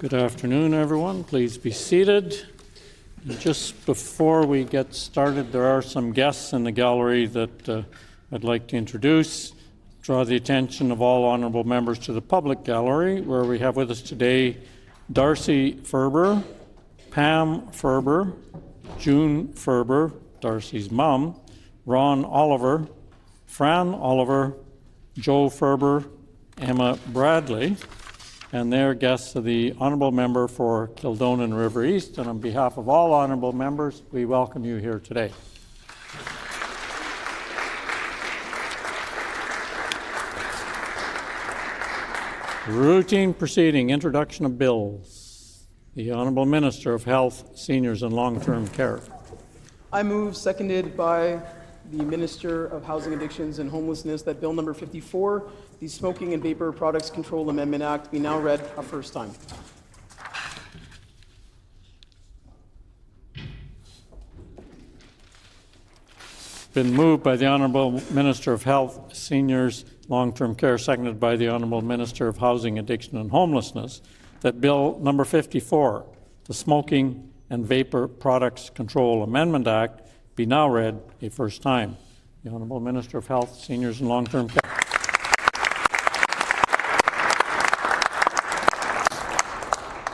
Good afternoon, everyone. Please be seated. Just before we get started, there are some guests in the gallery that I'd like to introduce. Draw the attention of all honourable members to the public gallery, where we have with us today Darcy Ferber, Pam Ferber, June Ferber, Darcy's mum, Ron Oliver, Fran Oliver, Joe Ferber, Emma Bradley, and they're guests of the Honourable Member for Kildonan River East. And on behalf of all honourable members, we welcome you here today. Routine proceeding, introduction of bills. The Honourable Minister of Health, Seniors and Long-Term Care. I move, seconded by the Minister of Housing, Addictions and Homelessness, that Bill number 54, the Smoking and Vapor Products Control Amendment Act, be now read a first time. Been moved by the Honourable Minister of Health, Seniors, Long-Term Care, seconded by the Honourable Minister of Housing, Addiction and Homelessness, that Bill number 54, the Smoking and Vapor Products Control Amendment Act, be now read a first time. The Honourable Minister of Health, Seniors and Long-Term Care.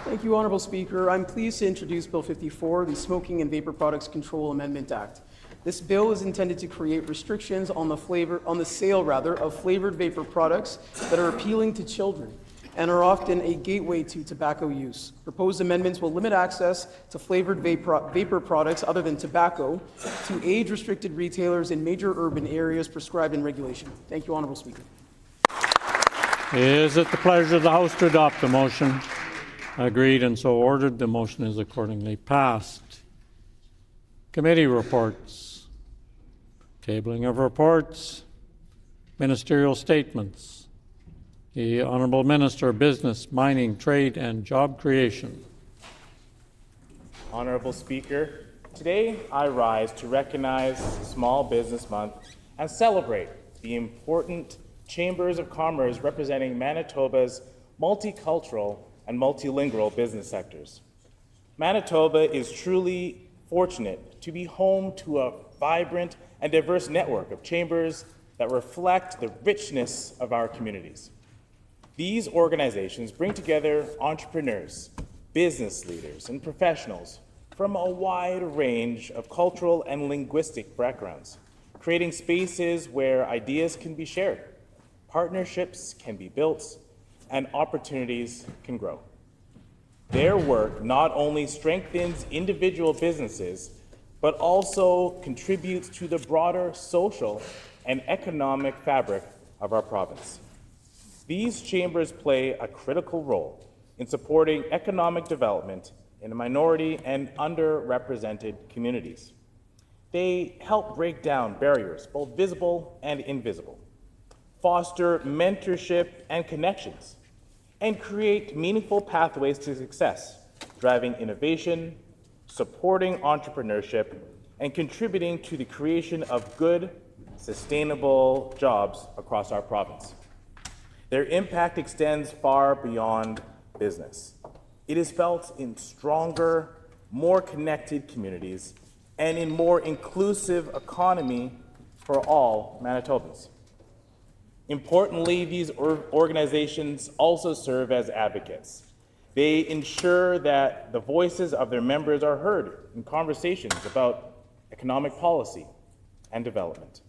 Thank you, Honourable Speaker. I'm pleased to introduce Bill 54, the Smoking and Vapor Products Control Amendment Act. This bill is intended to create restrictions on the sale of flavored vapor products that are appealing to children and are often a gateway to tobacco use. Proposed amendments will limit access to flavored vapor products other than tobacco to age-restricted retailers in major urban areas prescribed in regulation. Thank you, Honourable Speaker. Is it the pleasure of the House to adopt the motion? Agreed and so ordered. The motion is accordingly passed. Committee reports. Tabling of reports. Ministerial statements. The Honourable Minister of Business, Mining, Trade and Job Creation. Honourable Speaker, today I rise to recognize Small Business Month and celebrate the important chambers of commerce representing Manitoba's multicultural and multilingual business sectors. Manitoba is truly fortunate to be home to a vibrant and diverse network of chambers that reflect the richness of our communities. These organizations bring together entrepreneurs, business leaders, and professionals from a wide range of cultural and linguistic backgrounds, creating spaces where ideas can be shared, partnerships can be built, and opportunities can grow. Their work not only strengthens individual businesses, but also contributes to the broader social and economic fabric of our province. These chambers play a critical role in supporting economic development in minority and underrepresented communities. They help break down barriers, both visible and invisible, foster mentorship and connections, and create meaningful pathways to success, driving innovation, supporting entrepreneurship, and contributing to the creation of good, sustainable jobs across our province. Their impact extends far beyond business. It is felt in stronger, more connected communities and in more inclusive economy for all Manitobans. Importantly, these organizations also serve as advocates. They ensure that the voices of their members are heard in conversations about economic policy and development.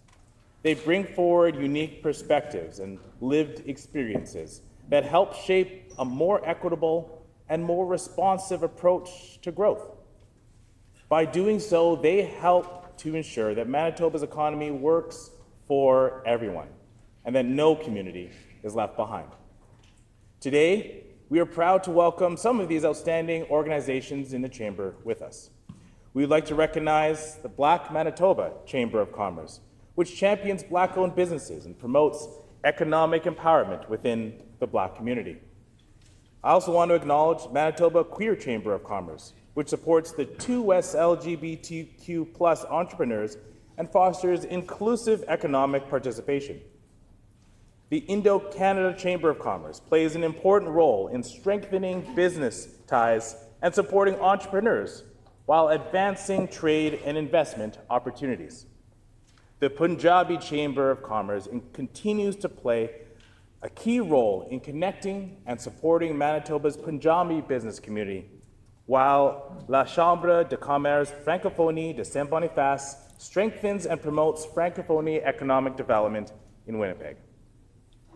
They bring forward unique perspectives and lived experiences that help shape a more equitable and more responsive approach to growth. By doing so, they help to ensure that Manitoba's economy works for everyone and that no community is left behind. Today, we are proud to welcome some of these outstanding organizations in the Chamber with us. We would like to recognize the Black Manitoba Chamber of Commerce, which champions Black-owned businesses and promotes economic empowerment within the Black community. I also want to acknowledge Manitoba Queer Chamber of Commerce, which supports the 2S LGBTQ+ entrepreneurs and fosters inclusive economic participation. The Indo-Canada Chamber of Commerce plays an important role in strengthening business ties and supporting entrepreneurs while advancing trade and investment opportunities. The Punjabi Chamber of Commerce continues to play a key role in connecting and supporting Manitoba's Punjabi business community, while La Chambre de Commerce Francophonie de Saint-Boniface strengthens and promotes Francophonie economic development in Winnipeg.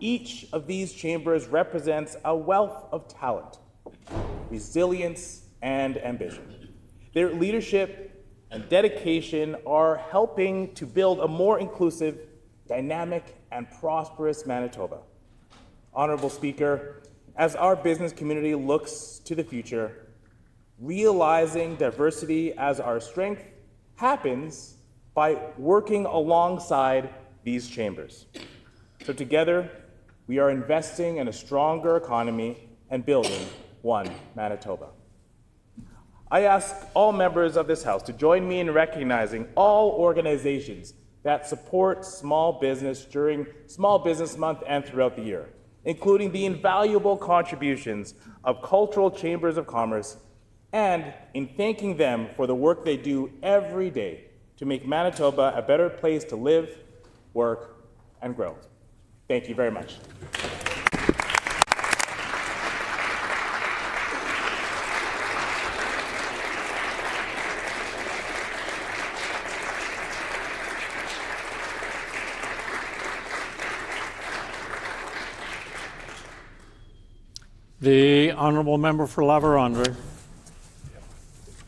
Each of these chambers represents a wealth of talent, resilience, and ambition. Their leadership and dedication are helping to build a more inclusive, dynamic, and prosperous Manitoba. Honorable Speaker, as our business community looks to the future, realizing diversity as our strength happens by working alongside these chambers. So together, we are investing in a stronger economy and building one Manitoba. I ask all members of this House to join me in recognizing all organizations that support small business during Small Business Month and throughout the year, including the invaluable contributions of cultural chambers of commerce, and in thanking them for the work they do every day to make Manitoba a better place to live, work, and grow. Thank you very much. The Honourable Member for La Vérendrye.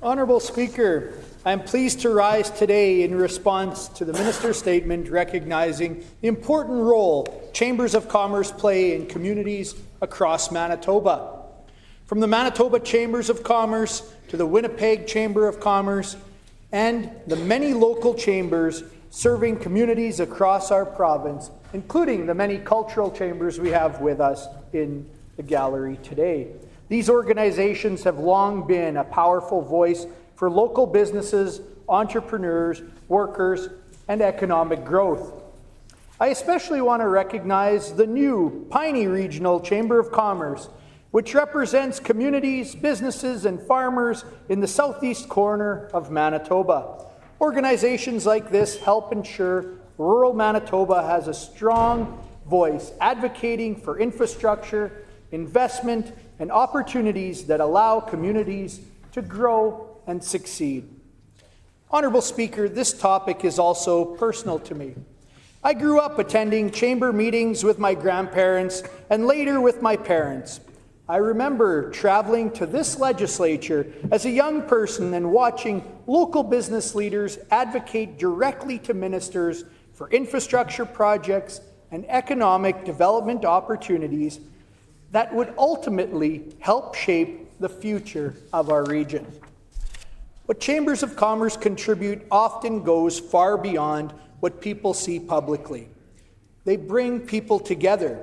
Honourable Speaker, I am pleased to rise today in response to the Minister's statement recognizing the important role Chambers of Commerce play in communities across Manitoba. From the Manitoba Chambers of Commerce to the Winnipeg Chamber of Commerce and the many local chambers serving communities across our province, including the many cultural chambers we have with us in the gallery today. These organizations have long been a powerful voice for local businesses, entrepreneurs, workers, and economic growth. I especially want to recognize the new Piney Regional Chamber of Commerce, which represents communities, businesses, and farmers in the southeast corner of Manitoba. Organizations like this help ensure rural Manitoba has a strong voice advocating for infrastructure, investment, and opportunities that allow communities to grow and succeed. Honourable Speaker, this topic is also personal to me. I grew up attending chamber meetings with my grandparents and later with my parents. I remember traveling to this legislature as a young person and watching local business leaders advocate directly to ministers for infrastructure projects and economic development opportunities that would ultimately help shape the future of our region. What chambers of commerce contribute often goes far beyond what people see publicly. They bring people together.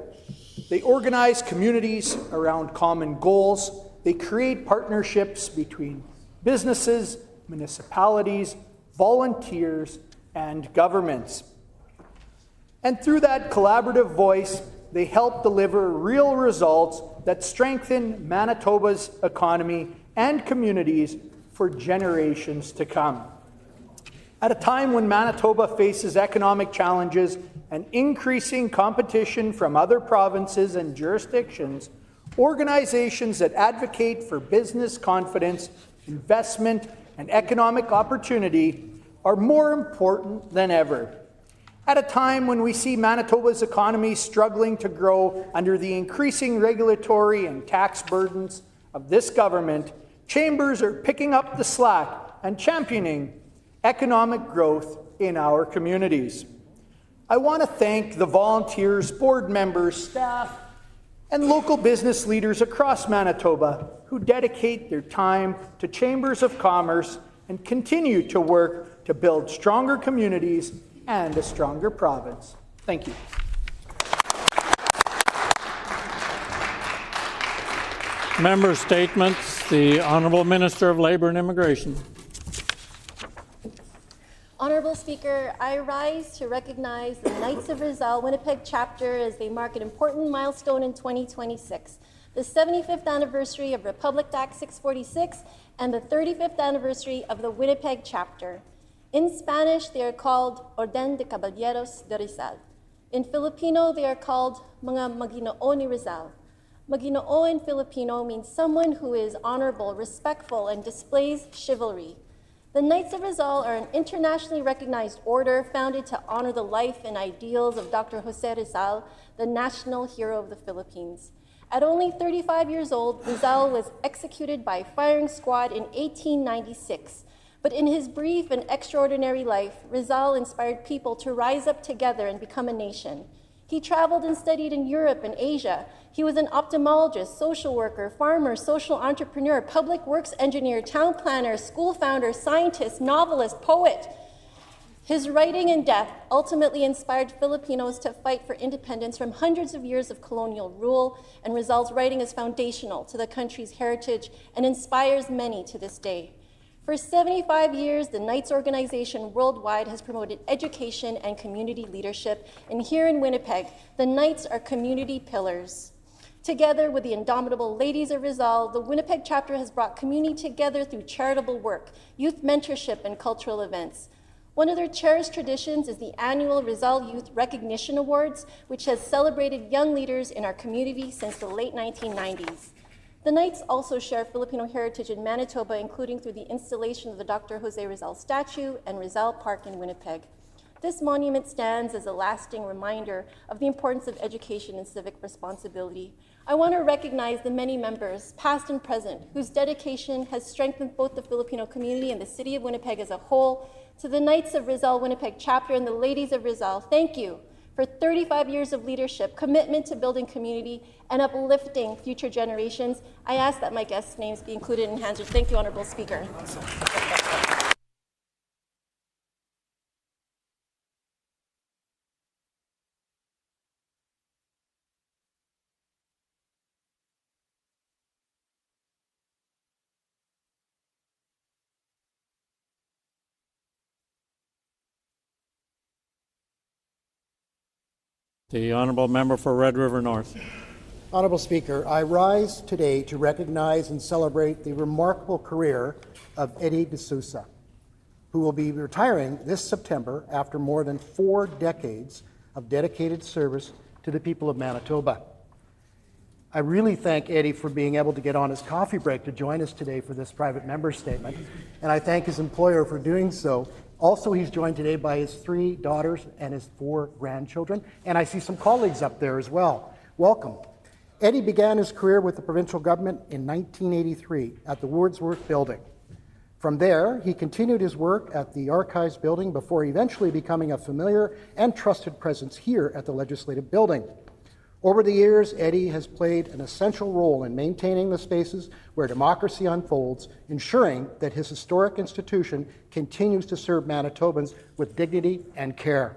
They organize communities around common goals. They create partnerships between businesses, municipalities, volunteers, and governments. And through that collaborative voice, they help deliver real results that strengthen Manitoba's economy and communities for generations to come. At a time when Manitoba faces economic challenges and increasing competition from other provinces and jurisdictions, organizations that advocate for business confidence, investment, and economic opportunity are more important than ever. At a time when we see Manitoba's economy struggling to grow under the increasing regulatory and tax burdens of this government, chambers are picking up the slack and championing economic growth in our communities. I want to thank the volunteers, board members, staff, and local business leaders across Manitoba who dedicate their time to chambers of commerce and continue to work to build stronger communities and a stronger province. Thank you. Member statements. The Honourable Minister of Labour and Immigration. Honorable Speaker, I rise to recognize the Knights of Rizal Winnipeg chapter as they mark an important milestone in 2026, the 75th anniversary of Republic Act 646 and the 35th anniversary of the Winnipeg chapter. In Spanish, they are called Orden de Caballeros de Rizal. In Filipino, they are called mga Maginoo ni Rizal. Maginoo in Filipino means someone who is honorable, respectful, and displays chivalry. The Knights of Rizal are an internationally recognized order founded to honor the life and ideals of Dr. Jose Rizal, the national hero of the Philippines. At only 35 years old, Rizal was executed by firing squad in 1896. But in his brief and extraordinary life, Rizal inspired people to rise up together and become a nation. He traveled and studied in Europe and Asia. He was an ophthalmologist, social worker, farmer, social entrepreneur, public works engineer, town planner, school founder, scientist, novelist, poet. His writing and death ultimately inspired Filipinos to fight for independence from hundreds of years of colonial rule, and Rizal's writing is foundational to the country's heritage and inspires many to this day. For 75 years, the Knights organization worldwide has promoted education and community leadership, and here in Winnipeg, the Knights are community pillars. Together with the indomitable Ladies of Rizal, the Winnipeg chapter has brought community together through charitable work, youth mentorship, and cultural events. One of their cherished traditions is the annual Rizal Youth Recognition Awards, which has celebrated young leaders in our community since the late 1990s. The Knights also share Filipino heritage in Manitoba, including through the installation of the Dr. Jose Rizal statue and Rizal Park in Winnipeg. This monument stands as a lasting reminder of the importance of education and civic responsibility. I want to recognize the many members, past and present, whose dedication has strengthened both the Filipino community and the city of Winnipeg as a whole. To the Knights of Rizal Winnipeg chapter and the Ladies of Rizal, thank you for 35 years of leadership, commitment to building community, and uplifting future generations. I ask that my guests' names be included in Hansard. Thank you, Honorable Speaker. The honourable member for Red River North. Honourable Speaker, I rise today to recognize and celebrate the remarkable career of Eddie D'Souza, who will be retiring this September after more than 4 decades of dedicated service to the people of Manitoba. I really thank Eddie for being able to get on his coffee break to join us today for this private member statement, and I thank his employer for doing so. Also, he's joined today by his 3 daughters and his 4 grandchildren, and I see some colleagues up there as well. Welcome. Eddie began his career with the provincial government in 1983 at the Wordsworth Building. From there, he continued his work at the Archives Building before eventually becoming a familiar and trusted presence here at the Legislative Building. Over the years, Eddie has played an essential role in maintaining the spaces where democracy unfolds, ensuring that his historic institution continues to serve Manitobans with dignity and care.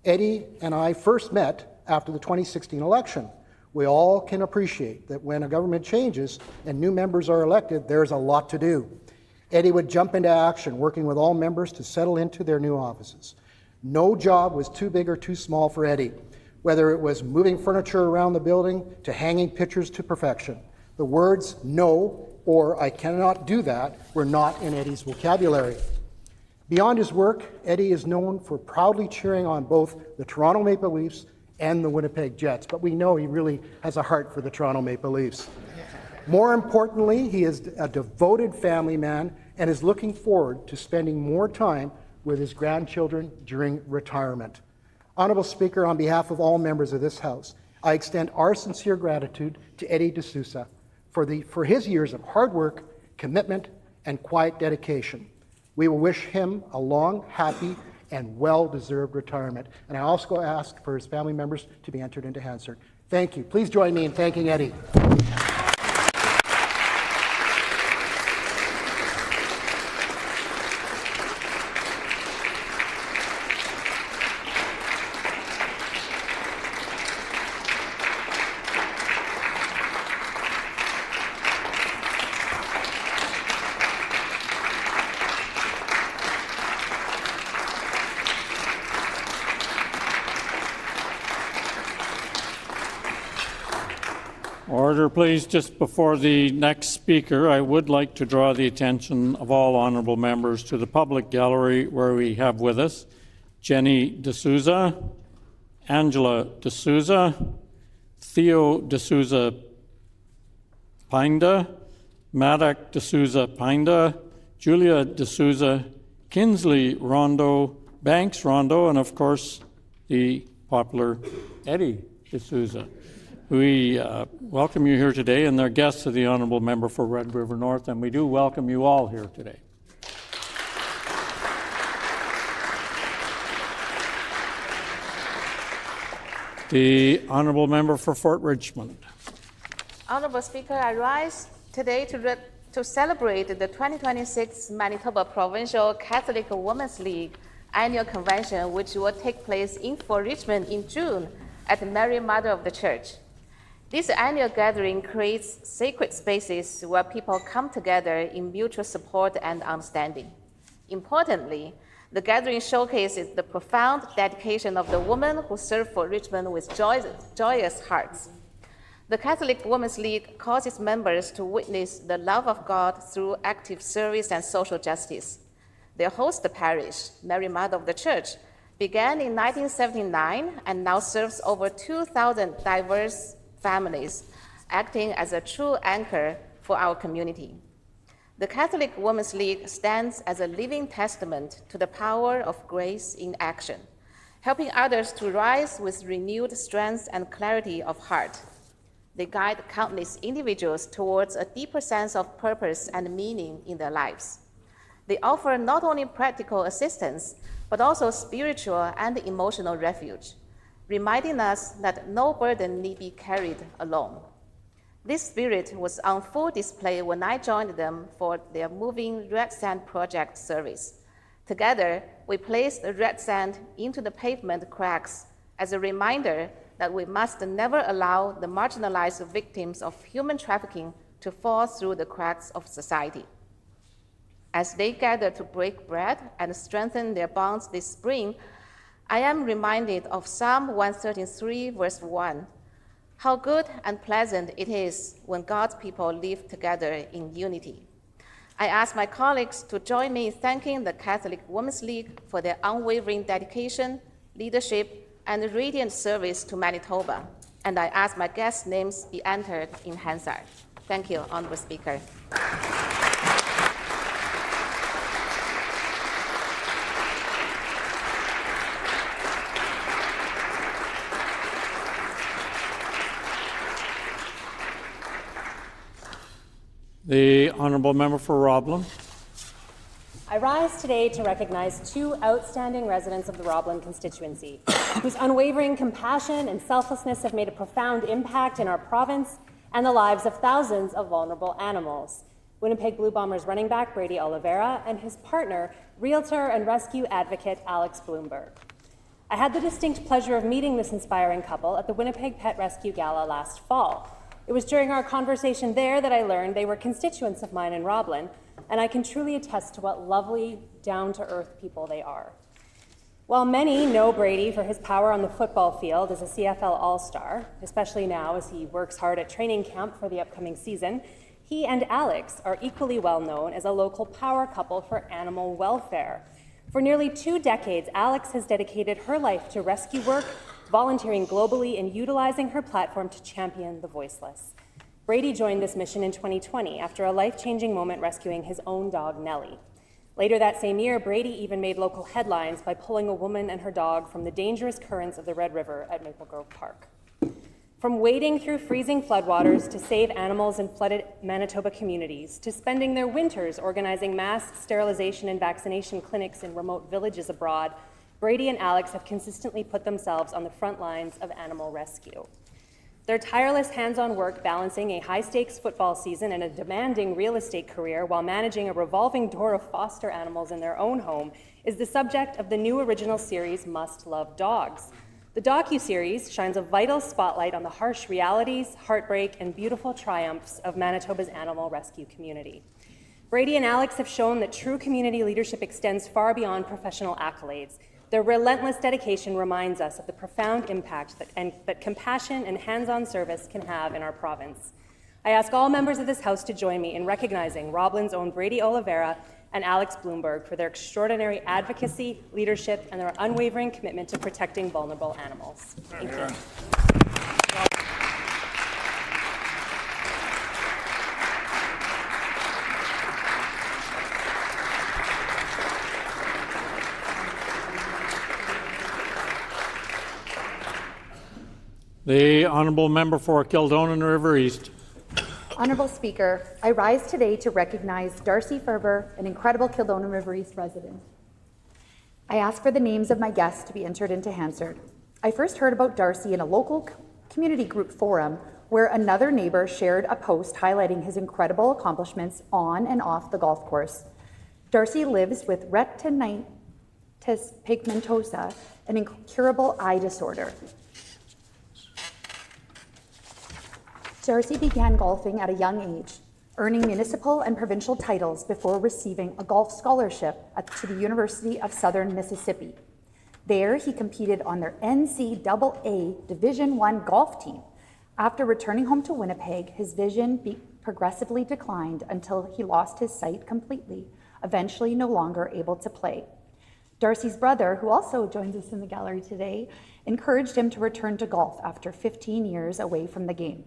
Eddie and I first met after the 2016 election. We all can appreciate that when a government changes and new members are elected, there's a lot to do. Eddie would jump into action, working with all members to settle into their new offices. No job was too big or too small for Eddie, whether it was moving furniture around the building to hanging pictures to perfection. The words no or I cannot do that were not in Eddie's vocabulary. Beyond his work, Eddie is known for proudly cheering on both the Toronto Maple Leafs and the Winnipeg Jets, but we know he really has a heart for the Toronto Maple Leafs. More importantly, he is a devoted family man and is looking forward to spending more time with his grandchildren during retirement. Honourable Speaker, on behalf of all members of this House, I extend our sincere gratitude to Eddie D'Souza for his years of hard work, commitment, and quiet dedication. We will wish him a long, happy, and well-deserved retirement. And I also ask for his family members to be entered into Hansard. Thank you. Please join me in thanking Eddie. Order, please. Just before the next speaker, I would like to draw the attention of all honourable members to the public gallery where we have with us Jenny D'Souza, Angela D'Souza, Theo D'Souza Pinda, Maddock D'Souza Pinda, Julia D'Souza, Kinsley Rondo, Banks Rondo, and of course the popular Eddie D'Souza. We welcome you here today, and they're guests of the Honourable Member for Red River North, and we do welcome you all here today. The Honourable Member for Fort Richmond. Honourable Speaker, I rise today to celebrate the 2026 Manitoba Provincial Catholic Women's League Annual Convention, which will take place in Fort Richmond in June at Mary Mother of the Church. This annual gathering creates sacred spaces where people come together in mutual support and understanding. Importantly, the gathering showcases the profound dedication of the women who serve Fort Richmond with joyous hearts. The Catholic Women's League calls its members to witness the love of God through active service and social justice. Their host parish, Mary Mother of the Church, began in 1979 and now serves over 2,000 diverse families, acting as a true anchor for our community. The Catholic Women's League stands as a living testament to the power of grace in action, helping others to rise with renewed strength and clarity of heart. They guide countless individuals towards a deeper sense of purpose and meaning in their lives. They offer not only practical assistance, but also spiritual and emotional refuge, reminding us that no burden need be carried alone. This spirit was on full display when I joined them for their moving red sand project service. Together, we placed the red sand into the pavement cracks as a reminder that we must never allow the marginalized victims of human trafficking to fall through the cracks of society. As they gather to break bread and strengthen their bonds this spring, I am reminded of Psalm 133, verse 1. How good and pleasant it is when God's people live together in unity. I ask my colleagues to join me in thanking the Catholic Women's League for their unwavering dedication, leadership, and radiant service to Manitoba. And I ask my guests' names be entered in Hansard. Thank you, Honourable Speaker. The Honourable Member for Roblin. I rise today to recognize two outstanding residents of the Roblin constituency, whose unwavering compassion and selflessness have made a profound impact in our province and the lives of thousands of vulnerable animals. Winnipeg Blue Bombers running back Brady Oliveira and his partner, realtor and rescue advocate Alex Bloomberg. I had the distinct pleasure of meeting this inspiring couple at the Winnipeg Pet Rescue Gala last fall. It was during our conversation there that I learned they were constituents of mine in Roblin, and I can truly attest to what lovely, down-to-earth people they are. While many know Brady for his power on the football field as a CFL All-Star, especially now as he works hard at training camp for the upcoming season, he and Alex are equally well known as a local power couple for animal welfare. For nearly 2 decades, Alex has dedicated her life to rescue work, volunteering globally and utilizing her platform to champion the voiceless. Brady joined this mission in 2020 after a life-changing moment rescuing his own dog, Nellie. Later that same year, Brady even made local headlines by pulling a woman and her dog from the dangerous currents of the Red River at Maple Grove Park. From wading through freezing floodwaters to save animals in flooded Manitoba communities, to spending their winters organizing mass sterilization and vaccination clinics in remote villages abroad, Brady and Alex have consistently put themselves on the front lines of animal rescue. Their tireless hands-on work balancing a high-stakes football season and a demanding real estate career while managing a revolving door of foster animals in their own home is the subject of the new original series, Must Love Dogs. The docu-series shines a vital spotlight on the harsh realities, heartbreak, and beautiful triumphs of Manitoba's animal rescue community. Brady and Alex have shown that true community leadership extends far beyond professional accolades. Their relentless dedication reminds us of the profound impact that compassion and hands-on service can have in our province. I ask all members of this House to join me in recognizing Roblin's own Brady Oliveira and Alex Bloomberg for their extraordinary advocacy, leadership, and their unwavering commitment to protecting vulnerable animals. Thank you. The honourable member for Kildonan River East. Honourable Speaker, I rise today to recognize Darcy Ferber, an incredible Kildonan River East resident. I ask for the names of my guests to be entered into Hansard. I first heard about Darcy in a local community group forum where another neighbour shared a post highlighting his incredible accomplishments on and off the golf course. Darcy lives with retinitis pigmentosa, an incurable eye disorder. Darcy began golfing at a young age, earning municipal and provincial titles before receiving a golf scholarship to the University of Southern Mississippi. There, he competed on their NCAA Division I golf team. After returning home to Winnipeg, his vision progressively declined until he lost his sight completely, eventually no longer able to play. Darcy's brother, who also joins us in the gallery today, encouraged him to return to golf after 15 years away from the game.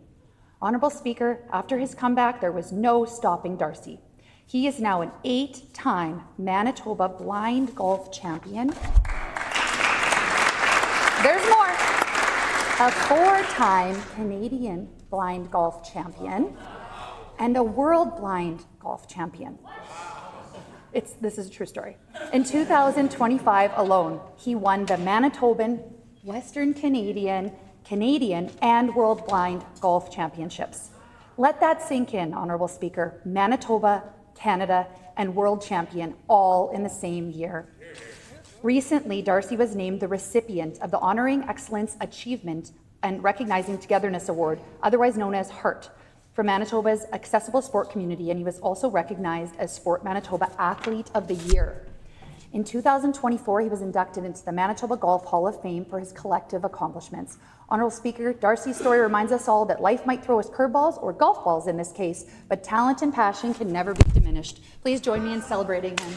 Honourable Speaker, after his comeback, there was no stopping Darcy. He is now an 8-time Manitoba blind golf champion. There's more. A 4-time Canadian blind golf champion and a world blind golf champion. This is a true story. In 2025 alone, he won the Manitoban, Western Canadian, and World Blind Golf Championships. Let that sink in, Honourable Speaker. Manitoba, Canada, and World Champion all in the same year. Recently, Darcy was named the recipient of the Honouring Excellence Achievement and Recognizing Togetherness Award, otherwise known as HEART, for Manitoba's accessible sport community, and he was also recognized as Sport Manitoba Athlete of the Year. In 2024, he was inducted into the Manitoba Golf Hall of Fame for his collective accomplishments. Honourable Speaker, Darcy's story reminds us all that life might throw us curveballs, or golf balls in this case, but talent and passion can never be diminished. Please join me in celebrating him.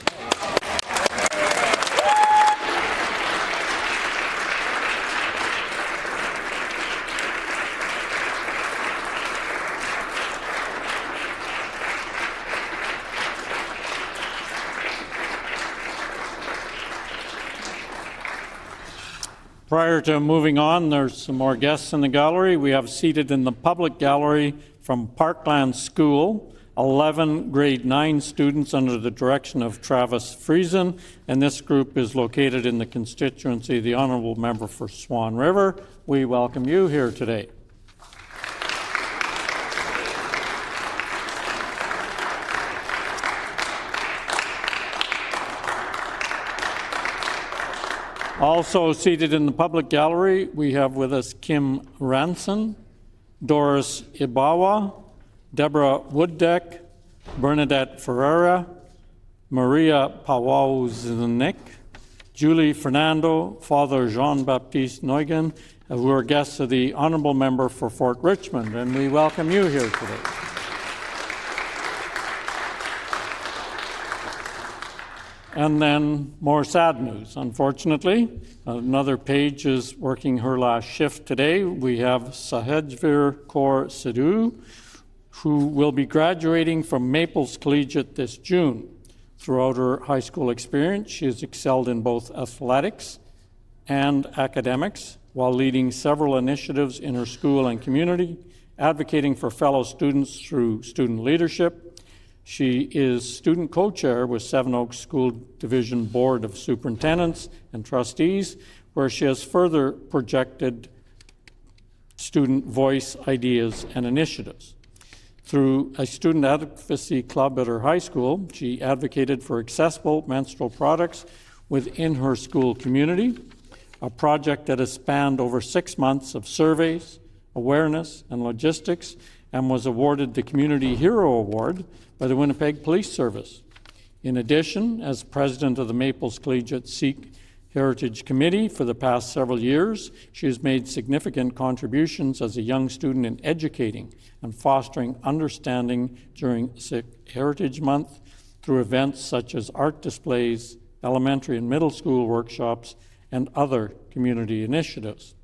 Prior to moving on, there's some more guests in the gallery. We have seated in the public gallery from Parkland School, 11 grade 9 students under the direction of Travis Friesen, and this group is located in the constituency of the Honourable Member for Swan River. We welcome you here today. Also seated in the public gallery, we have with us Kim Ranson, Doris Ibawa, Deborah Wooddeck, Bernadette Ferreira, Maria Pawaznik, Julie Fernando, Father Jean-Baptiste Neugen, who are guests of the Honourable Member for Fort Richmond, and we welcome you here today. And then more sad news, unfortunately. Another page is working her last shift today. We have Sahejvir Kaur Sidhu, who will be graduating from Maples Collegiate this June. Throughout her high school experience, she has excelled in both athletics and academics, while leading several initiatives in her school and community, advocating for fellow students through student leadership. She is student co-chair with Seven Oaks School Division Board of Superintendents and Trustees, where she has further projected student voice, ideas, and initiatives. Through a student advocacy club at her high school, she advocated for accessible menstrual products within her school community, a project that has spanned over 6 months of surveys, awareness, and logistics, and was awarded the Community Hero Award by the Winnipeg Police Service. In addition, as president of the Maples Collegiate Sikh Heritage Committee for the past several years. She has made significant contributions as a young student in educating and fostering understanding during Sikh Heritage Month through events such as art displays, elementary and middle school workshops, and other community initiatives.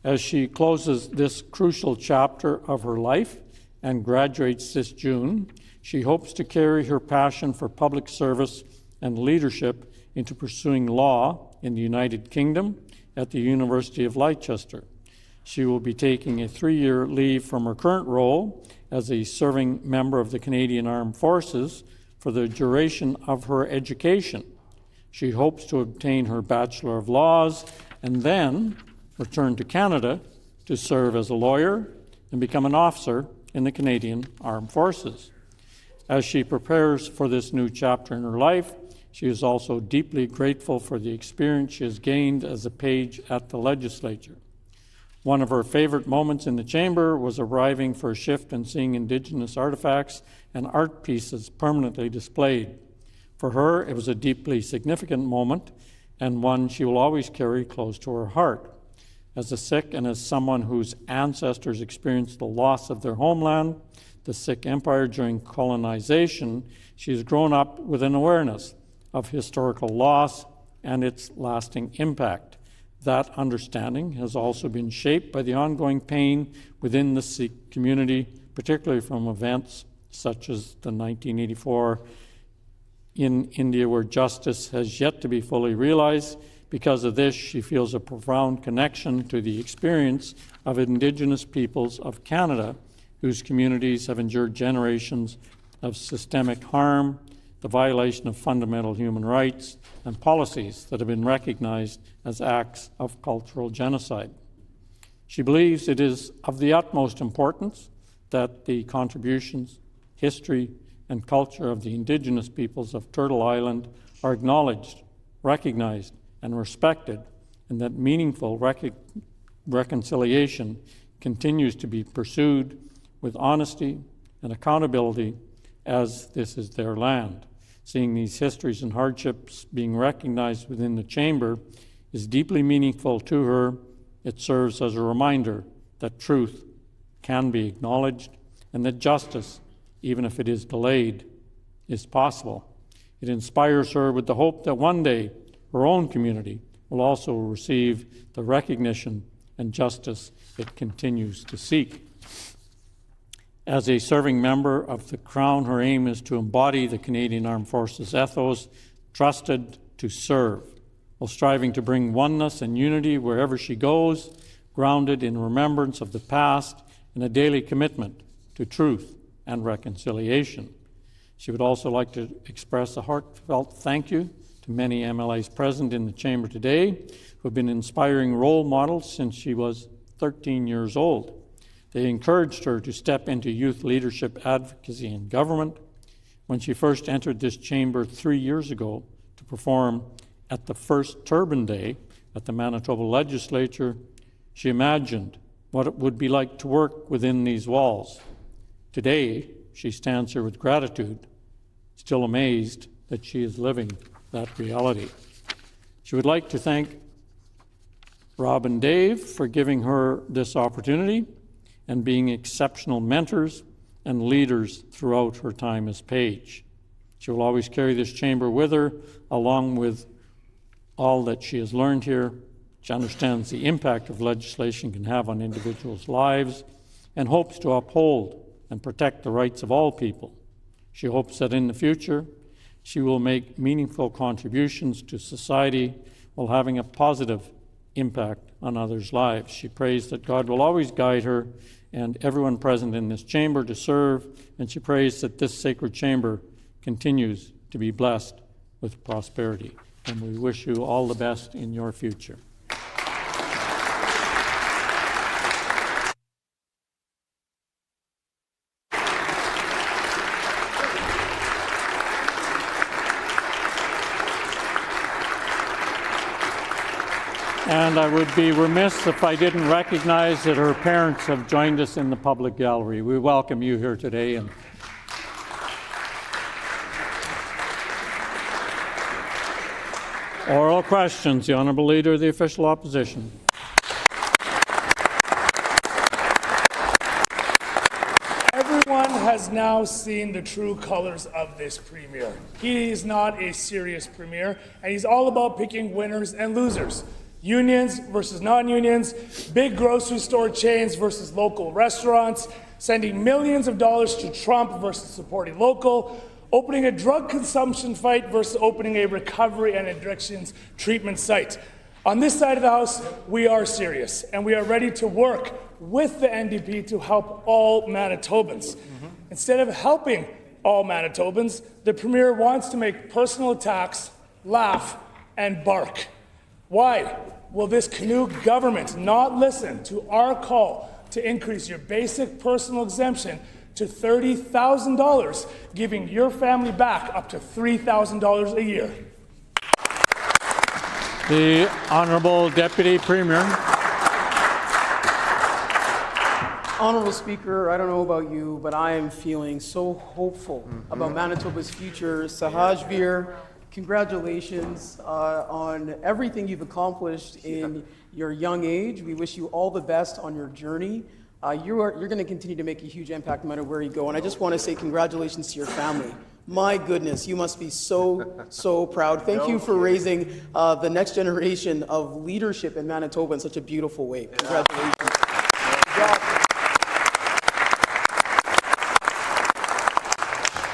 As she closes this crucial chapter of her life and graduates this June, she hopes to carry her passion for public service and leadership into pursuing law in the United Kingdom at the University of Leicester. She will be taking a 3-year leave from her current role as a serving member of the Canadian Armed Forces for the duration of her education. She hopes to obtain her Bachelor of Laws and then return to Canada to serve as a lawyer and become an officer in the Canadian Armed Forces. As she prepares for this new chapter in her life, she is also deeply grateful for the experience she has gained as a page at the Legislature. One of her favorite moments in the chamber was arriving for a shift and seeing Indigenous artifacts and art pieces permanently displayed. For her, it was a deeply significant moment and one she will always carry close to her heart. As a Sikh and as someone whose ancestors experienced the loss of their homeland, the Sikh Empire during colonization, she has grown up with an awareness of historical loss and its lasting impact. That understanding has also been shaped by the ongoing pain within the Sikh community, particularly from events such as the 1984 in India, where justice has yet to be fully realized. Because of this, she feels a profound connection to the experience of Indigenous peoples of Canada, whose communities have endured generations of systemic harm, the violation of fundamental human rights, and policies that have been recognized as acts of cultural genocide. She believes it is of the utmost importance that the contributions, history, and culture of the Indigenous peoples of Turtle Island are acknowledged, recognized, and respected, and that meaningful reconciliation continues to be pursued with honesty and accountability, as this is their land. Seeing these histories and hardships being recognized within the chamber is deeply meaningful to her. It serves as a reminder that truth can be acknowledged and that justice, even if it is delayed, is possible. It inspires her with the hope that one day her own community will also receive the recognition and justice it continues to seek. As a serving member of the Crown, her aim is to embody the Canadian Armed Forces ethos, trusted to serve, while striving to bring oneness and unity wherever she goes, grounded in remembrance of the past and a daily commitment to truth and reconciliation. She would also like to express a heartfelt thank you to many MLAs present in the chamber today who have been inspiring role models since she was 13 years old. They encouraged her to step into youth leadership, advocacy, and government. When she first entered this chamber 3 years ago to perform at the first Turban Day at the Manitoba Legislature, she imagined what it would be like to work within these walls. Today, she stands here with gratitude, still amazed that she is living that reality. She would like to thank Rob and Dave for giving her this opportunity and being exceptional mentors and leaders throughout her time as page. She will always carry this chamber with her, along with all that she has learned here. She understands the impact of legislation can have on individuals' lives and hopes to uphold and protect the rights of all people. She hopes that in the future, she will make meaningful contributions to society while having a positive impact on others' lives. She prays that God will always guide her and everyone present in this chamber to serve, and she prays that this sacred chamber continues to be blessed with prosperity. And we wish you all the best in your future. And I would be remiss if I didn't recognize that her parents have joined us in the public gallery. We welcome you here today. And Oral questions. The Honourable Leader of the Official Opposition. Everyone has now seen the true colors of this premier. He is not a serious premier, and he's all about picking winners and losers. Unions versus non-unions, big grocery store chains versus local restaurants, sending millions of dollars to Trump versus supporting local, opening a drug consumption fight versus opening a recovery and addictions treatment site. On this side of the House, we are serious, and we are ready to work with the NDP to help all Manitobans. Instead of helping all Manitobans, the Premier wants to make personal attacks laugh and bark. Why will this canoe government not listen to our call to increase your basic personal exemption to $30,000, giving your family back up to $3,000 a year? The Honourable Deputy Premier. Honourable Speaker, I don't know about you, but I am feeling so hopeful about Manitoba's future. Sahajveer, congratulations on everything you've accomplished in your young age. We wish you all the best on your journey. You're going to continue to make a huge impact no matter where you go. And I just want to say congratulations to your family. My goodness, you must be so proud. Thank you for raising the next generation of leadership in Manitoba in such a beautiful way. Congratulations.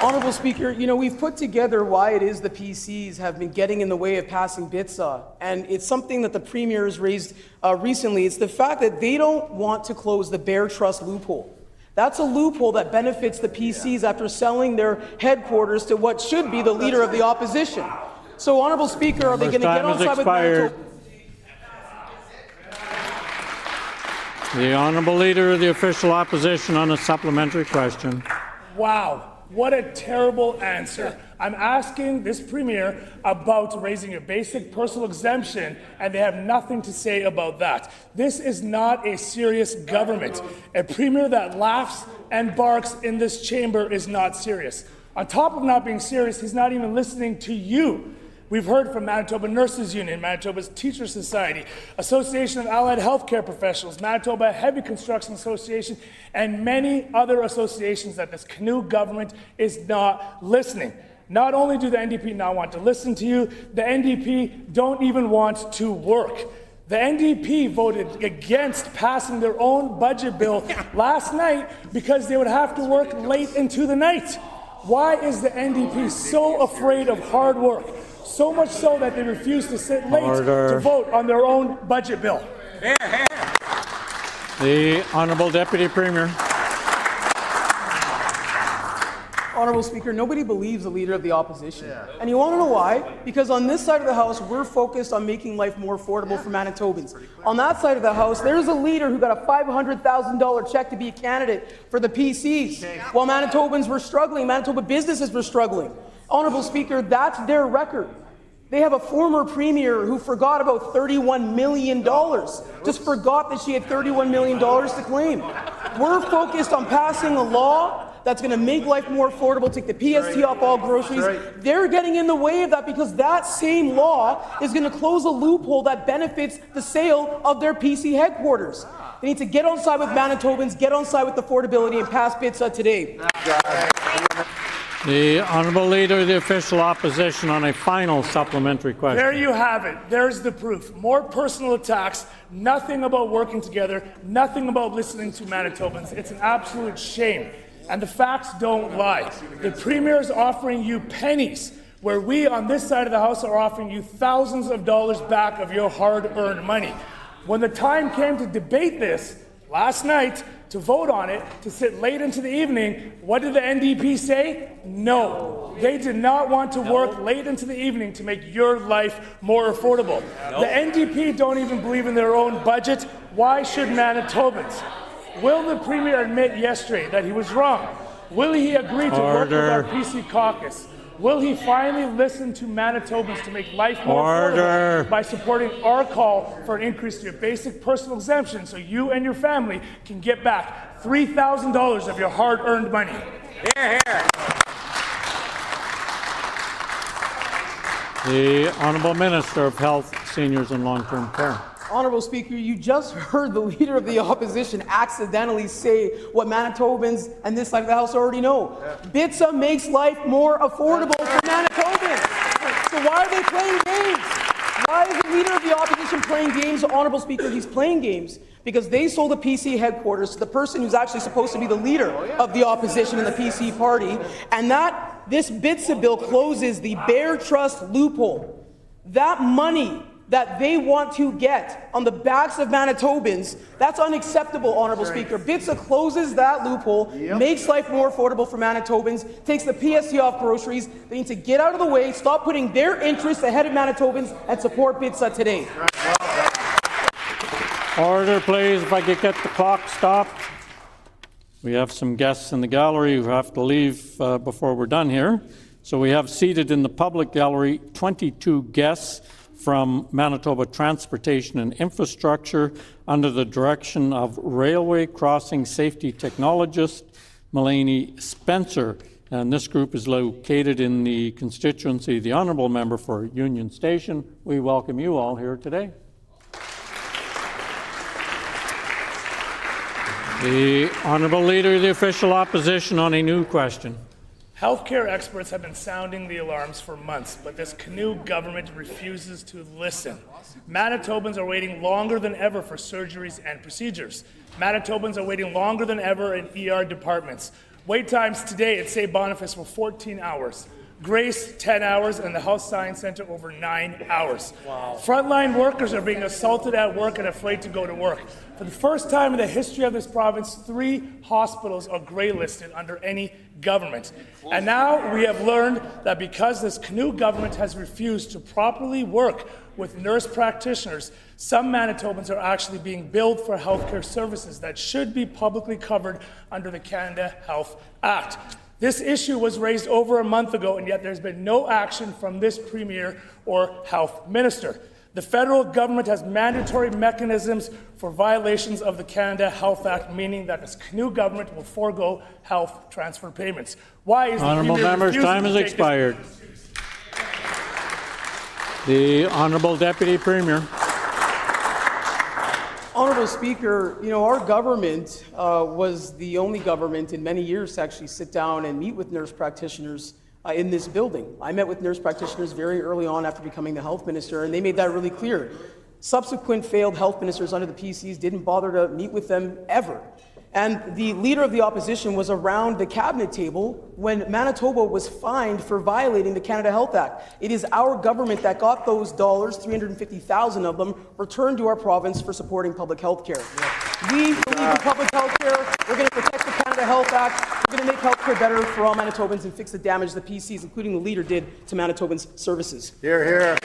Honourable Speaker, you know, we've put together why it is the PCs have been getting in the way of passing BITSA, and it's something that the Premier has raised recently. It's the fact that they don't want to close the Bear Trust loophole. That's a loophole that benefits the PCs after selling their headquarters to what should be the Leader of the Opposition. So, Honourable Speaker, are they going to get on side with Manitoba? The Honourable Leader of the Official Opposition on a supplementary question. Wow. What a terrible answer. I'm asking this Premier about raising a basic personal exemption, and they have nothing to say about that. This is not a serious government. A Premier that laughs and barks in this chamber is not serious. On top of not being serious, he's not even listening to you. We've heard from Manitoba Nurses Union, Manitoba's Teacher Society, Association of Allied Healthcare Professionals, Manitoba Heavy Construction Association, and many other associations that this canoe government is not listening. Not only do the NDP not want to listen to you, the NDP don't even want to work. The NDP voted against passing their own budget bill last night because they would have to work late into the night. Why is the NDP so afraid of hard work? So much so that they refuse to sit late to vote on their own budget bill. The Honourable Deputy Premier. Honourable Speaker, nobody believes the Leader of the Opposition. And you want to know why? Because on this side of the House, we're focused on making life more affordable for Manitobans. On that side of the House, there's a leader who got a $500,000 check to be a candidate for the PCs. While Manitobans were struggling, Manitoba businesses were struggling. Honourable Speaker, that's their record. They have a former Premier who forgot about $31 million. Just forgot that she had $31 million to claim. We're focused on passing a law that's going to make life more affordable, take the PST off all groceries. They're getting in the way of that because that same law is going to close a loophole that benefits the sale of their PC headquarters. They need to get on side with Manitobans, get on side with affordability, and pass BITSA today. The Honourable Leader of the Official Opposition on a final supplementary question. There you have it. There's the proof. More personal attacks, nothing about working together, nothing about listening to Manitobans. It's an absolute shame. And the facts don't lie. The Premier is offering you pennies, where we on this side of the House are offering you thousands of dollars back of your hard-earned money. When the time came to debate this last night, to vote on it, to sit late into the evening, what did the NDP say? No. They did not want to work late into the evening to make your life more affordable. The NDP don't even believe in their own budget. Why should Manitobans? Will the Premier admit yesterday that he was wrong? Will he agree to work with our PC caucus? Will he finally listen to Manitobans to make life more affordable by supporting our call for an increase to your basic personal exemption so you and your family can get back $3,000 of your hard-earned money? The Honourable Minister of Health, Seniors and Long-Term Care. Honourable Speaker, you just heard the Leader of the Opposition accidentally say what Manitobans and this side of the House already know. BITSA makes life more affordable for Manitobans. So why are they playing games? Why is the Leader of the Opposition playing games? Honourable Speaker, he's playing games because they sold the PC headquarters to the person who's actually supposed to be the leader of the opposition in the PC party, and this BITSA bill closes the Bear Trust loophole. That money that they want to get on the backs of Manitobans, that's unacceptable, Honourable Speaker. BITSA closes that loophole, makes life more affordable for Manitobans, takes the PST off groceries. They need to get out of the way, stop putting their interests ahead of Manitobans, and support BITSA today. Order, please, if I could get the clock stopped. We have some guests in the gallery who have to leave before we're done here. So we have seated in the public gallery 22 guests from Manitoba Transportation and Infrastructure under the direction of Railway Crossing Safety Technologist Melanie Spencer. And this group is located in the constituency of the Honourable Member for Union Station. We welcome you all here today. The Honourable Leader of the Official Opposition on a new question. Healthcare experts have been sounding the alarms for months, but this canoe government refuses to listen. Manitobans are waiting longer than ever for surgeries and procedures. Manitobans are waiting longer than ever in ER departments. Wait times today at St. Boniface were 14 hours. Grace, 10 hours, and the Health Science Center over 9 hours. Wow. Frontline workers are being assaulted at work and afraid to go to work. For the first time in the history of this province, 3 hospitals are grey-listed under any government. And now we have learned that because this canoe government has refused to properly work with nurse practitioners, some Manitobans are actually being billed for healthcare services that should be publicly covered under the Canada Health Act. This issue was raised over a month ago, and yet there's been no action from this Premier or Health Minister. The federal government has mandatory mechanisms for violations of the Canada Health Act, meaning that this canoe government will forego health transfer payments. Why is Honourable Members, time has expired. The Honourable Deputy Premier. Honourable Speaker, our government was the only government in many years to actually sit down and meet with nurse practitioners in this building. I met with nurse practitioners very early on after becoming the health minister, and they made that really clear. Subsequent failed health ministers under the PCs didn't bother to meet with them ever. And the Leader of the Opposition was around the cabinet table when Manitoba was fined for violating the Canada Health Act. It is our government that got those dollars, 350,000 of them, returned to our province for supporting public health care. We believe in public health care. We're going to protect the Canada Health Act. We're going to make health care better for all Manitobans and fix the damage the PCs, including the Leader, did to Manitobans' services. Hear, hear.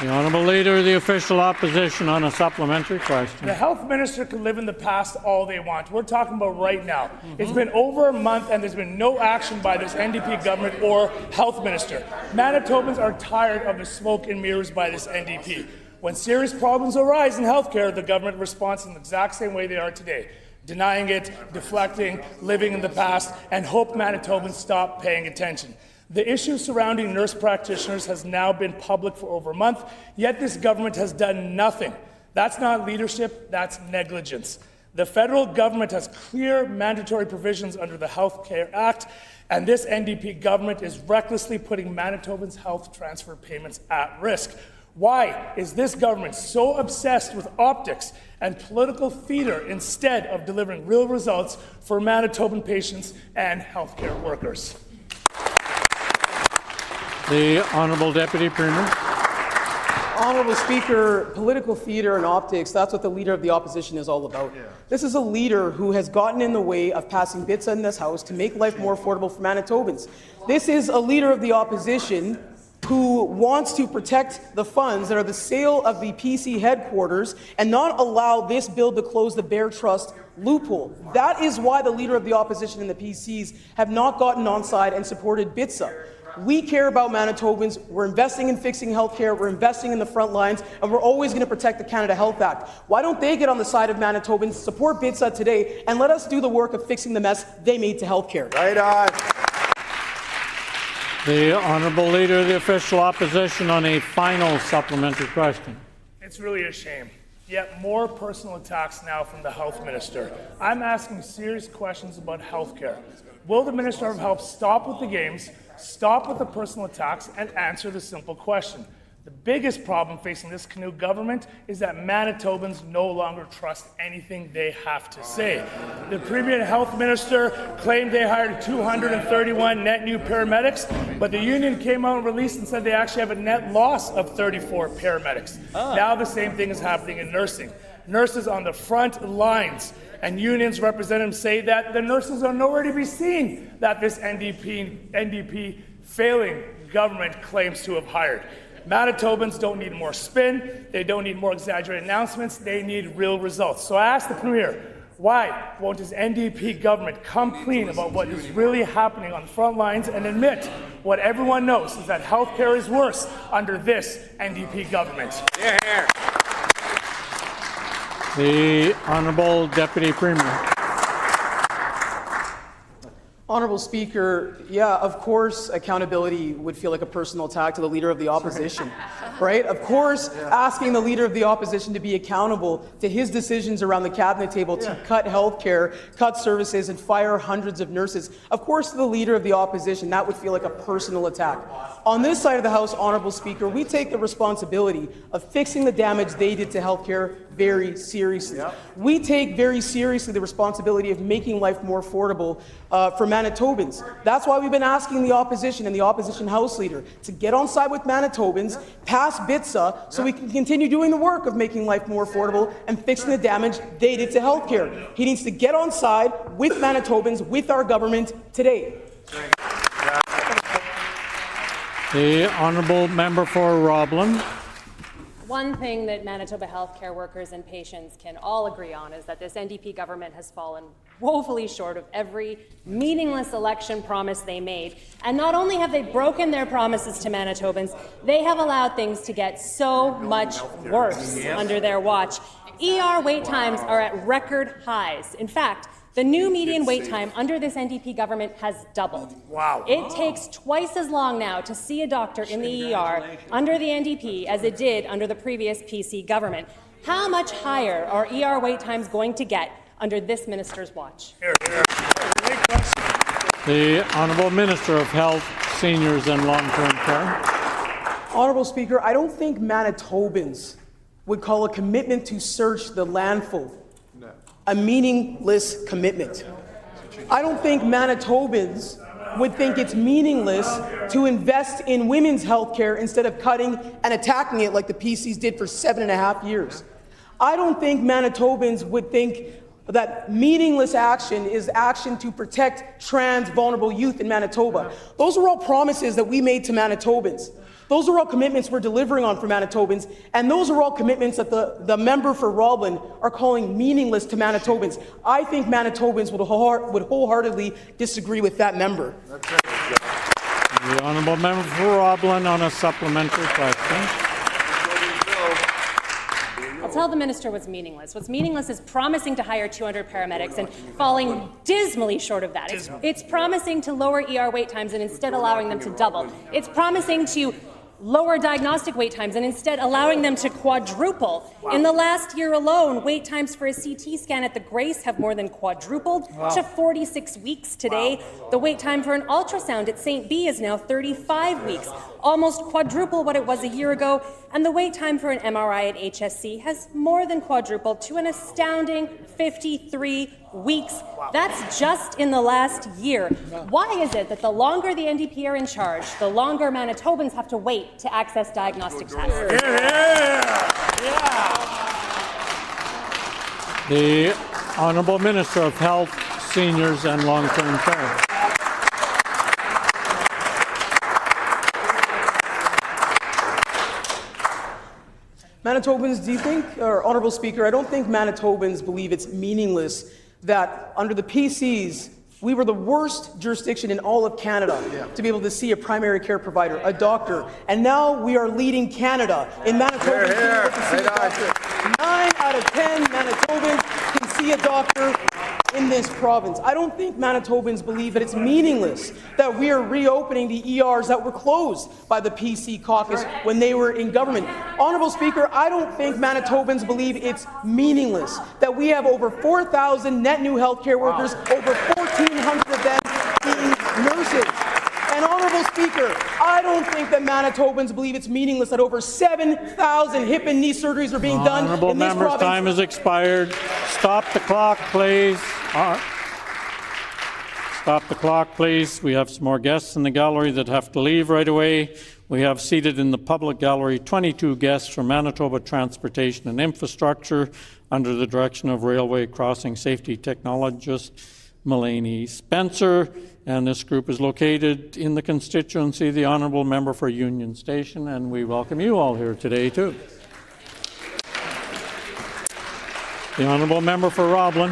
The Honourable Leader of the Official Opposition on a supplementary question. The Health Minister can live in the past all they want. We're talking about right now. It's been over a month and there's been no action by this NDP government or Health Minister. Manitobans are tired of the smoke and mirrors by this NDP. When serious problems arise in healthcare, the government responds in the exact same way they are today. Denying it, deflecting, living in the past, and hope Manitobans stop paying attention. The issue surrounding nurse practitioners has now been public for over a month, yet this government has done nothing. That's not leadership, that's negligence. The federal government has clear mandatory provisions under the Health Care Act, and this NDP government is recklessly putting Manitobans' health transfer payments at risk. Why is this government so obsessed with optics and political theater instead of delivering real results for Manitoban patients and healthcare workers? The Honourable Deputy Premier. Honourable Speaker, political theater and optics, that's what the Leader of the Opposition is all about. This is a leader who has gotten in the way of passing bits in this House to make life more affordable for Manitobans. This is a Leader of the Opposition who wants to protect the funds that are the sale of the PC headquarters and not allow this bill to close the Bear Trust loophole. That is why the Leader of the Opposition and the PCs have not gotten on side and supported BITSA. We care about Manitobans. We're investing in fixing healthcare. We're investing in the front lines, and we're always going to protect the Canada Health Act. Why don't they get on the side of Manitobans, support BITSA today, and let us do the work of fixing the mess they made to healthcare? Right on. The Honourable Leader of the Official Opposition on a final supplementary question. It's really a shame. Yet more personal attacks now from the Health Minister. I'm asking serious questions about healthcare. Will the Minister of Health stop with the games, stop with the personal attacks, and answer the simple question? The biggest problem facing this Canoe government is that Manitobans no longer trust anything they have to say. The Premier and Health Minister claimed they hired 231 net new paramedics, but the union came out and released and said they actually have a net loss of 34 paramedics. Now the same thing is happening in nursing. Nurses on the front lines and unions representatives say that the nurses are nowhere to be seen that this NDP failing government claims to have hired. Manitobans don't need more spin, they don't need more exaggerated announcements, they need real results. So I ask the Premier, why won't his NDP government come clean about what is really happening on the front lines and admit what everyone knows is that healthcare is worse under this NDP government? Yeah. The Honourable Deputy Premier. Honourable Speaker, yeah, of course accountability would feel like a personal attack to the Leader of the Opposition, right? Of course, asking the Leader of the Opposition to be accountable to his decisions around the cabinet table to cut healthcare, cut services, and fire hundreds of nurses, of course to the Leader of the Opposition, that would feel like a personal attack. On this side of the House, Honourable Speaker, we take the responsibility of fixing the damage they did to healthcare very seriously. We take very seriously the responsibility of making life more affordable for Manitobans. That's why we've been asking the opposition and the opposition House Leader to get on side with Manitobans, pass BITSA, so we can continue doing the work of making life more affordable and fixing the damage they did to healthcare. He needs to get on side with Manitobans, with our government today. The Honourable Member for Roblin. One thing that Manitoba healthcare workers and patients can all agree on is that this NDP government has fallen woefully short of every meaningless election promise they made. And not only have they broken their promises to Manitobans, they have allowed things to get so much worse under their watch. ER wait times are at record highs. In fact, the new median wait time under this NDP government has doubled. Wow. It takes twice as long now to see a doctor in the ER under the NDP as it did under the previous PC government. How much higher are ER wait times going to get under this minister's watch? The Honourable Minister of Health, Seniors and Long-Term Care. Honourable Speaker, I don't think Manitobans would call a commitment to search the landfill a meaningless commitment. I don't think Manitobans would think it's meaningless to invest in women's health care instead of cutting and attacking it like the PCs did for 7.5 years. I don't think Manitobans would think that meaningless action is action to protect trans vulnerable youth in Manitoba. Those are all promises that we made to Manitobans. Those are all commitments we're delivering on for Manitobans, and those are all commitments that the member for Roblin are calling meaningless to Manitobans. I think Manitobans would wholeheartedly disagree with that member. The Honourable Member for Roblin on a supplementary question. I'll tell the minister what's meaningless. What's meaningless is promising to hire 200 paramedics and falling dismally short of that. It's promising to lower ER wait times and instead allowing them to double. It's promising to lower diagnostic wait times and instead allowing them to quadruple. Wow. In the last year alone, wait times for a CT scan at the Grace have more than quadrupled to 46 weeks today. Wow. The wait time for an ultrasound at St. B is now 35 weeks, almost quadruple what it was a year ago, and the wait time for an MRI at HSC has more than quadrupled to an astounding 53 weeks. Wow. That's just in the last year. Why is it that the longer the NDP are in charge, the longer Manitobans have to wait to access diagnostic tests? The Honourable Minister of Health, Seniors and Long-Term Care. Manitobans, do you think, or Honourable Speaker, I don't think Manitobans believe it's meaningless that under the PCs, we were the worst jurisdiction in all of Canada to be able to see a primary care provider, a doctor, and now we are leading Canada in Manitoba being able to see a doctor. 9 out of 10 Manitobans can see a doctor in this province. I don't think Manitobans believe that it's meaningless that we are reopening the ERs that were closed by the PC caucus when they were in government. Honourable Speaker, I don't think Manitobans believe it's meaningless that we have over 4,000 net new healthcare workers, over 1,400 of them being nurses. And Honourable Speaker, I don't think that Manitobans believe it's meaningless that over 7,000 hip and knee surgeries are being done Honourable in this member's province. time has expired. Stop the clock, please. Stop the clock, please. We have some more guests in the gallery that have to leave right away. We have seated in the public gallery 22 guests from Manitoba Transportation and Infrastructure under the direction of Railway Crossing Safety Technologist Mulaney Spencer, and this group is located in the constituency of the Honourable Member for Union Station, and we welcome you all here today too. The Honourable Member for Roblin.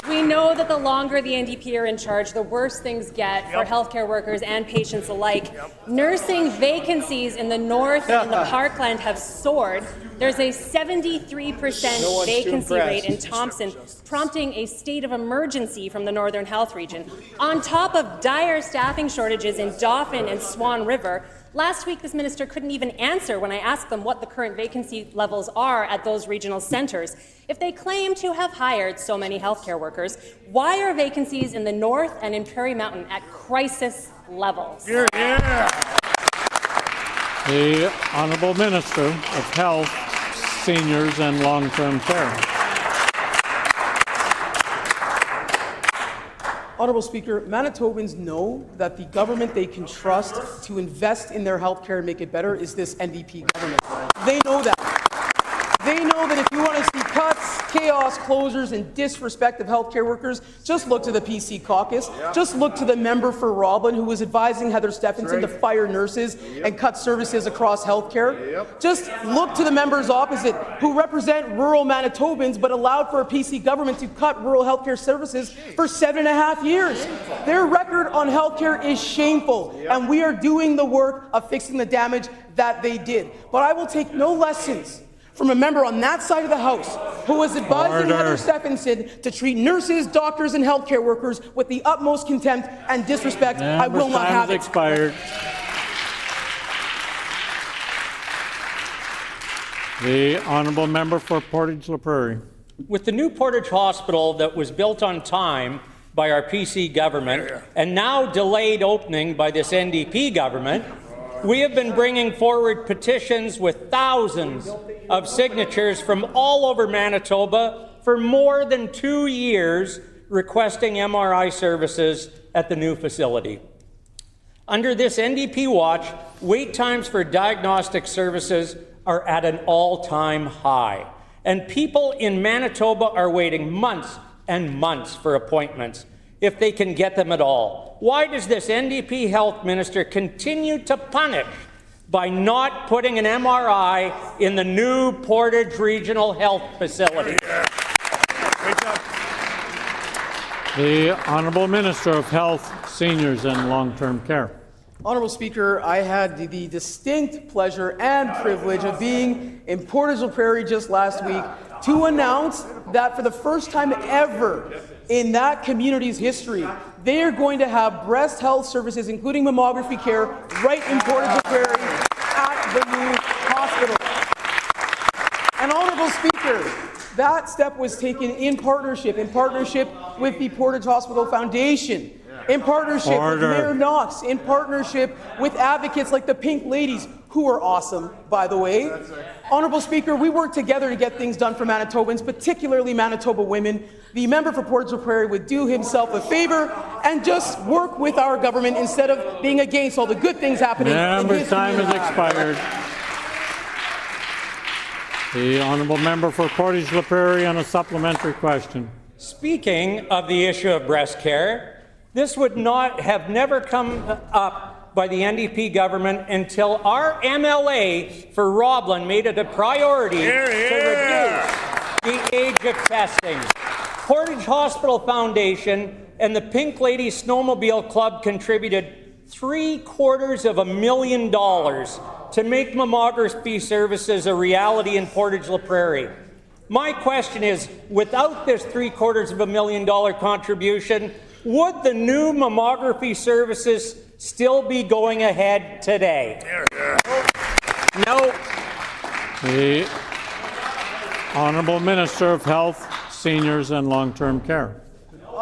We know that the longer the NDP are in charge, the worse things get for healthcare workers and patients alike. Nursing vacancies in the north and the Parkland have soared. There's a 73% vacancy rate in Thompson, prompting a state of emergency from the Northern Health Region. On top of dire staffing shortages in Dauphin and Swan River, last week this minister couldn't even answer when I asked them what the current vacancy levels are at those regional centres. If they claim to have hired so many healthcare workers, why are vacancies in the north and in Prairie Mountain at crisis levels? The Honourable Minister of Health, Seniors and Long-Term Care. Honourable Speaker, Manitobans know that the government they can trust to invest in their health care and make it better is this NDP government. They know that. They know that if you want to see cuts, chaos, closures, and disrespect of healthcare workers, just look to the PC caucus. Just look to the member for Roblin who was advising Heather Stephenson to fire nurses and cut services across healthcare. Just look to the members opposite who represent rural Manitobans but allowed for a PC government to cut rural healthcare services for 7.5 years. Their record on healthcare is shameful, and we are doing the work of fixing the damage that they did. But I will take no lessons from a member on that side of the House who was advising Heather Stephenson to treat nurses, doctors, and healthcare workers with the utmost contempt and disrespect. I will not have it. Expired. The Honourable Member for Portage-La Prairie. With the new Portage Hospital that was built on time by our PC government and now delayed opening by this NDP government, we have been bringing forward petitions with thousands of signatures from all over Manitoba for more than 2 years requesting MRI services at the new facility. Under this NDP watch, wait times for diagnostic services are at an all-time high, and people in Manitoba are waiting months and months for appointments, if they can get them at all. Why does this NDP health minister continue to punish by not putting an MRI in the new Portage Regional Health Facility? The Honourable Minister of Health, Seniors and Long-Term Care. Honourable Speaker, I had the distinct pleasure and privilege of being in Portage-La Prairie just last week to announce that for the first time ever in that community's history, they are going to have breast health services, including mammography care, right in Portage-La Prairie at the new hospital. And Honourable Speaker, that step was taken in partnership with the Portage Hospital Foundation, in partnership with Mayor Knox, in partnership with advocates like the Pink Ladies, who are awesome, by the way. Honourable Speaker, we work together to get things done for Manitobans, particularly Manitoba women. The member for Portage-La Prairie would do himself a favour and just work with our government instead of being against all the good things happening. Member's time has expired. The Honourable Member for Portage-La Prairie on a supplementary question. Speaking of the issue of breast care, this would never come up by the NDP government until our MLA for Roblin made it a priority to reduce the age of testing. Portage Hospital Foundation and the Pink Lady Snowmobile Club contributed $750,000 to make mammography services a reality in Portage-La Prairie. My question is, without this $750,000 contribution, would the new mammography services still be going ahead today? No. The Honourable Minister of Health, Seniors and Long-Term Care.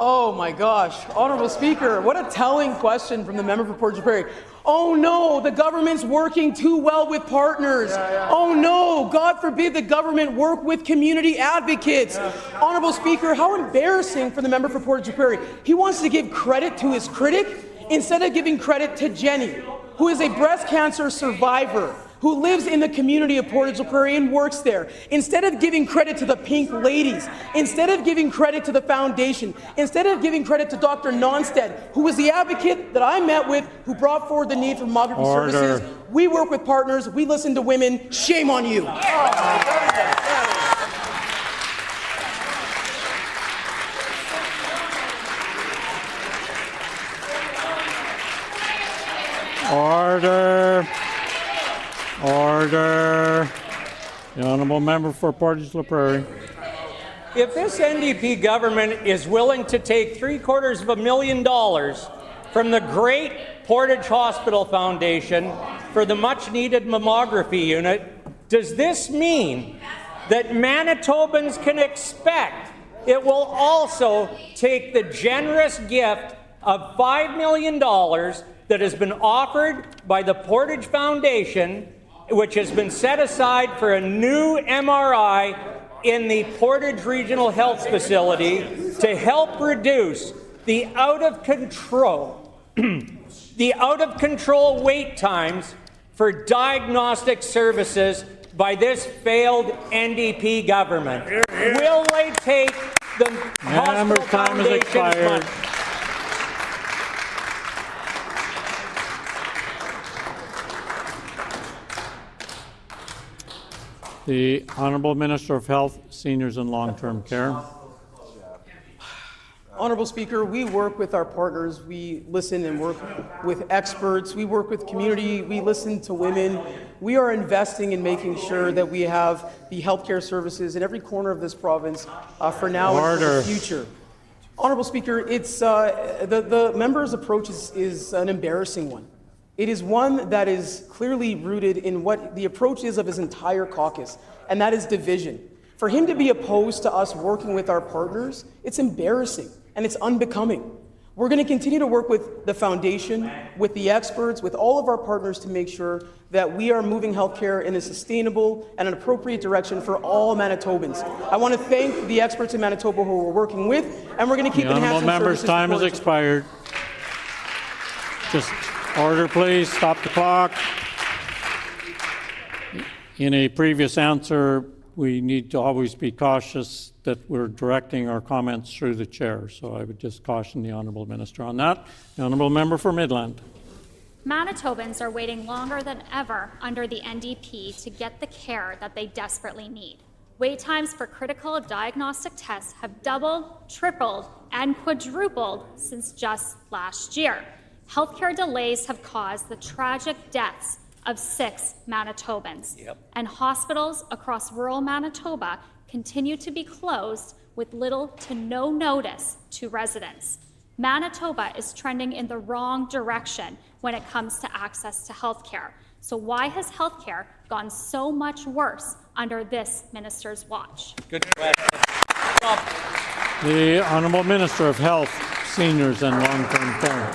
Oh my gosh, Honourable Speaker, what a telling question from the member for Portage Prairie. Oh no, the government's working too well with partners. Oh no, God forbid the government work with community advocates. Honourable Speaker, how embarrassing for the member for Portage Prairie. He wants to give credit to his critic instead of giving credit to Jenny, who is a breast cancer survivor, who lives in the community of Portage la Prairie and works there. Instead of giving credit to the Pink Ladies, instead of giving credit to the foundation, instead of giving credit to Dr. Nonstead, who was the advocate that I met with, who brought forward the need for mammography services. We work with partners, we listen to women. Shame on you. Order. Order. The Honourable Member for Portage la Prairie. If this NDP government is willing to take $750,000 from the great Portage Hospital Foundation for the much-needed mammography unit, does this mean that Manitobans can expect it will also take the generous gift of $5 million that has been offered by the Portage Foundation, which has been set aside for a new MRI in the Portage Regional Health Facility to help reduce the out-of-control wait times for diagnostic services by this failed NDP government? Will they take the Hospital Foundation's money? The Honourable Minister of Health, Seniors and Long-Term Care. Honourable Speaker, we work with our partners, we listen and work with experts, we work with community, we listen to women. We are investing in making sure that we have the healthcare services in every corner of this province for now and for the future. Honourable Speaker, it's the member's approach is an embarrassing one. It is one that is clearly rooted in what the approach is of his entire caucus, and that is division. For him to be opposed to us working with our partners, it's embarrassing and it's unbecoming. We're going to continue to work with the foundation, with the experts, with all of our partners to make sure that we are moving healthcare in a sustainable and an appropriate direction for all Manitobans. I want to thank the experts in Manitoba who we're working with, and we're going to keep enhancing services. The honourable member's time has expired. Just order, please. Stop the clock. In a previous answer, we need to always be cautious that we're directing our comments through the chair. So I would just caution the Honourable Minister on that. The Honourable Member for Midland. Manitobans are waiting longer than ever under the NDP to get the care that they desperately need. Wait times for critical diagnostic tests have doubled, tripled, and quadrupled since just last year. Healthcare delays have caused the tragic deaths of 6 Manitobans, and hospitals across rural Manitoba continue to be closed with little to no notice to residents. Manitoba is trending in the wrong direction when it comes to access to healthcare. So why has healthcare gone so much worse under this minister's watch? Good question. The Honourable Minister of Health, Seniors and Long-Term Care.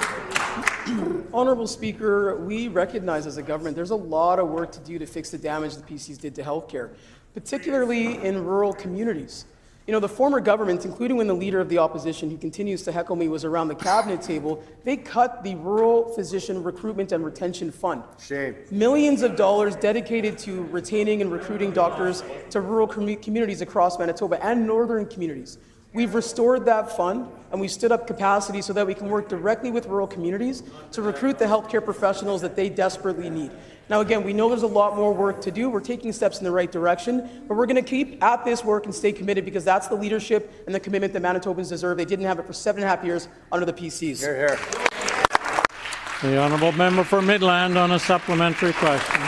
Honourable Speaker, we recognize as a government there's a lot of work to do to fix the damage the PCs did to healthcare, particularly in rural communities. You know, the former government, including when the leader of the opposition, who continues to heckle me, was around the cabinet table, they cut the Rural Physician Recruitment and Retention Fund. Shame. Millions of dollars dedicated to retaining and recruiting doctors to rural communities across Manitoba and northern communities. We've restored that fund, and we've stood up capacity so that we can work directly with rural communities to recruit the healthcare professionals that they desperately need. Now, again, we know there's a lot more work to do. We're taking steps in the right direction, but we're going to keep at this work and stay committed because that's the leadership and the commitment that Manitobans deserve. They didn't have it for 7.5 years under the PCs. Hear, hear. The Honourable Member for Midland on a supplementary question.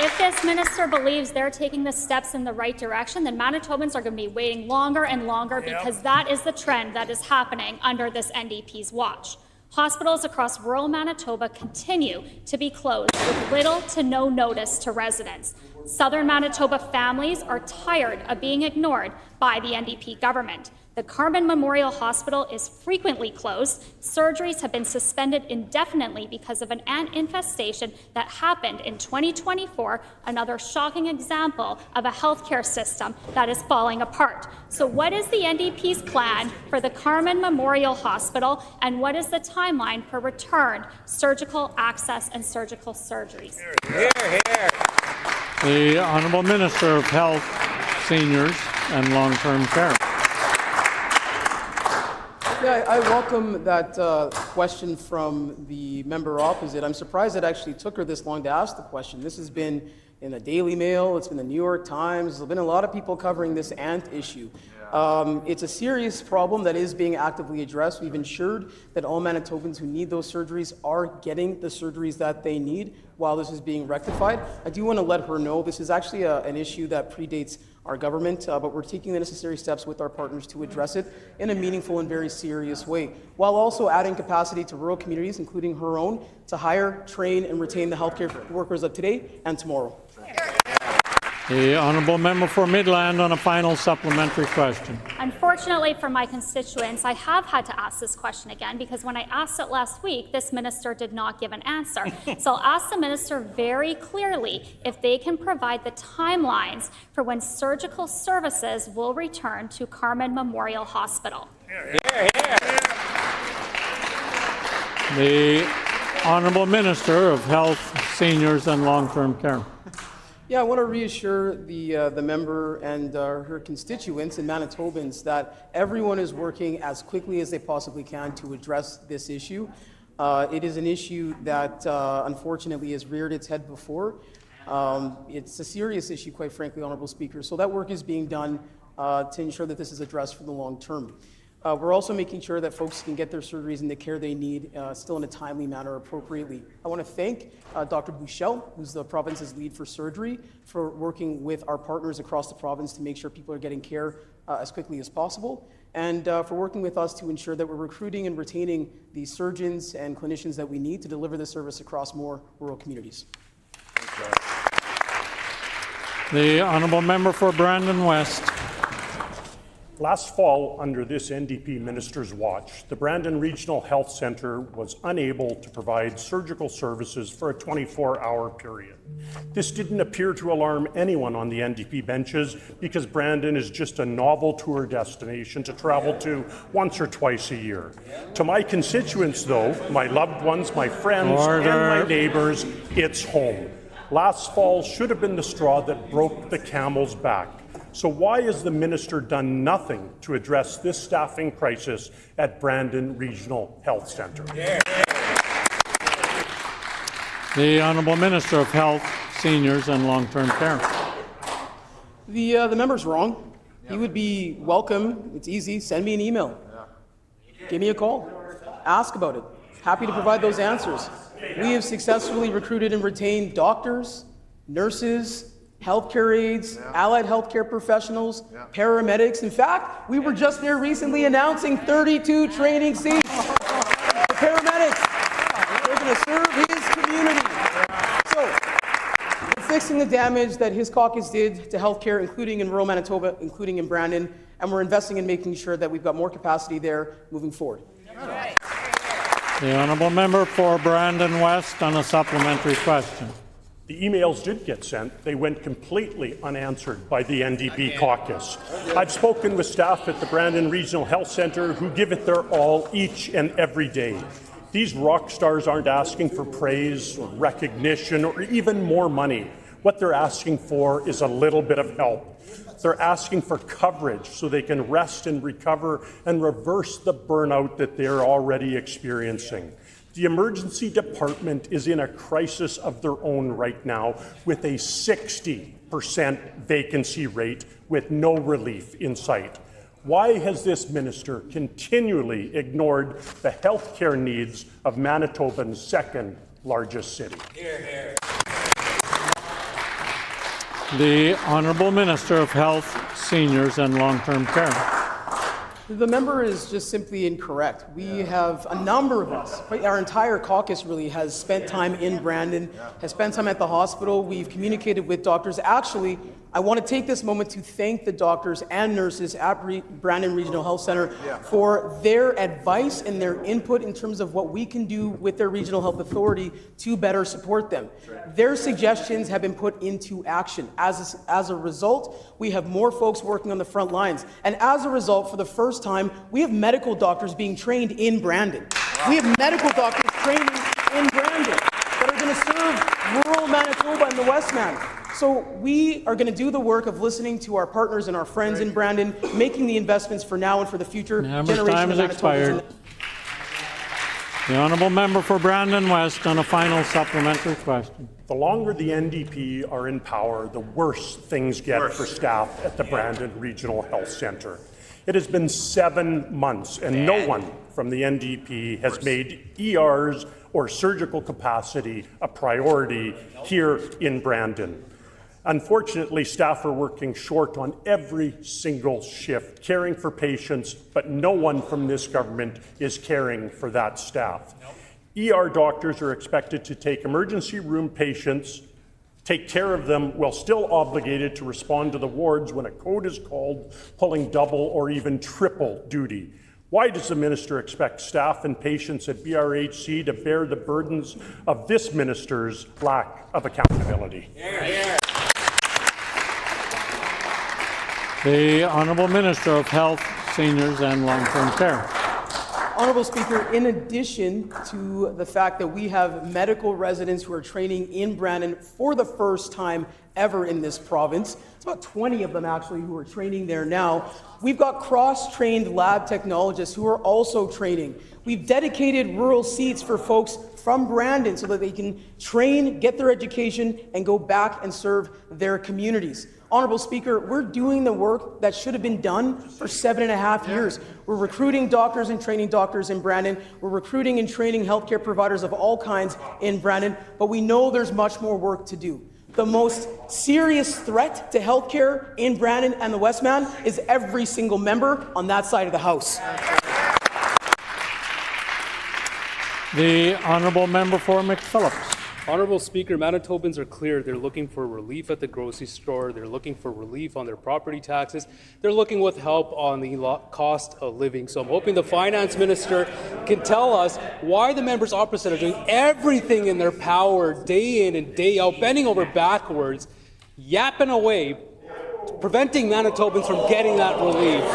if this minister believes they're taking the steps in the right direction, then Manitobans are going to be waiting longer and longer because that is the trend that is happening under this NDP's watch. Hospitals across rural Manitoba continue to be closed with little to no notice to residents. Southern Manitoba families are tired of being ignored by the NDP government. The Carman Memorial Hospital is frequently closed. Surgeries have been suspended indefinitely because of an ant infestation that happened in 2024, another shocking example of a healthcare system that is falling apart. So what is the NDP's plan for the Carman Memorial Hospital, and what is the timeline for returned surgical access and surgical surgeries? Hear, hear. The Honourable Minister of Health, Seniors and Long-Term Care. Yeah, I welcome that question from the member opposite. I'm surprised it actually took her this long to ask the question. This has been in the Daily Mail, it's been the New York Times, there's been a lot of people covering this ant issue. It's a serious problem that is being actively addressed. We've ensured that all Manitobans who need those surgeries are getting the surgeries that they need while this is being rectified. I do want to let her know this is actually an issue that predates our government, but we're taking the necessary steps with our partners to address it in a meaningful and very serious way, while also adding capacity to rural communities, including her own, to hire, train, and retain the healthcare workers of today and tomorrow. The Honourable Member for Midland on a final supplementary question. Unfortunately for my constituents, I have had to ask this question again because when I asked it last week, this minister did not give an answer. So I'll ask the minister very clearly if they can provide the timelines for when surgical services will return to Carman Memorial Hospital. Hear, hear. The Honourable Minister of Health, Seniors and Long-Term Care. Yeah, I want to reassure the member and her constituents and Manitobans that everyone is working as quickly as they possibly can to address this issue. It is an issue that unfortunately has reared its head before. It's a serious issue, quite frankly, Honourable Speaker. So that work is being done to ensure that this is addressed for the long term. We're also making sure that folks can get their surgeries and the care they need still in a timely manner appropriately. I want to thank Dr. Bouchel, who's the province's lead for surgery, for working with our partners across the province to make sure people are getting care as quickly as possible, and for working with us to ensure that we're recruiting and retaining the surgeons and clinicians that we need to deliver the service across more rural communities. The Honourable Member for Brandon West. Last fall, under this NDP minister's watch, the Brandon Regional Health Centre was unable to provide surgical services for a 24-hour period. This didn't appear to alarm anyone on the NDP benches because Brandon is just a novel tour destination to travel to once or twice a year. To my constituents, though, my loved ones, my friends, and my neighbours, it's home. Last fall should have been the straw that broke the camel's back. So why has the minister done nothing to address this staffing crisis at Brandon Regional Health Centre? The Honourable Minister of Health, Seniors and Long-Term Care. The member's wrong. He would be welcome. It's easy. Send me an email. Give me a call. Ask about it. Happy to provide those answers. We have successfully recruited and retained doctors, nurses, healthcare aides, allied healthcare professionals, paramedics. In fact, we were just there recently announcing 32 training seats for paramedics. They're going to serve his community. So, we're fixing the damage that his caucus did to healthcare, including in rural Manitoba, including in Brandon, and we're investing in making sure that we've got more capacity there moving forward. The Honourable Member for Brandon West on a supplementary question. The emails did get sent. They went completely unanswered by the NDP caucus. I've spoken with staff at the Brandon Regional Health Centre who give it their all each and every day. These rock stars aren't asking for praise or recognition or even more money. What they're asking for is a little bit of help. They're asking for coverage so they can rest and recover and reverse the burnout that they're already experiencing. The emergency department is in a crisis of their own right now with a 60% vacancy rate with no relief in sight. Why has this minister continually ignored the healthcare needs of Manitoba's second largest city? The Honourable Minister of Health, Seniors and Long-Term Care. The member is just simply incorrect. We have a number of us, our entire caucus really has spent time in Brandon, has spent time at the hospital. We've communicated with doctors. Actually, I want to take this moment to thank the doctors and nurses at Brandon Regional Health Center for their advice and their input in terms of what we can do with their regional health authority to better support them. Their suggestions have been put into action. As a result, we have more folks working on the front lines. And as a result, for the first time, we have medical doctors being trained in Brandon. We have medical doctors training in Brandon that are going to serve rural Manitoba and the Westman. So we are going to do the work of listening to our partners and our friends in Brandon, making the investments for now and for the future generation time of has expired. The Honourable Member for Brandon West on a final supplementary question. The longer the NDP are in power, the worse things get for staff at the Brandon Regional Health Centre. It has been 7 months and no one from the NDP has made ERs or surgical capacity a priority here in Brandon. Unfortunately, staff are working short on every single shift, caring for patients, but no one from this government is caring for that staff. ER doctors are expected to take emergency room patients, take care of them while still obligated to respond to the wards when a code is called, pulling double or even triple duty. Why does the minister expect staff and patients at BRHC to bear the burdens of this minister's lack of accountability? The Honourable Minister of Health, Seniors and Long-Term Care. Honourable Speaker, in addition to the fact that we have medical residents who are training in Brandon for the first time ever in this province, it's about 20 of them actually who are training there now, we've got cross-trained lab technologists who are also training. We've dedicated rural seats for folks from Brandon so that they can train, get their education, and go back and serve their communities. Honourable Speaker, we're doing the work that should have been done for 7.5 years. We're recruiting doctors and training doctors in Brandon. We're recruiting and training healthcare providers of all kinds in Brandon, but we know there's much more work to do. The most serious threat to healthcare in Brandon and the Westman is every single member on that side of the House. The Honourable Member for McPhillips. Honourable Speaker, Manitobans are clear. They're looking for relief at the grocery store. They're looking for relief on their property taxes. They're looking with help on the cost of living. So I'm hoping the Finance Minister can tell us why the members opposite are doing everything in their power day in and day out, bending over backwards, yapping away, preventing Manitobans from getting that relief.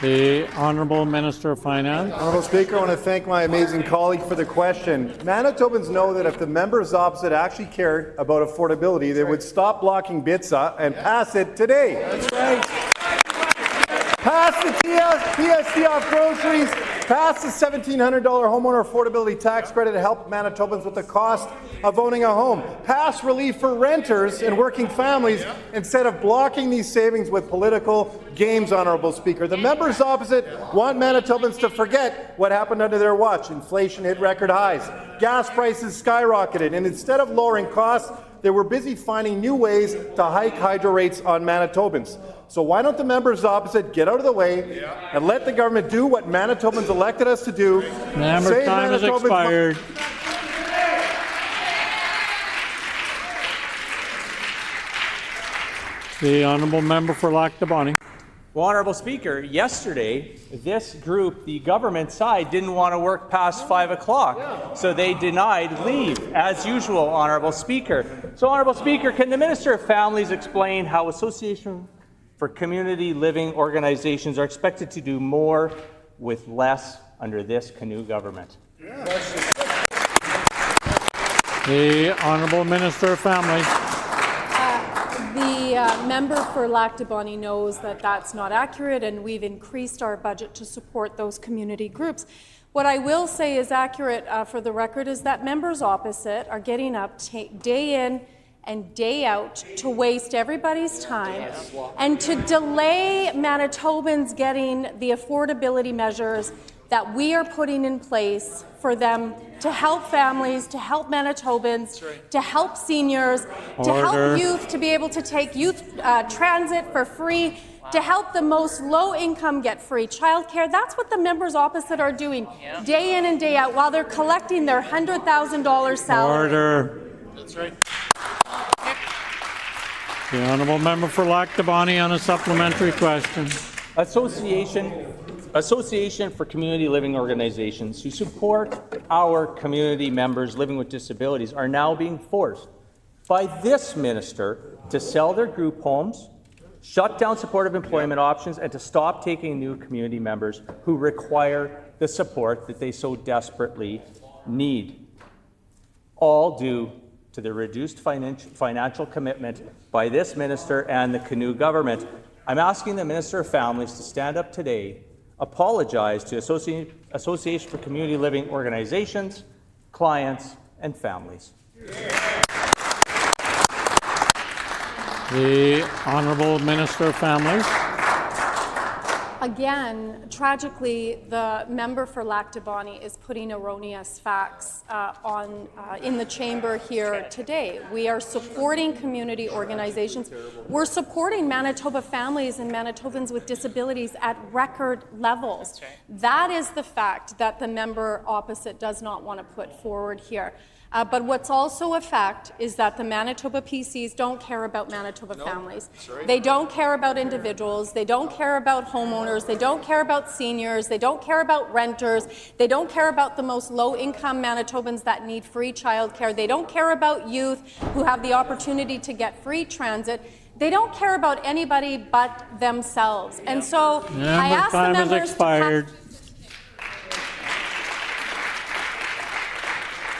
The Honourable Minister of Finance. Honourable Speaker, I want to thank my amazing colleague for the question. Manitobans know that if the members opposite actually cared about affordability, they would stop blocking BITSA and pass it today. That's right. Pass the PST off groceries, pass the $1,700 homeowner affordability tax credit to help Manitobans with the cost of owning a home. Pass relief for renters and working families instead of blocking these savings with political games, Honourable Speaker. The members opposite want Manitobans to forget what happened under their watch. Inflation hit record highs, gas prices skyrocketed, and instead of lowering costs, they were busy finding new ways to hike hydro rates on Manitobans. So why don't the members opposite get out of the way and let the government do what Manitobans elected us to do? Member time has expired. The Honourable Member for Lac du Bonny. Well, Honourable Speaker, yesterday, this group, the government side, didn't want to work past 5 o'clock, so they denied leave, as usual, Honourable Speaker. So, Honourable Speaker, can the Minister of Families explain how Association for Community Living organizations are expected to do more with less under this Canoe government? The Honourable Minister of Families. The member for Lac du Bonny knows that that's not accurate, and we've increased our budget to support those community groups. What I will say is accurate for the record is that members opposite are getting up day in and day out to waste everybody's time and to delay Manitobans getting the affordability measures that we are putting in place for them to help families, to help Manitobans, to help seniors, to help youth to be able to take youth transit for free, to help the most low-income get free childcare. That's what the members opposite are doing day in and day out while they're collecting their $100,000 salary. Order. That's right. The honourable member for Lac du Bonny on a supplementary question. Association for Community Living Organizations who support our community members living with disabilities are now being forced by this minister to sell their group homes, shut down supportive employment options, and to stop taking new community members who require the support that they so desperately need. All due to the reduced financial commitment by this minister and the Canoe government. I'm asking the Minister of Families to stand up today, apologize to Association for Community Living Organizations, clients, and families. The Honourable Minister of Families. Again, tragically, the member for Lac du Bonny is putting erroneous facts in the chamber here today. We are supporting community organizations. We're supporting Manitoba families and Manitobans with disabilities at record levels. That is the fact that the member opposite does not want to put forward here. But what's also a fact is that the Manitoba PCs don't care about Manitoba families. They don't care about individuals. They don't care about homeowners. They don't care about seniors. They don't care about renters. They don't care about the most low-income Manitobans that need free childcare. They don't care about youth who have the opportunity to get free transit. They don't care about anybody but themselves. And so I ask the members expired.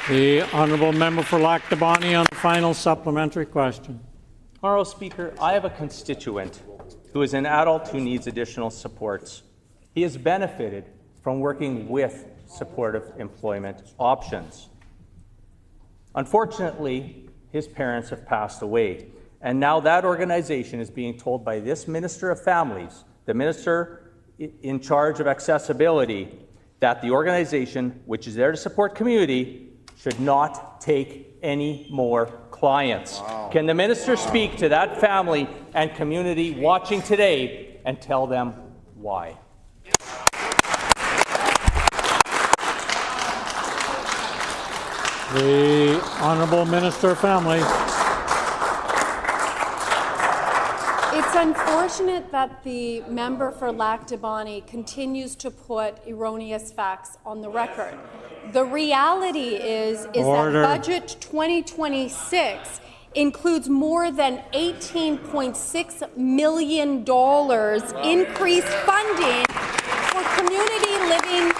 The honourable member for Lac du Bonny on the final supplementary question. Honourable Speaker, I have a constituent who is an adult who needs additional supports. He has benefited from working with supportive employment options. Unfortunately, his parents have passed away, and now that organization is being told by this Minister of Families, the Minister in charge of accessibility, that the organization, which is there to support community, should not take any more clients. Wow. Can the minister speak to that family and community watching today and tell them why? The Honourable Minister of Family. It's unfortunate that the member for Lac du Bonny continues to put erroneous facts on the record. The reality is that Budget 2026 includes more than $18.6 million increased funding for community living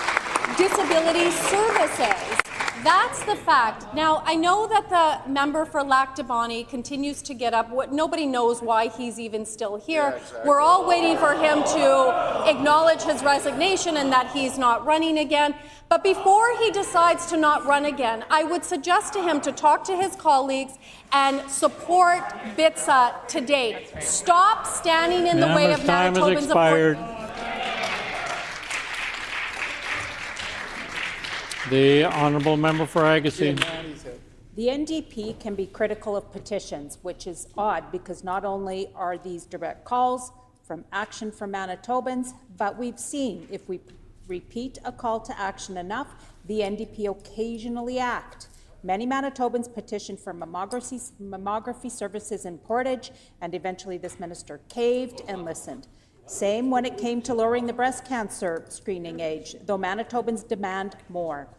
disability services. That's the fact. Now, I know that the member for Lac du Bonny continues to get up. Nobody knows why he's even still here. Yeah, exactly. We're all waiting for him to acknowledge his resignation and that he's not running again. But before he decides to not run again, I would suggest to him to talk to his colleagues and support BITSA today. Stop standing in the way of Manitobans. The Honourable Member for Agassiz. The NDP can be critical of petitions, which is odd because not only are these direct calls from Action for Manitobans, but we've seen if we repeat a call to action enough, the NDP occasionally act. Many Manitobans petitioned for mammography services in Portage, and eventually this minister caved and listened. Same when it came to lowering the breast cancer screening age, though Manitobans demand more.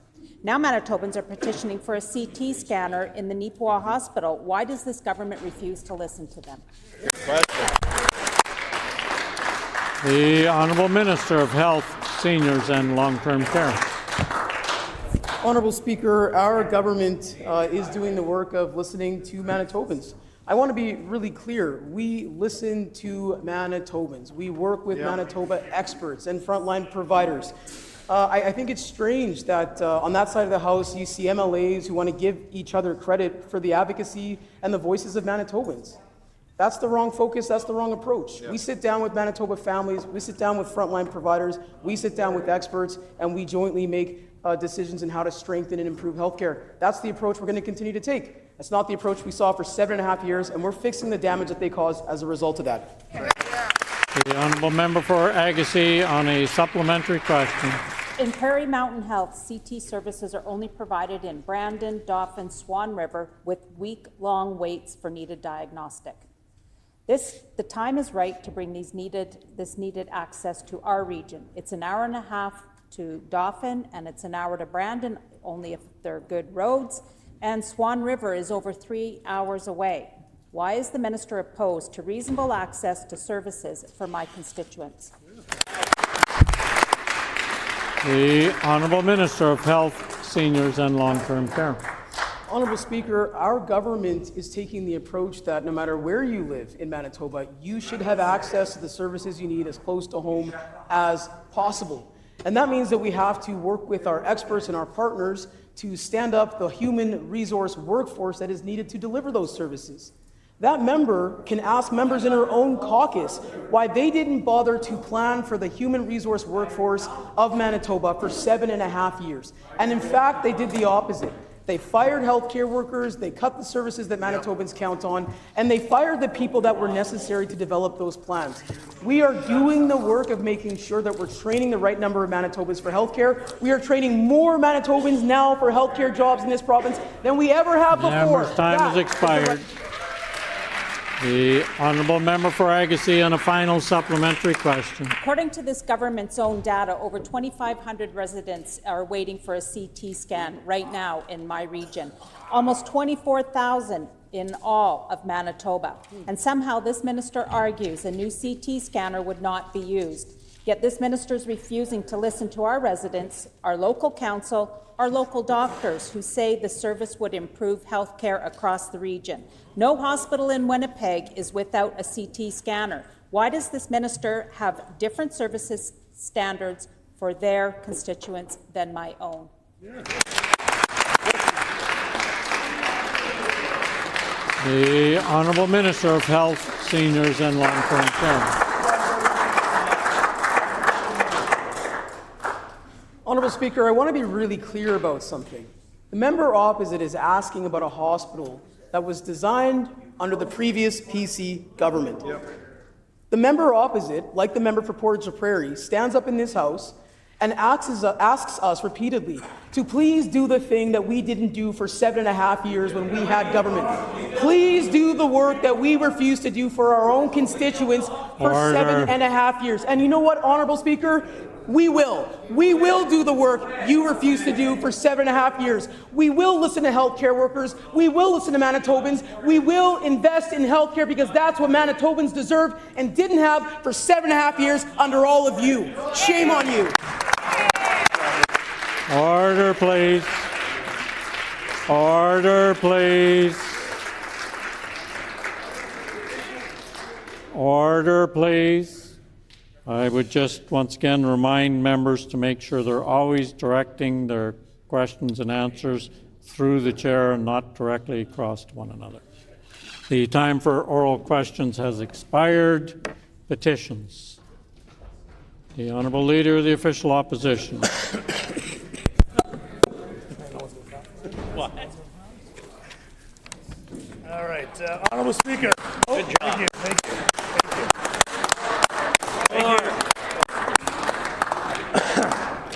Now Manitobans are petitioning for a CT scanner in the Neepawa Hospital. Why does this government refuse to listen to them? The Honourable Minister of Health, Seniors and Long-Term Care. Honourable Speaker, our government is doing the work of listening to Manitobans. I want to be really clear. We listen to Manitobans. We work with Manitoba experts and frontline providers. I think it's strange that on that side of the House you see MLAs who want to give each other credit for the advocacy and the voices of Manitobans. That's the wrong focus, that's the wrong approach. We sit down with Manitoba families, we sit down with frontline providers, we sit down with experts, and we jointly make decisions on how to strengthen and improve healthcare. That's the approach we're going to continue to take. That's not the approach we saw for 7.5 years, and we're fixing the damage that they caused as a result of that. The honourable member for Agassiz on a supplementary question. In Prairie Mountain Health, CT services are only provided in Brandon, Dauphin, Swan River, with week-long waits for needed diagnostic. The time is right to bring this needed access to our region. It's an hour and a half to Dauphin, and it's an hour to Brandon, only if they're good roads, and Swan River is over 3 hours away. Why is the minister opposed to reasonable access to services for my constituents? The Honourable Minister of Health, Seniors and Long-Term Care. Honourable Speaker, our government is taking the approach that no matter where you live in Manitoba, you should have access to the services you need as close to home as possible. And that means that we have to work with our experts and our partners to stand up the human resource workforce that is needed to deliver those services. That member can ask members in her own caucus why they didn't bother to plan for the human resource workforce of Manitoba for 7.5 years. And in fact, they did the opposite. They fired healthcare workers, they cut the services that Manitobans count on, and they fired the people that were necessary to develop those plans. We are doing the work of making sure that we're training the right number of Manitobans for healthcare. We are training more Manitobans now for healthcare jobs in this province than we ever have before. Member's time has expired. The honourable member for Agassiz on a final supplementary question. According to this government's own data, over 2,500 residents are waiting for a CT scan right now in my region. Almost 24,000 in all of Manitoba. And somehow this minister argues a new CT scanner would not be used. Yet this minister is refusing to listen to our residents, our local council, our local doctors who say the service would improve health care across the region. No hospital in Winnipeg is without a CT scanner. Why does this minister have different services standards for their constituents than my own? The Honourable Minister of Health, Seniors and Long-Term Care. Honourable Speaker, I want to be really clear about something. The member opposite is asking about a hospital that was designed under the previous PC government. The member opposite, like the member for Portage la Prairie, stands up in this House and asks us repeatedly to please do the thing that we didn't do for 7.5 years when we had government. Please do the work that we refused to do for our own constituents for 7.5 years. And you know what, Honourable Speaker? We will. We will do the work you refused to do for 7.5 years. We will listen to healthcare workers. We will listen to Manitobans. We will invest in healthcare because that's what Manitobans deserve and didn't have for 7.5 years under all of you. Shame on you. Order, please. Order, please. Order, please. I would just once again remind members to make sure they're always directing their questions and answers through the chair and not directly across to one another. The time for oral questions has expired. Petitions. The Honourable Leader of the Official Opposition. What? All right, Honourable Speaker. Good job. Thank you. Thank you.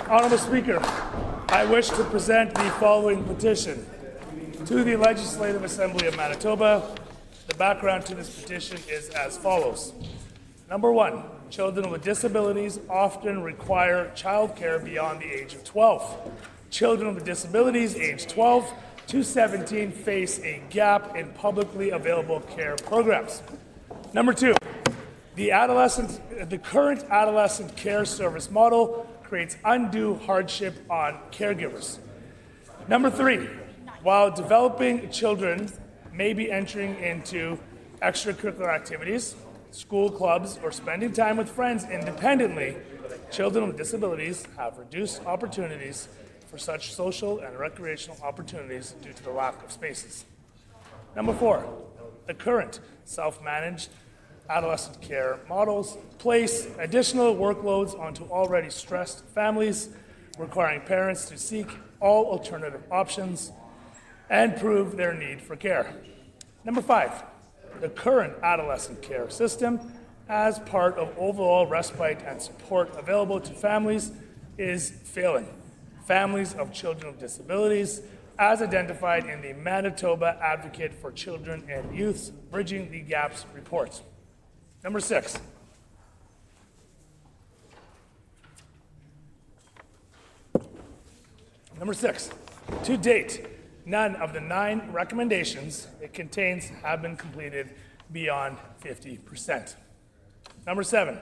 Honourable Speaker, I wish to present the following petition to the Legislative Assembly of Manitoba. The background to this petition is as follows. Number 1, children with disabilities often require childcare beyond the age of 12. Children with disabilities aged 12 to 17 face a gap in publicly available care programs. Number 2, the current adolescent care service model creates undue hardship on caregivers. Number 3, while developing children may be entering into extracurricular activities, school clubs, or spending time with friends independently, children with disabilities have reduced opportunities for such social and recreational opportunities due to the lack of spaces. Number 4, the current self-managed adolescent care models, place additional workloads onto already stressed families, requiring parents to seek all alternative options and prove their need for care. Number 5, the current adolescent care system as part of overall respite and support available to families is failing families of children with disabilities, as identified in the Manitoba Advocate for Children and Youth's Bridging the Gaps report. Number 6. Number 6. To date, none of the 9 recommendations it contains have been completed beyond 50%. Number 7.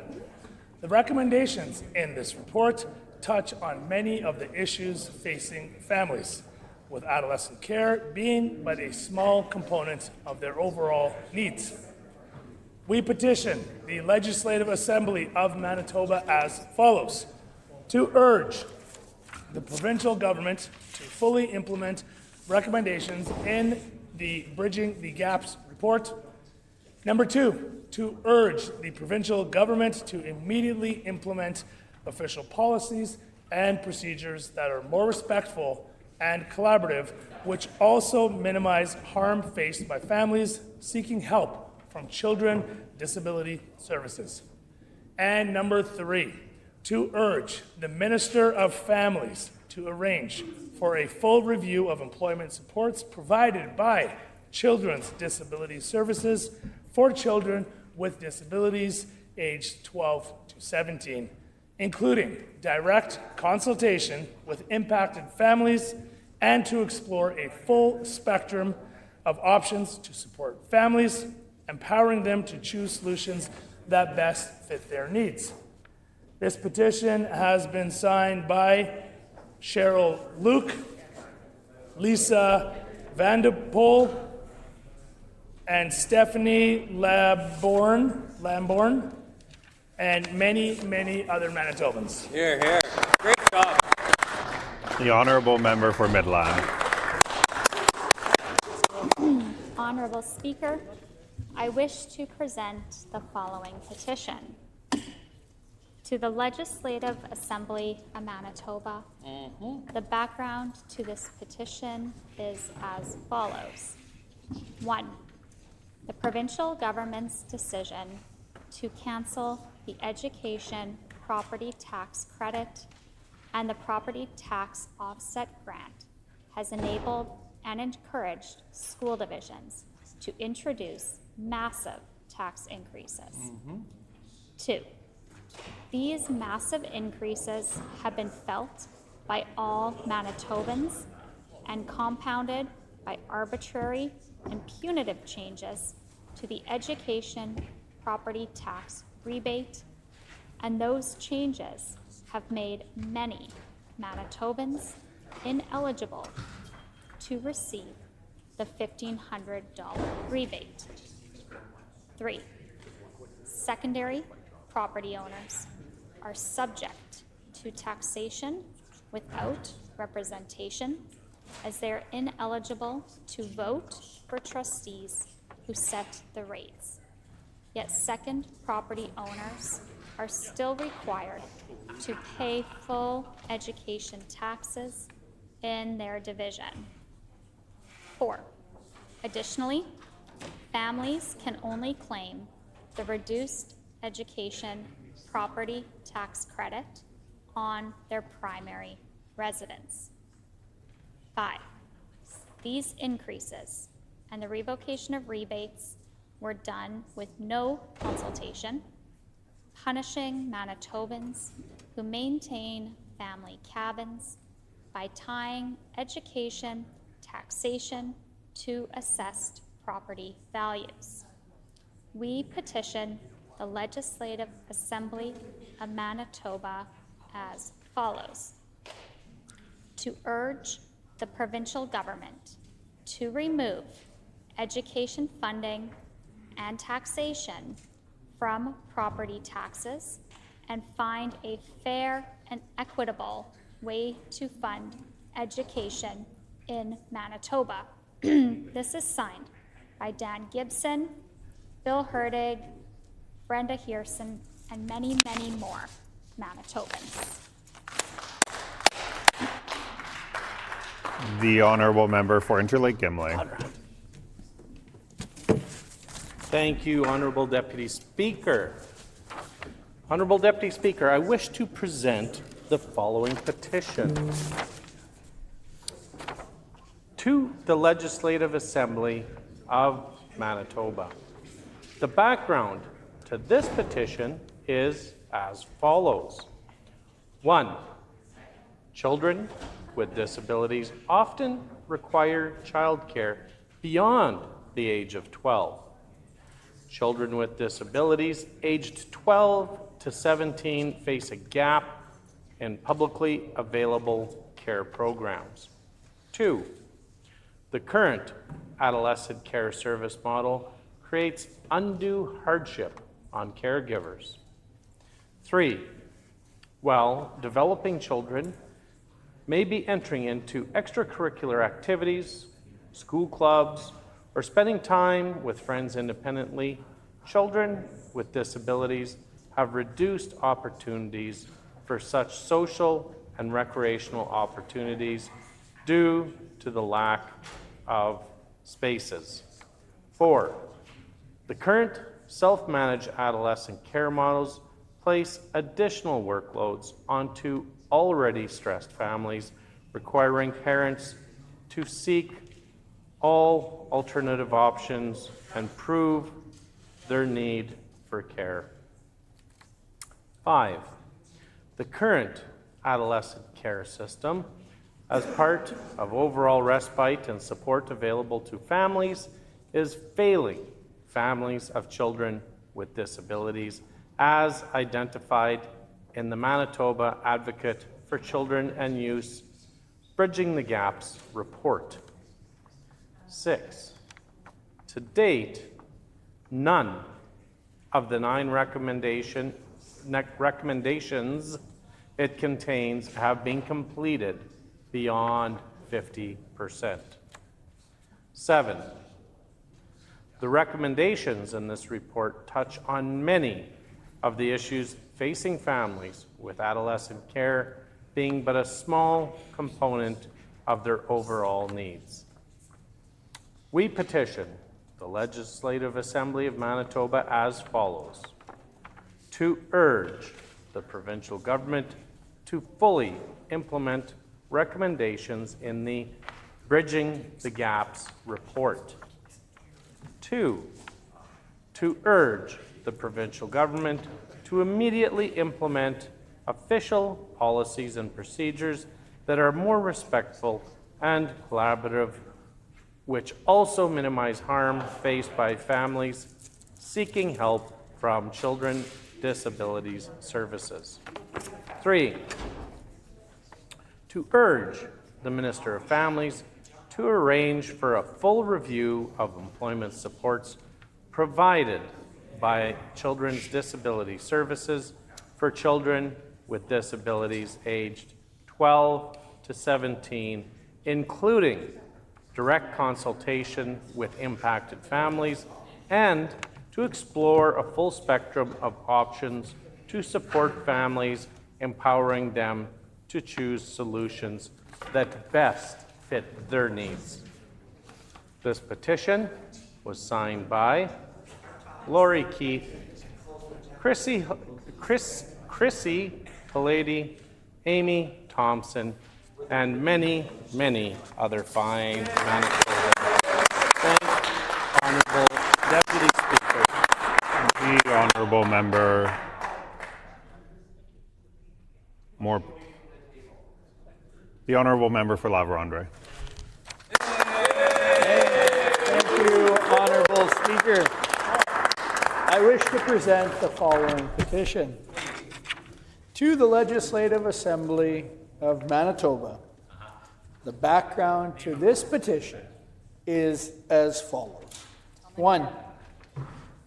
The recommendations in this report touch on many of the issues facing families, with adolescent care being but a small component of their overall needs. We petition the Legislative Assembly of Manitoba as follows: to urge the provincial government to fully implement recommendations in the Bridging the Gaps report. Number 2, to urge the provincial government to immediately implement official policies and procedures that are more respectful and collaborative, which also minimize harm faced by families seeking help from Children Disability Services. And number 3, to urge the Minister of Families to arrange for a full review of employment supports provided by Children's Disability Services for children with disabilities aged 12 to 17, including direct consultation with impacted families, and to explore a full spectrum of options to support families, empowering them to choose solutions that best fit their needs. This petition has been signed by Cheryl Luke, Lisa Vanderpool, and Stephanie Lamborn, and many, many other Manitobans. Here, here. Great job. The Honourable Member for Midland. Honourable Speaker, I wish to present the following petition. To the Legislative Assembly of Manitoba, the background to this petition is as follows. 1. The provincial government's decision to cancel the education property tax credit and the property tax offset grant has enabled and encouraged school divisions to introduce massive tax increases. 2. These massive increases have been felt by all Manitobans and compounded by arbitrary and punitive changes to the education property tax rebate, and those changes have made many Manitobans ineligible to receive the $1,500 rebate. 3. Secondary property owners are subject to taxation without representation, as they are ineligible to vote for trustees who set the rates. Yet second property owners are still required to pay full education taxes in their division. 4. Additionally, families can only claim the reduced education property tax credit on their primary residence. 5. These increases and the revocation of rebates were done with no consultation, punishing Manitobans who maintain family cabins by tying education taxation to assessed property values. We petition the Legislative Assembly of Manitoba as follows: to urge the provincial government to remove education funding and taxation from property taxes and find a fair and equitable way to fund education in Manitoba. This is signed by Dan Gibson, Bill Herdig, Brenda Hearson, and many, many more Manitobans. The honourable member for Interlake Gimli. Thank you, Honourable Deputy Speaker. Honourable Deputy Speaker, I wish to present the following petition. To the Legislative Assembly of Manitoba. The background to this petition is as follows. 1. Children with disabilities often require childcare beyond the age of 12. Children with disabilities aged 12 to 17 face a gap in publicly available care programs. 2. The current adolescent care service model creates undue hardship on caregivers. 3. While developing children may be entering into extracurricular activities, school clubs, or spending time with friends independently, children with disabilities have reduced opportunities for such social and recreational opportunities due to the lack of spaces. 4. The current self-managed adolescent care models place additional workloads onto already stressed families, requiring parents to seek all alternative options and prove their need for care. 5. The current adolescent care system, as part of overall respite and support available to families, is failing families of children with disabilities, as identified in the Manitoba Advocate for Children and Youth Bridging the Gaps report. 6. To date, none of the 9 recommendations it contains have been completed beyond 50%. 7. The recommendations in this report touch on many of the issues facing families with adolescent care, being but a small component of their overall needs. We petition the Legislative Assembly of Manitoba as follows: to urge the provincial government to fully implement recommendations in the Bridging the Gaps report. 2. To urge the provincial government to immediately implement official policies and procedures that are more respectful and collaborative, which also minimize harm faced by families seeking help from Children Disabilities Services. 3. To urge the Minister of Families to arrange for a full review of employment supports provided by Children's Disability Services for children with disabilities aged 12 to 17, including direct consultation with impacted families, and to explore a full spectrum of options to support families, empowering them to choose solutions that best fit their needs. This petition was signed by Lori Keith, Chrissy Palady, Amy Thompson, and many, many other fine Manitobans. Thank Honourable Deputy Speaker. The honourable member more. The honourable member for La Vérendrye. Thank you, Honourable Speaker. I wish to present the following petition. To the Legislative Assembly of Manitoba, the background to this petition is as follows. 1.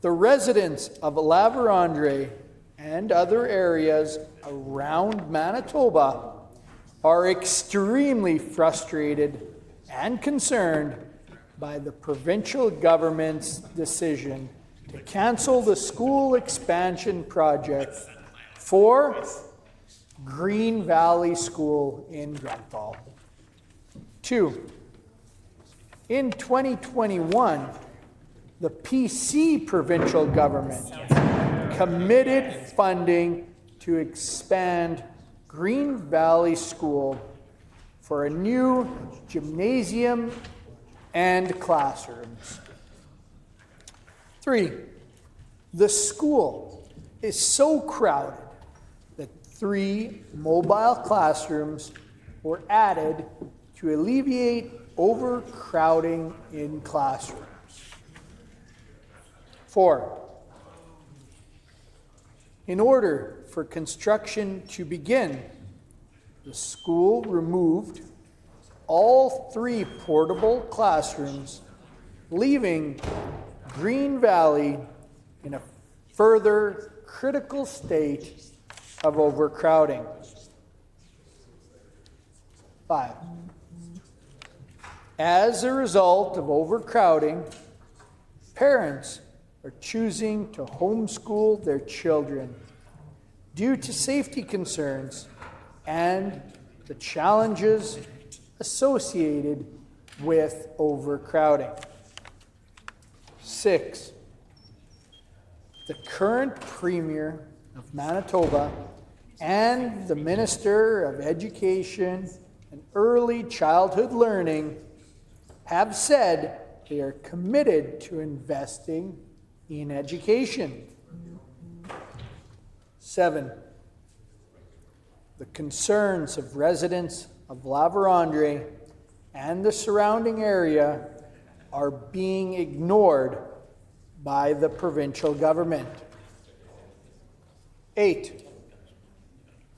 The residents of La Vérendrye and other areas around Manitoba are extremely frustrated and concerned by the provincial government's decision to cancel the school expansion project for Green Valley School in Grenfell. 2. In 2021, the PC provincial government committed funding to expand Green Valley School for a new gymnasium and classrooms. 3. The school is so crowded that 3 mobile classrooms were added to alleviate overcrowding in classrooms. 4. In order for construction to begin, the school removed all 3 portable classrooms, leaving Green Valley in a further critical state of overcrowding. 5. As a result of overcrowding, parents are choosing to homeschool their children due to safety concerns and the challenges associated with overcrowding. 6. The current Premier of Manitoba and the Minister of Education and Early Childhood Learning have said they are committed to investing in education. 7. The concerns of residents of La Vérendrye and the surrounding area are being ignored by the provincial government. 8.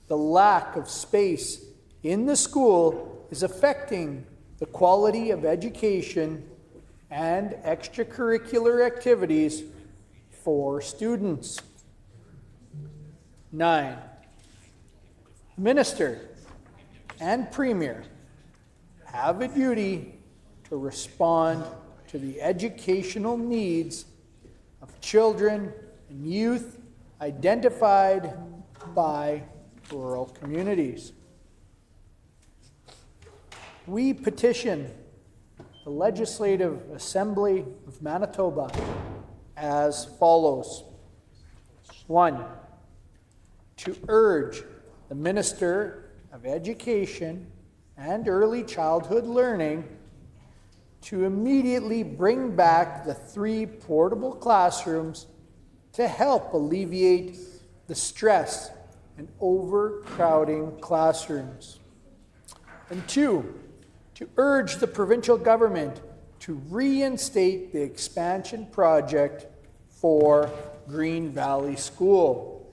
The lack of space in the school is affecting the quality of education and extracurricular activities for students. 9. Minister and Premier have a duty to respond to the educational needs of children and youth identified by rural communities. We petition the Legislative Assembly of Manitoba as follows. 1. To urge the Minister of Education and Early Childhood Learning to immediately bring back the 3 portable classrooms to help alleviate the stress and overcrowding classrooms. And 2, to urge the provincial government to reinstate the expansion project for Green Valley School.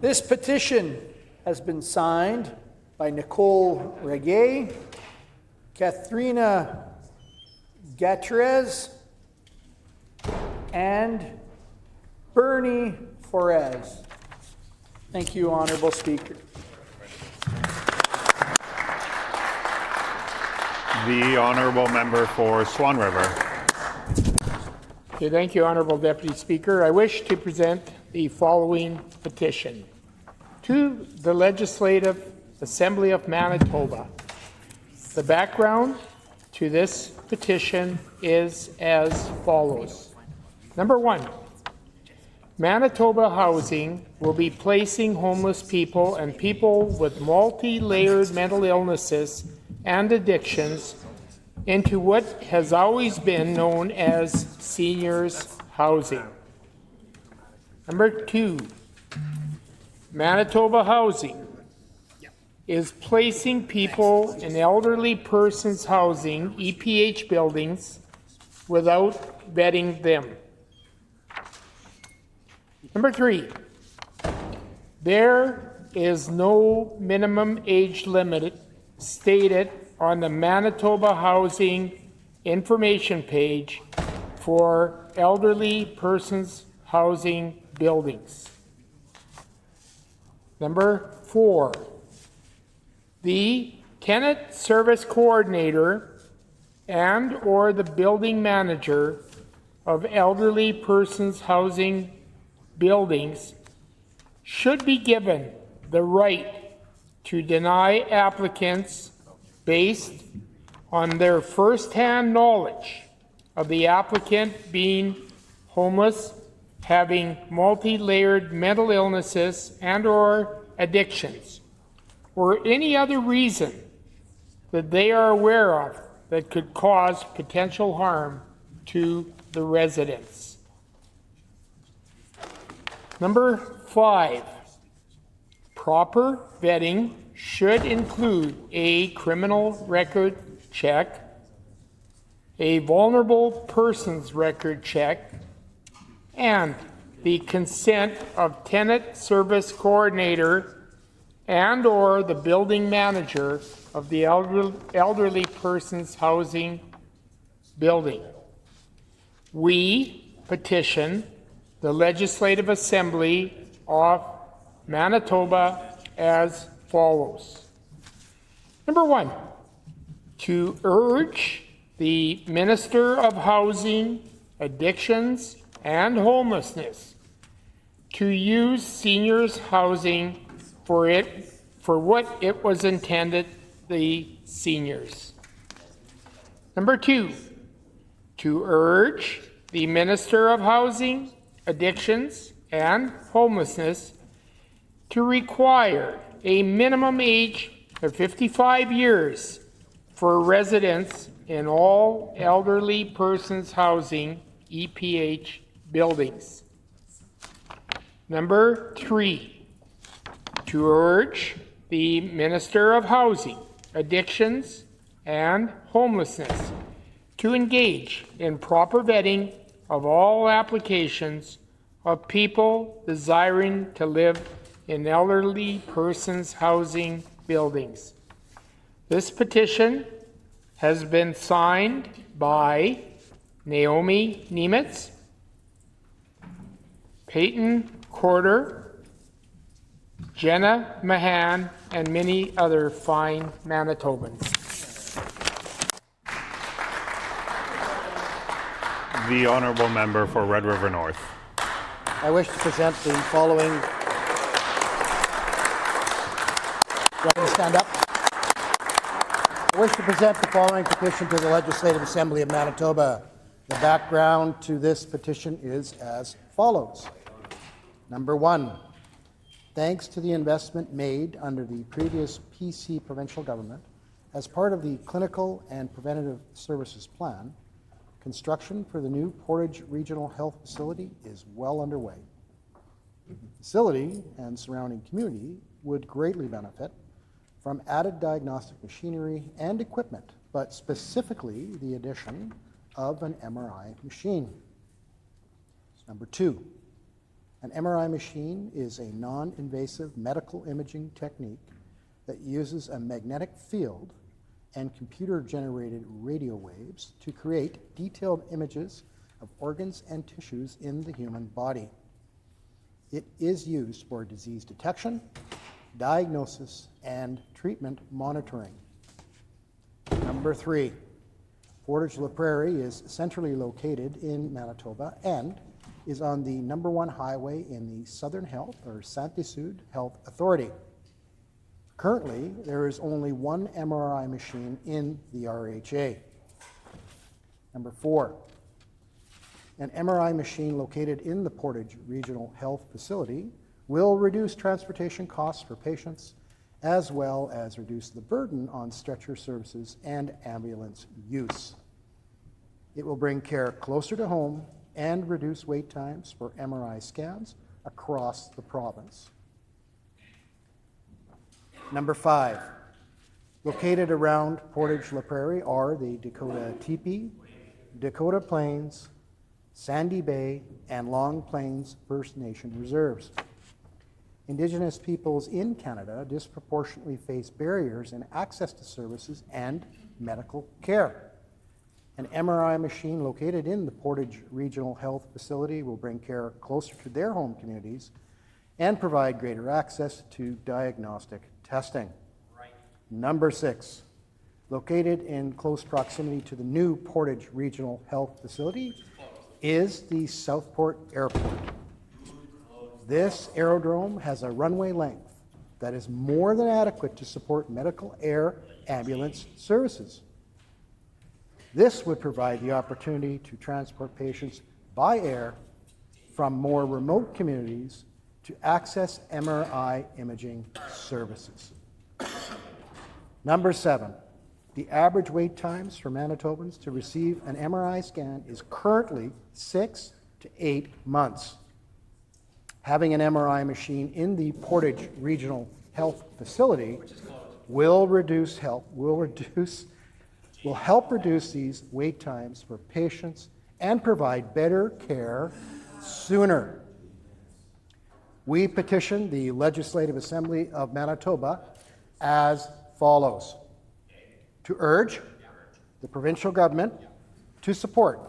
This petition has been signed by Nicole Reguet, Katharina Gutierrez, and Bernie Forez. Thank you, Honourable Speaker. The Honourable Member for Swan River. Okay, thank you, Honourable Deputy Speaker. I wish to present the following petition. To the Legislative Assembly of Manitoba, the background to this petition is as follows. Number 1, Manitoba Housing will be placing homeless people and people with multi-layered mental illnesses and addictions into what has always been known as seniors housing. Number 2, Manitoba Housing is placing people in elderly persons housing EPH buildings without vetting them. Number 3, there is no minimum age limit stated on the Manitoba Housing information page for elderly persons housing buildings. Number 4, the tenant service coordinator and/or the building manager of elderly persons housing buildings should be given the right to deny applicants based on their first-hand knowledge of the applicant being homeless, having multi-layered mental illnesses and/or addictions, or any other reason that they are aware of that could cause potential harm to the residents. Number 5, proper vetting should include a criminal record check, a vulnerable persons record check, and the consent of tenant service coordinator and/or the building manager of the elderly persons housing building. We petition the Legislative Assembly of Manitoba as follows. Number 1, to urge the Minister of Housing, Addictions, and Homelessness to use seniors' housing for what it was intended, the seniors. Number 2, to urge the Minister of Housing, Addictions, and Homelessness to require a minimum age of 55 years for residents in all elderly persons housing EPH buildings. Number 3, to urge the Minister of Housing, Addictions, and Homelessness to engage in proper vetting of all applications of people desiring to live in elderly persons housing buildings. This petition has been signed by Naomi Nemitz, Peyton Corder, Jenna Mahan, and many other fine Manitobans. The honourable member for Red River North. I wish to present the following. Do I stand up? I wish to present the following petition to the Legislative Assembly of Manitoba. The background to this petition is as follows. Number 1, thanks to the investment made under the previous PC provincial government as part of the Clinical and Preventative Services Plan, construction for the new Portage Regional Health Facility is well underway. The facility and surrounding community would greatly benefit from added diagnostic machinery and equipment, but specifically the addition of an MRI machine. Number 2, an MRI machine is a non-invasive medical imaging technique that uses a magnetic field and computer-generated radio waves to create detailed images of organs and tissues in the human body. It is used for disease detection, diagnosis, and treatment monitoring. Number 3, Portage La Prairie is centrally located in Manitoba and is on the number 1 highway in the Southern Health or Saint-Sud Health Authority. Currently, there is only one MRI machine in the RHA. Number 4, an MRI machine located in the Portage Regional Health Facility will reduce transportation costs for patients as well as reduce the burden on stretcher services and ambulance use. It will bring care closer to home and reduce wait times for MRI scans across the province. Number 5, located around Portage La Prairie are the Dakota Teepee, Dakota Plains, Sandy Bay, and Long Plains First Nation reserves. Indigenous peoples in Canada disproportionately face barriers in access to services and medical care. An MRI machine located in the Portage Regional Health Facility will bring care closer to their home communities and provide greater access to diagnostic testing. Number 6, located in close proximity to the new Portage Regional Health Facility, is the Southport Airport. This aerodrome has a runway length that is more than adequate to support medical air ambulance services. This would provide the opportunity to transport patients by air from more remote communities to access MRI imaging services. Number 7, the average wait times for Manitobans to receive an MRI scan is currently 6 to 8 months. Having an MRI machine in the Portage Regional Health Facility will help reduce these wait times for patients and provide better care sooner. We petition the Legislative Assembly of Manitoba as follows: to urge the provincial government to support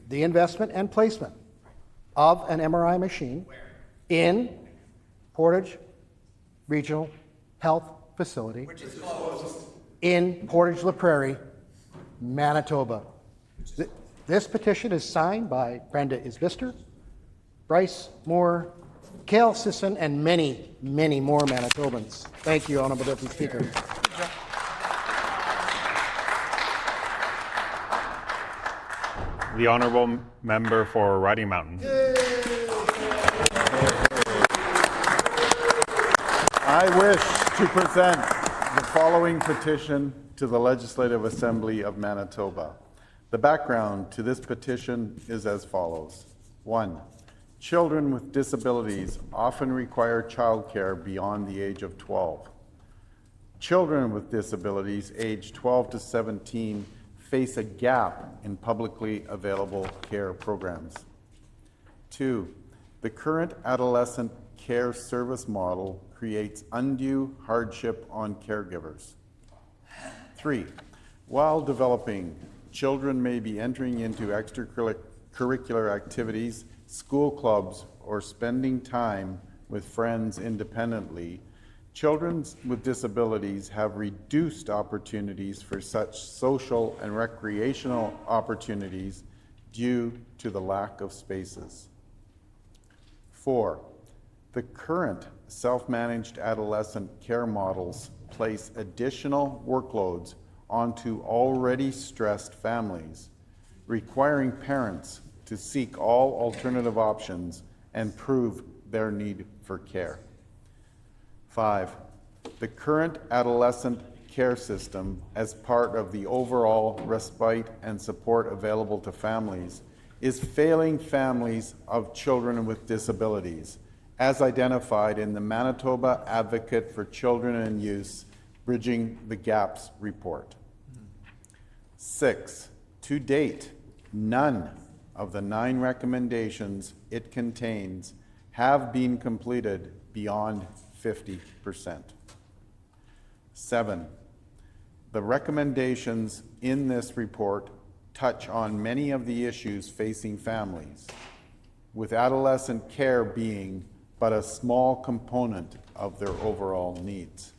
the investment and placement of an MRI machine in Portage Regional Health Facility in Portage-La Prairie, Manitoba. This petition is signed by Brenda Isbister, Bryce Moore, Cale Sisson, and many, many more Manitobans. Thank you, Honourable Deputy Speaker. The Honourable Member for Riding Mountain. I wish to present the following petition to the Legislative Assembly of Manitoba. The background to this petition is as follows. 1. Children with disabilities often require childcare beyond the age of 12. Children with disabilities aged 12 to 17 face a gap in publicly available care programs. 2. The current adolescent care service model creates undue hardship on caregivers. 3. While developing, children may be entering into extracurricular activities, school clubs, or spending time with friends independently. Children with disabilities have reduced opportunities for such social and recreational opportunities due to the lack of spaces. 4. The current self-managed adolescent care models place additional workloads onto already stressed families, requiring parents to seek all alternative options and prove their need for care. 5. The current adolescent care system, as part of the overall respite and support available to families, is failing families of children with disabilities, as identified in the Manitoba Advocate for Children and Youth Bridging the Gaps report. 6. To date, none of the 9 recommendations it contains have been completed beyond 50%. 7. The recommendations in this report touch on many of the issues facing families, with adolescent care being but a small component of their overall needs.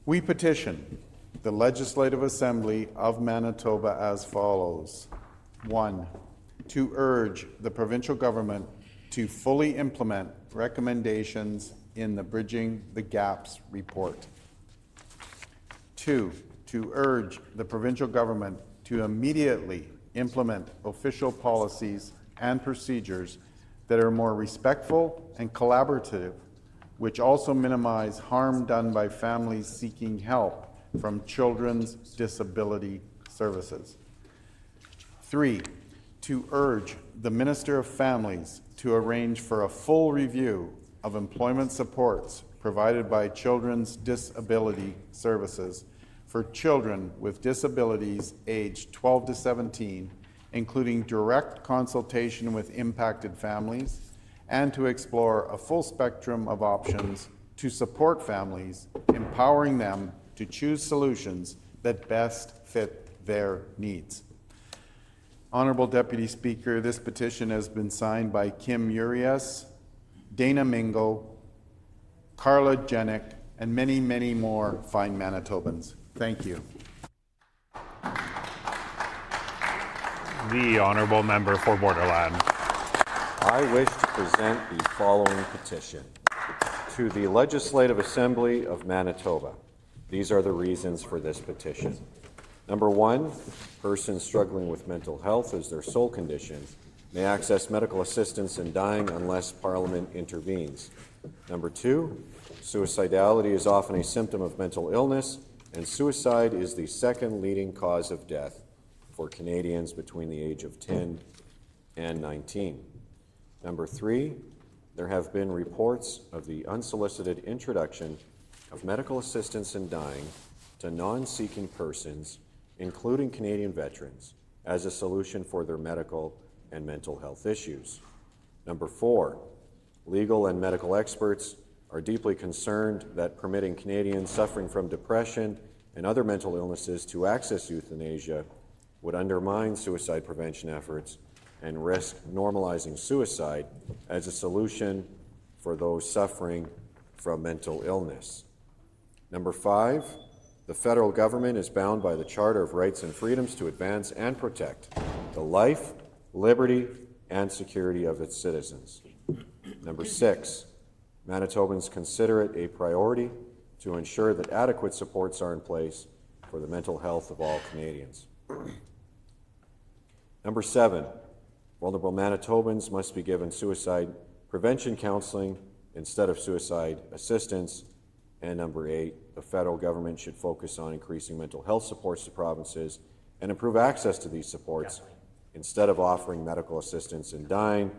We petition the Legislative Assembly of Manitoba as follows. 1. To urge the provincial government to fully implement recommendations in the Bridging the Gaps report. 2. To urge the provincial government to immediately implement official policies and procedures that are more respectful and collaborative, which also minimize harm done by families seeking help from Children's Disability Services. 3. To urge the Minister of Families to arrange for a full review of employment supports provided by Children's Disability Services for children with disabilities aged 12 to 17, including direct consultation with impacted families, and to explore a full spectrum of options to support families, empowering them to choose solutions that best fit their needs. Honourable Deputy Speaker, this petition has been signed by Kim Urias, Dana Mingo, Carla Jenick, and many, many more fine Manitobans. Thank you. The Honourable Member for Borderland. I wish to present the following petition to the Legislative Assembly of Manitoba. These are the reasons for this petition. Number one, persons struggling with mental health as their sole condition may access medical assistance in dying unless Parliament intervenes. Number two, suicidality is often a symptom of mental illness, and suicide is the second leading cause of death for Canadians between the age of 10 and 19. Number three, there have been reports of the unsolicited introduction of medical assistance in dying to non-seeking persons, including Canadian veterans, as a solution for their medical and mental health issues. Number four, legal and medical experts are deeply concerned that permitting Canadians suffering from depression and other mental illnesses to access euthanasia would undermine suicide prevention efforts and risk normalizing suicide as a solution for those suffering from mental illness. Number five, the federal government is bound by the Charter of Rights and Freedoms to advance and protect the life, liberty, and security of its citizens. Number six, Manitobans consider it a priority to ensure that adequate supports are in place for the mental health of all Canadians. Number seven, vulnerable Manitobans must be given suicide prevention counseling instead of suicide assistance. And number eight, the federal government should focus on increasing mental health supports to provinces and improve access to these supports instead of offering medical assistance in dying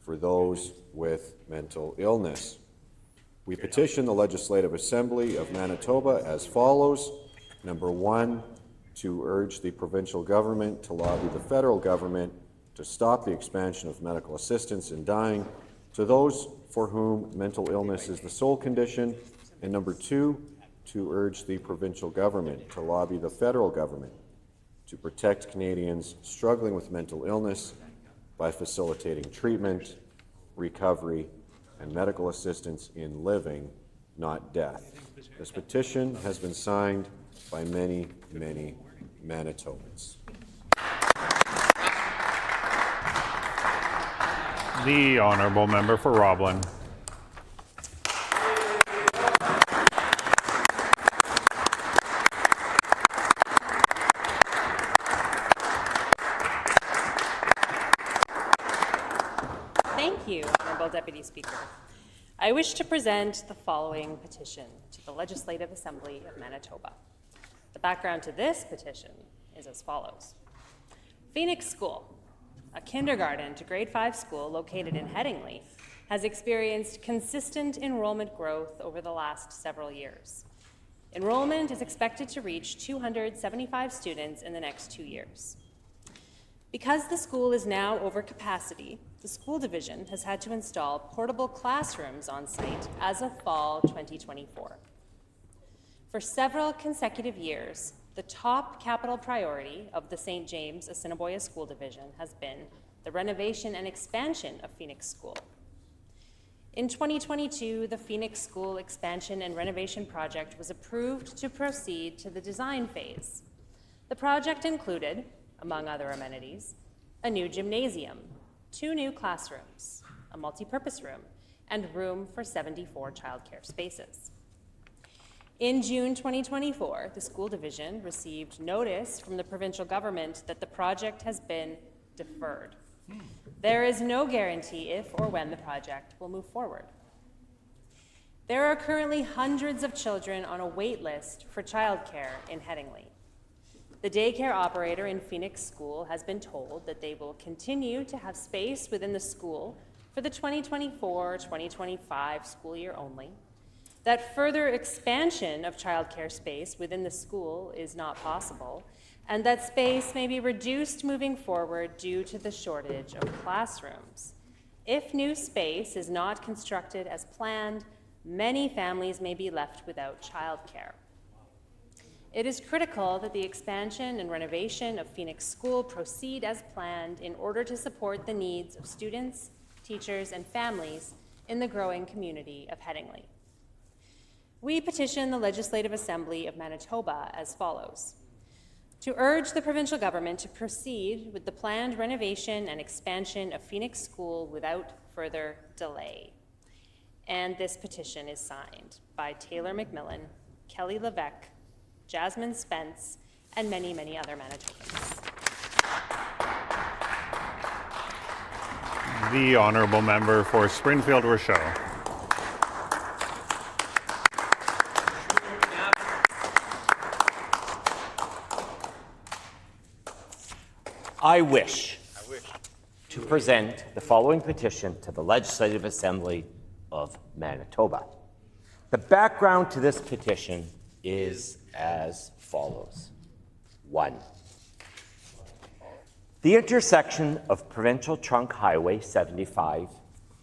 for those with mental illness. We petition the Legislative Assembly of Manitoba as follows. Number one, to urge the provincial government to lobby the federal government to stop the expansion of medical assistance in dying to those for whom mental illness is the sole condition. And number two, to urge the provincial government to lobby the federal government to protect Canadians struggling with mental illness by facilitating treatment, recovery, and medical assistance in living, not death. This petition has been signed by many, many Manitobans. The Honourable Member for Roblin. Thank you, Honourable Deputy Speaker. I wish to present the following petition to the Legislative Assembly of Manitoba. The background to this petition is as follows. Phoenix School, a kindergarten to grade 5 school located in Headingley, has experienced consistent enrollment growth over the last several years. Enrollment is expected to reach 275 students in the next 2 years. Because the school is now over capacity, the school division has had to install portable classrooms on site as of fall 2024. For several consecutive years, the top capital priority of the St. James Assiniboia School Division has been the renovation and expansion of Phoenix School. In 2022, the Phoenix School expansion and renovation project was approved to proceed to the design phase. The project included, among other amenities, a new gymnasium, 2 new classrooms, a multi-purpose room, and room for 74 childcare spaces. In June 2024, the school division received notice from the provincial government that the project has been deferred. There is no guarantee if or when the project will move forward. There are currently hundreds of children on a wait list for childcare in Headingley. The daycare operator in Phoenix School has been told that they will continue to have space within the school for the 2024-2025 school year only, that further expansion of childcare space within the school is not possible, and that space may be reduced moving forward due to the shortage of classrooms. If new space is not constructed as planned, many families may be left without childcare. It is critical that the expansion and renovation of Phoenix School proceed as planned in order to support the needs of students, teachers, and families in the growing community of Headingley. We petition the Legislative Assembly of Manitoba as follows. To urge the provincial government to proceed with the planned renovation and expansion of Phoenix School without further delay. And this petition is signed by Taylor McMillan, Kelly Levesque, Jasmine Spence, and many, many other Manitobans. The honourable member for Springfield Rochelle. I wish to present the following petition to the Legislative Assembly of Manitoba. The background to this petition is as follows. 1. The intersection of Provincial Trunk Highway 75,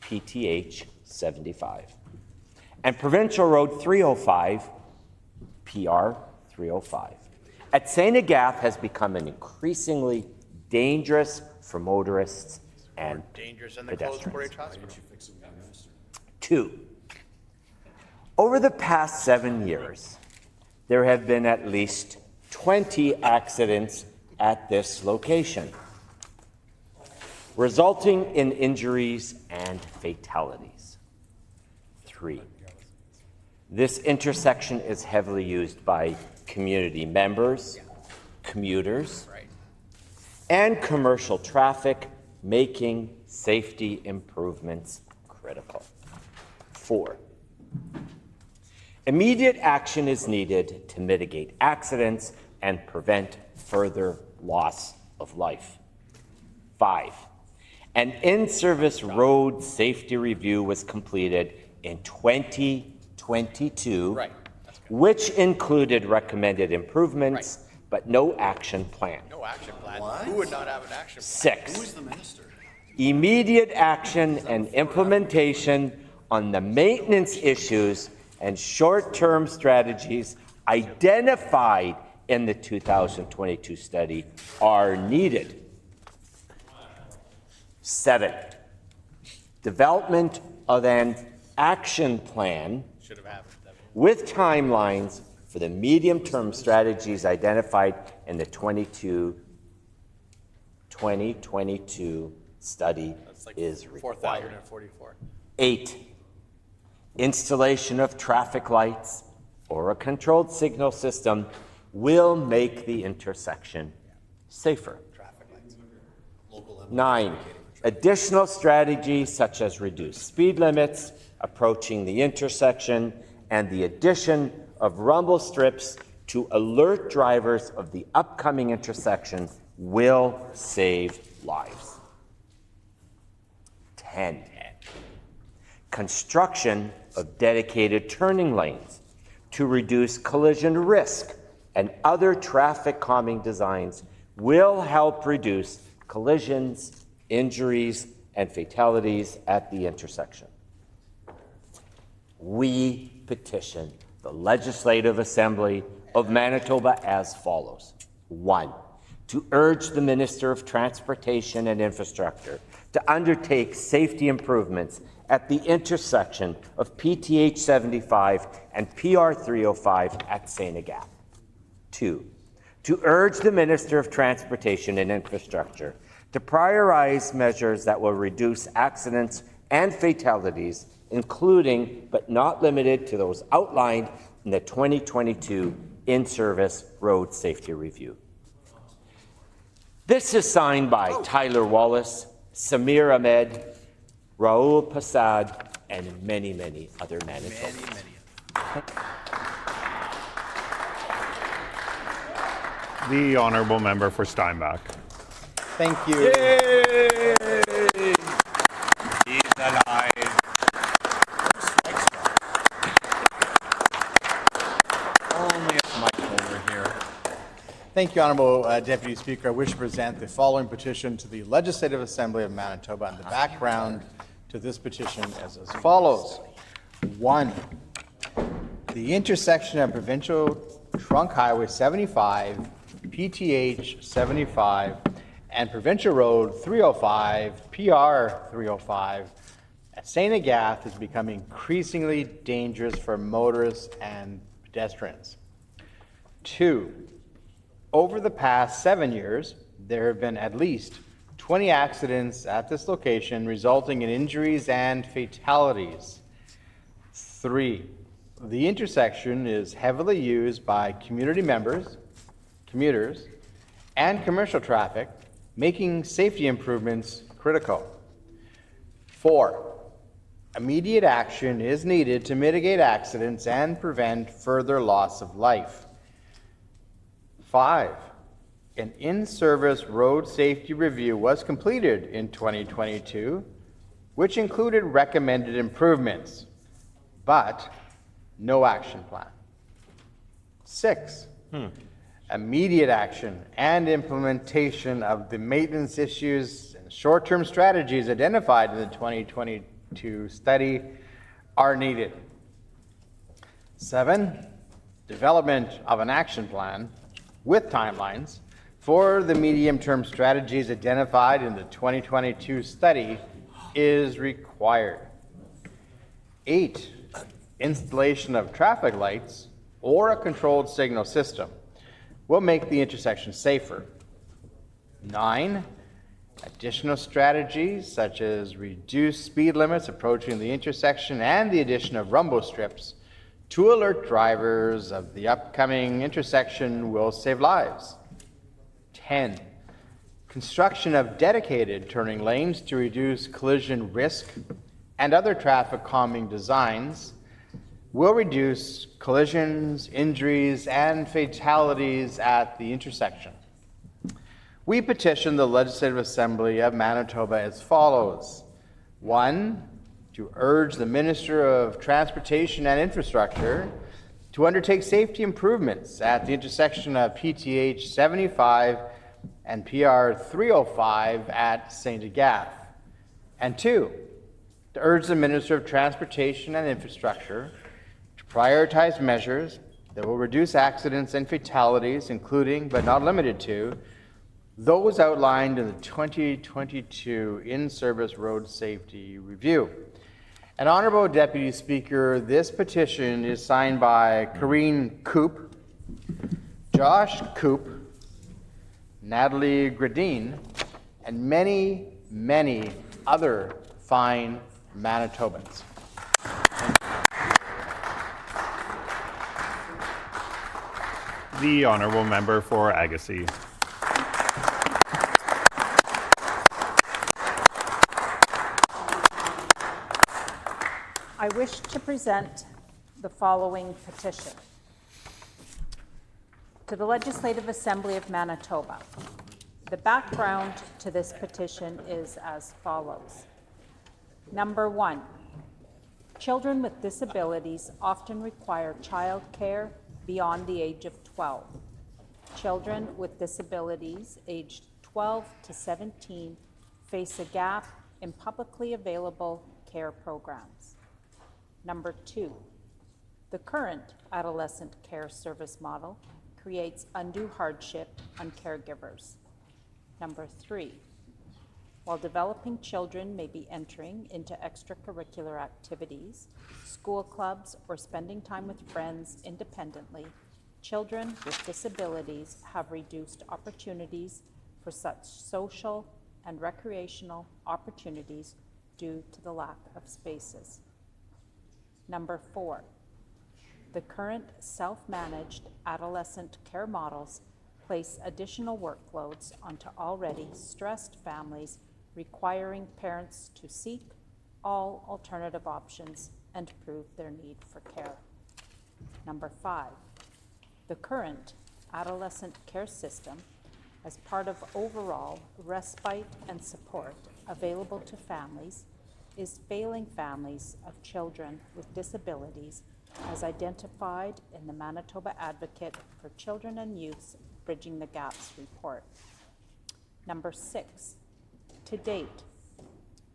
PTH 75, and Provincial Road 305, PR 305, at St. Agathe has become an increasingly dangerous for motorists and pedestrians. 2. Over the past 7 years, there have been at least 20 accidents at this location, resulting in injuries and fatalities. 3. This intersection is heavily used by community members, commuters, and commercial traffic, making safety improvements critical. 4. Immediate action is needed to mitigate accidents and prevent further loss of life. 5. An in-service road safety review was completed in 2022, which included recommended improvements, but no action plan. No action plan? Who would not have an action plan? 6. Who is the minister? Immediate action and implementation on the maintenance issues and short-term strategies identified in the 2022 study are needed. 7. Development of an action plan with timelines for the medium-term strategies identified in the 2022 study is required. 4,044. 8. Installation of traffic lights or a controlled signal system will make the intersection safer. 9. Additional strategies such as reduced speed limits approaching the intersection and the addition of rumble strips to alert drivers of the upcoming intersection will save lives. 10. Construction of dedicated turning lanes to reduce collision risk and other traffic calming designs will help reduce collisions, injuries, and fatalities at the intersection. We petition the Legislative Assembly of Manitoba as follows. 1. To urge the Minister of Transportation and Infrastructure to undertake safety improvements at the intersection of PTH 75 and PR 305 at St. Agathe. 2. To urge the Minister of Transportation and Infrastructure to prioritize measures that will reduce accidents and fatalities, including but not limited to those outlined in the 2022 In-Service Road Safety Review. This is signed by Tyler Wallace, Samir Ahmed, Raul Passad, and many, many other Manitobans. The honourable member for Steinbach. Thank you. Yay! He's alive. Only a mic over here. Thank you, Honourable Deputy Speaker. I wish to present the following petition to the Legislative Assembly of Manitoba, and the background to this petition is as follows. 1. The intersection of Provincial Trunk Highway 75, PTH 75, and Provincial Road 305, PR 305, at St. Agath is becoming increasingly dangerous for motorists and pedestrians. 2, over the past 7 years, there have been at least 20 accidents at this location, resulting in injuries and fatalities. 3, the intersection is heavily used by community members, commuters, and commercial traffic, making safety improvements critical. 4, immediate action is needed to mitigate accidents and prevent further loss of life. 5, an in-service road safety review was completed in 2022, which included recommended improvements, but no action plan. 6, immediate action and implementation of the maintenance issues and short-term strategies identified in the 2022 study are needed. 7, development of an action plan with timelines for the medium-term strategies identified in the 2022 study is required. 8, installation of traffic lights or a controlled signal system will make the intersection safer. 9, additional strategies such as reduced speed limits approaching the intersection and the addition of rumble strips to alert drivers of the upcoming intersection will save lives. 10, construction of dedicated turning lanes to reduce collision risk and other traffic calming designs will reduce collisions, injuries, and fatalities at the intersection. We petition the Legislative Assembly of Manitoba as follows. 1, to urge the Minister of Transportation and Infrastructure to undertake safety improvements at the intersection of PTH 75 and PR 305 at St. Agath. And 2, to urge the Minister of Transportation and Infrastructure to prioritize measures that will reduce accidents and fatalities, including, but not limited to, those outlined in the 2022 In-Service Road Safety Review. And Honourable Deputy Speaker, this petition is signed by Corrine Coop, Josh Coop, Natalie Gradine, and many, many other fine Manitobans. The Honourable Member for Agassiz. I wish to present the following petition. To the Legislative Assembly of Manitoba. The background to this petition is as follows. Number 1, children with disabilities often require child care beyond the age of 12. Children with disabilities aged 12 to 17 face a gap in publicly available care programs. Number 2, the current adolescent care service model creates undue hardship on caregivers. Number 3, while developing children may be entering into extracurricular activities, school clubs, or spending time with friends independently, children with disabilities have reduced opportunities for such social and recreational opportunities due to the lack of spaces. Number 4, the current self-managed adolescent care models place additional workloads onto already stressed families, requiring parents to seek all alternative options and prove their need for care. Number 5, the current adolescent care system, as part of overall respite and support available to families, is failing families of children with disabilities as identified in the Manitoba Advocate for Children and Youth's Bridging the Gaps report. Number 6, to date,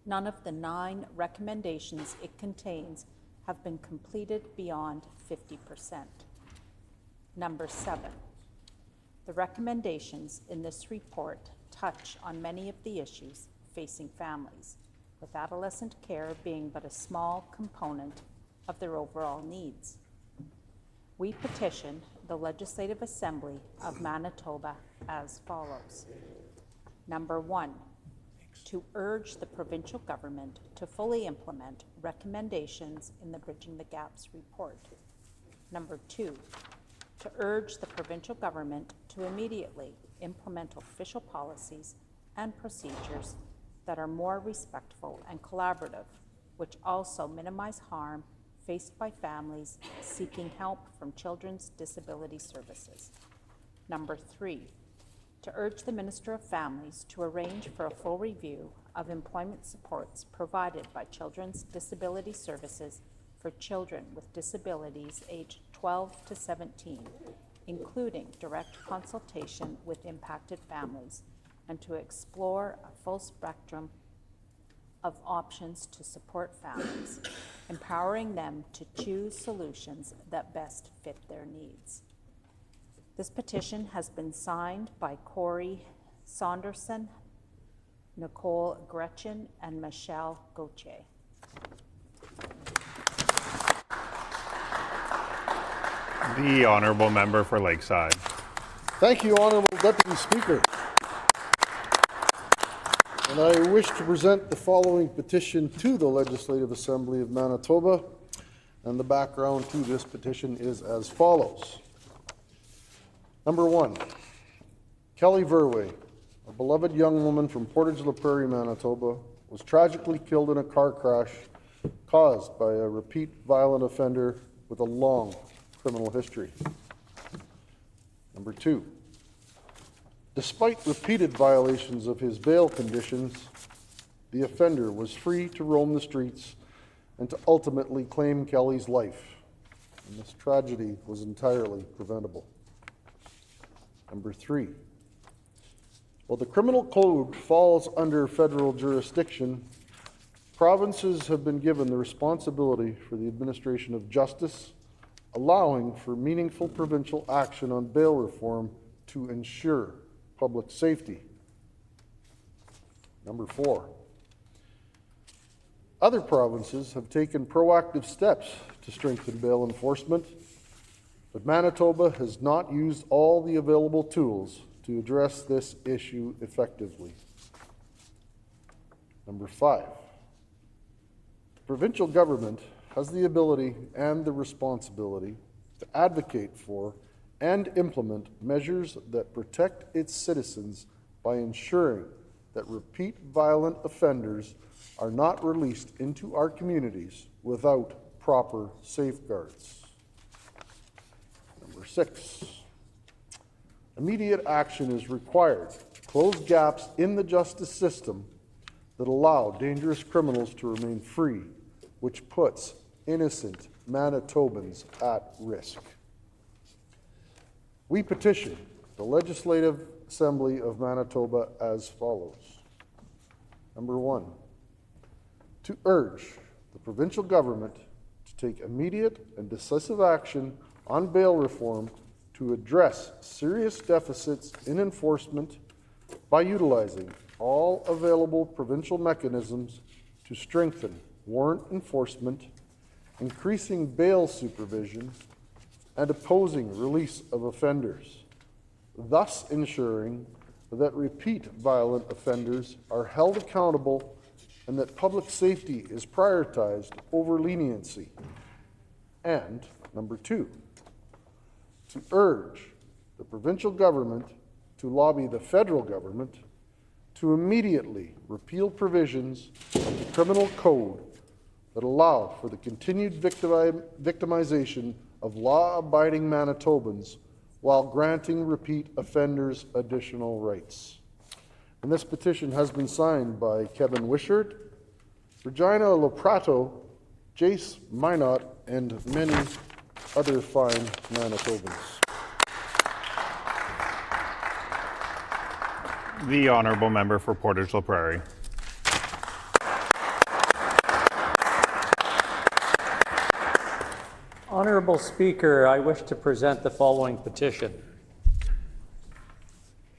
none of the 9 recommendations it contains have been completed beyond 50%. Number 7, the recommendations in this report touch on many of the issues facing families. with adolescent care being but a small component of their overall needs. We petition the Legislative Assembly of Manitoba as follows. Number 1, to urge the provincial government to fully implement recommendations in the Bridging the Gaps report. Number 2, to urge the provincial government to immediately implement official policies and procedures that are more respectful and collaborative, which also minimize harm faced by families seeking help from Children's Disability Services. Number 3, to urge the Minister of Families to arrange for a full review of employment supports provided by Children's Disability Services for children with disabilities aged 12 to 17, including direct consultation with impacted families, and to explore a full spectrum of options to support families, empowering them to choose solutions that best fit their needs. This petition has been signed by Corey Saunderson, Nicole Gretchen, and Michelle Gauthier. The honourable member for Lakeside. Thank you, Honourable Deputy Speaker. And I wish to present the following petition to the Legislative Assembly of Manitoba. And the background to this petition is as follows. Number 1, Kelly Verwey, a beloved young woman from Portage-la Prairie, Manitoba, was tragically killed in a car crash caused by a repeat violent offender with a long criminal history. Number 2, despite repeated violations of his bail conditions, the offender was free to roam the streets and to ultimately claim Kelly's life, and this tragedy was entirely preventable. Number 3, while the criminal code falls under federal jurisdiction, provinces have been given the responsibility for the administration of justice, allowing for meaningful provincial action on bail reform to ensure public safety. Number 4, other provinces have taken proactive steps to strengthen bail enforcement, but Manitoba has not used all the available tools to address this issue effectively. Number 5, the provincial government has the ability and the responsibility to advocate for and implement measures that protect its citizens by ensuring that repeat violent offenders are not released into our communities without proper safeguards. Number 6, immediate action is required to close gaps in the justice system that allow dangerous criminals to remain free, which puts innocent Manitobans at risk. We petition the Legislative Assembly of Manitoba as follows. Number 1, to urge the provincial government to take immediate and decisive action on bail reform to address serious deficits in enforcement by utilizing all available provincial mechanisms to strengthen warrant enforcement, increasing bail supervision, and opposing release of offenders, thus ensuring that repeat violent offenders are held accountable and that public safety is prioritized over leniency. And number 2, to urge the provincial government to lobby the federal government to immediately repeal provisions of the criminal code that allow for the continued victimization of law-abiding Manitobans while granting repeat offenders additional rights. And this petition has been signed by Kevin Wishart, Regina Loprato, Jace Minot, and many other fine Manitobans. The honourable member for Portage-la Prairie. Honourable Speaker, I wish to present the following petition.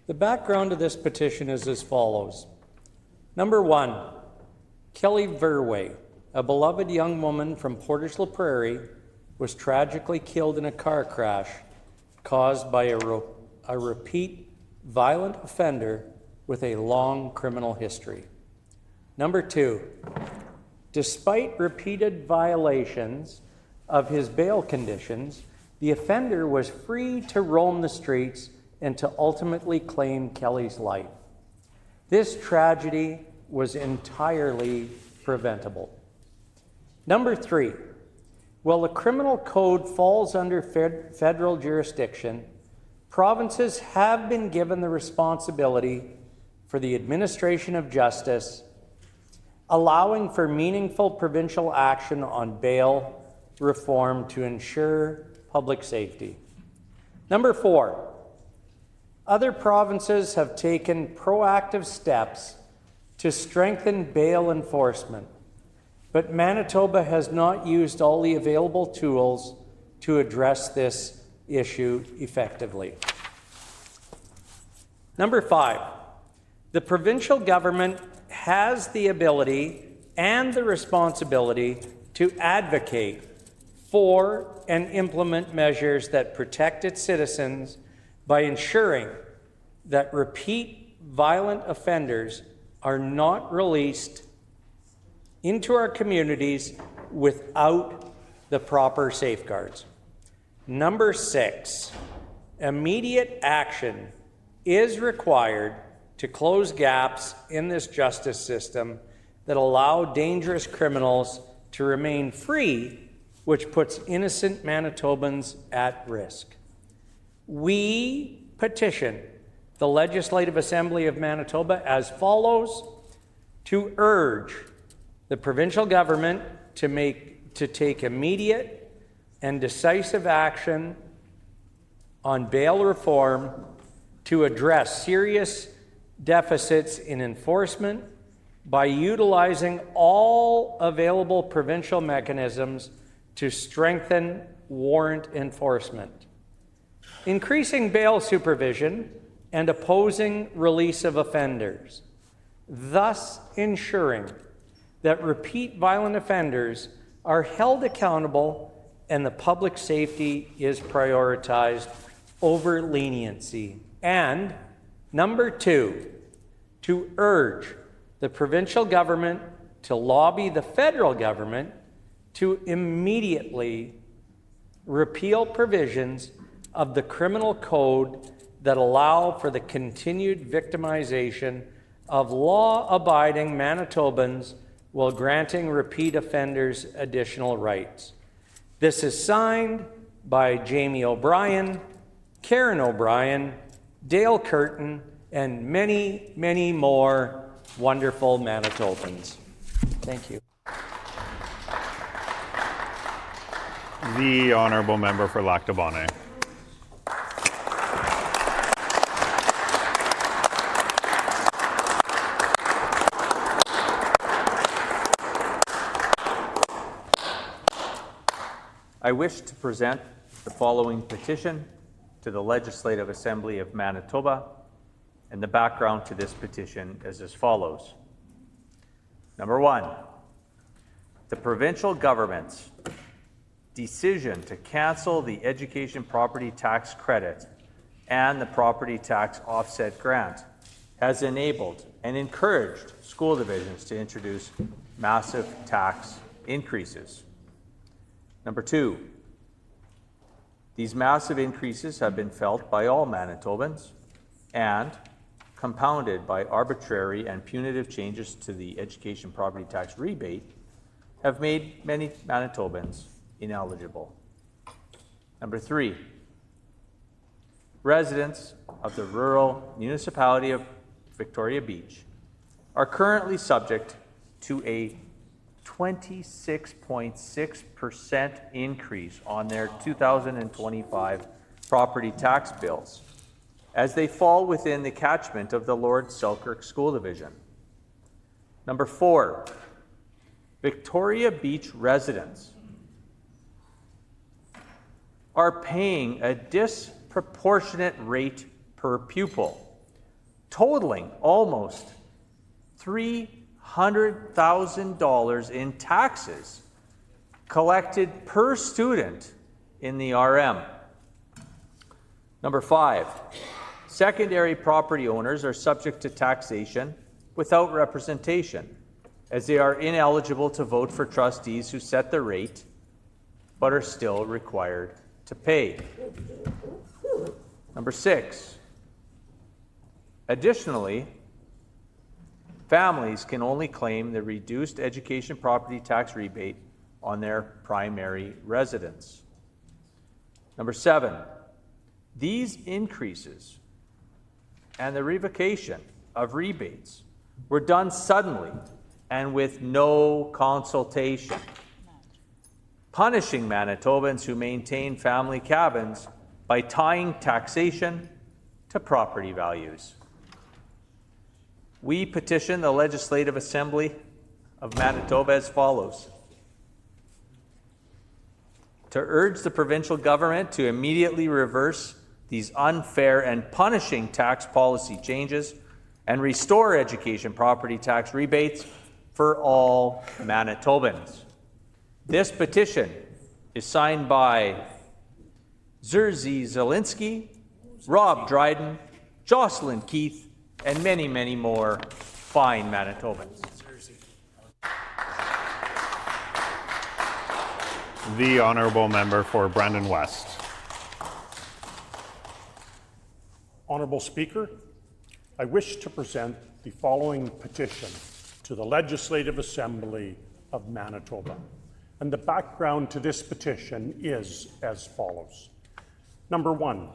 The background to this petition is as follows. Number 1, Kelly Verway, a beloved young woman from Portage La Prairie, was tragically killed in a car crash caused by a repeat violent offender with a long criminal history. Number 2, despite repeated violations of his bail conditions, the offender was free to roam the streets and to ultimately claim Kelly's life. This tragedy was entirely preventable. Number 3, while the criminal code falls under federal jurisdiction, provinces have been given the responsibility for the administration of justice, allowing for meaningful provincial action on bail reform to ensure public safety. Number 4, other provinces have taken proactive steps to strengthen bail enforcement, but Manitoba has not used all the available tools to address this issue effectively. Number 5, the provincial government has the ability and the responsibility to advocate for and implement measures that protect its citizens by ensuring that repeat violent offenders are not released into our communities without the proper safeguards. Number 6, immediate action is required to close gaps in this justice system that allow dangerous criminals to remain free, which puts innocent Manitobans at risk. We petition the Legislative Assembly of Manitoba as follows: to urge the provincial government to take immediate and decisive action on bail reform to address serious deficits in enforcement by utilizing all available provincial mechanisms to strengthen warrant enforcement, increasing bail supervision and opposing release of offenders, thus ensuring that repeat violent offenders are held accountable and the public safety is prioritized over leniency. And number 2, to urge the provincial government to lobby the federal government to immediately repeal provisions of the criminal code that allow for the continued victimization of law-abiding Manitobans while granting repeat offenders additional rights. This is signed by Jamie O'Brien, Karen O'Brien, Dale Curtin, and many, many more wonderful Manitobans. Thank you. The honourable member for Lac du Bonnet. I wish to present the following petition to the Legislative Assembly of Manitoba, and the background to this petition is as follows. Number 1, the provincial government's decision to cancel the education property tax credit and the property tax offset grant has enabled and encouraged school divisions to introduce massive tax increases. Number 2, these massive increases have been felt by all Manitobans and, compounded by arbitrary and punitive changes to the education property tax rebate, have made many Manitobans ineligible. Number 3, residents of the rural municipality of Victoria Beach are currently subject to a 26.6% increase on their 2025 property tax bills, as they fall within the catchment of the Lord Selkirk School Division. Number 4, Victoria Beach residents are paying a disproportionate rate per pupil, totaling almost $300 $100,000 in taxes collected per student in the RM. Number 5, secondary property owners are subject to taxation without representation, as they are ineligible to vote for trustees who set the rate, but are still required to pay. Number 6, additionally, families can only claim the reduced education property tax rebate on their primary residence. Number 7, these increases and the revocation of rebates were done suddenly and with no consultation, punishing Manitobans who maintain family cabins by tying taxation to property values. We petition the Legislative Assembly of Manitoba as follows: to urge the provincial government to immediately reverse these unfair and punishing tax policy changes and restore education property tax rebates for all Manitobans. This petition is signed by Zerzy Zielinski, Rob Dryden, Jocelyn Keith, and many, many more fine Manitobans. The honourable member for Brandon West. Honourable Speaker, I wish to present the following petition to the Legislative Assembly of Manitoba. And the background to this petition is as follows. Number 1,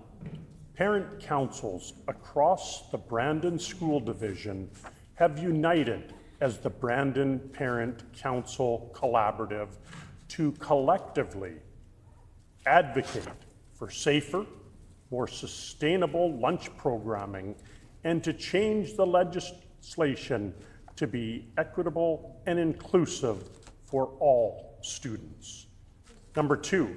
parent councils across the Brandon School Division have united as the Brandon Parent Council Collaborative to collectively advocate for safer, more sustainable lunch programming and to change the legislation to be equitable and inclusive for all students. Number 2,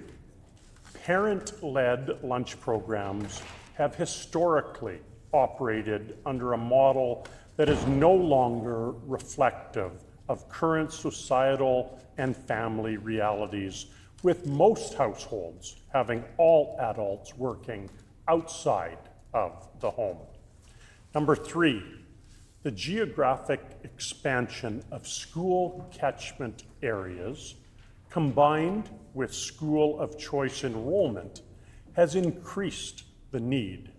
parent-led lunch programs have historically operated under a model that is no longer reflective of current societal and family realities, with most households having all adults working outside of the home. Number 3, the geographic expansion of school catchment areas combined with school of choice enrollment has increased the need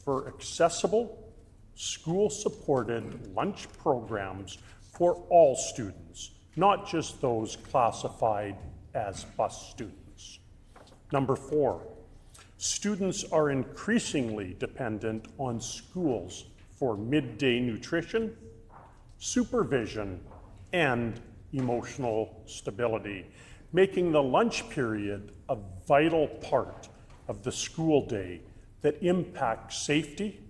for accessible, school-supported lunch programs for all students, not just those classified as bus students. Number 4, students are increasingly dependent on schools for midday nutrition, supervision, and emotional stability, making the lunch period a vital part of the school day that impacts safety,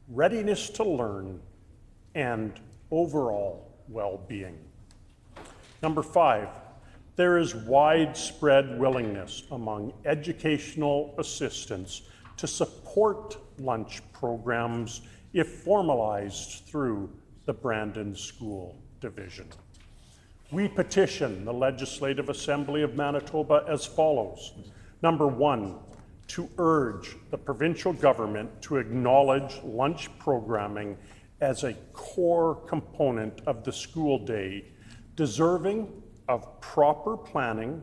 readiness to learn, and overall well-being. Number 5, there is widespread willingness among educational assistants to support lunch programs if formalized through the Brandon School Division. We petition the Legislative Assembly of Manitoba as follows. Number 1, to urge the provincial government to acknowledge lunch programming as a core component of the school day, deserving of proper planning,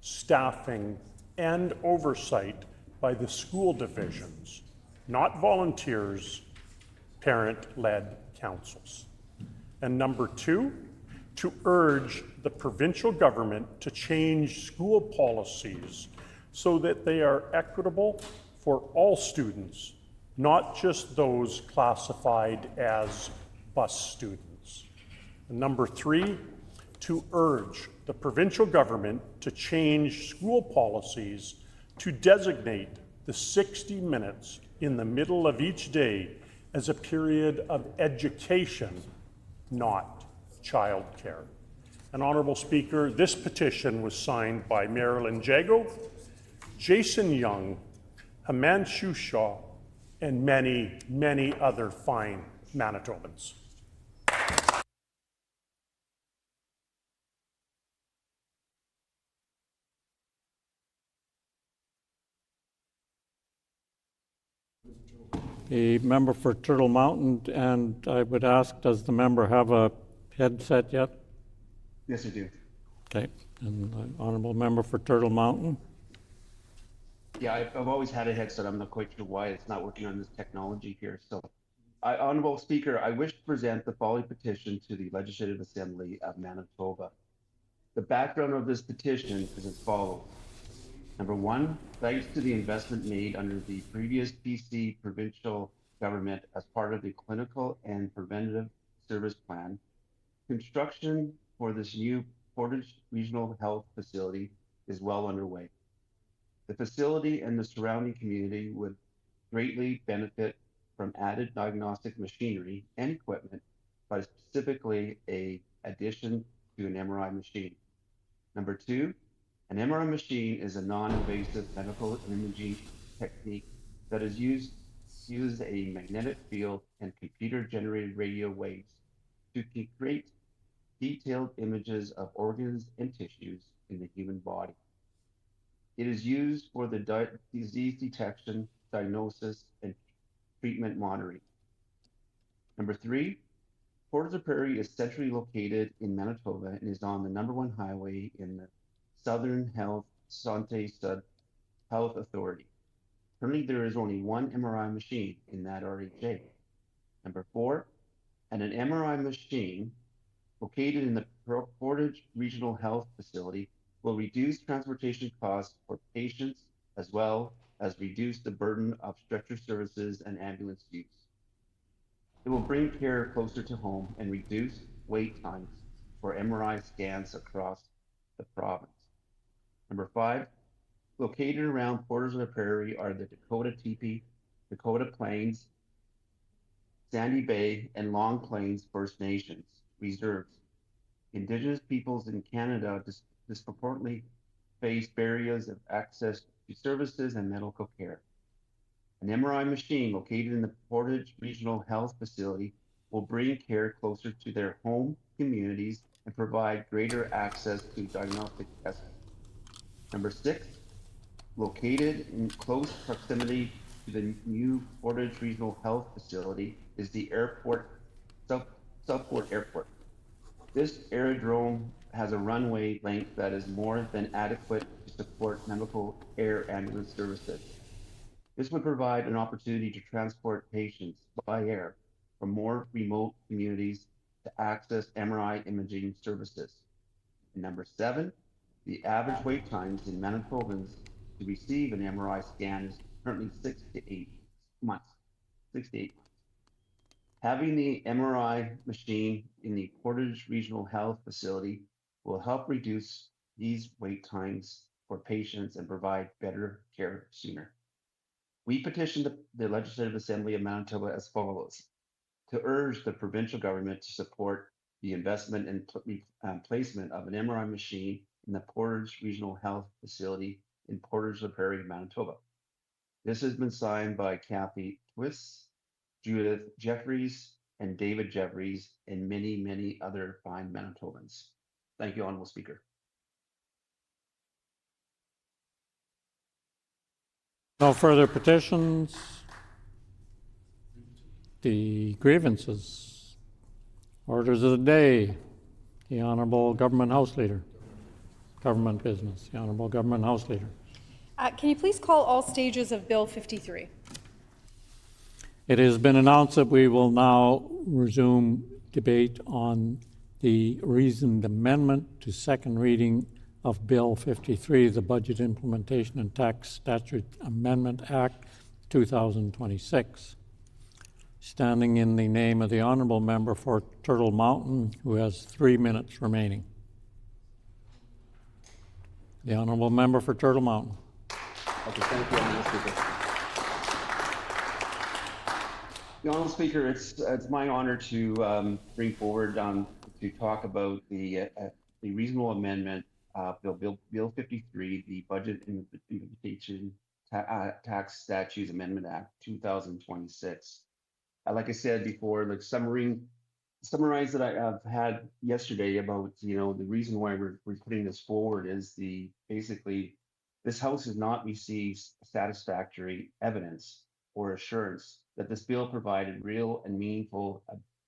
staffing, and oversight by the school divisions, not volunteers, parent-led councils. And number 2, to urge the provincial government to change school policies so that they are equitable for all students, not just those classified as bus students. And number 3, to urge the provincial government to change school policies to designate the 60 minutes in the middle of each day as a period of education, not childcare. And Honourable Speaker, this petition was signed by Marilyn Jago, Jason Young, Himanshu Shah, and many, many other fine Manitobans. the member for Turtle Mountain, and I would ask, does the member have a headset yet? Yes, I do. Okay, and the honourable member for Turtle Mountain. Yeah, I've always had a headset. I'm not quite sure why it's not working on this technology here. So, Honourable Speaker, I wish to present the following petition to the Legislative Assembly of Manitoba. The background of this petition is as follows. Number one, thanks to the investment made under the previous PC provincial government as part of the Clinical and Preventative Service Plan, construction for this new Portage Regional Health Facility is well underway. The facility and the surrounding community would greatly benefit from added diagnostic machinery and equipment, but specifically a addition to an MRI machine. Number two, an MRI machine is a non-invasive medical imaging technique that is used a magnetic field and computer-generated radio waves to create detailed images of organs and tissues in the human body. It is used for the disease detection, diagnosis, and treatment monitoring. Number three, Portage Prairie is centrally located in Manitoba and is on the #1 highway in the Southern Health Santé Sud Health Authority. Currently, there is only one MRI machine in that RHA. Number four, and an MRI machine located in the Portage Regional Health Facility will reduce transportation costs for patients as well as reduce the burden of stretcher services and ambulance use. It will bring care closer to home and reduce wait times for MRI scans across the province. Number five, located around Portage la Prairie are the Dakota Teepee, Dakota Plains, Sandy Bay, and Long Plains First Nations reserves. Indigenous peoples in Canada disproportionately face barriers of access to services and medical care. An MRI machine located in the Portage Regional Health Facility will bring care closer to their home communities and provide greater access to diagnostic testing. Number six, located in close proximity to the new Portage Regional Health Facility is the Southport Airport. This aerodrome has a runway length that is more than adequate to support medical air ambulance services. This would provide an opportunity to transport patients by air from more remote communities to access MRI imaging services. And number seven, the average wait times in Manitobans to receive an MRI scan is currently 6 to 8 months. 6 to 8 months. Having the MRI machine in the Portage Regional Health Facility will help reduce these wait times for patients and provide better care sooner. We petitioned the Legislative Assembly of Manitoba as follows: to urge the provincial government to support the investment and placement of an MRI machine in the Portage Regional Health Facility in Portage la Prairie, Manitoba. This has been signed by Kathy Twiss, Judith Jeffries, and David Jeffries, and many, many other fine Manitobans. Thank you, Honourable Speaker. No further petitions. The grievances. Orders of the day. The Honourable Government House Leader. Government business. The Honourable Government House Leader. Can you please call all stages of Bill 53? It has been announced that we will now resume debate on the reasoned amendment to second reading of Bill 53, the Budget Implementation and Tax Statute Amendment Act 2026. Standing in the name of the Honourable Member for Turtle Mountain, who has 3 minutes remaining. The Honourable Member for Turtle Mountain. Okay, thank you, Honourable Speaker. The Honourable Speaker, it's my honour to bring forward to talk about the reasonable amendment Bill 53, the Budget Implementation Tax Statutes Amendment Act 2026. Like I said before, like summarize that I've had yesterday about, the reason why we're putting this forward is basically this House has not received satisfactory evidence or assurance that this bill provided real and meaningful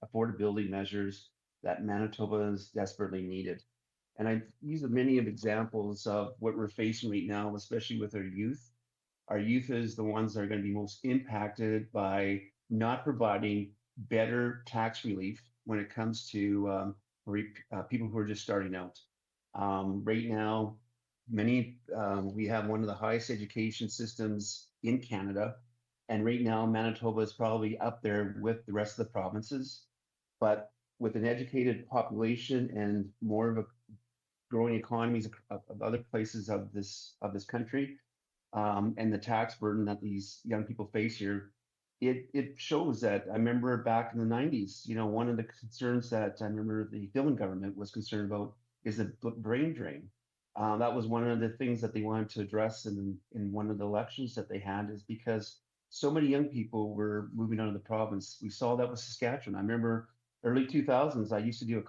affordability measures that Manitobans desperately needed. And I use many of examples of what we're facing right now, especially with our youth. Our youth is the ones that are going to be most impacted by not providing better tax relief when it comes to people who are just starting out. Right now, we have one of the highest education systems in Canada, and right now Manitoba is probably up there with the rest of the provinces. But with an educated population and more of a growing economies of other places of this country, and the tax burden that these young people face here, it shows that. I remember back in the 90s, one of the concerns that I remember the Dillon government was concerned about is the brain drain. That was one of the things that they wanted to address in one of the elections that they had, is because so many young people were moving out of the province. We saw that with Saskatchewan. I remember early 2000s, I used to do a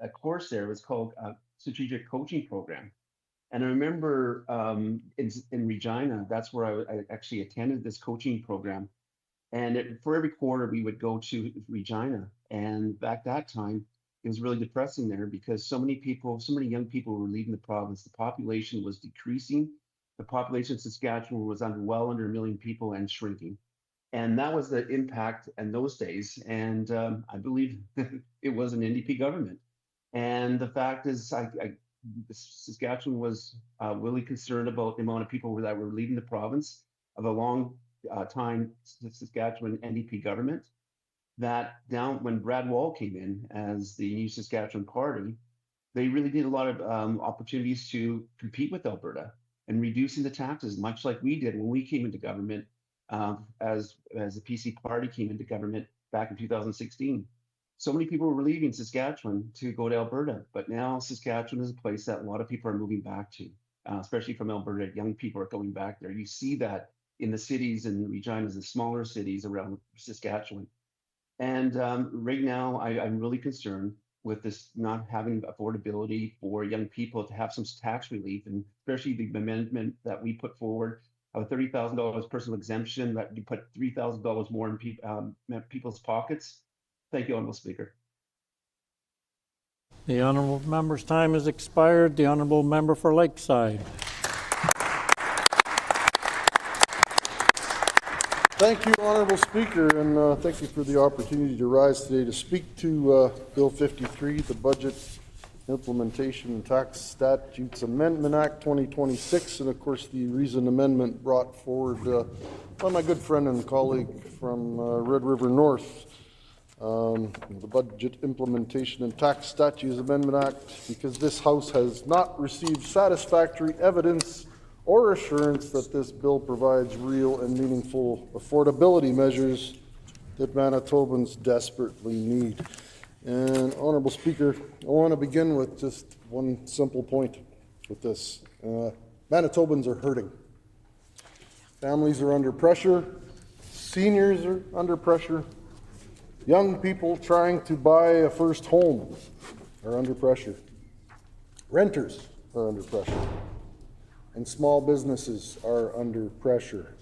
course there. It was called Strategic Coaching Program. And I remember in Regina, that's where I actually attended this coaching program. And for every quarter, we would go to Regina. And back that time, it was really depressing there because so many young people were leaving the province. The population was decreasing. The population of Saskatchewan was well under 1 million people and shrinking. And that was the impact in those days. And I believe it was an NDP government. And the fact is, Saskatchewan was really concerned about the amount of people that were leaving the province of a long time Saskatchewan NDP government. That down when Brad Wall came in as the New Saskatchewan Party, they really did a lot of opportunities to compete with Alberta and reducing the taxes, much like we did when we came into government, as the PC Party came into government back in 2016. So many people were leaving Saskatchewan to go to Alberta, but now Saskatchewan is a place that a lot of people are moving back to, especially from Alberta. Young people are going back there. You see that in the cities and Regina's, the smaller cities around Saskatchewan. And right now, I'm really concerned with this not having affordability for young people to have some tax relief, and especially the amendment that we put forward of $30,000 personal exemption, that you put $3,000 more in people's pockets. Thank you, Honourable Speaker. The honourable member's time has expired. The honourable member for Lakeside. Thank you, Honourable Speaker, and thank you for the opportunity to rise today to speak to Bill 53, the Budget Implementation and Tax Statutes Amendment Act 2026, and of course the reasoned amendment brought forward by my good friend and colleague from Red River North. The Budget Implementation and Tax Statutes Amendment Act, because this House has not received satisfactory evidence or assurance that this bill provides real and meaningful affordability measures that Manitobans desperately need. And Honourable Speaker, I want to begin with just one simple point with this. Manitobans are hurting. Families are under pressure. Seniors are under pressure. Young people trying to buy a first home are under pressure. Renters are under pressure. And small businesses are under pressure.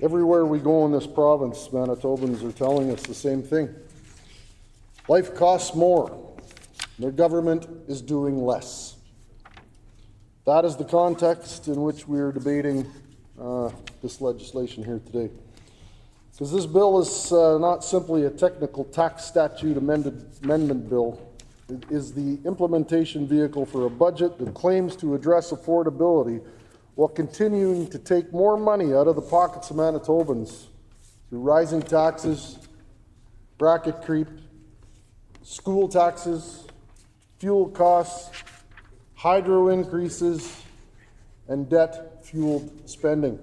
Everywhere we go in this province, Manitobans are telling us the same thing. Life costs more. Their government is doing less. That is the context in which we are debating this legislation here today. Because this bill is not simply a technical tax statute amendment bill. It is the implementation vehicle for a budget that claims to address affordability while continuing to take more money out of the pockets of Manitobans through rising taxes, bracket creep, school taxes, fuel costs, hydro increases, and debt-fueled spending.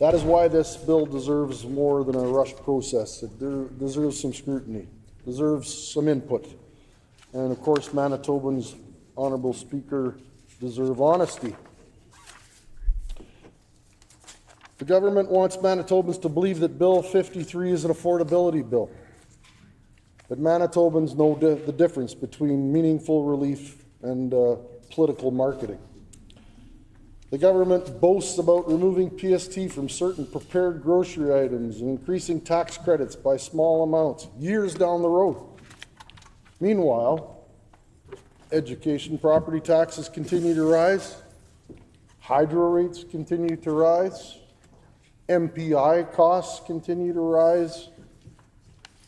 That is why this bill deserves more than a rushed process. It deserves some scrutiny, deserves some input. And of course, Manitobans, Honourable Speaker, deserve honesty. The government wants Manitobans to believe that Bill 53 is an affordability bill. But Manitobans know the difference between meaningful relief and political marketing. The government boasts about removing PST from certain prepared grocery items and increasing tax credits by small amounts years down the road. Meanwhile, education property taxes continue to rise, hydro rates continue to rise, MPI costs continue to rise,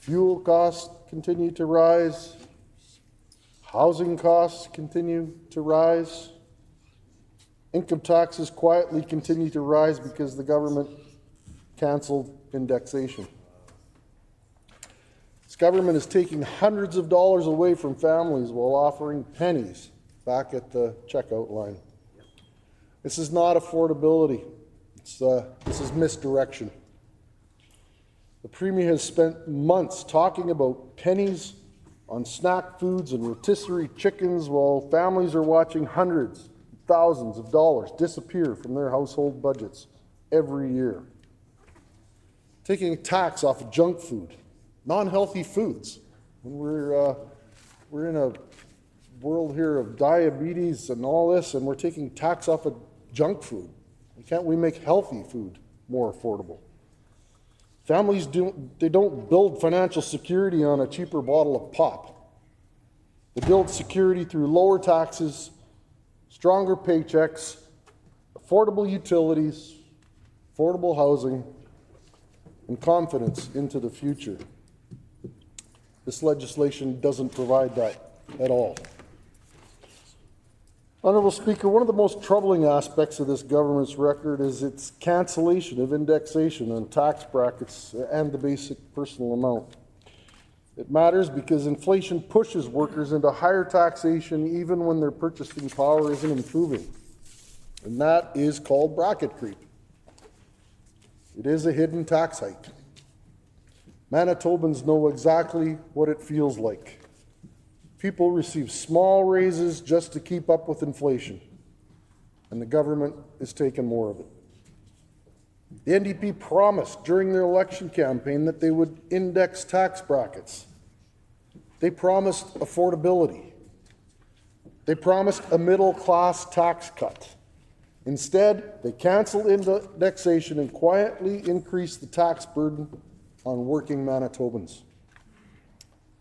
fuel costs continue to rise, housing costs continue to rise. Income taxes quietly continue to rise because the government canceled indexation. This government is taking hundreds of dollars away from families while offering pennies back at the checkout line. This is not affordability. This is misdirection. The Premier has spent months talking about pennies on snack foods and rotisserie chickens while families are watching hundreds, thousands of dollars disappear from their household budgets every year. Taking a tax off of junk food, non-healthy foods. When we're in a world here of diabetes and all this, and we're taking tax off of junk food. Can't we make healthy food more affordable? Families don't build financial security on a cheaper bottle of pop. They build security through lower taxes, stronger paychecks, affordable utilities, affordable housing, and confidence into the future. This legislation doesn't provide that at all. Honourable Speaker, one of the most troubling aspects of this government's record is its cancellation of indexation on tax brackets and the basic personal amount. It matters because inflation pushes workers into higher taxation even when their purchasing power isn't improving. And that is called bracket creep. It is a hidden tax hike. Manitobans know exactly what it feels like. People receive small raises just to keep up with inflation, and the government is taking more of it. The NDP promised during their election campaign that they would index tax brackets. They promised affordability. They promised a middle-class tax cut. Instead, they canceled indexation and quietly increased the tax burden on working Manitobans.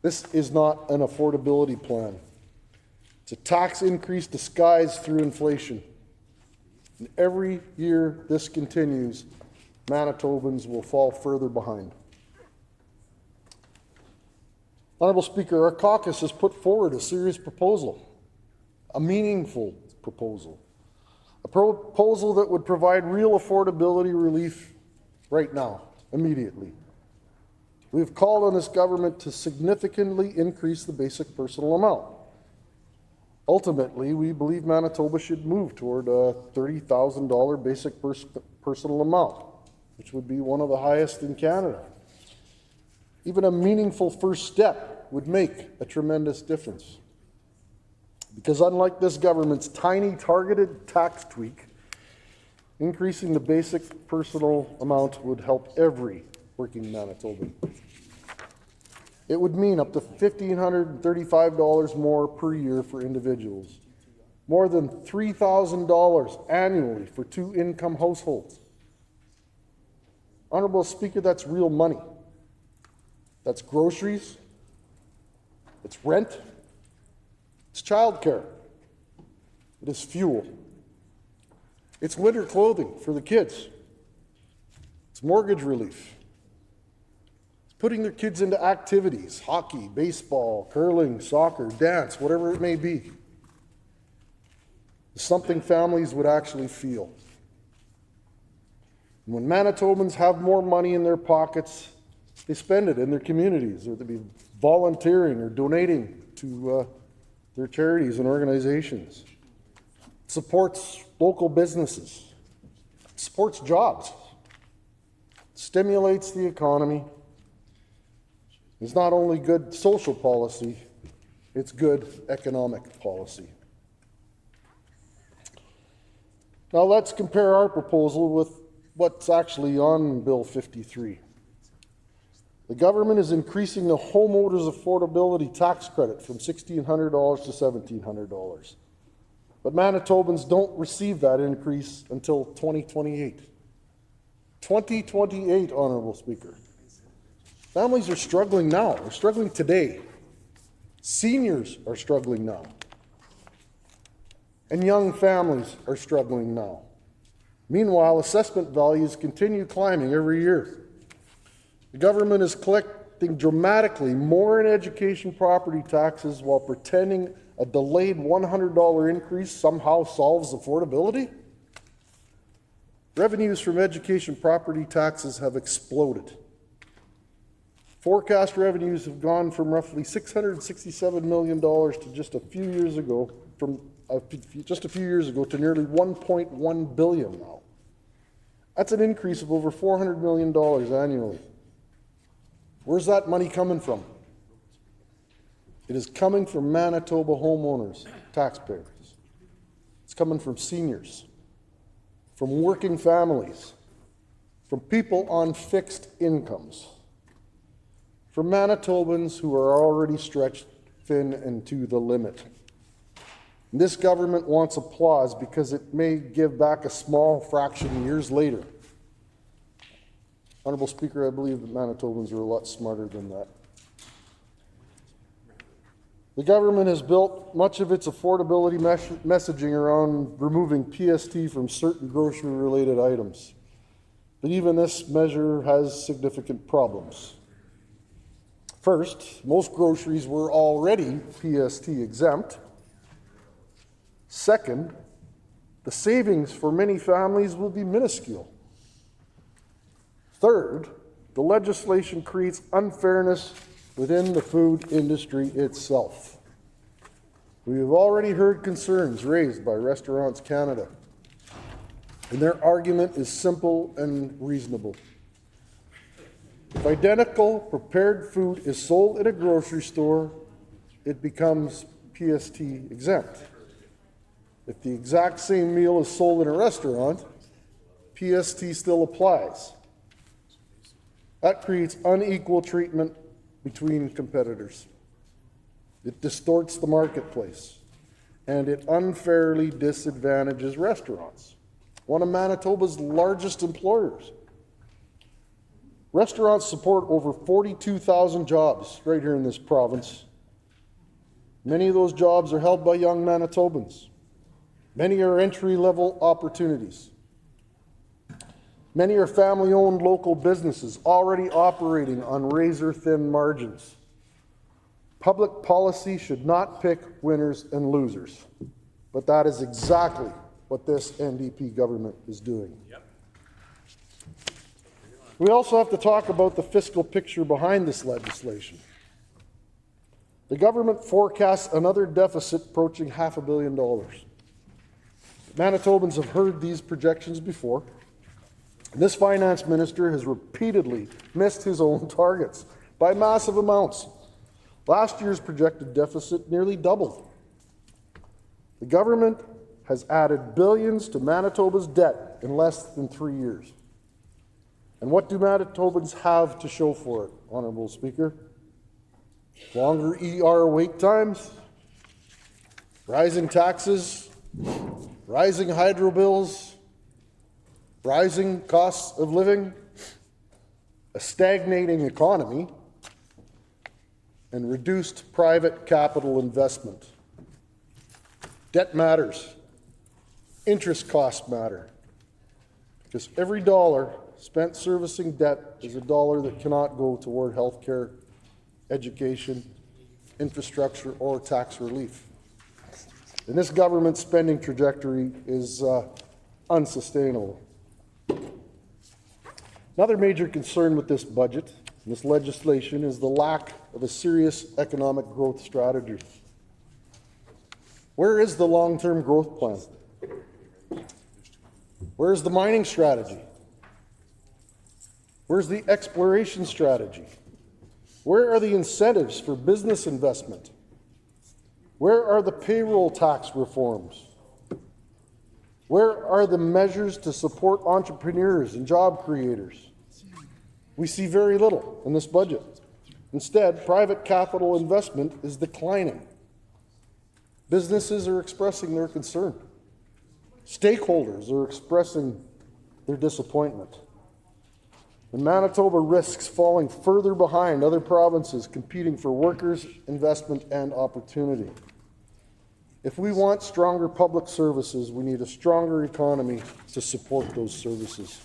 This is not an affordability plan. It's a tax increase disguised through inflation. And every year this continues, Manitobans will fall further behind. Honourable Speaker, our caucus has put forward a serious proposal, a meaningful proposal, a proposal that would provide real affordability relief right now, immediately. We have called on this government to significantly increase the basic personal amount. Ultimately, we believe Manitoba should move toward a $30,000 basic personal amount, which would be one of the highest in Canada. Even a meaningful first step would make a tremendous difference. Because unlike this government's tiny targeted tax tweak, increasing the basic personal amount would help every working Manitoban. It would mean up to $1,535 more per year for individuals, more than $3,000 annually for two-income households. Honourable Speaker, that's real money. That's groceries, it's rent, it's childcare, it is fuel, it's winter clothing for the kids, it's mortgage relief, putting their kids into activities, hockey, baseball, curling, soccer, dance, whatever it may be. Something families would actually feel. And when Manitobans have more money in their pockets, they spend it in their communities, or they be volunteering or donating to their charities and organizations. It supports local businesses, it supports jobs, it stimulates the economy. It's not only good social policy, it's good economic policy. Now let's compare our proposal with what's actually on Bill 53. The government is increasing the homeowners affordability tax credit from $1,600 to $1,700. But Manitobans don't receive that increase until 2028. 2028, Honorable Speaker. Families are struggling now. They're struggling today. Seniors are struggling now. And young families are struggling now. Meanwhile, assessment values continue climbing every year. The government is collecting dramatically more in education property taxes while pretending a delayed $100 increase somehow solves affordability. Revenues from education property taxes have exploded. Forecast revenues have gone from roughly $667 million to just a few years ago to nearly $1.1 billion now. That's an increase of over $400 million annually. Where's that money coming from? It is coming from Manitoba homeowners, taxpayers. It's coming from seniors, from working families, from people on fixed incomes, from Manitobans who are already stretched thin and to the limit. And this government wants applause because it may give back a small fraction years later. Honourable Speaker, I believe that Manitobans are a lot smarter than that. The government has built much of its affordability messaging around removing PST from certain grocery-related items. But even this measure has significant problems. First, most groceries were already PST exempt. Second, the savings for many families will be minuscule. Third, the legislation creates unfairness within the food industry itself. We have already heard concerns raised by Restaurants Canada, and their argument is simple and reasonable. If identical prepared food is sold in a grocery store, it becomes PST exempt. If the exact same meal is sold in a restaurant, PST still applies. That creates unequal treatment between competitors. It distorts the marketplace, and it unfairly disadvantages restaurants, one of Manitoba's largest employers. Restaurants support over 42,000 jobs right here in this province. Many of those jobs are held by young Manitobans. Many are entry-level opportunities. Many are family-owned local businesses already operating on razor-thin margins. Public policy should not pick winners and losers, but that is exactly what this NDP government is doing. Yep. We also have to talk about the fiscal picture behind this legislation. The government forecasts another deficit approaching $500 million. Manitobans have heard these projections before. This finance minister has repeatedly missed his own targets by massive amounts. Last year's projected deficit nearly doubled. The government has added billions to Manitoba's debt in less than 3 years. And what do Manitobans have to show for it, Honourable Speaker? Longer ER wait times, rising taxes, rising hydro bills, rising costs of living, a stagnating economy, and reduced private capital investment. Debt matters. Interest costs matter. Because every dollar spent servicing debt is a dollar that cannot go toward health care, education, infrastructure, or tax relief. And this government spending trajectory is unsustainable. Another major concern with this budget and this legislation is the lack of a serious economic growth strategy. Where is the long-term growth plan? Where's the mining strategy? Where's the exploration strategy? Where are the incentives for business investment? Where are the payroll tax reforms? Where are the measures to support entrepreneurs and job creators? We see very little in this budget. Instead, private capital investment is declining. Businesses are expressing their concern. Stakeholders are expressing their disappointment. And Manitoba risks falling further behind other provinces competing for workers, investment, and opportunity. If we want stronger public services, we need a stronger economy to support those services.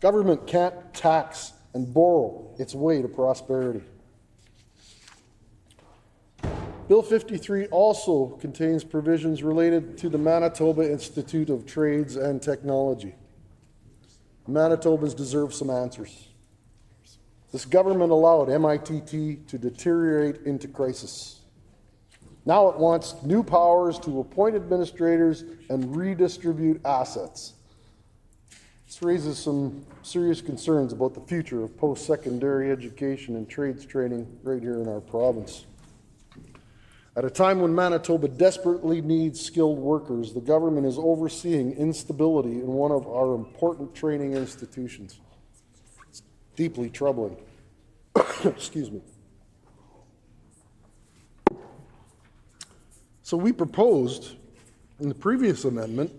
Government can't tax and borrow its way to prosperity. Bill 53 also contains provisions related to the Manitoba Institute of Trades and Technology. Manitobans deserve some answers. This government allowed MITT to deteriorate into crisis. Now it wants new powers to appoint administrators and redistribute assets. This raises some serious concerns about the future of post-secondary education and trades training right here in our province. At a time when Manitoba desperately needs skilled workers, the government is overseeing instability in one of our important training institutions. It's deeply troubling. Excuse me. So we proposed in the previous amendment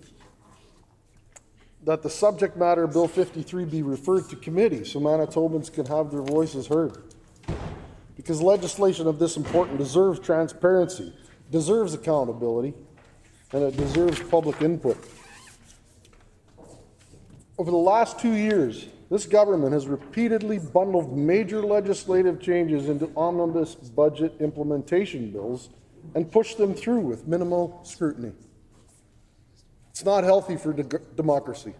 that the subject matter of Bill 53 be referred to committee so Manitobans can have their voices heard. Because legislation of this importance deserves transparency, deserves accountability, and it deserves public input. Over the last 2 years, this government has repeatedly bundled major legislative changes into omnibus budget implementation bills and pushed them through with minimal scrutiny. It's not healthy for democracy.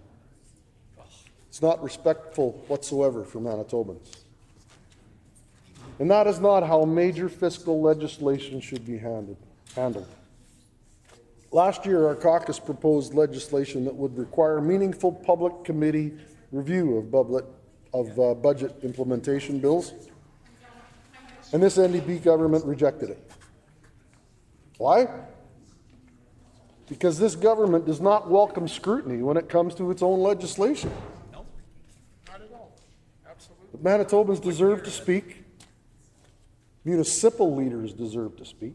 It's not respectful whatsoever for Manitobans. And that is not how major fiscal legislation should be handled. Last year, our caucus proposed legislation that would require meaningful public committee review of budget implementation bills, and this NDP government rejected it. Why? Because this government does not welcome scrutiny when it comes to its own legislation. No, not at all. Absolutely. But Manitobans deserve to speak. Municipal leaders deserve to speak.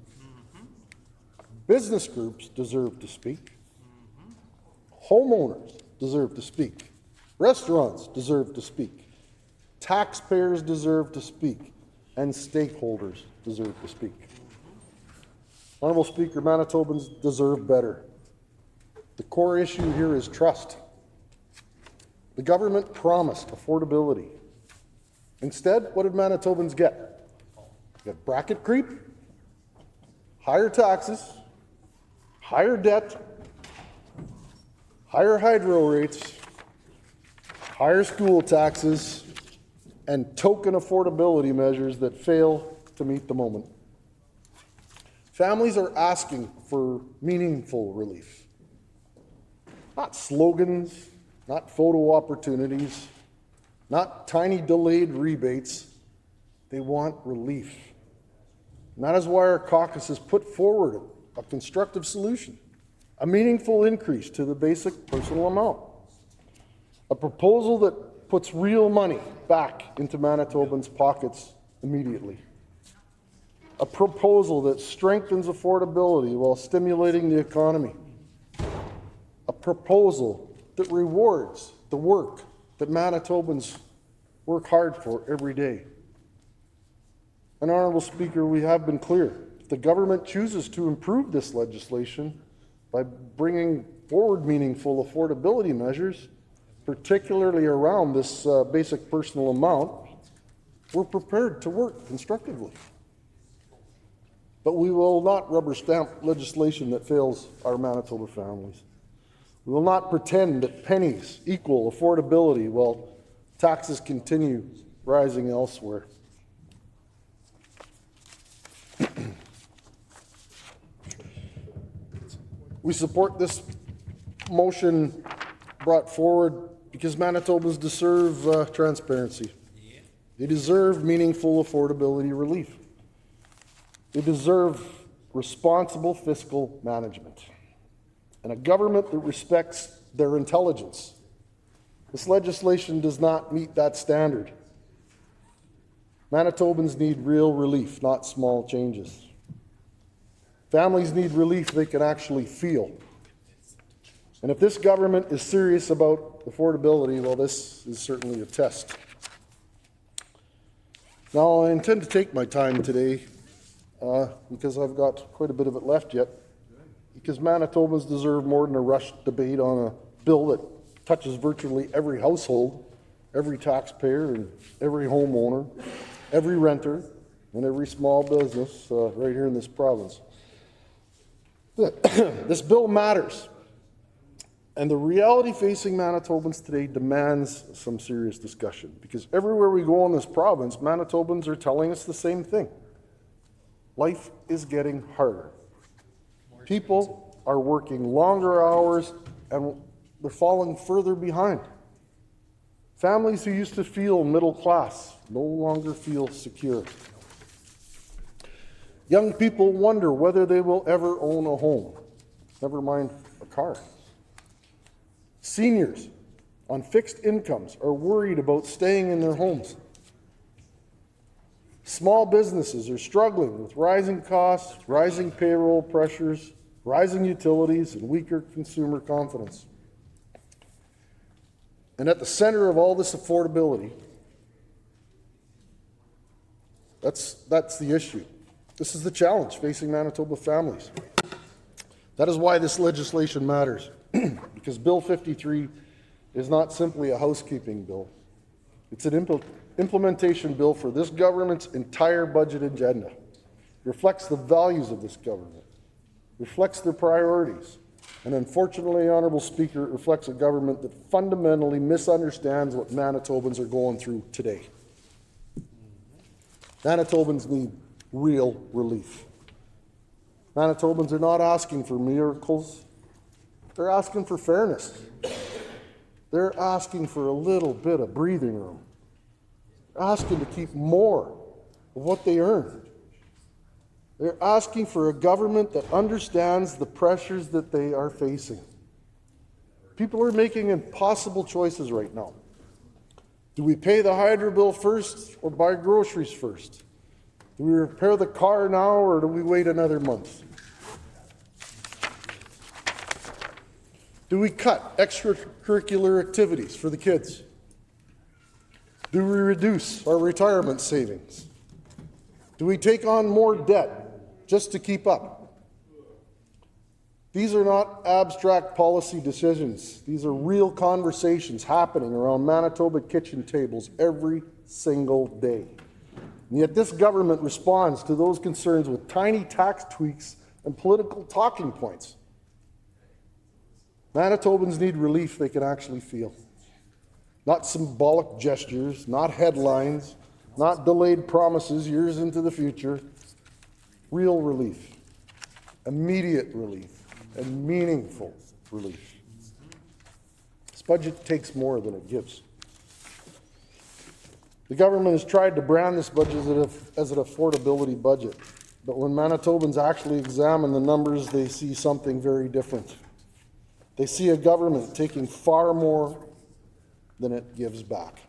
Business groups deserve to speak. Homeowners deserve to speak. Restaurants deserve to speak. Taxpayers deserve to speak. And stakeholders deserve to speak. Honourable Speaker, Manitobans deserve better. The core issue here is trust. The government promised affordability. Instead, what did Manitobans get? You got bracket creep, higher taxes, higher debt, higher hydro rates, higher school taxes, and token affordability measures that fail to meet the moment. Families are asking for meaningful relief. Not slogans, not photo opportunities, not tiny delayed rebates. They want relief. And that is why our caucus has put forward a constructive solution, a meaningful increase to the basic personal amount, a proposal that puts real money back into Manitobans' pockets immediately, a proposal that strengthens affordability while stimulating the economy, a proposal that rewards the work that Manitobans work hard for every day. And Honourable Speaker, we have been clear. If the government chooses to improve this legislation by bringing forward meaningful affordability measures, particularly around this basic personal amount, we're prepared to work constructively. But we will not rubber stamp legislation that fails our Manitoba families. We will not pretend that pennies equal affordability while taxes continue rising elsewhere. We support this motion brought forward because Manitobans deserve transparency. They deserve meaningful affordability relief. They deserve responsible fiscal management and a government that respects their intelligence. This legislation does not meet that standard. Manitobans need real relief, not small changes. Families need relief they can actually feel. And if this government is serious about affordability, well, this is certainly a test. Now, I intend to take my time today because I've got quite a bit of it left yet, because Manitobans deserve more than a rushed debate on a bill that touches virtually every household, every taxpayer, and every homeowner, every renter, and every small business right here in this province. This bill matters, and the reality facing Manitobans today demands some serious discussion, because everywhere we go in this province, Manitobans are telling us the same thing. Life is getting harder. People are working longer hours, and they're falling further behind. Families who used to feel middle class no longer feel secure. Young people wonder whether they will ever own a home, never mind a car. Seniors on fixed incomes are worried about staying in their homes. Small businesses are struggling with rising costs, rising payroll pressures, rising utilities, and weaker consumer confidence. And at the center of all this affordability, that's the issue. This is the challenge facing Manitoba families. That is why this legislation matters, because Bill 53 is not simply a housekeeping bill. It's an implementation bill for this government's entire budget agenda. It reflects the values of this government, reflects their priorities, and unfortunately, Honourable Speaker, it reflects a government that fundamentally misunderstands what Manitobans are going through today. Manitobans need real relief. Manitobans are not asking for miracles. They're asking for fairness. They're asking for a little bit of breathing room. They're asking to keep more of what they earn. They're asking for a government that understands the pressures that they are facing. People are making impossible choices right now. Do we pay the hydro bill first or buy groceries first? Do we repair the car now or do we wait another month? Do we cut extracurricular activities for the kids? Do we reduce our retirement savings? Do we take on more debt just to keep up? These are not abstract policy decisions. These are real conversations happening around Manitoba kitchen tables every single day. And yet this government responds to those concerns with tiny tax tweaks and political talking points. Manitobans need relief they can actually feel. Not symbolic gestures, not headlines, not delayed promises years into the future. Real relief, immediate relief, and meaningful relief. This budget takes more than it gives. The government has tried to brand this budget as an affordability budget, but when Manitobans actually examine the numbers, they see something very different. They see a government taking far more than it gives back.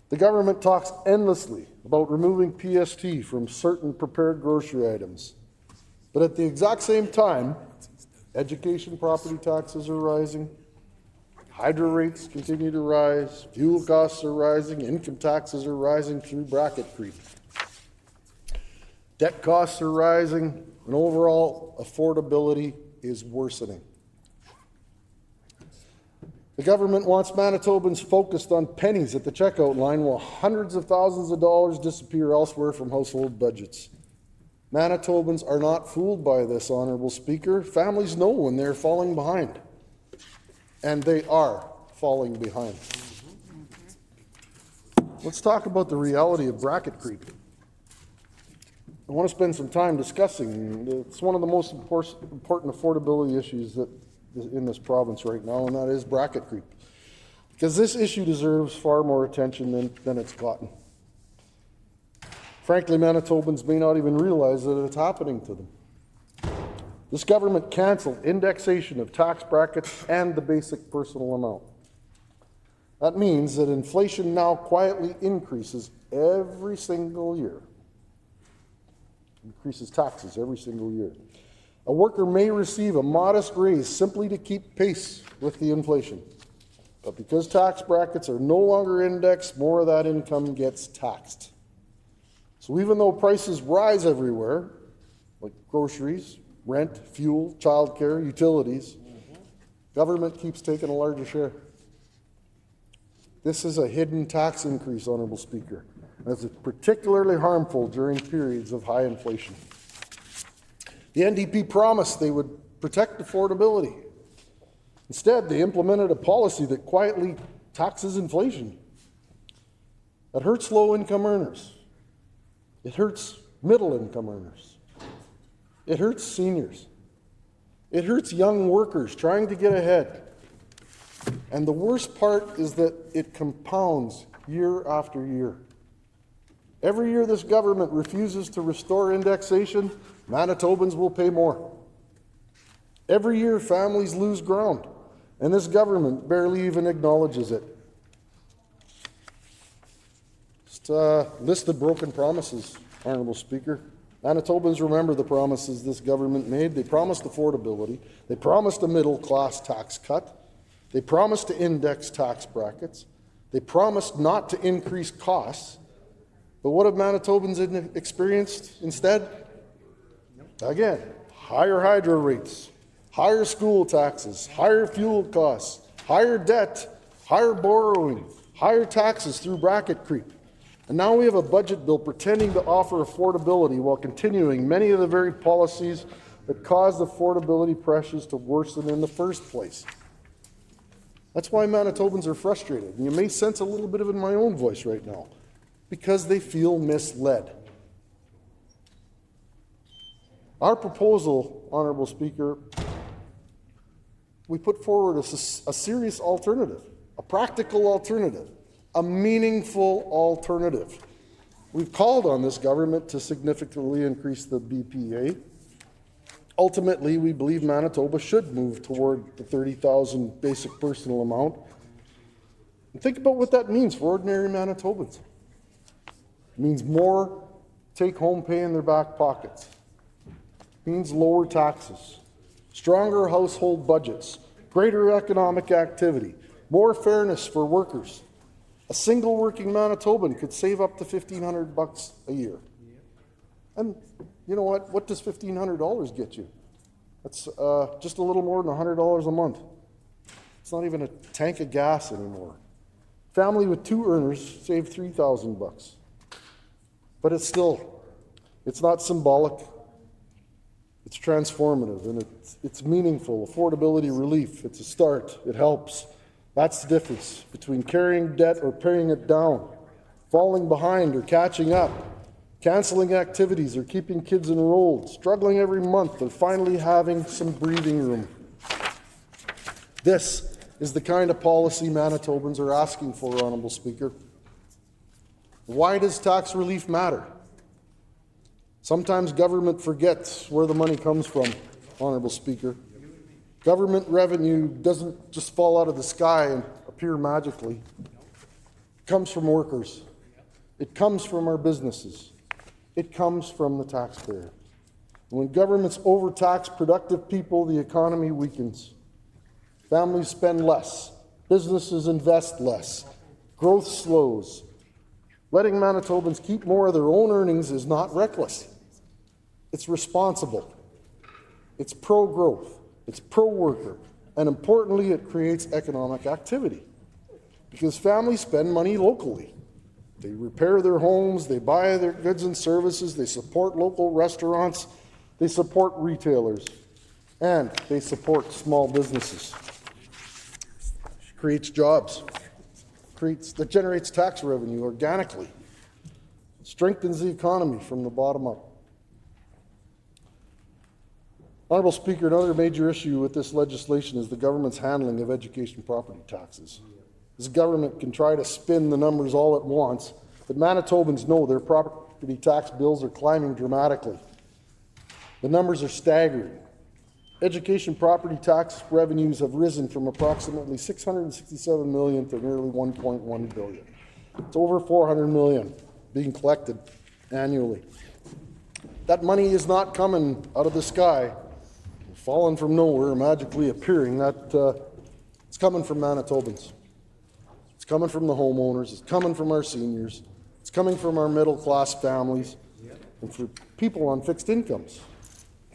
The government talks endlessly about removing PST from certain prepared grocery items, but at the exact same time, education property taxes are rising, hydro rates continue to rise, fuel costs are rising, income taxes are rising through bracket creep. Debt costs are rising, and overall affordability is worsening. The government wants Manitobans focused on pennies at the checkout line while hundreds of thousands of dollars disappear elsewhere from household budgets. Manitobans are not fooled by this, Honourable Speaker. Families know when they're falling behind. And they are falling behind. Let's talk about the reality of bracket creep. I want to spend some time discussing. It's one of the most important affordability issues that in this province right now, and that is bracket creep. Because this issue deserves far more attention than it's gotten. Frankly, Manitobans may not even realize that it's happening to them. This government canceled indexation of tax brackets and the basic personal amount. That means that inflation now quietly increases every single year. increases taxes every single year. A worker may receive a modest raise simply to keep pace with the inflation. But because tax brackets are no longer indexed, more of that income gets taxed. So even though prices rise everywhere, like groceries, rent, fuel, childcare, utilities, government keeps taking a larger share. This is a hidden tax increase, Honourable Speaker, and it's particularly harmful during periods of high inflation. The NDP promised they would protect affordability. Instead, they implemented a policy that quietly taxes inflation. That hurts low-income earners. It hurts middle-income earners. It hurts seniors. It hurts young workers trying to get ahead. And the worst part is that it compounds year after year. Every year this government refuses to restore indexation, Manitobans will pay more. Every year families lose ground, and this government barely even acknowledges it. Just list the broken promises, Honourable Speaker. Manitobans remember the promises this government made. They promised affordability. They promised a middle-class tax cut. They promised to index tax brackets. They promised not to increase costs. But what have Manitobans experienced instead? Again, higher hydro rates, higher school taxes, higher fuel costs, higher debt, higher borrowing, higher taxes through bracket creep. And now we have a budget bill pretending to offer affordability while continuing many of the very policies that caused affordability pressures to worsen in the first place. That's why Manitobans are frustrated. And you may sense a little bit of it in my own voice right now, because they feel misled. Our proposal, Honourable Speaker, we put forward a serious alternative, a practical alternative, a meaningful alternative. We've called on this government to significantly increase the BPA. Ultimately, we believe Manitoba should move toward the $30,000 basic personal amount. And think about what that means for ordinary Manitobans. It means more take-home pay in their back pockets. It means lower taxes, stronger household budgets, greater economic activity, more fairness for workers. A single working Manitoban could save up to $1,500 a year. And you know what? What does $1,500 get you? That's just a little more than $100 a month. It's not even a tank of gas anymore. Family with 2 earners save $3,000. But it's not symbolic. It's transformative, and it's meaningful. Affordability relief, it's a start. It helps. That's the difference between carrying debt or paying it down, falling behind or catching up, canceling activities or keeping kids enrolled, struggling every month or finally having some breathing room. This is the kind of policy Manitobans are asking for, Honourable Speaker. Why does tax relief matter? Sometimes government forgets where the money comes from, Honourable Speaker. Government revenue doesn't just fall out of the sky and appear magically. It comes from workers. It comes from our businesses. It comes from the taxpayer. When governments overtax productive people, the economy weakens. Families spend less. Businesses invest less. Growth slows. Letting Manitobans keep more of their own earnings is not reckless. It's responsible. It's pro-growth. It's pro-worker. And importantly, it creates economic activity. Because families spend money locally. They repair their homes, they buy their goods and services, they support local restaurants, they support retailers, and they support small businesses. Creates jobs, that generates tax revenue organically, strengthens the economy from the bottom up. Honourable Speaker, another major issue with this legislation is the government's handling of education property taxes. This government can try to spin the numbers all at once, but Manitobans know their property tax bills are climbing dramatically. The numbers are staggering. Education property tax revenues have risen from approximately $667 million to nearly $1.1 billion. It's over $400 million being collected annually. that money is not coming out of the sky, falling from nowhere, magically appearing. It's coming from Manitobans. It's coming from the homeowners. It's coming from our seniors. It's coming from our middle-class families and for people on fixed incomes,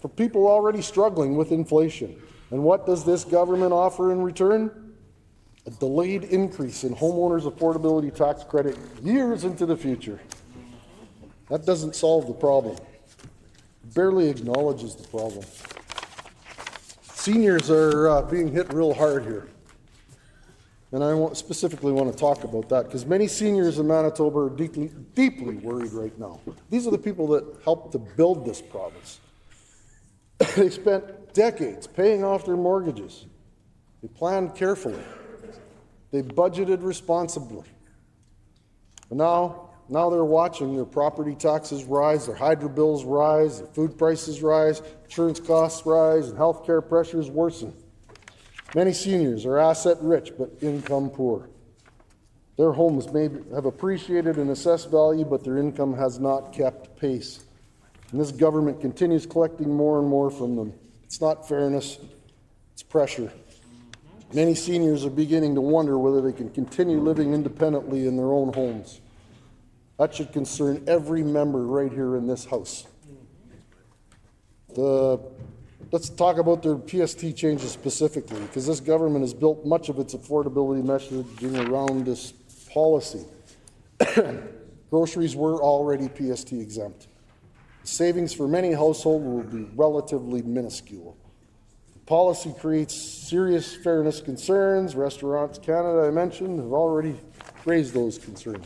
for people already struggling with inflation. And what does this government offer in return? A delayed increase in homeowners' affordability tax credit years into the future. That doesn't solve the problem. It barely acknowledges the problem. Seniors are being hit real hard here. And I specifically want to talk about that because many seniors in Manitoba are deeply worried right now. These are the people that helped to build this province. They spent decades paying off their mortgages. They planned carefully. They budgeted responsibly. But now they're watching their property taxes rise, their hydro bills rise, their food prices rise, insurance costs rise, and healthcare pressures worsen. Many seniors are asset rich but income poor. Their homes may have appreciated in assessed value, but their income has not kept pace. And this government continues collecting more and more from them. It's not fairness, it's pressure. Many seniors are beginning to wonder whether they can continue living independently in their own homes. That should concern every member right here in this House. Let's talk about their PST changes specifically, because this government has built much of its affordability messaging around this policy. Groceries were already PST exempt. Savings for many households will be relatively minuscule. The policy creates serious fairness concerns. Restaurants Canada, I mentioned, have already raised those concerns.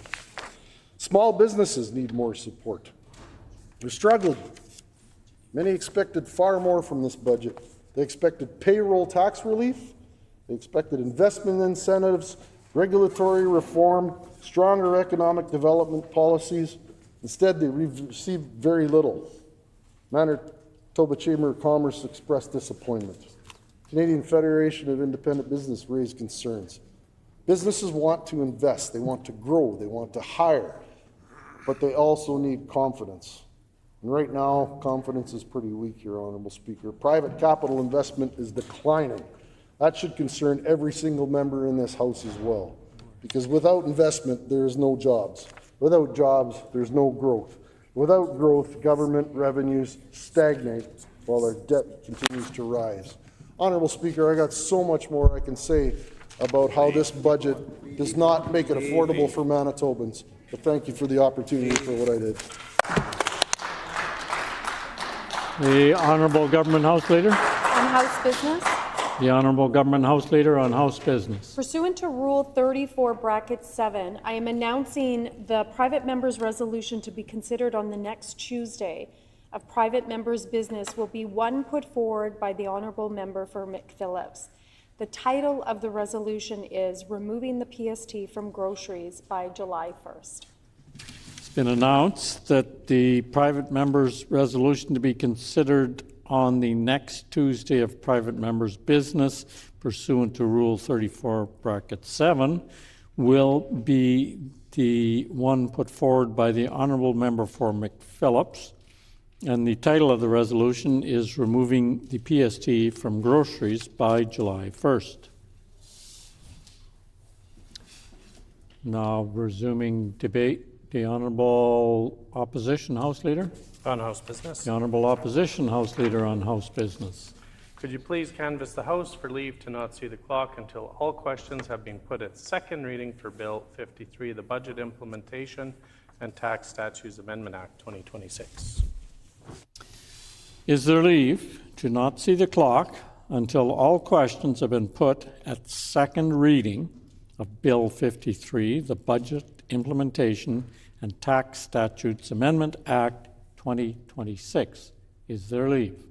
Small businesses need more support. They're struggling. Many expected far more from this budget. They expected payroll tax relief. They expected investment incentives, regulatory reform, stronger economic development policies. Instead, they received very little. Manitoba Chamber of Commerce expressed disappointment. Canadian Federation of Independent Business raised concerns. Businesses want to invest, they want to grow, they want to hire, but they also need confidence. And right now, confidence is pretty weak, Your Honourable Speaker. Private capital investment is declining. That should concern every single member in this House as well. Because without investment, there is no jobs. Without jobs, there's no growth. Without growth, government revenues stagnate while our debt continues to rise. Honourable Speaker, I got so much more I can say about how this budget does not make it affordable for Manitobans. But thank you for the opportunity for what I did. The Honourable Government House Leader. On House business. The Honourable Government House Leader on House business. Pursuant to Rule 34(7), I am announcing the private member's resolution to be considered on the next Tuesday of private member's business will be one put forward by the Honourable Member for McPhillips. The title of the resolution is Removing the PST from Groceries by July 1st. It's been announced that the private member's resolution to be considered on the next Tuesday of private members' business pursuant to Rule 34(7) will be the one put forward by the Honourable Member for McPhillips. And the title of the resolution is Removing the PST from Groceries by July 1st. Now resuming debate, the Honourable Opposition House Leader. On House business. The Honourable Opposition House Leader on House business. Could you please canvass the House for leave to not see the clock until all questions have been put at second reading for Bill 53, the Budget Implementation and Tax Statutes Amendment Act 2026. Is there leave to not see the clock until all questions have been put at second reading of Bill 53, the Budget Implementation and Tax Statutes Amendment Act 2026. Is there leave?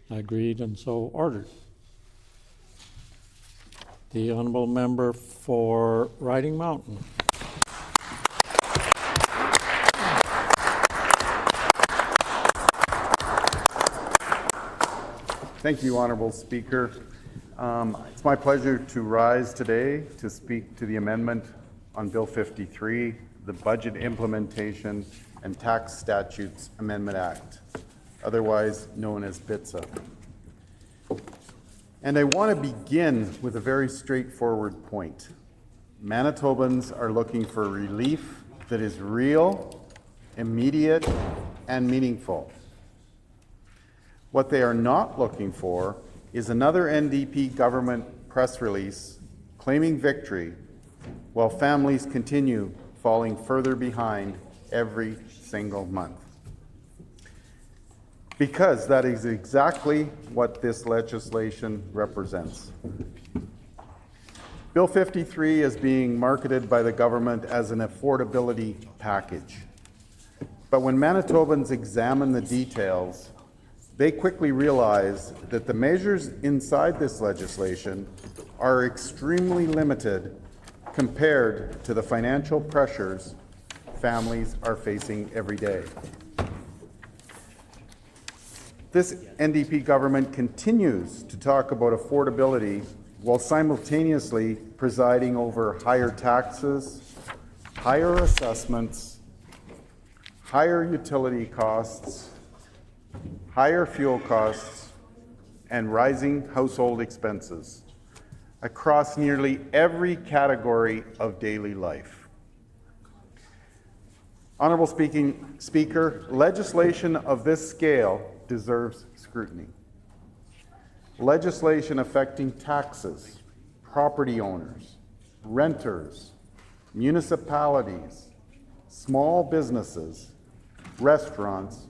Agreed and so ordered. The Honourable Member for Riding Mountain. Thank you, Honourable Speaker. It's my pleasure to rise today to speak to the amendment on Bill 53, the Budget Implementation and Tax Statutes Amendment Act, otherwise known as BITSA. And I want to begin with a very straightforward point. Manitobans are looking for relief that is real, immediate, and meaningful. What they are not looking for is another NDP government press release claiming victory while families continue falling further behind every single month. Because that is exactly what this legislation represents. Bill 53 is being marketed by the government as an affordability package. But when Manitobans examine the details, they quickly realize that the measures inside this legislation are extremely limited compared to the financial pressures families are facing every day. This NDP government continues to talk about affordability while simultaneously presiding over higher taxes, higher assessments, higher utility costs, higher fuel costs, and rising household expenses across nearly every category of daily life. Honourable Speaker, legislation of this scale deserves scrutiny. Legislation affecting taxes, property owners, renters, municipalities, small businesses, restaurants,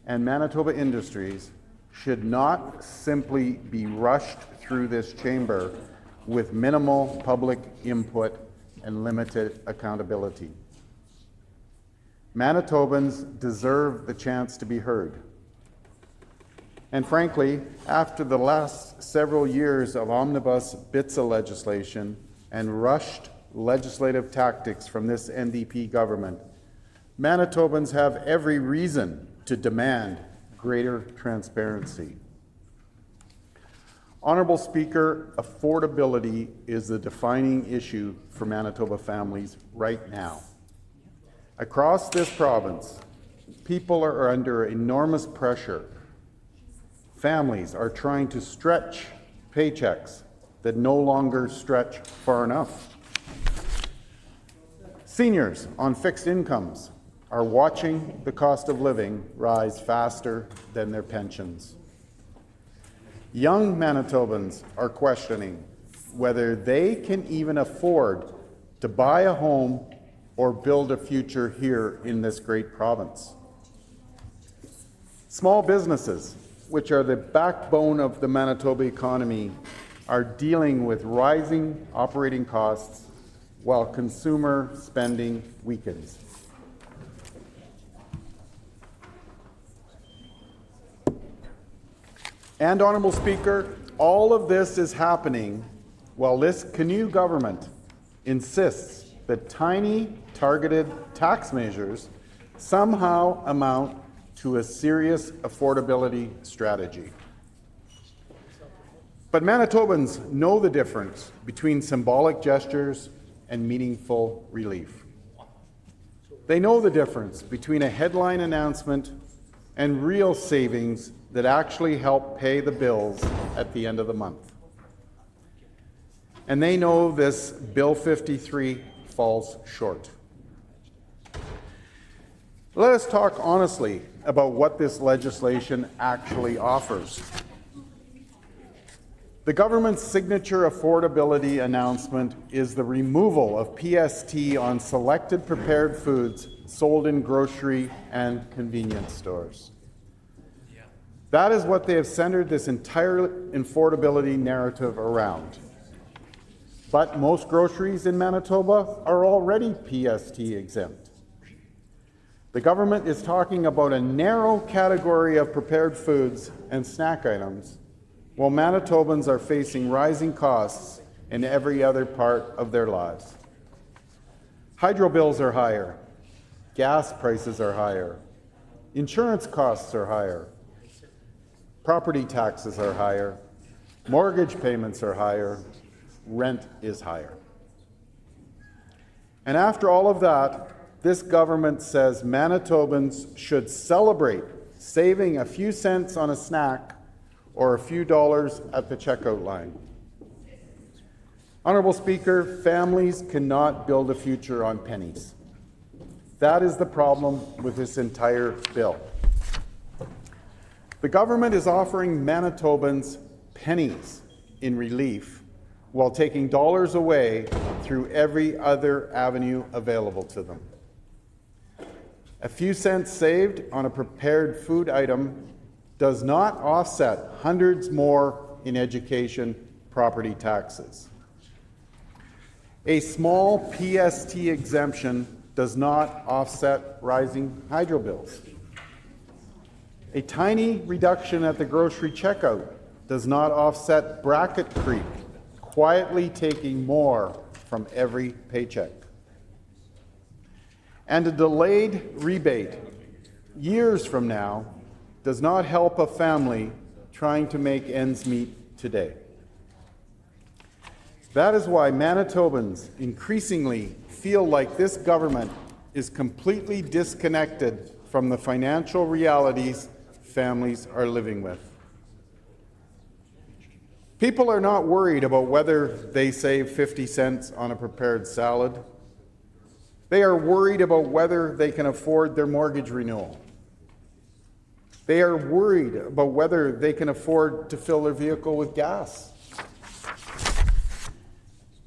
and Manitoba industries should not simply be rushed through this chamber with minimal public input and limited accountability. Manitobans deserve the chance to be heard. And frankly, after the last several years of omnibus BITSA legislation and rushed legislative tactics from this NDP government, Manitobans have every reason to demand greater transparency. Honourable Speaker, affordability is the defining issue for Manitoba families right now. Across this province, people are under enormous pressure. Families are trying to stretch paychecks that no longer stretch far enough. Seniors on fixed incomes are watching the cost of living rise faster than their pensions. Young Manitobans are questioning whether they can even afford to buy a home or build a future here in this great province. Small businesses, which are the backbone of the Manitoba economy, are dealing with rising operating costs while consumer spending weakens. And, Honourable Speaker, all of this is happening while this Canoe government insists that tiny, targeted tax measures somehow amount to a serious affordability strategy. But Manitobans know the difference between symbolic gestures and meaningful relief. They know the difference between a headline announcement and real savings that actually help pay the bills at the end of the month. And they know this Bill 53 falls short. Let us talk honestly about what this legislation actually offers. The government's signature affordability announcement is the removal of PST on selected prepared foods sold in grocery and convenience stores. That is what they have centered this entire affordability narrative around. But most groceries in Manitoba are already PST exempt. The government is talking about a narrow category of prepared foods and snack items, while Manitobans are facing rising costs in every other part of their lives. Hydro bills are higher, gas prices are higher, insurance costs are higher, property taxes are higher, mortgage payments are higher, rent is higher. And after all of that, this government says Manitobans should celebrate saving a few cents on a snack or a few dollars at the checkout line. Honourable Speaker, families cannot build a future on pennies. That is the problem with this entire bill. The government is offering Manitobans pennies in relief while taking dollars away through every other avenue available to them. A few cents saved on a prepared food item does not offset hundreds more in education property taxes. A small PST exemption does not offset rising hydro bills. A tiny reduction at the grocery checkout does not offset bracket creep, quietly taking more from every paycheck. And a delayed rebate years from now does not help a family trying to make ends meet today. That is why Manitobans increasingly feel like this government is completely disconnected from the financial realities families are living with. People are not worried about whether they save 50 cents on a prepared salad. They are worried about whether they can afford their mortgage renewal. They are worried about whether they can afford to fill their vehicle with gas.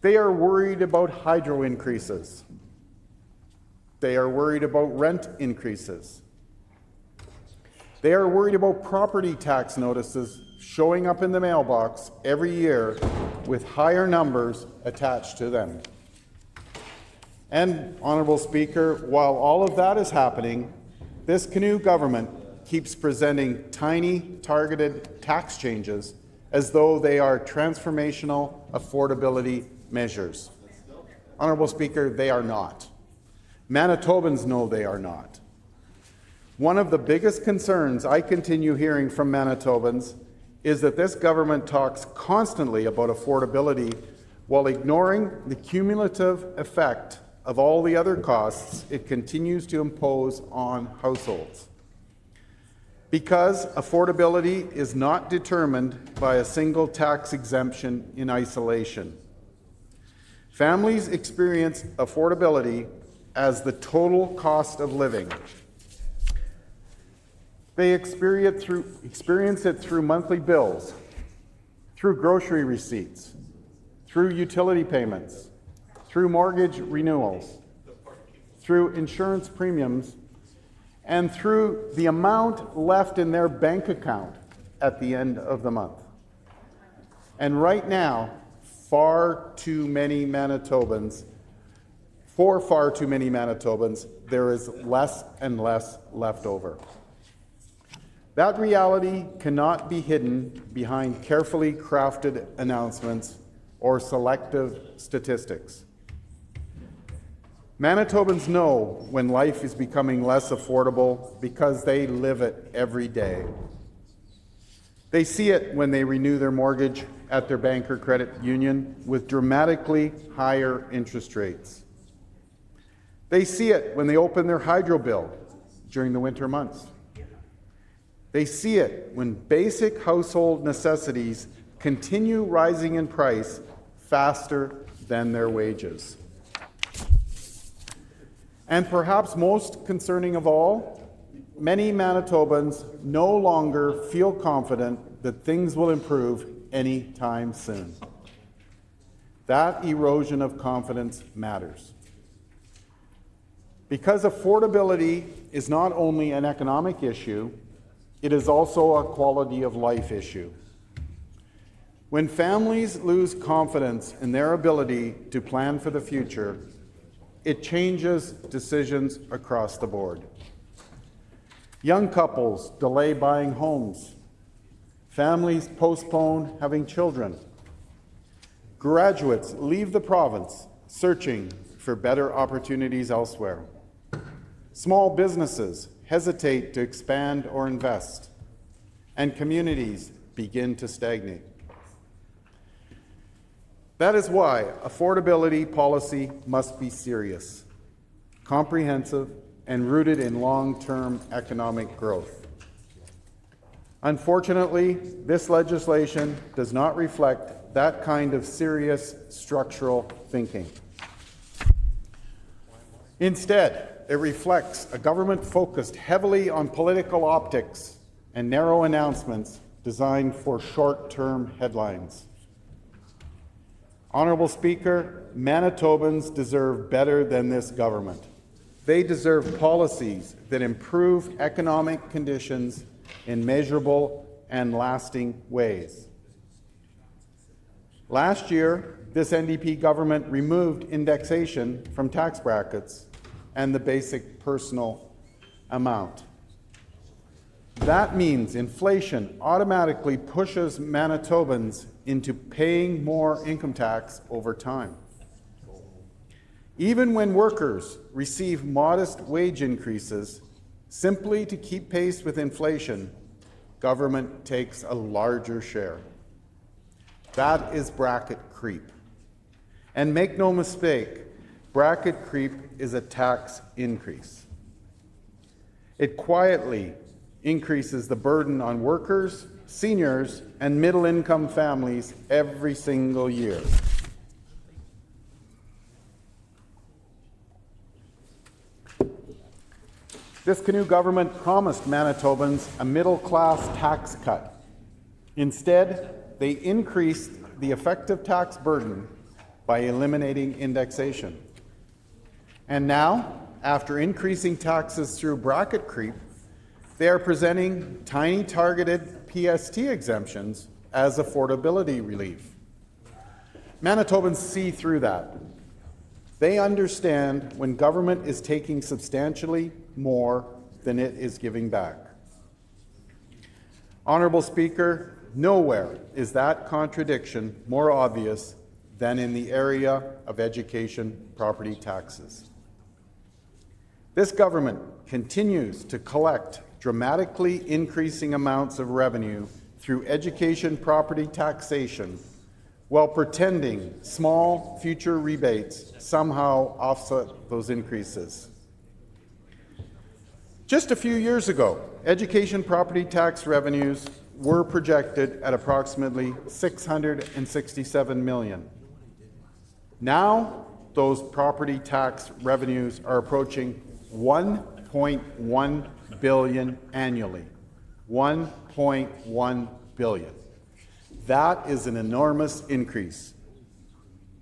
They are worried about hydro increases. They are worried about rent increases. They are worried about property tax notices showing up in the mailbox every year with higher numbers attached to them. And, Honourable Speaker, while all of that is happening, this Canoe government keeps presenting tiny, targeted tax changes as though they are transformational affordability measures. Honourable Speaker, they are not. Manitobans know they are not. One of the biggest concerns I continue hearing from Manitobans is that this government talks constantly about affordability while ignoring the cumulative effect of all the other costs it continues to impose on households. Because affordability is not determined by a single tax exemption in isolation. Families experience affordability as the total cost of living. They experience it through monthly bills, through grocery receipts, through utility payments, through mortgage renewals, through insurance premiums, and through the amount left in their bank account at the end of the month. And right now, for far too many Manitobans, there is less and less left over. That reality cannot be hidden behind carefully crafted announcements or selective statistics. Manitobans know when life is becoming less affordable because they live it every day. They see it when they renew their mortgage at their bank or credit union with dramatically higher interest rates. They see it when they open their hydro bill during the winter months. They see it when basic household necessities continue rising in price faster than their wages. And perhaps most concerning of all, many Manitobans no longer feel confident that things will improve anytime soon. That erosion of confidence matters. Because affordability is not only an economic issue, it is also a quality of life issue. When families lose confidence in their ability to plan for the future, it changes decisions across the board. Young couples delay buying homes. Families postpone having children. Graduates leave the province searching for better opportunities elsewhere. Small businesses hesitate to expand or invest, and communities begin to stagnate. That is why affordability policy must be serious, comprehensive, and rooted in long-term economic growth. Unfortunately, this legislation does not reflect that kind of serious structural thinking. Instead, it reflects a government focused heavily on political optics and narrow announcements designed for short-term headlines. Honourable Speaker, Manitobans deserve better than this government. They deserve policies that improve economic conditions in measurable and lasting ways. Last year, this NDP government removed indexation from tax brackets and the basic personal amount. That means inflation automatically pushes Manitobans into paying more income tax over time. Even when workers receive modest wage increases, simply to keep pace with inflation, government takes a larger share. That is bracket creep. And make no mistake, bracket creep is a tax increase. It quietly increases the burden on workers, seniors, and middle-income families every single year. This Canoe government promised Manitobans a middle-class tax cut. Instead, they increased the effective tax burden by eliminating indexation. And now, after increasing taxes through bracket creep, they are presenting tiny targeted PST exemptions as affordability relief. Manitobans see through that. They understand when government is taking substantially more than it is giving back. Honourable Speaker, nowhere is that contradiction more obvious than in the area of education property taxes. This government continues to collect dramatically increasing amounts of revenue through education property taxation while pretending small future rebates somehow offset those increases. Just a few years ago, education property tax revenues were projected at approximately $667 million. Now, those property tax revenues are approaching $1.1 billion annually. $1.1 billion. That is an enormous increase.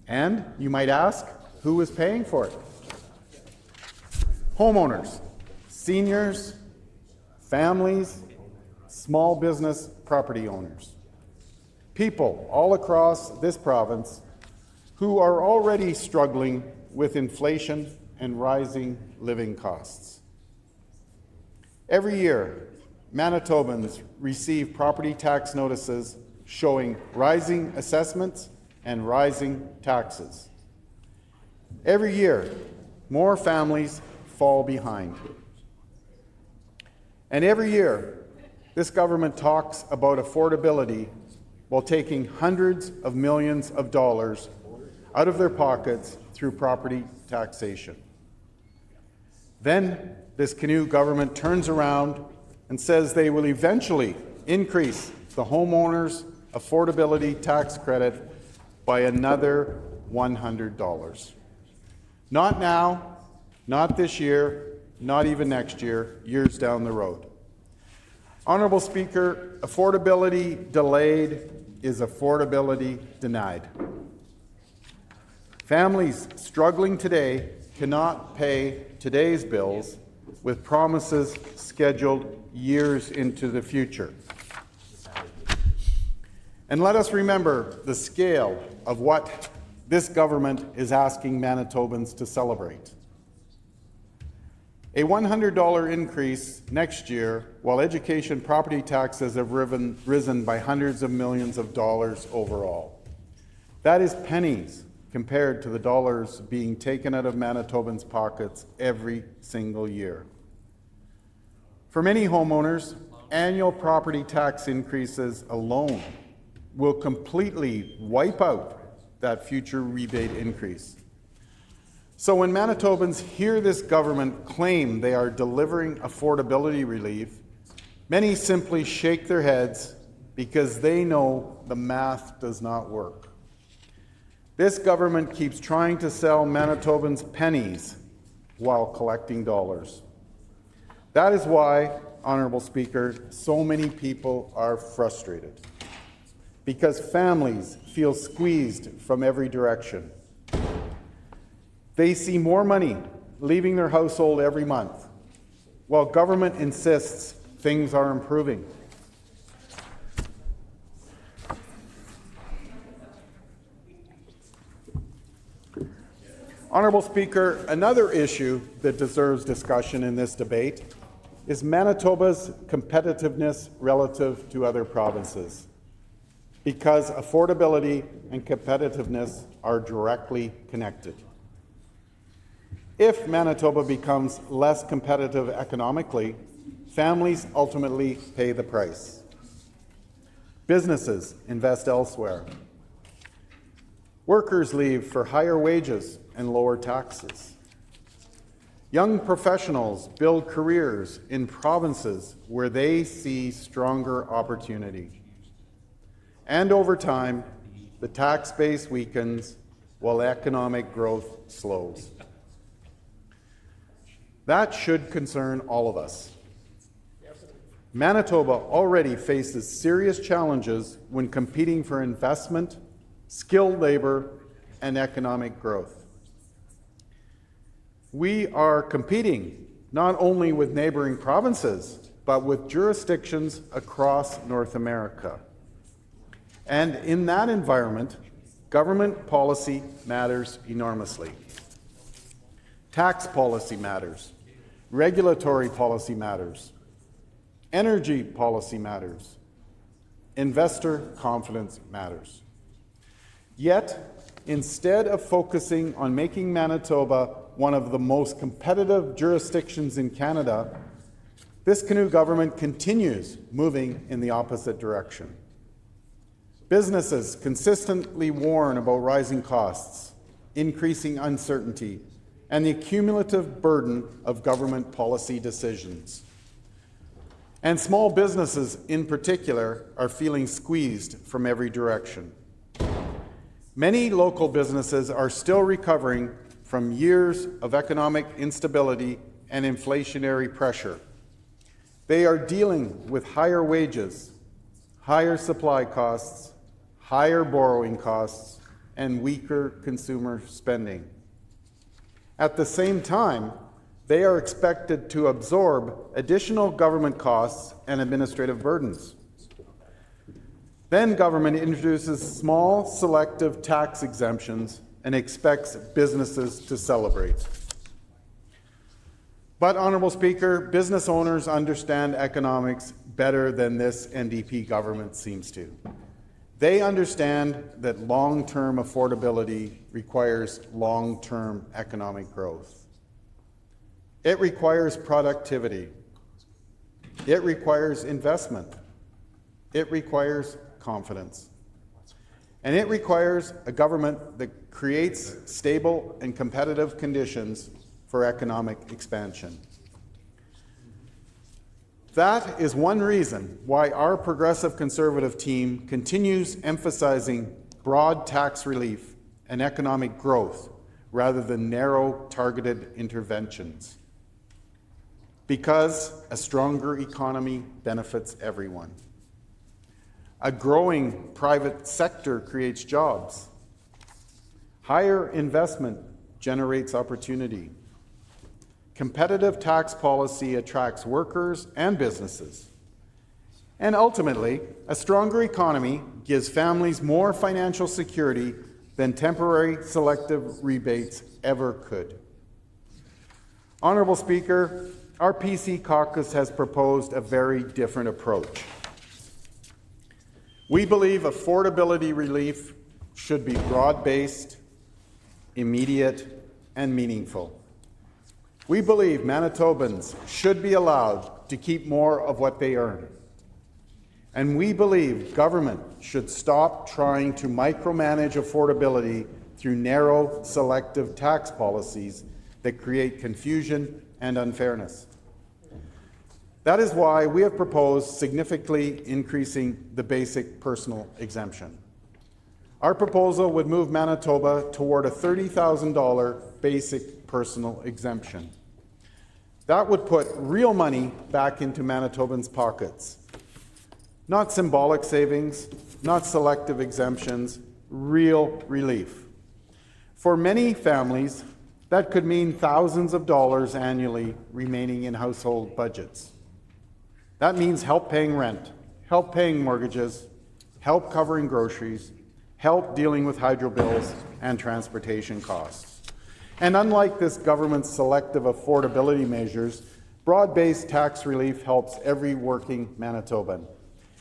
And you might ask, who is paying for it? Homeowners, seniors, families, small business property owners. People all across this province who are already struggling with inflation and rising living costs. Every year, Manitobans receive property tax notices showing rising assessments and rising taxes. Every year, more families fall behind. And every year, this government talks about affordability while taking hundreds of millions of dollars out of their pockets through property taxation. Then this Canoe government turns around and says they will eventually increase the homeowners' affordability tax credit by another $100. Not now, not this year, not even next year, years down the road. Honourable Speaker, affordability delayed is affordability denied. Families struggling today cannot pay today's bills with promises scheduled years into the future. And let us remember the scale of what this government is asking Manitobans to celebrate. A $100 increase next year, while education property taxes have risen by hundreds of millions of dollars overall. That is pennies compared to the dollars being taken out of Manitobans' pockets every single year. For many homeowners, annual property tax increases alone will completely wipe out that future rebate increase. So when Manitobans hear this government claim they are delivering affordability relief, many simply shake their heads because they know the math does not work. This government keeps trying to sell Manitobans pennies while collecting dollars. That is why, Honourable Speaker, so many people are frustrated, because families feel squeezed from every direction. They see more money leaving their household every month, while government insists things are improving. Honourable Speaker, another issue that deserves discussion in this debate is Manitoba's competitiveness relative to other provinces, because affordability and competitiveness are directly connected. If Manitoba becomes less competitive economically, families ultimately pay the price. Businesses invest elsewhere. Workers leave for higher wages and lower taxes. Young professionals build careers in provinces where they see stronger opportunity. And over time, the tax base weakens while economic growth slows. That should concern all of us. Manitoba already faces serious challenges when competing for investment, skilled labor, and economic growth. We are competing not only with neighboring provinces, but with jurisdictions across North America. And in that environment, government policy matters enormously. Tax policy matters. Regulatory policy matters. Energy policy matters. Investor confidence matters. Yet, instead of focusing on making Manitoba one of the most competitive jurisdictions in Canada, this Canoe government continues moving in the opposite direction. Businesses consistently warn about rising costs, increasing uncertainty, and the cumulative burden of government policy decisions. And small businesses in particular are feeling squeezed from every direction. Many local businesses are still recovering from years of economic instability and inflationary pressure. They are dealing with higher wages, higher supply costs, higher borrowing costs, and weaker consumer spending. At the same time, they are expected to absorb additional government costs and administrative burdens. Then government introduces small, selective tax exemptions and expects businesses to celebrate. But, Honourable Speaker, business owners understand economics better than this NDP government seems to. They understand that long-term affordability requires long-term economic growth. It requires productivity. It requires investment. It requires confidence. And it requires a government that creates stable and competitive conditions for economic expansion. That is one reason why our Progressive Conservative team continues emphasizing broad tax relief and economic growth rather than narrow, targeted interventions. Because a stronger economy benefits everyone. A growing private sector creates jobs. Higher investment generates opportunity. Competitive tax policy attracts workers and businesses. And ultimately, a stronger economy gives families more financial security than temporary selective rebates ever could. Honourable Speaker, our PC caucus has proposed a very different approach. We believe affordability relief should be broad-based, immediate, and meaningful. We believe Manitobans should be allowed to keep more of what they earn. And we believe government should stop trying to micromanage affordability through narrow, selective tax policies that create confusion and unfairness. That is why we have proposed significantly increasing the basic personal exemption. Our proposal would move Manitoba toward a $30,000 basic personal exemption. That would put real money back into Manitobans' pockets. Not symbolic savings, not selective exemptions, real relief. For many families, that could mean thousands of dollars annually remaining in household budgets. That means help paying rent, help paying mortgages, help covering groceries, help dealing with hydro bills and transportation costs. And unlike this government's selective affordability measures, broad-based tax relief helps every working Manitoban.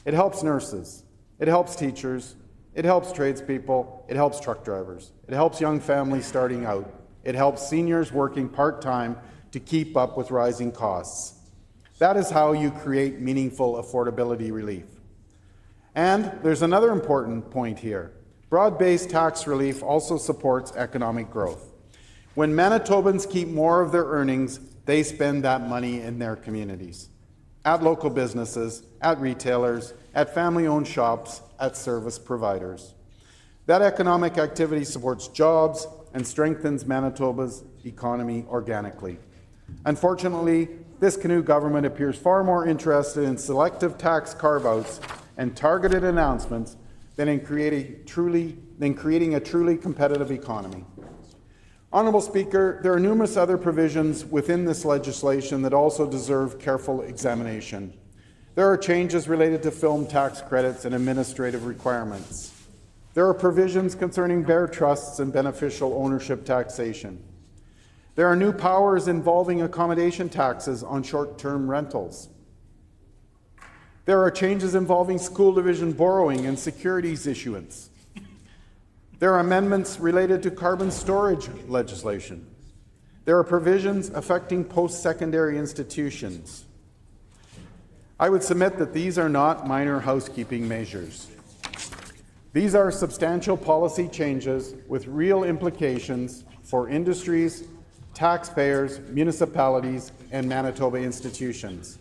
It helps nurses, it helps teachers, it helps tradespeople, it helps truck drivers, it helps young families starting out, it helps seniors working part-time to keep up with rising costs. That is how you create meaningful affordability relief. And there's another important point here. Broad-based tax relief also supports economic growth. When Manitobans keep more of their earnings, they spend that money in their communities, at local businesses, at retailers, at family-owned shops, at service providers. That economic activity supports jobs and strengthens Manitoba's economy organically. Unfortunately, this canoe government appears far more interested in selective tax carve-outs and targeted announcements than in creating a truly competitive economy. Honourable Speaker, there are numerous other provisions within this legislation that also deserve careful examination. There are changes related to film tax credits and administrative requirements. There are provisions concerning bare trusts and beneficial ownership taxation. There are new powers involving accommodation taxes on short-term rentals. There are changes involving school division borrowing and securities issuance. There are amendments related to carbon storage legislation. There are provisions affecting post-secondary institutions. I would submit that these are not minor housekeeping measures. These are substantial policy changes with real implications for industries, taxpayers, municipalities, and Manitoba institutions.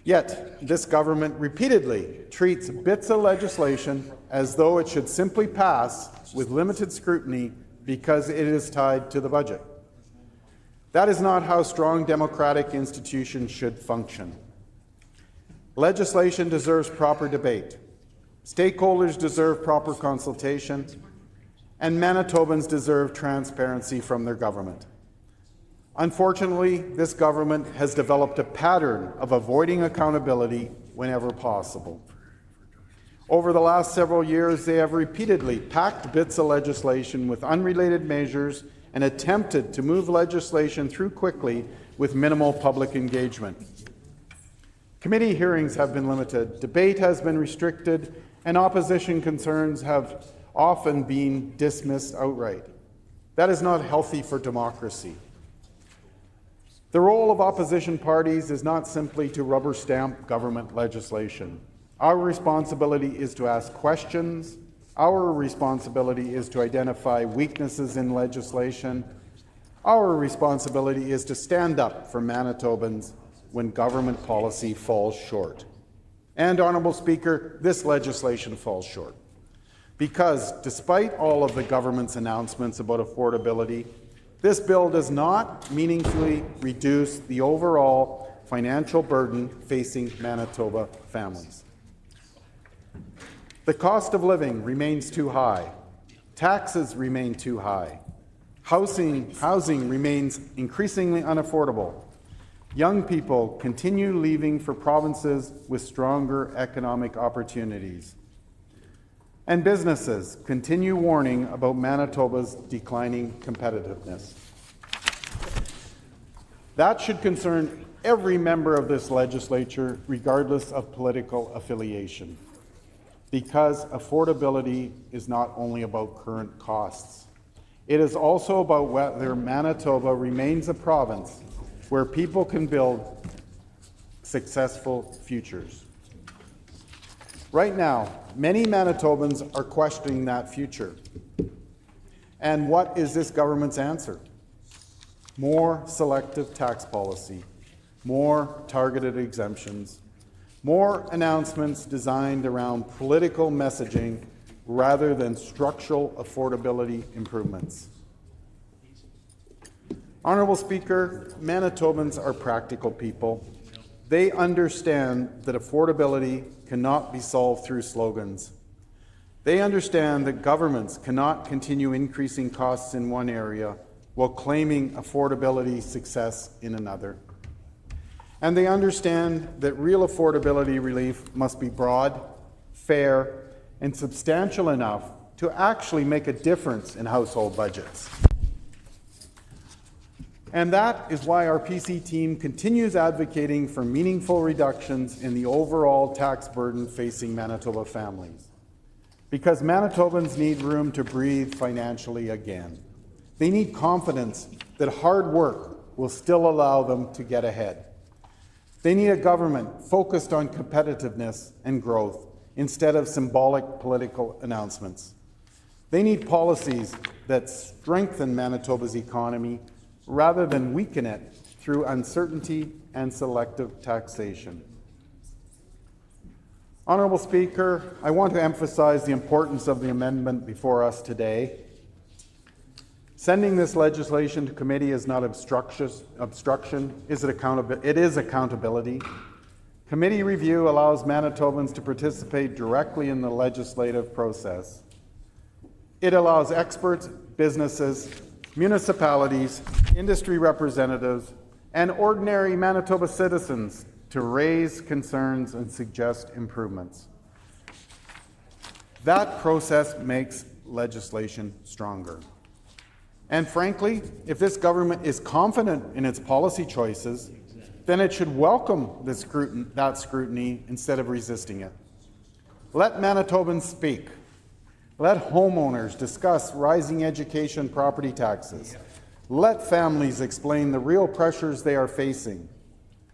Yet, this government repeatedly treats bits of legislation as though it should simply pass with limited scrutiny because it is tied to the budget. That is not how strong democratic institutions should function. Legislation deserves proper debate. Stakeholders deserve proper consultation, and Manitobans deserve transparency from their government. Unfortunately, this government has developed a pattern of avoiding accountability whenever possible. Over the last several years, they have repeatedly packed bits of legislation with unrelated measures and attempted to move legislation through quickly with minimal public engagement. Committee hearings have been limited, debate has been restricted, and opposition concerns have often been dismissed outright. That is not healthy for democracy. The role of opposition parties is not simply to rubber stamp government legislation. Our responsibility is to ask questions. Our responsibility is to identify weaknesses in legislation. Our responsibility is to stand up for Manitobans when government policy falls short. And, Honourable Speaker, this legislation falls short. Because, despite all of the government's announcements about affordability, this bill does not meaningfully reduce the overall financial burden facing Manitoba families. The cost of living remains too high. Taxes remain too high. Housing remains increasingly unaffordable. Young people continue leaving for provinces with stronger economic opportunities. And businesses continue warning about Manitoba's declining competitiveness. That should concern every member of this legislature, regardless of political affiliation, because affordability is not only about current costs. It is also about whether Manitoba remains a province where people can build successful futures. Right now, many Manitobans are questioning that future. And what is this government's answer? More selective tax policy, more targeted exemptions, more announcements designed around political messaging rather than structural affordability improvements. Honourable Speaker, Manitobans are practical people. They understand that affordability cannot be solved through slogans. They understand that governments cannot continue increasing costs in one area while claiming affordability success in another. And they understand that real affordability relief must be broad, fair, and substantial enough to actually make a difference in household budgets. And that is why our PC team continues advocating for meaningful reductions in the overall tax burden facing Manitoba families. Because Manitobans need room to breathe financially again. They need confidence that hard work will still allow them to get ahead. They need a government focused on competitiveness and growth instead of symbolic political announcements. They need policies that strengthen Manitoba's economy rather than weaken it through uncertainty and selective taxation. Honourable Speaker, I want to emphasize the importance of the amendment before us today. Sending this legislation to committee is not obstruction, it is accountability. Committee review allows Manitobans to participate directly in the legislative process. It allows experts, businesses, municipalities, industry representatives, and ordinary Manitoba citizens to raise concerns and suggest improvements. That process makes legislation stronger. And frankly, if this government is confident in its policy choices, then it should welcome that scrutiny instead of resisting it. Let Manitobans speak. Let homeowners discuss rising education property taxes. Let families explain the real pressures they are facing.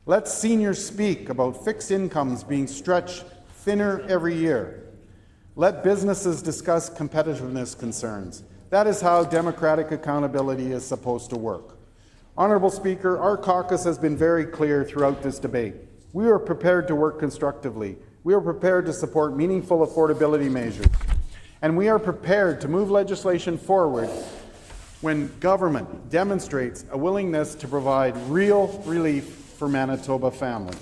Let seniors speak about fixed incomes being stretched thinner every year. Let businesses discuss competitiveness concerns. That is how democratic accountability is supposed to work. Honourable Speaker, our caucus has been very clear throughout this debate. We are prepared to work constructively. We are prepared to support meaningful affordability measures. And we are prepared to move legislation forward when government demonstrates a willingness to provide real relief for Manitoba families.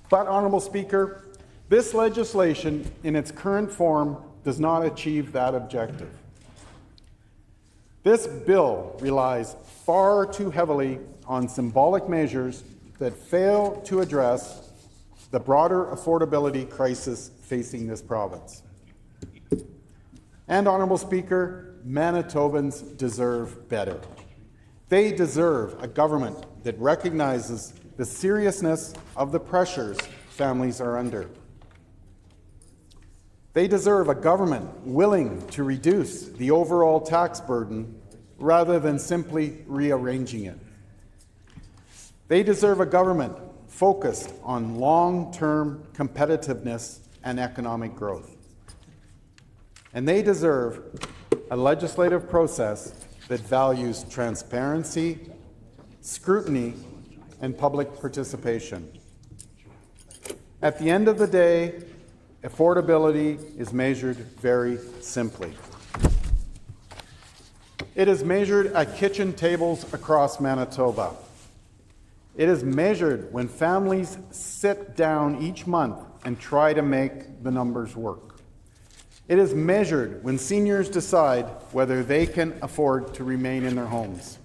But, Honourable Speaker, this legislation in its current form does not achieve that objective. This bill relies far too heavily on symbolic measures that fail to address the broader affordability crisis facing this province. And, Honourable Speaker, Manitobans deserve better. They deserve a government that recognizes the seriousness of the pressures families are under. They deserve a government willing to reduce the overall tax burden rather than simply rearranging it. They deserve a government focused on long-term competitiveness and economic growth. And they deserve a legislative process that values transparency, scrutiny, and public participation. At the end of the day, affordability is measured very simply. It is measured at kitchen tables across Manitoba. It is measured when families sit down each month and try to make the numbers work. It is measured when seniors decide whether they can afford to remain in their homes.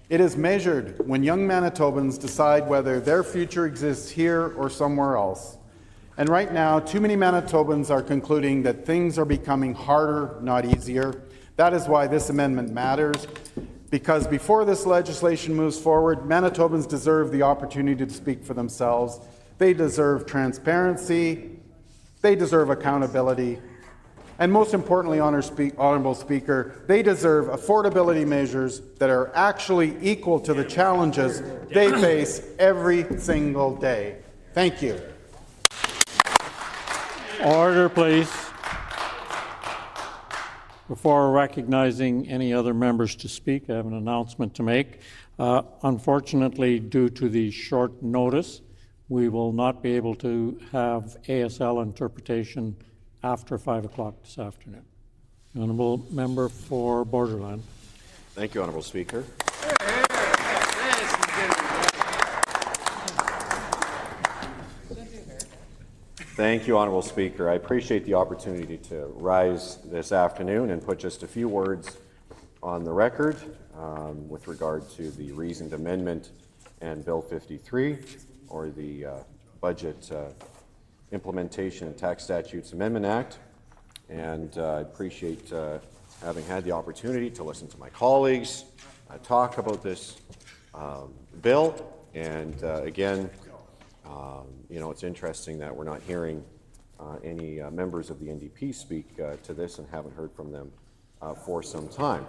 It is measured when young Manitobans decide whether their future exists here or somewhere else. And right now, too many Manitobans are concluding that things are becoming harder, not easier. That is why this amendment matters, because before this legislation moves forward, Manitobans deserve the opportunity to speak for themselves. They deserve transparency, they deserve accountability, and most importantly, Honourable Speaker, they deserve affordability measures that are actually equal to the challenges they face every single day. Thank you. Order, please. Before recognizing any other members to speak, I have an announcement to make. Unfortunately, due to the short notice, we will not be able to have ASL interpretation after 5 o'clock this afternoon. Honourable Member for Borderland. Thank you, Honourable Speaker. Thank you, Honourable Speaker. I appreciate the opportunity to rise this afternoon and put just a few words on the record with regard to the reasoned amendment and Bill 53, or the Budget Implementation and Tax Statutes Amendment Act. And I appreciate having had the opportunity to listen to my colleagues talk about this bill. And again, you know, it's interesting that we're not hearing any members of the NDP speak to this, and haven't heard from them for some time.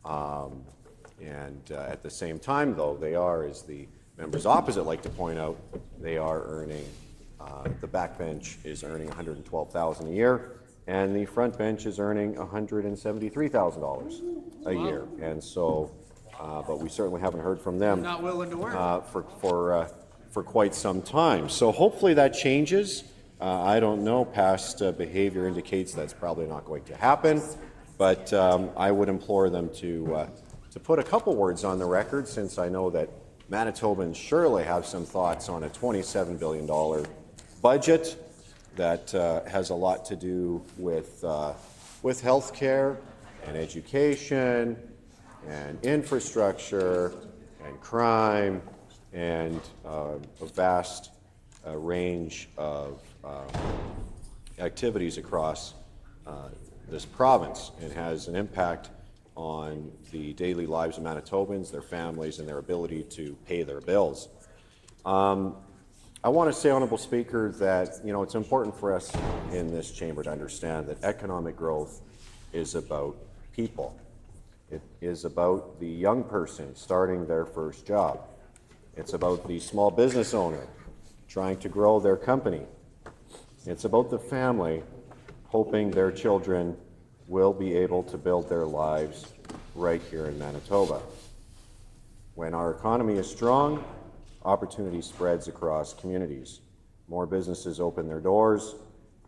At the same time, though, they are, as the members opposite like to point out, they are earning, the backbench is earning $112,000 a year, and the front bench is earning $173,000 a year. And so, but we certainly haven't heard from them not willing to work. For quite some time. So hopefully that changes. I don't know, past behavior indicates that's probably not going to happen, but I would implore them to put a couple words on the record, since I know that Manitobans surely have some thoughts on a $27 billion budget that has a lot to do with health care and education and infrastructure and crime and a vast range of activities across this province, and has an impact on the daily lives of Manitobans, their families, and their ability to pay their bills. I want to say, Honourable Speaker, that it's important for us in this chamber to understand that economic growth is about people. It is about the young person starting their first job. It's about the small business owner trying to grow their company. It's about the family hoping their children will be able to build their lives right here in Manitoba. When our economy is strong, opportunity spreads across communities. More businesses open their doors,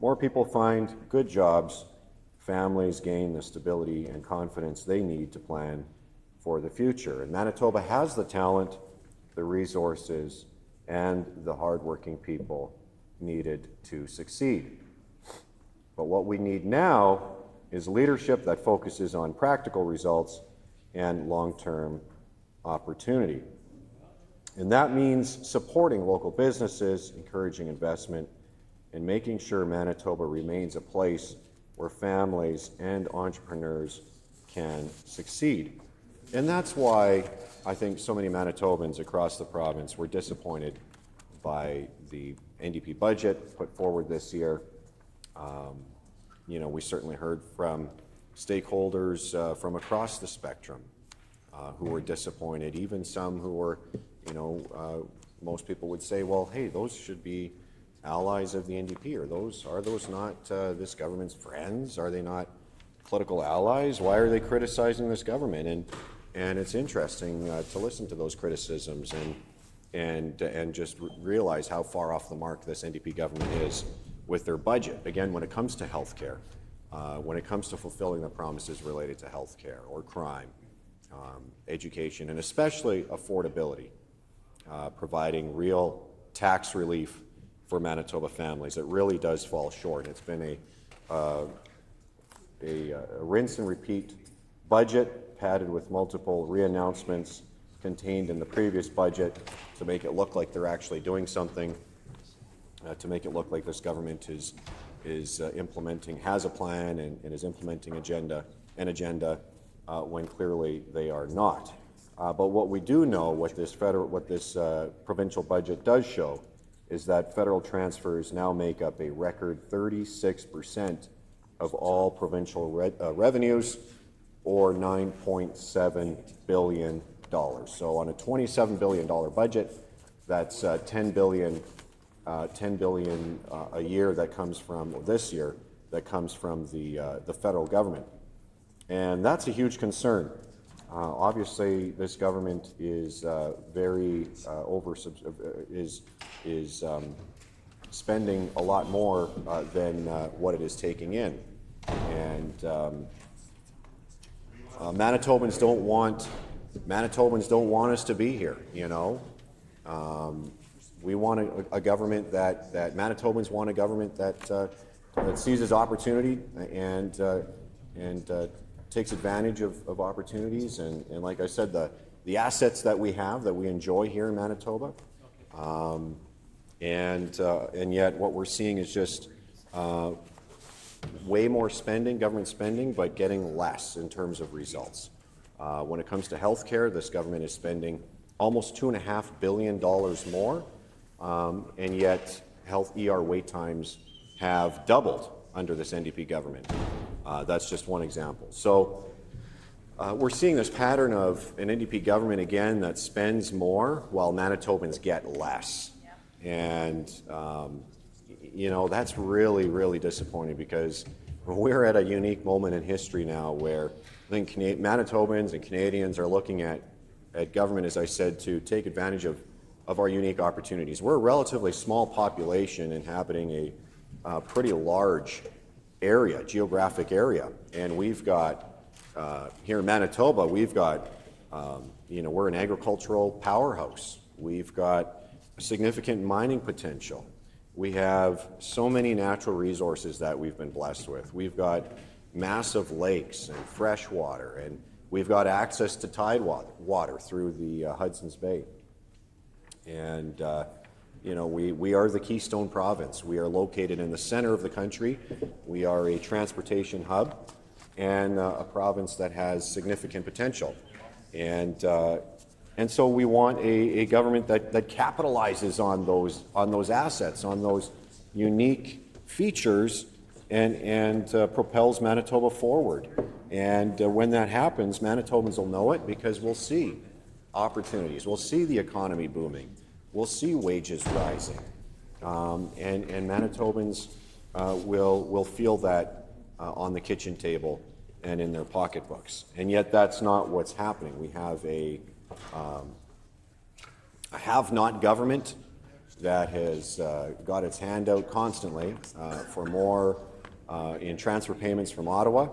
more people find good jobs, families gain the stability and confidence they need to plan for the future. And Manitoba has the talent, the resources, and the hardworking people needed to succeed. But what we need now is leadership that focuses on practical results and long-term opportunity. And that means supporting local businesses, encouraging investment, and making sure Manitoba remains a place where families and entrepreneurs can succeed. And that's why I think so many Manitobans across the province were disappointed by the NDP budget put forward this year. We certainly heard from stakeholders from across the spectrum who were disappointed, even some who were, most people would say, well, hey, those should be allies of the NDP. Are those not this government's friends? Are they not political allies? Why are they criticizing this government? And it's interesting to listen to those criticisms and just realize how far off the mark this NDP government is with their budget. Again, when it comes to health care, when it comes to fulfilling the promises related to health care or crime, education, and especially affordability, providing real tax relief for Manitoba families, it really does fall short. It's been a rinse and repeat budget, padded with multiple re-announcements contained in the previous budget to make it look like they're actually doing something, to make it look like this government is implementing, has a plan and is implementing an agenda when clearly they are not. But what we do know, what this provincial budget does show, is that federal transfers now make up a record 36% of all provincial revenues, or $9.7 billion. So on a $27 billion budget, that's $10 billion $10 billion a year that comes from, or this year, that comes from the federal government. And that's a huge concern. Obviously, this government is very spending a lot more than what it is taking in, and Manitobans don't want us to be here. You know, we want a government that Manitobans want a government that seizes opportunity and takes advantage of opportunities, and like I said, the assets that we have, that we enjoy here in Manitoba, and yet what we're seeing is just way more spending, government spending, but getting less in terms of results. When it comes to healthcare, this government is spending almost $2.5 billion more, and yet health ER wait times have doubled under this NDP government. That's just one example. So we're seeing this pattern of an NDP government again that spends more while Manitobans get less. And you know, that's really, really disappointing, because we're at a unique moment in history now where I think Manitobans and Canadians are looking at government, as I said, to take advantage of our unique opportunities. We're a relatively small population inhabiting a pretty large area, geographic area, and we've got here in Manitoba, we've got you know, we're an agricultural powerhouse. We've got significant mining potential. We have so many natural resources that we've been blessed with. We've got massive lakes and fresh water, and we've got access to tide water through the Hudson's Bay. And you know, we are the Keystone Province. We are located in the center of the country. We are a transportation hub and a province that has significant potential. And so we want a government that capitalizes on those assets, on those unique features, and propels Manitoba forward. And when that happens, Manitobans will know it, because we'll see opportunities. We'll see the economy booming. We'll see wages rising. And Manitobans will feel that on the kitchen table and in their pocketbooks. And yet that's not what's happening. We have a have-not government that has got its hand out constantly for more in transfer payments from Ottawa,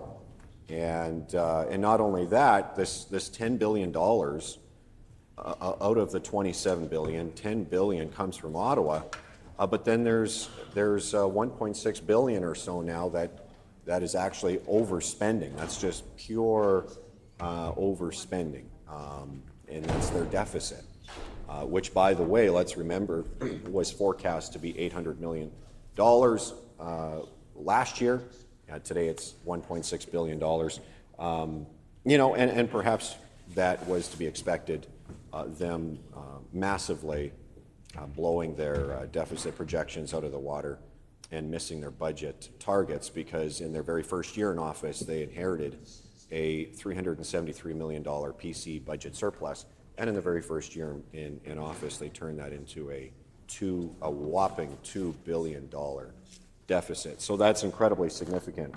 and not only that, this $10 billion out of the $27 billion, $10 billion comes from Ottawa, but then there's $1.6 billion or so now that is actually overspending. That's just pure overspending. And that's their deficit, which, by the way, let's remember, was forecast to be $800 million last year. Today it's $1.6 billion. You know, and perhaps that was to be expected, them massively blowing their deficit projections out of the water and missing their budget targets, because in their very first year in office, they inherited a $373 million PC budget surplus, and in the very first year in office, they turned that into a whopping $2 billion deficit. So that's incredibly significant.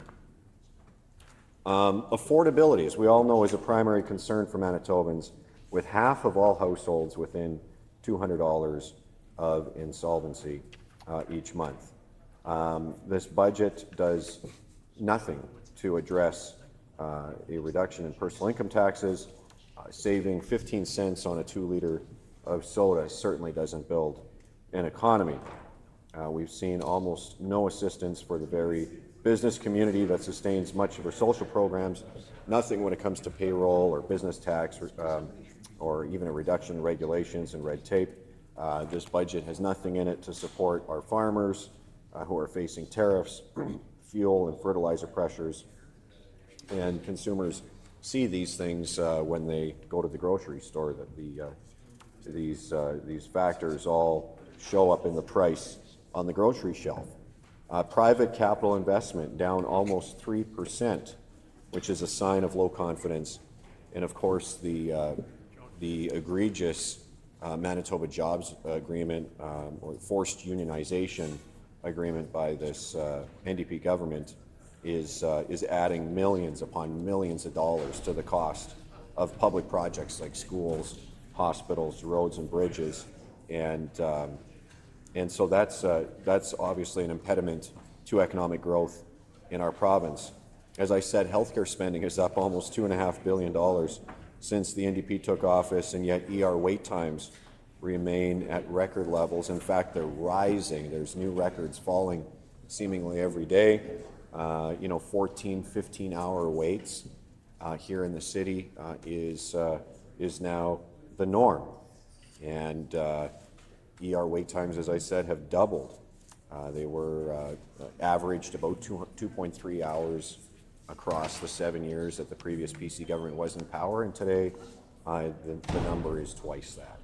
Affordability, as we all know, is a primary concern for Manitobans, with half of all households within $200 of insolvency each month. This budget does nothing to address a reduction in personal income taxes. Saving 15 cents on a 2-liter of soda certainly doesn't build an economy. We've seen almost no assistance for the very business community that sustains much of our social programs, nothing when it comes to payroll or business tax, or even a reduction in regulations and red tape. This budget has nothing in it to support our farmers who are facing tariffs, fuel and fertilizer pressures, and consumers see these things when they go to the grocery store, that these factors all show up in the price on the grocery shelf. Private capital investment down almost 3%, which is a sign of low confidence, and of course the egregious Manitoba Jobs Agreement or forced unionization agreement by this NDP government is adding millions upon millions of dollars to the cost of public projects like schools, hospitals, roads, and bridges, and so that's obviously an impediment to economic growth in our province. As I said, healthcare spending is up almost $2.5 billion since the NDP took office, and yet ER wait times remain at record levels. In fact, they're rising. There's new records falling seemingly every day. 14, 15-hour waits here in the city is now the norm. And ER wait times, as I said, have doubled. They were averaged about 2.3 hours across the 7 years that the previous PC government was in power, and today the number is twice that.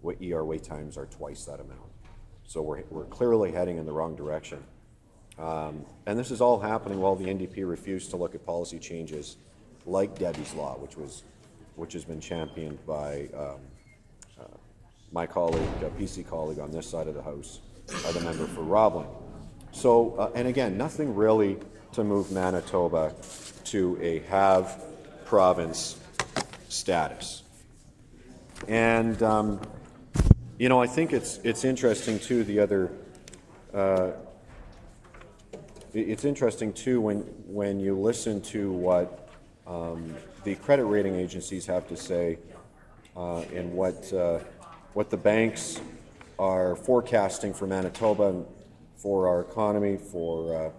ER wait times are twice that amount. So we're clearly heading in the wrong direction. And this is all happening while the NDP refused to look at policy changes like Debbie's Law, which has been championed by my colleague, PC colleague on this side of the House, the member for Roblin. So, and again, nothing really to move Manitoba to a have province status. And, I think it's interesting too, it's interesting too when you listen to what the credit rating agencies have to say and what the banks are forecasting for Manitoba, for our economy, for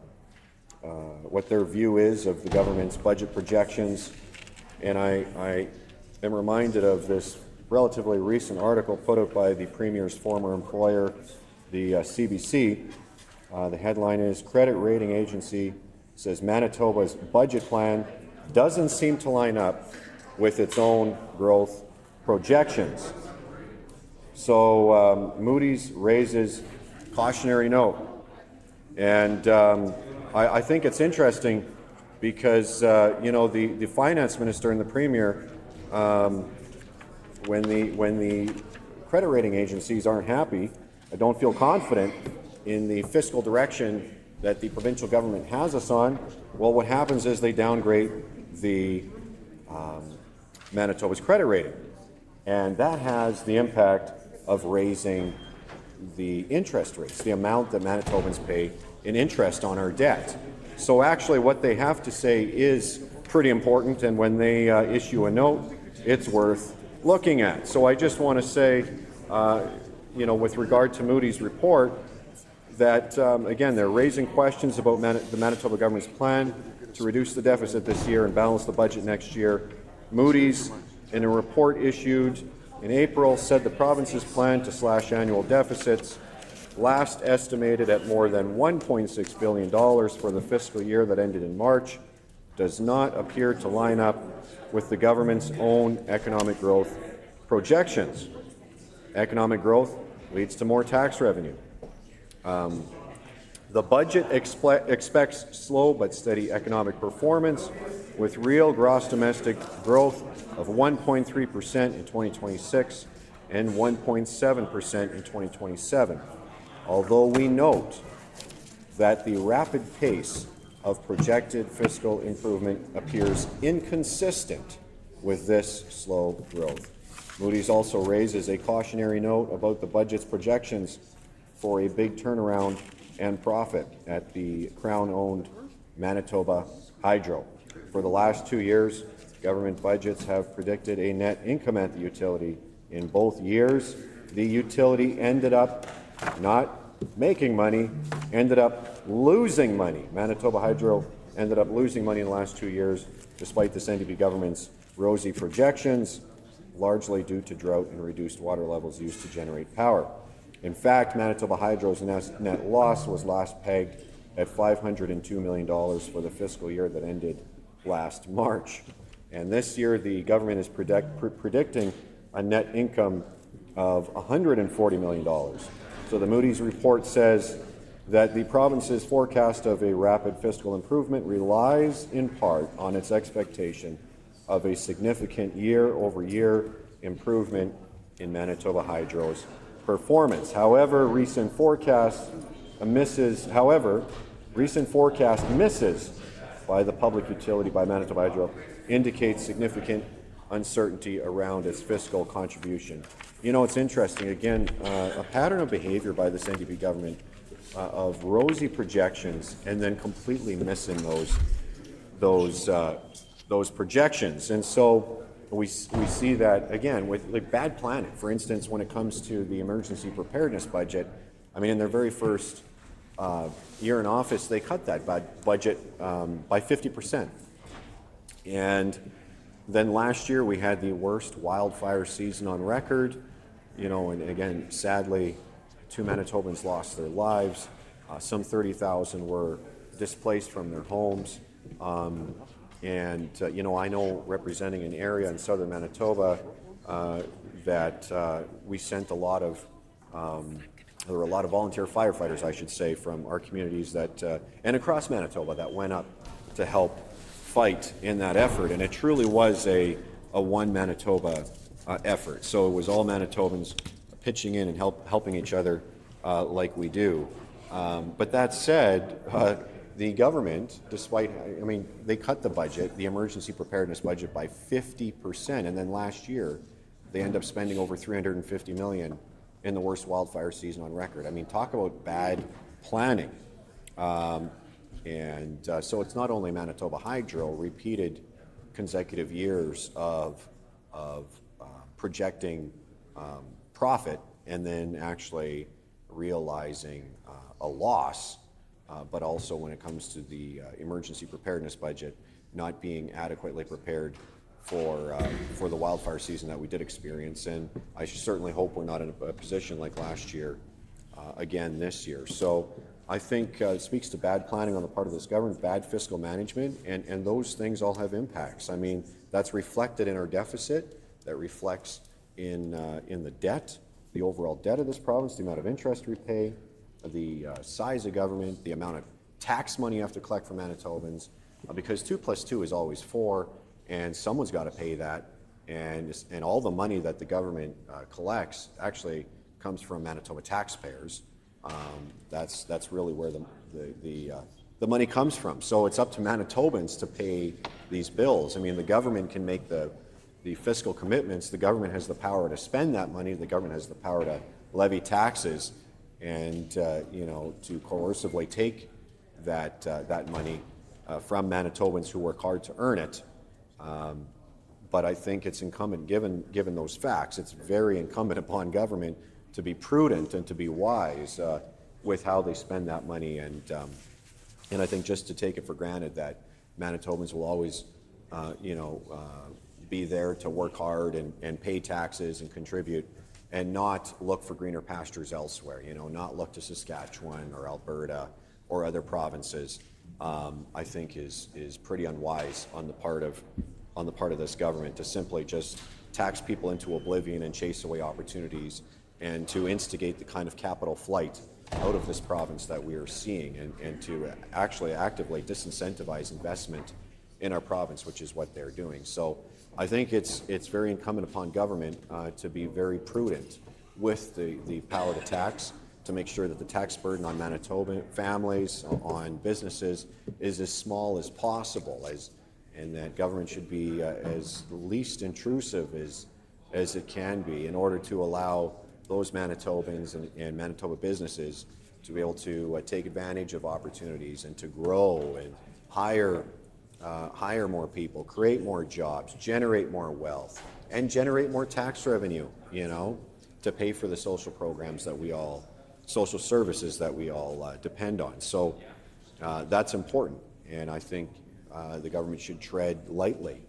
what their view is of the government's budget projections. And I am reminded of this relatively recent article put out by the Premier's former employer, the CBC. The headline is, Credit Rating Agency says Manitoba's budget plan doesn't seem to line up with its own growth projections. So Moody's raises cautionary note. And I think it's interesting because, the finance minister and the premier, when the credit rating agencies aren't happy, don't feel confident in the fiscal direction that the provincial government has us on, well, what happens is they downgrade the Manitoba's credit rating. And that has the impact of raising the interest rates, the amount that Manitobans pay in interest on our debt. So actually what they have to say is pretty important, and when they issue a note, it's worth looking at. So I just want to say, with regard to Moody's report, that, again, they're raising questions about the Manitoba government's plan to reduce the deficit this year and balance the budget next year. Moody's, in a report issued in April, said the province's plan to slash annual deficits, last estimated at more than $1.6 billion for the fiscal year that ended in March, does not appear to line up with the government's own economic growth projections. Economic growth leads to more tax revenue. The budget expects slow but steady economic performance, with real gross domestic growth of 1.3% in 2026 and 1.7% in 2027. Although we note that the rapid pace of projected fiscal improvement appears inconsistent with this slow growth. Moody's also raises a cautionary note about the budget's projections for a big turnaround and profit at the Crown-owned Manitoba Hydro. For the last 2 years, government budgets have predicted a net income at the utility. In both years, the utility ended up not making money, ended up losing money. Manitoba Hydro ended up losing money in the last 2 years, despite this NDP government's rosy projections, largely due to drought and reduced water levels used to generate power. In fact, Manitoba Hydro's net loss was last pegged at $502 million for the fiscal year that ended last March. And this year, the government is predicting a net income of $140 million. So the Moody's report says that the province's forecast of a rapid fiscal improvement relies in part on its expectation of a significant year-over-year improvement in Manitoba Hydro's performance. However, recent forecast misses by the public utility, by Manitoba Hydro, indicates significant uncertainty around its fiscal contribution. You know, it's interesting, again, a pattern of behavior by this NDP government of rosy projections and then completely missing those projections. And so we see that, again, with like bad planning. For instance, when it comes to the emergency preparedness budget, I mean, in their very first year in office, they cut that budget by 50%. And then last year, we had the worst wildfire season on record, you know, and again, sadly, 2 Manitobans lost their lives. Some 30,000 were displaced from their homes. You know, I know, representing an area in southern Manitoba, that we sent a lot of, there were a lot of volunteer firefighters, I should say, from our communities that, and across Manitoba, that went up to help fight in that effort. And it truly was a one Manitoba effort. So it was all Manitobans pitching in and helping each other like we do. But that said, the government, despite, I mean, they cut the budget, the emergency preparedness budget, by 50%. And then last year, they end up spending over $350 million in the worst wildfire season on record. I mean, talk about bad planning. So it's not only Manitoba Hydro, repeated consecutive years of projecting profit and then actually realizing a loss, but also when it comes to the emergency preparedness budget, not being adequately prepared for the wildfire season that we did experience. And I certainly hope we're not in a position like last year again this year. So I think it speaks to bad planning on the part of this government, bad fiscal management, and those things all have impacts. I mean, that's reflected in our deficit, that reflects in the debt, the overall debt of this province, the amount of interest we pay, the size of government, the amount of tax money you have to collect from Manitobans, because 2 + 2 is always 4, and someone's got to pay that, and all the money that the government collects actually comes from Manitoba taxpayers. That's really where the money comes from. So it's up to Manitobans to pay these bills. I mean, the government can make the fiscal commitments. The government has the power to spend that money. The government has the power to levy taxes and you know, to coercively take that money from Manitobans who work hard to earn it. But I think it's incumbent, given those facts, it's very incumbent upon government to be prudent and to be wise with how they spend that money. And I think just to take it for granted that Manitobans will always, you know, be there to work hard and pay taxes and contribute, and not look for greener pastures elsewhere, you know, not look to Saskatchewan or Alberta or other provinces, I think is pretty unwise on the part of this government to simply just tax people into oblivion and chase away opportunities, and to instigate the kind of capital flight out of this province that we are seeing, and to actually actively disincentivize investment in our province, which is what they're doing. So I think it's very incumbent upon government to be very prudent with the power to tax, to make sure that the tax burden on Manitoban families, on businesses, is as small as possible, and that government should be as least intrusive as it can be, in order to allow those Manitobans and Manitoba businesses to be able to take advantage of opportunities and to grow and hire more people, create more jobs, generate more wealth, and generate more tax revenue, you know, to pay for the social programs that we all, social services that we all depend on. So that's important, and I think the government should tread lightly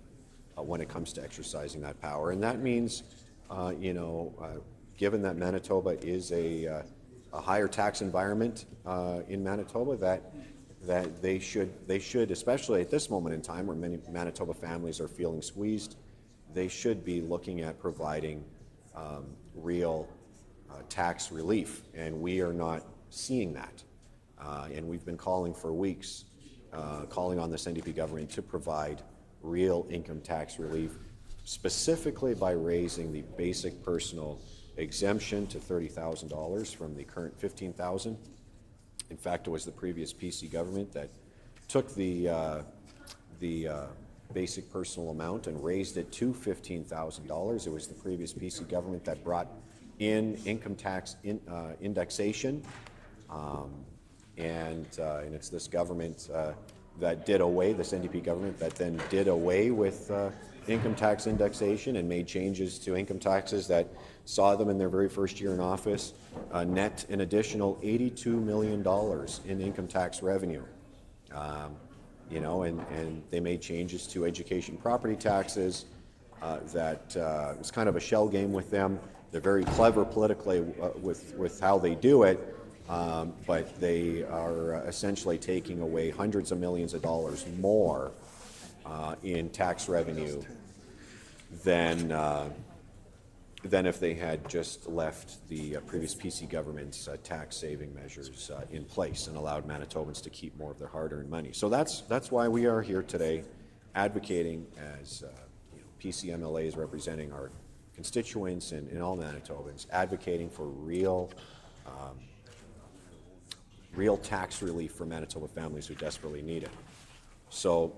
when it comes to exercising that power. And that means, you know, given that Manitoba is a higher tax environment in Manitoba, that they should, especially at this moment in time where many Manitoba families are feeling squeezed, they should be looking at providing real tax relief, and we are not seeing that. And we've been calling for weeks, calling on this NDP government to provide real income tax relief specifically by raising the basic personal exemption to $30,000 from the current $15,000. In fact, it was the previous PC government that took the basic personal amount and raised it to $15,000. It was the previous PC government that brought in income tax indexation, and it's this government that did away, this NDP government that then did away with income tax indexation and made changes to income taxes that saw them in their very first year in office net an additional $82 million in income tax revenue. You know, and they made changes to education property taxes that was kind of a shell game with them. They're very clever politically with how they do it, but they are essentially taking away hundreds of millions of dollars more in tax revenue than if they had just left the previous PC government's tax-saving measures in place and allowed Manitobans to keep more of their hard-earned money. So that's why we are here today, advocating as PC MLAs representing our constituents and all Manitobans, advocating for real tax relief for Manitoba families who desperately need it. So,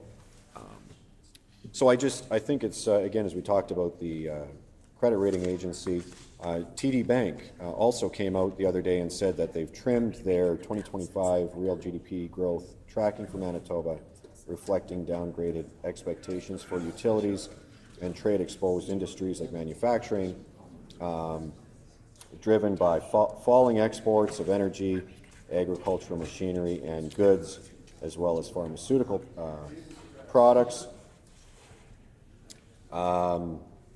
I think it's again, as we talked about the credit rating agency, TD Bank also came out the other day and said that they've trimmed their 2025 real GDP growth tracking for Manitoba, reflecting downgraded expectations for utilities and trade-exposed industries like manufacturing, driven by falling exports of energy, agricultural machinery and goods, as well as pharmaceutical products.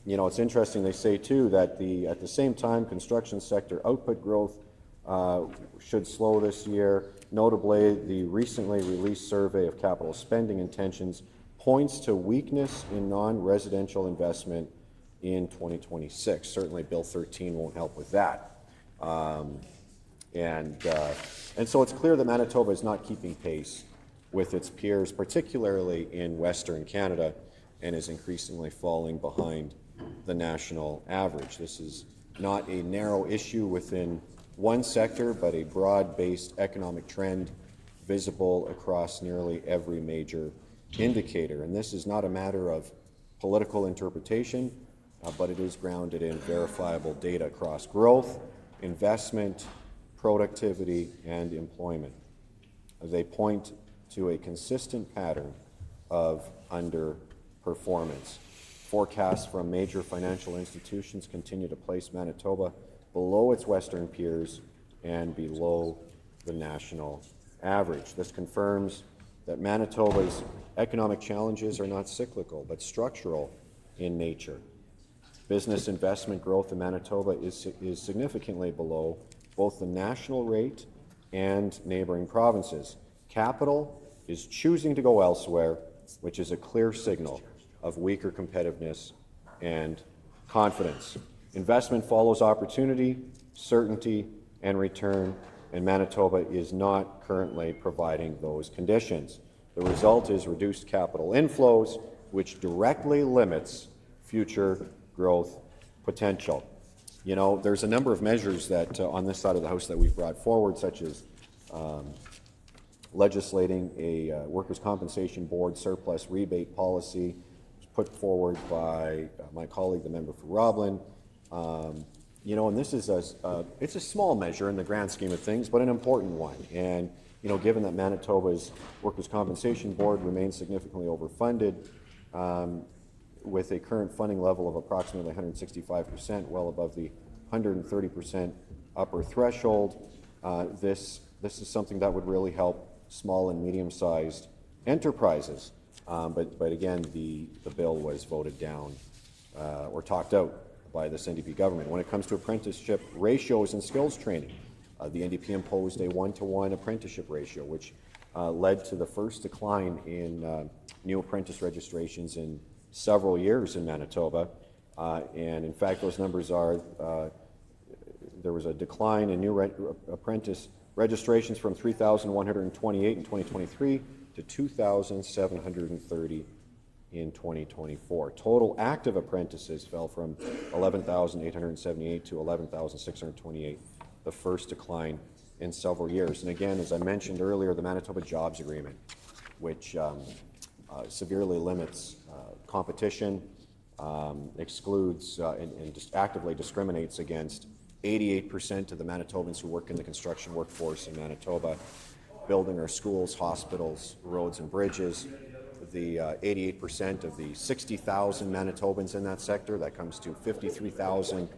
You know, it's interesting, they say too that at the same time construction sector output growth should slow this year. Notably, the recently released survey of capital spending intentions points to weakness in non-residential investment in 2026. Certainly Bill 13 won't help with that. And so it's clear that Manitoba is not keeping pace with its peers, particularly in Western Canada, and is increasingly falling behind the national average. This is not a narrow issue within one sector, but a broad-based economic trend visible across nearly every major indicator. And this is not a matter of political interpretation, but it is grounded in verifiable data across growth, investment, productivity, and employment. They point to a consistent pattern of underperformance. Forecasts from major financial institutions continue to place Manitoba below its Western peers and below the national average. This confirms that Manitoba's economic challenges are not cyclical, but structural in nature. Business investment growth in Manitoba is significantly below both the national rate and neighboring provinces. Capital is choosing to go elsewhere, which is a clear signal of weaker competitiveness and confidence. Investment follows opportunity, certainty, and return, and Manitoba is not currently providing those conditions. The result is reduced capital inflows, which directly limits future growth potential. You know, there's a number of measures that on this side of the House that we've brought forward, such as legislating a workers' compensation board surplus rebate policy put forward by my colleague, the member for Roblin. You know, and this is it's a small measure in the grand scheme of things, but an important one. And, you know, given that Manitoba's workers' compensation board remains significantly overfunded, with a current funding level of approximately 165%, well above the 130% upper threshold, this is something that would really help small and medium-sized enterprises. But again, the bill was voted down or talked out by this NDP government. When it comes to apprenticeship ratios and skills training, the NDP imposed a 1-to-1 apprenticeship ratio, which led to the first decline in new apprentice registrations in several years in Manitoba. And in fact, those numbers are, there was a decline in new apprentice registrations from 3,128 in 2023 to 2,730 in 2024. Total active apprentices fell from 11,878 to 11,628, the first decline in several years. And again, as I mentioned earlier, the Manitoba Jobs Agreement, which severely limits competition, excludes and just actively discriminates against 88% of the Manitobans who work in the construction workforce in Manitoba, building our schools, hospitals, roads and bridges. The 88% of the 60,000 Manitobans in that sector, that comes to 53,000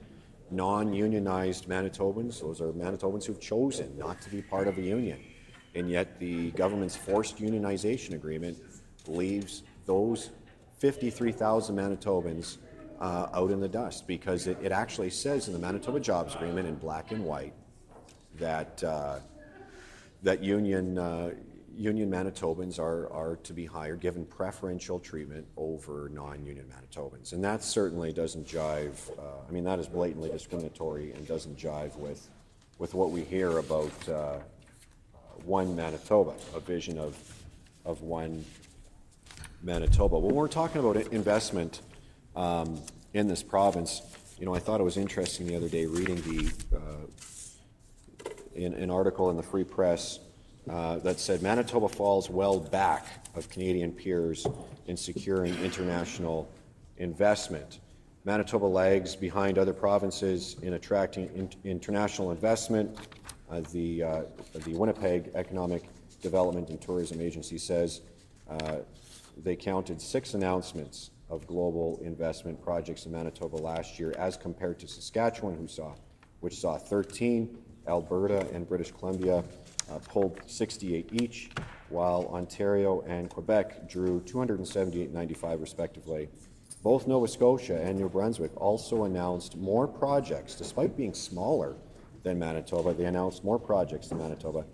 non-unionized Manitobans. Those are Manitobans who've chosen not to be part of a union. And yet the government's forced unionization agreement leaves those 53,000 Manitobans out in the dust, because it actually says in the Manitoba Jobs Agreement in black and white that that union Manitobans are to be hired, given preferential treatment over non-union Manitobans. And that certainly doesn't jive, I mean, that is blatantly discriminatory and doesn't jive with what we hear about one Manitoba, a vision of one Manitoba. When we're talking about investment in this province, you know, I thought it was interesting the other day reading an article in the Free Press that said Manitoba falls well back of Canadian peers in securing international investment. Manitoba lags behind other provinces in attracting international investment. The Winnipeg Economic Development and Tourism Agency says they counted 6 announcements of global investment projects in Manitoba last year, as compared to Saskatchewan, which saw 13. Alberta and British Columbia pulled 68 each, while Ontario and Quebec drew 278 and 95 respectively. Both Nova Scotia and New Brunswick also announced more projects, despite being smaller than Manitoba. They announced more projects than Manitoba,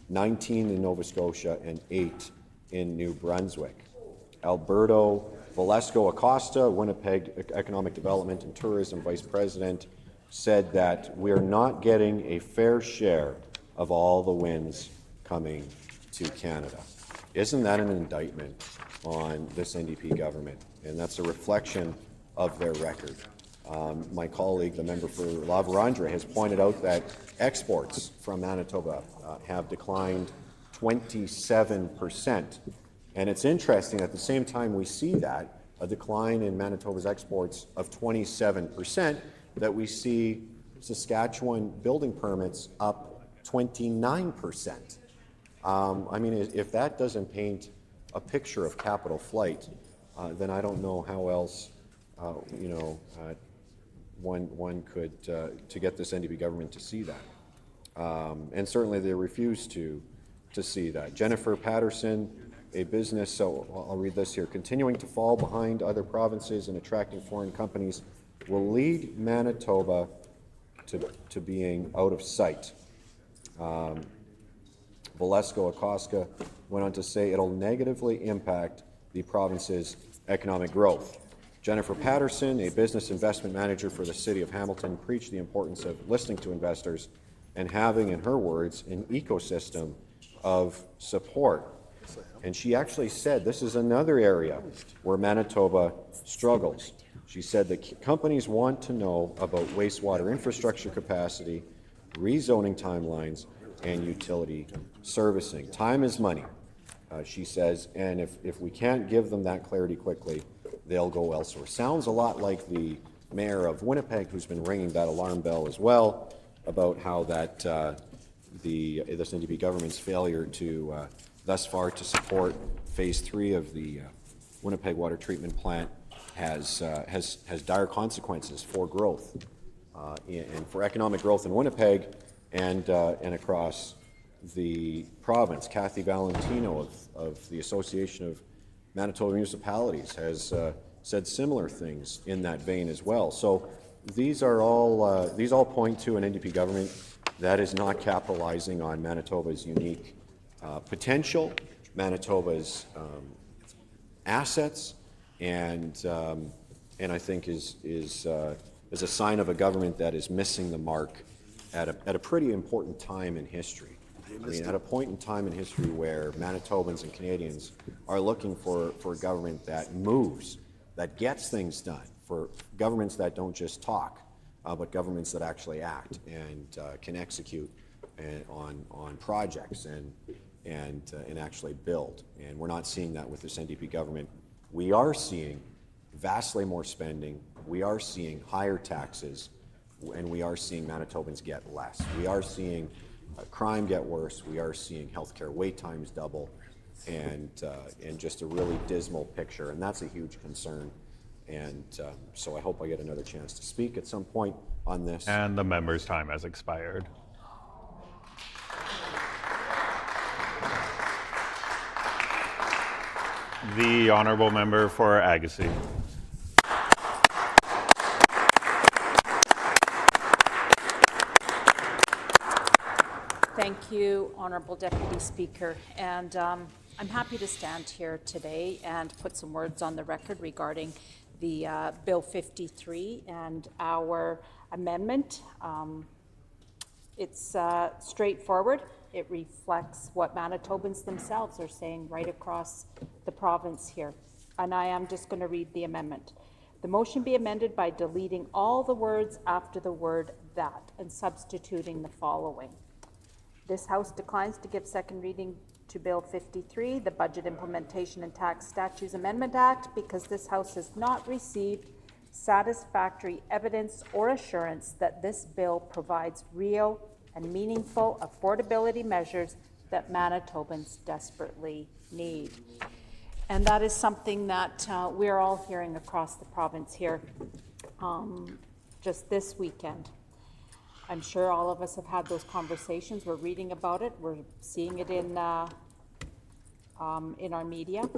19 in Nova Scotia and 8 in New Brunswick. Alberto Velasco Acosta, Winnipeg Economic Development and Tourism Vice President, said that we are not getting a fair share of all the wins coming to Canada. Isn't that an indictment on this NDP government? And that's a reflection of their record. My colleague, the member for La Vérendrye, has pointed out that exports from Manitoba have declined 27%. And it's interesting, at the same time we see that, a decline in Manitoba's exports of 27%, that we see Saskatchewan building permits up 29%. I mean, if that doesn't paint a picture of capital flight, then I don't know how else, one could to get this NDP government to see that. And certainly they refuse to see that. Jennifer Patterson, a business, so I'll read this here, continuing to fall behind other provinces in attracting foreign companies will lead Manitoba to being out of sight. Velasco Acosta went on to say it'll negatively impact the province's economic growth. Jennifer Patterson, a business investment manager for the City of Hamilton, preached the importance of listening to investors and having, in her words, an ecosystem of support. And she actually said this is another area where Manitoba struggles. She said that companies want to know about wastewater infrastructure capacity, rezoning timelines, and utility servicing. Time is money, she says, and if we can't give them that clarity quickly, they'll go elsewhere. Sounds a lot like the mayor of Winnipeg, who's been ringing that alarm bell as well, about how that this NDP government's failure to thus far to support Phase 3 of the Winnipeg water treatment plant has dire consequences for growth and for economic growth in Winnipeg and across the province. Kathy Valentino of the Association of Manitoba Municipalities has said similar things in that vein as well. So these all point to an NDP government that is not capitalizing on Manitoba's unique potential, Manitoba's assets, and I think is a sign of a government that is missing the mark at a pretty important time in history. I mean, at a point in time in history where Manitobans and Canadians are looking for a government that moves, that gets things done, for governments that don't just talk, but governments that actually act and can execute on projects and actually build. And we're not seeing that with this NDP government. We are seeing vastly more spending. We are seeing higher taxes, and we are seeing Manitobans get less. We are seeing crime get worse. We are seeing healthcare wait times double, and just a really dismal picture. And that's a huge concern. And so I hope I get another chance to speak at some point on this. And the member's time has expired. The honourable member for Agassiz. Thank you, Honourable Deputy Speaker. And I'm happy to stand here today and put some words on the record regarding the Bill 53 and our amendment. It's straightforward. It reflects what Manitobans themselves are saying right across the province here. And I am just going to read the amendment. The motion be amended by deleting all the words after the word that and substituting the following. This House declines to give second reading to Bill 53, the Budget Implementation and Tax Statutes Amendment Act, because this House has not received satisfactory evidence or assurance that this bill provides real and meaningful affordability measures that Manitobans desperately need. And that is something that we're all hearing across the province here just this weekend. I'm sure all of us have had those conversations. We're reading about it. We're seeing it in our media.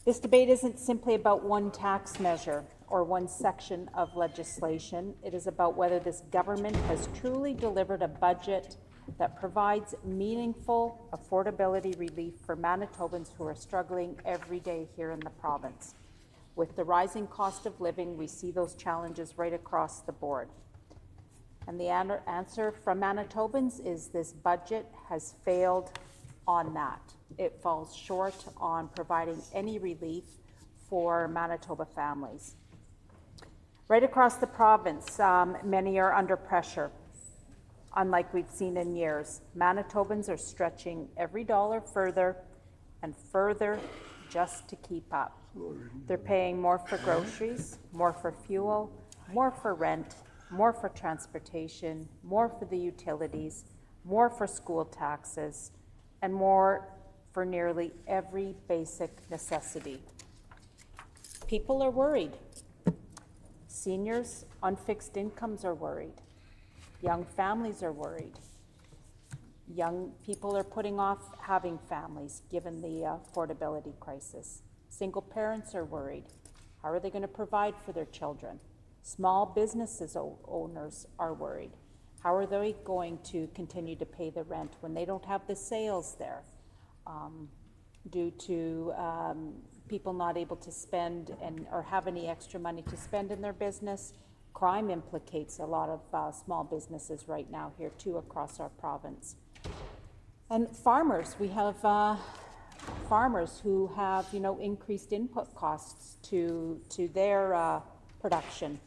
This debate isn't simply about one tax measure or one section of legislation. It is about whether this government has truly delivered a budget that provides meaningful affordability relief for Manitobans who are struggling every day here in the province. With the rising cost of living, we see those challenges right across the board. And the answer from Manitobans is this budget has failed on that. It falls short on providing any relief for Manitoba families. Right across the province, many are under pressure, unlike we've seen in years. Manitobans are stretching every dollar further and further just to keep up. They're paying more for groceries, more for fuel, more for rent, more for transportation, more for the utilities, more for school taxes, and more for nearly every basic necessity. People are worried. Seniors on fixed incomes are worried. Young families are worried. Young people are putting off having families given the affordability crisis. Single parents are worried. How are they going to provide for their children? Small businesses owners are worried. How are they going to continue to pay the rent when they don't have the sales there due to people not able to spend or have any extra money to spend in their business? Crime implicates a lot of small businesses right now here too across our province. And farmers, we have farmers who have increased input costs to their production.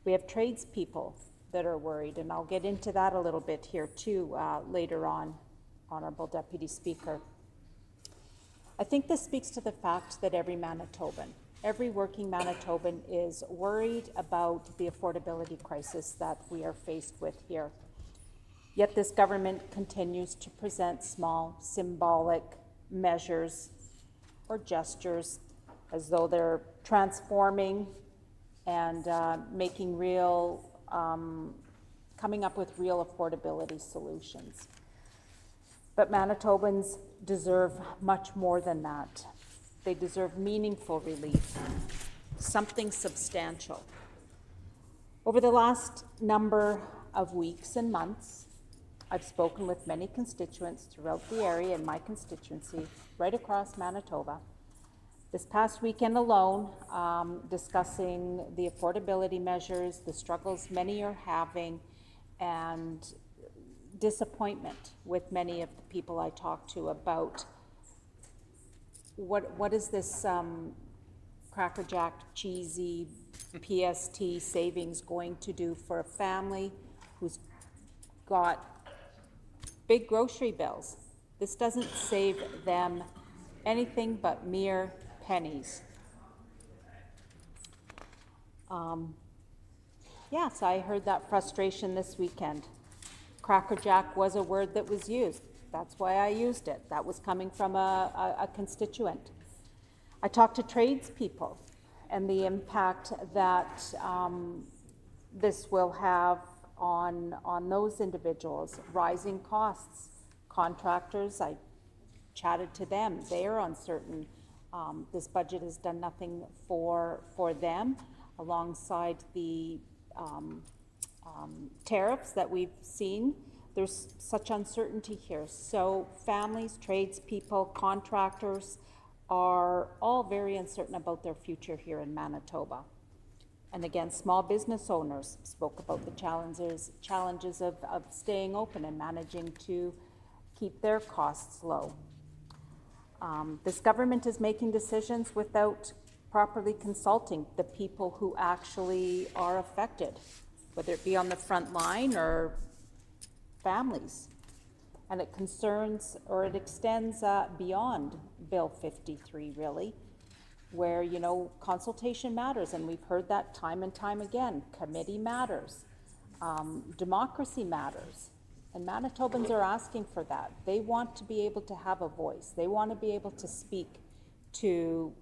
We have tradespeople that are worried, and I'll get into that a little bit here too later on, Honourable Deputy Speaker. I think this speaks to the fact that every Manitoban, every working Manitoban is worried about the affordability crisis that we are faced with here. Yet this government continues to present small, symbolic measures or gestures as though they're transforming and making real, coming up with real affordability solutions. But Manitobans deserve much more than that. They deserve meaningful relief, something substantial. Over the last number of weeks and months, I've spoken with many constituents throughout the area in my constituency, right across Manitoba. This past weekend alone, discussing the affordability measures, the struggles many are having, and disappointment with many of the people I talk to about what is this Cracker Jack cheesy PST savings going to do for a family who's got big grocery bills. This doesn't save them anything but mere pennies. Yes, I heard that frustration this weekend. Cracker Jack was a word that was used. That's why I used it. That was coming from a constituent. I talked to tradespeople and the impact that this will have on those individuals. Rising costs. Contractors, I chatted to them. They are uncertain. This budget has done nothing for them, alongside the tariffs that we've seen. There's such uncertainty here. So families, tradespeople, contractors are all very uncertain about their future here in Manitoba. And again, small business owners spoke about the challenges of staying open and managing to keep their costs low. This government is making decisions without properly consulting the people who actually are affected, whether it be on the front line or families. And it concerns, or it extends beyond Bill 53, really, where, you know, consultation matters, and we've heard that time and time again. Committee matters. Democracy matters. And Manitobans are asking for that. They want to be able to have a voice. They want to be able to speak to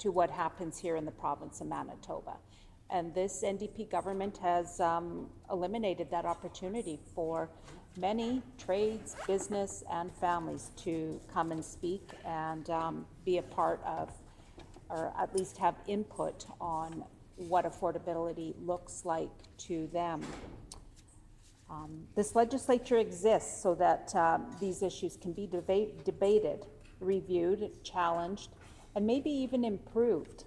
what happens here in the province of Manitoba. And this NDP government has eliminated that opportunity for many trades, business, and families to come and speak and be a part of, or at least have input on what affordability looks like to them. This legislature exists so that these issues can be debated, reviewed, challenged, and maybe even improved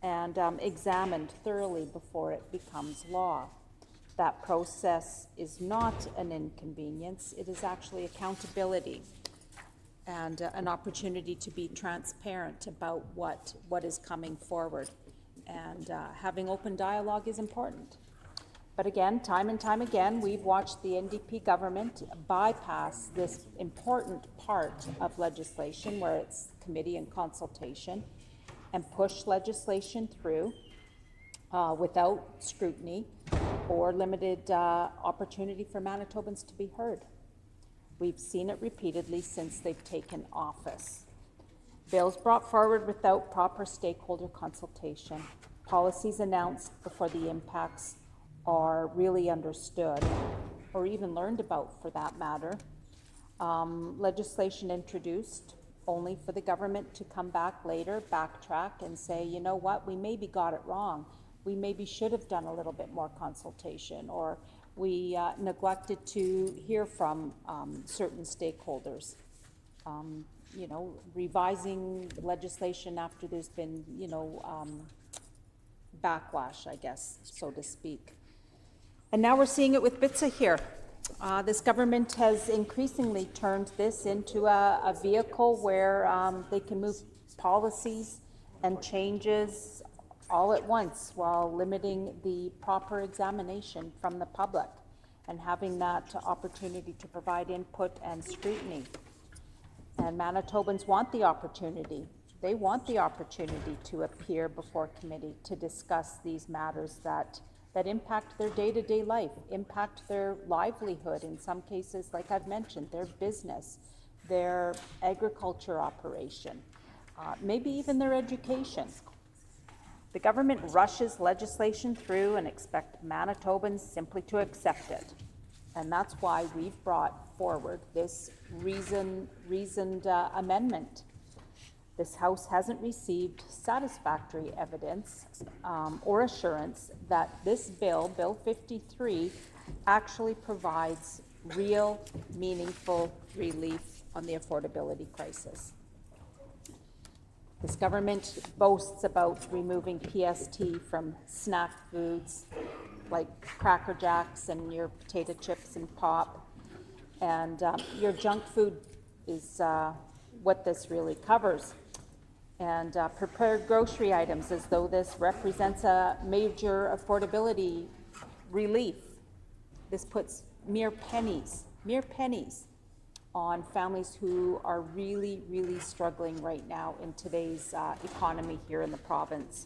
and examined thoroughly before it becomes law. That process is not an inconvenience. It is actually accountability and an opportunity to be transparent about what is coming forward. And having open dialogue is important. But again, time and time again, we've watched the NDP government bypass this important part of legislation where it's committee and consultation and push legislation through without scrutiny or limited opportunity for Manitobans to be heard. We've seen it repeatedly since they've taken office. Bills brought forward without proper stakeholder consultation, policies announced before the impacts are really understood or even learned about, for that matter. Legislation introduced only for the government to come back later, backtrack and say, you know what, we maybe got it wrong. We maybe should have done a little bit more consultation, or we neglected to hear from certain stakeholders. You know, revising legislation after there's been, you know, backlash, I guess, so to speak. And now we're seeing it with BITSA here. This government has increasingly turned this into a vehicle where they can move policies and changes all at once while limiting the proper examination from the public and having that opportunity to provide input and scrutiny. And Manitobans want the opportunity. They want the opportunity to appear before committee to discuss these matters that impact their day-to-day life, impact their livelihood in some cases, like I've mentioned, their business, their agriculture operation, maybe even their education. The government rushes legislation through and expects Manitobans simply to accept it. And that's why we've brought forward this reasoned amendment. This House hasn't received satisfactory evidence or assurance that this bill, Bill 53, actually provides real, meaningful relief on the affordability crisis. This government boasts about removing PST from snack foods like Cracker Jacks and your potato chips and pop. And your junk food is what this really covers. And prepared grocery items, as though this represents a major affordability relief. This puts mere pennies on families who are really, really struggling right now in today's economy here in the province.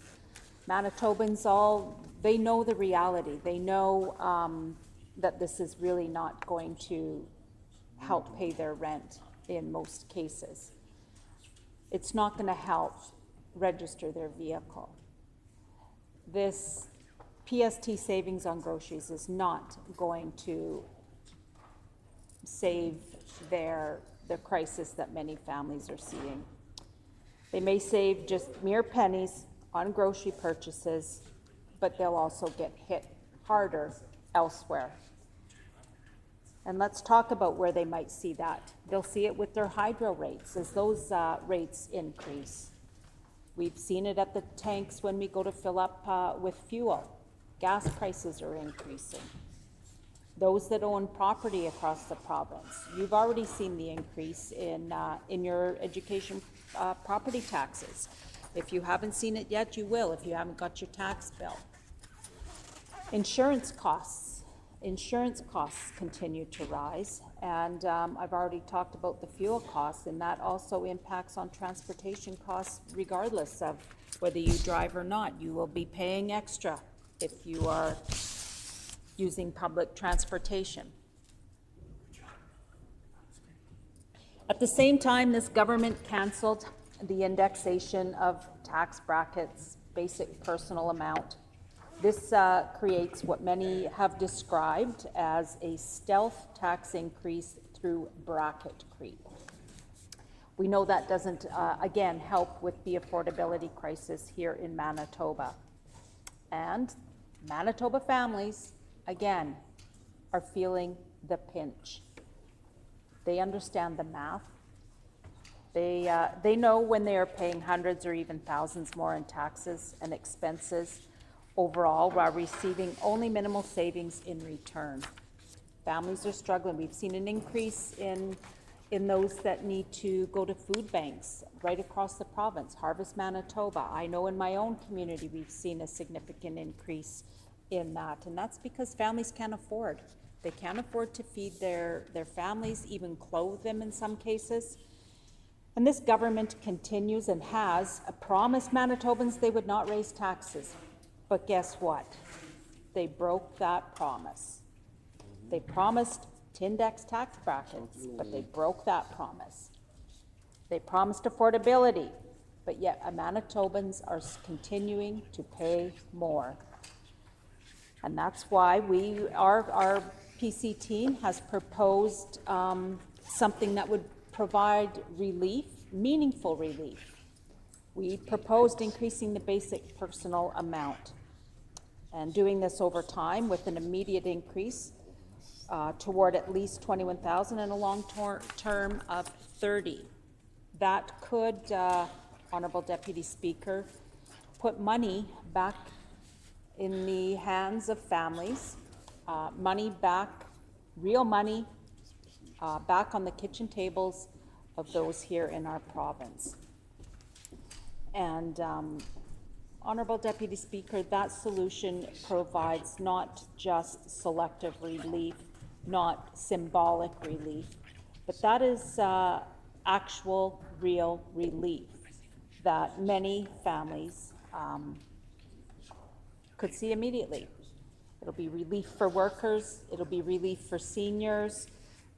Manitobans they know the reality. They know that this is really not going to help pay their rent in most cases. It's not going to help register their vehicle. This PST savings on groceries is not going to save the crisis that many families are seeing. They may save just mere pennies on grocery purchases, but they'll also get hit harder elsewhere. And let's talk about where they might see that. They'll see it with their hydro rates as those rates increase. We've seen it at the tanks when we go to fill up with fuel. Gas prices are increasing. Those that own property across the province, you've already seen the increase in your education property taxes. If you haven't seen it yet, you will if you haven't got your tax bill. Insurance costs continue to rise, and I've already talked about the fuel costs, and that also impacts on transportation costs regardless of whether you drive or not. You will be paying extra if you are using public transportation. At the same time, this government cancelled the indexation of tax brackets, basic personal amount. This creates what many have described as a stealth tax increase through bracket creep. We know that doesn't, again, help with the affordability crisis here in Manitoba. And Manitoba families, again, are feeling the pinch. They understand the math. They know when they are paying hundreds or even thousands more in taxes and expenses overall, while receiving only minimal savings in return. Families are struggling. We've seen an increase in those that need to go to food banks right across the province. Harvest Manitoba. I know in my own community we've seen a significant increase in that, and that's because families can't afford. They can't afford to feed their families, even clothe them in some cases. And this government continues and has promised Manitobans they would not raise taxes. But guess what? They broke that promise. They promised to index tax brackets, but they broke that promise. They promised affordability, but yet Manitobans are continuing to pay more. And that's why our PC team has proposed something that would provide relief, meaningful relief. We proposed increasing the basic personal amount and doing this over time with an immediate increase toward at least $21,000 and a long term of 30. That could, Honourable Deputy Speaker, put money back in the hands of families, money back, real money, back on the kitchen tables of those here in our province. And Honourable Deputy Speaker, that solution provides not just selective relief, not symbolic relief, but that is actual, real relief that many families could see immediately. It'll be relief for workers, it'll be relief for seniors,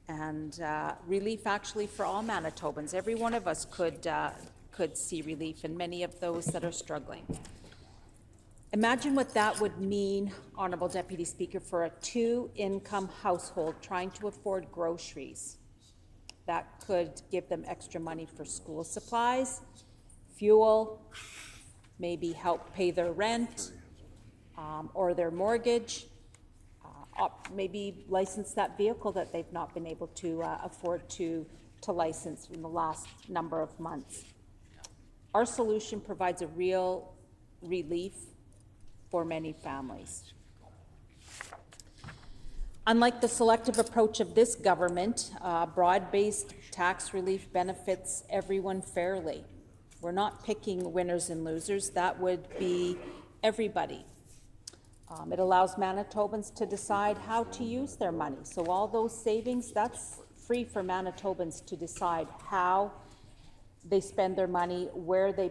and relief actually for all Manitobans. Every one of us could see relief in many of those that are struggling. Imagine what that would mean, Honourable Deputy Speaker, for a two-income household trying to afford groceries. That could give them extra money for school supplies, fuel, maybe help pay their rent or their mortgage, maybe license that vehicle that they've not been able to afford to license in the last number of months. Our solution provides a real relief for many families. Unlike the selective approach of this government, broad-based tax relief benefits everyone fairly. We're not picking winners and losers. That would be everybody. It allows Manitobans to decide how to use their money. So all those savings, that's free for Manitobans to decide how they spend their money, where they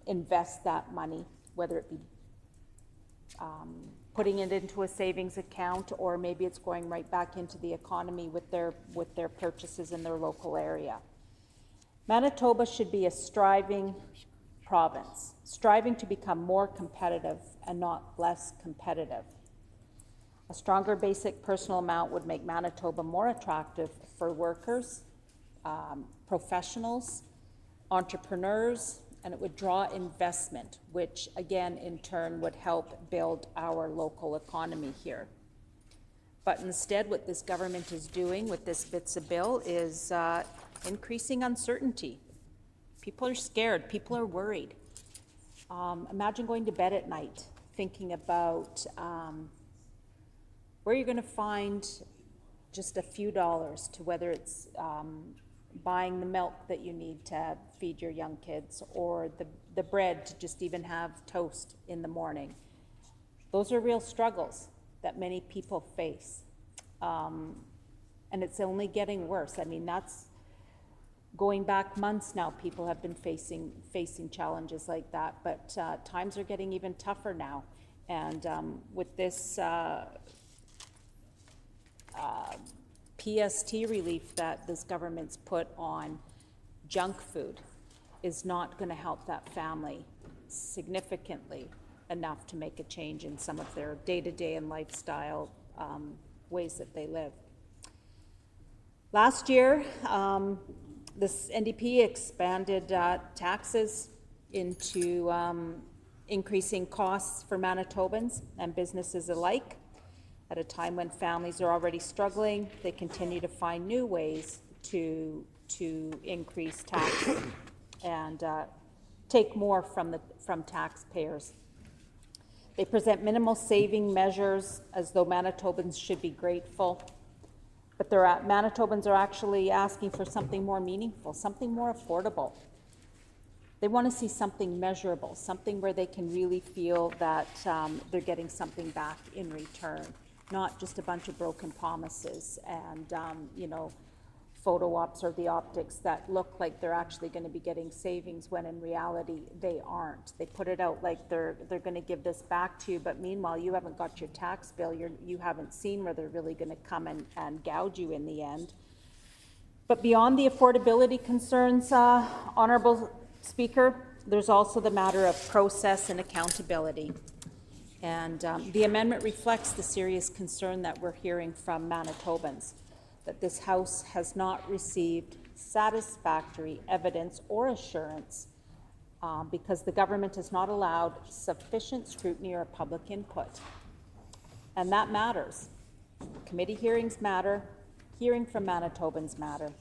invest that money, whether it be putting it into a savings account, or maybe it's going right back into the economy with their purchases in their local area. Manitoba should be a striving province, striving to become more competitive and not less competitive. A stronger basic personal amount would make Manitoba more attractive for workers, professionals, entrepreneurs, and it would draw investment, which again, in turn, would help build our local economy here. But instead, what this government is doing with this BITSA bill is increasing uncertainty. People are scared, people are worried. Imagine going to bed at night thinking about where you're going to find just a few dollars to whether it's buying the milk that you need to feed your young kids, or the bread to just even have toast in the morning. Those are real struggles that many people face. And it's only getting worse. I mean, that's going back months now. People have been facing challenges like that, but times are getting even tougher now. And with this PST relief that this government's put on junk food is not going to help that family significantly enough to make a change in some of their day-to-day and lifestyle ways that they live. Last year, this NDP expanded taxes into increasing costs for Manitobans and businesses alike. At a time when families are already struggling, they continue to find new ways to increase tax and take more from taxpayers. They present minimal saving measures as though Manitobans should be grateful, but Manitobans are actually asking for something more meaningful, something more affordable. They want to see something measurable, something where they can really feel that they're getting something back in return. Not just a bunch of broken promises and, photo ops or the optics that look like they're actually going to be getting savings when in reality they aren't. They put it out like they're going to give this back to you, but meanwhile you haven't got your tax bill. You haven't seen where they're really going to come and gouge you in the end. But beyond the affordability concerns, Honourable Speaker, there's also the matter of process and accountability. And the amendment reflects the serious concern that we're hearing from Manitobans, that this House has not received satisfactory evidence or assurance because the government has not allowed sufficient scrutiny or public input. And that matters. Committee hearings matter. Hearing from Manitobans matter.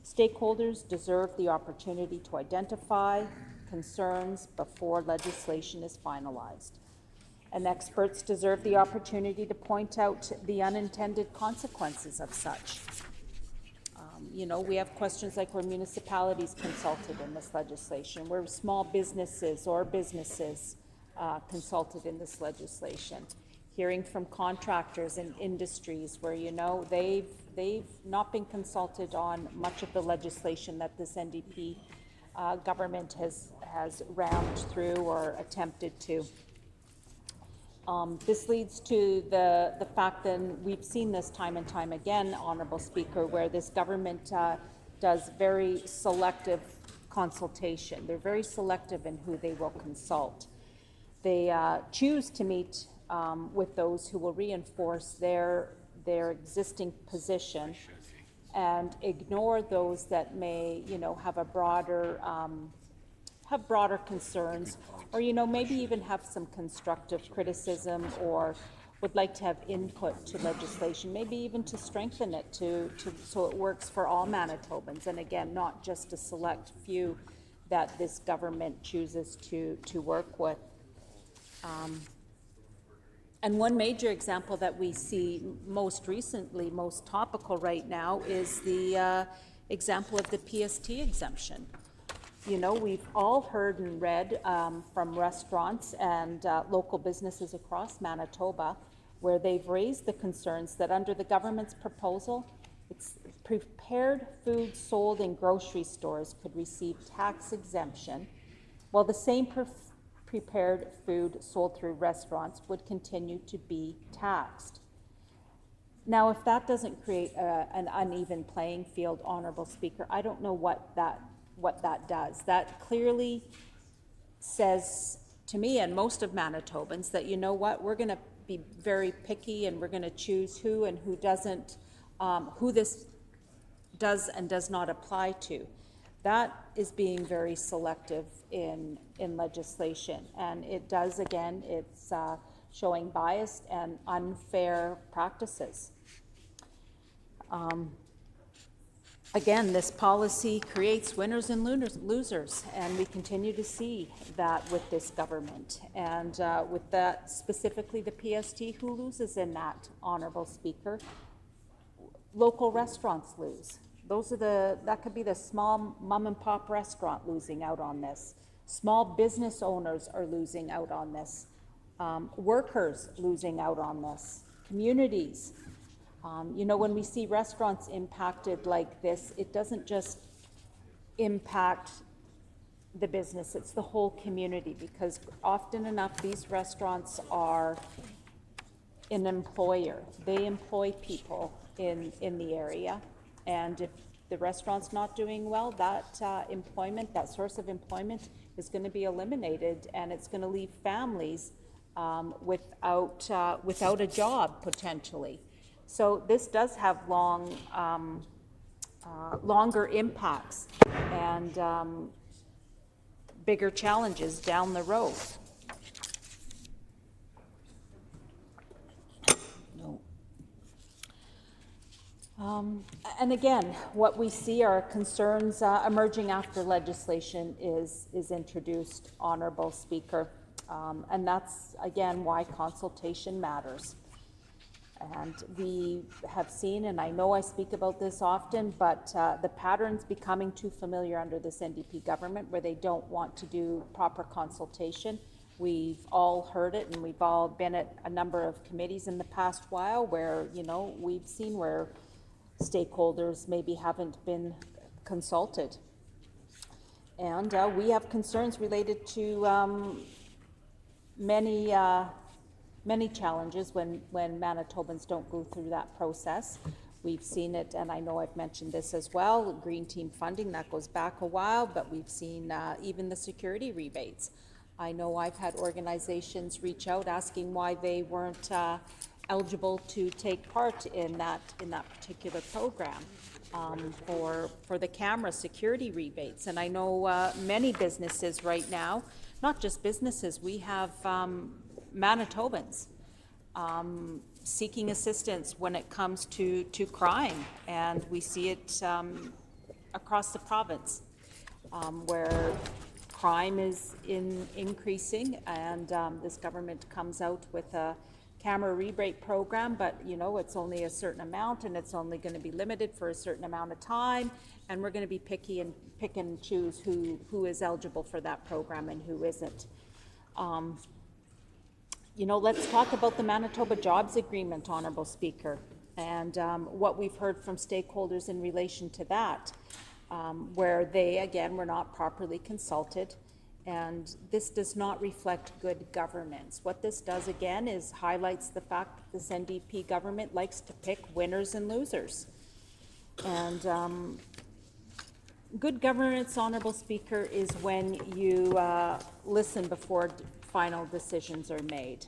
Stakeholders deserve the opportunity to identify concerns before legislation is finalized. And experts deserve the opportunity to point out the unintended consequences of such. We have questions like, were municipalities consulted in this legislation? Were small businesses or businesses consulted in this legislation? Hearing from contractors and industries where, they've not been consulted on much of the legislation that this NDP government has rammed through or attempted to. This leads to the fact that we've seen this time and time again, Honourable Speaker, where this government does very selective consultation. They're very selective in who they will consult. They choose to meet with those who will reinforce their existing position and ignore those that may, have a broader have broader concerns, or maybe even have some constructive criticism, or would like to have input to legislation, maybe even to strengthen it so it works for all Manitobans, and again, not just a select few that this government chooses to work with. And one major example that we see most recently, most topical right now, is the example of the PST exemption. You know, we've all heard and read from restaurants and local businesses across Manitoba where they've raised the concerns that under the government's proposal, it's prepared food sold in grocery stores could receive tax exemption, while the same prepared food sold through restaurants would continue to be taxed. Now, if that doesn't create an uneven playing field, Honourable Speaker, I don't know what that does. That clearly says to me and most of Manitobans that, you know what, we're going to be very picky and we're going to choose who and who doesn't, who this does and does not apply to. That is being very selective in legislation, and it does, again, it's showing biased and unfair practices. Again, this policy creates winners and losers, and we continue to see that with this government. And with that, specifically the PST, who loses in that, Honourable Speaker? Local restaurants lose. That could be the small mom and pop restaurant losing out on this. Small business owners are losing out on this. Workers losing out on this. Communities. You know, when we see restaurants impacted like this, it doesn't just impact the business, it's the whole community, because often enough these restaurants are an employer. They employ people in the area, and if the restaurant's not doing well, that employment, that source of employment is going to be eliminated, and it's going to leave families without a job potentially. So this does have longer impacts and bigger challenges down the road. And again, what we see are concerns emerging after legislation is introduced, Honourable Speaker. And that's, again, why consultation matters. And we have seen, and I know I speak about this often, but the pattern's becoming too familiar under this NDP government where they don't want to do proper consultation. We've all heard it, and we've all been at a number of committees in the past while where, you know, we've seen where stakeholders maybe haven't been consulted. And we have concerns related to many challenges when Manitobans don't go through that process. We've seen it, and I know I've mentioned this as well, green team funding, that goes back a while, but we've seen even the security rebates. I know I've had organizations reach out asking why they weren't eligible to take part in that particular program for the camera security rebates. And I know many businesses right now, not just businesses, we have Manitobans seeking assistance when it comes to crime, and we see it across the province where crime is increasing, and this government comes out with a camera rebate program, but you know, it's only a certain amount and it's only going to be limited for a certain amount of time, and we're going to be picky and pick and choose who is eligible for that program and who isn't. You know, let's talk about the Manitoba Jobs Agreement, Honourable Speaker, and what we've heard from stakeholders in relation to that, where they, again, were not properly consulted, and this does not reflect good governance. What this does, again, is highlights the fact that this NDP government likes to pick winners and losers. And good governance, Honourable Speaker, is when you listen before final decisions are made.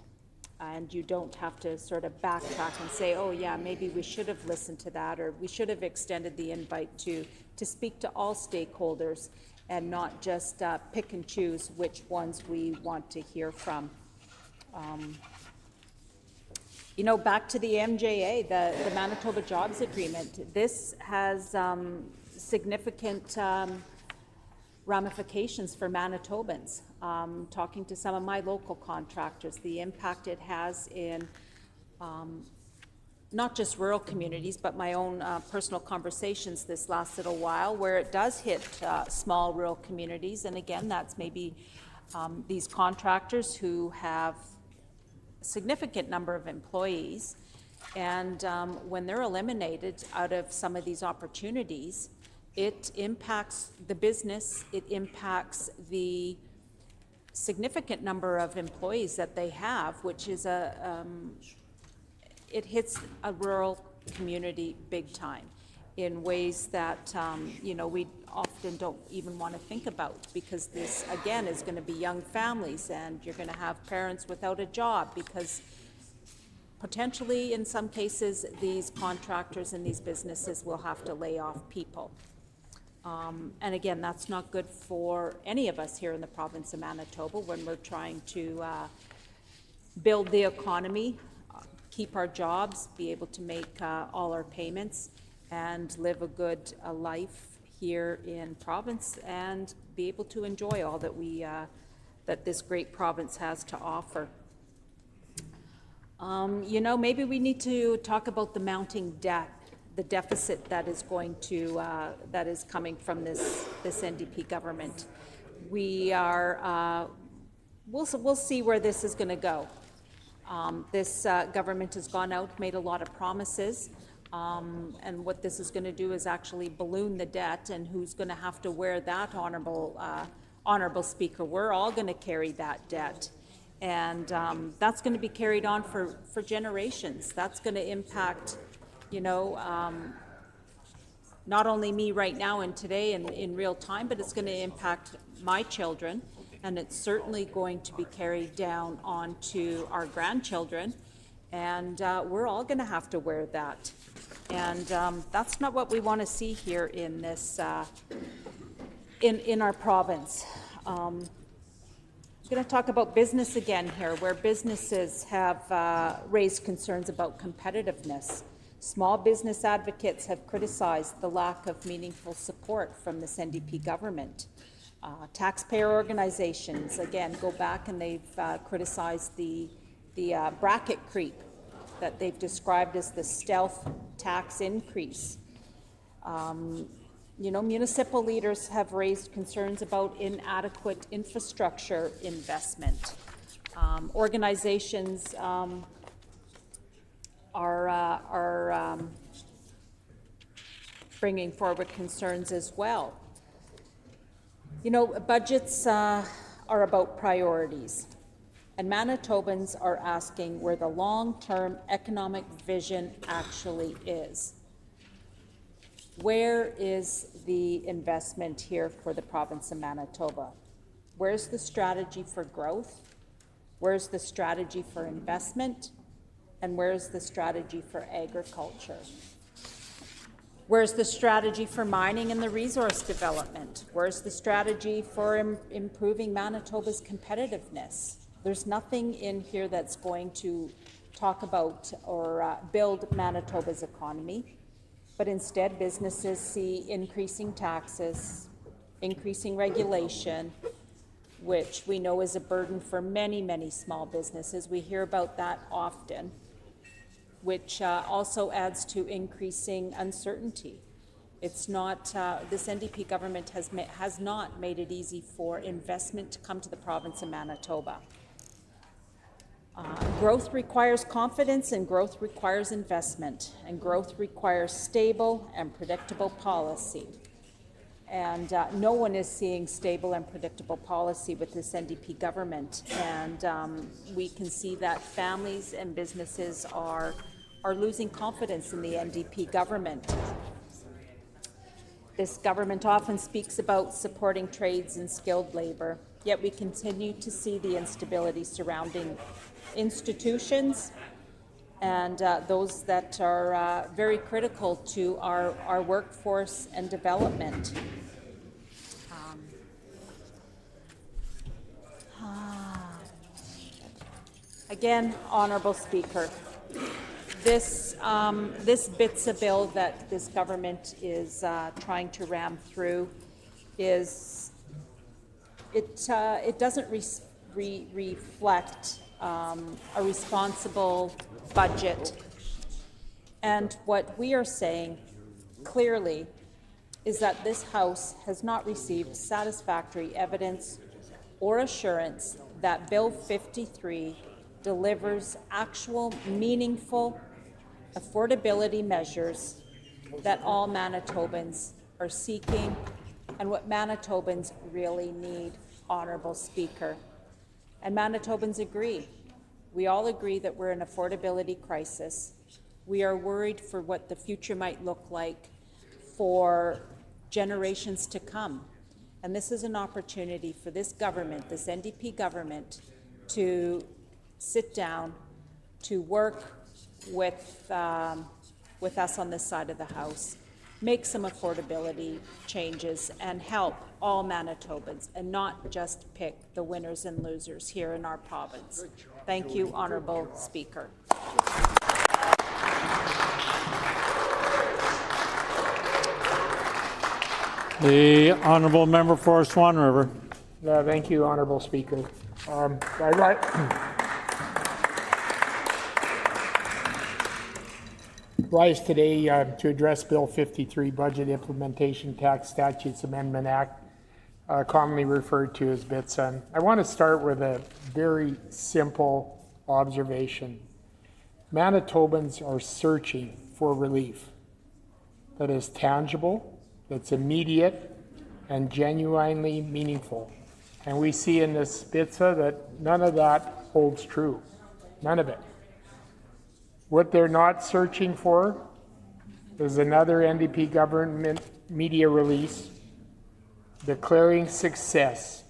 And you don't have to sort of backtrack and say, oh yeah, maybe we should have listened to that, or we should have extended the invite to speak to all stakeholders and not just pick and choose which ones we want to hear from. You know, back to the MJA, the Manitoba Jobs Agreement, this has significant ramifications for Manitobans. Talking to some of my local contractors, the impact it has in not just rural communities, but my own personal conversations this last little while, where it does hit small rural communities. And again, that's maybe these contractors who have a significant number of employees. And when they're eliminated out of some of these opportunities, it impacts the business, it impacts the significant number of employees that they have, which is it hits a rural community big time in ways that, you know, we often don't even want to think about, because this, again, is going to be young families, and you're going to have parents without a job because potentially, in some cases, these contractors and these businesses will have to lay off people. And again, that's not good for any of us here in the province of Manitoba when we're trying to build the economy, keep our jobs, be able to make all our payments, and live a good life here in province, and be able to enjoy all that that this great province has to offer. You know, maybe we need to talk about the mounting debt, the deficit that is going to that is coming from this NDP government. We are we'll see where this is going to go. This government has gone out, made a lot of promises, and what this is going to do is actually balloon the debt, and who's going to have to wear that, honorable Speaker? We're all going to carry that debt, and that's going to be carried on for generations. That's going to impact, you know, not only me right now and today and in real time, but it's going to impact my children. And it's certainly going to be carried down onto our grandchildren, and we're all going to have to wear that. And that's not what we want to see here in this, in our province. I'm going to talk about business again here, where businesses have raised concerns about competitiveness. Small business advocates have criticized the lack of meaningful support from this NDP government. Taxpayer organizations, again, go back and they've criticized the bracket creep that they've described as the stealth tax increase. You know, municipal leaders have raised concerns about inadequate infrastructure investment. Organizations are bringing forward concerns as well. You know, budgets are about priorities, and Manitobans are asking where the long-term economic vision actually is. Where is the investment here for the province of Manitoba? Where's the strategy for growth? Where's the strategy for investment? And where's the strategy for agriculture? Where's the strategy for mining and the resource development? Where's the strategy for improving Manitoba's competitiveness? There's nothing in here that's going to talk about or build Manitoba's economy, but instead businesses see increasing taxes, increasing regulation, which we know is a burden for many, many small businesses. We hear about that often, which also adds to increasing uncertainty. It's not, this NDP government has not made it easy for investment to come to the province of Manitoba. Growth requires confidence, and growth requires investment, and growth requires stable and predictable policy. And no one is seeing stable and predictable policy with this NDP government. And we can see that families and businesses are losing confidence in the NDP government. This government often speaks about supporting trades and skilled labor, yet we continue to see the instability surrounding institutions and those that are very critical to our workforce and development. Again, Honourable Speaker, this bits a bill that this government is trying to ram through is it doesn't reflect a responsible budget. And what we are saying clearly is that this House has not received satisfactory evidence or assurance that Bill 53 delivers actual, meaningful affordability measures that all Manitobans are seeking and what Manitobans really need, Honourable Speaker. And Manitobans agree. We all agree that we're in an affordability crisis. We are worried for what the future might look like for generations to come. And this is an opportunity for this government, this NDP government, to sit down, to work with us on this side of the House, make some affordability changes and help all Manitobans and not just pick the winners and losers here in our province. Thank you, Honourable Speaker. The Honourable Member for Swan River. Thank you, Honourable Speaker. Rise today to address Bill 53, Budget Implementation Tax Statutes Amendment Act, commonly referred to as BITSA. I want to start with a very simple observation. Manitobans are searching for relief that is tangible, that's immediate, and genuinely meaningful. And we see in this BITSA that none of that holds true. None of it. What they're not searching for is another NDP government media release declaring success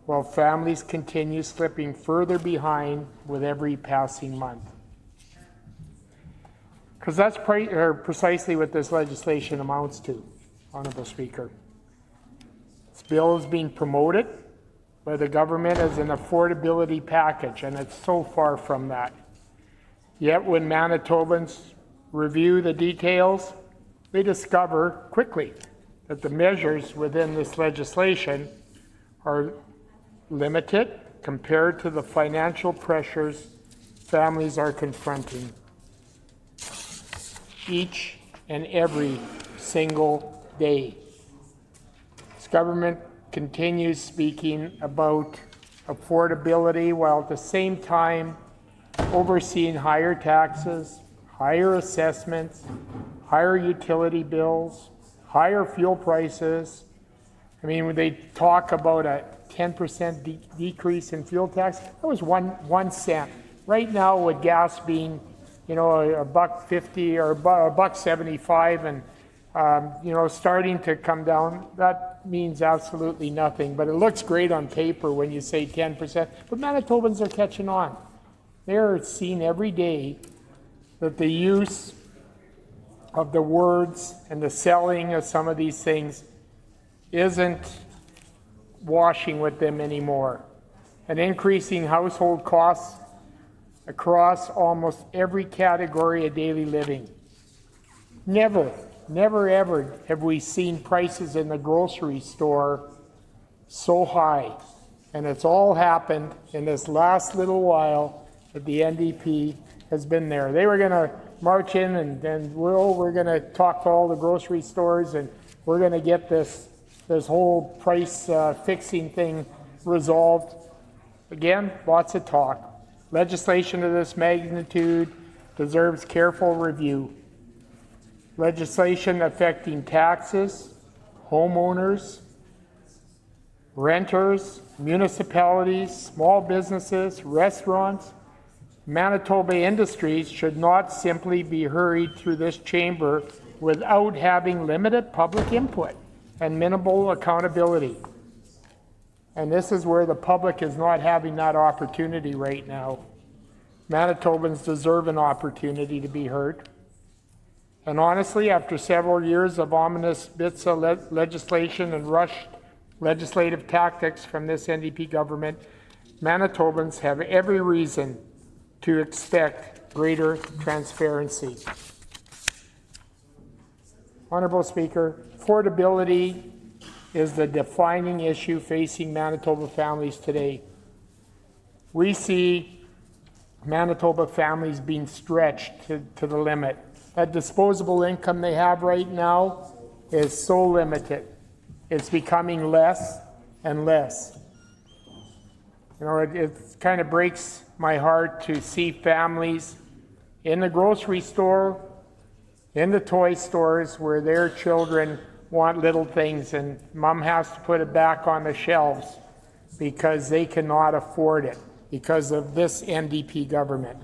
while families continue slipping further behind with every passing month. Because that's precisely what this legislation amounts to, Honourable Speaker. This bill is being promoted by the government as an affordability package, and it's so far from that. Yet when Manitobans review the details, they discover quickly that the measures within this legislation are limited compared to the financial pressures families are confronting each and every single day. This government continues speaking about affordability while at the same time overseeing higher taxes, higher assessments, higher utility bills, higher fuel prices. I mean, when they talk about a 10% decrease in fuel tax, that was one cent. Right now, with gas being, $1.50 or $1.75, and starting to come down, that means absolutely nothing. But it looks great on paper when you say 10%. But Manitobans are catching on. They're seeing every day that the use of the words and the selling of some of these things isn't washing with them anymore. And increasing household costs across almost every category of daily living. Never ever have we seen prices in the grocery store so high. And it's all happened in this last little while that the NDP has been there. They were going to march in and we're going to talk to all the grocery stores and we're going to get this whole price fixing thing resolved. Again, lots of talk. Legislation of this magnitude deserves careful review. Legislation affecting taxes, homeowners, renters, municipalities, small businesses, restaurants, Manitoba industries should not simply be hurried through this chamber without having limited public input and minimal accountability. And this is where the public is not having that opportunity right now. Manitobans deserve an opportunity to be heard. And honestly, after several years of ominous bits of legislation and rushed legislative tactics from this NDP government, Manitobans have every reason to expect greater transparency. Honourable Speaker, affordability is the defining issue facing Manitoba families today. We see Manitoba families being stretched to the limit. That disposable income they have right now is so limited. It's becoming less and less. You know, it kind of breaks my heart to see families in the grocery store, in the toy stores where their children want little things and mom has to put it back on the shelves because they cannot afford it because of this NDP government.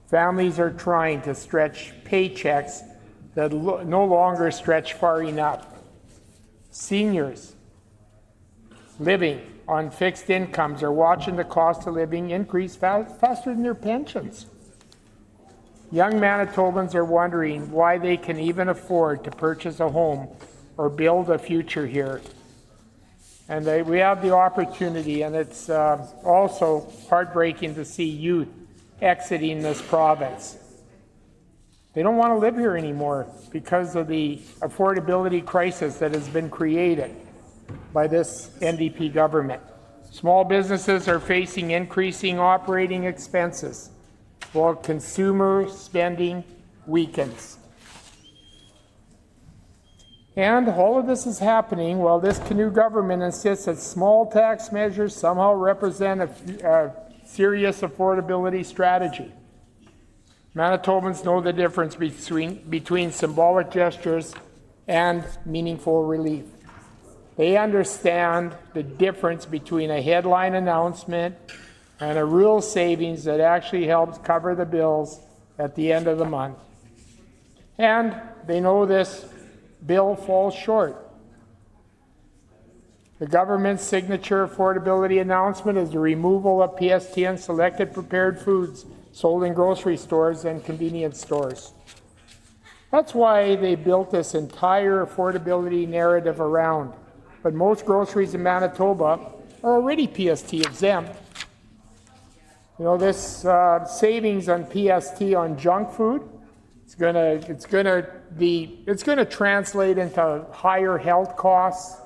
Families are trying to stretch paychecks that no longer stretch far enough. Seniors living on fixed incomes are watching the cost of living increase faster than their pensions. Young Manitobans are wondering why they can even afford to purchase a home or build a future here. And we have the opportunity, and it's also heartbreaking to see youth exiting this province. They don't want to live here anymore because of the affordability crisis that has been created by this NDP government. Small businesses are facing increasing operating expenses while consumer spending weakens. And all of this is happening while this Canoe government insists that small tax measures somehow represent a serious affordability strategy. Manitobans know the difference between symbolic gestures and meaningful relief. They understand the difference between a headline announcement and a real savings that actually helps cover the bills at the end of the month. And they know this bill falls short. The government's signature affordability announcement is the removal of PST and selected prepared foods sold in grocery stores and convenience stores. That's why they built this entire affordability narrative around. But most groceries in Manitoba are already PST exempt. You know, this savings on PST on junk food, it's going to translate into higher health costs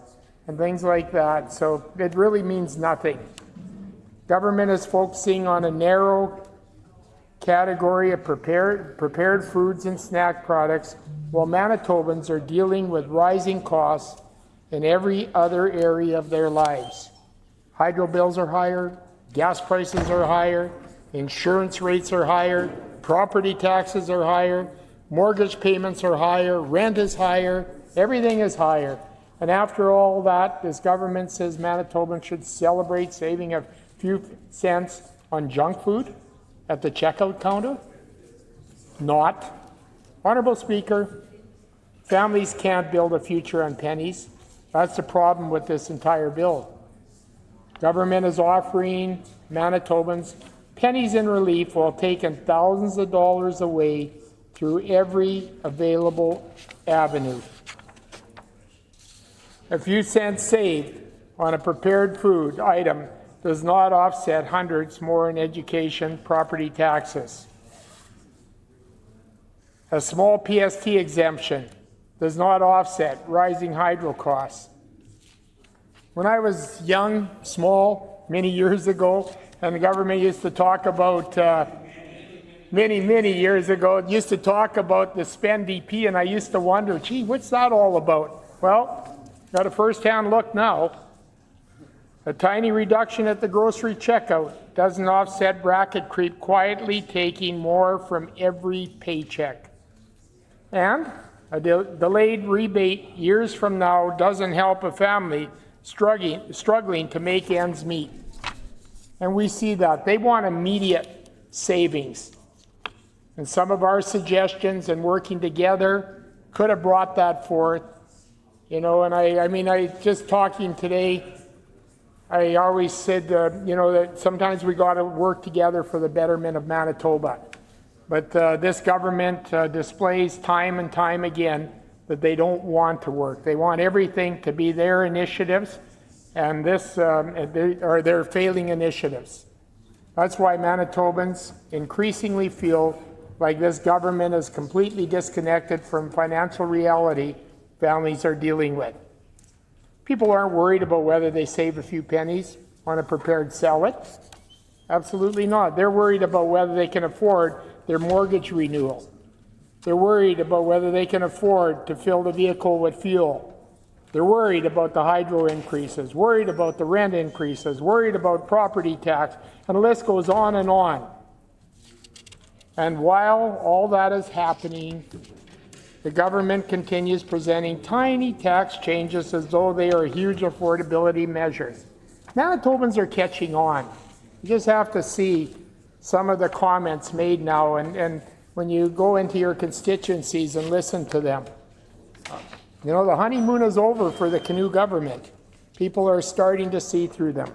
and things like that. So it really means nothing. Government is focusing on a narrow category of prepared foods and snack products, while Manitobans are dealing with rising costs in every other area of their lives. Hydro bills are higher, gas prices are higher, insurance rates are higher, property taxes are higher, mortgage payments are higher, rent is higher, everything is higher. And after all that, this government says Manitobans should celebrate saving a few cents on junk food at the checkout counter? Not. Honourable Speaker, families can't build a future on pennies. That's the problem with this entire bill. Government is offering Manitobans pennies in relief while taking thousands of dollars away through every available avenue. A few cents saved on a prepared food item does not offset hundreds more in education property taxes. A small PST exemption does not offset rising hydro costs. When I was young, small, many years ago, and the government used to talk about, many years ago, it used to talk about the spend DP, and I used to wonder, gee, what's that all about? Well, got a first-hand look now. A tiny reduction at the grocery checkout doesn't offset bracket creep, quietly taking more from every paycheck. And a delayed rebate years from now doesn't help a family struggling to make ends meet. And we see that. They want immediate savings. And some of our suggestions and working together could have brought that forth. You know, and I just talking today, I always said, that sometimes we got to work together for the betterment of Manitoba. But this government displays time and time again that they don't want to work. They want everything to be their initiatives, and their failing initiatives. That's why Manitobans increasingly feel like this government is completely disconnected from financial reality families are dealing with. People aren't worried about whether they save a few pennies on a prepared salad. Absolutely not. They're worried about whether they can afford their mortgage renewal. They're worried about whether they can afford to fill the vehicle with fuel. They're worried about the hydro increases, worried about the rent increases, worried about property tax, and the list goes on and on. And while all that is happening, the government continues presenting tiny tax changes as though they are huge affordability measures. Manitobans are catching on. You just have to see some of the comments made now, and when you go into your constituencies and listen to them. You know, the honeymoon is over for the Canoe government. People are starting to see through them.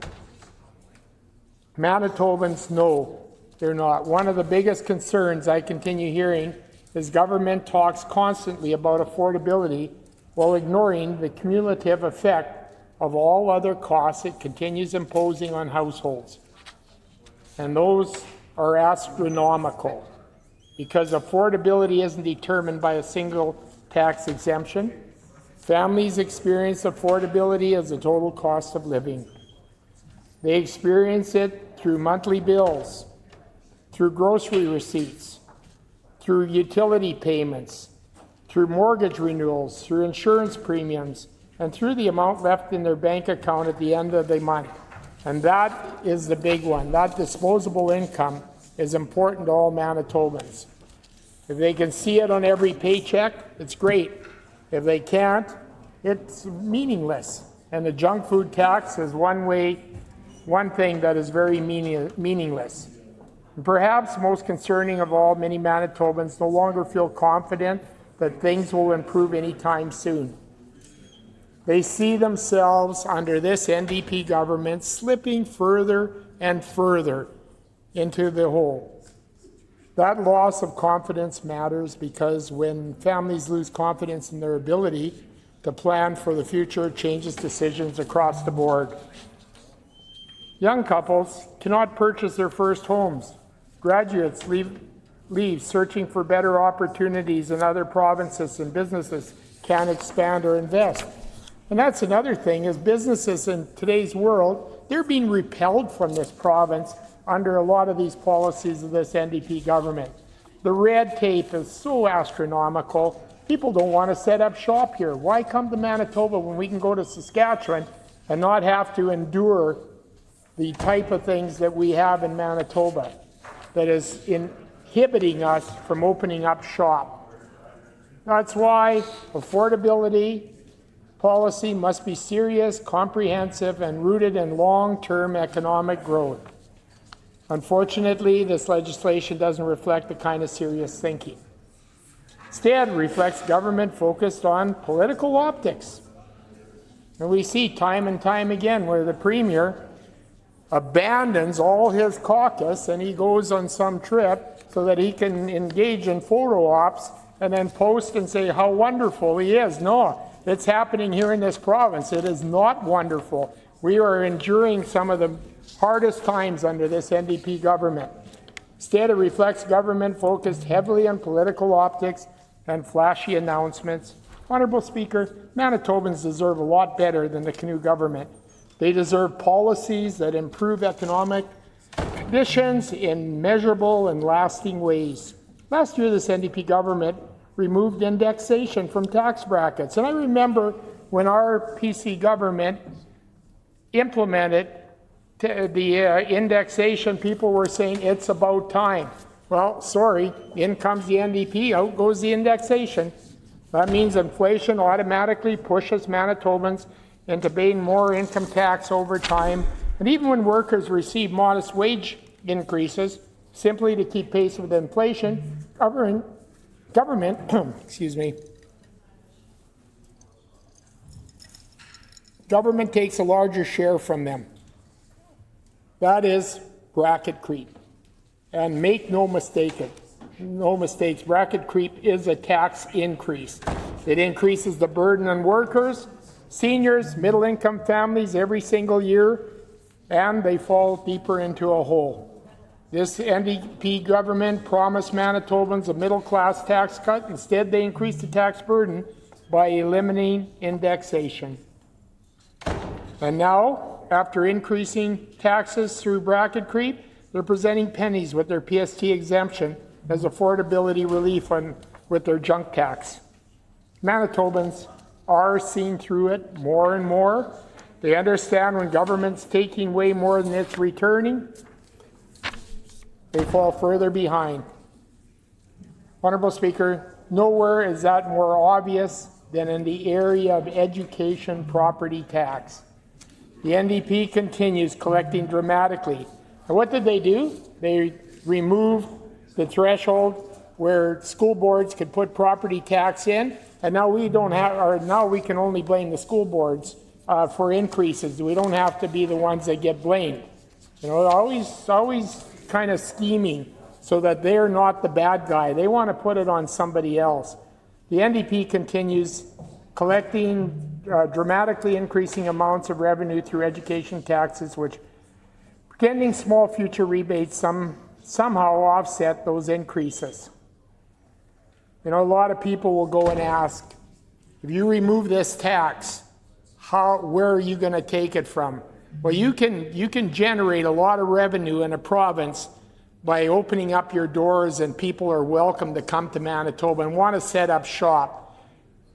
Manitobans, no, they're not. One of the biggest concerns I continue hearing is government talks constantly about affordability while ignoring the cumulative effect of all other costs it continues imposing on households. And those are astronomical, because affordability isn't determined by a single tax exemption. Families experience affordability as the total cost of living. They experience it through monthly bills, through grocery receipts, through utility payments, through mortgage renewals, through insurance premiums, and through the amount left in their bank account at the end of the month. And that is the big one. That disposable income is important to all Manitobans. If they can see it on every paycheck, it's great. If they can't, it's meaningless. And the junk food tax is one thing that is very meaningless. And perhaps most concerning of all, many Manitobans no longer feel confident that things will improve anytime soon. They see themselves under this NDP government slipping further and further into the hole. That loss of confidence matters, because when families lose confidence in their ability to plan for the future, it changes decisions across the board. Young couples cannot purchase their first homes. Graduates leave searching for better opportunities in other provinces, and businesses can't expand or invest. And that's another thing, is businesses in today's world, they're being repelled from this province under a lot of these policies of this NDP government. The red tape is so astronomical. People don't want to set up shop here. Why come to Manitoba when we can go to Saskatchewan and not have to endure the type of things that we have in Manitoba that is inhibiting us from opening up shop? That's why affordability policy must be serious, comprehensive, and rooted in long-term economic growth. Unfortunately, this legislation doesn't reflect the kind of serious thinking. Instead, it reflects government focused on political optics. And we see time and time again where the Premier abandons all his caucus and he goes on some trip so that he can engage in photo ops and then post and say how wonderful he is. No, it's happening here in this province. It is not wonderful. We are enduring some of the hardest times under this NDP government. Instead, it reflects government focused heavily on political optics and flashy announcements. Honourable Speaker, Manitobans deserve a lot better than the Canoe government. They deserve policies that improve economic conditions in measurable and lasting ways. Last year, this NDP government removed indexation from tax brackets. And I remember when our PC government implemented the indexation, people were saying it's about time. Well, sorry, in comes the NDP, out goes the indexation. That means inflation automatically pushes Manitobans into paying more income tax over time. And even when workers receive modest wage increases, simply to keep pace with inflation, government excuse me, government takes a larger share from them. That is bracket creep. And make no mistakes, bracket creep is a tax increase. It increases the burden on workers, seniors, middle-income families every single year, and they fall deeper into a hole. This NDP government promised Manitobans a middle-class tax cut. Instead, they increased the tax burden by eliminating indexation. And now, after increasing taxes through bracket creep, they're presenting pennies with their PST exemption as affordability relief with their junk tax. Manitobans are seeing through it more and more. They understand when government's taking away more than it's returning, they fall further behind. Honourable Speaker, nowhere is that more obvious than in the area of education property tax. The NDP continues collecting dramatically. And what did they do? They removed the threshold where school boards could put property tax in, and now we don't have, or now we can only blame the school boards for increases. We don't have to be the ones that get blamed. You know, always kind of scheming so that they're not the bad guy. They want to put it on somebody else. The NDP continues collecting dramatically increasing amounts of revenue through education taxes, which, pretending small future rebates, somehow offset those increases. You know, a lot of people will go and ask, if you remove this tax, where are you going to take it from? Well, you can generate a lot of revenue in a province by opening up your doors, and people are welcome to come to Manitoba and want to set up shop.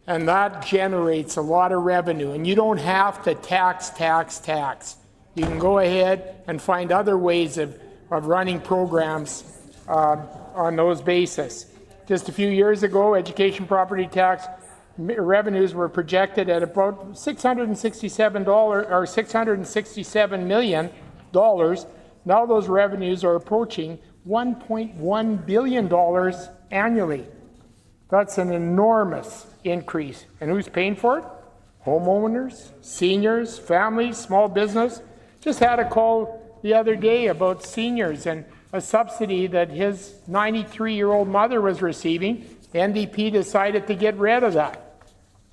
And that generates a lot of revenue. And you don't have to tax. You can go ahead and find other ways of running programs on those bases. Just a few years ago, education property tax revenues were projected at about $667 million. Now those revenues are approaching $1.1 billion annually. That's an enormous increase. And who's paying for it? Homeowners, seniors, families, small business. Just had a call the other day about seniors and a subsidy that his 93-year-old mother was receiving. NDP decided to get rid of that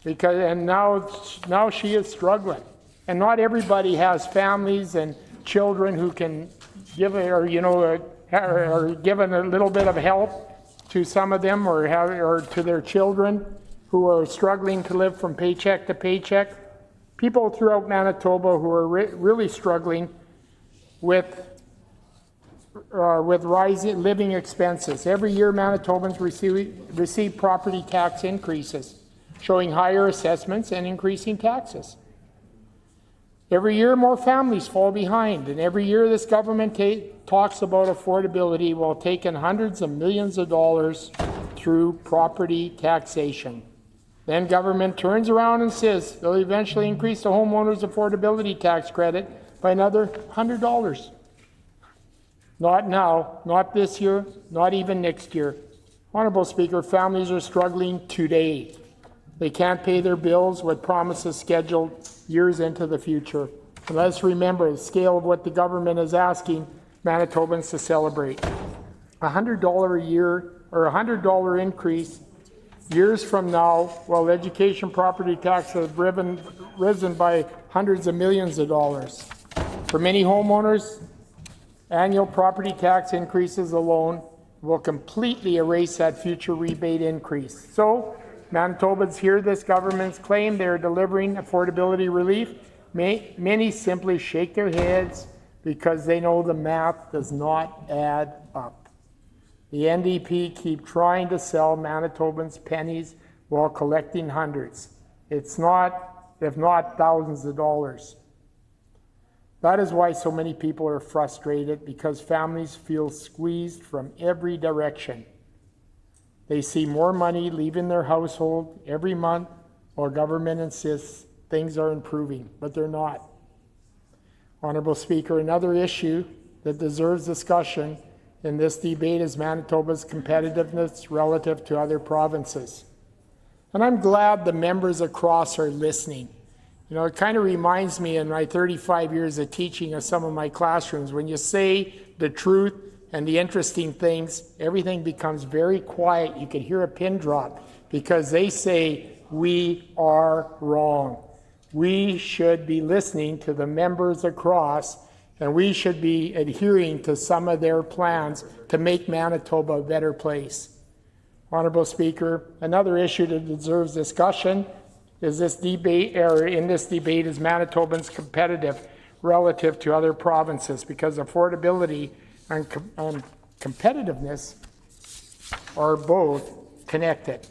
and now she is struggling. And not everybody has families and children who can give it, or are given a little bit of help to some of them, or to their children who are struggling to live from paycheck to paycheck. People throughout Manitoba who are really struggling with rising living expenses. Every year, Manitobans receive property tax increases, showing higher assessments and increasing taxes. Every year, more families fall behind, and every year this government talks about affordability while taking hundreds of millions of dollars through property taxation. Then government turns around and says they'll eventually increase the homeowners' affordability tax credit by another $100. Not now, not this year, not even next year. Honourable Speaker, families are struggling today. They can't pay their bills with promises scheduled years into the future. And let's remember the scale of what the government is asking Manitobans to celebrate. $100 a year, or $100 increase years from now, while education property taxes have risen by hundreds of millions of dollars. For many homeowners, annual property tax increases alone will completely erase that future rebate increase. So, Manitobans hear this government's claim they're delivering affordability relief. Many simply shake their heads because they know the math does not add up. The NDP keep trying to sell Manitobans pennies while collecting hundreds. It's not, if not thousands of dollars. That is why so many people are frustrated, because families feel squeezed from every direction. They see more money leaving their household every month, while government insists things are improving, but they're not. Honourable Speaker, another issue that deserves discussion in this debate is Manitoba's competitiveness relative to other provinces. And I'm glad the members across are listening. You know, it kind of reminds me in my 35 years of teaching of some of my classrooms, when you say the truth and the interesting things, everything becomes very quiet. You can hear a pin drop because they say, we are wrong. We should be listening to the members across, and we should be adhering to some of their plans to make Manitoba a better place. Honourable Speaker, another issue that deserves discussion is this debate, or in this debate, is Manitobans competitive relative to other provinces? Because affordability and competitiveness are both connected.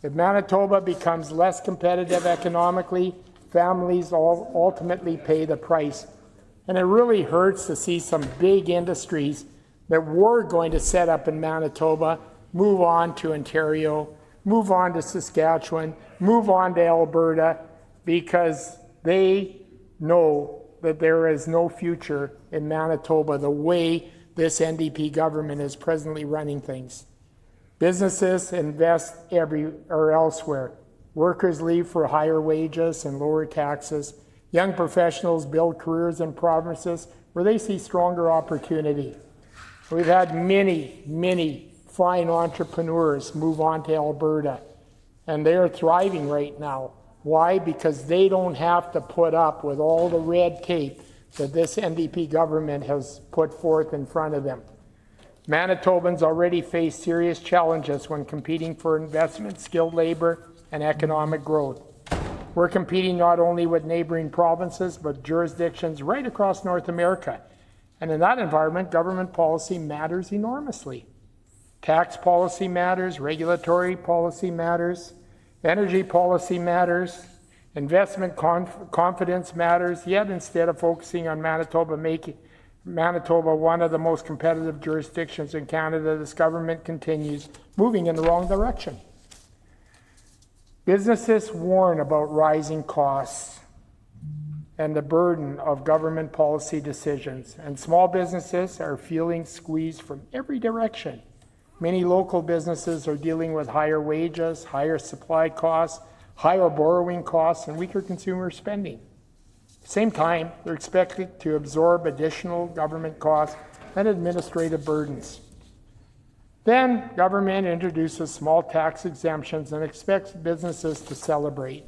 If Manitoba becomes less competitive economically, families ultimately pay the price. And it really hurts to see some big industries that were going to set up in Manitoba move on to Ontario, move on to Saskatchewan, move on to Alberta, because they know that there is no future in Manitoba the way this NDP government is presently running things. Businesses invest or elsewhere. Workers leave for higher wages and lower taxes. Young professionals build careers in provinces where they see stronger opportunity. We've had many fine entrepreneurs move on to Alberta, and they are thriving right now. Why? Because they don't have to put up with all the red tape that this NDP government has put forth in front of them. Manitobans already face serious challenges when competing for investment, skilled labor, and economic growth. We're competing not only with neighboring provinces, but jurisdictions right across North America. And in that environment, government policy matters enormously. Tax policy matters, regulatory policy matters, energy policy matters, investment confidence matters, yet instead of focusing on Manitoba, making Manitoba one of the most competitive jurisdictions in Canada, this government continues moving in the wrong direction. Businesses warn about rising costs and the burden of government policy decisions, and small businesses are feeling squeezed from every direction. Many local businesses are dealing with higher wages, higher supply costs, higher borrowing costs, and weaker consumer spending. At the same time, they're expected to absorb additional government costs and administrative burdens. Then government introduces small tax exemptions and expects businesses to celebrate.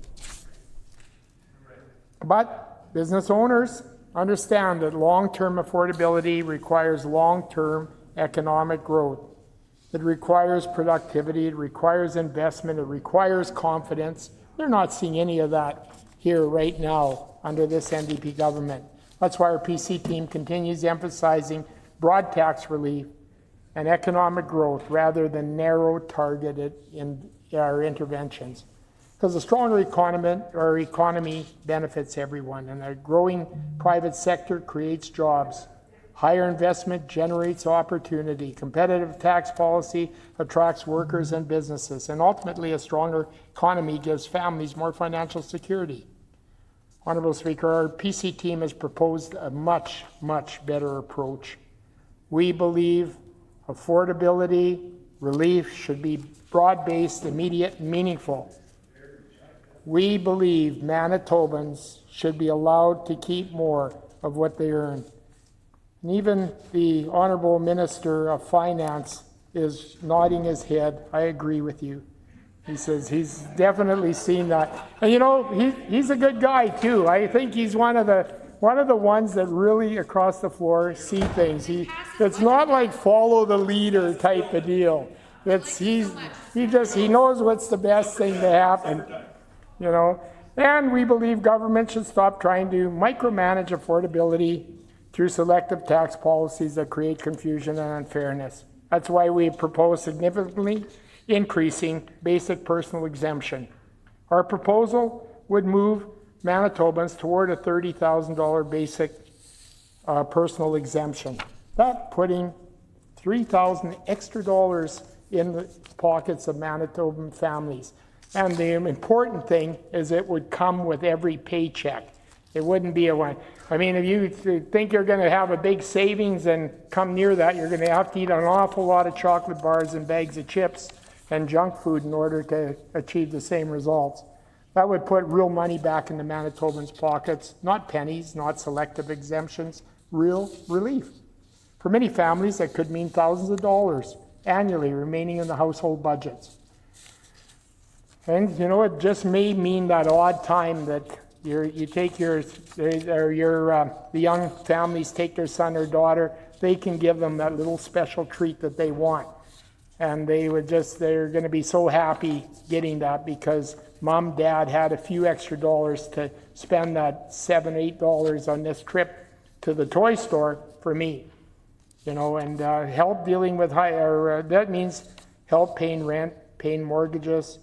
But business owners understand that long-term affordability requires long-term economic growth. It requires productivity, it requires investment, it requires confidence. They're not seeing any of that here right now under this NDP government. That's why our PC team continues emphasizing broad tax relief and economic growth rather than narrow targeted interventions. Because a stronger economy benefits everyone, and a growing private sector creates jobs. Higher investment generates opportunity. Competitive tax policy attracts workers and businesses, and ultimately a stronger economy gives families more financial security. Honourable Speaker, our PC team has proposed a much better approach. We believe affordability relief should be broad-based, immediate, and meaningful. We believe Manitobans should be allowed to keep more of what they earn. And even the Honourable Minister of Finance is nodding his head. I agree with you. He says he's definitely seen that. And you know, he's a good guy too. I think he's one of the ones that really across the floor see things. It's not like follow the leader type of deal. He knows what's the best thing to happen, you know. And we believe government should stop trying to micromanage affordability through selective tax policies that create confusion and unfairness. That's why we propose significantly increasing basic personal exemption. Our proposal would move Manitobans toward a $30,000 basic personal exemption. That putting $3,000 extra dollars in the pockets of Manitoban families. And the important thing is it would come with every paycheck. It wouldn't be a one. I mean, if you think you're going to have a big savings and come near that, you're going to have to eat an awful lot of chocolate bars and bags of chips and junk food in order to achieve the same results. That would put real money back in the Manitobans' pockets, not pennies, not selective exemptions, real relief. For many families, that could mean thousands of dollars annually remaining in the household budgets. And you know, it just may mean that odd time that the young families take their son or daughter, they can give them that little special treat that they want. And they're going to be so happy getting that because mom, dad had a few extra dollars to spend that $7, $8 on this trip to the toy store for me, and help dealing with that means help paying rent, paying mortgages,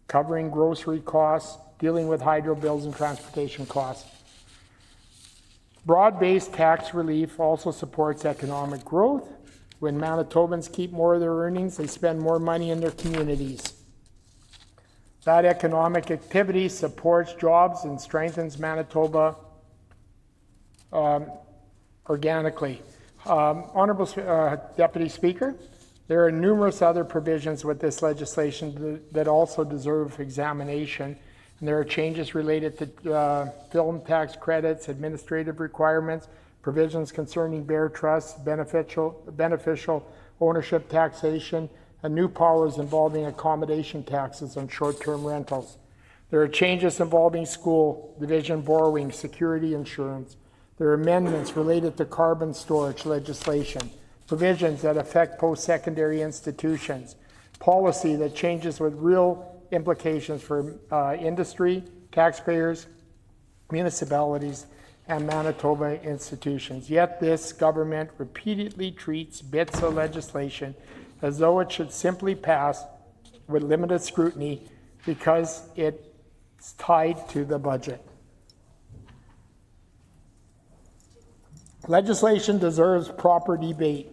covering grocery costs, dealing with hydro bills and transportation costs. Broad-based tax relief also supports economic growth. When Manitobans keep more of their earnings, they spend more money in their communities. That economic activity supports jobs and strengthens Manitoba organically. Honourable Deputy Speaker, there are numerous other provisions with this legislation that also deserve examination. And there are changes related to film tax credits, administrative requirements, provisions concerning bear trusts, beneficial ownership taxation, and new powers involving accommodation taxes on short-term rentals. There are changes involving school division borrowing, security insurance. There are amendments related to carbon storage legislation, provisions that affect post-secondary institutions, policy that changes with real implications for industry, taxpayers, municipalities, and Manitoba institutions. Yet this government repeatedly treats bits of legislation as though it should simply pass with limited scrutiny because it's tied to the budget. Legislation deserves proper debate.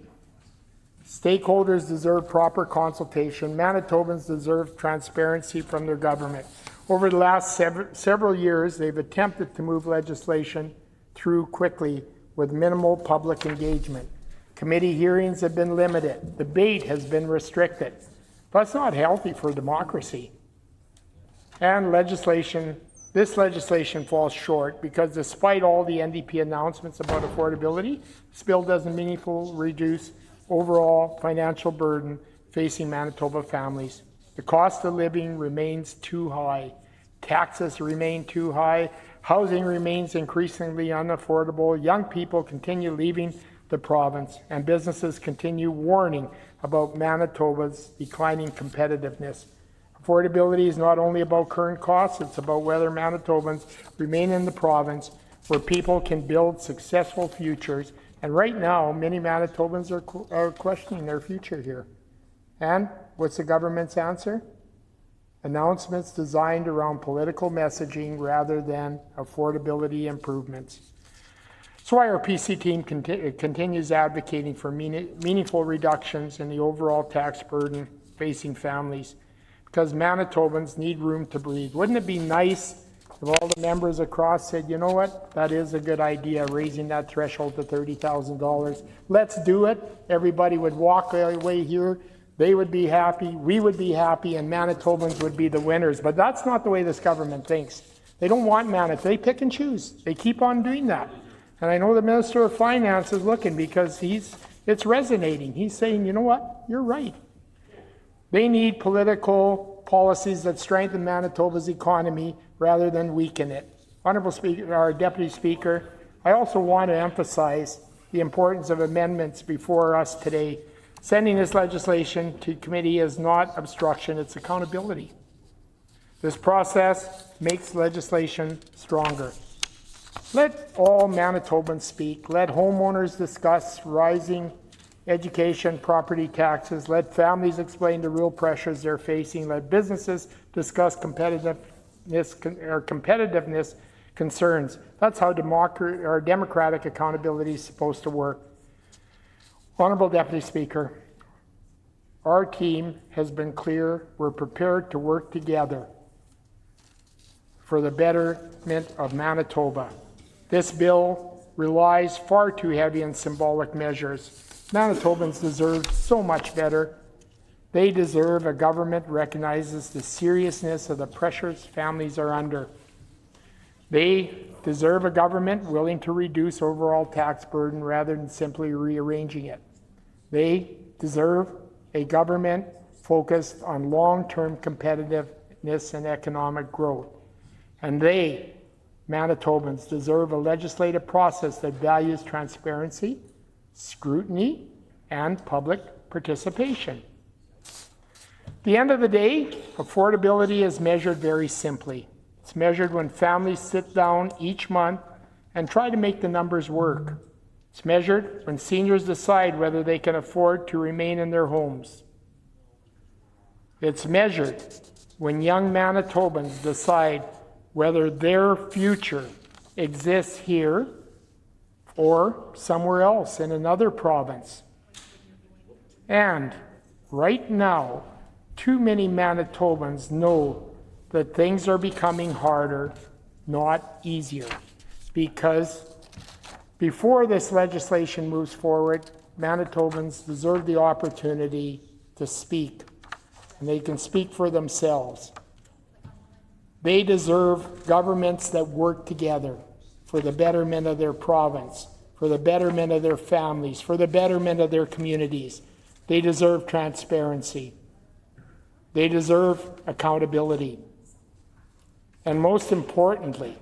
Stakeholders deserve proper consultation. Manitobans deserve transparency from their government. Over the last several years, they've attempted to move legislation through quickly with minimal public engagement. Committee hearings have been limited. Debate has been restricted. That's not healthy for democracy. And this legislation falls short because despite all the NDP announcements about affordability, this bill doesn't meaningfully reduce overall financial burden facing Manitoba families. The cost of living remains too high. Taxes remain too high. Housing remains increasingly unaffordable. Young people continue leaving the province, and businesses continue warning about Manitoba's declining competitiveness. Affordability is not only about current costs, it's about whether Manitobans remain in the province where people can build successful futures. And right now, many Manitobans are questioning their future here. And what's the government's answer? Announcements designed around political messaging rather than affordability improvements. So our PC team continues advocating for meaningful reductions in the overall tax burden facing families because Manitobans need room to breathe. Wouldn't it be nice if all the members across said, you know what, that is a good idea, raising that threshold to $30,000. Let's do it. Everybody would walk away here. They would be happy, we would be happy, and Manitobans would be the winners. But that's not the way this government thinks. They don't want Manitoba. They pick and choose. They keep on doing that. And I know the Minister of Finance is looking because it's resonating. He's saying, you know what, you're right. They need political policies that strengthen Manitoba's economy rather than weaken it. Honourable Speaker, our Deputy Speaker, I also want to emphasize the importance of amendments before us today. Sending this legislation to committee is not obstruction, it's accountability. This process makes legislation stronger. Let all Manitobans speak. Let homeowners discuss rising education, property taxes. Let families explain the real pressures they're facing. Let businesses discuss competitiveness concerns. That's how democratic accountability is supposed to work. Honourable Deputy Speaker, our team has been clear. We're prepared to work together for the betterment of Manitoba. This bill relies far too heavy on symbolic measures. Manitobans deserve so much better. They deserve a government that recognizes the seriousness of the pressures families are under. They deserve a government willing to reduce overall tax burden rather than simply rearranging it. They deserve a government focused on long-term competitiveness and economic growth. And they, Manitobans, deserve a legislative process that values transparency, scrutiny, and public participation. the end of the day, affordability is measured very simply. It's measured when families sit down each month and try to make the numbers work. It's measured when seniors decide whether they can afford to remain in their homes. It's measured when young Manitobans decide whether their future exists here or somewhere else in another province. And right now, too many Manitobans know that things are becoming harder, not easier, because before this legislation moves forward, Manitobans deserve the opportunity to speak, and they can speak for themselves. They deserve governments that work together for the betterment of their province, for the betterment of their families, for the betterment of their communities. They deserve transparency. They deserve accountability. And most importantly,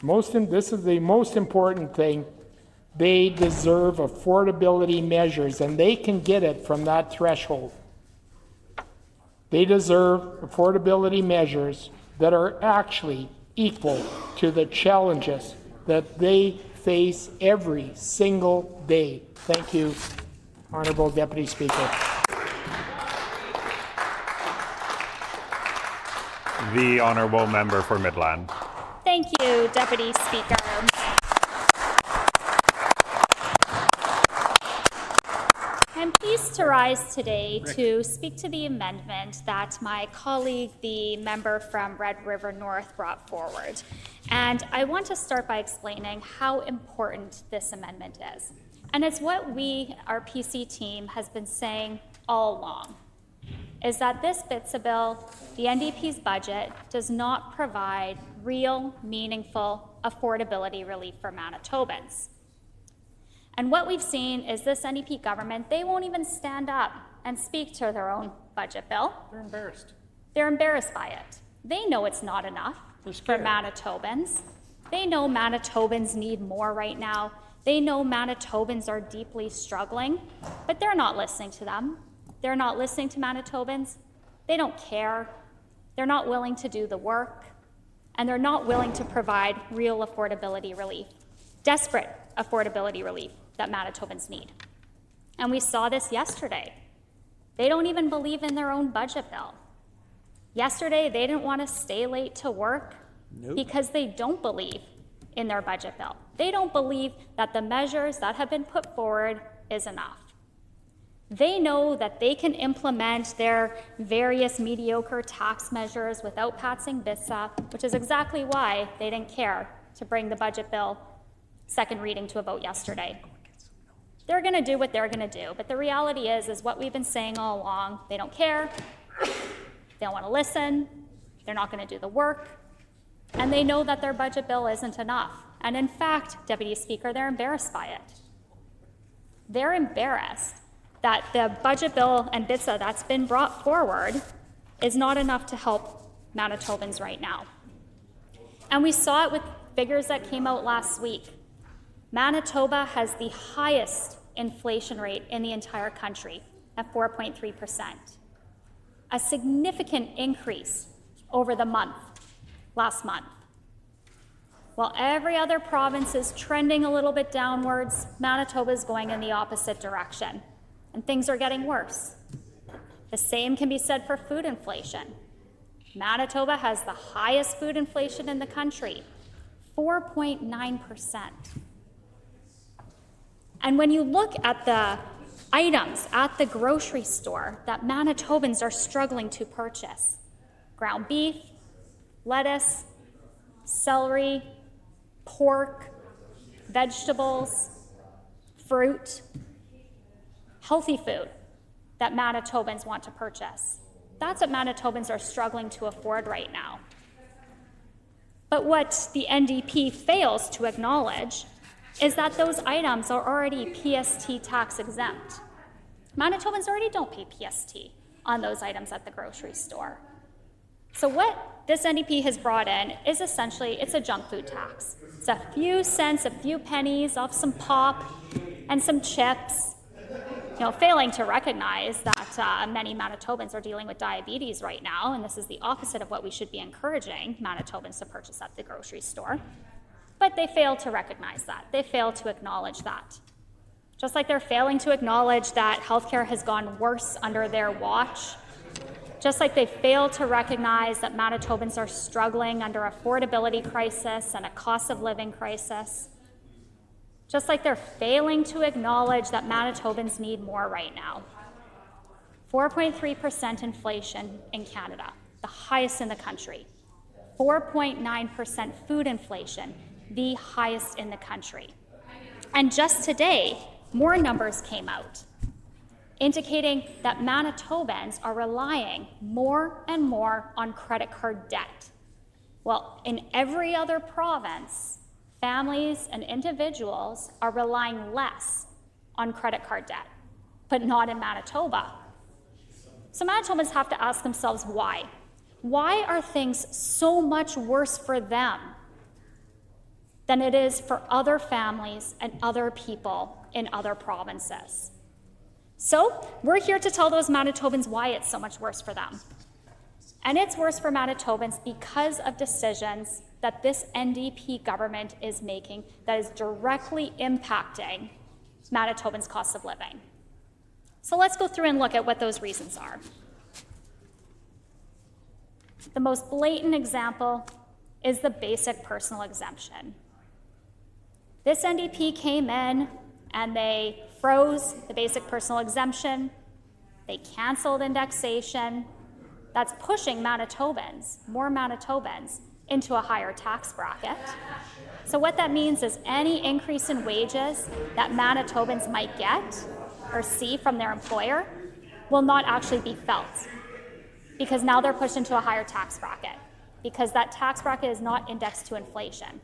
this is the most important thing, they deserve affordability measures, and they can get it from that threshold. They deserve affordability measures that are actually equal to the challenges that they face every single day. Thank you, Honourable Deputy Speaker. The Honourable Member for Midland. Thank you, Deputy Speaker. I'm pleased to rise today to speak to the amendment that my colleague, the member from Red River North, brought forward. And I want to start by explaining how important this amendment is. And it's what we, our PC team, has been saying all along, is that this BITSA bill, the NDP's budget, does not provide real, meaningful affordability relief for Manitobans. And what we've seen is this NDP government, they won't even stand up and speak to their own budget bill. They're embarrassed. They're embarrassed by it. They know it's not enough for Manitobans. They know Manitobans need more right now. They know Manitobans are deeply struggling, but they're not listening to them. They're not listening to Manitobans. They don't care. They're not willing to do the work, and they're not willing to provide real affordability relief, desperate affordability relief that Manitobans need. And we saw this yesterday. They don't even believe in their own budget bill. Yesterday, they didn't want to stay late to work because they don't believe in their budget bill. They don't believe that the measures that have been put forward is enough. They know that they can implement their various mediocre tax measures without passing BITSA, which is exactly why they didn't care to bring the budget bill second reading to a vote yesterday. They're going to do what they're going to do, but the reality is what we've been saying all along. They don't care. They don't want to listen. They're not going to do the work. And they know that their budget bill isn't enough. And in fact, Deputy Speaker, they're embarrassed by it. They're embarrassed that the budget bill and BITSA that's been brought forward is not enough to help Manitobans right now. And we saw it with figures that came out last week. Manitoba has the highest inflation rate in the entire country at 4.3%, a significant increase over the last month. While every other province is trending a little bit downwards, Manitoba is going in the opposite direction, and things are getting worse. The same can be said for food inflation. Manitoba has the highest food inflation in the country, 4.9%. And when you look at the items at the grocery store that Manitobans are struggling to purchase, ground beef, lettuce, celery, pork, vegetables, fruit, healthy food that Manitobans want to purchase. That's what Manitobans are struggling to afford right now. But what the NDP fails to acknowledge is that those items are already PST tax exempt. Manitobans already don't pay PST on those items at the grocery store. So what this NDP has brought in is essentially, it's a junk food tax. It's a few cents, a few pennies off some pop and some chips. failing to recognize that many Manitobans are dealing with diabetes right now, and this is the opposite of what we should be encouraging Manitobans to purchase at the grocery store. But they fail to recognize that. They fail to acknowledge that. Just like they're failing to acknowledge that healthcare has gone worse under their watch. Just like they fail to recognize that Manitobans are struggling under affordability crisis and a cost of living crisis. Just like they're failing to acknowledge that Manitobans need more right now. 4.3% inflation in Canada, the highest in the country. 4.9% food inflation, the highest in the country. And just today, more numbers came out, indicating that Manitobans are relying more and more on credit card debt. Well, in every other province, families and individuals are relying less on credit card debt, but not in Manitoba. So Manitobans have to ask themselves why. Why are things so much worse for them than it is for other families and other people in other provinces? So we're here to tell those Manitobans why it's so much worse for them. And it's worse for Manitobans because of decisions that this NDP government is making that is directly impacting Manitobans' cost of living. So let's go through and look at what those reasons are. The most blatant example is the basic personal exemption. This NDP came in and they froze the basic personal exemption. They canceled indexation. That's pushing Manitobans, more Manitobans, into a higher tax bracket. So what that means is any increase in wages that Manitobans might get or see from their employer will not actually be felt, because now they're pushed into a higher tax bracket, because that tax bracket is not indexed to inflation.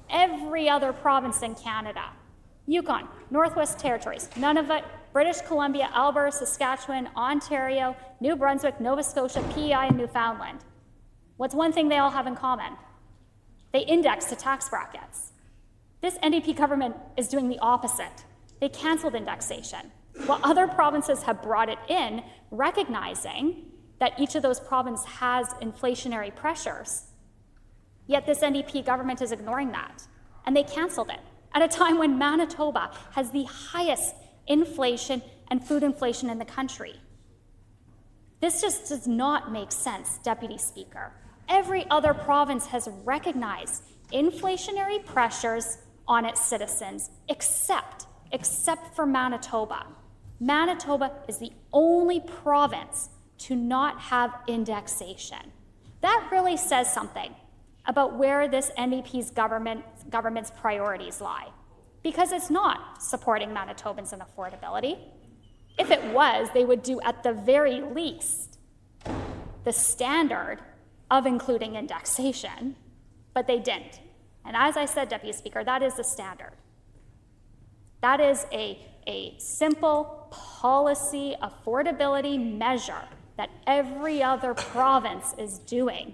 Every other province in Canada, Yukon, Northwest Territories, Nunavut, British Columbia, Alberta, Saskatchewan, Ontario, New Brunswick, Nova Scotia, PEI, and Newfoundland. What's one thing they all have in common? They index to tax brackets. This NDP government is doing the opposite. They canceled indexation, while other provinces have brought it in, recognizing that each of those provinces has inflationary pressures. Yet this NDP government is ignoring that, and they canceled it at a time when Manitoba has the highest inflation and food inflation in the country. This just does not make sense, Deputy Speaker. Every other province has recognized inflationary pressures on its citizens, except for Manitoba. Manitoba is the only province to not have indexation. That really says something about where this NDP's government's priorities lie, because it's not supporting Manitobans and affordability. If it was, they would do at the very least the standard of including indexation, but they didn't. And as I said, Deputy Speaker, that is the standard. That is a simple policy affordability measure that every other province is doing,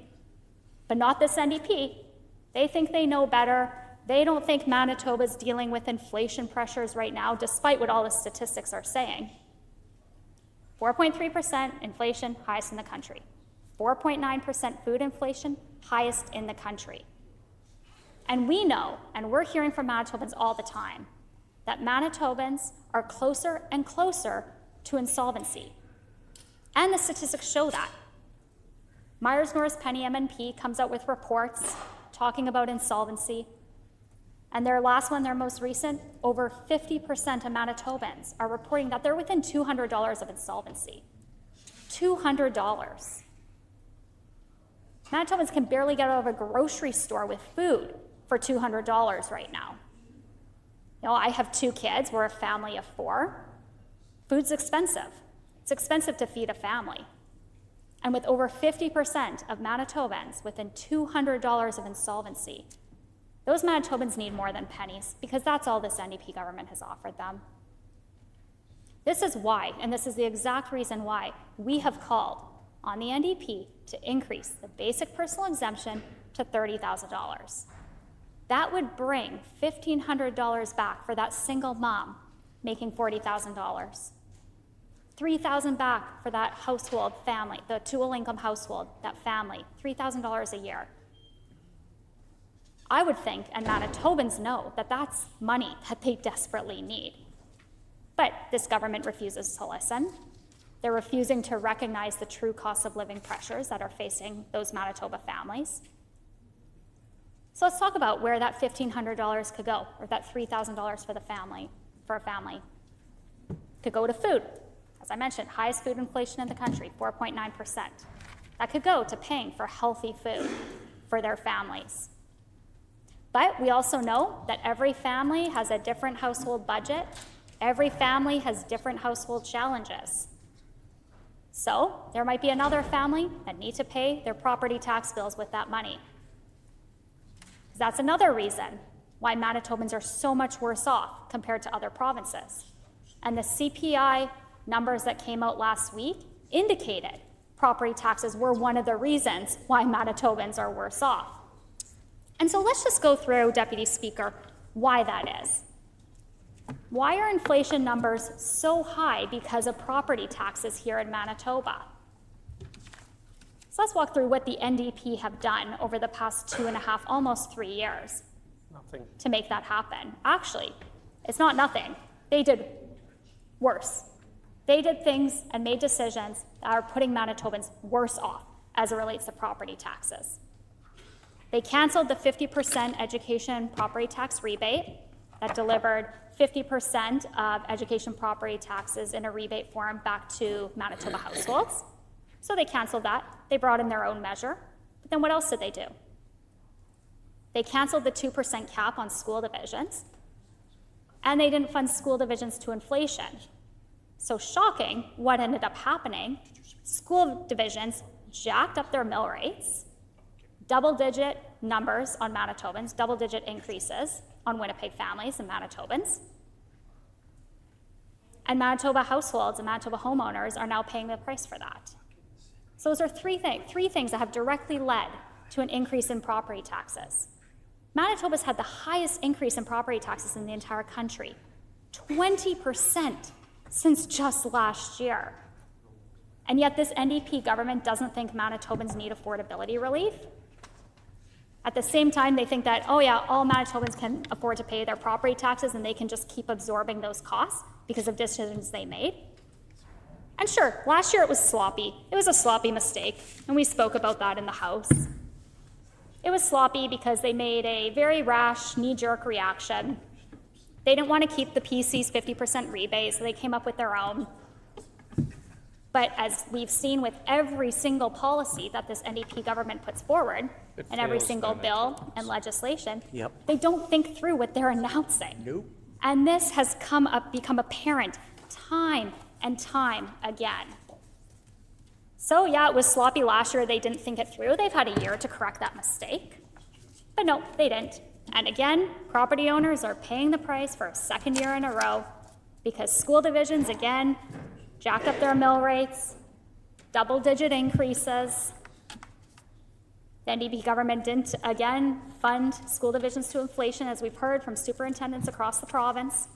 but not this NDP. They think they know better. They don't think Manitoba's dealing with inflation pressures right now, despite what all the statistics are saying. 4.3% inflation, highest in the country. 4.9% food inflation, highest in the country. And we know, and we're hearing from Manitobans all the time, that Manitobans are closer and closer to insolvency. And the statistics show that. Myers Norris Penny MNP comes out with reports talking about insolvency. And their last one, their most recent, over 50% of Manitobans are reporting that they're within $200 of insolvency. $200. Manitobans can barely get out of a grocery store with food for $200 right now. You know, I have 2 kids. We're a family of 4. Food's expensive. It's expensive to feed a family. And with over 50% of Manitobans within $200 of insolvency, those Manitobans need more than pennies, because that's all this NDP government has offered them. This is why, and this is the exact reason why, we have called on the NDP to increase the basic personal exemption to $30,000. That would bring $1,500 back for that single mom making $40,000. $3,000 back for that household family, the dual-income household, that family, $3,000 a year. I would think, and Manitobans know, that that's money that they desperately need. But this government refuses to listen. They're refusing to recognize the true cost of living pressures that are facing those Manitoba families. So let's talk about where that $1,500 could go, or that $3,000 for a family. Could go to food. As I mentioned, highest food inflation in the country, 4.9%. That could go to paying for healthy food for their families. But we also know that every family has a different household budget. Every family has different household challenges. So there might be another family that needs to pay their property tax bills with that money. That's another reason why Manitobans are so much worse off compared to other provinces. And the CPI numbers that came out last week indicated property taxes were one of the reasons why Manitobans are worse off. And so let's just go through, Deputy Speaker, why that is. Why are inflation numbers so high because of property taxes here in Manitoba? So let's walk through what the NDP have done over the past 2.5, almost 3 years to make that happen. Actually, it's not nothing. They did worse. They did things and made decisions that are putting Manitobans worse off as it relates to property taxes. They canceled the 50% education property tax rebate that delivered 50% of education property taxes in a rebate form back to Manitoba households. So they canceled that. They brought in their own measure. But then what else did they do? They canceled the 2% cap on school divisions, and they didn't fund school divisions to inflation. So shocking, what ended up happening, school divisions jacked up their mill rates, double-digit numbers on Manitobans, double-digit increases on Winnipeg families and Manitobans. And Manitoba households and Manitoba homeowners are now paying the price for that. So those are three things that have directly led to an increase in property taxes. Manitoba's had the highest increase in property taxes in the entire country, 20% since just last year. And yet this NDP government doesn't think Manitobans need affordability relief. At the same time, they think that, oh yeah, all Manitobans can afford to pay their property taxes and they can just keep absorbing those costs because of decisions they made. And sure, last year it was sloppy. It was a sloppy mistake, and we spoke about that in the House. It was sloppy because they made a very rash, knee-jerk reaction. They didn't want to keep the PC's 50% rebate, so they came up with their own. But as we've seen with every single policy that this NDP government puts forward, and every single bill and legislation, they don't think through what they're announcing. Nope. And this has become apparent time and time again. So yeah, it was sloppy last year. They didn't think it through. They've had a year to correct that mistake. But no, they didn't. And again, property owners are paying the price for a second year in a row because school divisions, again, jacked up their mill rates, double-digit increases. The NDP government didn't, again, fund school divisions to inflation, as we've heard from superintendents across the province.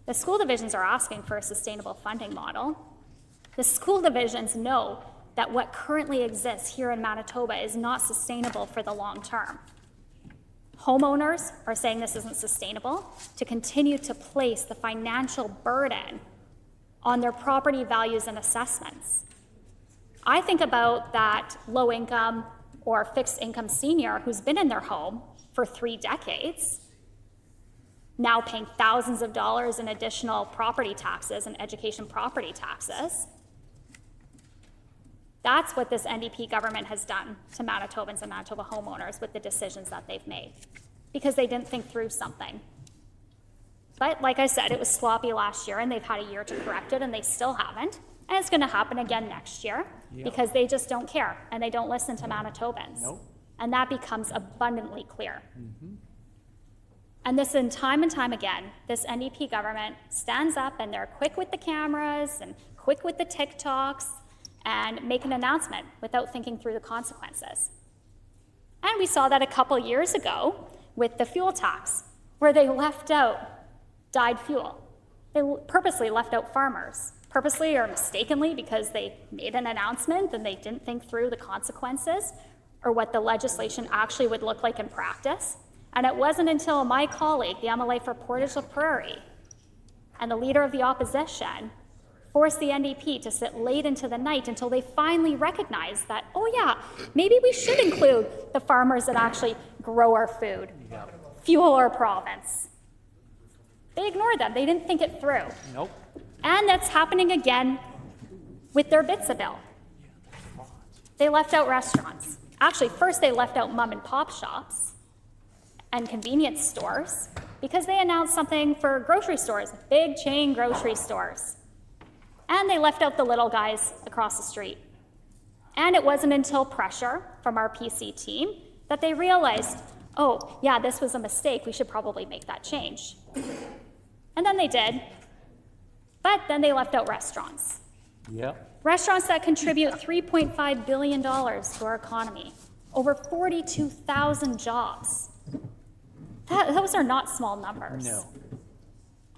The school divisions are asking for a sustainable funding model. The school divisions know that what currently exists here in Manitoba is not sustainable for the long term. Homeowners are saying this isn't sustainable to continue to place the financial burden on their property values and assessments. I think about that low-income or fixed-income senior who's been in their home for 3 decades, now paying thousands of dollars in additional property taxes and education property taxes. That's what this NDP government has done to Manitobans and Manitoba homeowners with the decisions that they've made, because they didn't think through something. But like I said, it was sloppy last year, and they've had a year to correct it, and they still haven't. And it's going to happen again next year because they just don't care, and they don't listen to Manitobans. Nope. And that becomes abundantly clear. Mm-hmm. And this, and time again, this NDP government stands up, and they're quick with the cameras and quick with the TikToks and make an announcement without thinking through the consequences. And we saw that a couple years ago with the fuel tax, where they left out dyed fuel. They purposely left out farmers, purposely or mistakenly, because they made an announcement and they didn't think through the consequences or what the legislation actually would look like in practice. And it wasn't until my colleague, the MLA for Portage la Prairie, and the leader of the opposition forced the NDP to sit late into the night until they finally recognized that, oh yeah, maybe we should include the farmers that actually grow our food, fuel our province. They ignored them. They didn't think it through. Nope. And that's happening again with their BITSA bill. They left out restaurants. Actually, first they left out mom and pop shops and convenience stores because they announced something for grocery stores, big chain grocery stores. And they left out the little guys across the street. And it wasn't until pressure from our PC team that they realized, oh, yeah, this was a mistake. We should probably make that change. And then they did. But then they left out restaurants. Yep. Restaurants that contribute $3.5 billion to our economy, over 42,000 jobs. Those are not small numbers. No.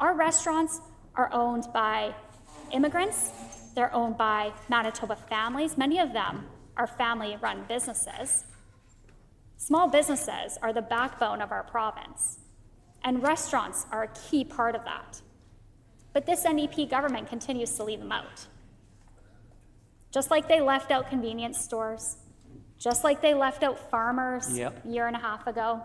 Our restaurants are owned by immigrants. They're owned by Manitoba families. Many of them are family-run businesses. Small businesses are the backbone of our province, and restaurants are a key part of that. But this NDP government continues to leave them out. Just like they left out convenience stores, just like they left out farmers a year and a half ago.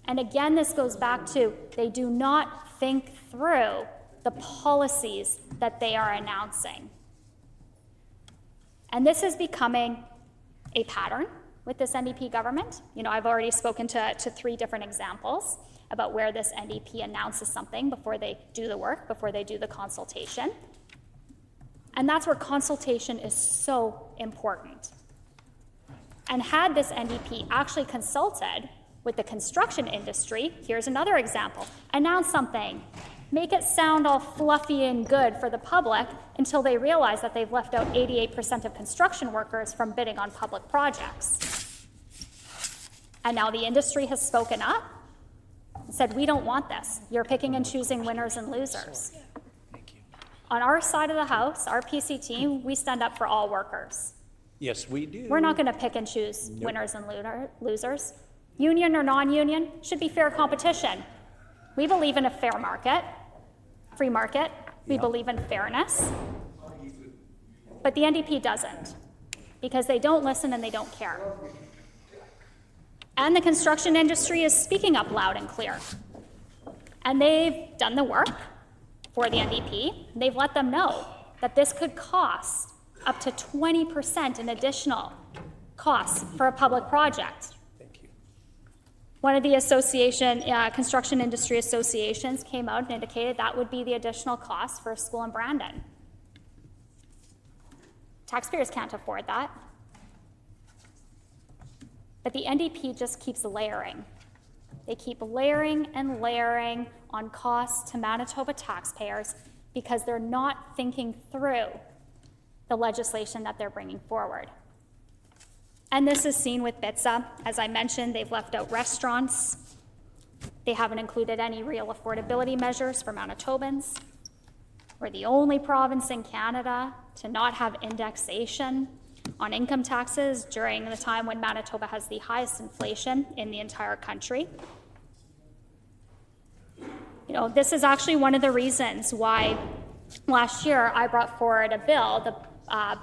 And again, this goes back to they do not think through the policies that they are announcing. And this is becoming a pattern with this NDP government. You know, I've already spoken to 3 different examples about where this NDP announces something before they do the work, before they do the consultation. And that's where consultation is so important. And had this NDP actually consulted with the construction industry, here's another example, announce something, make it sound all fluffy and good for the public until they realize that they've left out 88% of construction workers from bidding on public projects. And now the industry has spoken up and said, we don't want this. You're picking and choosing winners and losers. On our side of the house, our PC team, we stand up for all workers. Yes, we do. We're not going to pick and choose winners and losers. Union or non-union should be fair competition. We believe in a fair market, free market. We believe in fairness. But the NDP doesn't, because they don't listen and they don't care. And the construction industry is speaking up loud and clear. And they've done the work for the NDP. They've let them know that this could cost up to 20% in additional costs for a public project. One of the construction industry associations came out and indicated that would be the additional cost for a school in Brandon. Taxpayers can't afford that. But the NDP just keeps layering. They keep layering and layering on costs to Manitoba taxpayers because they're not thinking through the legislation that they're bringing forward. And this is seen with BITSA. As I mentioned, they've left out restaurants. They haven't included any real affordability measures for Manitobans. We're the only province in Canada to not have indexation on income taxes during the time when Manitoba has the highest inflation in the entire country. You know, this is actually one of the reasons why last year I brought forward a bill, the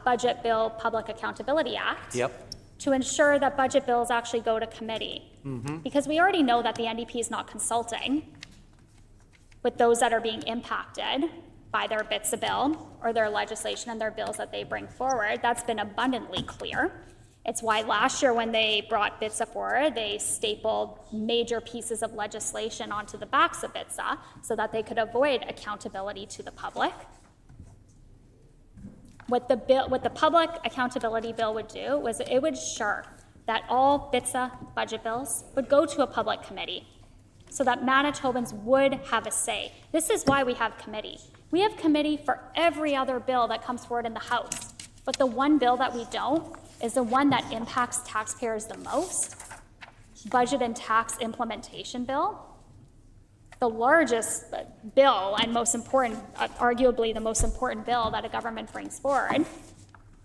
Budget Bill Public Accountability Act, to ensure that budget bills actually go to committee. Because we already know that the NDP is not consulting with those that are being impacted by their BITSA bill or their legislation and their bills that they bring forward. That's been abundantly clear. It's why last year when they brought BITSA forward, they stapled major pieces of legislation onto the backs of BITSA so that they could avoid accountability to the public. What the Public Accountability Bill would do was it would ensure that all BITSA budget bills would go to a public committee so that Manitobans would have a say. This is why we have committee. We have committee for every other bill that comes forward in the House, but the one bill that we don't is the one that impacts taxpayers the most, Budget and Tax Implementation Bill. the largest bill and most important, arguably the most important bill that a government brings forward,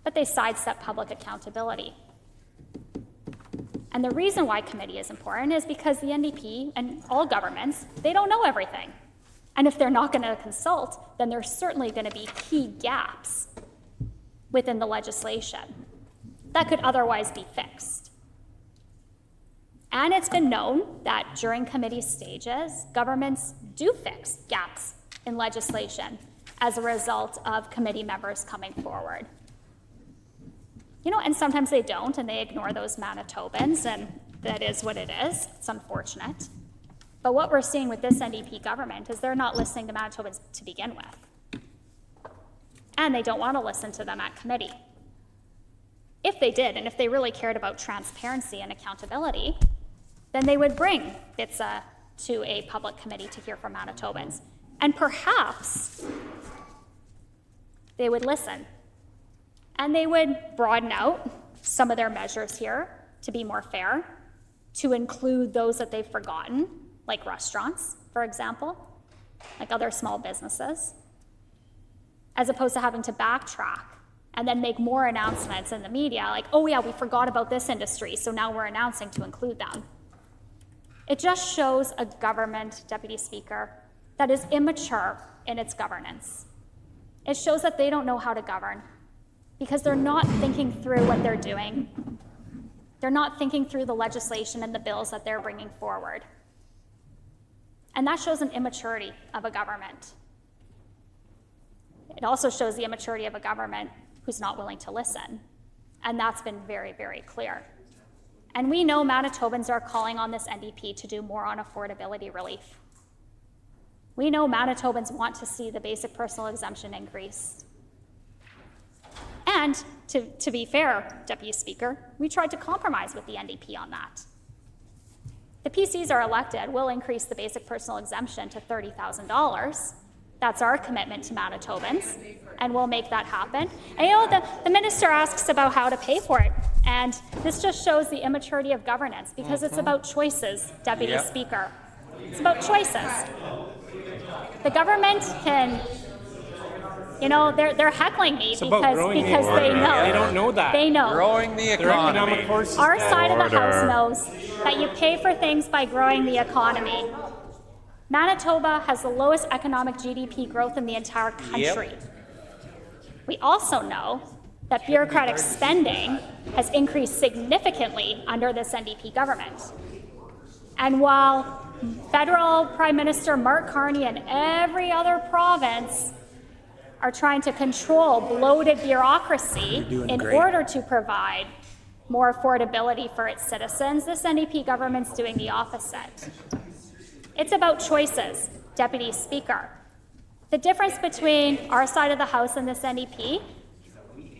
but they sidestep public accountability. And the reason why committee is important is because the NDP and all governments, they don't know everything. And if they're not going to consult, then there's certainly going to be key gaps within the legislation that could otherwise be fixed. And it's been known that during committee stages, governments do fix gaps in legislation as a result of committee members coming forward. You know, and sometimes they don't, and they ignore those Manitobans, and that is what it is. It's unfortunate. But what we're seeing with this NDP government is they're not listening to Manitobans to begin with. And they don't want to listen to them at committee. If they did, and if they really cared about transparency and accountability, then they would bring BITSA to a public committee to hear from Manitobans. And perhaps they would listen. And they would broaden out some of their measures here to be more fair, to include those that they've forgotten, like restaurants, for example, like other small businesses, as opposed to having to backtrack and then make more announcements in the media, like, oh yeah, we forgot about this industry, so now we're announcing to include them. It just shows a government, Deputy Speaker, that is immature in its governance. It shows that they don't know how to govern, because they're not thinking through what they're doing. They're not thinking through the legislation and the bills that they're bringing forward. And that shows an immaturity of a government. It also shows the immaturity of a government who's not willing to listen. And that's been very, very clear. And we know Manitobans are calling on this NDP to do more on affordability relief. We know Manitobans want to see the basic personal exemption increased. And to be fair, Deputy Speaker, we tried to compromise with the NDP on that. The PCs are elected, we'll increase the basic personal exemption to $30,000. That's our commitment to Manitobans, and we'll make that happen. And you know, the minister asks about how to pay for it, and this just shows the immaturity of governance, because it's about choices, Deputy Speaker. It's about choices. The government can, you know, they're heckling me because they know. They don't know that. They know. Growing the economy. Our side of the House knows that you pay for things by growing the economy. Manitoba has the lowest economic GDP growth in the entire country. We also know that bureaucratic spending has increased significantly under this NDP government. And while Federal Prime Minister Mark Carney and every other province are trying to control bloated bureaucracy in order to provide more affordability for its citizens, this NDP government's doing the opposite. It's about choices, Deputy Speaker. The difference between our side of the House and this NDP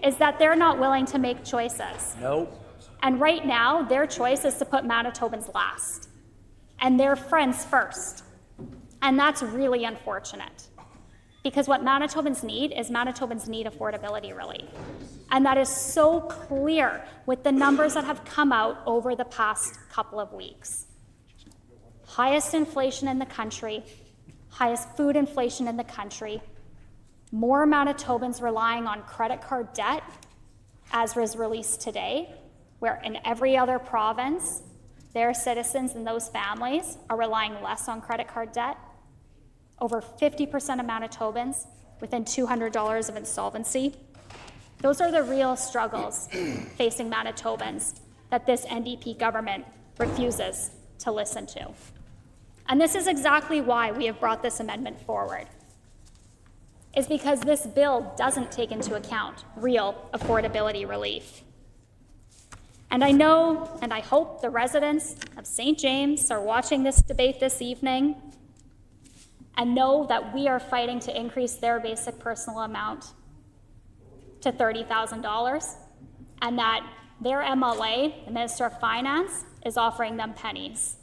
is that they're not willing to make choices. Nope. And right now, their choice is to put Manitobans last and their friends first. And that's really unfortunate. Because what Manitobans need is Manitobans need affordability relief. And that is so clear with the numbers that have come out over the past couple of weeks. Highest inflation in the country, highest food inflation in the country, more Manitobans relying on credit card debt, as was released today, where in every other province, their citizens and those families are relying less on credit card debt. Over 50% of Manitobans within $200 of insolvency. Those are the real struggles facing Manitobans that this NDP government refuses to listen to. And this is exactly why we have brought this amendment forward, is because this bill doesn't take into account real affordability relief. And I know and I hope the residents of St. James are watching this debate this evening and know that we are fighting to increase their basic personal amount to $30,000, and that their MLA, the Minister of Finance, is offering them pennies.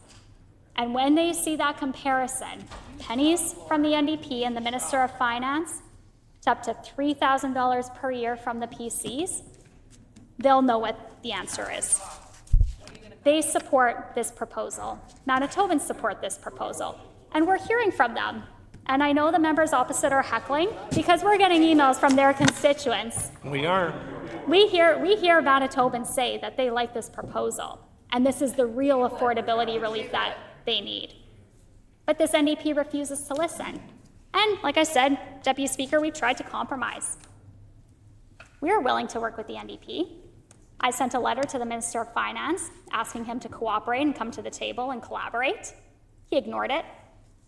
And when they see that comparison, pennies from the NDP and the Minister of Finance to up to $3,000 per year from the PCs, they'll know what the answer is. They support this proposal. Manitobans support this proposal. And we're hearing from them. And I know the members opposite are heckling because we're getting emails from their constituents. We are. We hear Manitobans say that they like this proposal, and this is the real affordability relief that they need. But this NDP refuses to listen. And like I said, Deputy Speaker, we've tried to compromise. We are willing to work with the NDP. I sent a letter to the Minister of Finance asking him to cooperate and come to the table and collaborate. He ignored it.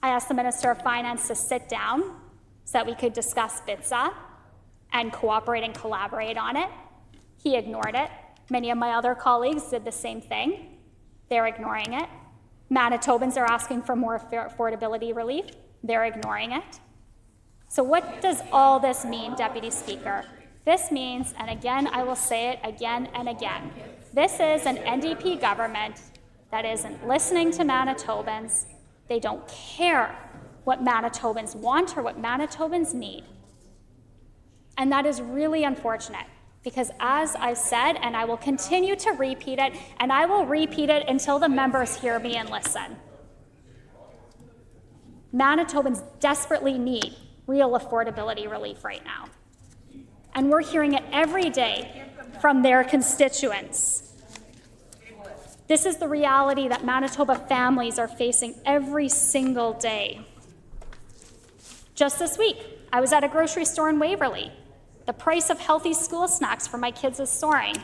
I asked the Minister of Finance to sit down so that we could discuss BITSA and cooperate and collaborate on it. He ignored it. Many of my other colleagues did the same thing. They're ignoring it. Manitobans are asking for more affordability relief. They're ignoring it. So what does all this mean, Deputy Speaker? This means, and again, I will say it again and again, this is an NDP government that isn't listening to Manitobans. They don't care what Manitobans want or what Manitobans need. And that is really unfortunate because as I said, and I will continue to repeat it, and I will repeat it until the members hear me and listen. Manitobans desperately need real affordability relief right now. And we're hearing it every day from their constituents. This is the reality that Manitoba families are facing every single day. Just this week, I was at a grocery store in Waverley. The price of healthy school snacks for my kids is soaring.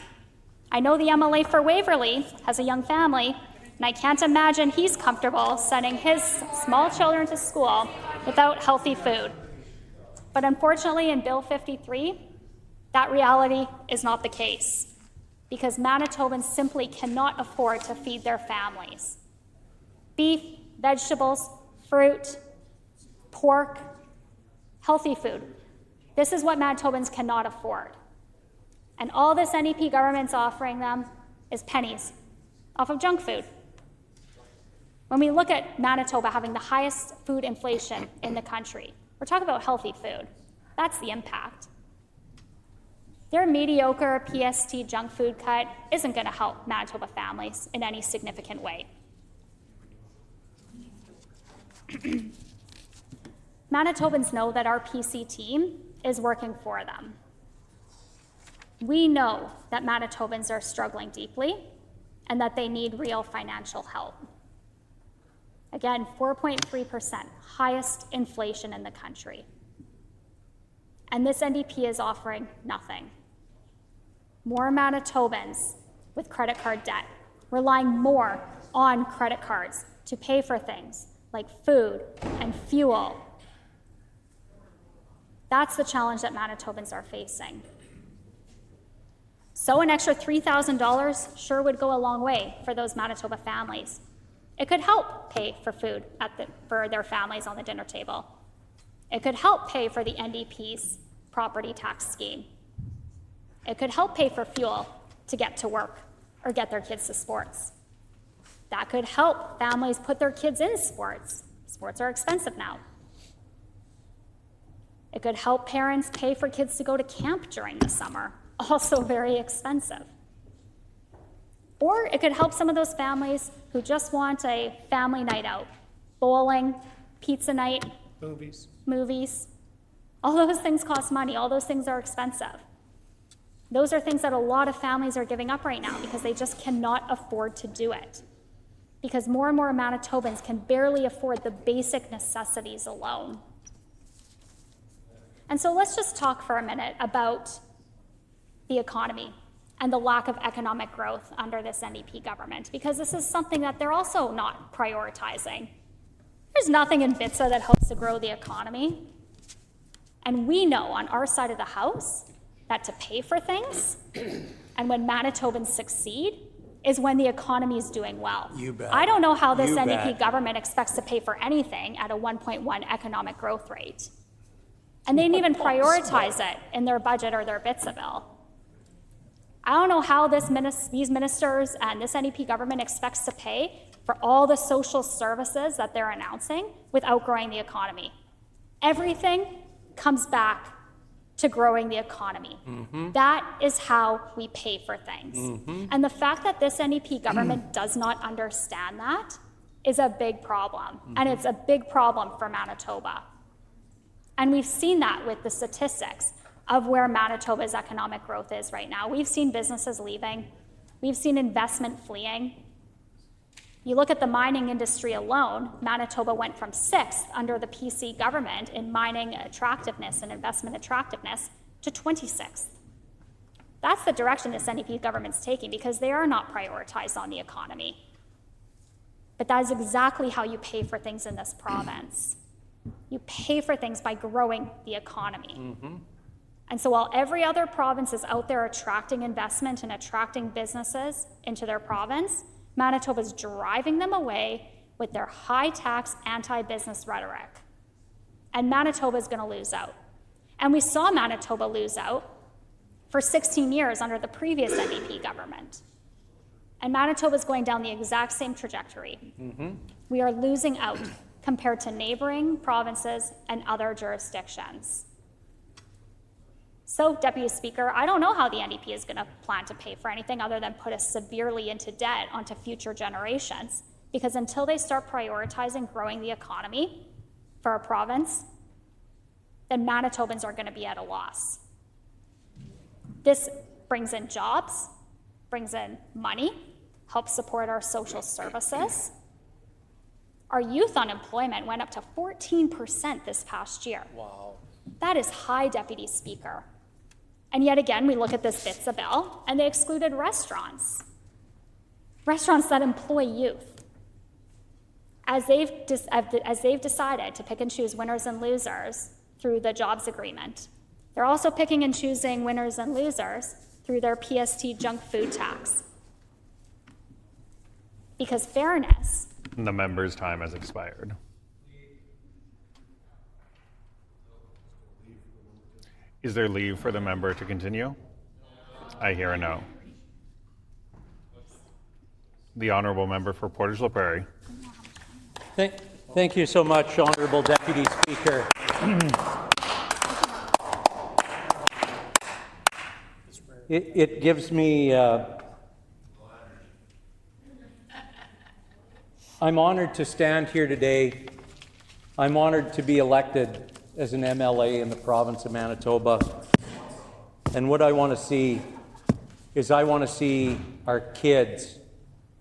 I know the MLA for Waverley has a young family, and I can't imagine he's comfortable sending his small children to school without healthy food. But unfortunately, in Bill 53, that reality is not the case, because Manitobans simply cannot afford to feed their families. Beef, vegetables, fruit, pork, healthy food. This is what Manitobans cannot afford. And all this NDP government's offering them is pennies off of junk food. When we look at Manitoba having the highest food inflation in the country, we're talking about healthy food. That's the impact. Their mediocre PST junk food cut isn't going to help Manitoba families in any significant way. Manitobans know that our PC team is working for them. We know that Manitobans are struggling deeply and that they need real financial help. Again, 4.3%, highest inflation in the country. And this NDP is offering nothing. More Manitobans with credit card debt, relying more on credit cards to pay for things like food and fuel. That's the challenge that Manitobans are facing. So an extra $3,000 sure would go a long way for those Manitoba families. It could help pay for food for their families on the dinner table. It could help pay for the NDP's property tax scheme. It could help pay for fuel to get to work or get their kids to sports. That could help families put their kids in sports. Sports are expensive now. It could help parents pay for kids to go to camp during the summer, also very expensive. Or it could help some of those families who just want a family night out, bowling, pizza night, movies. All those things cost money. All those things are expensive. Those are things that a lot of families are giving up right now because they just cannot afford to do it. Because more and more Manitobans can barely afford the basic necessities alone. And so let's just talk for a minute about the economy and the lack of economic growth under this NDP government, because this is something that they're also not prioritizing. There's nothing in BITSA that helps to grow the economy. And we know on our side of the house that to pay for things, and when Manitobans succeed, is when the economy is doing well. You bet. I don't know how this NDP government expects to pay for anything at a 1.1 economic growth rate. And they didn't even prioritize it in their budget or their BITSA bill. I don't know how these ministers and this NDP government expects to pay for all the social services that they're announcing without growing the economy. Everything comes back to growing the economy. That is how we pay for things. And the fact that this NDP government does not understand that is a big problem, and it's a big problem for Manitoba. And we've seen that with the statistics of where Manitoba's economic growth is right now. We've seen businesses leaving. We've seen investment fleeing. You look at the mining industry alone, Manitoba went from 6th under the PC government in mining attractiveness and investment attractiveness to 26th. That's the direction this NDP government's taking because they are not prioritized on the economy. But that is exactly how you pay for things in this province. You pay for things by growing the economy. And so while every other province is out there attracting investment and attracting businesses into their province, Manitoba's driving them away with their high-tax, anti-business rhetoric. And Manitoba's going to lose out. And we saw Manitoba lose out for 16 years under the previous NDP government. And Manitoba's going down the exact same trajectory. We are losing out compared to neighboring provinces and other jurisdictions. So, Deputy Speaker, I don't know how the NDP is going to plan to pay for anything other than put us severely into debt onto future generations, because until they start prioritizing growing the economy for our province, then Manitobans are going to be at a loss. This brings in jobs, brings in money, helps support our social services. Our youth unemployment went up to 14% this past year. Wow. That is high, Deputy Speaker. And yet again, we look at this BITSA bill, and they excluded restaurants. Restaurants that employ youth. As they've decided to pick and choose winners and losers through the jobs agreement, they're also picking and choosing winners and losers through their PST junk food tax. Because fairness. The member's time has expired. Is there leave for the member to continue? I hear a no. The honourable member for Portage La Prairie. Thank you so much, Honourable Deputy Speaker. It gives me, I'm honoured to stand here today. I'm honoured to be elected as an MLA in the province of Manitoba. And what I want to see is I want to see our kids,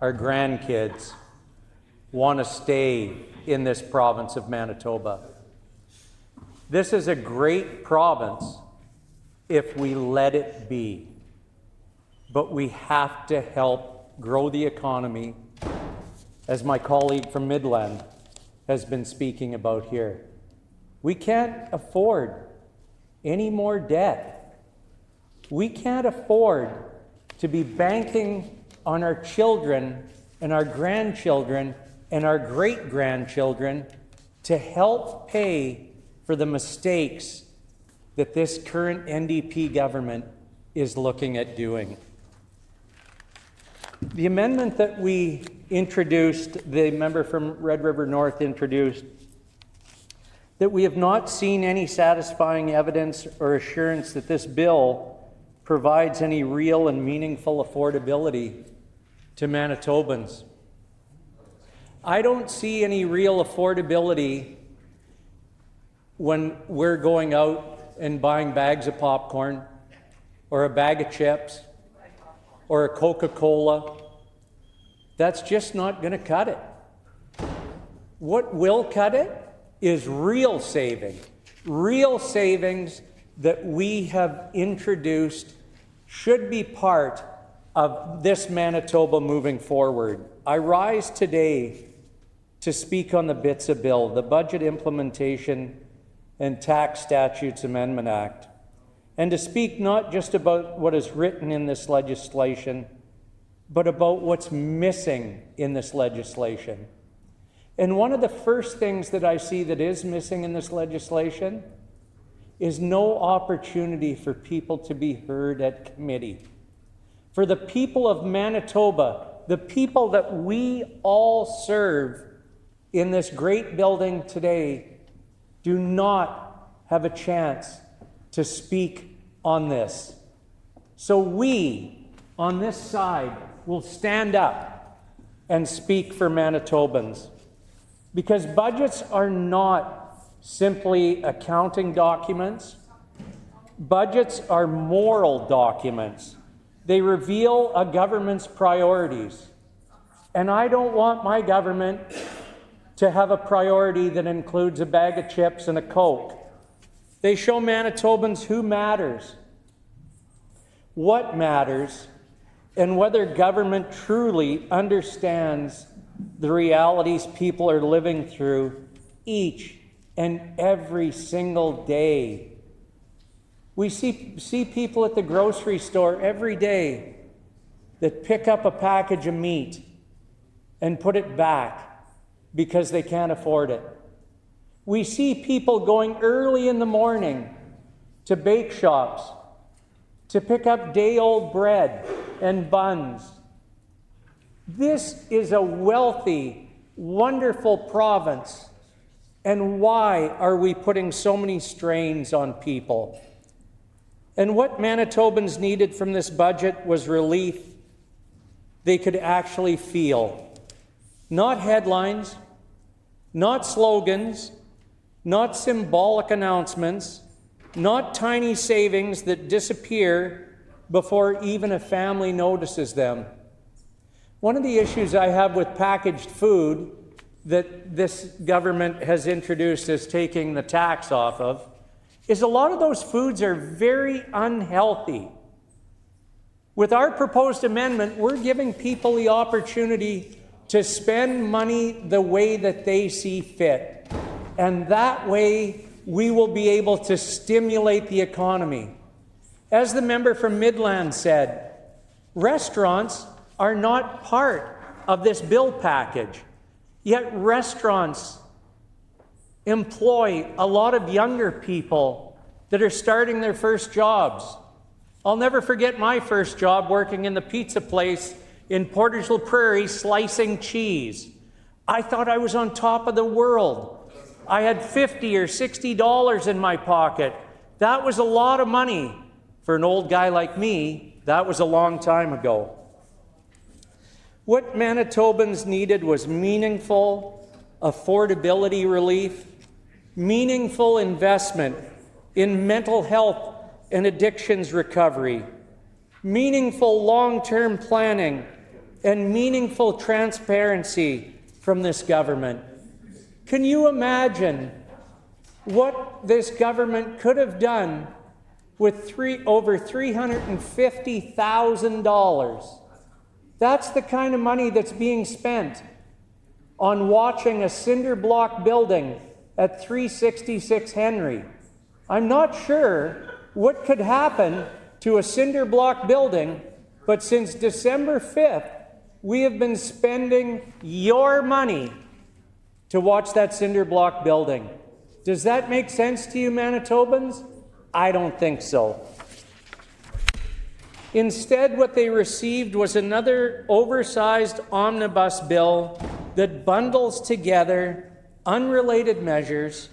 our grandkids, want to stay in this province of Manitoba. This is a great province if we let it be. But we have to help grow the economy, as my colleague from Midland has been speaking about here. We can't afford any more debt. We can't afford to be banking on our children and our grandchildren and our great-grandchildren to help pay for the mistakes that this current NDP government is looking at doing. The amendment that we introduced, the member from Red River North introduced, that we have not seen any satisfying evidence or assurance that this bill provides any real and meaningful affordability to Manitobans. I don't see any real affordability when we're going out and buying bags of popcorn or a bag of chips or a Coca-Cola. That's just not going to cut it. What will cut it is real savings that we have introduced should be part of this Manitoba moving forward. I rise today to speak on the BITSA bill, the Budget Implementation and Tax Statutes Amendment Act, and to speak not just about what is written in this legislation, but about what's missing in this legislation. And one of the first things that I see that is missing in this legislation is no opportunity for people to be heard at committee. For the people of Manitoba, the people that we all serve in this great building today, do not have a chance to speak on this. So we, on this side, will stand up and speak for Manitobans. because budgets are not simply accounting documents. Budgets are moral documents. They reveal a government's priorities. And I don't want my government to have a priority that includes a bag of chips and a Coke. They show Manitobans who matters, what matters, and whether government truly understands the realities people are living through each and every single day. We see people at the grocery store every day that pick up a package of meat and put it back because they can't afford it. We see people going early in the morning to bake shops to pick up day-old bread and buns. This is a wealthy, wonderful province. And why are we putting so many strains on people? And what Manitobans needed from this budget was relief they could actually feel. Not headlines, not slogans, not symbolic announcements, not tiny savings that disappear before even a family notices them. One of the issues I have with packaged food that this government has introduced as taking the tax off of is a lot of those foods are very unhealthy. With our proposed amendment, we're giving people the opportunity to spend money the way that they see fit. And that way, we will be able to stimulate the economy. As the member from Midland said, restaurants are not part of this bill package, yet restaurants employ a lot of younger people that are starting their first jobs. I'll never forget my first job working in the pizza place in Porterville Prairie slicing cheese. I thought I was on top of the world. I had $50 or $60 in my pocket. That was a lot of money. For an old guy like me, that was a long time ago. What Manitobans needed was meaningful affordability relief, meaningful investment in mental health and addictions recovery, meaningful long-term planning, and meaningful transparency from this government. Can you imagine what this government could have done with over $350,000? That's the kind of money that's being spent on watching a cinder block building at 366 Henry. I'm not sure what could happen to a cinder block building, but since December 5th, we have been spending your money to watch that cinder block building. Does that make sense to you, Manitobans? I don't think so. Instead, what they received was another oversized omnibus bill that bundles together unrelated measures,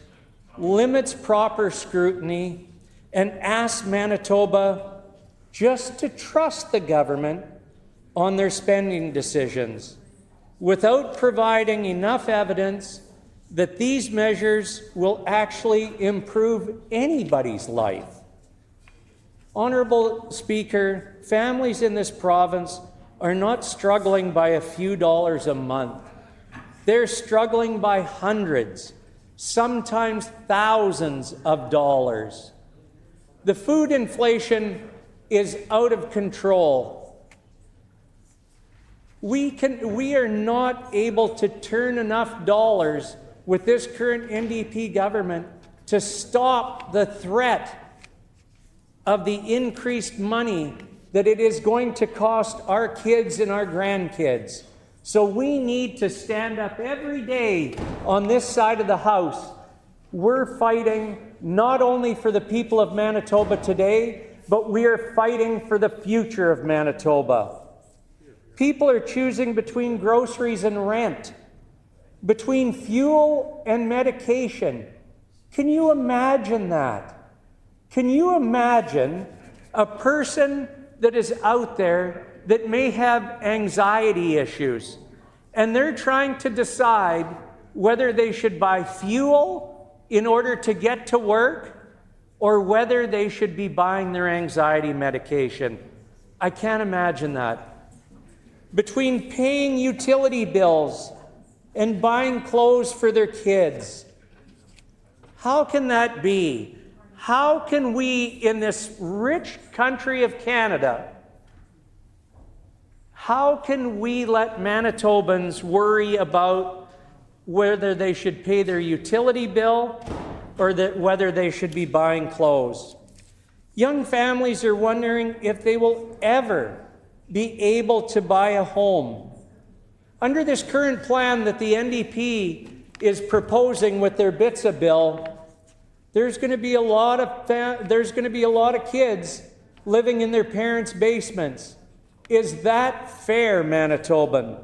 limits proper scrutiny, and asks Manitoba just to trust the government on their spending decisions, without providing enough evidence that these measures will actually improve anybody's life. Honourable Speaker, families in this province are not struggling by a few dollars a month. They're struggling by hundreds, sometimes thousands of dollars. The food inflation is out of control. We are not able to turn enough dollars with this current NDP government to stop the threat of the increased money that it is going to cost our kids and our grandkids. So we need to stand up every day on this side of the House. We're fighting not only for the people of Manitoba today, but we are fighting for the future of Manitoba. People are choosing between groceries and rent, between fuel and medication. Can you imagine that? Can you imagine a person that is out there that may have anxiety issues, and they're trying to decide whether they should buy fuel in order to get to work, or whether they should be buying their anxiety medication. I can't imagine that. Between paying utility bills and buying clothes for their kids, how can that be? How can we, in this rich country of Canada, how can we let Manitobans worry about whether they should pay their utility bill or whether they should be buying clothes? Young families are wondering if they will ever be able to buy a home. Under this current plan that the NDP is proposing with their BITSA bill, there's going to be a lot of kids living in their parents' basements. Is that fair, Manitoba?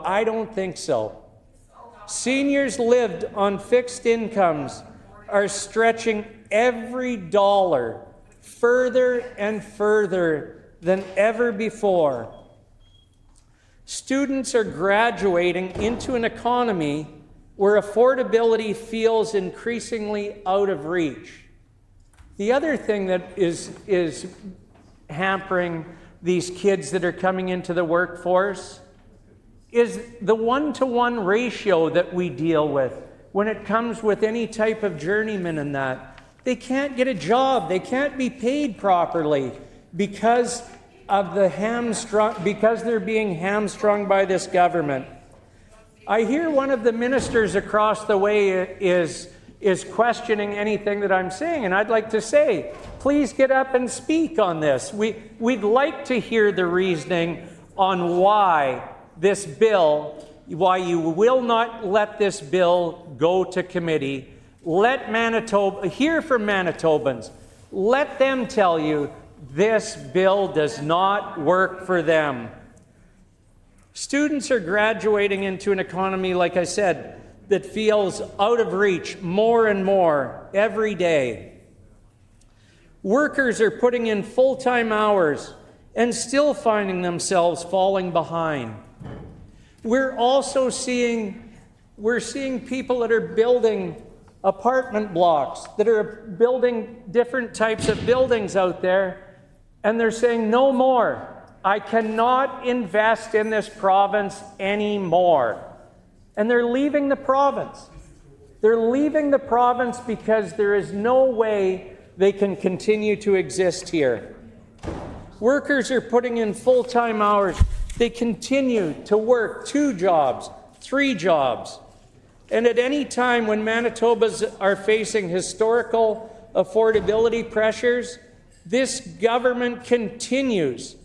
I don't think so. Seniors lived on fixed incomes are stretching every dollar further and further than ever before. Students are graduating into an economy where affordability feels increasingly out of reach. The other thing that is hampering these kids that are coming into the workforce is the one-to-one ratio that we deal with when it comes with any type of journeyman and that. They can't get a job. They can't be paid properly because of because they're being hamstrung by this government. I hear one of the ministers across the way is questioning anything that I'm saying, and I'd like to say, please get up and speak on this. We'd like to hear the reasoning on why you will not let this bill go to committee. Hear from Manitobans. Let them tell you this bill does not work for them. Students are graduating into an economy, like I said, that feels out of reach more and more every day. Workers are putting in full-time hours and still finding themselves falling behind. We're also seeing people that are building apartment blocks, that are building different types of buildings out there, and they're saying, no more. I cannot invest in this province anymore. And they're leaving the province. They're leaving the province because there is no way they can continue to exist here. Workers are putting in full-time hours. They continue to work 2 jobs, 3 jobs. And at any time when Manitobans are facing historical affordability pressures, this government continues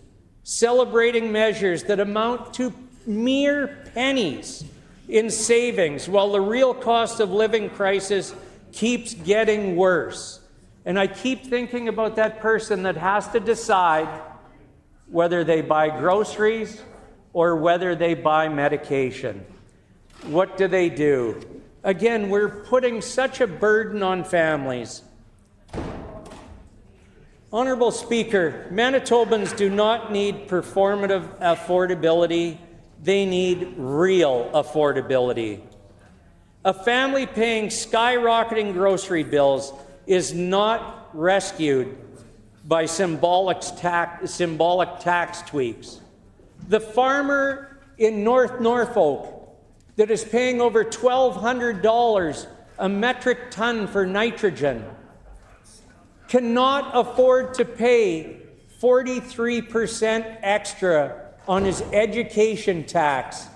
celebrating measures that amount to mere pennies in savings, while the real cost of living crisis keeps getting worse. And I keep thinking about that person that has to decide whether they buy groceries or whether they buy medication. What do? Again, we're putting such a burden on families. Honourable Speaker, Manitobans do not need performative affordability. They need real affordability. A family paying skyrocketing grocery bills is not rescued by symbolic tax tweaks. The farmer in North Norfolk that is paying over $1,200 a metric ton for nitrogen cannot afford to pay 43% extra on his education tax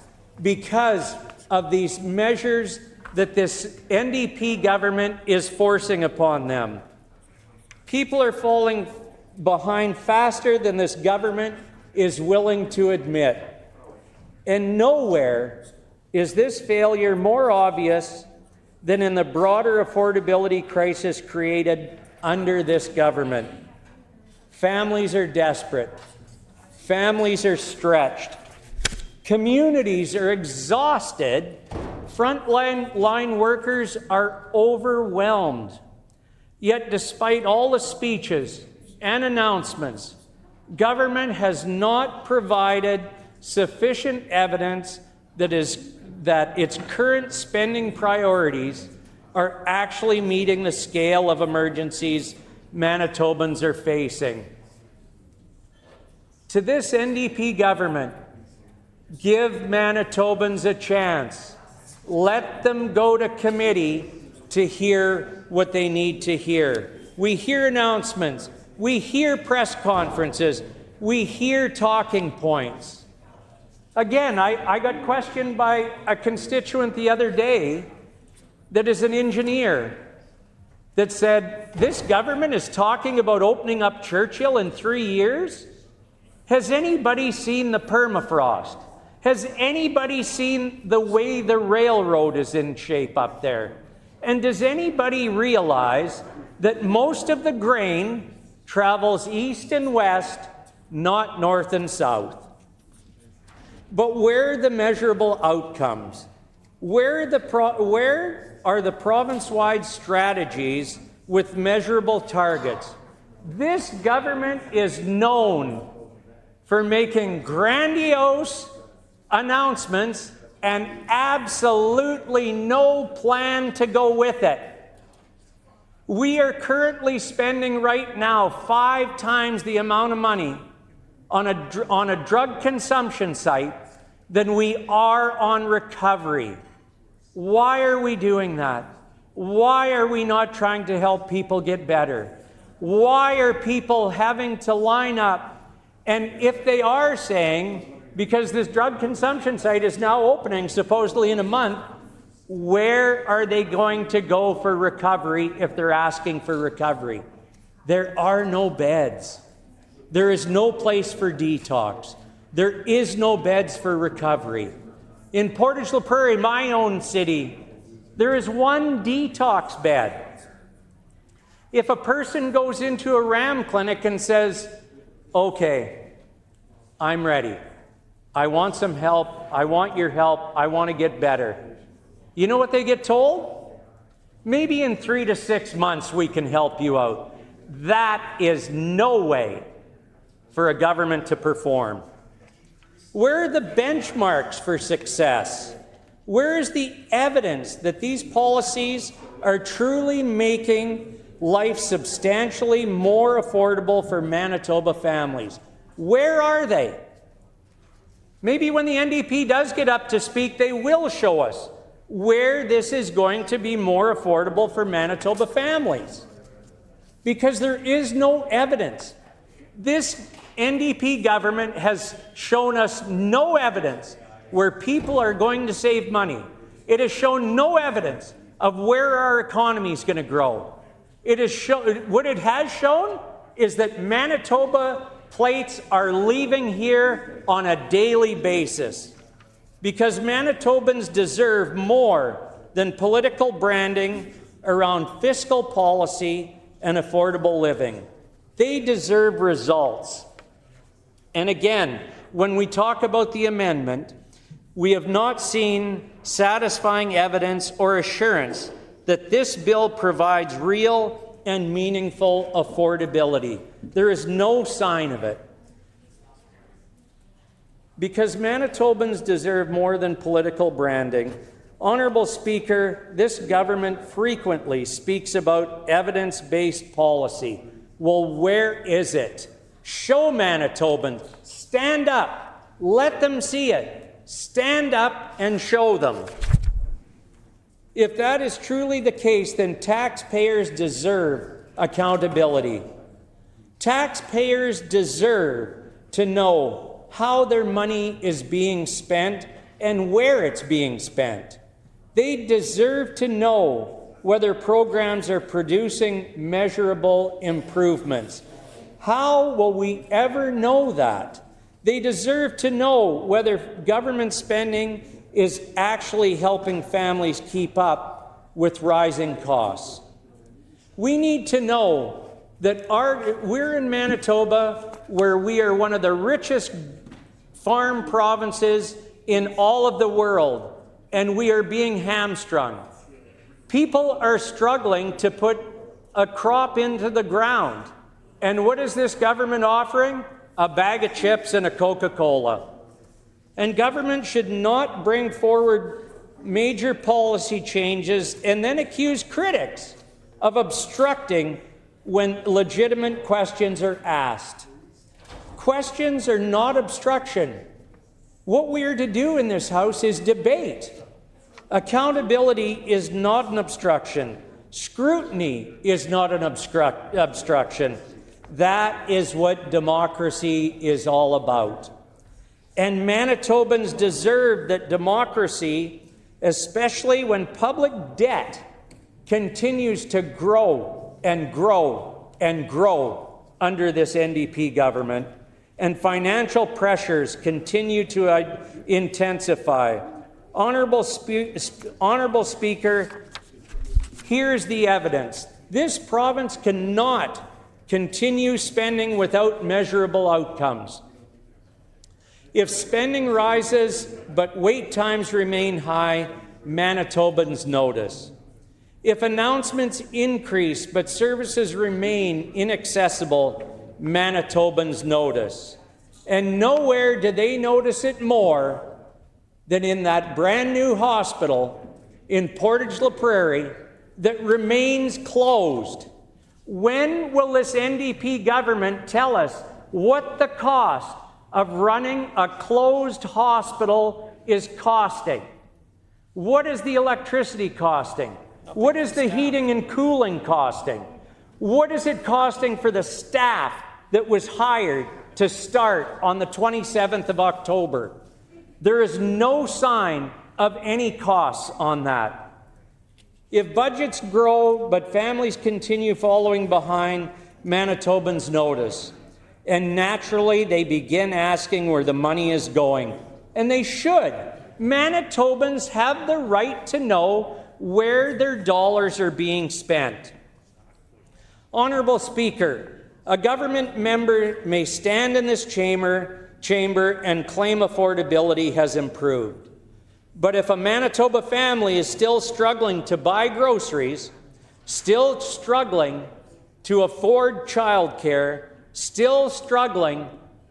because of these measures that this NDP government is forcing upon them. People are falling behind faster than this government is willing to admit. And nowhere is this failure more obvious than in the broader affordability crisis created under this government. Families are desperate. Families are stretched. Communities are exhausted. Frontline workers are overwhelmed. Yet despite all the speeches and announcements, government has not provided sufficient evidence that is that its current spending priorities are actually meeting the scale of emergencies Manitobans are facing. To this NDP government, give Manitobans a chance. Let them go to committee to hear what they need to hear. We hear announcements. We hear press conferences. We hear talking points. Again, I got questioned by a constituent the other day that is an engineer that said, this government is talking about opening up Churchill in 3 years? Has anybody seen the permafrost? Has anybody seen the way the railroad is in shape up there? And does anybody realize that most of the grain travels east and west, not north and south? But where are the measurable outcomes? Where are the province-wide strategies with measurable targets? This government is known for making grandiose announcements and absolutely no plan to go with it. We are currently spending right now 5 times the amount of money on a drug consumption site than we are on recovery. Why are we doing that? Why are we not trying to help people get better? Why are people having to line up? And if they are saying, because this drug consumption site is now opening supposedly in a month, where are they going to go for recovery if they're asking for recovery? There are no beds. There is no place for detox. There is no beds for recovery. In Portage la Prairie, my own city, there is 1 detox bed. If a person goes into a RAM clinic and says, okay, I'm ready. I want some help. I want your help. I want to get better. You know what they get told? Maybe in 3 to 6 months we can help you out. That is no way for a government to perform. Where are the benchmarks for success? Where is the evidence that these policies are truly making life substantially more affordable for Manitoba families? Where are they? Maybe when the NDP does get up to speak, they will show us where this is going to be more affordable for Manitoba families. Because there is no evidence. This NDP government has shown us no evidence where people are going to save money. It has shown no evidence of where our economy is going to grow. What it has shown is that Manitoba plates are leaving here on a daily basis because Manitobans deserve more than political branding around fiscal policy and affordable living. They deserve results. And again, when we talk about the amendment, we have not seen satisfying evidence or assurance that this bill provides real and meaningful affordability. There is no sign of it. Because Manitobans deserve more than political branding, Honourable Speaker, this government frequently speaks about evidence-based policy. Well, where is it? Show Manitobans. Stand up. Let them see it. Stand up and show them. If that is truly the case, then taxpayers deserve accountability. Taxpayers deserve to know how their money is being spent and where it's being spent. They deserve to know whether programs are producing measurable improvements. How will we ever know that? They deserve to know whether government spending is actually helping families keep up with rising costs. We need to know that we're in Manitoba, where we are one of the richest farm provinces in all of the world, and we are being hamstrung. People are struggling to put a crop into the ground. And what is this government offering? A bag of chips and a Coca-Cola. And government should not bring forward major policy changes and then accuse critics of obstructing when legitimate questions are asked. Questions are not obstruction. What we are to do in this House is debate. Accountability is not an obstruction. Scrutiny is not an obstruction. That is what democracy is all about. And Manitobans deserve that democracy, especially when public debt continues to grow and grow and grow under this NDP government, and financial pressures continue to intensify. Honourable Speaker, here's the evidence. This province cannot continue spending without measurable outcomes. If spending rises but wait times remain high, Manitobans notice. If announcements increase but services remain inaccessible, Manitobans notice. And nowhere do they notice it more than in that brand new hospital in Portage La Prairie that remains closed. When will this NDP government tell us what the cost of running a closed hospital is costing? What is the electricity costing? What is the heating and cooling costing? What is it costing for the staff that was hired to start on the 27th of October? There is no sign of any costs on that. If budgets grow but families continue falling behind, Manitobans notice. And naturally, they begin asking where the money is going. And they should. Manitobans have the right to know where their dollars are being spent. Honourable Speaker, a government member may stand in this chamber and claim affordability has improved. But if a Manitoba family is still struggling to buy groceries, still struggling to afford childcare, still struggling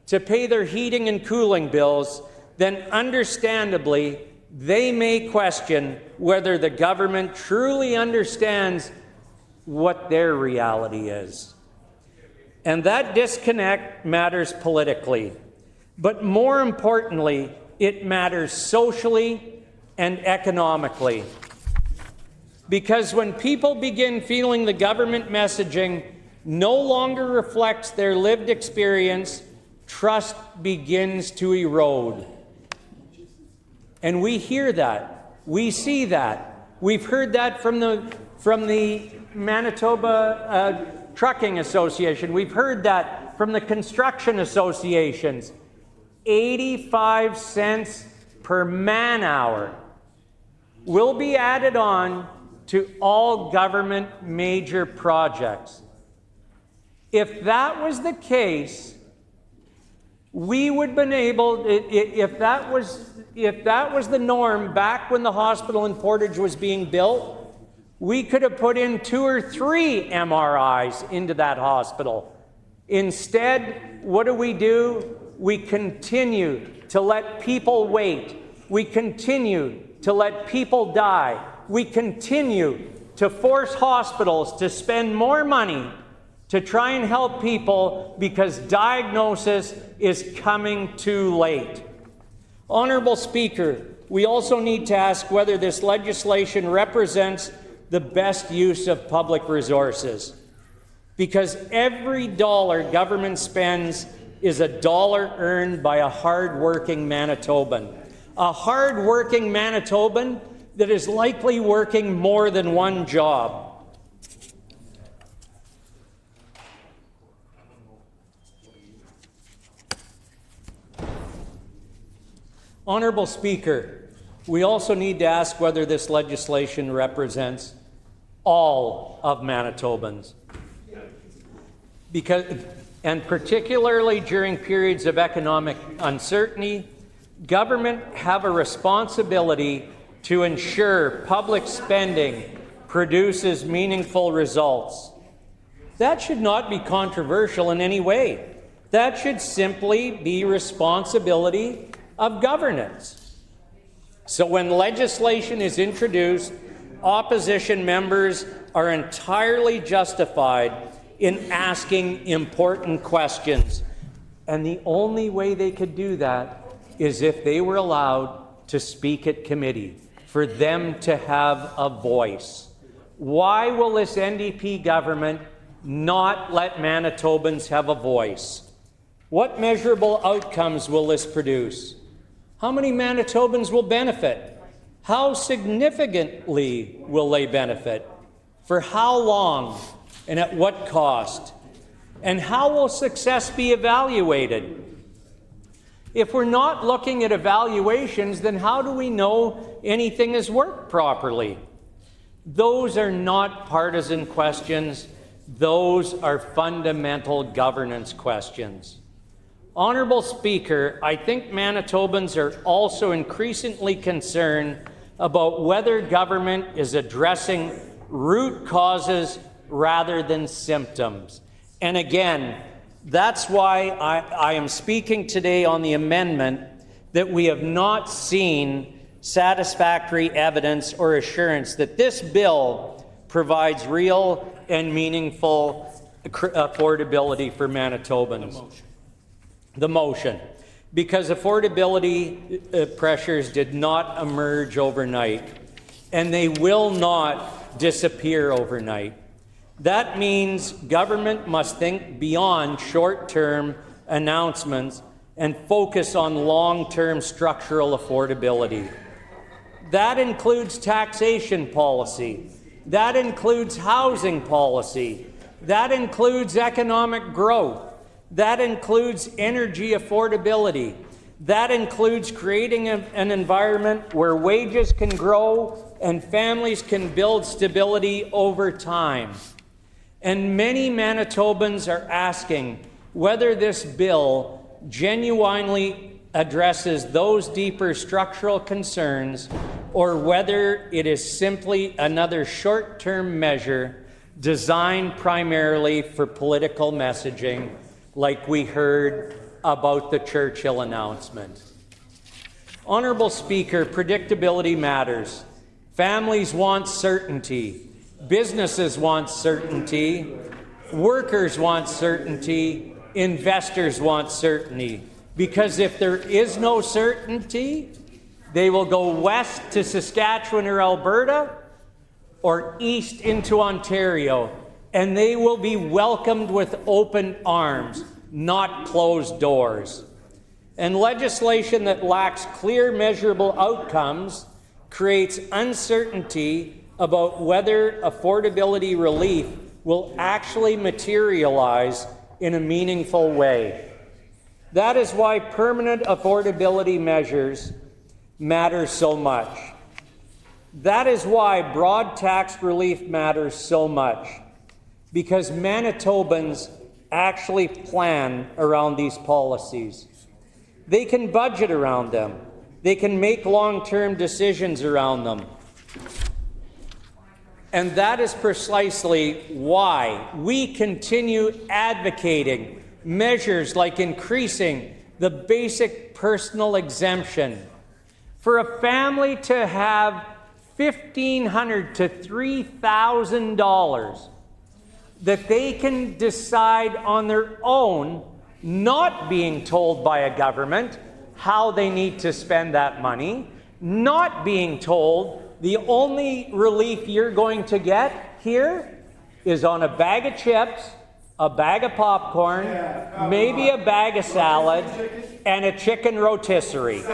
to pay their heating and cooling bills, then understandably, they may question whether the government truly understands what their reality is. And that disconnect matters politically, but more importantly, it matters socially and economically. Because when people begin feeling the government messaging no longer reflects their lived experience, trust begins to erode. And we hear that. We see that. We've heard that from the Manitoba Trucking Association. We've heard that from the construction associations. 85 cents per man-hour will be added on to all government major projects. If that was the case, we would have been able, if that was the norm back when the hospital in Portage was being built, we could have put in 2 or 3 MRIs into that hospital. Instead, what do? We continue to let people wait. We continue to let people die. We continue to force hospitals to spend more money to try and help people because diagnosis is coming too late. Honourable Speaker, we also need to ask whether this legislation represents the best use of public resources. Because every dollar government spends is a dollar earned by a hard-working Manitoban. A hard-working Manitoban that is likely working more than one job. Honourable Speaker, we also need to ask whether this legislation represents all of Manitobans. And particularly during periods of economic uncertainty, government have a responsibility to ensure public spending produces meaningful results. That should not be controversial in any way. That should simply be responsibility of governance. So when legislation is introduced, opposition members are entirely justified in asking important questions. And the only way they could do that is if they were allowed to speak at committee, for them to have a voice. Why will this NDP government not let Manitobans have a voice? What measurable outcomes will this produce? How many Manitobans will benefit? How significantly will they benefit? For how long and at what cost? And how will success be evaluated? If we're not looking at evaluations, then how do we know anything has worked properly? Those are not partisan questions. Those are fundamental governance questions. Honourable Speaker, I think Manitobans are also increasingly concerned about whether government is addressing root causes rather than symptoms. And again, that's why I am speaking today on the amendment that we have not seen satisfactory evidence or assurance that this bill provides real and meaningful affordability for Manitobans. The motion. Because affordability pressures did not emerge overnight, and they will not disappear overnight. That means government must think beyond short-term announcements and focus on long-term structural affordability. That includes taxation policy. That includes housing policy. That includes economic growth. That includes energy affordability. That includes creating an environment where wages can grow and families can build stability over time. And many Manitobans are asking whether this bill genuinely addresses those deeper structural concerns or whether it is simply another short-term measure designed primarily for political messaging, like we heard about the Churchill announcement. Honourable Speaker, predictability matters. Families want certainty. Businesses want certainty. Workers want certainty. Investors want certainty. Because if there is no certainty, they will go west to Saskatchewan or Alberta or east into Ontario, and they will be welcomed with open arms, not closed doors. And legislation that lacks clear, measurable outcomes creates uncertainty about whether affordability relief will actually materialize in a meaningful way. That is why permanent affordability measures matter so much. That is why broad tax relief matters so much, because Manitobans actually plan around these policies. They can budget around them. They can make long-term decisions around them. And that is precisely why we continue advocating measures like increasing the basic personal exemption. For a family to have $1,500 to $3,000 that they can decide on their own, not being told by a government how they need to spend that money, not being told the only relief you're going to get here is on a bag of chips, a bag of popcorn, maybe a bag of salad, and a chicken rotisserie.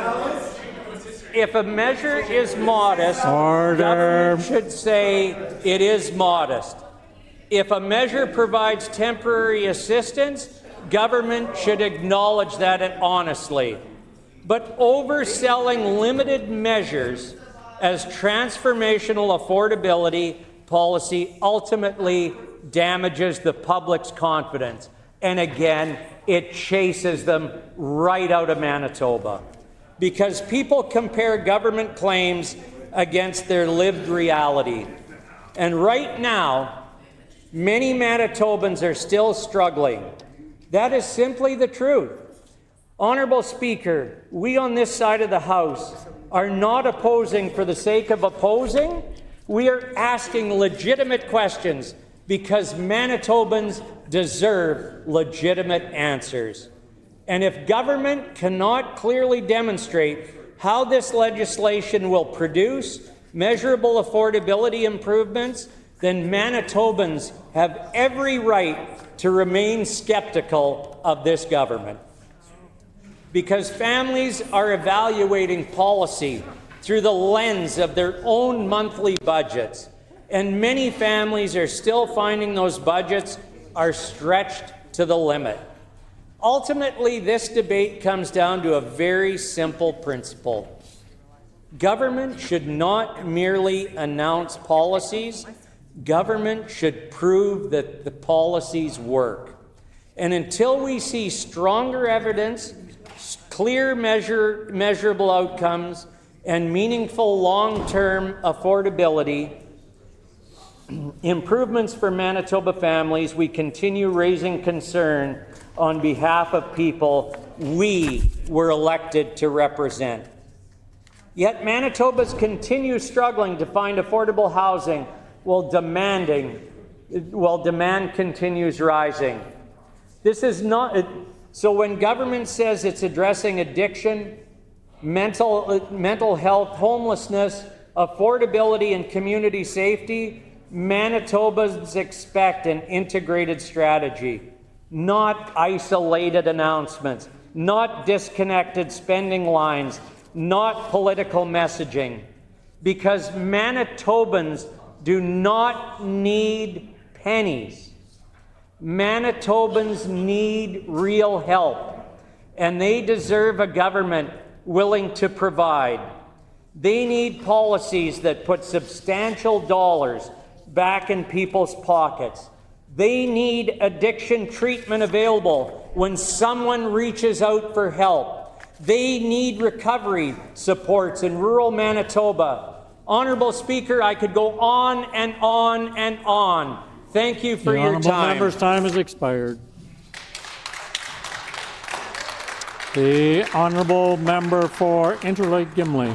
If a measure is modest, government should say it is modest. If a measure provides temporary assistance, government should acknowledge that honestly. But overselling limited measures as transformational affordability policy ultimately damages the public's confidence. And again, it chases them right out of Manitoba. Because people compare government claims against their lived reality. And right now, many Manitobans are still struggling. That is simply the truth. Honourable Speaker, we on this side of the House are not opposing for the sake of opposing. We are asking legitimate questions because Manitobans deserve legitimate answers. And if government cannot clearly demonstrate how this legislation will produce measurable affordability improvements, then Manitobans have every right to remain skeptical of this government. Because families are evaluating policy through the lens of their own monthly budgets, and many families are still finding those budgets are stretched to the limit. Ultimately, this debate comes down to a very simple principle. Government should not merely announce policies. Government should prove that the policies work. And until we see stronger evidence, clear measurable outcomes, and meaningful long-term affordability improvements for Manitoba families, we continue raising concern on behalf of people we were elected to represent. Yet Manitobans continue struggling to find affordable housing while demand continues rising. This is not so when government says it's addressing addiction, mental health, homelessness, affordability, and community safety, Manitobans expect an integrated strategy, not isolated announcements, not disconnected spending lines, not political messaging. Because Manitobans do not need pennies. Manitobans need real help, and they deserve a government willing to provide. They need policies that put substantial dollars back in people's pockets. They need addiction treatment available when someone reaches out for help. They need recovery supports in rural Manitoba. Honourable Speaker, I could go on and on and on. Thank you for your time. The honourable member's time has expired. The honourable member for Interlake Gimli.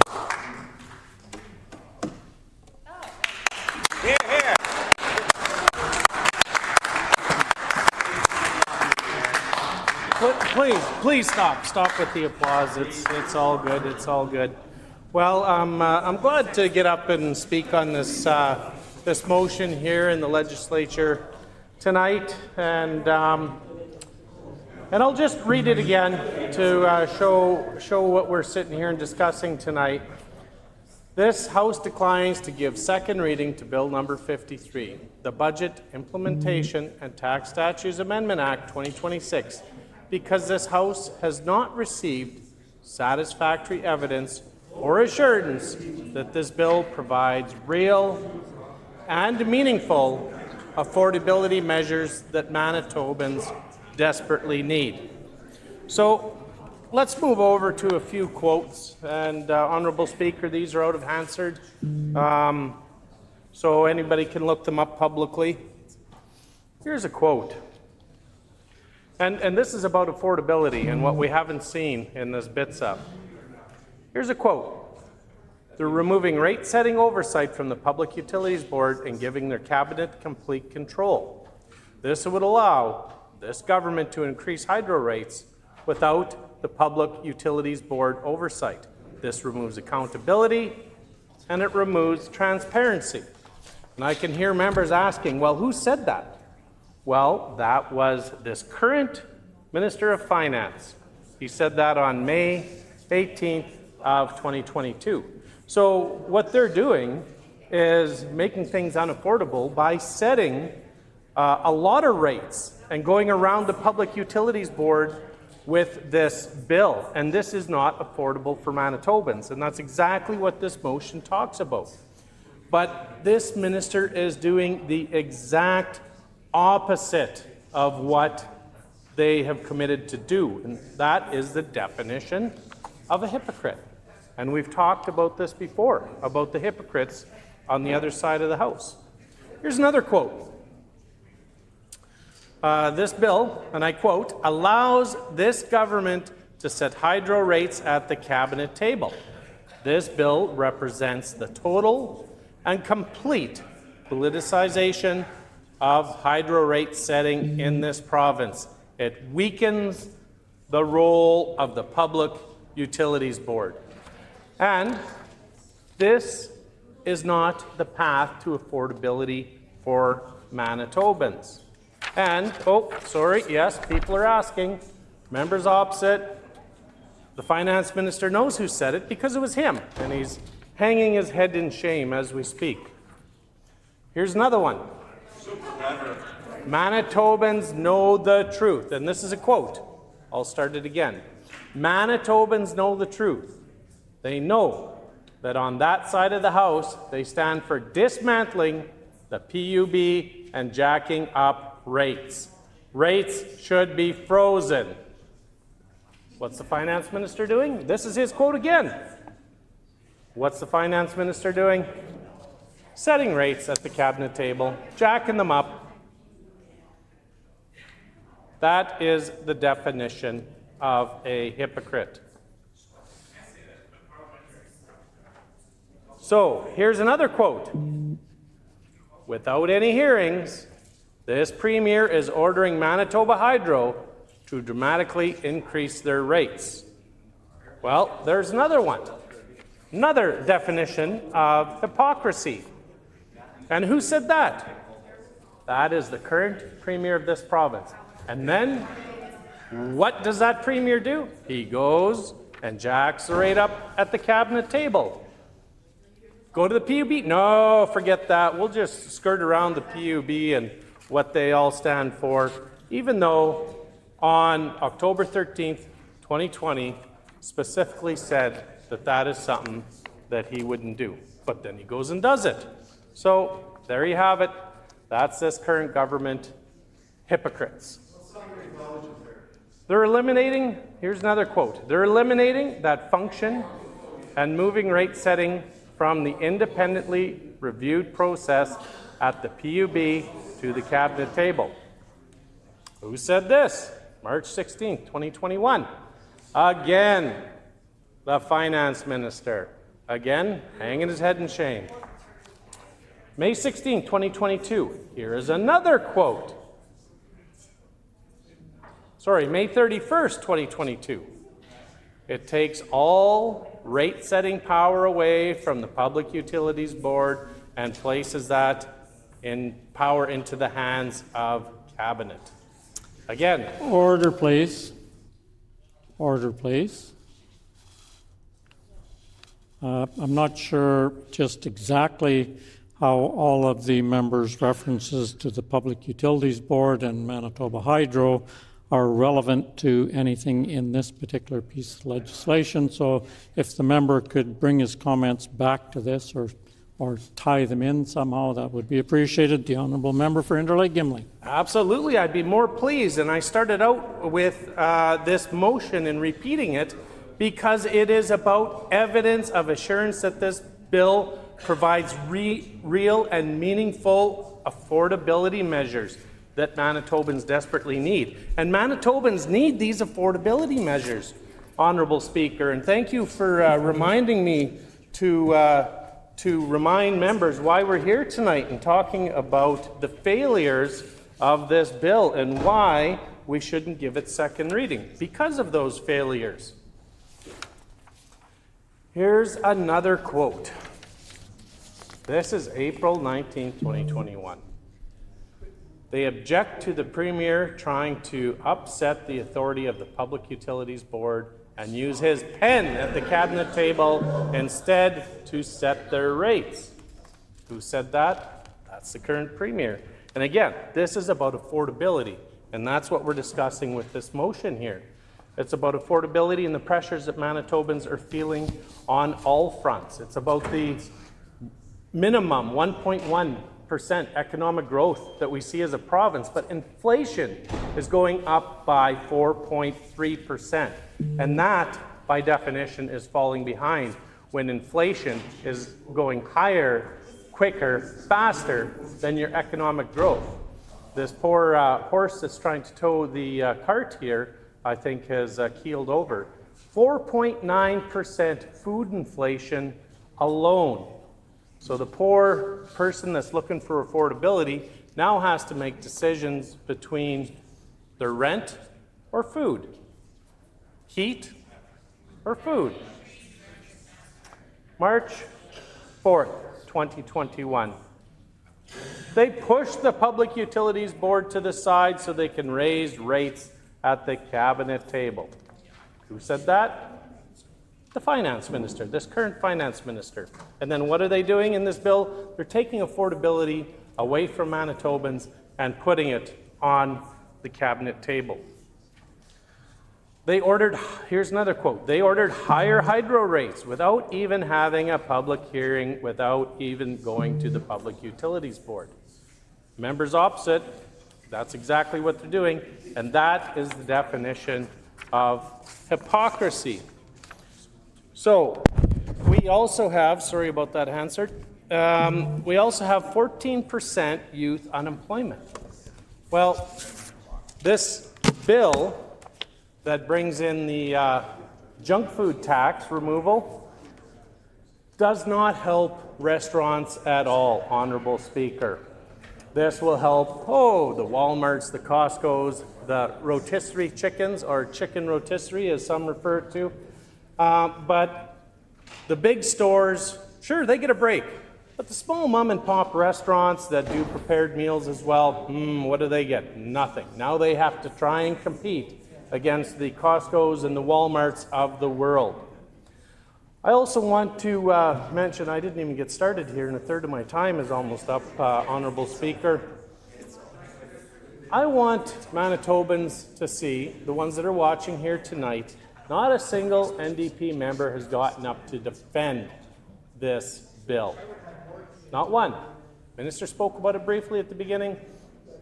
Please stop with the applause. It's all good. It's all good. Well, I'm glad to get up and speak on this this motion here in the legislature tonight, and I'll just read it again to show what we're sitting here and discussing tonight. This House declines to give second reading to Bill number 53, the Budget Implementation and Tax Statutes Amendment Act 2026, because this House has not received satisfactory evidence or assurance that this bill provides real and meaningful affordability measures that Manitobans desperately need. So let's move over to a few quotes. And Honourable Speaker, these are out of Hansard, so anybody can look them up publicly. Here's a quote. And this is about affordability and what we haven't seen in this BITSA. Here's a quote. They're removing rate-setting oversight from the Public Utilities Board and giving their cabinet complete control. This would allow this government to increase hydro rates without the Public Utilities Board oversight. This removes accountability and it removes transparency. And I can hear members asking, well, who said that? Well, that was this current Minister of Finance. He said that on May 18th of 2022. So what they're doing is making things unaffordable by setting a lot of rates and going around the Public Utilities Board with this bill. And this is not affordable for Manitobans. And that's exactly what this motion talks about. But this minister is doing the exact opposite of what they have committed to do. And that is the definition of a hypocrite. And we've talked about this before, about the hypocrites on the other side of the House. Here's another quote. This bill, and I quote, allows this government to set hydro rates at the cabinet table. This bill represents the total and complete politicization of hydro rate setting in this province. It weakens the role of the Public Utilities Board. And this is not the path to affordability for Manitobans. And, oh, sorry, yes, people are asking. Members opposite, the finance minister knows who said it because it was him, and he's hanging his head in shame as we speak. Here's another one. Manitobans know the truth, and this is a quote. I'll start it again. Manitobans know the truth. They know that on that side of the House, they stand for dismantling the PUB and jacking up rates. Rates should be frozen. What's the finance minister doing? This is his quote again. What's the finance minister doing? Setting rates at the cabinet table, jacking them up. That is the definition of a hypocrite. So here's another quote. Without any hearings, this premier is ordering Manitoba Hydro to dramatically increase their rates. Well, there's another one. Another definition of hypocrisy. And who said that? That is the current premier of this province. And then, what does that premier do? He goes and jacks the rate up at the cabinet table. Go to the PUB? No, forget that. We'll just skirt around the PUB and what they all stand for, even though on October 13th, 2020, specifically said that that is something that he wouldn't do. But then he goes and does it. So there you have it. That's this current government. Hypocrites. They're eliminating, here's another quote, they're eliminating that function and moving rate setting from the independently reviewed process at the PUB to the cabinet table. Who said this? March 16th, 2021. Again, the finance minister. Again, hanging his head in shame. May 16th, 2022. Here is another quote. Sorry, May 31st, 2022. It takes all rate-setting power away from the Public Utilities Board and places that in power into the hands of Cabinet. Again. Order, please. Order, please. I'm not sure just exactly how all of the members' references to the Public Utilities Board and Manitoba Hydro are relevant to anything in this particular piece of legislation. So if the member could bring his comments back to this or tie them in somehow, that would be appreciated. The Honourable Member for Interlake Gimli. Absolutely, I'd be more pleased. And I started out with this motion and repeating it because it is about evidence of assurance that this bill provides real and meaningful affordability measures that Manitobans desperately need. And Manitobans need these affordability measures, Honourable Speaker. And thank you for reminding me to remind members why we're here tonight and talking about the failures of this bill and why we shouldn't give it second reading because of those failures. Here's another quote. This is April 19, 2021. They object to the Premier trying to upset the authority of the Public Utilities Board and use his pen at the cabinet table instead to set their rates. Who said that? That's the current Premier. And again, this is about affordability, and that's what we're discussing with this motion here. It's about affordability and the pressures that Manitobans are feeling on all fronts. It's about the minimum 1.1% economic growth that we see as a province, but inflation is going up by 4.3%. And that, by definition, is falling behind when inflation is going higher, quicker, faster than your economic growth. This poor horse that's trying to tow the cart here I think, has keeled over. 4.9% food inflation alone. So the poor person that's looking for affordability now has to make decisions between their rent or food, heat or food. March 4th, 2021. They pushed the Public Utilities Board to the side so they can raise rates at the cabinet table. Who said that? The finance minister, this current finance minister. And then what are they doing in this bill? They're taking affordability away from Manitobans and putting it on the cabinet table. They ordered, here's another quote, they ordered higher hydro rates without even having a public hearing, without even going to the Public Utilities Board. Members opposite, that's exactly what they're doing, and that is the definition of hypocrisy. So, we also have, sorry about that, Hansard, we also have 14% youth unemployment. Well, this bill that brings in the junk food tax removal does not help restaurants at all, Honourable Speaker. This will help, the Walmarts, the Costcos, the rotisserie chickens, or chicken rotisserie as some refer to. But the big stores, sure, they get a break. But the small mom and pop restaurants that do prepared meals as well, what do they get? Nothing. Now they have to try and compete against the Costcos and the Walmarts of the world. I also want to mention, I didn't even get started here, and a third of my time is almost up, Honourable Speaker. I want Manitobans to see, the ones that are watching here tonight, not a single NDP member has gotten up to defend this bill. Not one. Minister spoke about it briefly at the beginning.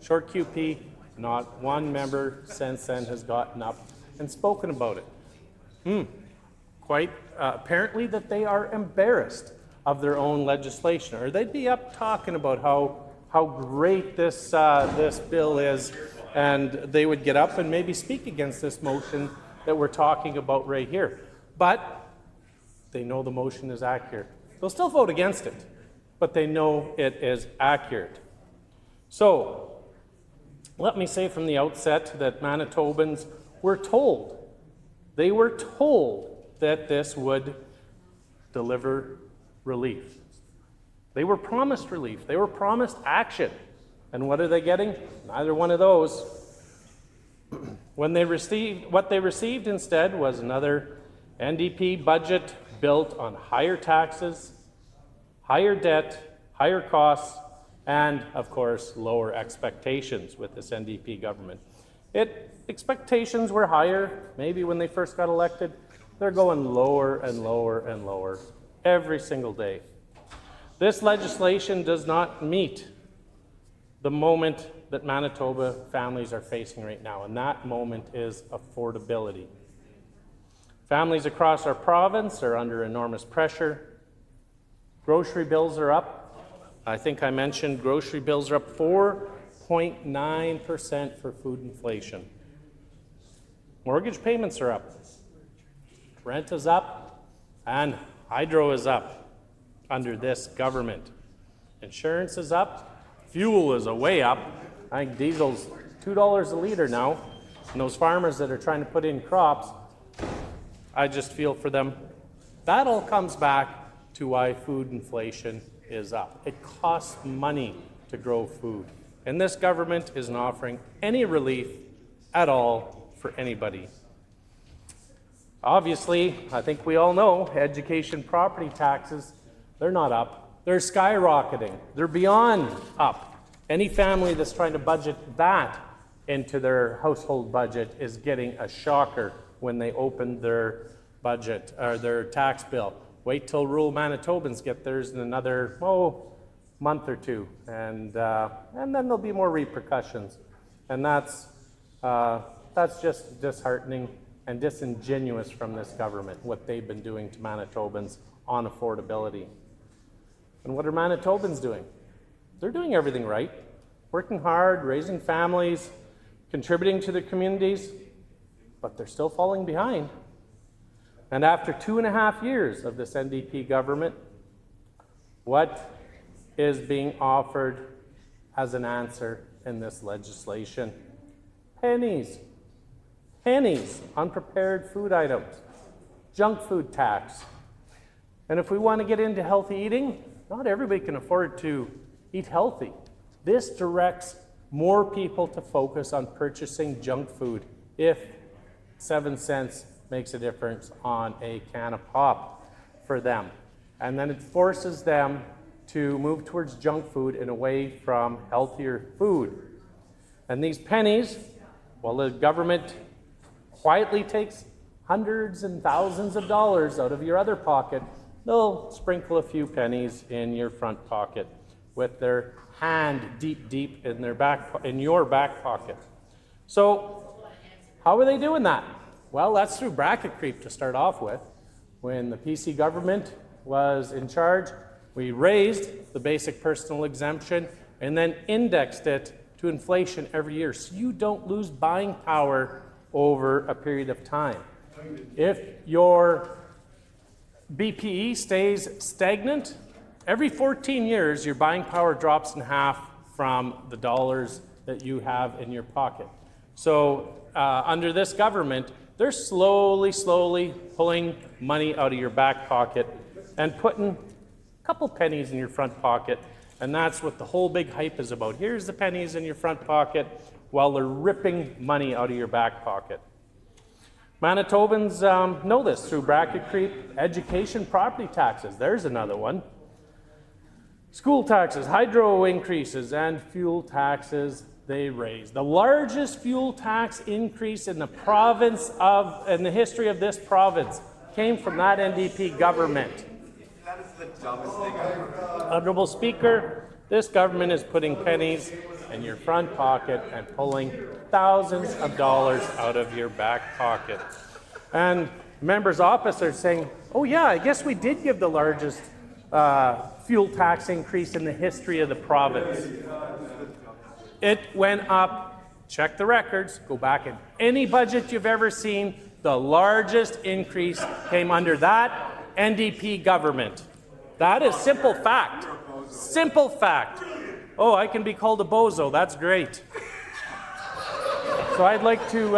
Short QP, not one member since then has gotten up and spoken about it. Quite apparently that they are embarrassed of their own legislation, or they'd be up talking about how great this bill is, and they would get up and maybe speak against this motion that we're talking about right here. But they know the motion is accurate. They'll still vote against it, but they know it is accurate. So, let me say from the outset that Manitobans were told, they were told that this would deliver relief. They were promised relief. They were promised action. And what are they getting? Neither one of those. What they received instead was another NDP budget built on higher taxes, higher debt, higher costs, and, of course, lower expectations with this NDP government. Expectations were higher, maybe when they first got elected. They're going lower and lower and lower every single day. This legislation does not meet the moment that Manitoba families are facing right now, and that moment is affordability. Families across our province are under enormous pressure. Grocery bills are up. I think I mentioned grocery bills are up 4.9% for food inflation. Mortgage payments are up. Rent is up, and hydro is up under this government. Insurance is up. Fuel is way up. I think diesel's $2 a litre now. And those farmers that are trying to put in crops, I just feel for them. That all comes back to why food inflation is up. It costs money to grow food. And this government isn't offering any relief at all for anybody. Obviously, I think we all know, education property taxes, they're not up. They're skyrocketing. They're beyond up. Any family that's trying to budget that into their household budget is getting a shocker when they open their budget or their tax bill. Wait till rural Manitobans get theirs in another, month or two, and then there'll be more repercussions. And that's just disheartening and disingenuous from this government, what they've been doing to Manitobans on affordability. And what are Manitobans doing? They're doing everything right, working hard, raising families, contributing to their communities. but they're still falling behind. And after 2.5 years of this NDP government, what is being offered as an answer in this legislation? Pennies. Pennies on prepared food items. Junk food tax. And if we want to get into healthy eating, not everybody can afford to eat healthy. This directs more people to focus on purchasing junk food if 7 cents makes a difference on a can of pop for them. And then it forces them to move towards junk food and away from healthier food. And these pennies, while the government quietly takes hundreds and thousands of dollars out of your other pocket, they'll sprinkle a few pennies in your front pocket with their hand deep in your back pocket. So how are they doing that? Well, that's through bracket creep to start off with. When the PC government was in charge, we raised the basic personal exemption and then indexed it to inflation every year, so you don't lose buying power over a period of time. If your BPE stays stagnant, every 14 years, your buying power drops in half from the dollars that you have in your pocket. So under this government, they're slowly pulling money out of your back pocket and putting a couple pennies in your front pocket. And that's what the whole big hype is about. Here's the pennies in your front pocket while they're ripping money out of your back pocket. Manitobans know this through bracket creep, education, property taxes. There's another one. School taxes, hydro increases, and fuel taxes they raise. The largest fuel tax increase in the history of this province came from that NDP government. That is the dumbest thing I've ever heard. Honorable Speaker, this government is putting pennies in your front pocket and pulling thousands of dollars out of your back pocket. And members opposite are saying, oh yeah, I guess we did give the largest fuel tax increase in the history of the province. It went up, check the records, go back in any budget you've ever seen, the largest increase came under that NDP government. That is simple fact. Simple fact. Oh, I can be called a bozo. That's great. So I'd like to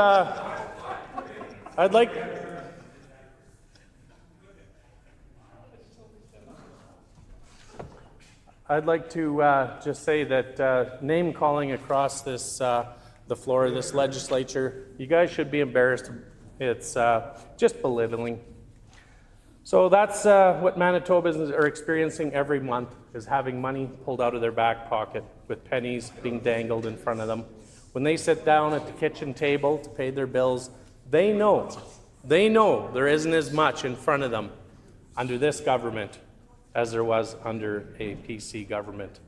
just say that name calling across this the floor of this legislature, you guys should be embarrassed. It's just belittling. So that's what Manitobans are experiencing every month, is having money pulled out of their back pocket with pennies being dangled in front of them. When they sit down at the kitchen table to pay their bills, they know there isn't as much in front of them under this government as there was under a PC government.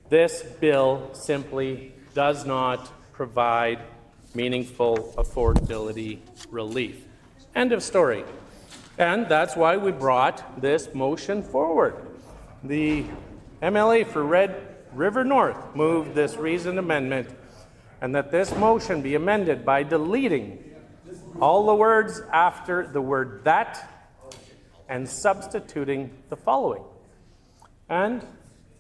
This bill simply does not provide meaningful affordability relief. End of story. And that's why we brought this motion forward. The MLA for Red River North moved this reasoned amendment, and that this motion be amended by deleting all the words after the word that and substituting the following. And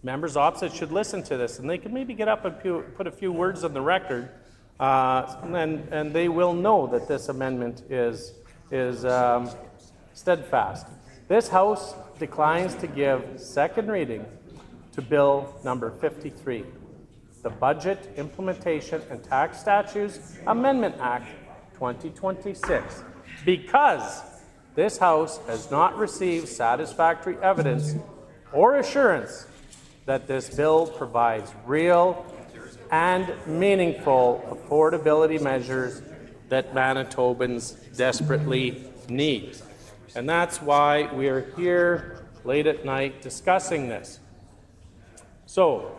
members opposite should listen to this, and they can maybe get up and put a few words on the record, and they will know that this amendment is steadfast. This House declines to give second reading to Bill number 53, the Budget Implementation and Tax Statutes Amendment Act 2026, because this House has not received satisfactory evidence or assurance that this bill provides real and meaningful affordability measures that Manitobans desperately need. And that's why we are here late at night discussing this. So,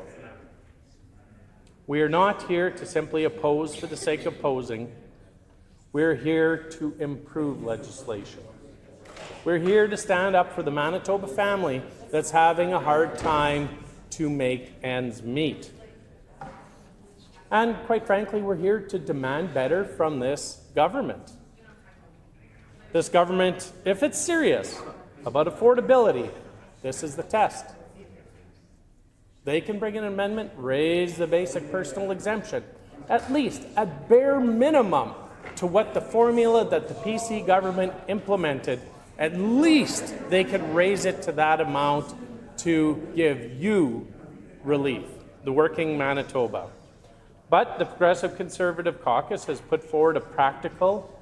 we are not here to simply oppose for the sake of opposing. We're here to improve legislation. We're here to stand up for the Manitoba family that's having a hard time to make ends meet. And quite frankly, we're here to demand better from this government. This government, if it's serious about affordability, this is the test. They can bring an amendment, raise the basic personal exemption, at least, at bare minimum, to what the formula that the PC government implemented. At least they could raise it to that amount to give you relief, the working Manitoba. But the Progressive Conservative Caucus has put forward a practical,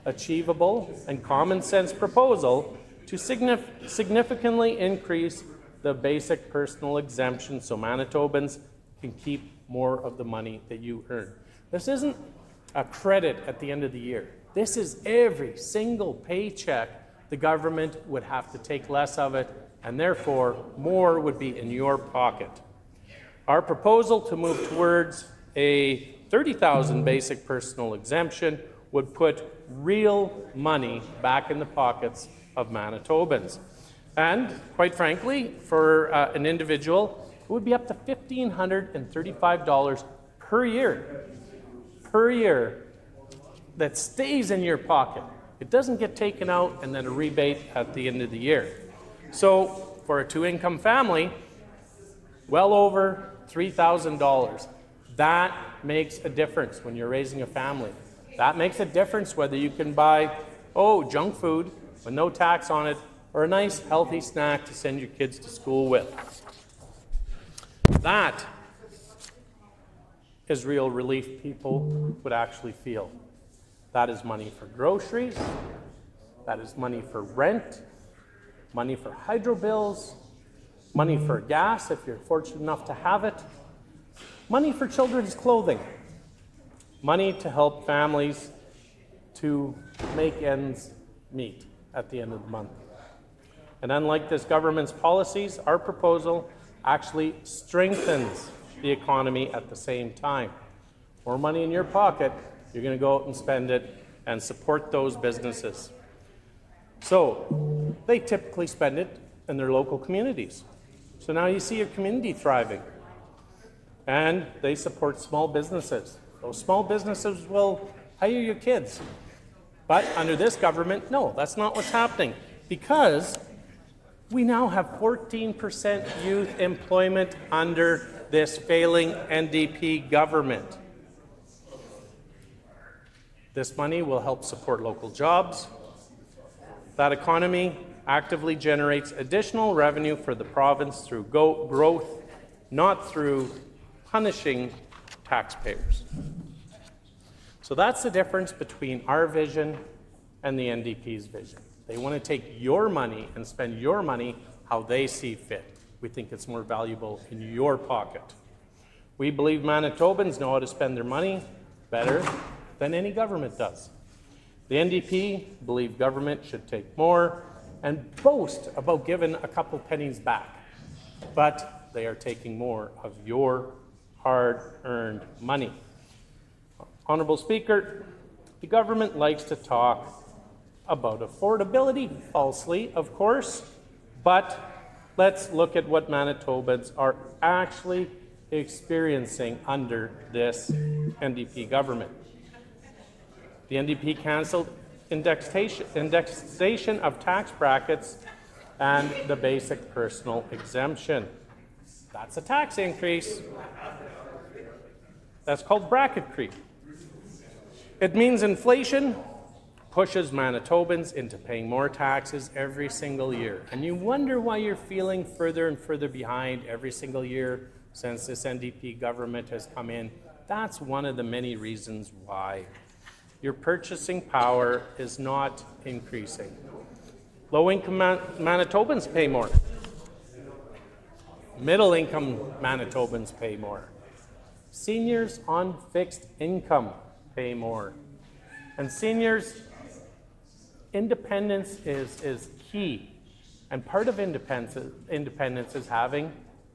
achievable, and common sense proposal to significantly increase the basic personal exemption so Manitobans can keep more of the money that you earn. This isn't a credit at the end of the year. This is every single paycheck the government would have to take less of it, and therefore more would be in your pocket. Our proposal to move towards a $30,000 basic personal exemption would put real money back in the pockets of Manitobans. And quite frankly, for an individual, it would be up to $1,535 per year that stays in your pocket. It doesn't get taken out and then a rebate at the end of the year. So for a two-income family, well over $3,000. That makes a difference when you're raising a family. That makes a difference whether you can buy, junk food with no tax on it, or a nice healthy snack to send your kids to school with. That is real relief people would actually feel. That is money for groceries, that is money for rent, money for hydro bills, money for gas if you're fortunate enough to have it, money for children's clothing, money to help families to make ends meet at the end of the month. And unlike this government's policies, our proposal actually strengthens the economy at the same time. More money in your pocket, you're going to go out and spend it and support those businesses. So they typically spend it in their local communities. So now you see your community thriving. And they support small businesses. Those small businesses will hire your kids. But under this government, no, that's not what's happening. Because we now have 14% youth employment under this failing NDP government. This money will help support local jobs. That economy actively generates additional revenue for the province through growth, not through punishing taxpayers. So that's the difference between our vision and the NDP's vision. They want to take your money and spend your money how they see fit. We think it's more valuable in your pocket. We believe Manitobans know how to spend their money better than any government does. The NDP believe government should take more and boast about giving a couple pennies back. But they are taking more of your hard-earned money. Honourable Speaker, the government likes to talk about affordability, falsely, of course, but let's look at what Manitobans are actually experiencing under this NDP government. The NDP cancelled indexation of tax brackets and the basic personal exemption. That's a tax increase. That's called bracket creep. It means inflation pushes Manitobans into paying more taxes every single year. And you wonder why you're feeling further and further behind every single year since this NDP government has come in. That's one of the many reasons why. Your purchasing power is not increasing. Low-income Manitobans pay more. Middle-income Manitobans pay more. Seniors on fixed income pay more. And seniors, independence is key. And part of independence is having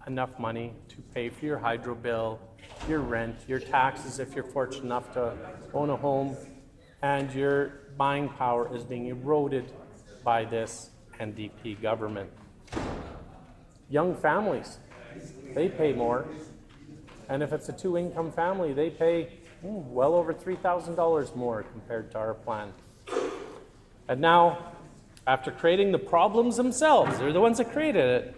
enough money to pay for your hydro bill, your rent, your taxes if you're fortunate enough to own a home, and your buying power is being eroded by this NDP government. Young families, they pay more. And if it's a two-income family, they pay well over $3,000 more compared to our plan. And now, after creating the problems themselves, they're the ones that created it,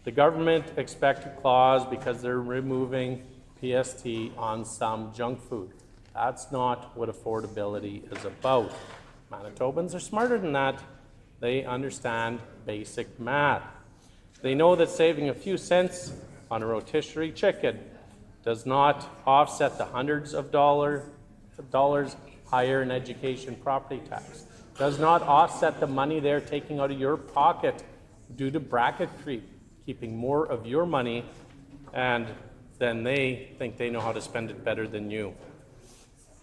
the government expected clause because they're removing PST on some junk food. That's not what affordability is about. Manitobans are smarter than that. They understand basic math. They know that saving a few cents on a rotisserie chicken does not offset the hundreds of dollars higher in education property tax, does not offset the money they're taking out of your pocket due to bracket creep, keeping more of your money, and then they think they know how to spend it better than you.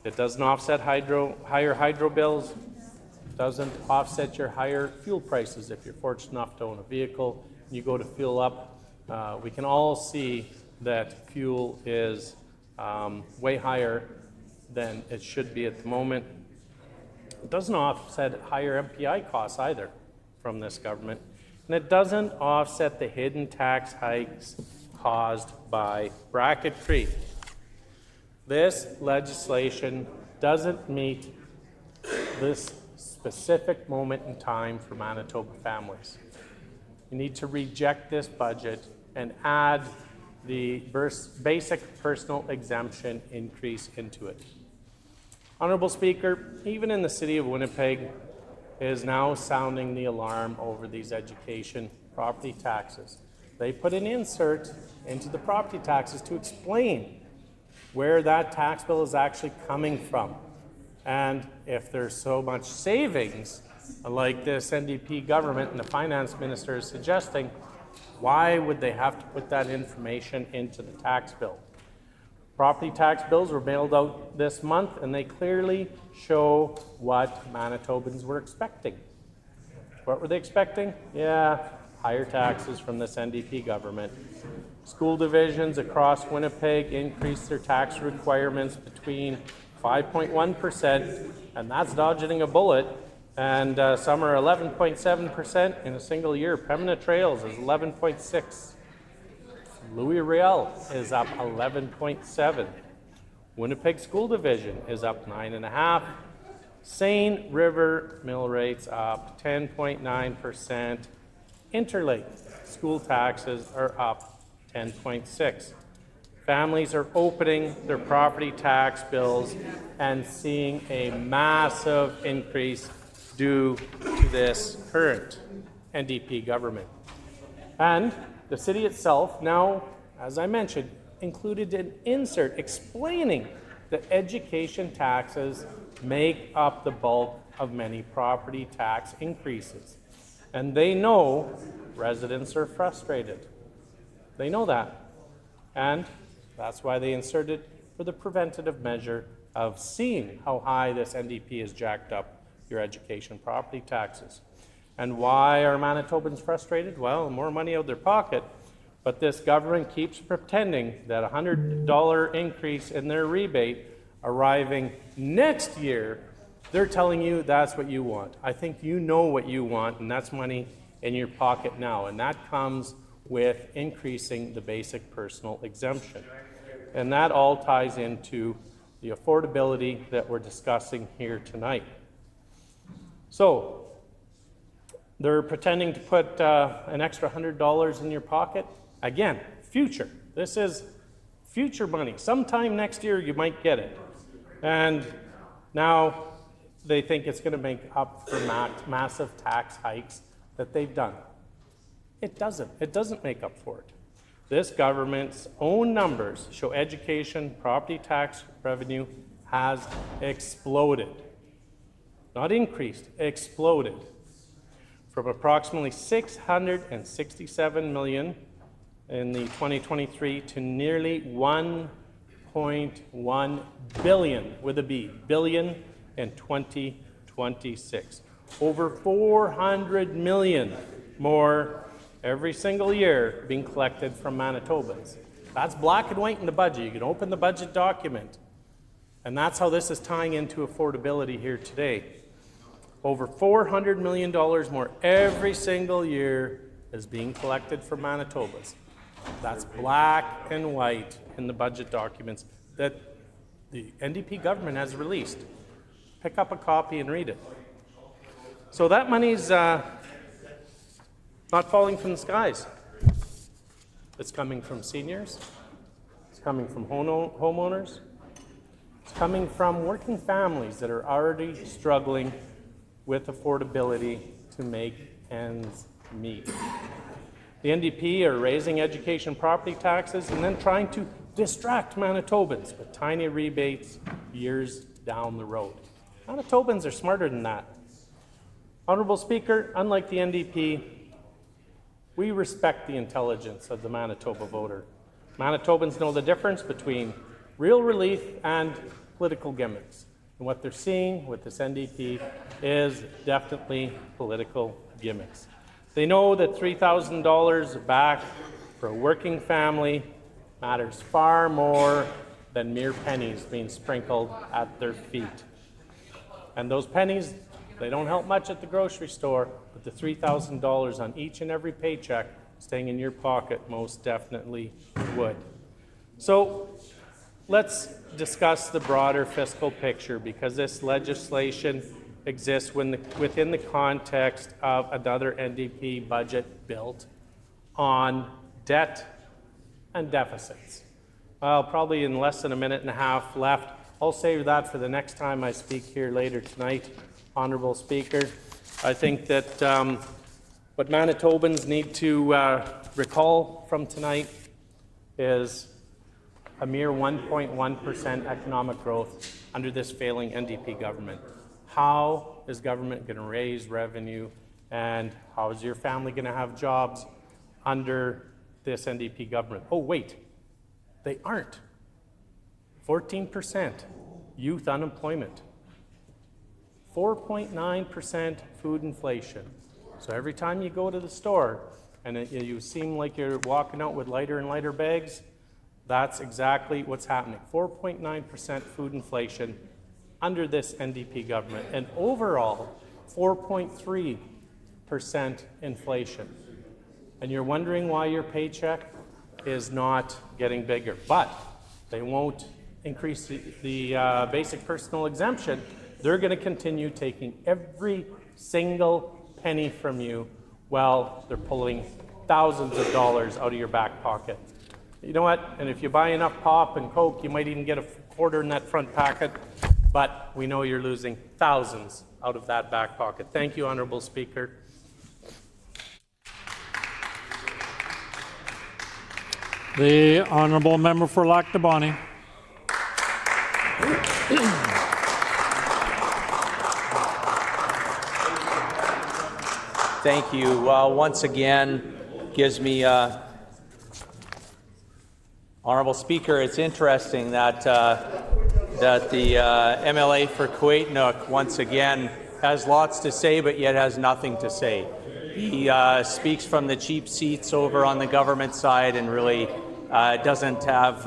It doesn't offset higher hydro bills, doesn't offset your higher fuel prices if you're fortunate enough to own a vehicle and you go to fuel up. We can all see that fuel is way higher than it should be at the moment. It doesn't offset higher MPI costs either from this government. And it doesn't offset the hidden tax hikes caused by bracket creep. This legislation doesn't meet this specific moment in time for Manitoba families. You need to reject this budget and add the basic personal exemption increase into it. Honourable Speaker, even in the city of Winnipeg is now sounding the alarm over these education property taxes. They put an insert into the property taxes to explain where that tax bill is actually coming from. And if there's so much savings, like this NDP government and the finance minister is suggesting, why would they have to put that information into the tax bill? Property tax bills were mailed out this month, and they clearly show what Manitobans were expecting. What were they expecting? Yeah, higher taxes from this NDP government. School divisions across Winnipeg increased their tax requirements between 5.1%, and that's dodging a bullet, and some are 11.7% in a single year. Pembina Trails is 11.6. Louis Riel is up 11.7. Winnipeg School Division is up 9.5. Seine River mill rates up 10.9%. Interlake school taxes are up 10.6. Families are opening their property tax bills and seeing a massive increase due to this current NDP government. And the city itself now, as I mentioned, included an insert explaining that education taxes make up the bulk of many property tax increases. And they know residents are frustrated. They know that. And that's why they inserted for the preventative measure of seeing how high this NDP has jacked up your education property taxes. And why are Manitobans frustrated? Well, more money out of their pocket, but this government keeps pretending that a $100 increase in their rebate arriving next year, they're telling you that's what you want. I think you know what you want, and that's money in your pocket now, and that comes with increasing the basic personal exemption. And that all ties into the affordability that we're discussing here tonight. So, they're pretending to put an extra $100 in your pocket. Again, future. This is future money. Sometime next year you might get it. And now they think it's going to make up for massive tax hikes that they've done. It doesn't. It doesn't make up for it. This government's own numbers show education property tax revenue has exploded. Not increased, exploded. From approximately $667 million in the 2023 to nearly $1.1 billion, with a B, billion in 2026. Over $400 million more every single year being collected from Manitobans. That's black and white in the budget. You can open the budget document. And that's how this is tying into affordability here today. Over $400 million more every single year is being collected from Manitobans. That's black and white in the budget documents that the NDP government has released. Pick up a copy and read it. So that money's not falling from the skies. It's coming from seniors. It's coming from homeowners. It's coming from working families that are already struggling with affordability to make ends meet. The NDP are raising education property taxes and then trying to distract Manitobans with tiny rebates years down the road. Manitobans are smarter than that. Honourable Speaker, unlike the NDP, we respect the intelligence of the Manitoba voter. Manitobans know the difference between real relief and political gimmicks. And what they're seeing with this NDP is definitely political gimmicks. They know that $3,000 back for a working family matters far more than mere pennies being sprinkled at their feet. And those pennies, they don't help much at the grocery store, but the $3,000 on each and every paycheck staying in your pocket most definitely would. So let's discuss the broader fiscal picture, because this legislation exists within the context of another NDP budget built on debt and deficits. Well, probably in less than a minute and a half left. I'll save that for the next time I speak here later tonight, Honourable Speaker. I think that what Manitobans need to recall from tonight is a mere 1.1% economic growth under this failing NDP government. How is government going to raise revenue, and how is your family going to have jobs under this NDP government? Oh, wait, they aren't. 14% youth unemployment. 4.9% food inflation. So every time you go to the store and you seem like you're walking out with lighter and lighter bags, that's exactly what's happening. 4.9% food inflation under this NDP government, and overall 4.3% inflation. And you're wondering why your paycheck is not getting bigger. But they won't increase the basic personal exemption. They're going to continue taking every single penny from you while they're pulling thousands of dollars out of your back pocket. You know what? And if you buy enough pop and Coke, you might even get a quarter in that front pocket. But we know you're losing thousands out of that back pocket. Thank you, Honourable Speaker. The Honourable Member for Lac du Bonny. Thank you. Once again, gives me, Honourable Speaker, it's interesting that that the MLA for Kuwait once again has lots to say, but yet has nothing to say. He speaks from the cheap seats over on the government side and really doesn't have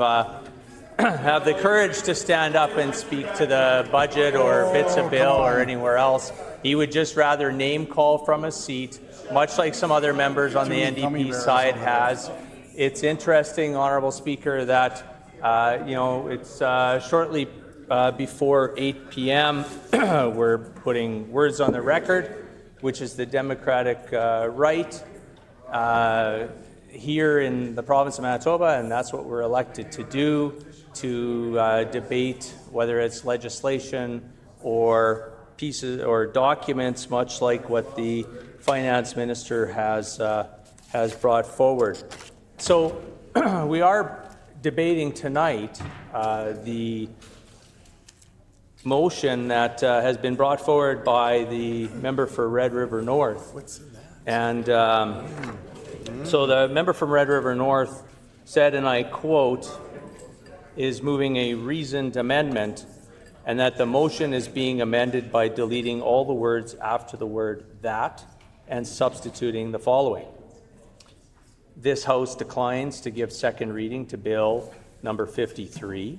have the courage to stand up and speak to the budget or bits of bill or anywhere else. He would just rather name call from a seat, much like some other members on the NDP side has. It's interesting, Honourable Speaker, that it's shortly before 8 p.m. We're putting words on the record, which is the democratic right here in the province of Manitoba, and that's what we're elected to do, to debate whether it's legislation or pieces or documents, much like what the finance minister has brought forward. So we are debating tonight the motion that has been brought forward by the member for Red River North. What's that? And so the member from Red River North said, and I quote, is moving a reasoned amendment, and that the motion is being amended by deleting all the words after the word that and substituting the following. This House declines to give second reading to Bill number 53,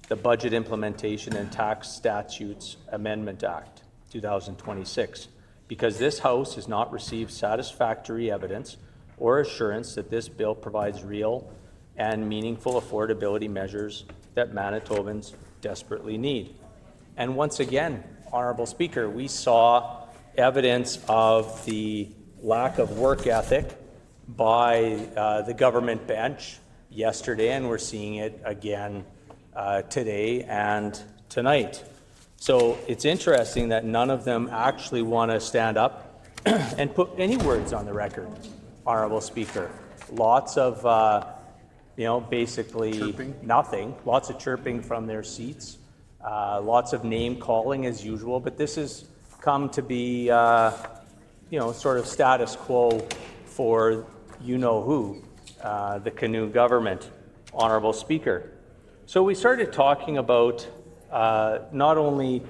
the Budget Implementation and Tax Statutes Amendment Act 2026, because this House has not received satisfactory evidence or assurance that this bill provides real and meaningful affordability measures that Manitobans desperately need. And once again, Honourable Speaker, we saw evidence of the lack of work ethic by the government bench yesterday, and we're seeing it again today and tonight. So it's interesting that none of them actually want to stand up and put any words on the record, Honourable Speaker. Lots of, basically chirping. Nothing. Lots of chirping from their seats. Lots of name calling as usual, but this has come to be, sort of status quo for you-know-who, the Canoe government, Honourable Speaker. So we started talking about not only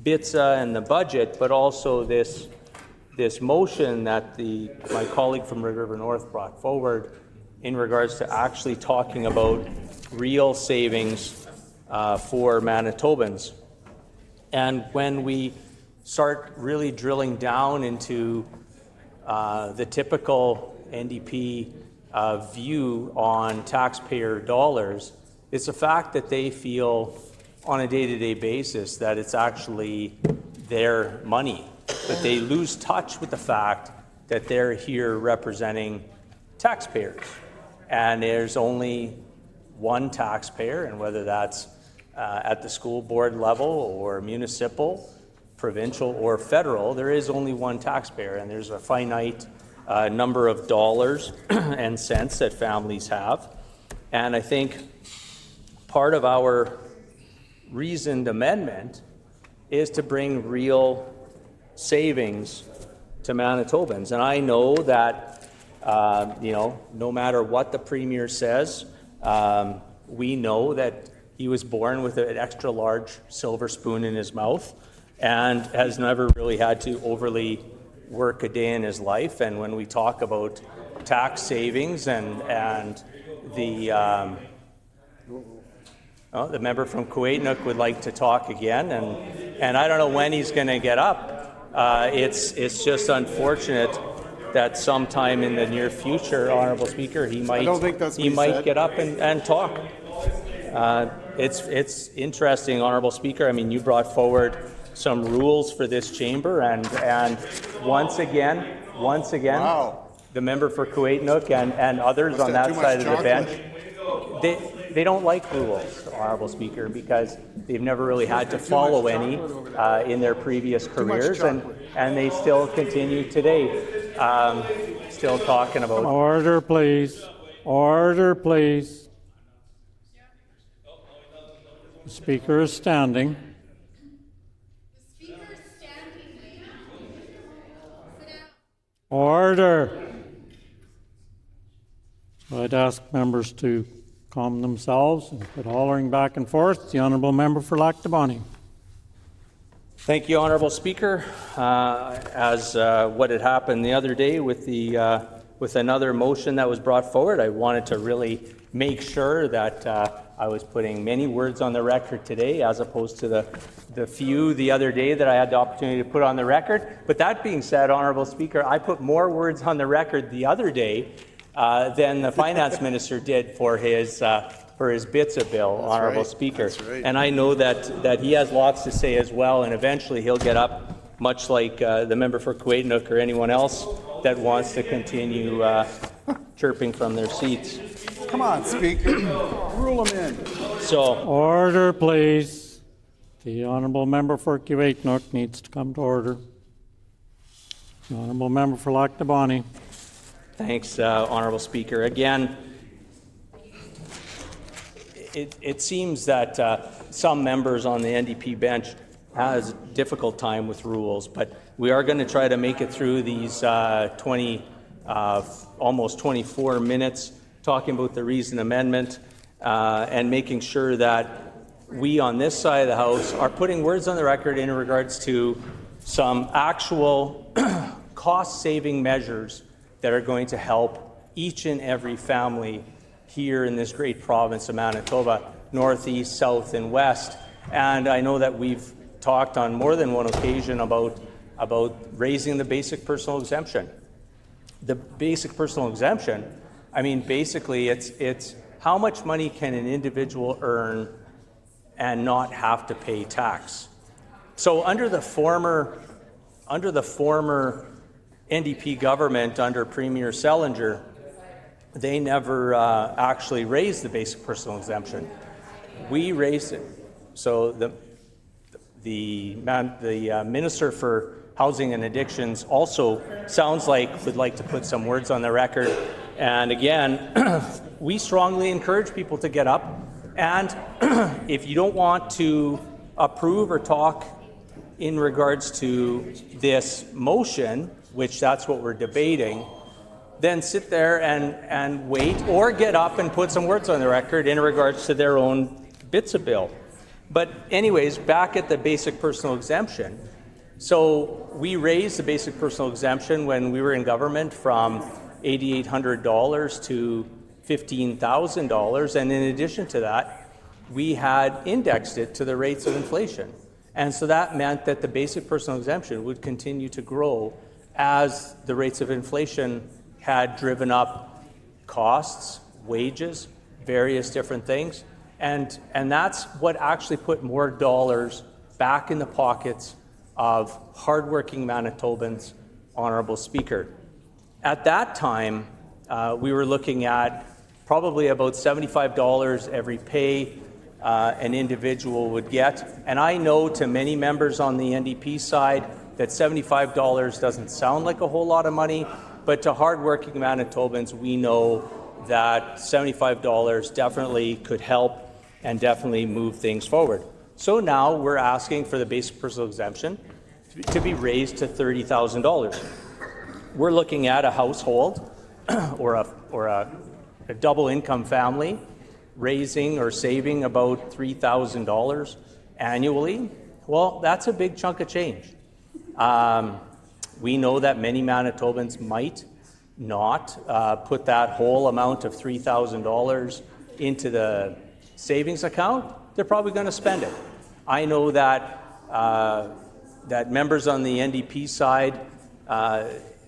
BITSA and the budget, but also this motion that my colleague from Red River North brought forward in regards to actually talking about real savings for Manitobans. And when we start really drilling down into the typical NDP view on taxpayer dollars, it's a fact that they feel on a day-to-day basis that it's actually their money, but they lose touch with the fact that they're here representing taxpayers. And there's only one taxpayer, and whether that's at the school board level or municipal, provincial or federal, there is only one taxpayer, and there's a finite number of dollars and cents that families have. And I think part of our reasoned amendment is to bring real savings to Manitobans. And I know that, no matter what the Premier says, we know that he was born with an extra large silver spoon in his mouth and has never really had to overly work a day in his life. And when we talk about tax savings and the member from Kuwait would like to talk again, and I don't know when he's going to get up. It's just unfortunate that sometime in the near future, Honourable Speaker, he might get up and talk. It's interesting, Honourable Speaker. I mean, you brought forward some rules for this chamber, and once again, wow. The member for Kuwait and others on that side of the bench, they don't like rules, Honourable Speaker, because they've never really had to follow any in their previous careers, and they still continue today, still talking about... Order, please. Order, please. The Speaker is standing. Order. So I'd ask members to calm themselves and quit hollering back and forth. The Honourable Member for Lac du Bonny. Thank you, Honourable Speaker. As what had happened the other day with another motion that was brought forward, I wanted to really make sure that I was putting many words on the record today, as opposed to the few the other day that I had the opportunity to put on the record. But that being said, Honourable Speaker, I put more words on the record the other day than the Finance Minister did for his BITSA bill, That's Honourable right. Speaker. Right. And I know that he has lots to say as well, and eventually he'll get up, much like the member for Kuwait or anyone else that wants to continue chirping from their seats. Come on, Speaker. Rule them in. So, order, please. The Honourable Member for Kuwait needs to come to order. The Honourable Member for Lac du Bonny. Thanks, Honourable Speaker. Again, it seems that some members on the NDP bench has a difficult time with rules, but we are going to try to make it through these almost 24 minutes talking about the reasoned amendment and making sure that we on this side of the House are putting words on the record in regards to some actual cost-saving measures that are going to help each and every family here in this great province of Manitoba, northeast, south, and west. And I know that we've talked on more than one occasion about raising the basic personal exemption. The basic personal exemption, I mean, basically it's how much money can an individual earn and not have to pay tax. So under the former NDP government, under Premier Selinger, they never actually raised the basic personal exemption. We raised it. So the Minister for Housing and Addictions also sounds like would like to put some words on the record. And again, we strongly encourage people to get up. And if you don't want to approve or talk in regards to this motion, which that's what we're debating, then sit there and wait, or get up and put some words on the record in regards to their own bits of bill. But anyways, back at the basic personal exemption. So we raised the basic personal exemption when we were in government from $8,800 to $15,000. And in addition to that, we had indexed it to the rates of inflation. And so that meant that the basic personal exemption would continue to grow as the rates of inflation had driven up costs, wages, various different things. And that's what actually put more dollars back in the pockets of hardworking Manitobans, Honourable Speaker. At that time, we were looking at probably about $75 every pay an individual would get. And I know to many members on the NDP side that $75 doesn't sound like a whole lot of money, but to hardworking Manitobans, we know that $75 definitely could help and definitely move things forward. So now we're asking for the basic personal exemption to be raised to $30,000. We're looking at a household or a double income family raising or saving about $3,000 annually. Well, that's a big chunk of change. We know that many Manitobans might not put that whole amount of $3,000 into the savings account. They're probably going to spend it. I know that that members on the NDP side,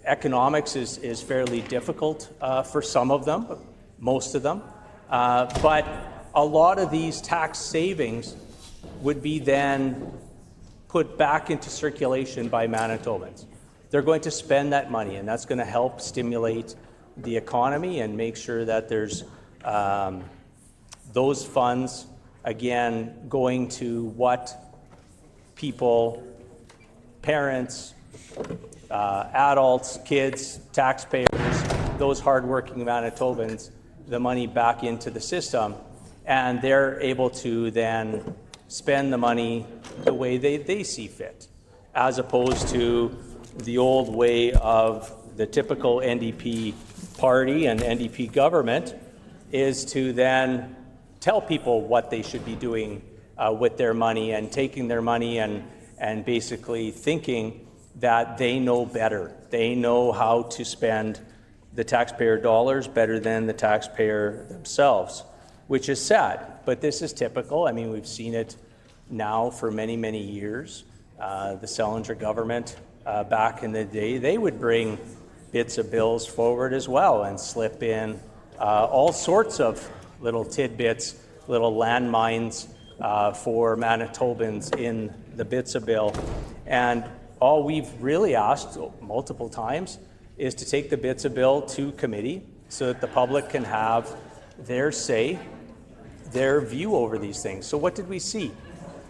economics is fairly difficult for some of them, most of them. But a lot of these tax savings would be then put back into circulation by Manitobans. They're going to spend that money, and that's going to help stimulate the economy and make sure that there's those funds, again, going to what people, parents, adults, kids, taxpayers, those hardworking Manitobans, the money back into the system, and they're able to then spend the money the way they see fit, as opposed to the old way of the typical NDP party and NDP government is to then tell people what they should be doing with their money and taking their money and basically thinking that they know better. They know how to spend the taxpayer dollars better than the taxpayer themselves, which is sad. But this is typical. I mean, we've seen it now for many, many years. The Selinger government back in the day, they would bring bits of bills forward as well and slip in all sorts of little tidbits, little landmines for Manitobans in the bits of bill. And all we've really asked multiple times is to take the bits of bill to committee so that the public can have their say, their view over these things. So what did we see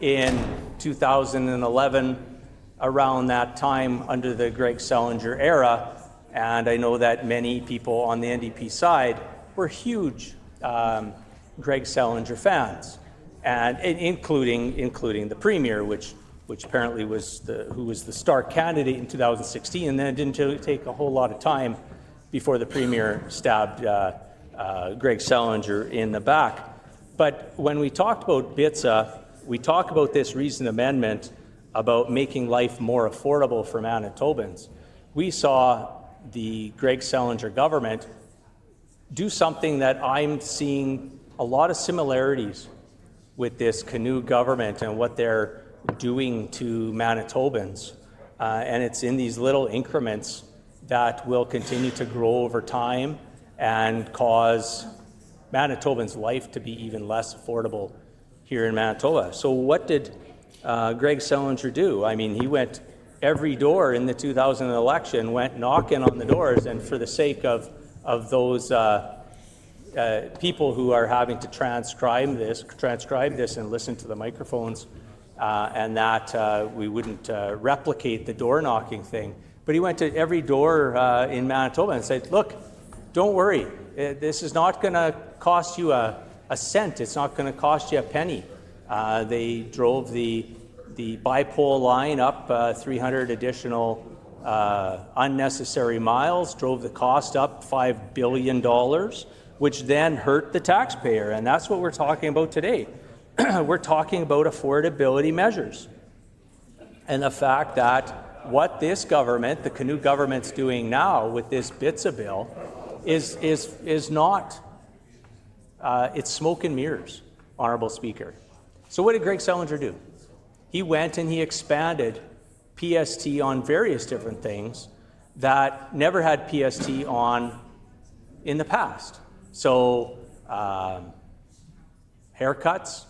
in 2011 around that time under the Greg Selinger era? And I know that many people on the NDP side were huge Greg Selinger fans, and including the Premier, which apparently was who was the star candidate in 2016, and then it didn't take a whole lot of time before the Premier stabbed Greg Selinger in the back. But when we talked about BITSA, we talk about this recent amendment about making life more affordable for Manitobans. We saw the Greg Selinger government do something that I'm seeing a lot of similarities with this Canoe government and what they're doing to Manitobans. And it's in these little increments that will continue to grow over time and cause Manitobans' life to be even less affordable here in Manitoba. So what did Greg Selinger do? I mean, he went every door in the 2000 election, went knocking on the doors, and for the sake of those people who are having to transcribe this and listen to the microphones, and that we wouldn't replicate the door knocking thing. But he went to every door in Manitoba and said, look, don't worry, this is not going to cost you a cent, it's not going to cost you a penny. They drove the bipole line up 300 additional unnecessary miles, drove the cost up $5 billion, which then hurt the taxpayer. And that's what we're talking about today. We're talking about affordability measures. And the fact that what this government, the Canoe government's doing now with this BITSA bill, is not, it's smoke and mirrors, Honourable Speaker. So what did Greg Selinger do? He went and he expanded PST on various different things that never had PST on in the past. So haircuts,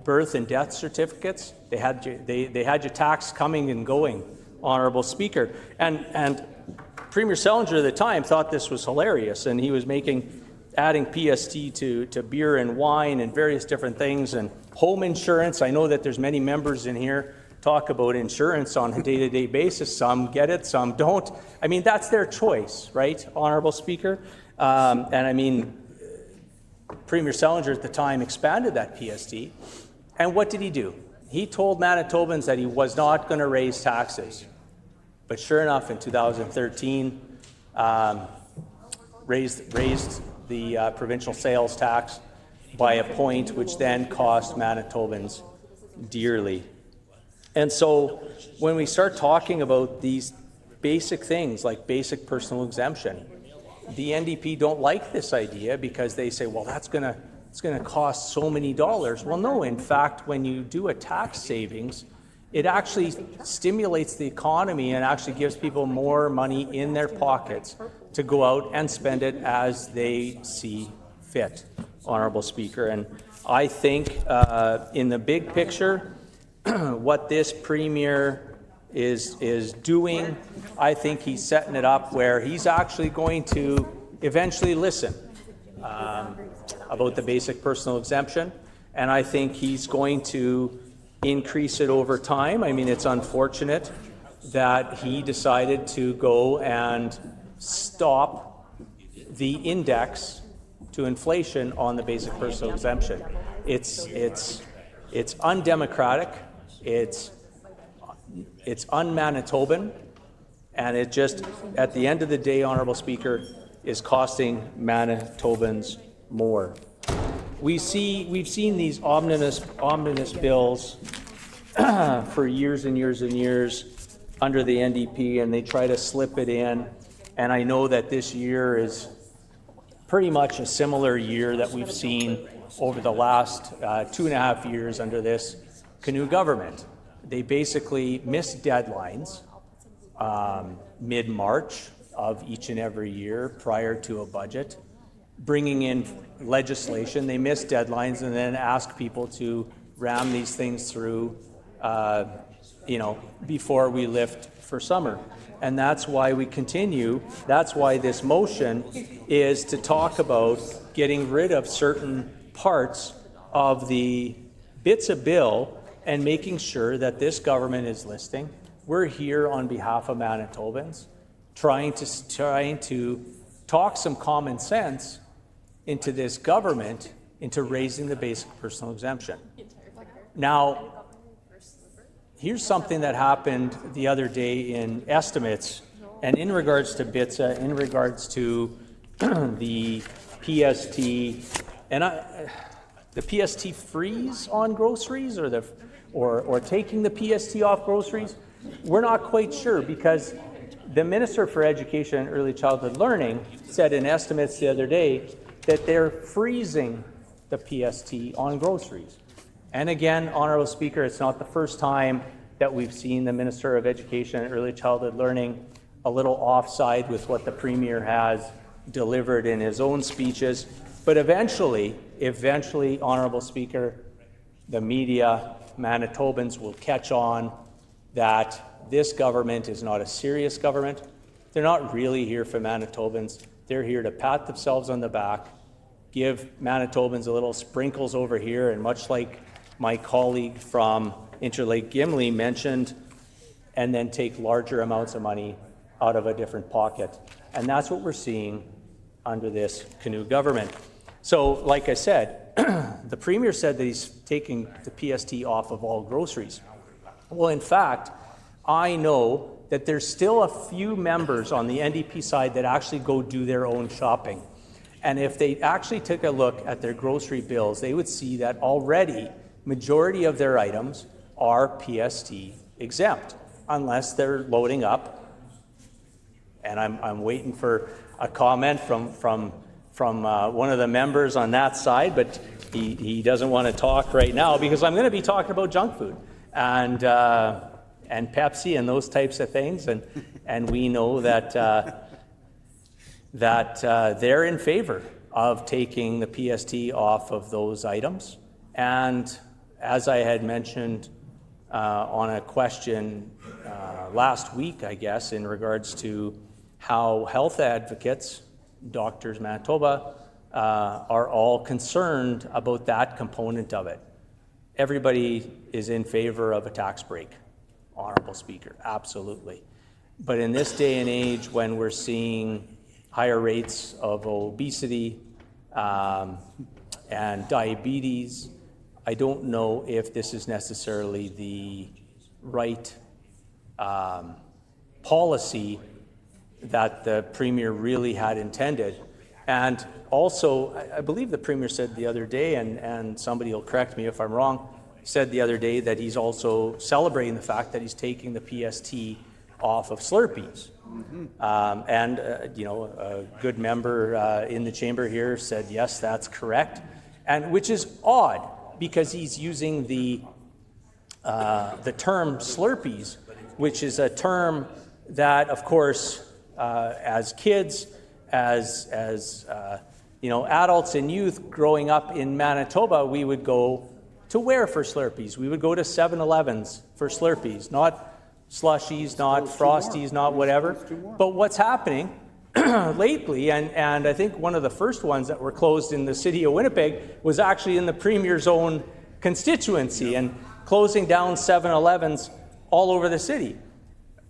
birth and death certificates, they had your tax coming and going, Honourable Speaker. And Premier Selinger at the time thought this was hilarious, and he was adding PST to beer and wine and various different things, and home insurance. I know that there's many members in here talk about insurance on a day-to-day basis. Some get it, some don't. I mean, that's their choice, right, Honourable Speaker? And I mean, Premier Selinger at the time expanded that PST. And what did he do? He told Manitobans that he was not going to raise taxes. But sure enough, in 2013, raised the provincial sales tax by a point, which then cost Manitobans dearly. And so when we start talking about these basic things like basic personal exemption, the NDP don't like this idea because they say, well, it's going to cost so many dollars. Well, no, in fact, when you do a tax savings, it actually stimulates the economy and actually gives people more money in their pockets to go out and spend it as they see fit, Honourable Speaker. And I think in the big picture, what this Premier is doing, I think he's setting it up where he's actually going to eventually listen about the basic personal exemption, and I think he's going to increase it over time. I mean, it's unfortunate that he decided to go and stop the index to inflation on the basic personal exemption. It's undemocratic, it's un-Manitoban, and it just, at the end of the day, Honourable Speaker, is costing Manitobans more. We've seen these omnibus bills for years and years and years under the NDP, and they try to slip it in. And I know that this year is pretty much a similar year that we've seen over the last 2.5 years under this Canoe government. They basically missed deadlines mid-March of each and every year prior to a budget, bringing in legislation. They missed deadlines and then asked people to ram these things through, before we lift for summer. And that's why we continue. That's why this motion is to talk about getting rid of certain parts of the BITSA bill and making sure that this government is listening. We're here on behalf of Manitobans, trying to talk some common sense into this government, into raising the basic personal exemption. Now, here's something that happened the other day in estimates, and in regards to BITSA, in regards to the PST, and the PST freeze on groceries, or taking the PST off groceries, we're not quite sure, because the Minister for Education and Early Childhood Learning said in estimates the other day that they're freezing the PST on groceries. And again, Honourable Speaker, it's not the first time that we've seen the Minister of Education and Early Childhood Learning a little offside with what the Premier has delivered in his own speeches. But eventually, Honourable Speaker, the media, Manitobans will catch on that this government is not a serious government. They're not really here for Manitobans. They're here to pat themselves on the back, give Manitobans a little sprinkles over here, and much like my colleague from Interlake Gimli mentioned, and then take larger amounts of money out of a different pocket. And that's what we're seeing under this Canoe government. So, like I said, the Premier said that he's taking the PST off of all groceries. Well, in fact, I know that there's still a few members on the NDP side that actually go do their own shopping. And if they actually took a look at their grocery bills, they would see that already majority of their items are PST exempt, unless they're loading up. And I'm waiting for a comment from one of the members on that side, but he doesn't want to talk right now because I'm going to be talking about junk food and Pepsi and those types of things, and we know that they're in favor of taking the PST off of those items. And as I had mentioned on a question last week, I guess, in regards to how health advocates, Doctors Manitoba, are all concerned about that component of it. Everybody is in favor of a tax break, Honourable Speaker, absolutely. But in this day and age, when we're seeing higher rates of obesity and diabetes, I don't know if this is necessarily the right policy that the Premier really had intended. And also, I believe the Premier said the other day, and somebody will correct me if I'm wrong, said the other day that he's also celebrating the fact that he's taking the PST off of Slurpees. A good member in the chamber here said, yes, that's correct, and which is odd because he's using the term Slurpees, which is a term that, of course, as kids, as adults and youth growing up in Manitoba, we would go to where for Slurpees? We would go to 7-Elevens for Slurpees, not slushies, not Frosties, not whatever. But what's happening lately, and I think one of the first ones that were closed in the city of Winnipeg was actually in the Premier's own constituency, and closing down 7-Elevens all over the city.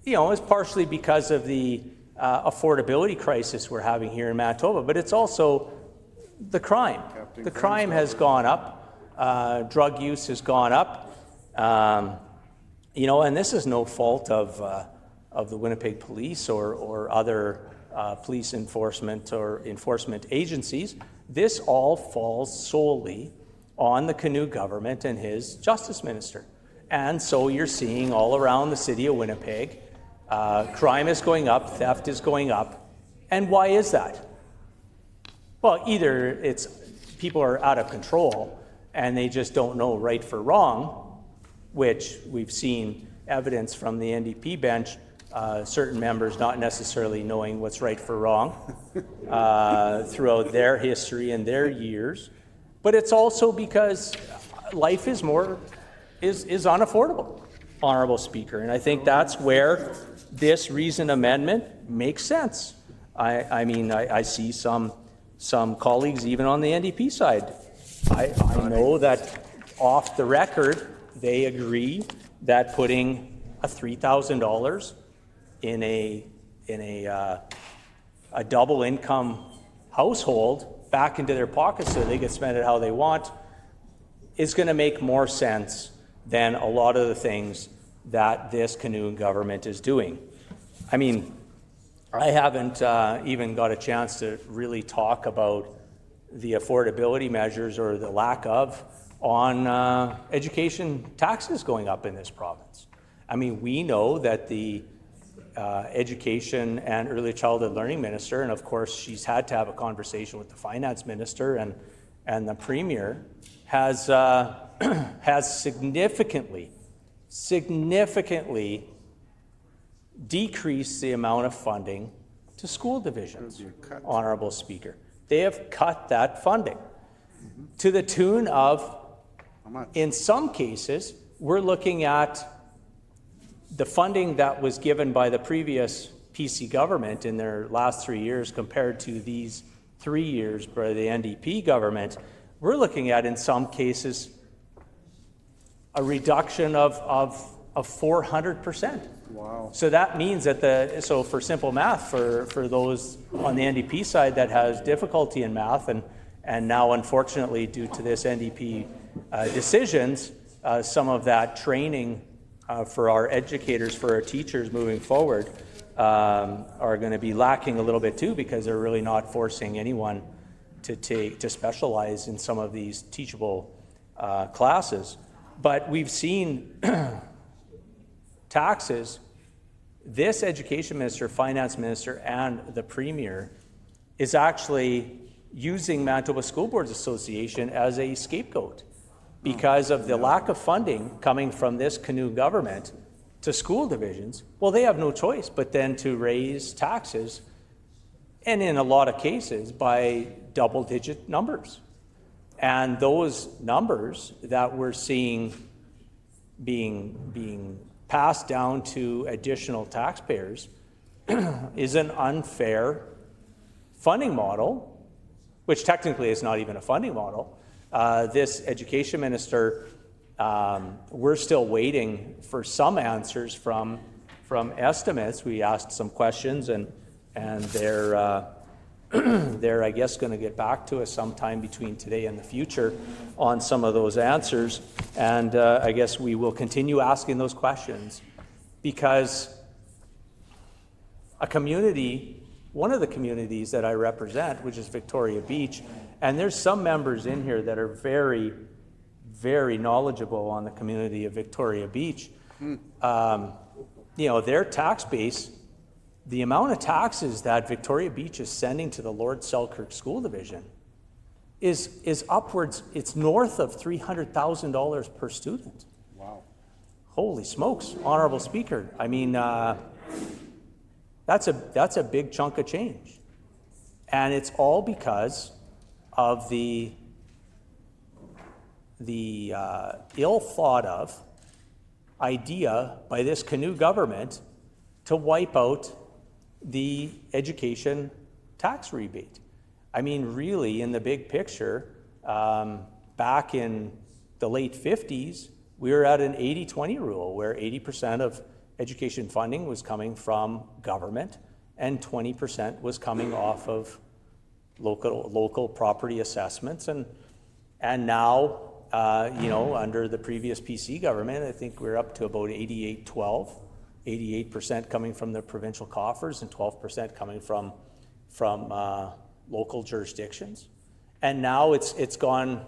It's partially because of the affordability crisis we're having here in Manitoba, but it's also the crime. The crime has gone up. Drug use has gone up. And this is no fault of the Winnipeg Police or other police enforcement or enforcement agencies. This all falls solely on the Canoe government and his justice minister. And so you're seeing all around the city of Winnipeg, crime is going up, theft is going up. And why is that? Well, either it's people are out of control and they just don't know right for wrong, which we've seen evidence from the NDP bench, certain members not necessarily knowing what's right for wrong throughout their history and their years. But it's also because life is unaffordable, Honourable Speaker. And I think that's where this reason amendment makes sense. I see some colleagues even on the NDP side. I know that off the record they agree that putting a $3,000 in a double income household back into their pockets so they can spend it how they want is going to make more sense than a lot of the things that this Canoe government is doing. I mean, I haven't even got a chance to really talk about the affordability measures or the lack of on education taxes going up in this province. I mean, we know that the Education and Early Childhood Learning Minister, and of course she's had to have a conversation with the Finance Minister and the Premier, has significantly decreased the amount of funding to school divisions, Honourable Speaker. They have cut that funding to the tune of In some cases, we're looking at the funding that was given by the previous PC government in their last 3 years compared to these 3 years by the NDP government. We're looking at, in some cases, a reduction of 400%. Wow. So that means that so for simple math, for those on the NDP side that has difficulty in math, and now unfortunately due to this NDP decisions, some of that training for our educators, for our teachers moving forward, are going to be lacking a little bit too, because they're really not forcing anyone to specialize in some of these teachable classes. But we've seen taxes. This education minister, finance minister, and the premier is actually using Manitoba School Boards Association as a scapegoat because of the lack of funding coming from this canoe government to school divisions. Well, they have no choice but then to raise taxes, and in a lot of cases by double-digit numbers. And those numbers that we're seeing being passed down to additional taxpayers is an unfair funding model, which technically is not even a funding model. This education minister, we're still waiting for some answers from estimates. We asked some questions, and they're I guess going to get back to us sometime between today and the future on some of those answers. And I guess we will continue asking those questions, because a community, one of the communities that I represent, which is Victoria Beach, and there's some members in here that are very, very knowledgeable on the community of Victoria Beach. You know, their tax base, the amount of taxes that Victoria Beach is sending to the Lord Selkirk School Division is upwards, it's north of $300,000 per student. Wow. Holy smokes, Honorable Speaker. I mean, that's a big chunk of change. And it's all because of the ill thought of idea by this canoe government to wipe out the education tax rebate. I mean, really, in the big picture, back in the late 50s, we were at an 80-20 rule where 80% of education funding was coming from government and 20% was coming off of local property assessments. And now, you know, under the previous PC government, I think we're up to about 88-12. 88% coming from the provincial coffers and 12% coming from local jurisdictions. And now it's gone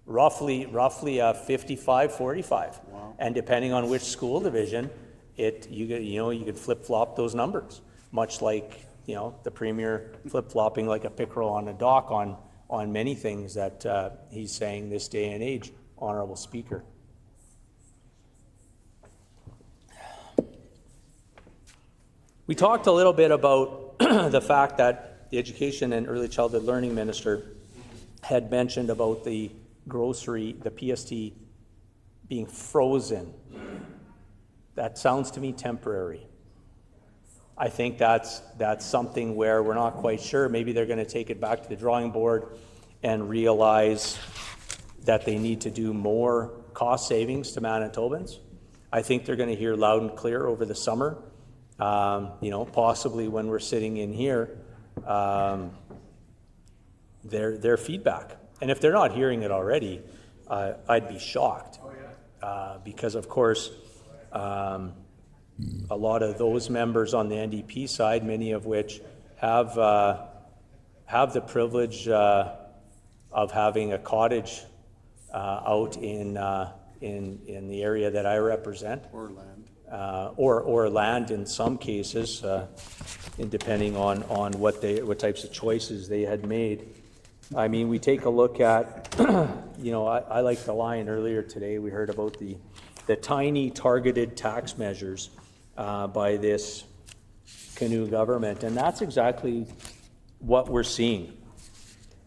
roughly 55-45. Wow. And depending on which school division, you could flip-flop those numbers, much like, you know, the premier flip-flopping like a pickerel on a dock on many things that he's saying this day and age, Honorable Speaker. We talked a little bit about the fact that the Education and Early Childhood Learning Minister had mentioned about the PST being frozen. That sounds to me temporary. I think that's something where we're not quite sure. Maybe they're going to take it back to the drawing board and realize that they need to do more cost savings to Manitobans. I think they're going to hear loud and clear over the summer. You know, possibly when we're sitting in here, their feedback. And if they're not hearing it already, I'd be shocked. Because of course, a lot of those members on the NDP side, many of which have the privilege of having a cottage out in the area that I represent. Or land. Or land in some cases, and depending on what types of choices they had made. I mean, we take a look at, you know, I like the line earlier today. We heard about the tiny targeted tax measures by this canoe government, and that's exactly what we're seeing.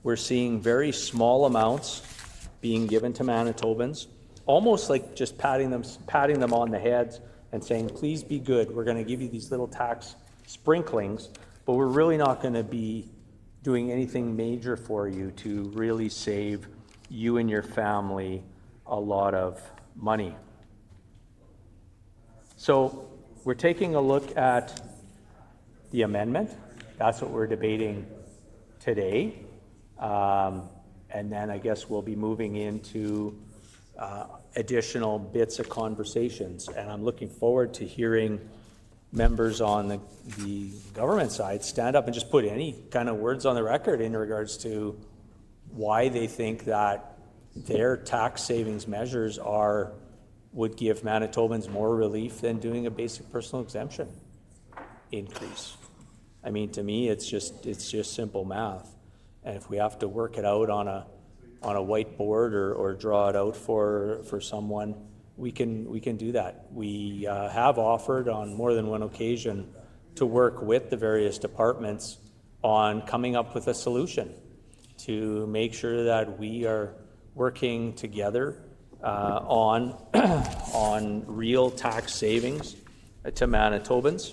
We're seeing very small amounts being given to Manitobans, almost like just patting them on the heads and saying, please be good. We're going to give you these little tax sprinklings, but we're really not going to be doing anything major for you to really save you and your family a lot of money. So we're taking a look at the amendment. That's what we're debating today. And then I guess we'll be moving into additional bits of conversations. And I'm looking forward to hearing members on the government side stand up and just put any kind of words on the record in regards to why they think that their tax savings measures would give Manitobans more relief than doing a basic personal exemption increase. I mean, to me, it's just simple math. And if we have to work it out on a whiteboard or draw it out for someone, we can do that. We have offered on more than one occasion to work with the various departments on coming up with a solution to make sure that we are working together on real tax savings to Manitobans.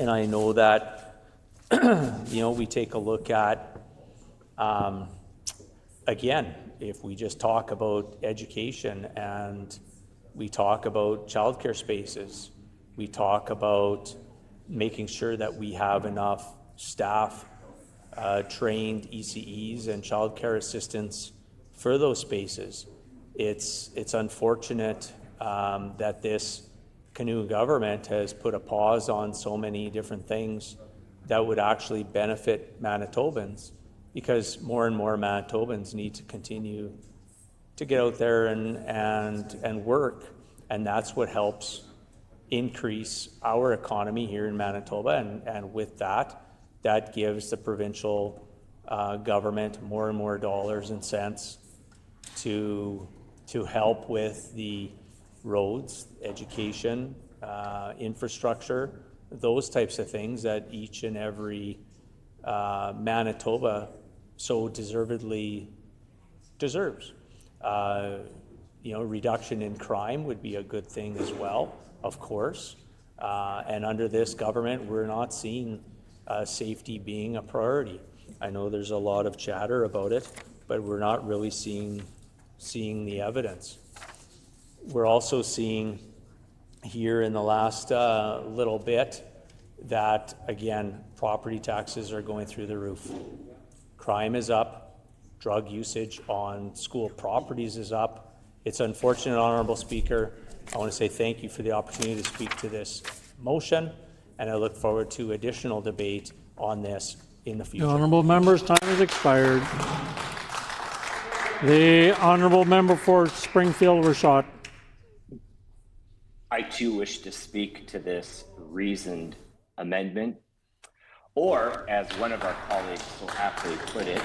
And I know that we take a look at again, if we just talk about education and we talk about childcare spaces, we talk about making sure that we have enough staff, trained ECEs and childcare assistants for those spaces. It's unfortunate that this canoe government has put a pause on so many different things that would actually benefit Manitobans, because more and more Manitobans need to continue to get out there and work, and that's what helps increase our economy here in Manitoba, and with that gives the provincial government more and more dollars and cents to help with the roads, education, infrastructure, those types of things that each and every Manitoba so deservedly deserves. Reduction in crime would be a good thing as well, of course. And under this government, we're not seeing safety being a priority. I know there's a lot of chatter about it, but we're not really seeing the evidence. We're also seeing here in the last little bit that, again, property taxes are going through the roof. Crime is up. Drug usage on school properties is up. It's unfortunate, Honourable Speaker. I want to say thank you for the opportunity to speak to this motion, and I look forward to additional debate on this in the future. The honourable member's time has expired. The honourable member for Springfield-Rashott. I too wish to speak to this reasoned amendment, or as one of our colleagues so aptly put it,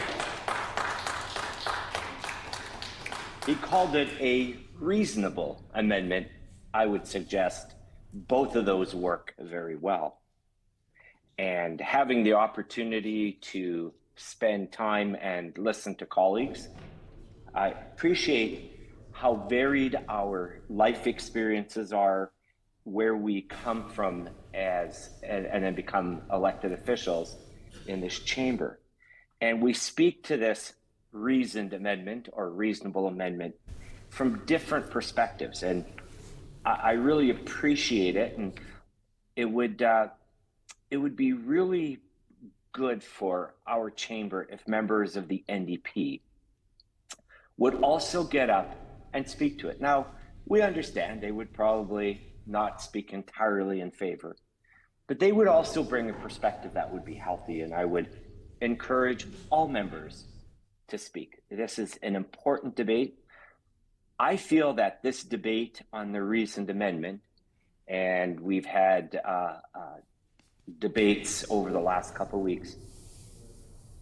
he called it a reasonable amendment. I would suggest both of those work very well. And having the opportunity to spend time and listen to colleagues, I appreciate how varied our life experiences are, where we come from and then become elected officials in this chamber. And we speak to this reasoned amendment or reasonable amendment from different perspectives. And I really appreciate it. And it would be really good for our chamber if members of the NDP would also get up and speak to it. Now, we understand they would probably not speak entirely in favor, but they would also bring a perspective that would be healthy, and I would encourage all members to speak. This is an important debate. I feel that this debate on the reasoned amendment, and we've had debates over the last couple of weeks,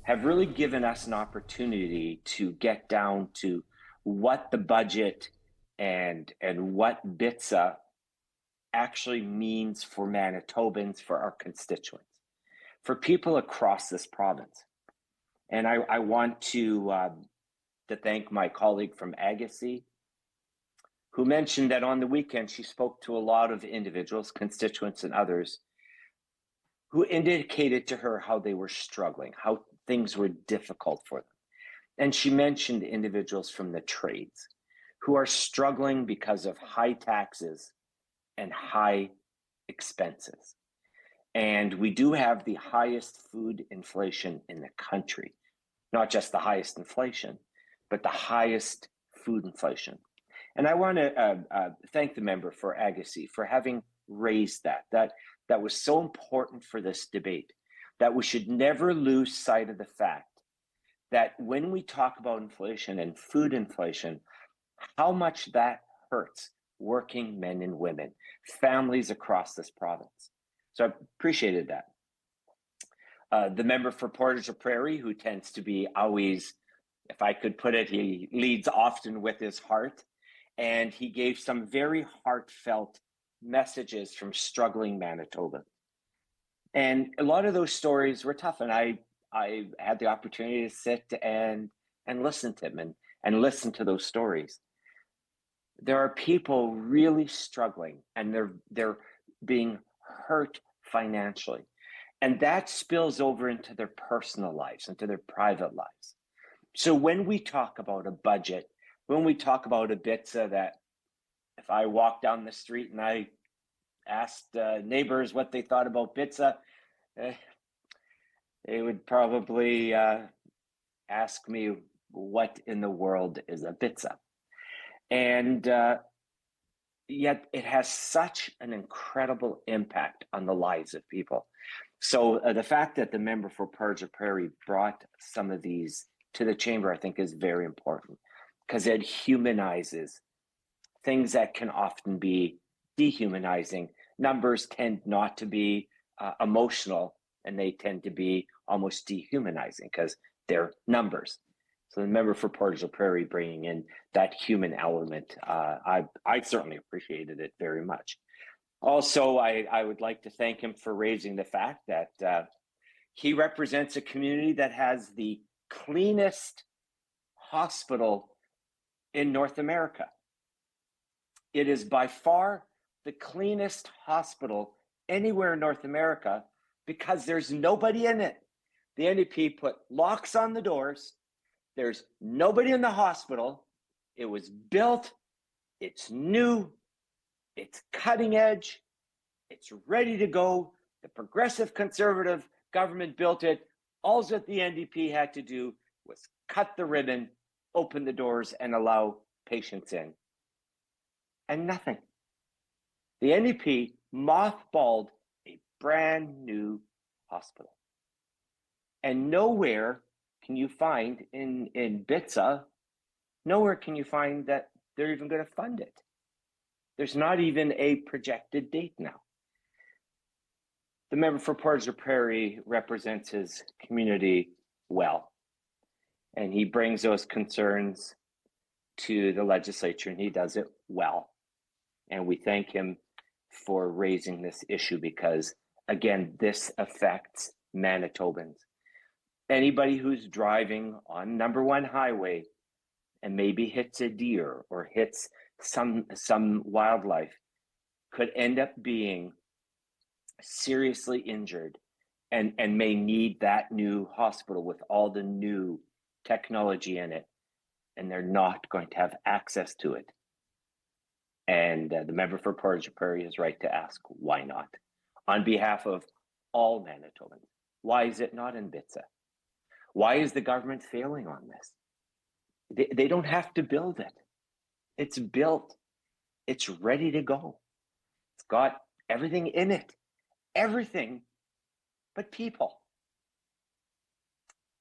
have really given us an opportunity to get down to what the budget and what BITSA actually means for Manitobans, for our constituents, for people across this province. And I want to to thank my colleague from Agassiz, who mentioned that on the weekend she spoke to a lot of individuals, constituents and others, who indicated to her how they were struggling, how things were difficult for them. And she mentioned individuals from the trades who are struggling because of high taxes and high expenses. And we do have the highest food inflation in the country, not just the highest inflation, but the highest food inflation. And I want to thank the member for Agassiz for having raised that. That was so important for this debate, that we should never lose sight of the fact that when we talk about inflation and food inflation, how much that hurts working men and women, families across this province. So I appreciated that. The member for Portage Prairie, who tends to be always, if I could put it, he leads often with his heart, and he gave some very heartfelt messages from struggling Manitoba. And a lot of those stories were tough, and I had the opportunity to sit and listen to him and listen to those stories. There are people really struggling, and they're being hurt financially. And that spills over into their personal lives, into their private lives. So when we talk about a budget, when we talk about a BITSA, that if I walked down the street and I asked neighbors what they thought about BITSA, they would probably ask me, what in the world is a BITSA? And yet it has such an incredible impact on the lives of people. So the fact that the member for Portage Prairie brought some of these to the chamber, I think, is very important, because it humanizes things that can often be dehumanizing. Numbers tend not to be emotional, and they tend to be almost dehumanizing because they're numbers. So the member for Portage Prairie bringing in that human element, I certainly appreciated it very much. Also, I would like to thank him for raising the fact that he represents a community that has the cleanest hospital in North America. It is by far the cleanest hospital anywhere in North America because there's nobody in it. The NDP put locks on the doors. There's nobody in the hospital. It was built. It's new. It's cutting edge. It's ready to go. The Progressive Conservative government built it. All that the NDP had to do was cut the ribbon, open the doors, and allow patients in. And nothing. The NDP mothballed a brand new hospital. And nowhere can you find in BITSA, nowhere can you find that they're even going to fund it. There's not even a projected date now. The member for Portage Prairie represents his community well, and he brings those concerns to the legislature, and he does it well. And we thank him for raising this issue because, again, this affects Manitobans. Anybody who's driving on number 1 highway and maybe hits a deer or hits some wildlife could end up being seriously injured and may need that new hospital with all the new technology in it, and they're not going to have access to it. And the member for Portage Prairie is right to ask, why not? On behalf of all Manitobans, why is it not in BITSA? Why is the government failing on this? They don't have to build it. It's built. It's ready to go. It's got everything in it. Everything but people.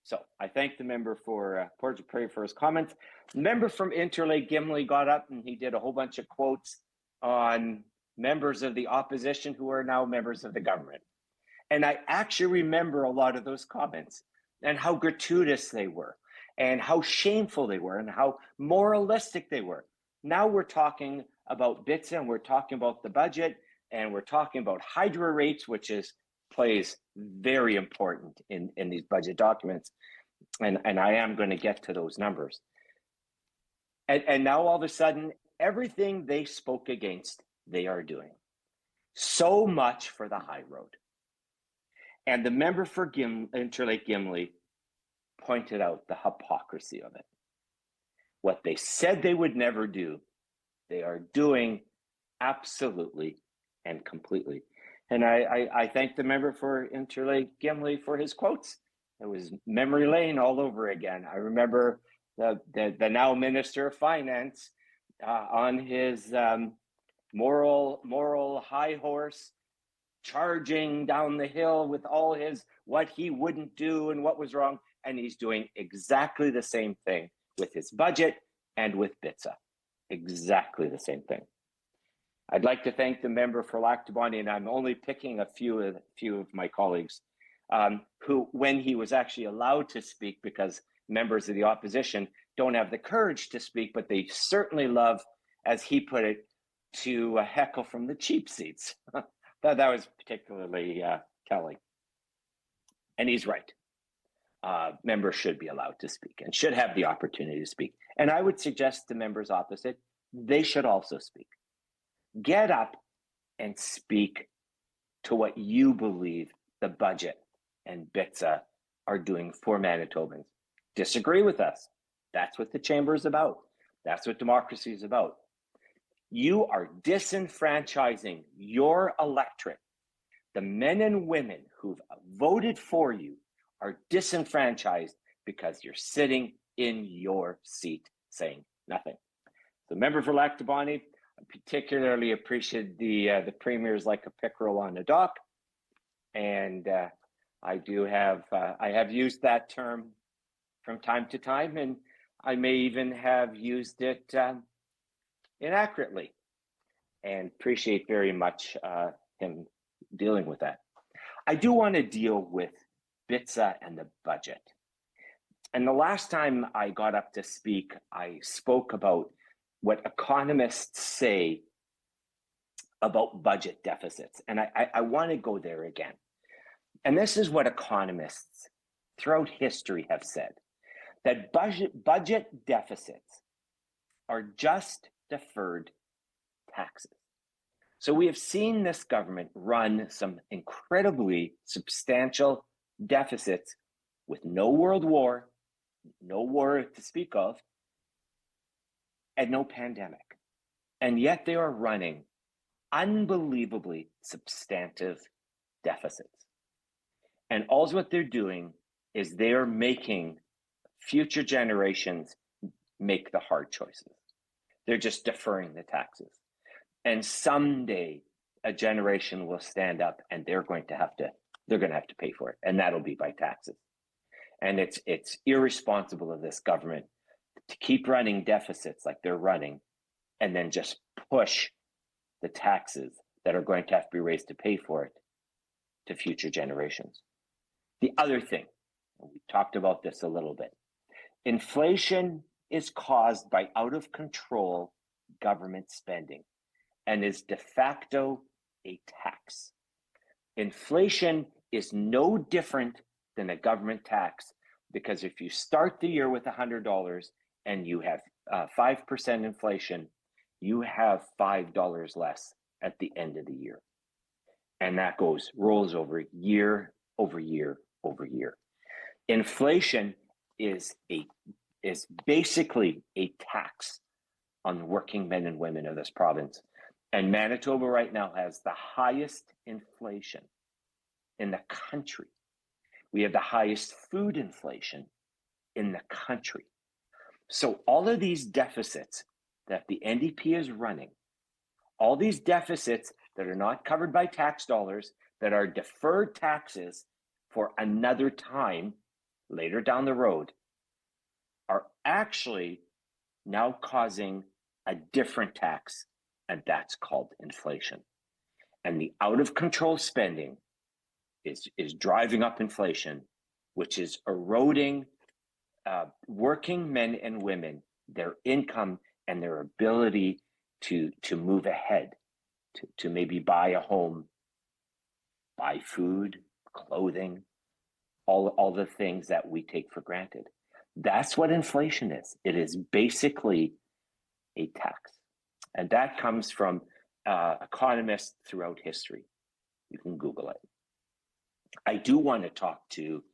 So I thank the member for Portage Prairie for his comments. The member from Interlake Gimli got up and he did a whole bunch of quotes on members of the opposition who are now members of the government. And I actually remember a lot of those comments and how gratuitous they were and how shameful they were and how moralistic they were. Now we're talking about BITSA and we're talking about the budget and we're talking about hydro rates, which plays very important in these budget documents. And I am going to get to those numbers. And now all of a sudden, everything they spoke against, they are doing. So much for the high road. And the member for Interlake Gimli pointed out the hypocrisy of it. What they said they would never do, they are doing absolutely and completely. And I thank the member for Interlake Gimli for his quotes. It was memory lane all over again. I remember the now Minister of Finance on his moral high horse, charging down the hill with all his what he wouldn't do and what was wrong. And he's doing exactly the same thing with his budget and with BITSA. Exactly the same thing. I'd like to thank the member for Lac du Bonnet, and I'm only picking a few of my colleagues who, when he was actually allowed to speak, because members of the opposition don't have the courage to speak, but they certainly love, as he put it, to heckle from the cheap seats. that was particularly telling. And he's right. Members should be allowed to speak and should have the opportunity to speak. And I would suggest to members opposite, they should also speak. Get up and speak to what you believe the budget and BITSA are doing for Manitobans. Disagree with us. That's what the chamber is about. That's what democracy is about. You are disenfranchising your electorate. The men and women who've voted for you are disenfranchised because you're sitting in your seat saying nothing. The member for Lac du Bonnet, I particularly appreciate the premiers like a pickerel on a dock, and I have used that term from time to time, and I may even have used it inaccurately, and appreciate very much him dealing with that. I do want to deal with BITSA and the budget. And the last time I got up to speak, I spoke about what economists say about budget deficits. And I want to go there again. And this is what economists throughout history have said, that budget deficits are just deferred taxes. So we have seen this government run some incredibly substantial deficits with no world war, no war to speak of, and no pandemic. And yet they are running unbelievably substantive deficits. And all what they're doing is they are making future generations make the hard choices. They're just deferring the taxes. And someday a generation will stand up and they're going to have to pay for it. And that'll be by taxes. And it's irresponsible of this government to keep running deficits like they're running and then just push the taxes that are going to have to be raised to pay for it to future generations. The other thing, we talked about this a little bit, inflation is caused by out of control government spending and is de facto a tax. Inflation is no different than a government tax, because if you start the year with $100 and you have 5% inflation, you have $5 less at the end of the year. And that rolls over year over year over year. Inflation is basically a tax on working men and women of this province. And Manitoba right now has the highest inflation in the country. We have the highest food inflation in the country. So all of these deficits that the NDP is running, all these deficits that are not covered by tax dollars, that are deferred taxes for another time later down the road, are actually now causing a different tax, and that's called inflation. And the out of control spending is driving up inflation, which is eroding working men and women, their income and their ability to move ahead, to maybe buy a home, buy food, clothing, all the things that we take for granted. That's what inflation is. It is basically a tax. And that comes from economists throughout history. You can Google it. I do want to talk to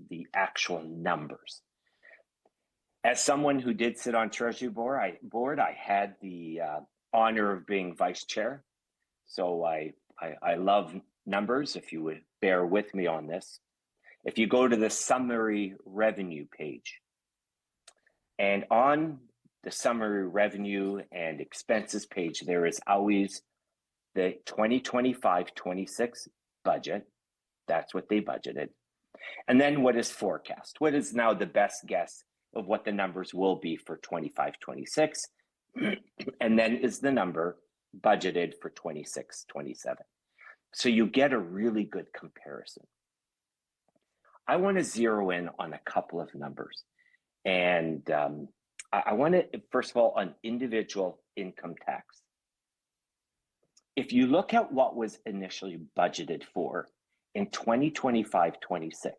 the actual numbers. As someone who did sit on Treasury board, I had the honor of being vice chair. So I love numbers, if you would bear with me on this. If you go to the summary revenue page, and on the summary revenue and expenses page, there is always the 2025-26 budget. That's what they budgeted. And then what is forecast? What is now the best guess of what the numbers will be for 25-26? And then is the number budgeted for 26-27. So you get a really good comparison. I want to zero in on a couple of numbers. And I want to, first of all, on individual income tax. If you look at what was initially budgeted for in 2025-26,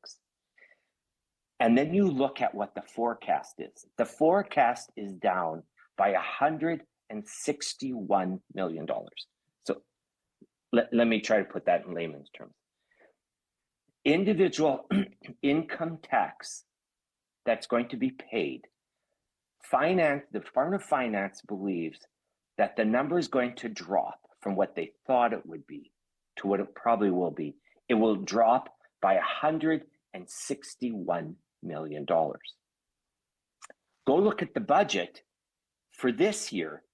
and then you look at what the forecast is, the forecast is down by $161 million. So let me try to put that in layman's terms. Individual income tax that's going to be paid, the Department of Finance believes that the number is going to drop from what they thought it would be to what it probably will be. It will drop by $161 million. Go look at the budget for this year,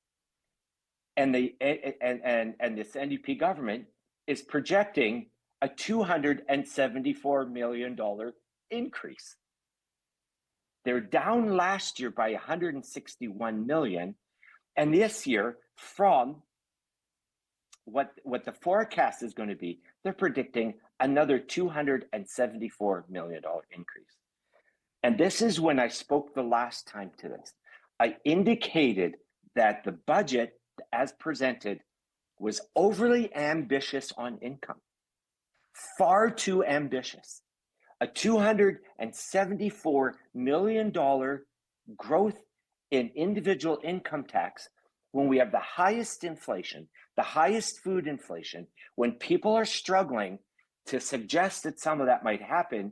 and this NDP government is projecting a $274 million increase. They're down last year by $161 million, and this year, from what the forecast is going to be, they're predicting another $274 million increase. And this is when I spoke the last time to this. I indicated that the budget, as presented, was overly ambitious on income, far too ambitious. A $274 million growth in individual income tax when we have the highest inflation, the highest food inflation, when people are struggling, to suggest that some of that might happen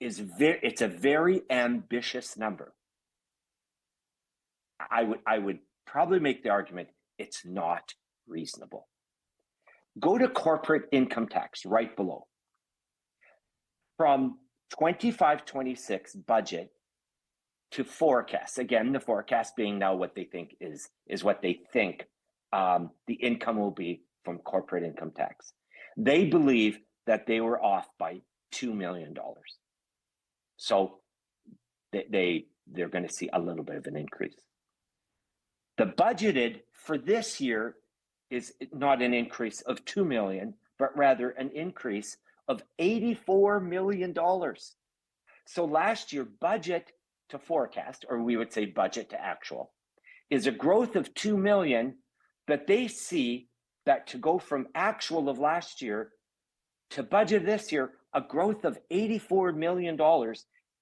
it's a very ambitious number. I would probably make the argument it's not reasonable. Go to corporate income tax right below. From 25-26 budget to forecast, again, the forecast being now what they think is what they think the income will be from corporate income tax. They believe that they were off by $2 million. So they're going to see a little bit of an increase. The budgeted for this year is not an increase of $2 million, but rather an increase of $84 million. So last year, budget to forecast, or we would say budget to actual, is a growth of $2 million, but they see that to go from actual of last year to budget this year, a growth of $84 million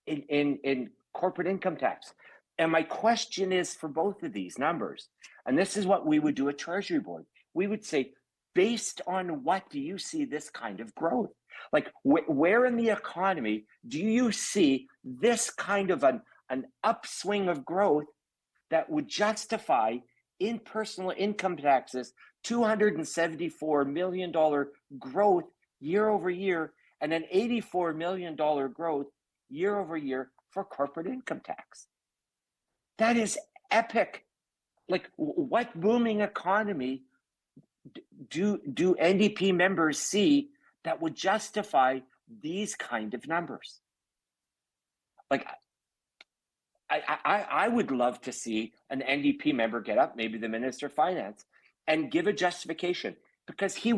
in corporate income tax. And my question is for both of these numbers, and this is what we would do at Treasury Board. We would say, based on what do you see this kind of growth? Like where in the economy do you see this kind of an upswing of growth that would justify in personal income taxes $274 million growth year over year and an $84 million growth year over year for corporate income tax? That is epic. Like, what booming economy do NDP members see that would justify these kind of numbers? Like, I would love to see an NDP member get up, maybe the Minister of Finance, and give a justification, because he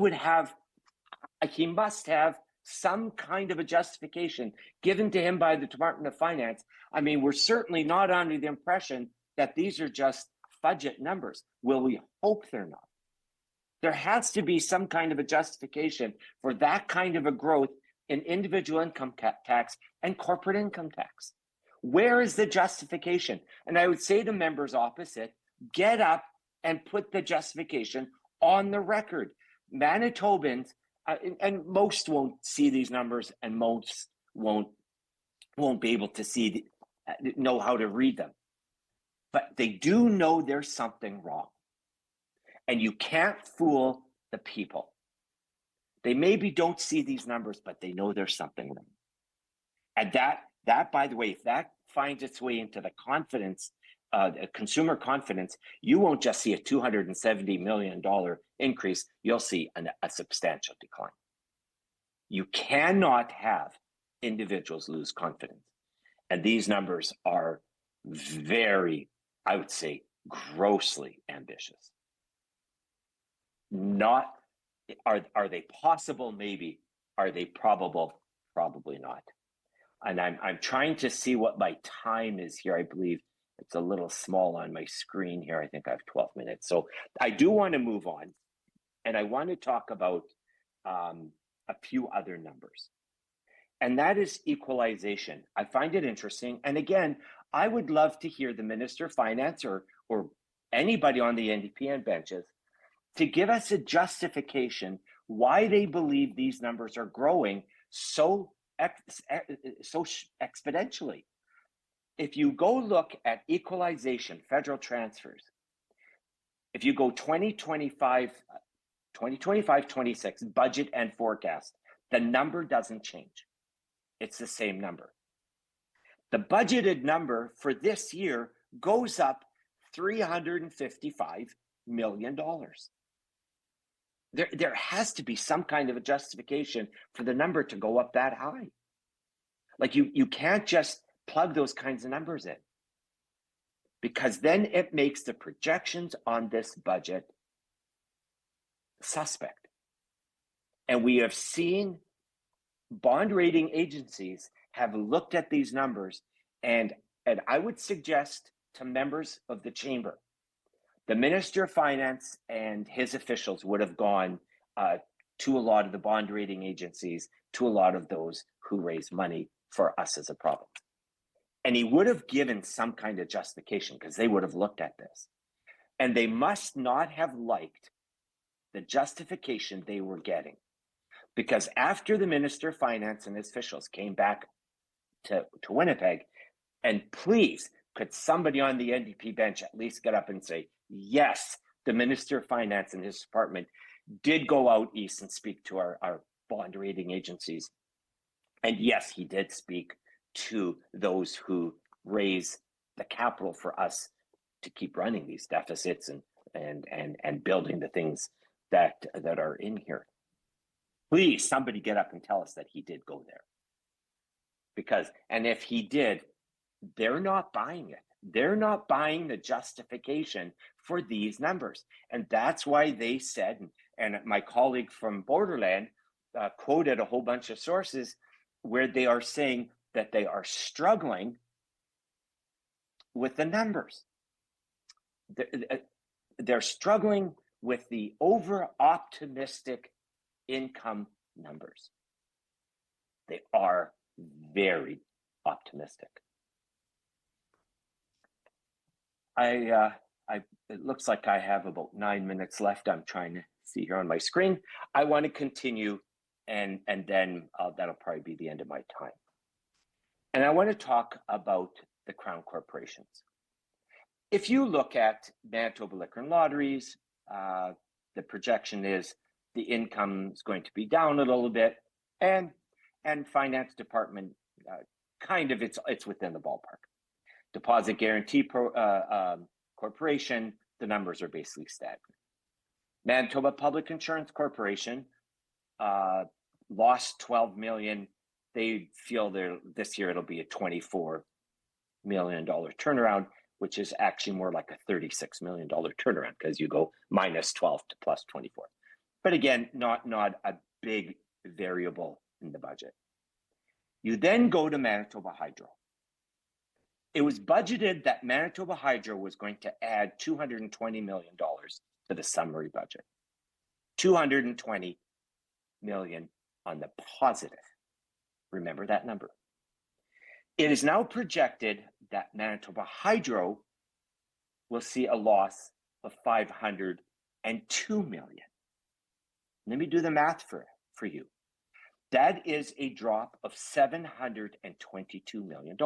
must have some kind of a justification given to him by the Department of Finance. I mean, we're certainly not under the impression that these are just budget numbers. Well, we hope they're not. There has to be some kind of a justification for that kind of a growth in individual income tax and corporate income tax. Where is the justification? And I would say to members opposite, get up and put the justification on the record. Manitobans, and most won't see these numbers, and most won't be able to know how to read them. But they do know there's something wrong. And you can't fool the people. They maybe don't see these numbers, but they know there's something wrong. And that, by the way, if that finds its way into the confidence, consumer confidence, you won't just see a $270 million increase, you'll see a substantial decline. You cannot have individuals lose confidence. And these numbers are very, I would say, grossly ambitious. Not, are they possible? Maybe. Are they probable? Probably not. And I'm trying to see what my time is here. I believe it's a little small on my screen here. I think I have 12 minutes. So I do want to move on. And I want to talk about a few other numbers. And that is equalization. I find it interesting. And again, I would love to hear the Minister of Finance or anybody on the NDP benches to give us a justification why they believe these numbers are growing so exponentially. If you go look at equalization, federal transfers, if you go 2025-26 budget and forecast, the number doesn't change. It's the same number. The budgeted number for this year goes up $355 million. There has to be some kind of a justification for the number to go up that high. Like you can't just plug those kinds of numbers in, because then it makes the projections on this budget suspect. And we have seen bond rating agencies have looked at these numbers, and I would suggest to members of the chamber, the Minister of Finance and his officials would have gone to a lot of the bond rating agencies, to a lot of those who raise money for us as a province. And he would have given some kind of justification, because they would have looked at this. And they must not have liked the justification they were getting. Because after the Minister of Finance and his officials came back to Winnipeg, and please, could somebody on the NDP bench at least get up and say, yes, the Minister of Finance and his department did go out east and speak to our bond rating agencies. And yes, he did speak to those who raise the capital for us to keep running these deficits and building the things that are in here. Please, somebody get up and tell us that he did go there. Because, and if he did, they're not buying it. They're not buying the justification for these numbers. And that's why they said, and my colleague from Borderland quoted a whole bunch of sources where they are saying that they are struggling with the numbers. They're struggling with the over-optimistic income numbers. They are very optimistic. It looks like I have about 9 minutes left. I'm trying to see here on my screen. I want to continue, and then that'll probably be the end of my time. And I want to talk about the Crown corporations. If you look at Manitoba Liquor and Lotteries, the projection is the income is going to be down a little bit, and Finance Department kind of it's within the ballpark. Deposit Guarantee Corporation, the numbers are basically stagnant. Manitoba Public Insurance Corporation lost $12 million. They feel this year it'll be a $24 million turnaround, which is actually more like a $36 million turnaround, because you go minus 12 to plus 24. But again, not a big variable in the budget. You then go to Manitoba Hydro. It was budgeted that Manitoba Hydro was going to add $220 million to the summary budget. $220 million on the positive. Remember that number. It is now projected that Manitoba Hydro will see a loss of $502 million. Let me do the math for you. That is a drop of $722 million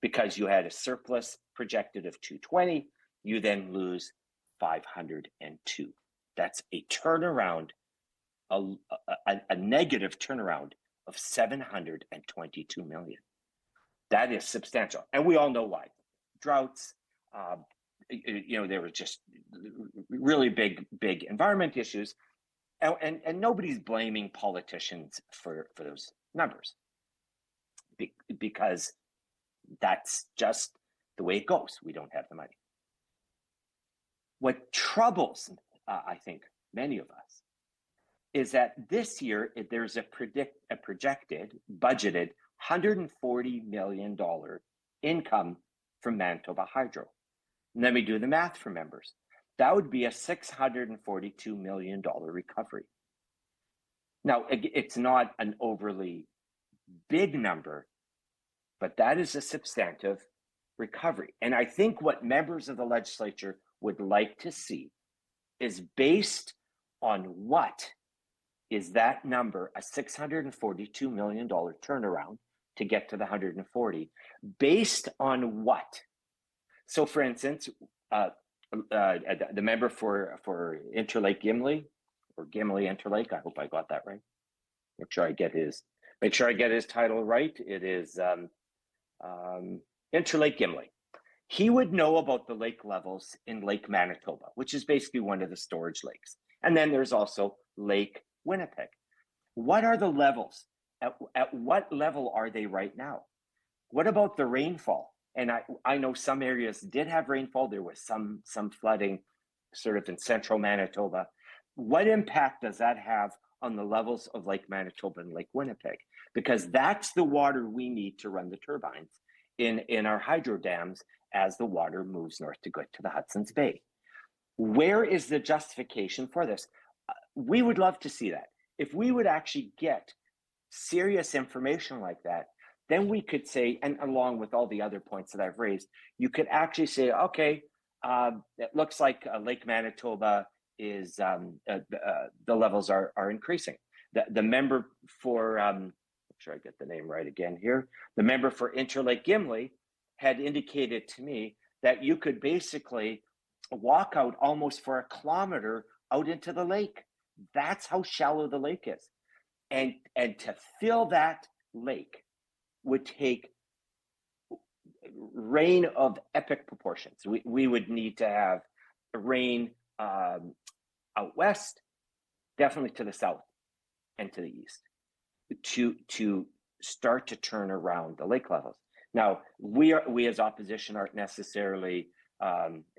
because you had a surplus projected of 220, you then lose 502. That's a turnaround, a negative turnaround of $722 million. That is substantial. And we all know why. Droughts, there were just really big environment issues. And nobody's blaming politicians for those numbers because that's just the way it goes. We don't have the money. What troubles, I think, many of us is that this year there's a projected, budgeted $140 million income from Manitoba Hydro. And let me do the math for members. That would be a $642 million recovery. Now, it's not an overly big number, but that is a substantive recovery. And I think what members of the legislature would like to see is based on what is that number, a $642 million turnaround to get to the 140, based on what? So for instance, the member for Interlake Gimli, or Gimli Interlake, I hope I got that right. Make sure I get his title right. It is Interlake Gimli. He would know about the lake levels in Lake Manitoba, which is basically one of the storage lakes. And then there's also Lake Winnipeg. What are the levels? At what level are they right now? What about the rainfall? And I know some areas did have rainfall. There was some flooding sort of in central Manitoba. What impact does that have on the levels of Lake Manitoba and Lake Winnipeg? Because that's the water we need to run the turbines in our hydro dams as the water moves north to go to the Hudson's Bay. Where is the justification for this? We would love to see that. If we would actually get serious information like that, then we could say, and along with all the other points that I've raised, you could actually say, okay, it looks like Lake Manitoba is, the levels are increasing. The member for, make sure I get the name right again here, the member for Interlake Gimli had indicated to me that you could basically walk out almost for a kilometer out into the lake. That's how shallow the lake is. And to fill that lake would take rain of epic proportions. We would need to have rain out west, definitely to the south and to the east, to start to turn around the lake levels. Now, we as opposition aren't necessarily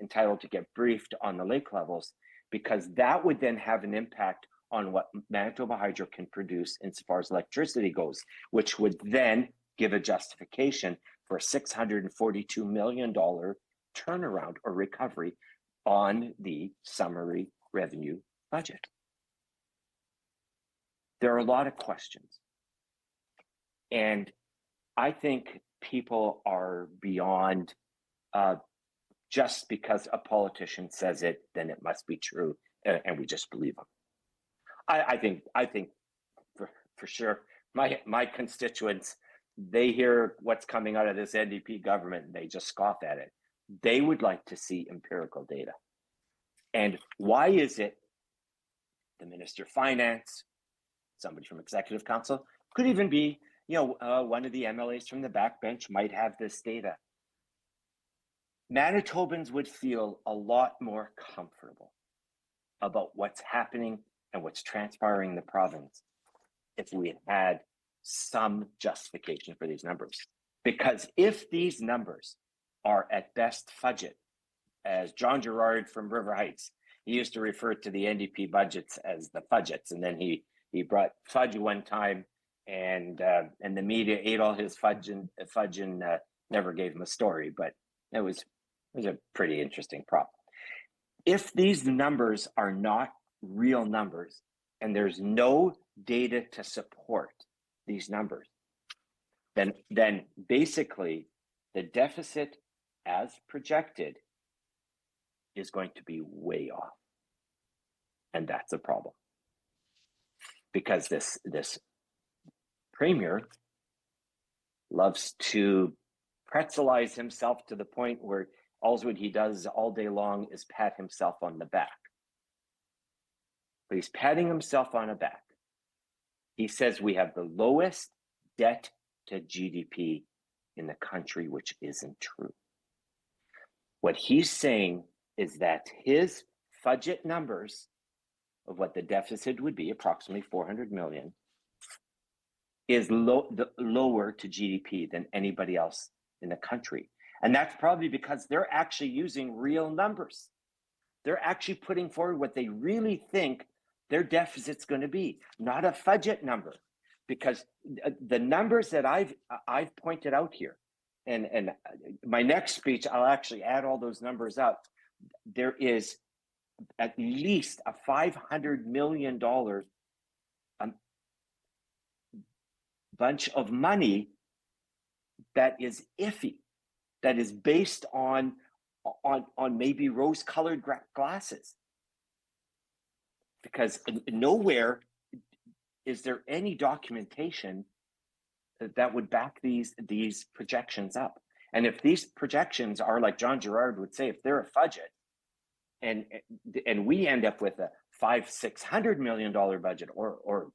entitled to get briefed on the lake levels, because that would then have an impact on what Manitoba Hydro can produce insofar as electricity goes, which would then give a justification for a $642 million turnaround or recovery on the summary revenue budget. There are a lot of questions. And I think people are beyond just because a politician says it, then it must be true, and we just believe them. I think for sure, my constituents, they hear what's coming out of this NDP government and they just scoff at it. They would like to see empirical data. And why is it the Minister of Finance, somebody from Executive Council, could even be, one of the MLAs from the backbench might have this data. Manitobans would feel a lot more comfortable about what's happening and what's transpiring in the province if we had some justification for these numbers. Because if these numbers are at best fudget, as John Gerard from River Heights, he used to refer to the NDP budgets as the fudgets, and then he brought fudge one time, and the media ate all his fudge and never gave him a story, but it was a pretty interesting problem. If these numbers are not real numbers and there's no data to support these numbers, then basically the deficit as projected is going to be way off. And that's a problem. Because this premier loves to pretzelize himself to the point where all what he does all day long is pat himself on the back. But he's patting himself on the back. He says we have the lowest debt to GDP in the country, which isn't true. What he's saying is that his budget numbers of what the deficit would be, approximately 400 million, is lower to GDP than anybody else in the country. And that's probably because they're actually using real numbers. They're actually putting forward what they really think their deficit's going to be, not a budget number. Because the numbers that I've pointed out here, and my next speech, I'll actually add all those numbers up. There is at least a $500 million bunch of money that is iffy, that is based on maybe rose-colored glasses. Because nowhere is there any documentation that would back these projections up. And if these projections are, like John Gerard would say, if they're a budget, and we end up with a $500-600 million budget or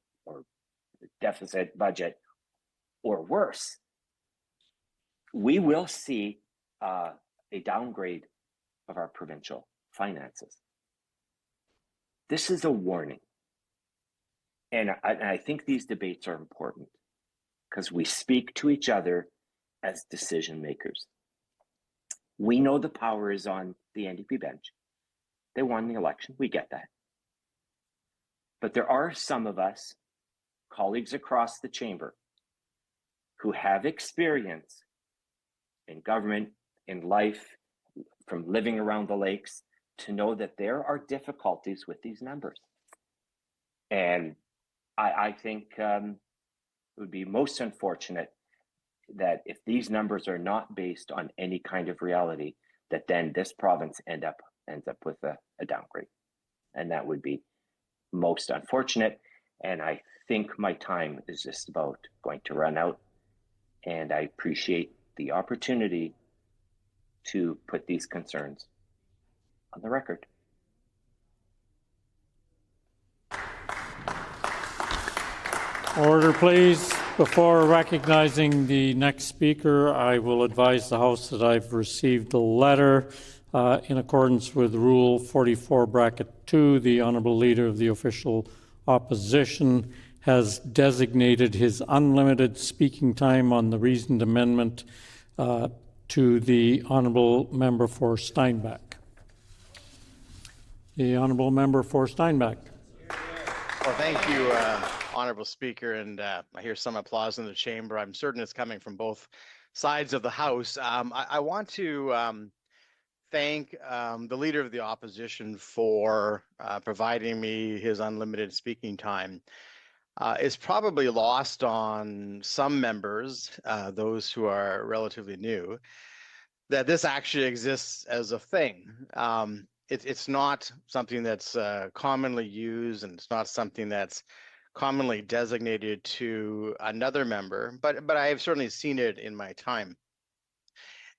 deficit budget or worse, we will see a downgrade of our provincial finances. This is a warning. And I think these debates are important because we speak to each other as decision makers. We know the power is on the NDP bench. They won the election. We get that. But there are some of us, colleagues across the chamber, who have experience in government, in life, from living around the lakes, to know that there are difficulties with these numbers. And I think it would be most unfortunate that if these numbers are not based on any kind of reality, that then this province ends up with a downgrade. And that would be most unfortunate. And I think my time is just about going to run out. And I appreciate the opportunity to put these concerns on the record. Order, please. Before recognizing the next speaker, I will advise the House that I've received a letter in accordance with Rule 44(2). The Honourable Leader of the Official Opposition has designated his unlimited speaking time on the reasoned amendment to the Honourable Member for Steinbach. The Honourable Member for Steinbach. Well, thank you, Honourable Speaker, and I hear some applause in the chamber. I'm certain it's coming from both sides of the House. I want to thank the Leader of the Opposition for providing me his unlimited speaking time. It's probably lost on some members, those who are relatively new, that this actually exists as a thing. It's not something that's commonly used, and it's not something that's commonly designated to another member, but I have certainly seen it in my time.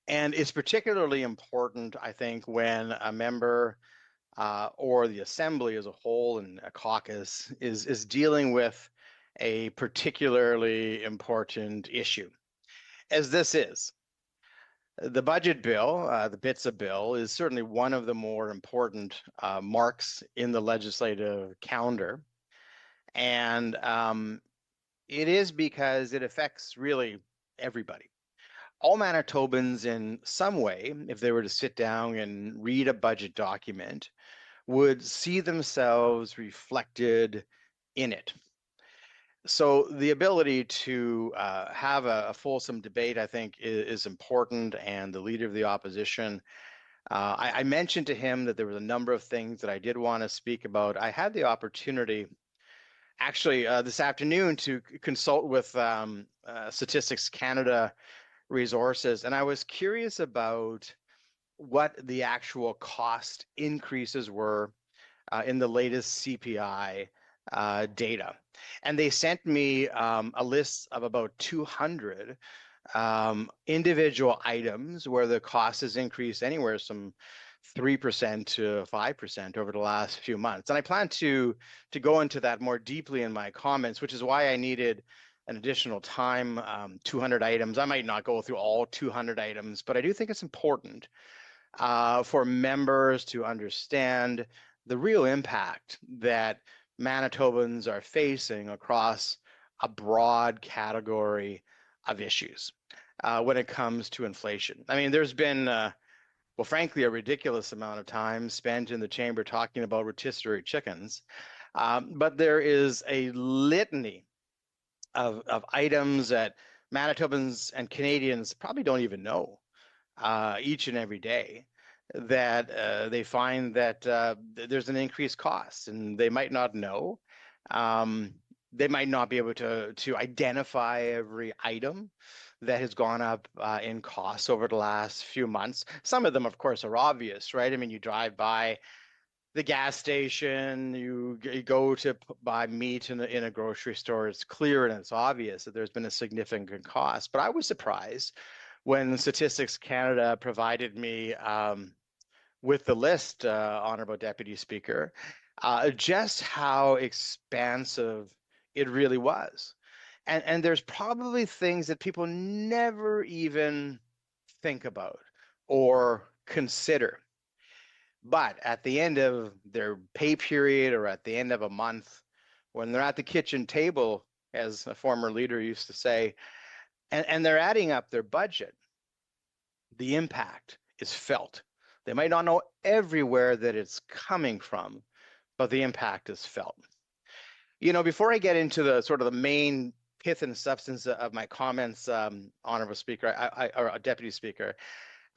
And it's particularly important, I think, when a member or the Assembly as a whole and a caucus is dealing with a particularly important issue, as this is. The budget bill, the BITSA bill, is certainly one of the more important marks in the legislative calendar. And it is because it affects really everybody. All Manitobans in some way, if they were to sit down and read a budget document, would see themselves reflected in it. So the ability to have a fulsome debate, I think, is important. And the Leader of the Opposition, I mentioned to him that there was a number of things that I did want to speak about. I had the opportunity actually this afternoon to consult with Statistics Canada resources, and I was curious about what the actual cost increases were in the latest CPI data. And they sent me a list of about 200 individual items where the cost has increased anywhere from 3% to 5% over the last few months. And I plan to go into that more deeply in my comments, which is why I needed an additional time, 200 items. I might not go through all 200 items, but I do think it's important for members to understand the real impact that Manitobans are facing across a broad category of issues when it comes to inflation. I mean, there's been, well, frankly, a ridiculous amount of time spent in the chamber talking about rotisserie chickens, but there is a litany of items that Manitobans and Canadians probably don't even know each and every day, that they find that there's an increased cost, and they might not know. They might not be able to identify every item that has gone up in costs over the last few months. Some of them, of course, are obvious, right? I mean, you drive by the gas station, you go to buy meat in a grocery store, it's clear and it's obvious that there's been a significant cost. But I was surprised when Statistics Canada provided me with the list, Honorable Deputy Speaker, just how expansive it really was. And there's probably things that people never even think about or consider. But at the end of their pay period or at the end of a month, when they're at the kitchen table, as a former leader used to say, and they're adding up their budget, the impact is felt. They might not know everywhere that it's coming from, but the impact is felt. You know, before I get into the sort of the main pith and substance of my comments, Honorable Speaker, or Deputy Speaker,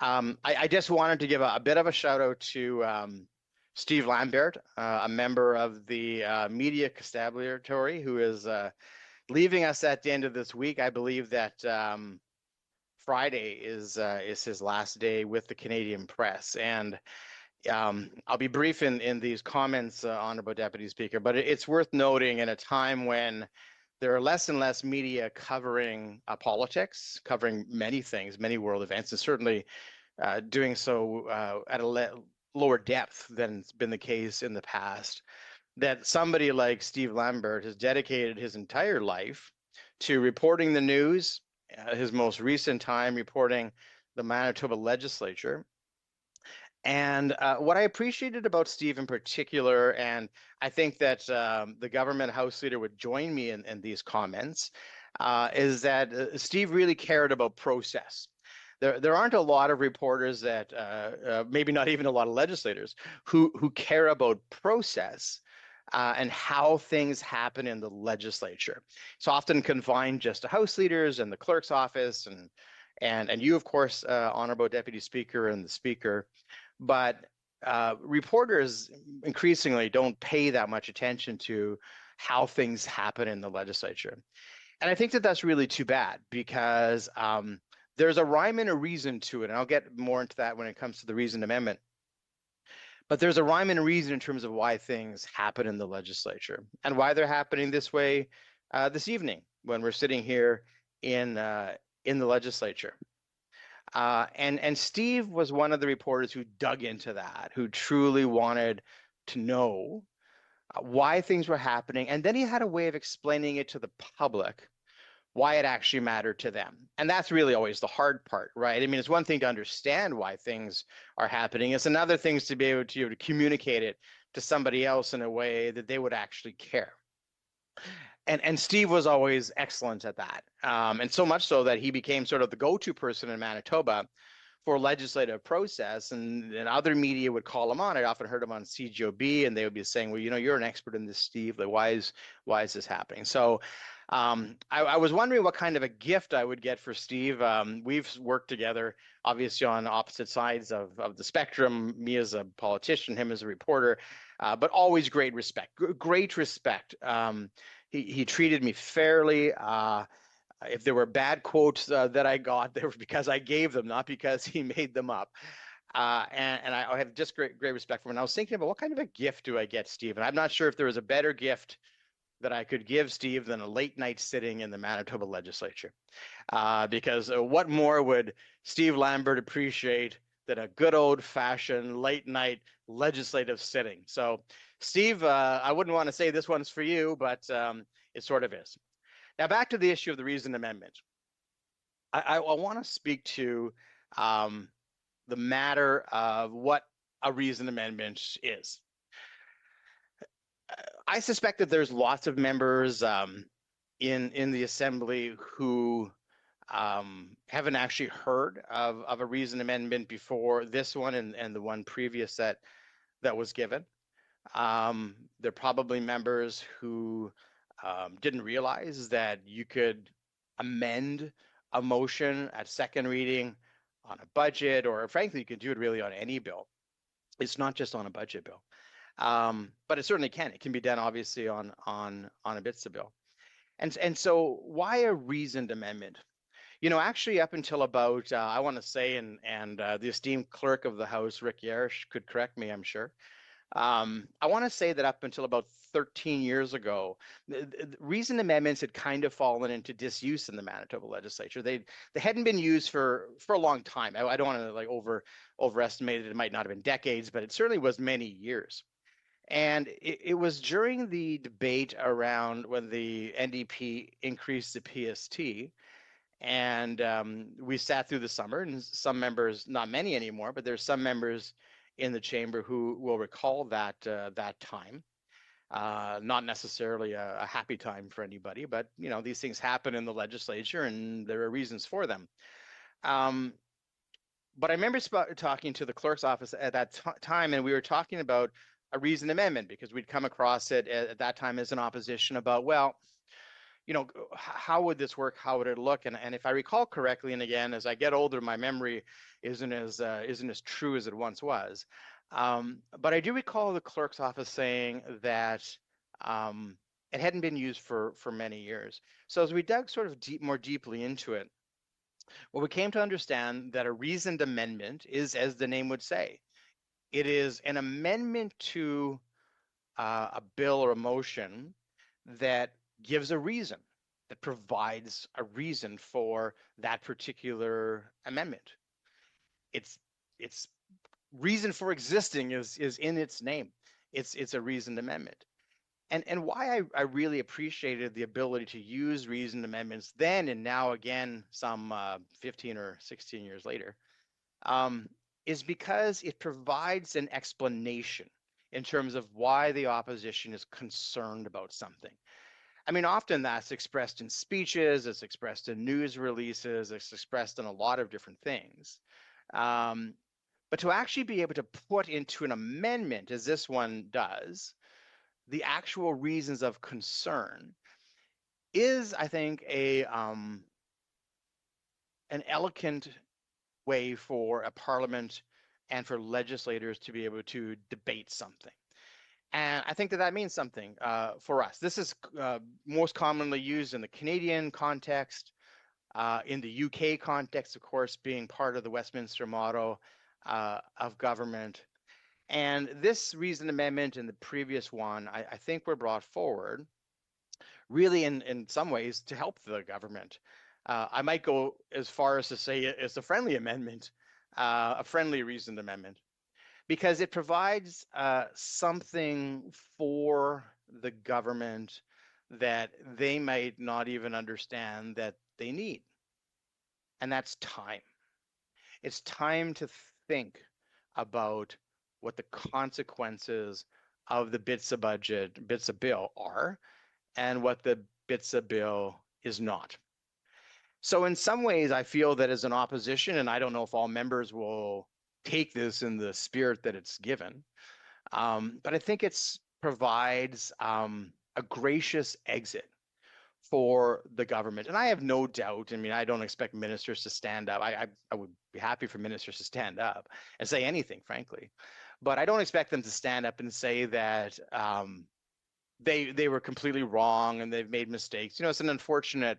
I just wanted to give a bit of a shout out to Steve Lambert, a member of the Media Constabulary, who is leaving us at the end of this week. I believe that Friday is his last day with the Canadian Press, and I'll be brief in these comments, Honorable Deputy Speaker, but it's worth noting in a time when there are less and less media covering politics, covering many things, many world events, and certainly doing so at a lower depth than it's been the case in the past, that somebody like Steve Lambert has dedicated his entire life to reporting the news, his most recent time reporting the Manitoba Legislature. And what I appreciated about Steve in particular, and I think that the government House Leader would join me in these comments, is that Steve really cared about process. There aren't a lot of reporters that, maybe not even a lot of legislators, who care about process and how things happen in the legislature. It's often confined just to House leaders and the clerk's office, and you, of course, Honorable Deputy Speaker, and the Speaker. But reporters increasingly don't pay that much attention to how things happen in the legislature. And I think that that's really too bad, because there's a rhyme and a reason to it. And I'll get more into that when it comes to the reasoned amendment. But there's a rhyme and a reason in terms of why things happen in the legislature and why they're happening this way this evening when we're sitting here in the legislature. And Steve was one of the reporters who dug into that, who truly wanted to know why things were happening. And then he had a way of explaining it to the public, why it actually mattered to them. And that's really always the hard part, right? I mean, it's one thing to understand why things are happening. It's another thing to be able to communicate it to somebody else in a way that they would actually care. And Steve was always excellent at that. And so much so that he became sort of the go-to person in Manitoba for legislative process, and other media would call him on. I often heard him on CJOB, and they would be saying, well, you know, you're an expert in this, Steve. Like, why is this happening? So I was wondering what kind of a gift I would get for Steve. We've worked together, obviously on opposite sides of the spectrum, me as a politician, him as a reporter, but always great respect, great respect. He treated me fairly. If there were bad quotes that I got, they were because I gave them, not because he made them up. And I have just great respect for him. And I was thinking about what kind of a gift do I get Steve? And I'm not sure if there was a better gift that I could give Steve than a late night sitting in the Manitoba Legislature. Because what more would Steve Lambert appreciate than a good old fashioned late night legislative sitting? So Steve, I wouldn't want to say this one's for you, but it sort of is. Now back to the issue of the reasoned amendment. I want to speak to the matter of what a reasoned amendment is. I suspect that there's lots of members in the Assembly who haven't actually heard of a reasoned amendment before this one and the one previous that was given. There are probably members who didn't realize that you could amend a motion at second reading on a budget, or frankly, you can do it really on any bill. It's not just on a budget bill. But it certainly can. It can be done, obviously, on a BITSA bill. And so why a reasoned amendment? You know, actually, up until about, I want to say, and the esteemed clerk of the House, Rick Yarish, could correct me, I'm sure. I want to say that up until about 13 years ago, the reasoned amendments had kind of fallen into disuse in the Manitoba Legislature. They hadn't been used for a long time. I don't want to like overestimate it. It might not have been decades, but it certainly was many years. And it was during the debate around when the NDP increased the PST, and we sat through the summer, and some members, not many anymore, but there's some members in the chamber who will recall that time. Not necessarily a happy time for anybody, but you know, these things happen in the legislature, and there are reasons for them. But I remember talking to the clerk's office at that time, and we were talking about a reasoned amendment because we'd come across it at that time as an opposition about, well, you know, how would this work? How would it look? And if I recall correctly, and again, as I get older, my memory isn't as true as it once was. But I do recall the clerk's office saying that it hadn't been used for many years. So as we dug sort of more deeply into it, well, we came to understand that a reasoned amendment is, as the name would say, it is an amendment to a bill or a motion that gives a reason, that provides a reason for that particular amendment. Its reason for existing is in its name. It's a reasoned amendment. And why I really appreciated the ability to use reasoned amendments then and now again, some 15 or 16 years later, is because it provides an explanation in terms of why the opposition is concerned about something. I mean, often that's expressed in speeches, it's expressed in news releases, it's expressed in a lot of different things. But to actually be able to put into an amendment, as this one does, the actual reasons of concern is, I think, an elegant way for a parliament and for legislators to be able to debate something. And I think that means something for us. This is most commonly used in the Canadian context, in the UK context, of course, being part of the Westminster motto of government. And this reasoned amendment and the previous one, I think, were brought forward really in some ways to help the government. I might go as far as to say it's a friendly amendment, a friendly reasoned amendment, because it provides something for the government that they might not even understand that they need. And that's time. It's time to think about what the consequences of the BITSA bill are, and what the BITSA bill is not. So in some ways, I feel that as an opposition, and I don't know if all members will take this in the spirit that it's given, but I think it provides a gracious exit for the government. And I have no doubt, I mean, I don't expect ministers to stand up. I would be happy for ministers to stand up and say anything, frankly. But I don't expect them to stand up and say that they were completely wrong and they've made mistakes. You know, it's an unfortunate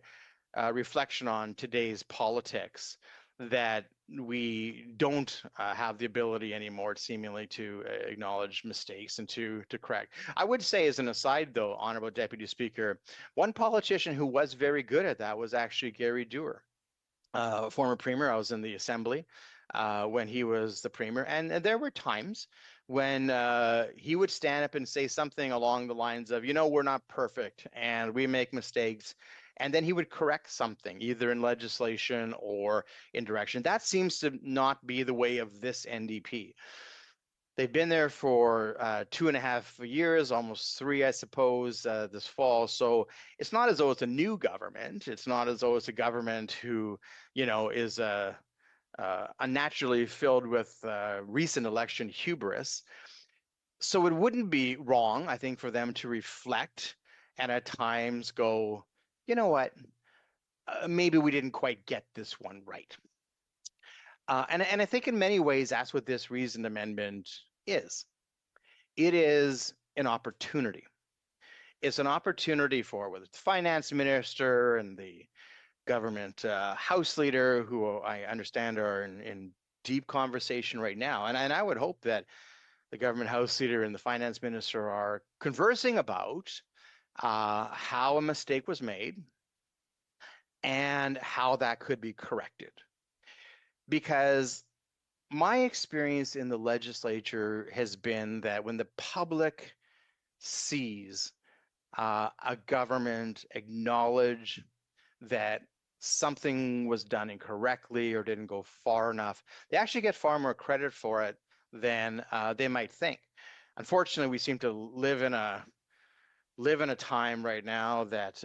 reflection on today's politics that we don't have the ability anymore, seemingly, to acknowledge mistakes and to correct. I would say, as an aside, though, Honorable Deputy Speaker, one politician who was very good at that was actually Gary Dewar, former premier. I was in the Assembly when he was the premier, and there were times when he would stand up and say something along the lines of, you know, we're not perfect and we make mistakes. And then he would correct something, either in legislation or in direction. That seems to not be the way of this NDP. They've been there for 2.5 years, almost 3, I suppose, this fall. So it's not as though it's a new government. It's not as though it's a government who, you know, is unnaturally filled with recent election hubris. So it wouldn't be wrong, I think, for them to reflect and at times go, you know what, maybe we didn't quite get this one right. And I think in many ways, that's what this reasoned amendment is. It is an opportunity. It's an opportunity for, whether it's the finance minister and the government House leader, who I understand are in deep conversation right now. And I would hope that the government House leader and the finance minister are conversing about how a mistake was made and how that could be corrected. Because my experience in the legislature has been that when the public sees a government acknowledge that something was done incorrectly or didn't go far enough, they actually get far more credit for it than they might think. Unfortunately, we seem to live in a time right now that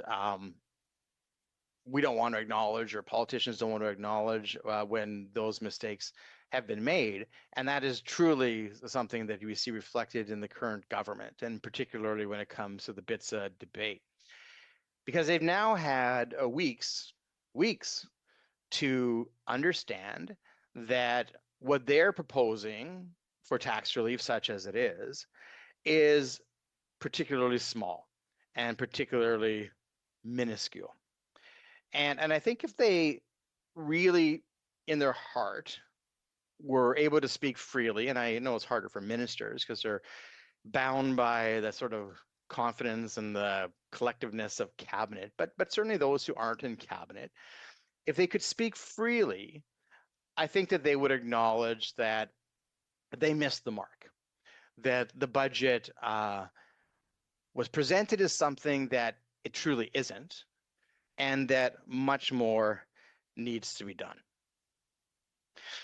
we don't want to acknowledge, or politicians don't want to acknowledge when those mistakes have been made. And that is truly something that we see reflected in the current government, and particularly when it comes to the BITSA debate. Because they've now had weeks to understand that what they're proposing for tax relief, such as it is particularly small and particularly minuscule. And I think if they really, in their heart, were able to speak freely, and I know it's harder for ministers because they're bound by the sort of confidence and the collectiveness of cabinet, but certainly those who aren't in cabinet, if they could speak freely, I think that they would acknowledge that they missed the mark, that the budget was presented as something that it truly isn't, and that much more needs to be done.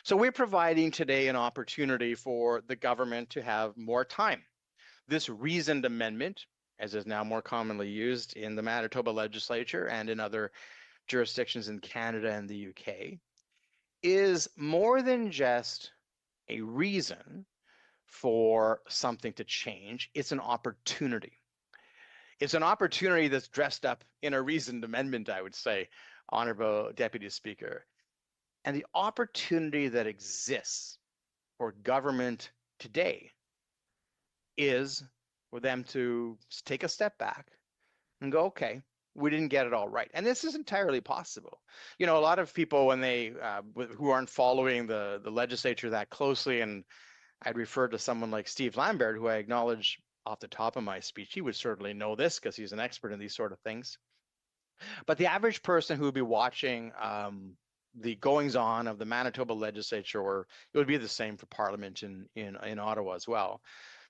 So we're providing today an opportunity for the government to have more time. This reasoned amendment, as is now more commonly used in the Manitoba legislature and in other jurisdictions in Canada and the UK, is more than just a reason for something to change. It's an opportunity. It's an opportunity that's dressed up in a reasoned amendment, I would say, Honorable Deputy Speaker. And the opportunity that exists for government today is for them to take a step back and go, okay, we didn't get it all right. And this is entirely possible. You know, a lot of people, when they who aren't following the legislature that closely, and I'd refer to someone like Steve Lambert, who I acknowledge off the top of my speech, he would certainly know this because he's an expert in these sort of things. But the average person who would be watching the goings-on of the Manitoba legislature, or it would be the same for Parliament in Ottawa as well,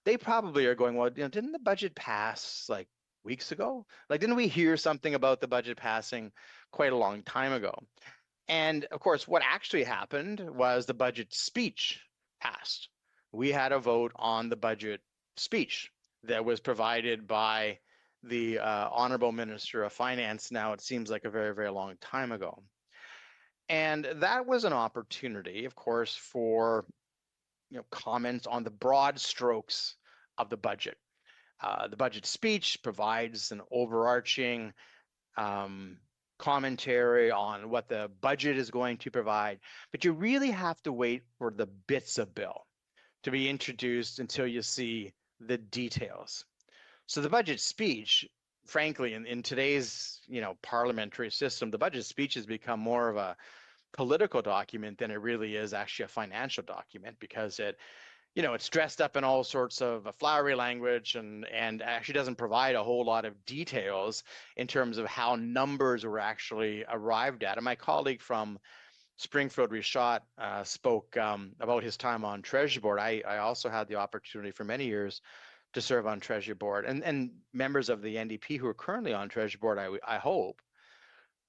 they probably are going, well, you know, didn't the budget pass like weeks ago? Like, didn't we hear something about the budget passing quite a long time ago? And of course, what actually happened was the budget speech passed. We had a vote on the budget speech that was provided by the Honorable Minister of Finance. Now it seems like a very, very long time ago. And that was an opportunity, of course, for comments on the broad strokes of the budget. The budget speech provides an overarching commentary on what the budget is going to provide, but you really have to wait for the bits of bill to be introduced until you see the details. So the budget speech, frankly, in today's parliamentary system, the budget speech has become more of a political document than it really is actually a financial document, because it's dressed up in all sorts of flowery language and actually doesn't provide a whole lot of details in terms of how numbers were actually arrived at. And my colleague from Springfield, Richat, spoke about his time on Treasury Board. I also had the opportunity for many years to serve on Treasury Board, and members of the NDP who are currently on Treasury Board, I hope,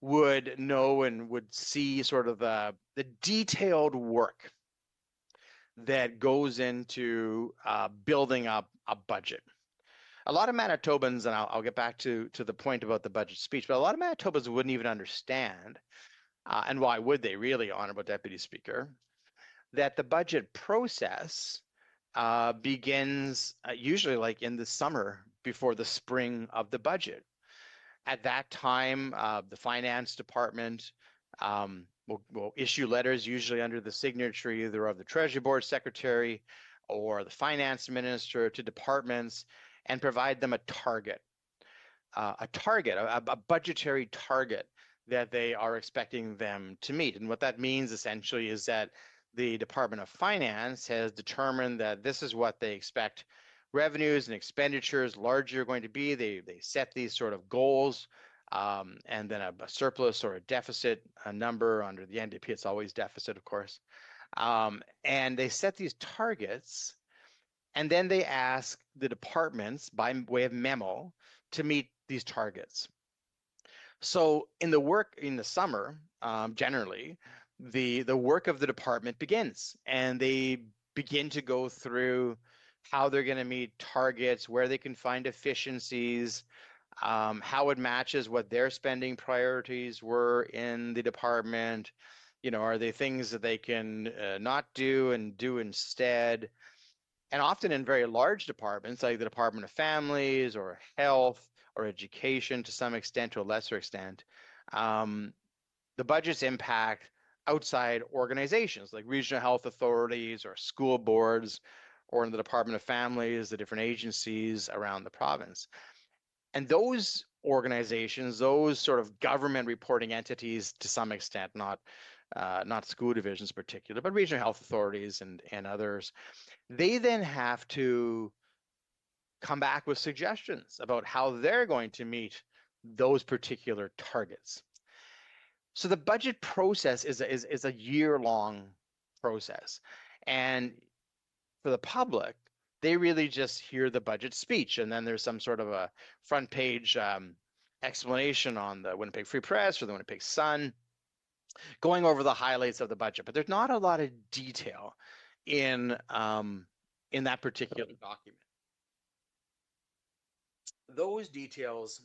would know and would see sort of the detailed work that goes into building up a budget. A lot of Manitobans, and I'll get back to the point about the budget speech, but a lot of Manitobans wouldn't even understand, and why would they really, Honorable Deputy Speaker, that the budget process begins usually like in the summer before the spring of the budget. At that time, the finance department will issue letters, usually under the signature either of the Treasury Board Secretary or the Finance Minister, to departments and provide them a target, a budgetary target that they are expecting them to meet. And what that means essentially is that the Department of Finance has determined that this is what they expect revenues and expenditures largely are going to be. They set these sort of goals, and then a surplus or a deficit, a number. Under the NDP, it's always deficit, of course. And they set these targets, and then they ask the departments by way of memo to meet these targets. So in the work in the summer, generally, the work of the department begins, and they begin to go through how they're going to meet targets, where they can find efficiencies, how it matches what their spending priorities were in the department. Are they things that they can not do and do instead? And often in very large departments, like the Department of Families or Health or Education to some extent, to a lesser extent, the budgets impact outside organizations like regional health authorities or school boards, or in the Department of Families, the different agencies around the province. And those organizations, those sort of government reporting entities to some extent, not school divisions in particular, but regional health authorities and others, they then have to come back with suggestions about how they're going to meet those particular targets. So the budget process is a year-long process. And for the public, they really just hear the budget speech, and then there's some sort of a front page explanation on the Winnipeg Free Press or the Winnipeg Sun, going over the highlights of the budget. But there's not a lot of detail in that particular document. Those details,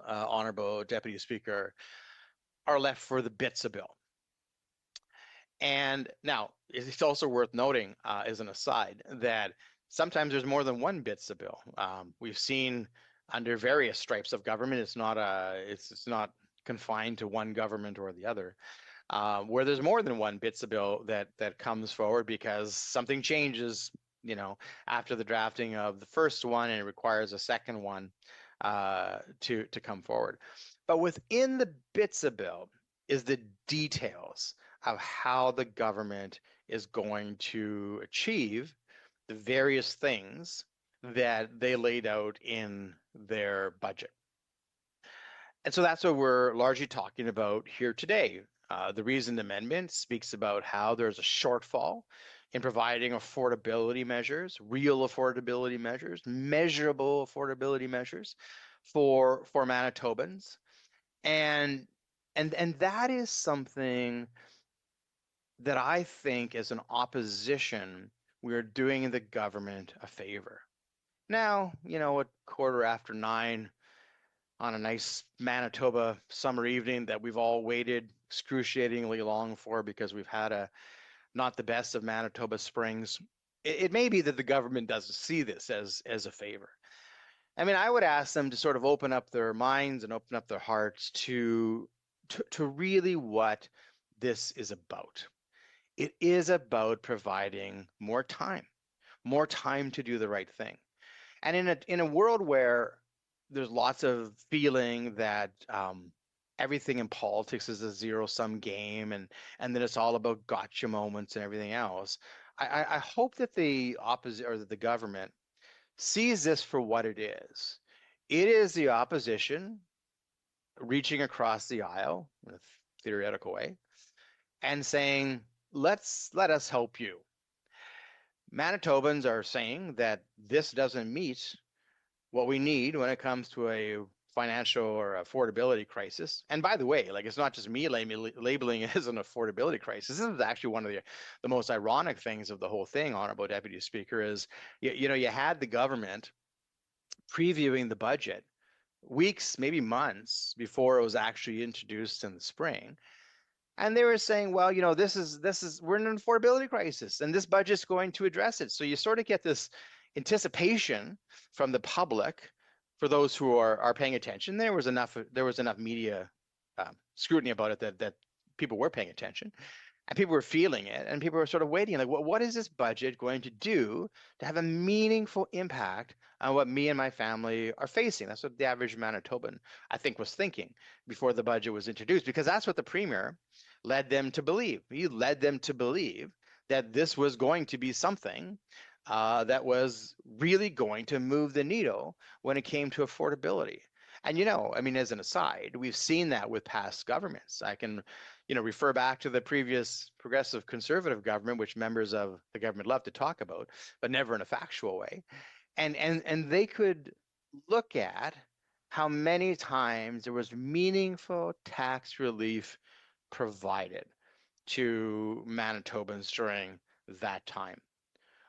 Honorable Deputy Speaker, are left for the bits of bill. And now, it's also worth noting, as an aside, that sometimes there's more than one bits of bill. We've seen under various stripes of government, it's not confined to one government or the other, where there's more than one bits of bill that comes forward because something changes, after the drafting of the first one, and it requires a second one to come forward. But within the bits of bill is the details of how the government is going to achieve the various things that they laid out in their budget. And so that's what we're largely talking about here today. The reasoned amendment speaks about how there's a shortfall in providing affordability measures, real affordability measures, measurable affordability measures for Manitobans. And that is something that I think as an opposition, we're doing the government a favor. Now, at 9:15 on a nice Manitoba summer evening that we've all waited excruciatingly long for because we've had not the best of Manitoba springs, it may be that the government doesn't see this as a favor. I mean, I would ask them to sort of open up their minds and open up their hearts to really what this is about. It is about providing more time to do the right thing. And in a world where there's lots of feeling that everything in politics is a zero-sum game, and that it's all about gotcha moments and everything else, I hope that the opposite, or that the government sees this for what it is. It is the opposition reaching across the aisle in a theoretical way and saying, let us help you. Manitobans are saying that this doesn't meet what we need when it comes to a financial or affordability crisis. And by the way, like, it's not just me labeling it as an affordability crisis. This is actually one of the most ironic things of the whole thing, Honorable Deputy Speaker, is you had the government previewing the budget weeks, maybe months before it was actually introduced in the spring. And they were saying, well, this is we're in an affordability crisis and this budget's going to address it. So you sort of get this anticipation from the public, for those who are paying attention. There was enough media scrutiny about it that people were paying attention, and people were feeling it, and people were sort of waiting, like, what is this budget going to do to have a meaningful impact on what me and my family are facing? That's what the average Manitoban, I think, was thinking before the budget was introduced, because that's what the Premier led them to believe. He led them to believe that this was going to be something that was really going to move the needle when it came to affordability. And, I mean, as an aside, we've seen that with past governments. I can, refer back to the previous progressive conservative government, which members of the government love to talk about, but never in a factual way. And they could look at how many times there was meaningful tax relief provided to Manitobans during that time.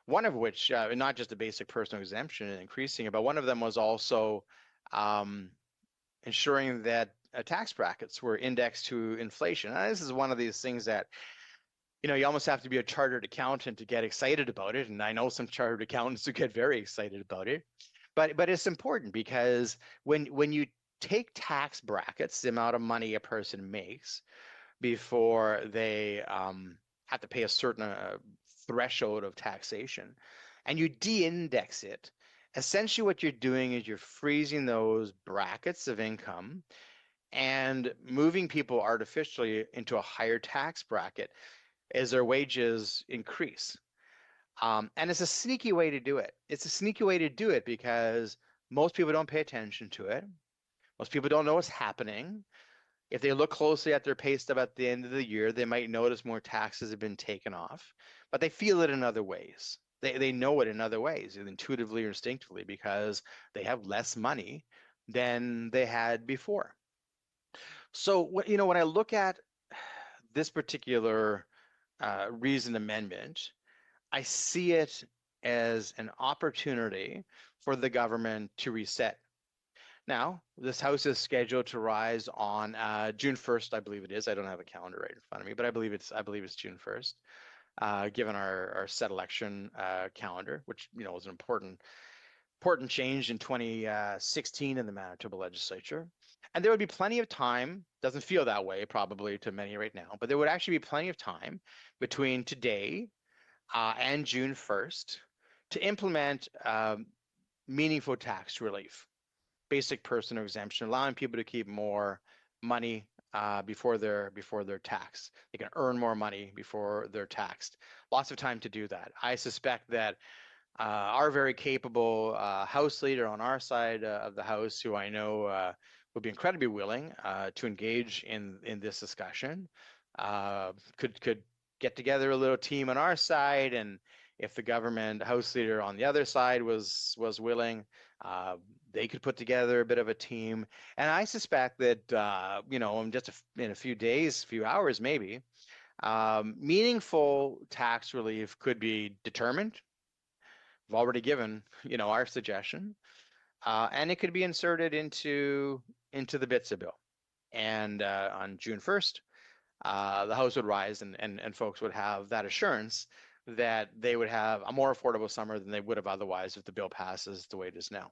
One of which, not just a basic personal exemption and increasing it, but one of them was also ensuring that tax brackets were indexed to inflation. Now, this is one of these things that, you almost have to be a chartered accountant to get excited about it. And I know some chartered accountants who get very excited about it. But it's important, because when you take tax brackets, the amount of money a person makes before they have to pay a certain threshold of taxation, and you de-index it, essentially what you're doing is you're freezing those brackets of income and moving people artificially into a higher tax bracket as their wages increase. And it's a sneaky way to do it. It's a sneaky way to do it because most people don't pay attention to it. Most people don't know what's happening. If they look closely at their pay stub at the end of the year, they might notice more taxes have been taken off, but they feel it in other ways. They know it in other ways, intuitively or instinctively, because they have less money than they had before. So, when I look at this particular reasoned amendment, I see it as an opportunity for the government to reset. Now, this House is scheduled to rise on June 1st, I believe it is. I don't have a calendar right in front of me, but I believe it's June 1st, given our set election calendar, which was an important change in 2016 in the Manitoba Legislature. And there would be plenty of time. Doesn't feel that way probably to many right now, but there would actually be plenty of time between today and June 1st to implement meaningful tax relief. Basic personal exemption, allowing people to keep more money before they're taxed. They can earn more money before they're taxed. Lots of time to do that. I suspect that our very capable House leader on our side of the House, who I know would be incredibly willing to engage in this discussion, could get together a little team on our side, and if the government House leader on the other side was willing, they could put together a bit of a team. And I suspect that, in a few days, few hours maybe, meaningful tax relief could be determined. We've already given, our suggestion, and it could be inserted into the BITSA bill. And on June 1st, the House would rise and folks would have that assurance that they would have a more affordable summer than they would have otherwise if the bill passes the way it is now.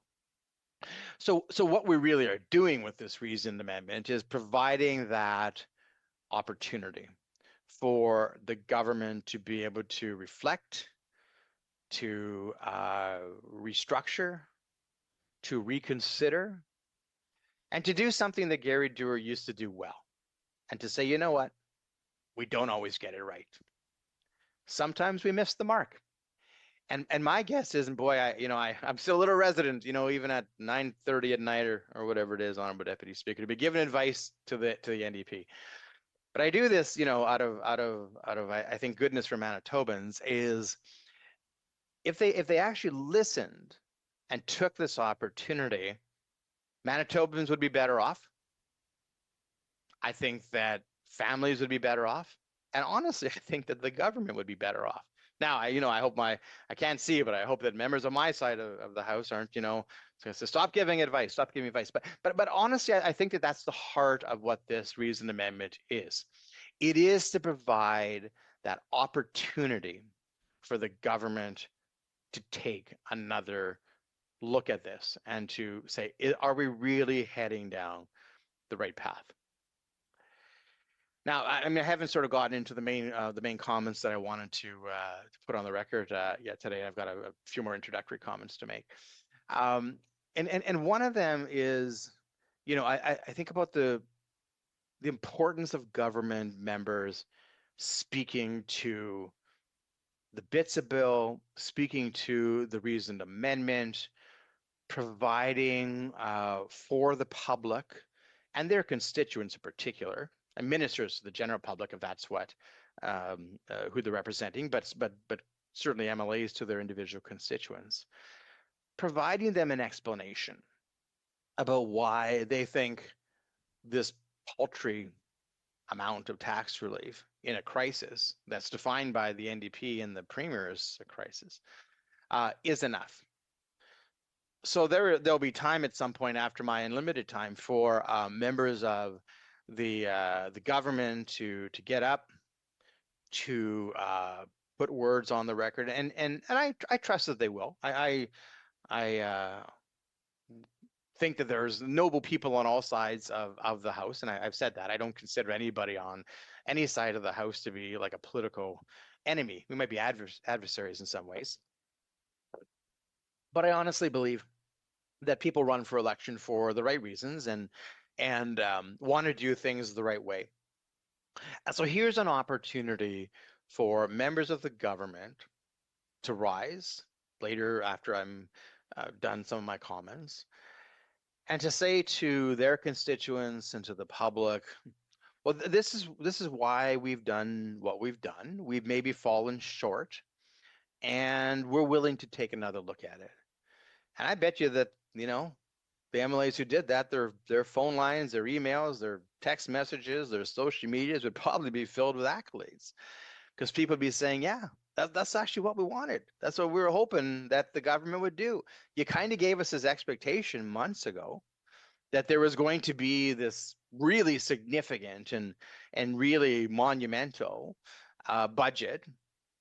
So what we really are doing with this reasoned amendment is providing that opportunity for the government to be able to reflect, to restructure, to reconsider, and to do something that Gary Dewar used to do well, and to say, you know what, we don't always get it right. Sometimes we miss the mark. And my guess is, and boy, I'm still a little resident, even at 9:30 at night or whatever it is, Honorable Deputy Speaker, to be giving advice to the NDP. But I do this, out of I think goodness for Manitobans, is if they actually listened and took this opportunity, Manitobans would be better off. I think that families would be better off. And honestly, I think that the government would be better off. Now, I hope I can't see it, but I hope that members on my side of the house aren't, so stop giving advice, stop giving advice. But honestly, I think that that's the heart of what this reasoned amendment is. It is to provide that opportunity for the government to take another look at this and to say, are we really heading down the right path? Now, I haven't sort of gotten into the main comments that I wanted to put on the record yet today. I've got a few more introductory comments to make, and one of them is, I think about the importance of government members speaking to the bits of bill, speaking to the reasoned amendment, providing for the public and their constituents in particular, and ministers to the general public, if that's what who they're representing, but certainly MLAs to their individual constituents, providing them an explanation about why they think this paltry amount of tax relief in a crisis that's defined by the NDP and the Premier as a crisis is enough. So there'll be time at some point after my unlimited time for members of the government to get up, to put words on the record, and I trust that they will. I think that there's noble people on all sides of the House, and I've said that. I don't consider anybody on any side of the House to be like a political enemy. We might be adversaries in some ways, but I honestly believe that people run for election for the right reasons and want to do things the right way. And so here's an opportunity for members of the government to rise later after I'm done some of my comments and to say to their constituents and to the public, well, this is why we've done what we've done. We've maybe fallen short, and we're willing to take another look at it. And I bet you that, the MLAs who did that, their phone lines, their emails, their text messages, their social medias would probably be filled with accolades, because people would be saying, yeah, that's actually what we wanted. That's what we were hoping that the government would do. You kind of gave us this expectation months ago that there was going to be this really significant and really monumental budget. In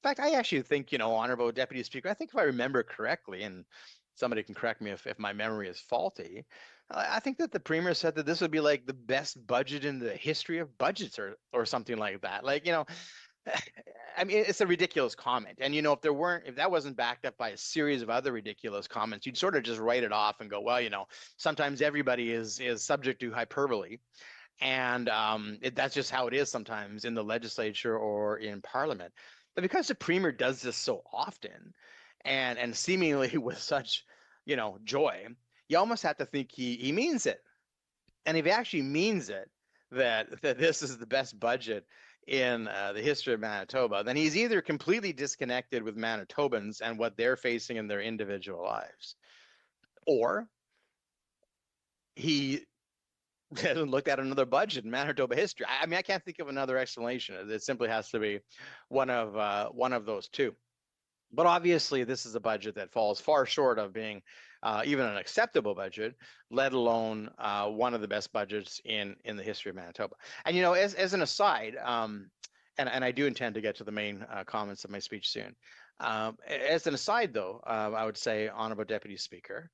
fact, I actually think, Honorable Deputy Speaker, I think if I remember correctly, and somebody can correct me if my memory is faulty, I think that the Premier said that this would be like the best budget in the history of budgets or something like that. It's a ridiculous comment. And, if that wasn't backed up by a series of other ridiculous comments, you'd sort of just write it off and go, well, sometimes everybody is subject to hyperbole. And that's just how it is sometimes in the legislature or in Parliament. But because the Premier does this so often and seemingly with such, joy, you almost have to think he means it. And if he actually means it, that this is the best budget in the history of Manitoba, then he's either completely disconnected with Manitobans and what they're facing in their individual lives, or he hasn't looked at another budget in Manitoba history. I can't think of another explanation. It simply has to be one of those two. But obviously, this is a budget that falls far short of being even an acceptable budget, let alone one of the best budgets in the history of Manitoba. And, as an aside, and I do intend to get to the main comments of my speech soon. As an aside, though, I would say, Honorable Deputy Speaker,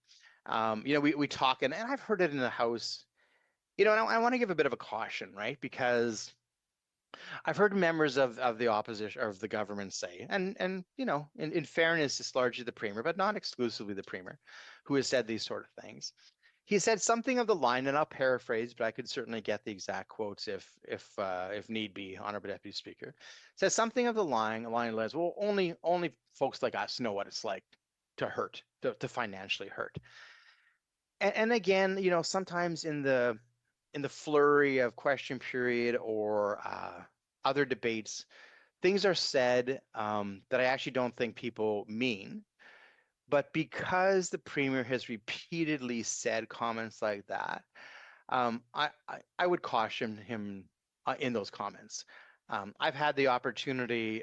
We talk, and I've heard it in the House, and I want to give a bit of a caution, right? Because I've heard members of the opposition or of the government say, and in fairness, it's largely the Premier, but not exclusively the Premier, who has said these sort of things. He said something of the line, and I'll paraphrase, but I could certainly get the exact quotes if need be, Honorable Deputy Speaker. Says something of the line was, well, only folks like us know what it's like to hurt, to financially hurt. And again, sometimes in the flurry of question period or other debates, things are said that I actually don't think people mean. But because the Premier has repeatedly said comments like that, I would caution him in those comments. I've had the opportunity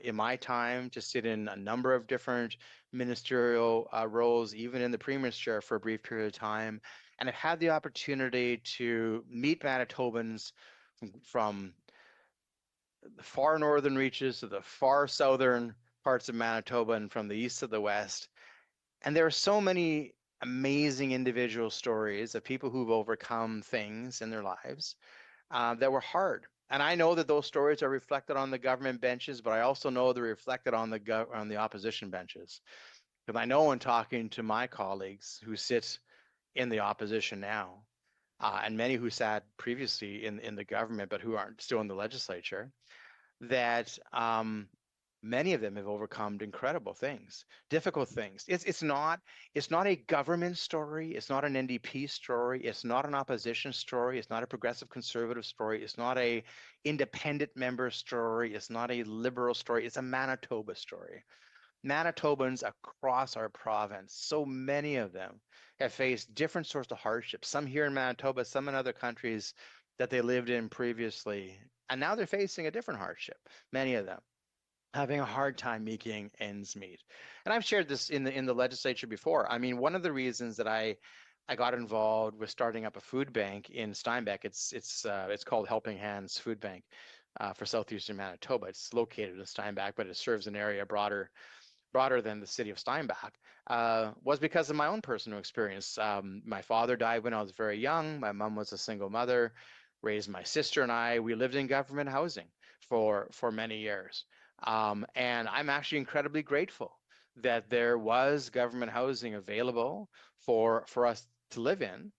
in my time to sit in a number of different ministerial roles, even in the Premier's chair for a brief period of time. And I've had the opportunity to meet Manitobans from the far northern reaches to the far southern parts of Manitoba and from the east to the west. And there are so many amazing individual stories of people who've overcome things in their lives that were hard. And I know that those stories are reflected on the government benches, but I also know they're reflected on the opposition benches. Because I know in talking to my colleagues who sit in the opposition now, and many who sat previously in the government but who aren't still in the legislature, that many of them have overcome incredible things, difficult things. It's not a government story. It's not an NDP story. It's not an opposition story. It's not a progressive conservative story. It's not a independent member story. It's not a liberal story. It's a Manitoba story. Manitobans across our province, so many of them have faced different sorts of hardships, some here in Manitoba, some in other countries that they lived in previously. And now they're facing a different hardship, many of them having a hard time making ends meet. And I've shared this in the legislature before. I mean, one of the reasons that I got involved with starting up a food bank in Steinbach, it's called Helping Hands Food Bank for Southeastern Manitoba. It's located in Steinbach, but it serves an area broader than the city of Steinbach, was because of my own personal experience. My father died when I was very young. My mom was a single mother, raised my sister and I. We lived in government housing for many years. And I'm actually incredibly grateful that there was government housing available for us to live in,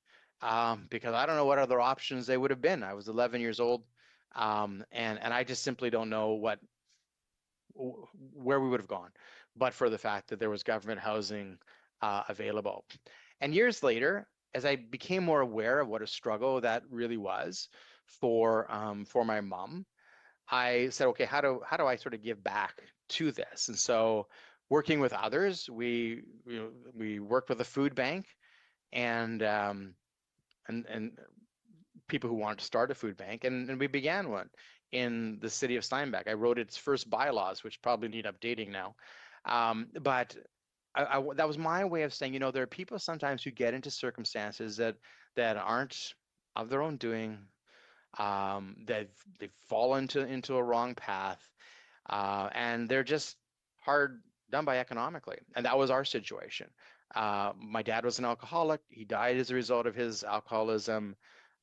because I don't know what other options they would have been. I was 11 years old, and I just simply don't know where we would have gone, but for the fact that there was government housing available. And years later, as I became more aware of what a struggle that really was for my mom, I said, okay, how do I sort of give back to this? And so, working with others, we worked with a food bank, and people who wanted to start a food bank, and we began one in the city of Steinbach. I wrote its first bylaws, which probably need updating now. But that was my way of saying, there are people sometimes who get into circumstances that aren't of their own doing, that they fall into a wrong path, and they're just hard done by economically. And that was our situation. My dad was an alcoholic. He died as a result of his alcoholism.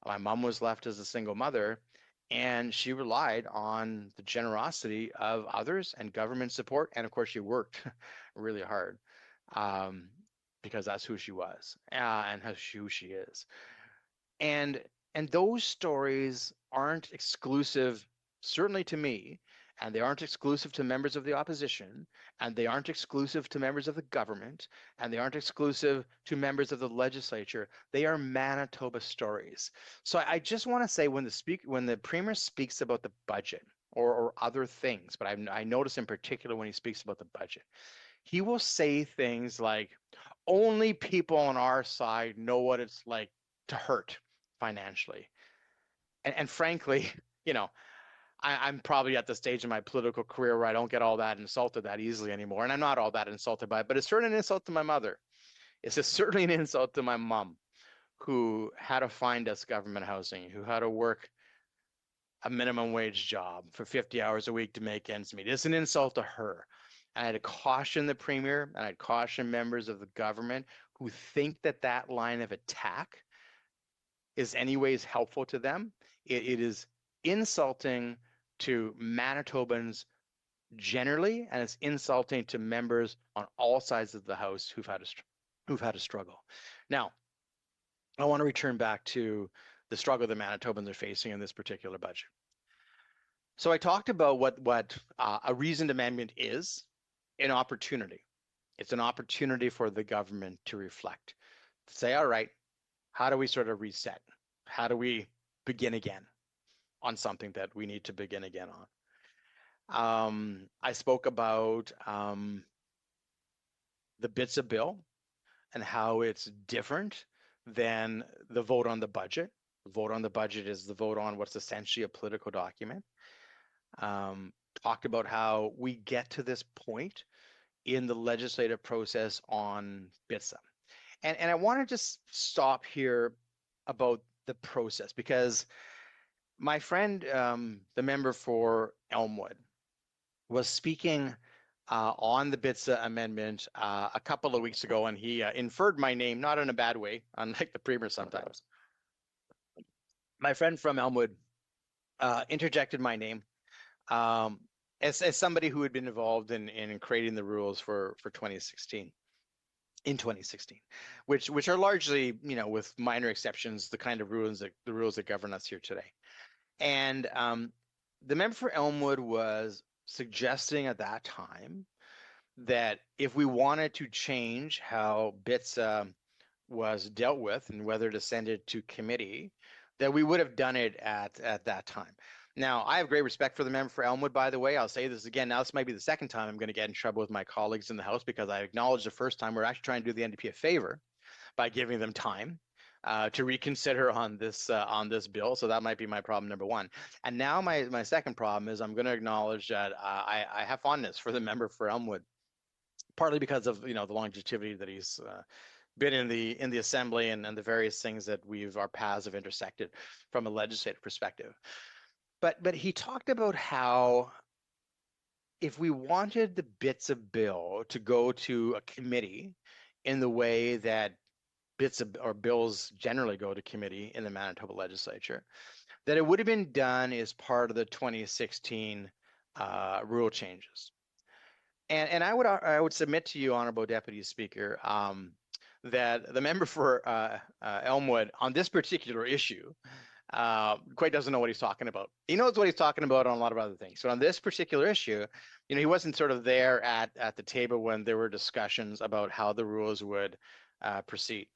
My mom was left as a single mother, and she relied on the generosity of others and government support. And of course, she worked really hard, because that's who she was, and who she is. And those stories aren't exclusive, certainly to me, and they aren't exclusive to members of the opposition, and they aren't exclusive to members of the government, and they aren't exclusive to members of the legislature. They are Manitoba stories. So I just want to say, when the Premier speaks about the budget or other things, but I notice in particular when he speaks about the budget, he will say things like, only people on our side know what it's like to hurt financially. And frankly, I'm probably at the stage in my political career where I don't get all that insulted that easily anymore. And I'm not all that insulted by it, but it's certainly an insult to my mother. It's certainly an insult to my mom, who had to find us government housing, who had to work a minimum wage job for 50 hours a week to make ends meet. It's an insult to her. And I had to caution the Premier, and I'd caution members of the government who think that that line of attack is anyways helpful to them, it is insulting to Manitobans generally, and it's insulting to members on all sides of the House who've had a struggle. Now, I want to return back to the struggle that Manitobans are facing in this particular budget. So I talked about what a reasoned amendment is, an opportunity. It's an opportunity for the government to reflect, to say, all right, how do we sort of reset? How do we begin again on something that we need to begin again on? I spoke about the bits of bill and how it's different than the vote on the budget. The vote on the budget is the vote on what's essentially a political document. Talked about how we get to this point in the legislative process on BITSA. And I want to just stop here about the process, because my friend, the member for Elmwood, was speaking on the BITSA amendment a couple of weeks ago, and he inferred my name, not in a bad way, unlike the Premier sometimes. My friend from Elmwood interjected my name as somebody who had been involved in creating the rules for 2016. In 2016, which are largely, with minor exceptions, the kind of rules that govern us here today. And the member for Elmwood was suggesting at that time that if we wanted to change how BITSA was dealt with and whether to send it to committee, that we would have done it at that time. Now, I have great respect for the member for Elmwood, by the way. I'll say this again. Now, this might be the second time I'm going to get in trouble with my colleagues in the House, because I acknowledged the first time we're actually trying to do the NDP a favor by giving them time to reconsider on this bill. So that might be my problem number one. And now my second problem is I'm going to acknowledge that I have fondness for the member for Elmwood, partly because of the longevity that he's been in the Assembly and the various things that our paths have intersected from a legislative perspective. But he talked about how if we wanted the bits of bill to go to a committee in the way that bills generally go to committee in the Manitoba legislature, that it would have been done as part of the 2016 rule changes. And I would submit to you, Honorable Deputy Speaker, that the member for Elmwood on this particular issue quite doesn't know what he's talking about. He knows what he's talking about on a lot of other things. So on this particular issue, he wasn't sort of there at the table when there were discussions about how the rules would proceed.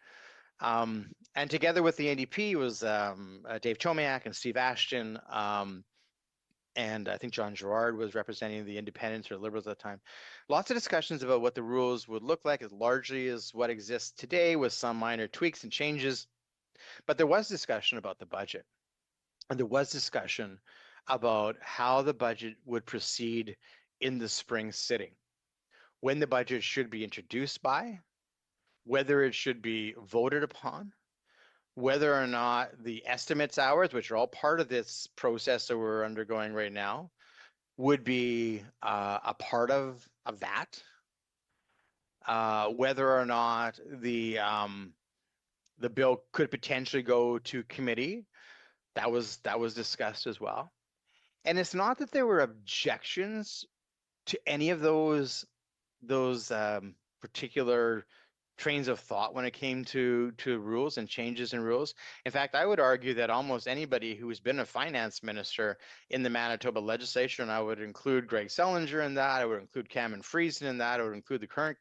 And together with the NDP was Dave Chomiak and Steve Ashton, and I think John Gerard was representing the Independents or Liberals at the time. Lots of discussions about what the rules would look like, as largely as what exists today, with some minor tweaks and changes. But there was discussion about the budget, and there was discussion about how the budget would proceed in the spring sitting, when the budget should be introduced by, whether it should be voted upon, whether or not the estimates hours, which are all part of this process that we're undergoing right now, would be a part of that, whether or not the bill could potentially go to committee. That was discussed as well. And it's not that there were objections to any of those particular trains of thought when it came to rules and changes in rules. In fact, I would argue that almost anybody who has been a finance minister in the Manitoba legislature, and I would include Greg Selinger in that, I would include Cameron Friesen in that, I would include the current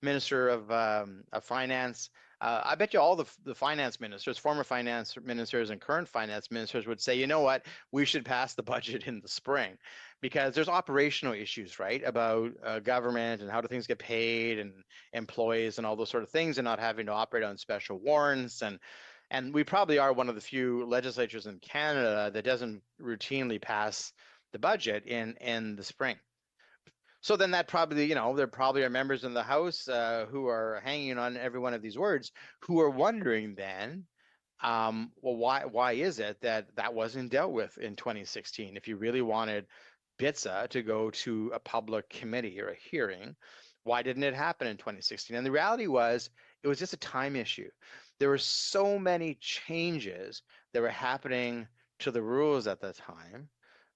Minister of Finance. I bet you all the finance ministers, former finance ministers and current finance ministers would say, you know what, we should pass the budget in the spring, because there's operational issues, right, about government and how do things get paid and employees and all those sort of things, and not having to operate on special warrants. And we probably are one of the few legislatures in Canada that doesn't routinely pass the budget in the spring. So then that probably, there probably are members in the House who are hanging on every one of these words, who are wondering then, well, why is it that wasn't dealt with in 2016? If you really wanted BITSA to go to a public committee or a hearing, why didn't it happen in 2016? And the reality was, It was just a time issue. There were so many changes that were happening to the rules at the time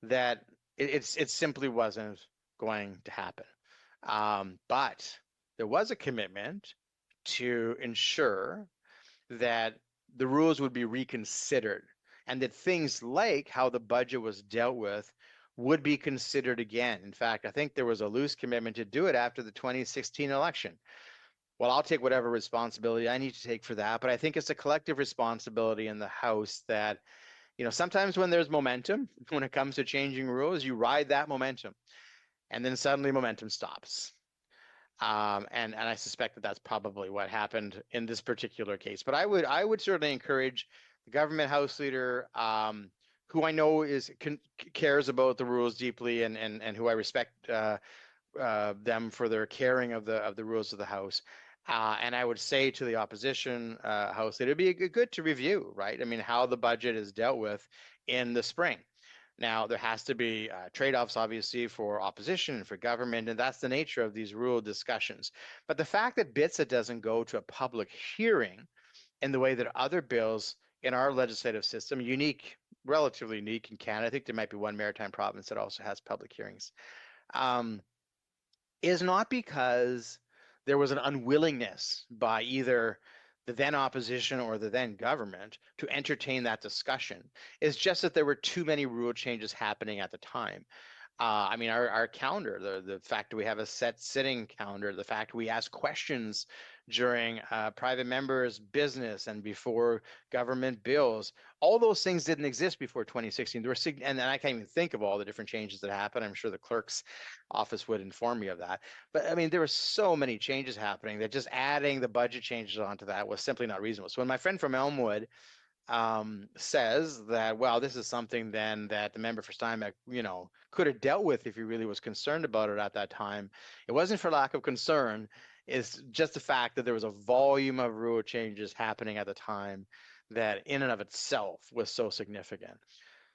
that it simply wasn't going to happen. But there was a commitment to ensure that the rules would be reconsidered and that things like how the budget was dealt with would be considered again. In fact, I think there was a loose commitment to do it after the 2016 election. Well, I'll take whatever responsibility I need to take for that, but I think it's a collective responsibility in the House that, you know, sometimes when there's momentum, when it comes to changing rules, you ride that momentum, and then suddenly momentum stops. And I suspect that that's probably what happened in this particular case. But I would certainly encourage the government House leader, who I know cares about the rules deeply, and who I respect them for their caring of the rules of the House. And I would say to the opposition House leader, it'd be good to review, right? I mean, how the budget is dealt with in the spring. Now, there has to be trade-offs, obviously, for opposition and for government, and that's the nature of these rule discussions. But the fact that BITSA doesn't go to a public hearing in the way that other bills in our legislative system, relatively unique in Canada, I think there might be one maritime province that also has public hearings, is not because there was an unwillingness by either the then opposition or the then government to entertain that discussion. It's just that there were too many rule changes happening at the time. I mean, our calendar, the fact that we have a set sitting calendar, the fact we ask questions during private members' business and before government bills, all those things didn't exist before 2016. There were, and I can't even think of all the different changes that happened. I'm sure the clerk's office would inform me of that. But I mean, there were so many changes happening that just adding the budget changes onto that was simply not reasonable. So when my friend from Elmwood says that, well, this is something then that the member for Steinbeck, could have dealt with if he really was concerned about it at that time. It wasn't for lack of concern. It's just the fact that there was a volume of rule changes happening at the time that in and of itself was so significant.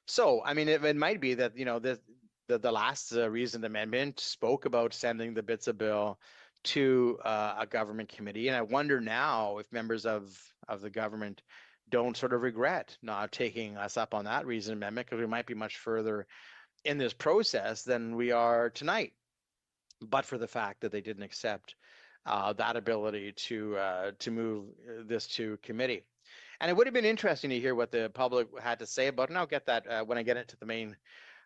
So, I mean, it might be that, the last reasoned amendment spoke about sending the BITSA bill to a government committee. And I wonder now if members of the government don't sort of regret not taking us up on that reasoned amendment, because we might be much further in this process than we are tonight, but for the fact that they didn't accept that ability to move this to committee. And it would have been interesting to hear what the public had to say about it, and I'll get that when I get into the main.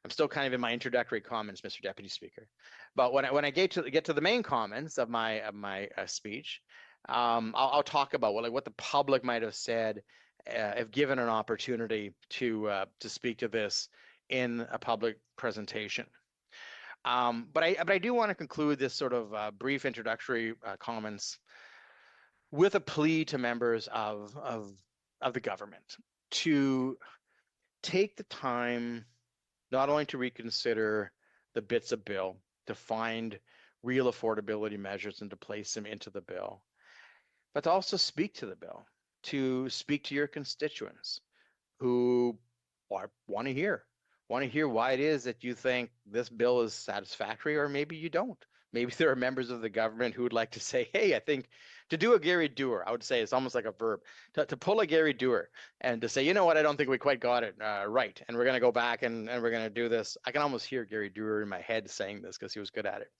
I'm still kind of in my introductory comments, Mr. Deputy Speaker. But when I get to the main comments of my speech, I'll talk about what the public might have said if given an opportunity to speak to this in a public presentation. But I do want to conclude this sort of brief introductory comments with a plea to members of the government to take the time not only to reconsider the BITSA bill, to find real affordability measures and to place them into the bill, but to also speak to the bill, to speak to your constituents who want to hear why it is that you think this bill is satisfactory, or maybe you don't. Maybe there are members of the government who would like to say, hey, I think to do a Gary Doer, I would say it's almost like a verb, to pull a Gary Doer and to say, you know what, I don't think we quite got it right. And we're going to go back and we're going to do this. I can almost hear Gary Doer in my head saying this because he was good at it.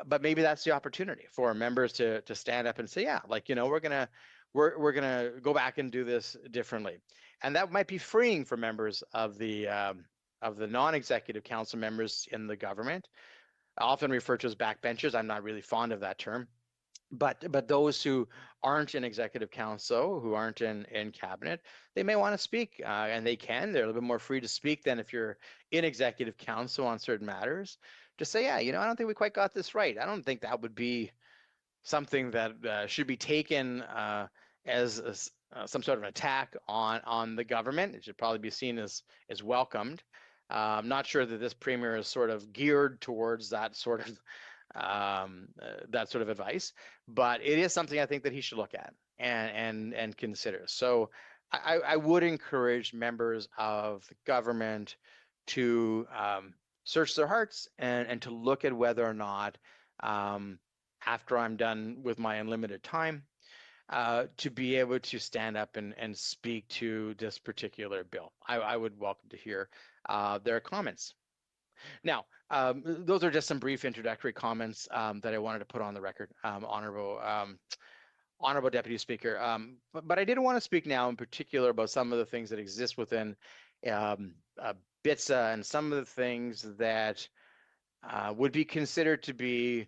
But maybe that's the opportunity for members to stand up and say, yeah, we're going to go back and do this differently. And that might be freeing for members of the non-executive council members in the government, often referred to as backbenchers. I'm not really fond of that term, but those who aren't in executive council, who aren't in cabinet, they may want to speak, and they can. They're a little bit more free to speak than if you're in executive council on certain matters. To say, yeah, I don't think we quite got this right. I don't think that would be something that should be taken as some sort of an attack on the government. It should probably be seen as welcomed. I'm not sure that this premier is sort of geared towards that sort of advice, but it is something I think that he should look at and consider. So I would encourage members of the government to search their hearts and to look at whether or not after I'm done with my unlimited time, to be able to stand up and speak to this particular bill. I would welcome to hear their comments. Now, those are just some brief introductory comments that I wanted to put on the record, Honorable Deputy Speaker. But I did want to speak now in particular about some of the things that exist within BITSA and some of the things that would be considered to be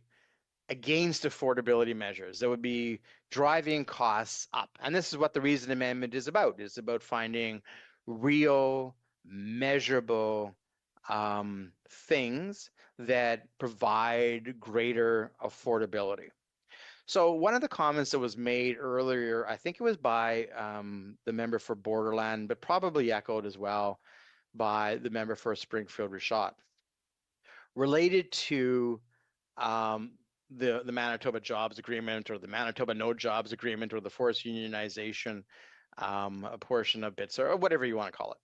against affordability measures that would be driving costs up. And this is what the reason amendment is about. It's about finding real, measurable things that provide greater affordability. So one of the comments that was made earlier, I think it was by the member for Borderland, but probably echoed as well by the member for Springfield Richat, related to the Manitoba Jobs Agreement or the Manitoba No Jobs Agreement or the forced unionization a portion of BITS or whatever you want to call it.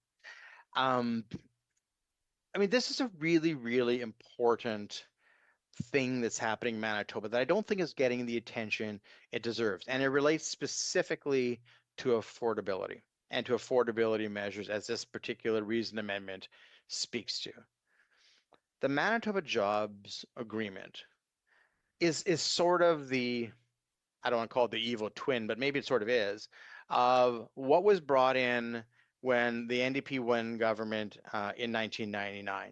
I mean, this is a really, really important thing that's happening in Manitoba that I don't think is getting the attention it deserves. And it relates specifically to affordability and to affordability measures, as this particular reason amendment speaks to. The Manitoba Jobs Agreement is sort of the, I don't want to call it the evil twin, but maybe it sort of is, of what was brought in when the NDP won government in 1999.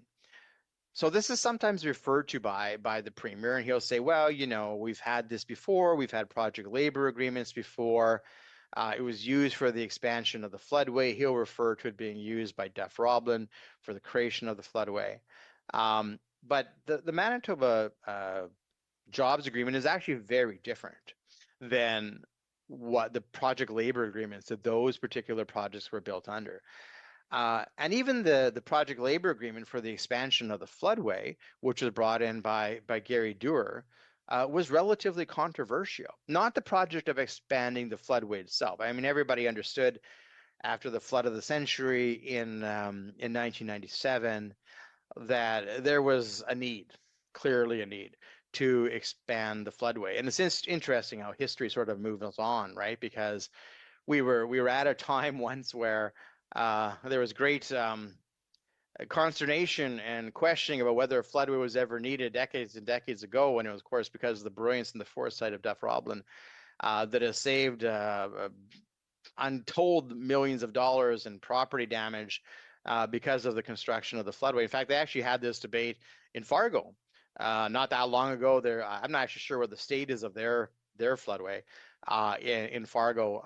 So this is sometimes referred to by the Premier, and he'll say, well, you know, we've had this before, we've had project labor agreements before, it was used for the expansion of the floodway. He'll refer to it being used by Duff-Roblin for the creation of the floodway. But the Manitoba Jobs Agreement is actually very different than what the project labor agreements that those particular projects were built under. And even the project labor agreement for the expansion of the floodway, which was brought in by Gary Dewar, was relatively controversial. Not the project of expanding the floodway itself. I mean, everybody understood after the flood of the century in 1997 that there was a need, clearly a need, to expand the floodway. And it's interesting how history sort of moves on, right? Because we were at a time once where there was great consternation and questioning about whether a floodway was ever needed decades and decades ago, and it was, of course, because of the brilliance and the foresight of Duff-Roblin that has saved untold millions of dollars in property damage because of the construction of the floodway. In fact, they actually had this debate in Fargo not that long ago. I'm not actually sure what the state is of their floodway in Fargo.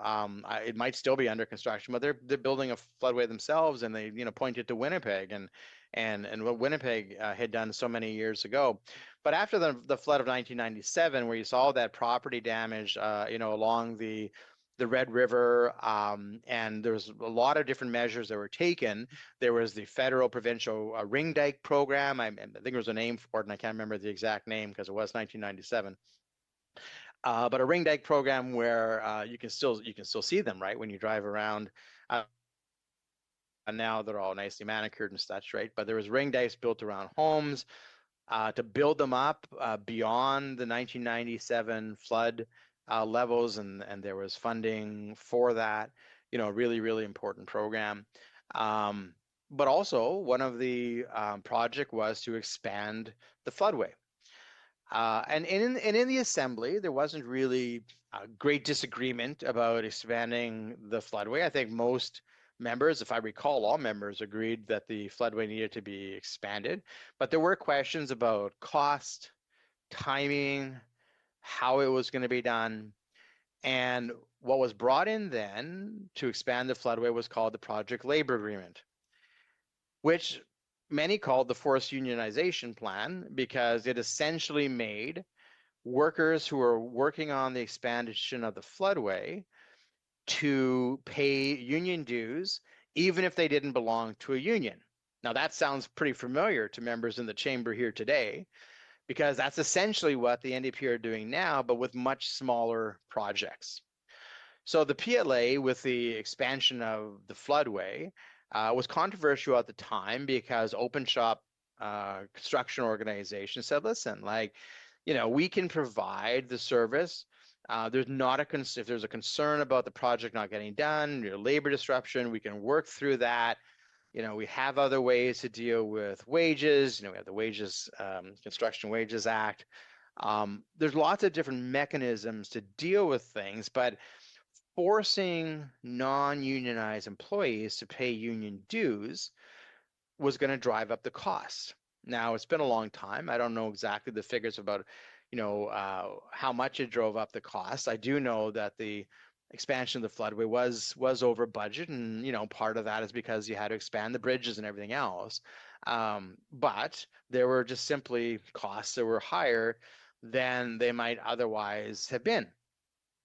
It might still be under construction, but they're building a floodway themselves, and they pointed to Winnipeg and what Winnipeg had done so many years ago. But after the flood of 1997, where you saw that property damage, along the Red River, and there was a lot of different measures that were taken. There was the federal provincial ring dike program. I think there was a name for it, and I can't remember the exact name because it was 1997. But a ring dike program where you can still see them, right, when you drive around. And now they're all nicely manicured and such, right? But there was ring dikes built around homes to build them up beyond the 1997 flood levels, and there was funding for that. Really, really important program. But also one of the project was to expand the floodway. And in the Assembly, there wasn't really a great disagreement about expanding the floodway. I think most members, if I recall, all members agreed that the floodway needed to be expanded. But there were questions about cost, timing, how it was going to be done. And what was brought in then to expand the floodway was called the Project Labor Agreement, which many called the forced unionization plan, because it essentially made workers who were working on the expansion of the floodway to pay union dues, even if they didn't belong to a union. Now, that sounds pretty familiar to members in the chamber here today, because that's essentially what the NDP are doing now, but with much smaller projects. So the PLA, with the expansion of the floodway, was controversial at the time because open shop construction organizations said, listen, like, we can provide the service. There's not if there's a concern about the project not getting done, labor disruption, we can work through that. We have other ways to deal with wages. We have the Construction Wages Act. There's lots of different mechanisms to deal with things, but forcing non-unionized employees to pay union dues was going to drive up the costs. Now, it's been a long time. I don't know exactly the figures about, how much it drove up the cost. I do know that the expansion of the floodway was over budget, and part of that is because you had to expand the bridges and everything else. But there were just simply costs that were higher than they might otherwise have been.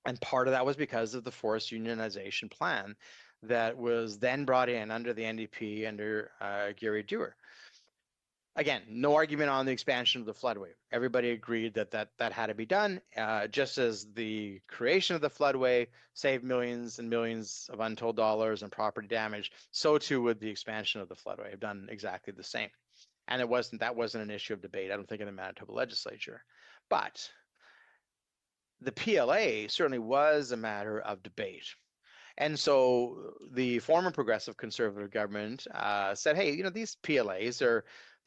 And part of that was because of the forced unionization plan that was then brought in under the NDP under Gary Dewar. Again, no argument on the expansion of the floodway. Everybody agreed that had to be done, just as the creation of the floodway saved millions and millions of untold dollars and property damage, so too would the expansion of the floodway have done exactly the same. And that wasn't an issue of debate, I don't think, in the Manitoba legislature. But the PLA certainly was a matter of debate. And so the former Progressive Conservative government said, hey, these PLAs they're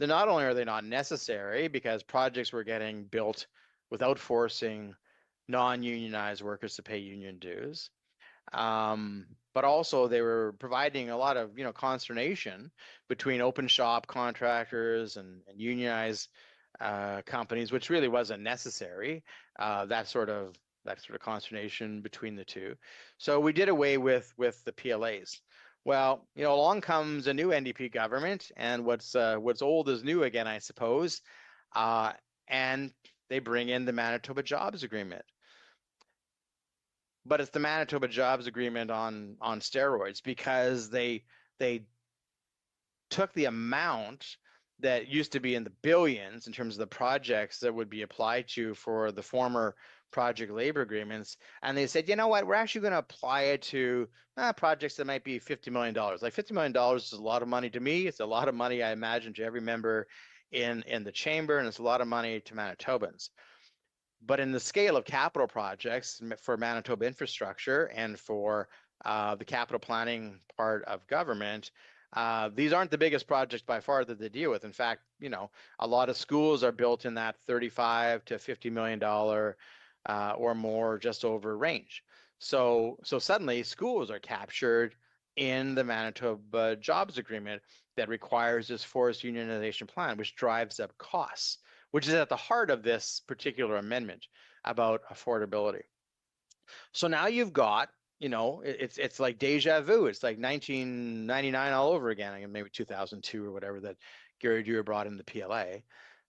not only are they not necessary because projects were getting built without forcing non-unionized workers to pay union dues, but also they were providing a lot of consternation between open shop contractors and unionized companies, which really wasn't necessary. That sort of consternation between the two. So we did away with the PLAs. Well, along comes a new NDP government, and what's old is new again, I suppose. And they bring in the Manitoba Jobs Agreement. But it's the Manitoba Jobs Agreement on steroids, because they took the amount that used to be in the billions in terms of the projects that would be applied to for the former project labor agreements, and they said, you know what, we're actually going to apply it to projects that might be $50 million. Like $50 million is a lot of money to me. It's a lot of money, I imagine, to every member in the chamber, and it's a lot of money to Manitobans. But in the scale of capital projects for Manitoba infrastructure and for the capital planning part of government, these aren't the biggest projects by far that they deal with. In fact, a lot of schools are built in that $35 to $50 million or more, just over range. So suddenly schools are captured in the Manitoba Jobs Agreement that requires this forced unionization plan, which drives up costs, which is at the heart of this particular amendment about affordability. So now you've got, it's like deja vu. It's like 1999 all over again, maybe 2002 or whatever, that Gary Dewar brought in the PLA.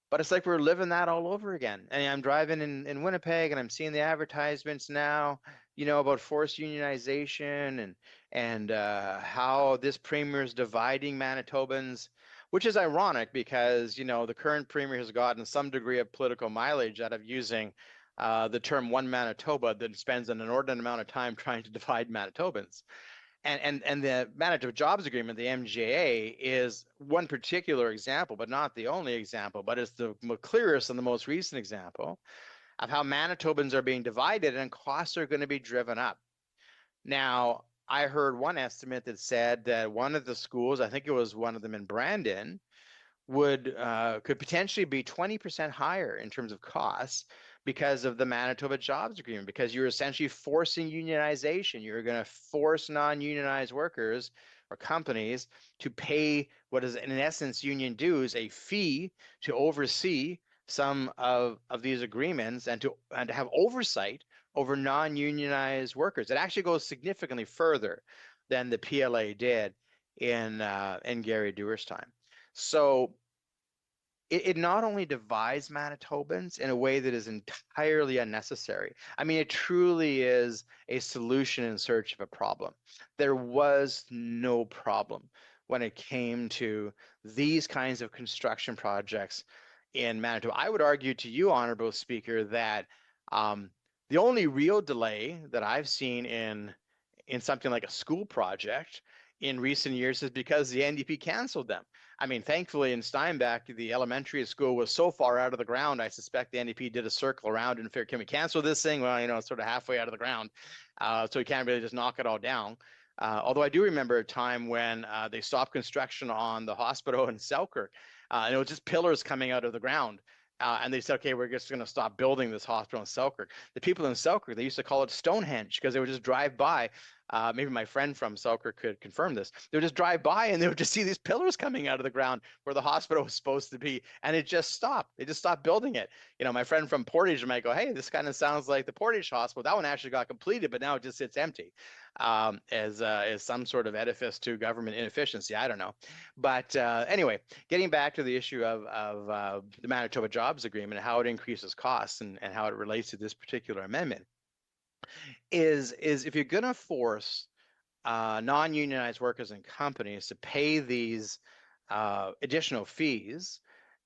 But it's like we're living that all over again. And I'm driving in Winnipeg, and I'm seeing the advertisements now, about forced unionization and how this premier is dividing Manitobans, which is ironic because, the current premier has gotten some degree of political mileage out of using the term one Manitoba that spends an inordinate amount of time trying to divide Manitobans. And the Manitoba Jobs Agreement, the MJA, is one particular example, but not the only example, but it's the clearest and the most recent example of how Manitobans are being divided and costs are going to be driven up. Now, I heard one estimate that said that one of the schools, I think it was one of them in Brandon, could potentially be 20% higher in terms of costs because of the Manitoba Jobs Agreement, because you're essentially forcing unionization. You're going to force non-unionized workers or companies to pay what is in essence union dues, a fee to oversee some of these agreements and to have oversight over non-unionized workers. It actually goes significantly further than the PLA did in Gary Dewar's time. So it not only divides Manitobans in a way that is entirely unnecessary. I mean, it truly is a solution in search of a problem. There was no problem when it came to these kinds of construction projects in Manitoba. I would argue to you, Honorable Speaker, that the only real delay that I've seen in something like a school project in recent years is because the NDP canceled them. I mean, thankfully in Steinbach, the elementary school was so far out of the ground, I suspect the NDP did a circle around and figured, can we cancel this thing? Well, it's sort of halfway out of the ground, so we can't really just knock it all down. Although I do remember a time when they stopped construction on the hospital in Selkirk, and it was just pillars coming out of the ground. And they said, okay, we're just going to stop building this hospital in Selkirk. The people in Selkirk, they used to call it Stonehenge because they would just drive by. Maybe my friend from Selkirk could confirm this. They would just drive by and they would just see these pillars coming out of the ground where the hospital was supposed to be. And it just stopped. They just stopped building it. My friend from Portage might go, hey, this kind of sounds like the Portage Hospital. That one actually got completed, but now it just sits empty as some sort of edifice to government inefficiency. I don't know. But anyway, getting back to the issue of the Manitoba Jobs Agreement and how it increases costs and how it relates to this particular amendment. Is if you're going to force non-unionized workers and companies to pay these additional fees,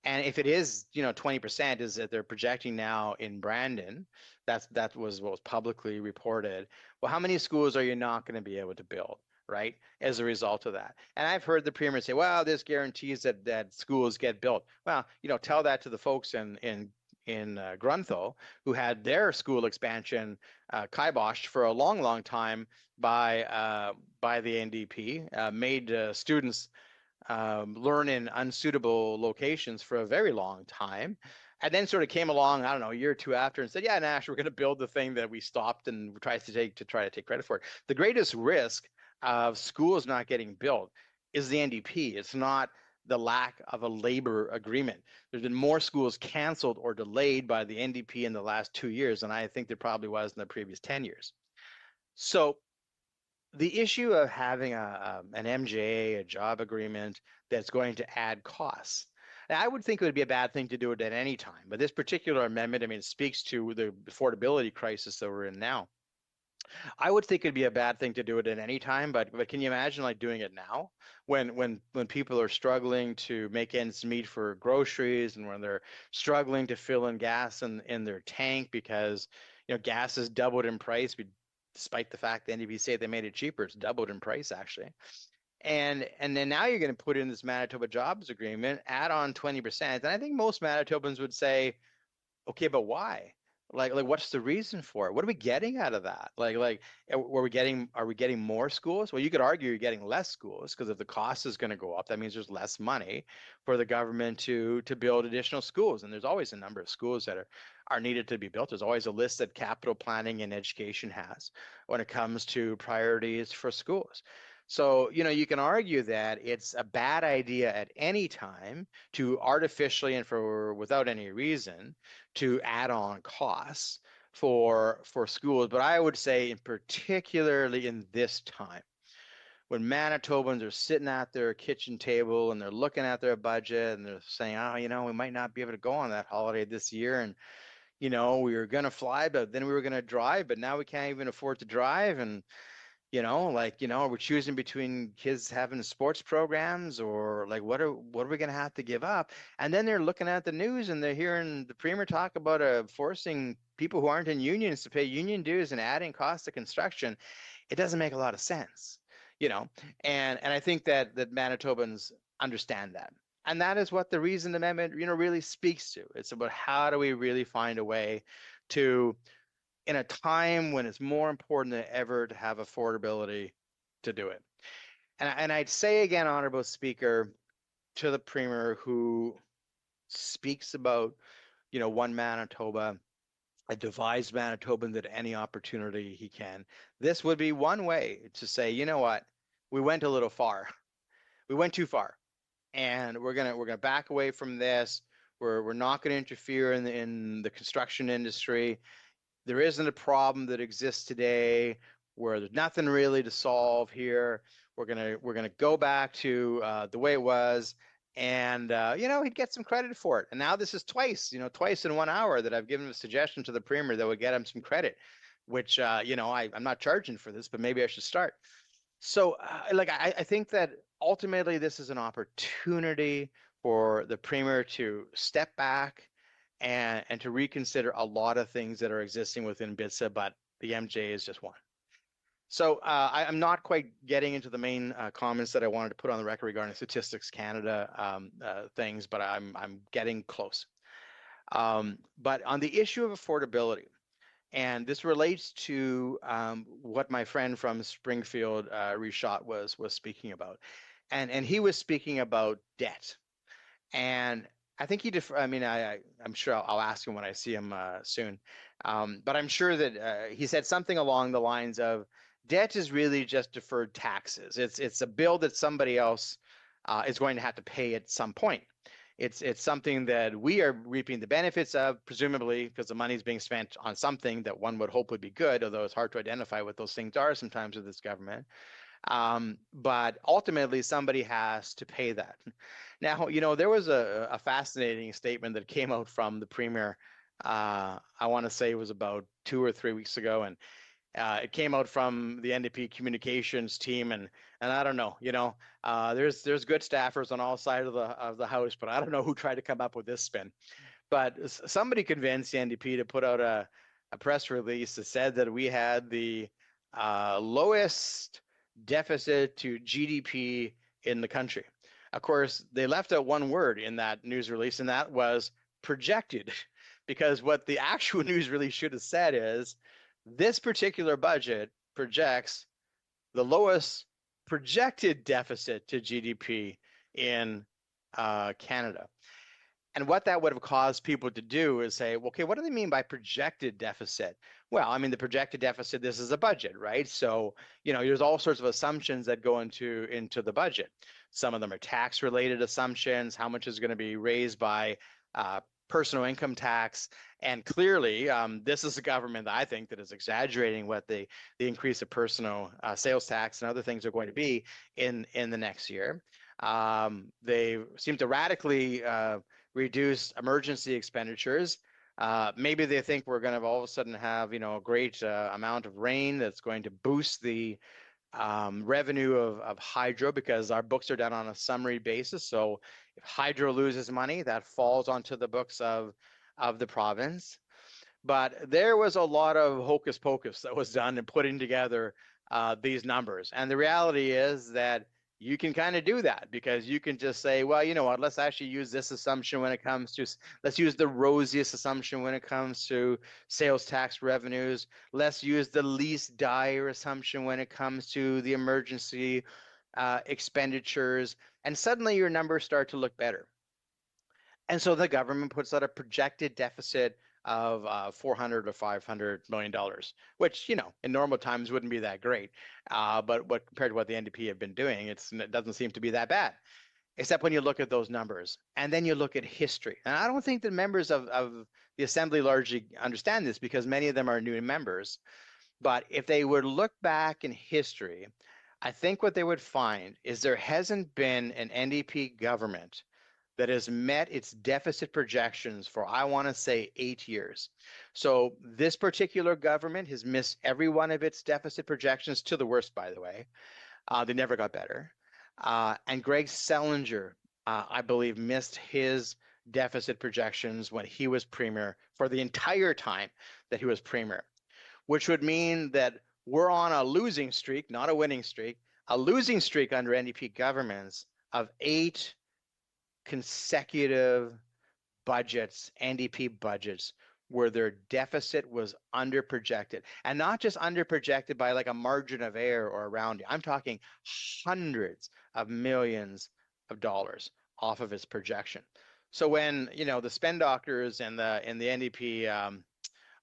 and if it is 20% is that they're projecting now in Brandon, that was what was publicly reported. Well, how many schools are you not going to be able to build, right, as a result of that? And I've heard the premier say, well, this guarantees that schools get built. Well, tell that to the folks in Grunthal, who had their school expansion kiboshed for a long, long time by the NDP, made students learn in unsuitable locations for a very long time, and then sort of came along, I don't know, a year or two after and said, yeah, Nash, we're going to build the thing that we stopped and try to take credit for it. The greatest risk of schools not getting built is the NDP. It's not the lack of a labor agreement. There's been more schools canceled or delayed by the NDP in the last 2 years than I think there probably was in the previous 10 years. So the issue of having an MJA, a job agreement that's going to add costs, now, I would think it would be a bad thing to do it at any time. But this particular amendment, it speaks to the affordability crisis that we're in now. I would think it'd be a bad thing to do it at any time, but can you imagine doing it now when people are struggling to make ends meet for groceries and when they're struggling to fill in gas in their tank because gas has doubled in price, despite the fact the NDP say they made it cheaper, it's doubled in price actually. And then now you're going to put in this Manitoba Jobs Agreement, add on 20%, and I think most Manitobans would say, okay, but why? Like what's the reason for it? What are we getting out of that? Are we getting more schools? Well, you could argue you're getting less schools because if the cost is going to go up, that means there's less money for the government to build additional schools. And there's always a number of schools that are needed to be built. There's always a list that capital planning and education has when it comes to priorities for schools. So, you can argue that it's a bad idea at any time to artificially and without any reason to add on costs for schools. But I would say particularly in this time, when Manitobans are sitting at their kitchen table and they're looking at their budget and they're saying, we might not be able to go on that holiday this year. And, we were going to fly, but then we were going to drive, but now we can't even afford to drive. And we're choosing between kids having sports programs or what are we going to have to give up? And then they're looking at the news and they're hearing the premier talk about forcing people who aren't in unions to pay union dues and adding costs to construction. It doesn't make a lot of sense, and I think that Manitobans understand that. And that is what the reasoned amendment, really speaks to. It's about how do we really find a way to, in a time when it's more important than ever to have affordability, to do it. And I'd say again, Honorable Speaker, to the Premier who speaks about, one Manitoba, a devised Manitoban that any opportunity he can. This would be one way to say, you know what, we went a little far. We went too far. And we're gonna back away from this. We're not going to interfere in the construction industry. There isn't a problem that exists today where there's nothing really to solve here. We're gonna go back to the way it was, and he'd get some credit for it. And now this is twice in 1 hour that I've given a suggestion to the Premier that would get him some credit, which I'm not charging for this, but maybe I should start. So I think that ultimately this is an opportunity for the Premier to step back and to reconsider a lot of things that are existing within BITSA, but the MJ is just one. So I'm not quite getting into the main comments that I wanted to put on the record regarding Statistics Canada things, but I'm getting close. But on the issue of affordability, and this relates to what my friend from Springfield, Rishot, was speaking about, and he was speaking about debt, and I think I'm sure I'll ask him when I see him soon, but I'm sure that he said something along the lines of debt is really just deferred taxes. It's a bill that somebody else is going to have to pay at some point. It's something that we are reaping the benefits of, presumably because the money is being spent on something that one would hope would be good, although it's hard to identify what those things are sometimes with this government. But ultimately, somebody has to pay that. Now, there was a fascinating statement that came out from the Premier. I want to say it was about 2 or 3 weeks ago, and it came out from the NDP communications team, and I don't know, there's good staffers on all sides of the house, but I don't know who tried to come up with this spin. But somebody convinced the NDP to put out a press release that said that we had the lowest deficit to GDP in the country. Of course, they left out one word in that news release, and that was projected, because what the actual news release should have said is, this particular budget projects the lowest projected deficit to GDP in Canada. And what that would have caused people to do is say, well, okay, what do they mean by projected deficit? Well, I mean, the projected deficit, this is a budget, right? So, there's all sorts of assumptions that go into the budget. Some of them are tax related assumptions, how much is going to be raised by personal income tax. And clearly, this is a government that I think that is exaggerating what the increase of personal sales tax and other things are going to be in the next year. They seem to radically reduce emergency expenditures. Maybe they think we're going to all of a sudden have, a great amount of rain that's going to boost the revenue of hydro, because our books are done on a summary basis. So if hydro loses money, that falls onto the books of the province. But there was a lot of hocus pocus that was done in putting together these numbers. And the reality is that you can kind of do that, because you can just say, well, you know what, let's actually use this assumption when it comes to, let's use the rosiest assumption when it comes to sales tax revenues. Let's use the least dire assumption when it comes to the emergency expenditures. And suddenly your numbers start to look better. And so the government puts out a projected deficit of $400 or $500 million, which, in normal times wouldn't be that great. But compared to what the NDP have been doing, it doesn't seem to be that bad, except when you look at those numbers. And then you look at history. And I don't think that members of the Assembly largely understand this, because many of them are new members. But if they would look back in history, I think what they would find is there hasn't been an NDP government that has met its deficit projections for, I want to say, 8 years. So this particular government has missed every one of its deficit projections, to the worst, by the way. They never got better. And Greg Selinger, I believe, missed his deficit projections when he was premier for the entire time that he was premier, which would mean that we're on a losing streak, not a winning streak, a losing streak under NDP governments of 8 consecutive budgets, NDP budgets, where their deficit was under projected, and not just under projected by like a margin of error or around it. I'm talking hundreds of millions of dollars off of its projection. So when the spend doctors and the NDP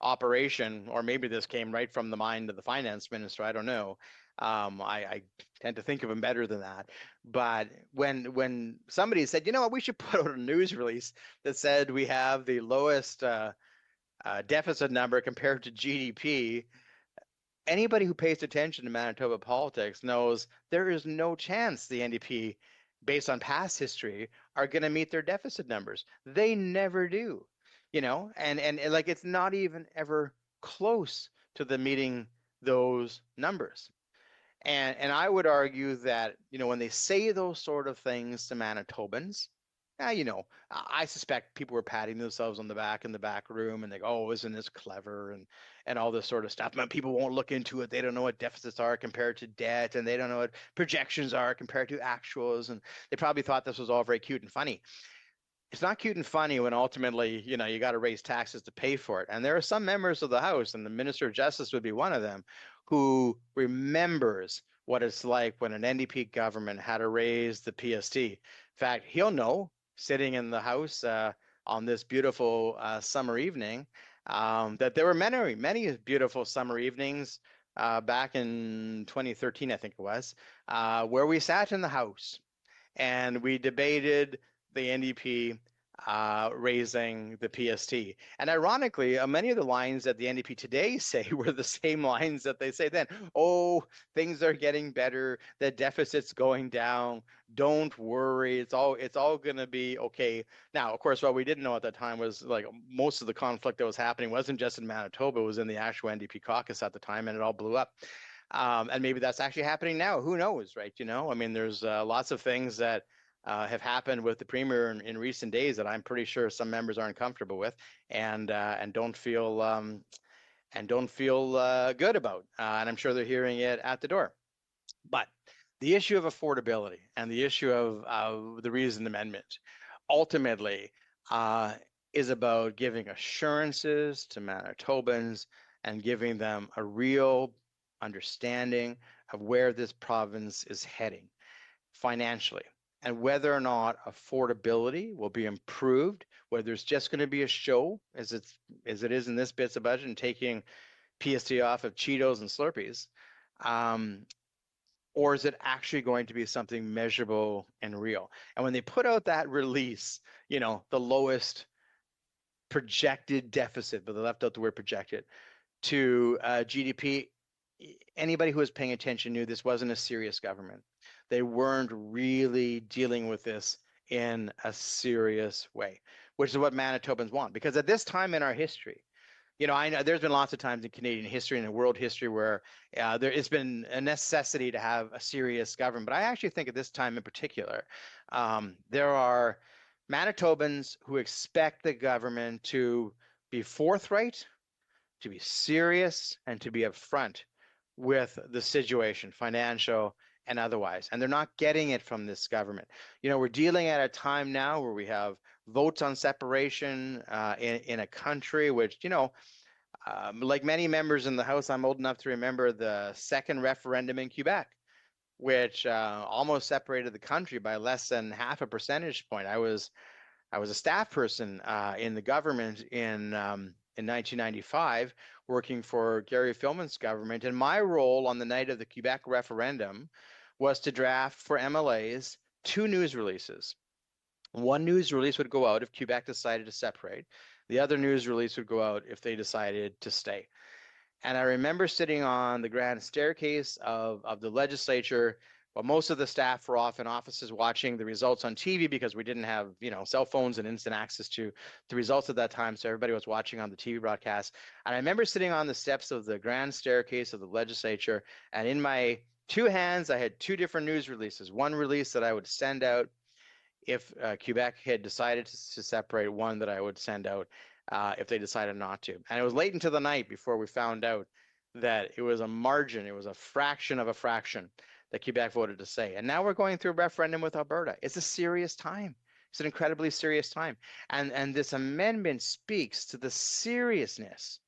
operation, or maybe this came right from the mind of the finance minister, I don't know. I tend to think of him better than that. But when somebody said, you know what, we should put out a news release that said we have the lowest deficit number compared to GDP, anybody who pays attention to Manitoba politics knows there is no chance the NDP, based on past history, are going to meet their deficit numbers. They never do, and like it's not even ever close to the meeting those numbers. And I would argue that, when they say those sort of things to Manitobans, I suspect people were patting themselves on the back in the back room and they go, oh, isn't this clever, and all this sort of stuff. But people won't look into it. They don't know what deficits are compared to debt, and they don't know what projections are compared to actuals. And they probably thought this was all very cute and funny. It's not cute and funny when ultimately, you got to raise taxes to pay for it. And there are some members of the House, and the Minister of Justice would be one of them, who remembers what it's like when an NDP government had to raise the PST. In fact, he'll know, sitting in the House on this beautiful summer evening, that there were many beautiful summer evenings back in 2013, I think it was, where we sat in the House and we debated the NDP raising the PST. And ironically, many of the lines that the NDP today say were the same lines that they say then. Oh, things are getting better. The deficit's going down. Don't worry. It's all going to be okay. Now, of course, what we didn't know at that time was like most of the conflict that was happening wasn't just in Manitoba. It was in the actual NDP caucus at the time, and it all blew up. And maybe that's actually happening now. Who knows, right? I mean, there's lots of things that have happened with the premier in recent days that I'm pretty sure some members aren't comfortable with and don't feel good about, and I'm sure they're hearing it at the door. But the issue of affordability and the issue of the reasoned amendment ultimately is about giving assurances to Manitobans and giving them a real understanding of where this province is heading financially, and whether or not affordability will be improved, whether it's just going to be a show as it is in this bits of budget and taking PST off of Cheetos and Slurpees, or is it actually going to be something measurable and real? And when they put out that release, the lowest projected deficit, but they left out the word projected, to GDP, anybody who was paying attention knew this wasn't a serious government. They weren't really dealing with this in a serious way, which is what Manitobans want. Because at this time in our history, I know there's been lots of times in Canadian history and in world history where it's been a necessity to have a serious government. But I actually think at this time in particular, there are Manitobans who expect the government to be forthright, to be serious, and to be upfront with the situation, financial and otherwise. And they're not getting it from this government. We're dealing at a time now where we have votes on separation in a country which, like many members in the House, I'm old enough to remember the second referendum in Quebec, which almost separated the country by less than half a percentage point. I was a staff person in the government in 1995, working for Gary Filmon's government. And my role on the night of the Quebec referendum was to draft for MLAs 2 news releases. One news release would go out if Quebec decided to separate. The other news release would go out if they decided to stay. And I remember sitting on the grand staircase of the legislature. Well, most of the staff were off in offices watching the results on TV because we didn't have, cell phones and instant access to the results at that time. So everybody was watching on the TV broadcast. And I remember sitting on the steps of the grand staircase of the legislature, and in my 2 hands, I had 2 different news releases. One release that I would send out if Quebec had decided to separate, one that I would send out if they decided not to. And it was late into the night before we found out that it was a margin, it was a fraction of a fraction that Quebec voted to say. And now we're going through a referendum with Alberta. It's a serious time. It's an incredibly serious time. And this amendment speaks to the seriousness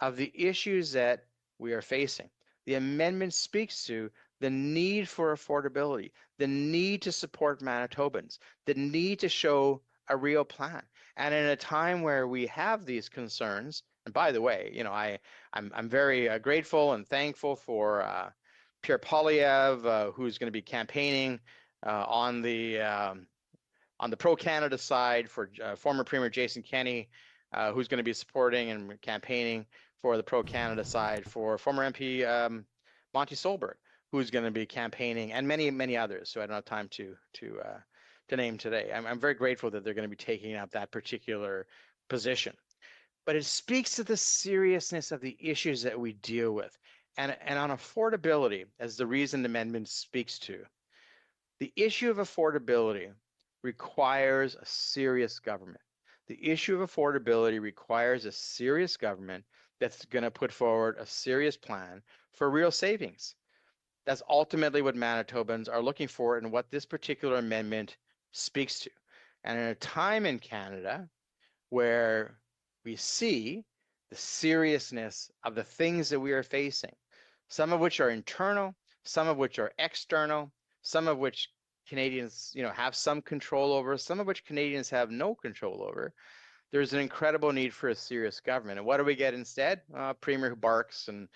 of the issues that we are facing. The amendment speaks to the need for affordability, the need to support Manitobans, the need to show a real plan. And in a time where we have these concerns, and by the way, I'm very grateful and thankful for Pierre Poilievre, who's going to be campaigning on the pro-Canada side for former Premier Jason Kenney, who's going to be supporting and campaigning for the pro-Canada side for former MP Monty Solberg, who's going to be campaigning, and many, many others who I don't have time to name today. I'm very grateful that they're going to be taking up that particular position. But it speaks to the seriousness of the issues that we deal with. And on affordability, as the reasoned amendment speaks to, the issue of affordability requires a serious government. The issue of affordability requires a serious government that's going to put forward a serious plan for real savings. That's ultimately what Manitobans are looking for and what this particular amendment speaks to. And in a time in Canada where we see the seriousness of the things that we are facing, some of which are internal, some of which are external, some of which Canadians, have some control over, some of which Canadians have no control over, there's an incredible need for a serious government. And what do we get instead? A premier who barks and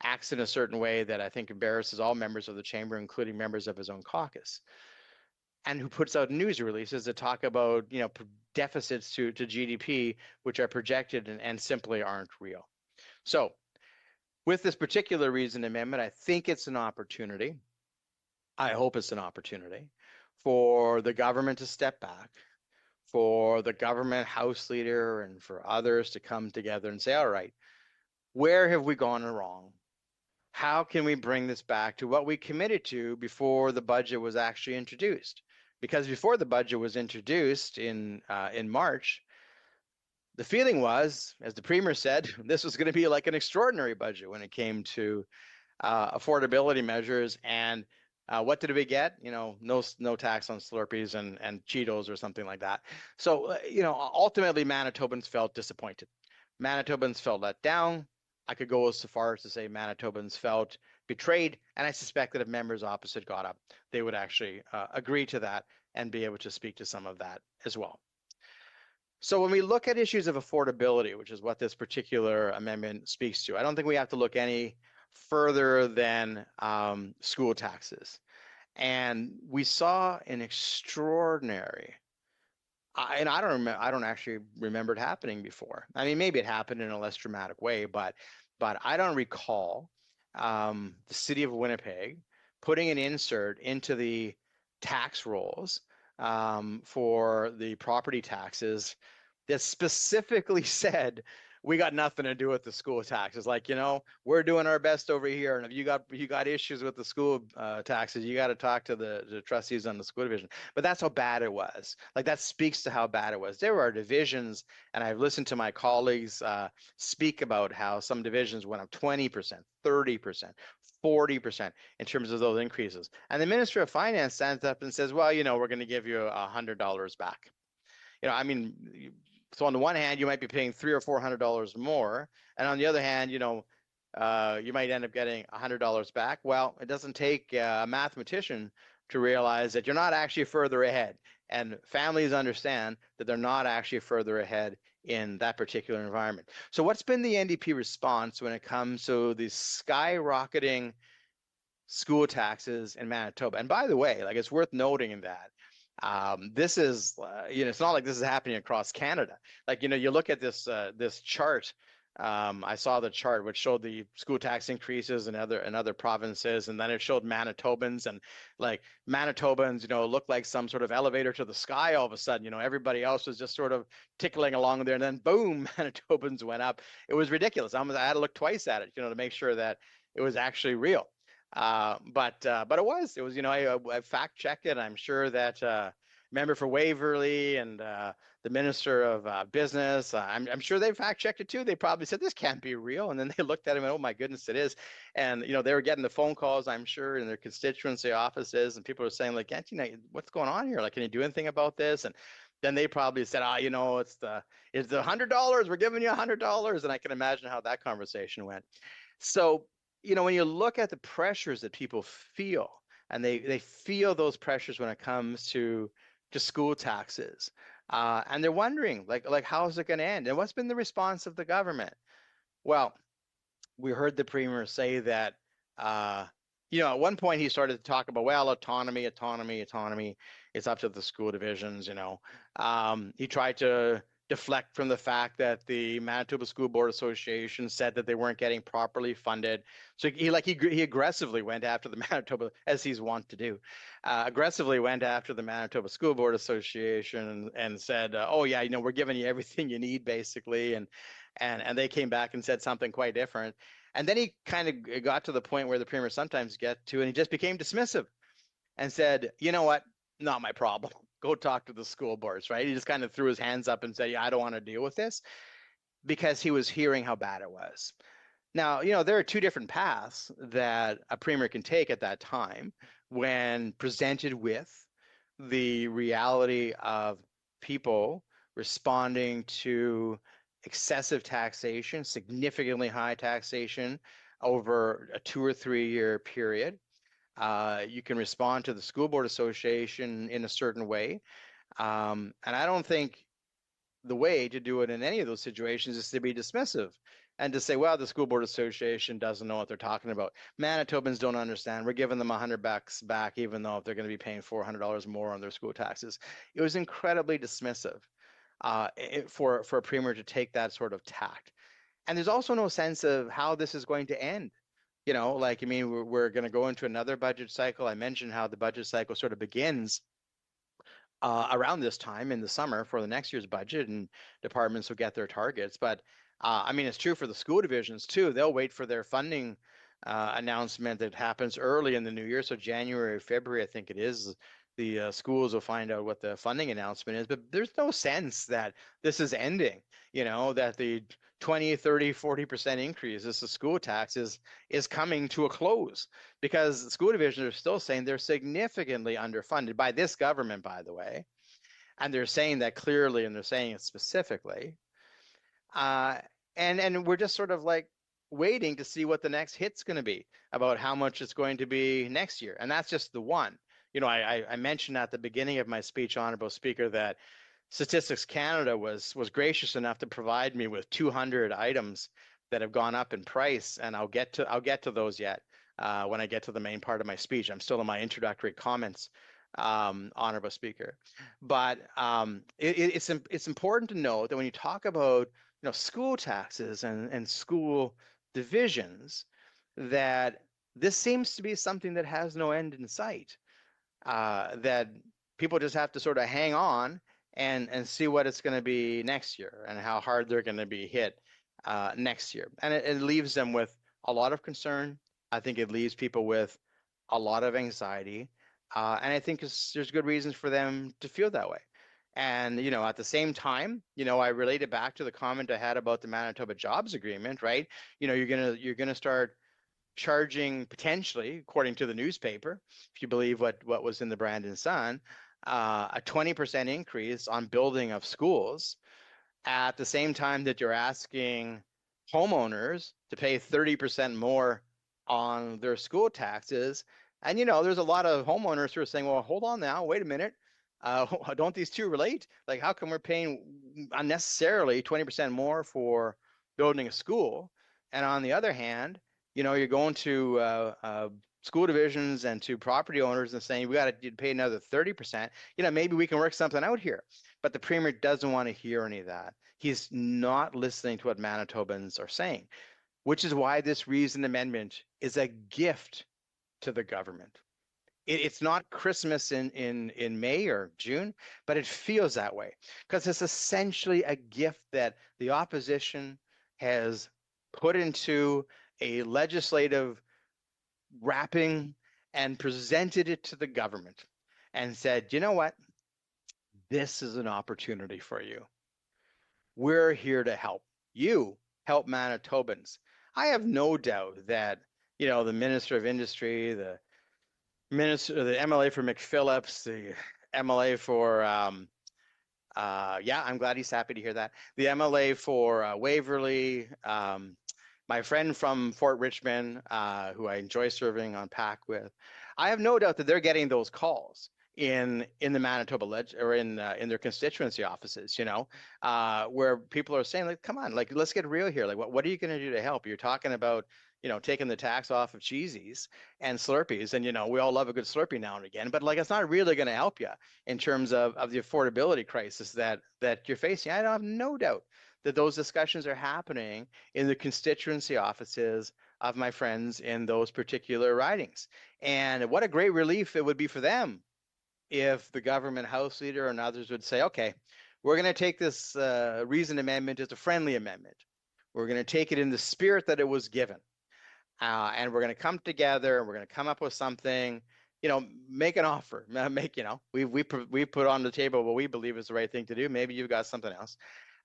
acts in a certain way that I think embarrasses all members of the chamber, including members of his own caucus, and who puts out news releases that talk about deficits to GDP, which are projected and simply aren't real. So with this particular reason amendment, I think it's an opportunity. I hope it's an opportunity for the government to step back, for the government House Leader and for others to come together and say, all right, where have we gone wrong? How can we bring this back to what we committed to before the budget was actually introduced? Because before the budget was introduced in March, the feeling was, as the Premier said, this was going to be like an extraordinary budget when it came to affordability measures. And what did we get? No tax on Slurpees and Cheetos or something like that. So, ultimately Manitobans felt disappointed. Manitobans felt let down. I could go so far as to say Manitobans felt betrayed. And I suspect that if members opposite got up, they would actually agree to that and be able to speak to some of that as well. So when we look at issues of affordability, which is what this particular amendment speaks to, I don't think we have to look any further than school taxes. And we saw an extraordinary, and I don't actually remember it happening before. I mean, maybe it happened in a less dramatic way, but I don't recall the city of Winnipeg putting an insert into the tax rolls for the property taxes that specifically said, we got nothing to do with the school taxes. Like, we're doing our best over here. And if you got issues with the school taxes, you got to talk to the trustees on the school division. But that's how bad it was. Like, that speaks to how bad it was. There are divisions, and I've listened to my colleagues speak about how some divisions went up 20%, 30%, 40% in terms of those increases. And the Minister of Finance stands up and says, well, we're going to give you $100 back. So on the one hand, you might be paying $300 or $400 more, and on the other hand, you might end up getting $100 back. Well, it doesn't take a mathematician to realize that you're not actually further ahead, and families understand that they're not actually further ahead in that particular environment. So what's been the NDP response when it comes to the skyrocketing school taxes in Manitoba? And by the way, it's worth noting that this is, it's not like this is happening across Canada. You look at this chart. I saw the chart which showed the school tax increases in other provinces, and then it showed Manitobans, and Manitobans, looked like some sort of elevator to the sky all of a sudden. Everybody else was just sort of tickling along there, and then boom, Manitobans went up. It was ridiculous. I had to look twice at it, to make sure that it was actually real. But it was, I fact checked it. I'm sure that member for Waverley and the Minister of Business, I'm sure they fact checked it too. They probably said this can't be real, and then they looked at him and, oh my goodness, it is. And they were getting the phone calls, I'm sure, in their constituency offices, and people were saying Auntie, what's going on here? Can you do anything about this? And then they probably said, it's the $100. We're giving you $100, and I can imagine how that conversation went. So when you look at the pressures that people feel, and they feel those pressures when it comes to school taxes, and they're wondering, how is it going to end? And what's been the response of the government? Well, we heard the Premier say that, at one point he started to talk about, autonomy. It's up to the school divisions, He tried to deflect from the fact that the Manitoba School Board Association said that they weren't getting properly funded. So he aggressively went after the Manitoba, as he's wont to do, aggressively went after the Manitoba School Board Association and said, we're giving you everything you need, basically. And they came back and said something quite different. And then he kind of got to the point where the Premier sometimes get to, and he just became dismissive and said, you know what? not my problem. Go talk to the school boards, right? He just kind of threw his hands up and said, yeah, I don't want to deal with this, because he was hearing how bad it was. Now, there are two different paths that a premier can take at that time when presented with the reality of people responding to excessive taxation, significantly high taxation over a 2 or 3 year period. You can respond to the school board association in a certain way. And I don't think the way to do it in any of those situations is to be dismissive and to say, well, the school board association doesn't know what they're talking about. Manitobans don't understand. We're giving them $100 back, even though they're going to be paying $400 more on their school taxes. It was incredibly dismissive for a premier to take that sort of tact. And there's also no sense of how this is going to end. We're going to go into another budget cycle. I mentioned how the budget cycle sort of begins around this time in the summer for the next year's budget, and departments will get their targets. But it's true for the school divisions too. They'll wait for their funding announcement that happens early in the new year. So January or February, I think it is, the schools will find out what the funding announcement is. But there's no sense that this is ending, that the 20, 30, 40% increase as the school tax is coming to a close, because the school divisions are still saying they're significantly underfunded by this government, by the way. And they're saying that clearly, and they're saying it specifically. And we're just sort of like waiting to see what the next hit's going to be, about how much it's going to be next year. And that's just the one. I mentioned at the beginning of my speech, Honorable Speaker, that Statistics Canada was gracious enough to provide me with 200 items that have gone up in price, and I'll get to those yet when I get to the main part of my speech. I'm still in my introductory comments, Honorable Speaker. But it's important to note that when you talk about school taxes and school divisions, that this seems to be something that has no end in sight. That people just have to sort of hang on and see what it's going to be next year and how hard they're going to be hit next year. And it leaves them with a lot of concern. I think it leaves people with a lot of anxiety. And I think there's good reasons for them to feel that way. And, at the same time, I relate it back to the comment I had about the Manitoba Jobs Agreement, right? You're going to start charging, potentially, according to the newspaper, if you believe what was in the Brandon Sun, a 20% increase on building of schools, at the same time that you're asking homeowners to pay 30% more on their school taxes. And there's a lot of homeowners who are saying, well, hold on now, wait a minute. Don't these two relate? Like, how come we're paying unnecessarily 20% more for building a school? And on the other hand, you're going to school divisions and to property owners and saying, we got to pay another 30%. Maybe we can work something out here. But the premier doesn't want to hear any of that. He's not listening to what Manitobans are saying, which is why this reasoned amendment is a gift to the government. It's not Christmas in May or June, but it feels that way, because it's essentially a gift that the opposition has put into a legislative wrapping and presented it to the government and said, you know what? This is an opportunity for you. We're here to help you, help Manitobans. I have no doubt that, the Minister of Industry, the MLA for McPhillips, the MLA for, I'm glad he's happy to hear that. The MLA for Waverley, my friend from Fort Richmond, who I enjoy serving on PAC with, I have no doubt that they're getting those calls in the Manitoba or in their constituency offices, where people are saying, like, come on, like, let's get real here. Like, what are you going to do to help? You're talking about, taking the tax off of cheesies and Slurpees, and we all love a good Slurpee now and again, but like, it's not really going to help you in terms of the affordability crisis that you're facing. I have no doubt that those discussions are happening in the constituency offices of my friends in those particular ridings. And what a great relief it would be for them if the government House Leader and others would say, okay, we're going to take this reasoned amendment as a friendly amendment. We're going to take it in the spirit that it was given. And we're going to come together and we're going to come up with something make an offer. We put on the table what we believe is the right thing to do. Maybe you've got something else.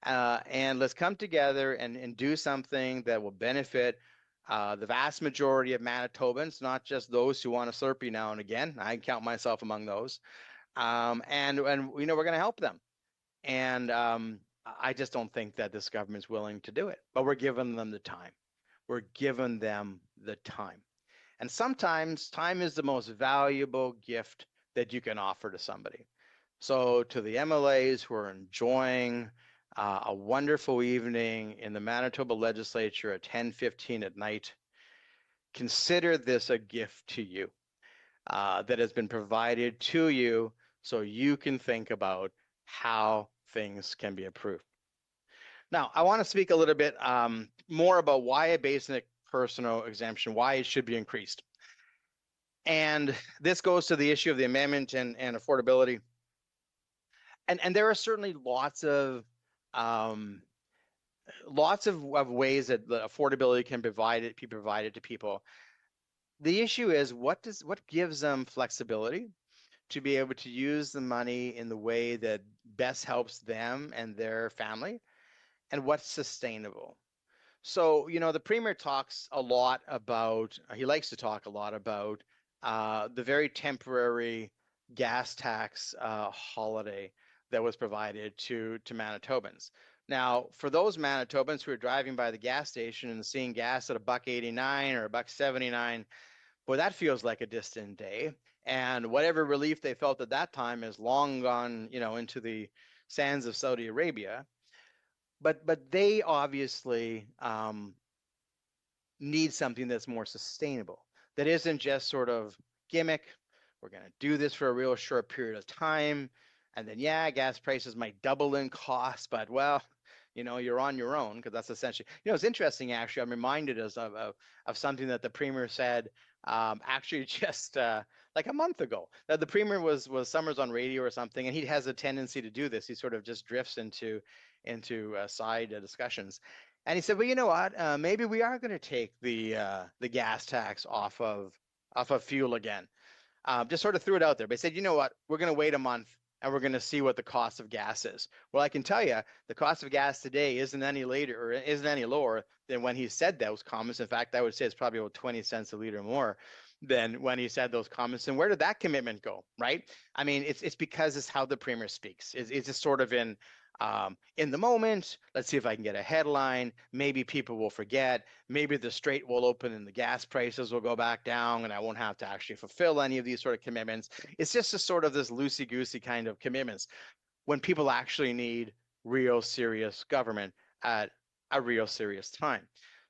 And let's come together and do something that will benefit the vast majority of Manitobans, not just those who want a Slurpee now and again. I count myself among those. And we're going to help them. And I just don't think that this government's willing to do it. But we're giving them the time. We're giving them the time. And sometimes time is the most valuable gift that you can offer to somebody. So to the MLAs who are enjoying a wonderful evening in the Manitoba Legislature at 10:15 at night, consider this a gift to you that has been provided to you so you can think about how things can be improved. Now, I want to speak a little bit more about why a basic personal exemption, why it should be increased. And this goes to the issue of the amendment and affordability. And there are certainly lots of ways that the affordability can be provided to people. The issue is what gives them flexibility to be able to use the money in the way that best helps them and their family, and what's sustainable. So, the Premier talks a lot about, he likes to talk a lot about the very temporary gas tax holiday that was provided to Manitobans. Now, for those Manitobans who are driving by the gas station and seeing gas at $1.89 or $1.79, boy, that feels like a distant day. And whatever relief they felt at that time is long gone, into the sands of Saudi Arabia. But they obviously need something that's more sustainable, that isn't just sort of gimmick. We're going to do this for a real short period of time. And then, gas prices might double in cost, but well, you're on your own, because that's essentially, it's interesting, actually. I'm reminded of something that the Premier said actually just like a month ago. That the Premier was Summers on radio or something, and he has a tendency to do this. He sort of just drifts into side discussions. And he said, well, you know what? Maybe we are going to take the gas tax off of fuel again. Just sort of threw it out there. But he said, you know what? We're going to wait a month and we're going to see what the cost of gas is. Well, I can tell you, the cost of gas today isn't any lower than when he said those comments. In fact, I would say it's probably about 20 cents a liter more than when he said those comments. And where did that commitment go, right? I mean, it's because it's how the Premier speaks. It's just sort of in the moment. Let's see if I can get a headline. Maybe people will forget. Maybe the strait will open and the gas prices will go back down and I won't have to actually fulfill any of these sort of commitments. It's just a sort of this loosey-goosey kind of commitments when people actually need real serious government at a real serious time.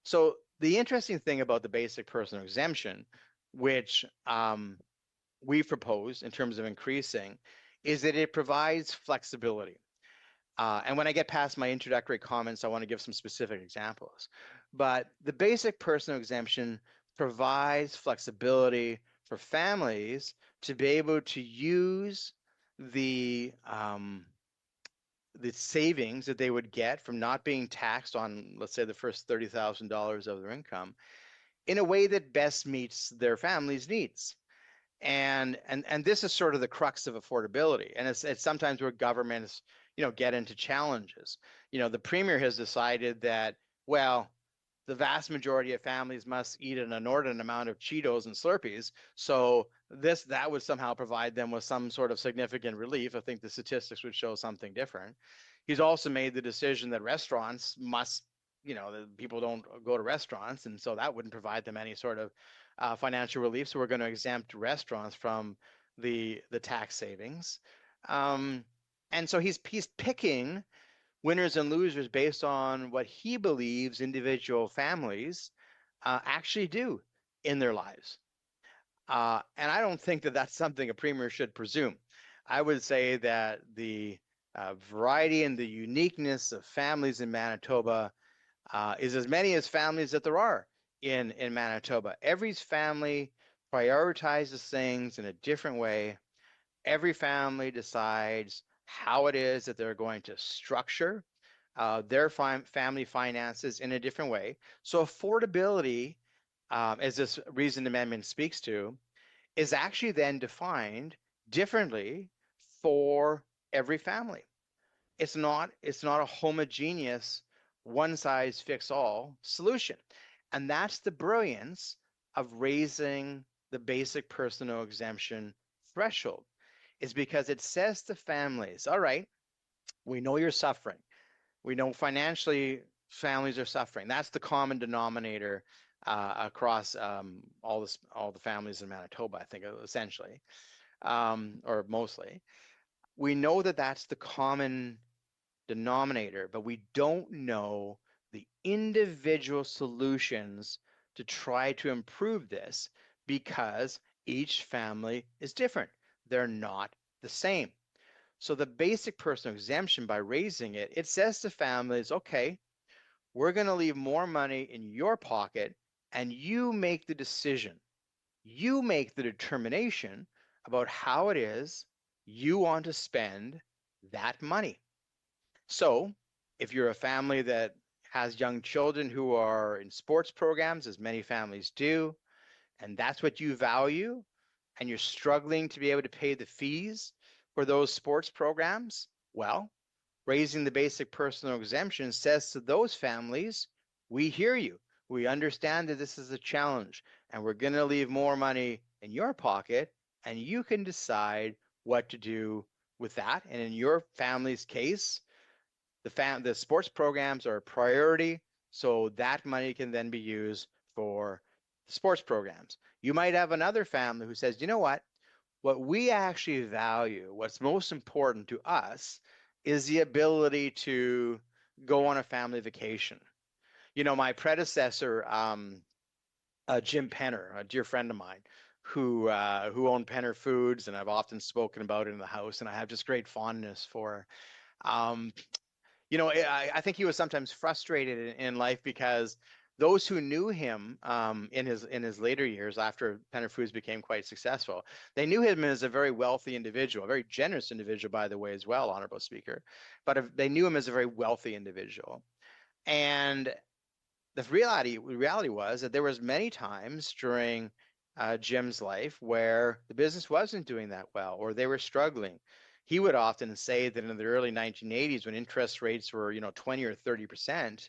So the interesting thing about the basic personal exemption, which we propose in terms of increasing, is that it provides flexibility. And when I get past my introductory comments, I want to give some specific examples. But the basic personal exemption provides flexibility for families to be able to use the savings that they would get from not being taxed on, let's say, the first $30,000 of their income in a way that best meets their family's needs. And this is sort of the crux of affordability. And it's sometimes where governments get into challenges. The Premier has decided that, well, the vast majority of families must eat an inordinate amount of Cheetos and Slurpees. So that would somehow provide them with some sort of significant relief. I think the statistics would show something different. He's also made the decision that restaurants must, that people don't go to restaurants. And so that wouldn't provide them any sort of financial relief. So we're going to exempt restaurants from the tax savings. And so he's picking winners and losers based on what he believes individual families actually do in their lives. And I don't think that that's something a Premier should presume. I would say that the variety and the uniqueness of families in Manitoba is as many as families that there are in Manitoba. Every family prioritizes things in a different way. Every family decides how it is that they're going to structure their family finances in a different way. So affordability, as this reasoned amendment speaks to, is actually then defined differently for every family. It's not a homogeneous one size fits all solution. And that's the brilliance of raising the basic personal exemption threshold, is because it says to families, all right, we know you're suffering. We know financially families are suffering. That's the common denominator across all the families in Manitoba, I think, essentially, or mostly. We know that that's the common denominator, but we don't know the individual solutions to try to improve this because each family is different. They're not the same. So the basic personal exemption, by raising it, it says to families, okay, we're going to leave more money in your pocket and you make the decision. You make the determination about how it is you want to spend that money. So if you're a family that has young children who are in sports programs, as many families do, and that's what you value, and you're struggling to be able to pay the fees for those sports programs, well, raising the basic personal exemption says to those families, we hear you. We understand that this is a challenge, and we're going to leave more money in your pocket, and you can decide what to do with that. And in your family's case, the sports programs are a priority, so that money can then be used for the sports programs. You might have another family who says, you know what we actually value, what's most important to us, is the ability to go on a family vacation. You know, my predecessor, Jim Penner, a dear friend of mine, who owned Penner Foods, and I've often spoken about it in the house, and I have just great fondness for. You know, I think he was sometimes frustrated in life because those who knew him in his later years, after Penner Foods became quite successful, they knew him as a very wealthy individual, a very generous individual, by the way, as well, Honorable Speaker. But they knew him as a very wealthy individual. And the reality was that there was many times during Jim's life where the business wasn't doing that well, or they were struggling. He would often say that in the early 1980s, when interest rates were, 20 or 30%,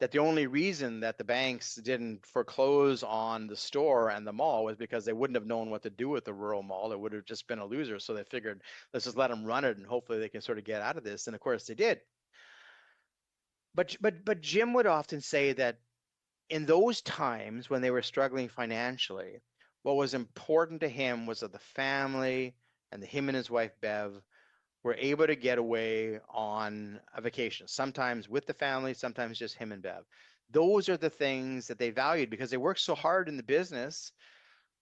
that the only reason that the banks didn't foreclose on the store and the mall was because they wouldn't have known what to do with the rural mall. It would have just been a loser. So they figured, let's just let them run it and hopefully they can sort of get out of this. And of course they did. But Jim would often say that in those times when they were struggling financially, what was important to him was that the family and him and his wife Bev were able to get away on a vacation, sometimes with the family, sometimes just him and Bev. Those are the things that they valued because they worked so hard in the business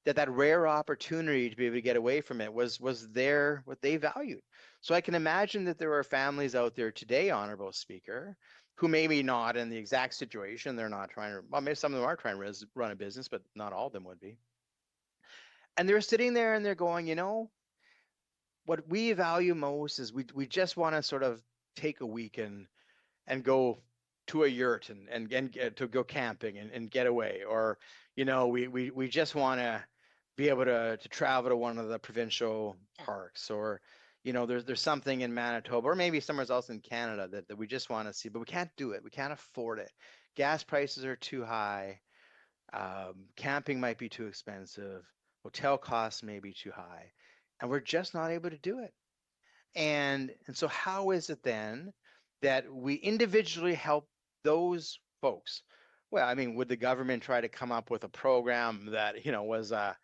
that rare opportunity to be able to get away from it was what they valued. So I can imagine that there are families out there today, Honorable Speaker, who maybe not in the exact situation. They're not trying to, well, maybe some of them are trying to run a business, but not all of them would be. And they're sitting there and they're going, what we value most is we just want to sort of take a week and go to a yurt and get to go camping and get away, or we just want to be able to travel to one of the provincial parks, or there's something in Manitoba or maybe somewhere else in Canada that we just want to see, but we can't do it. We can't afford it. Gas prices are too high. Camping might be too expensive. Hotel costs may be too high, and we're just not able to do it. And so how is it then that we individually help those folks? Well, I mean, would the government try to come up with a program that, was a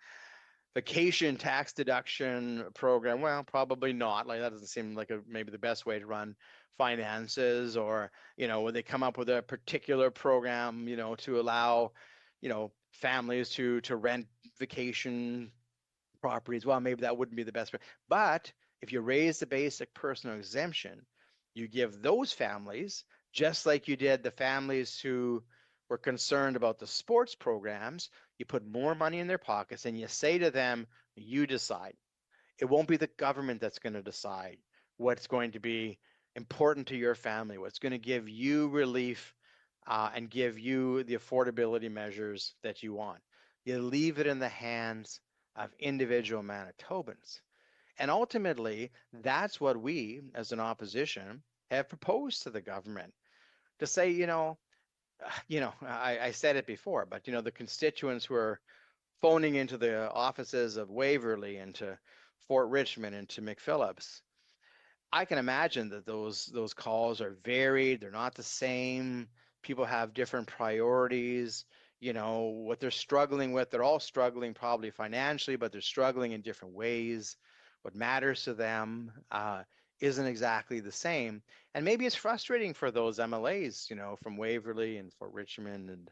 vacation tax deduction program? Well, probably not. Like, that doesn't seem like maybe the best way to run finances. Or, would they come up with a particular program, to allow, families to rent vacation properties? Well, maybe that wouldn't be the best way. But if you raise the basic personal exemption, you give those families, just like you did the families who were concerned about the sports programs, you put more money in their pockets and you say to them, you decide. It won't be the government that's going to decide what's going to be important to your family, what's going to give you relief and give you the affordability measures that you want. You leave it in the hands of individual Manitobans. And ultimately, that's what we as an opposition have proposed to the government, to say, I said it before, but the constituents who are phoning into the offices of Waverly and to Fort Richmond and to McPhillips, I can imagine that those calls are varied. They're not the same. People have different priorities. What they're struggling with, they're all struggling probably financially, but they're struggling in different ways. What matters to them isn't exactly the same. And maybe it's frustrating for those MLAs, from Waverly and Fort Richmond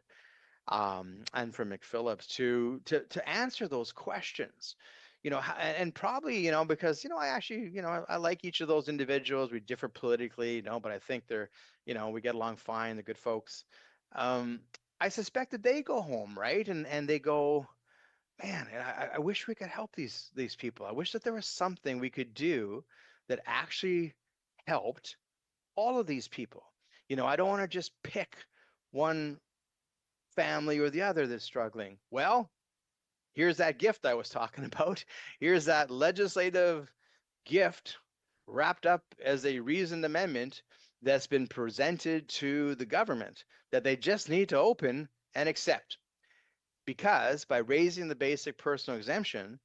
and from McPhillips to answer those questions. And probably, because, I actually, I like each of those individuals. We differ politically, but I think they're, we get along fine. They're good folks. I suspect that they go home, right? And they go, man, I wish we could help these people. I wish that there was something we could do that actually helped all of these people. I don't want to just pick one family or the other that's struggling. Well, here's that gift I was talking about. Here's that legislative gift wrapped up as a reasoned amendment that's been presented to the government that they just need to open and accept. Because by raising the basic personal exemption,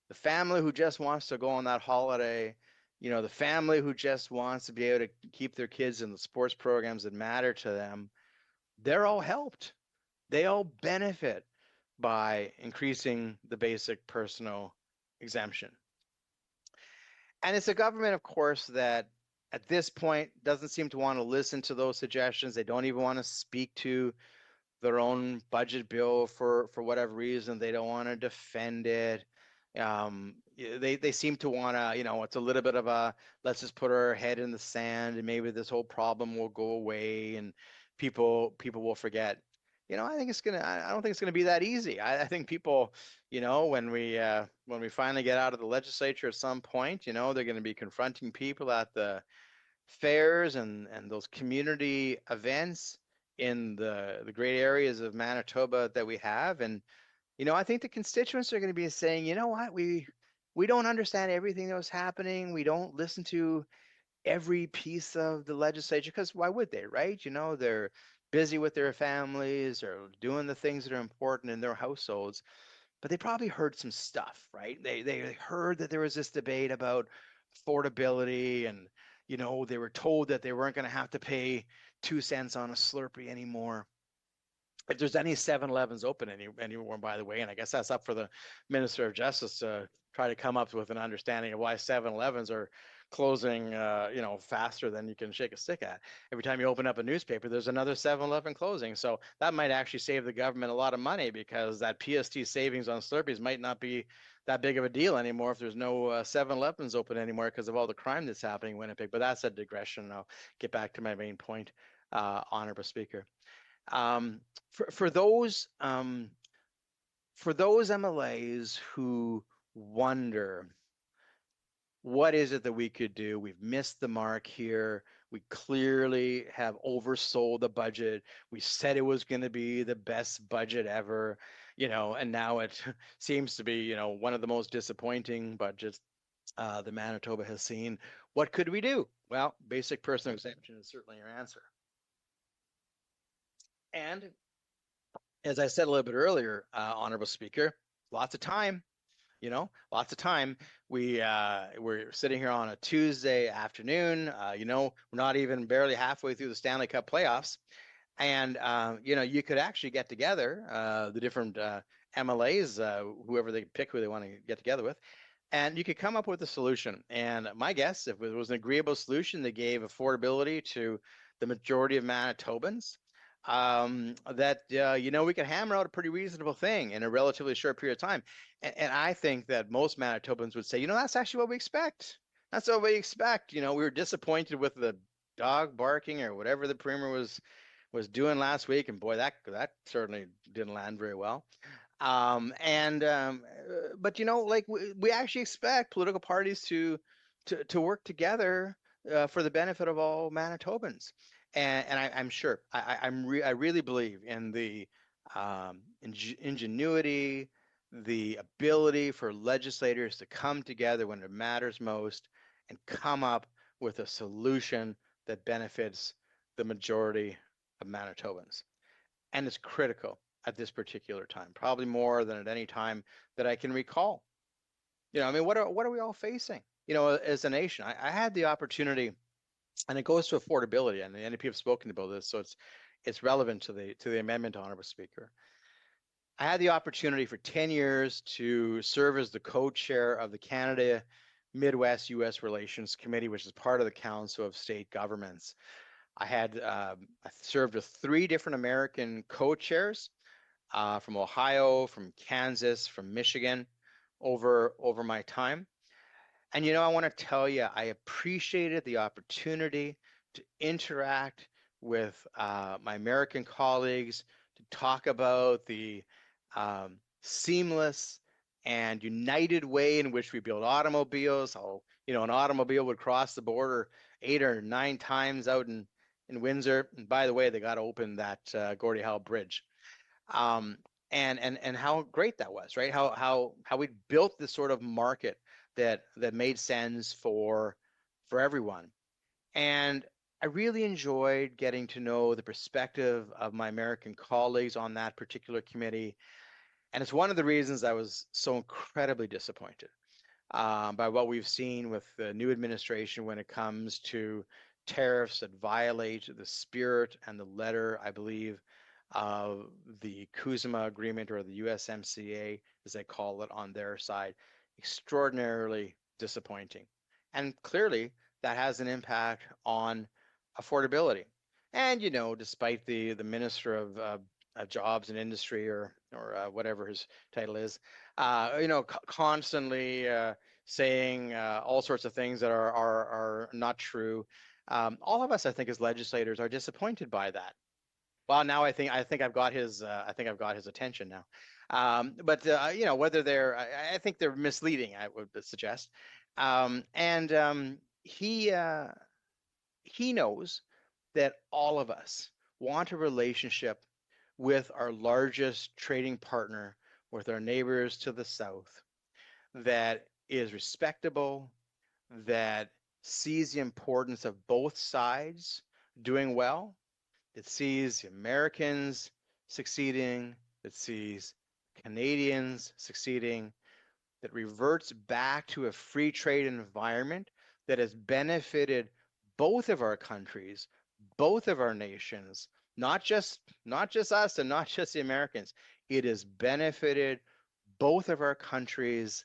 the family who just wants to go on that holiday, the family who just wants to be able to keep their kids in the sports programs that matter to them, they're all helped. They all benefit by increasing the basic personal exemption. And it's a government, of course, that at this point doesn't seem to want to listen to those suggestions. They don't even want to speak to their own budget bill for whatever reason. They don't want to defend it. They seem to want to, it's a little bit of a, let's just put our head in the sand and maybe this whole problem will go away and people will forget. I don't think it's gonna be that easy. I think people, when we finally get out of the legislature at some point, they're going to be confronting people at the fairs and those community events in the great areas of Manitoba that we have. And, I think the constituents are going to be saying, you know what, we don't understand everything that was happening. We don't listen to every piece of the legislature, because why would they, right? They're busy with their families or doing the things that are important in their households, but they probably heard some stuff, right? They heard that there was this debate about affordability and, they were told that they weren't going to have to pay 2 cents on a Slurpee anymore. If there's any 7-Elevens open anymore, by the way, and I guess that's up for the Minister of Justice to try to come up with an understanding of why 7-Elevens are closing, faster than you can shake a stick at. Every time you open up a newspaper, there's another 7-Eleven closing. So that might actually save the government a lot of money, because that PST savings on Slurpees might not be that big of a deal anymore if there's no 7-Elevens open anymore because of all the crime that's happening in Winnipeg. But that's a digression, and I'll get back to my main point, Honorable Speaker. For those MLAs who wonder, what is it that we could do? We've missed the mark here. We clearly have oversold the budget. We said it was going to be the best budget ever, and now it seems to be, one of the most disappointing budgets that Manitoba has seen. What could we do? Well, basic personal exemption is certainly your answer. And as I said a little bit earlier, Honorable Speaker, lots of time. Lots of time. We're sitting here on a Tuesday afternoon. We're not even barely halfway through the Stanley Cup playoffs, and you could actually get together the different MLAs, whoever they pick, who they want to get together with, and you could come up with a solution. And my guess, if it was an agreeable solution that gave affordability to the majority of Manitobans, that we could hammer out a pretty reasonable thing in a relatively short period of time. And I think that most Manitobans would say, that's actually what we expect. That's what we expect. We were disappointed with the dog barking or whatever the Premier was doing last week, and boy, that certainly didn't land very well. But we actually expect political parties to work together for the benefit of all Manitobans. And I'm sure, I really believe in the ingenuity, the ability for legislators to come together when it matters most and come up with a solution that benefits the majority of Manitobans. And it's critical at this particular time, probably more than at any time that I can recall. You know, I mean, what are we all facing? You know, as a nation, I had the opportunity, and it goes to affordability, and the NDP have spoken about this, so it's relevant to the amendment, Honorable Speaker. I had the opportunity for 10 years to serve as the co-chair of the Canada Midwest U.S. Relations Committee, which is part of the Council of State Governments. I served with 3 different American co-chairs from Ohio, from Kansas, from Michigan over my time. And, you know, I want to tell you, I appreciated the opportunity to interact with my American colleagues, to talk about the seamless and united way in which we build automobiles. How, you know, an automobile would cross the border 8 or 9 times out in Windsor. And by the way, they got to open that Gordie Howe Bridge. And how great that was, right? How we built this sort of market that made sense for everyone. And I really enjoyed getting to know the perspective of my American colleagues on that particular committee. And it's one of the reasons I was so incredibly disappointed by what we've seen with the new administration when it comes to tariffs that violate the spirit and the letter, I believe, of the CUSMA agreement, or the USMCA, as they call it on their side. Extraordinarily disappointing. And clearly that has an impact on affordability. And, you know, despite the Minister of Jobs and Industry, or whatever his title is, you know, constantly saying all sorts of things that are not true. All of us, I think, as legislators, are disappointed by that. Well, now I think I've got his attention now. But you know, whether I think they're misleading, I would suggest. He knows that all of us want a relationship with our largest trading partner, with our neighbors to the south, that is respectable, that sees the importance of both sides doing well, that sees the Americans succeeding, that sees Canadians succeeding, that reverts back to a free trade environment that has benefited both of our countries, both of our nations, not just us and not just the Americans. It has benefited both of our countries,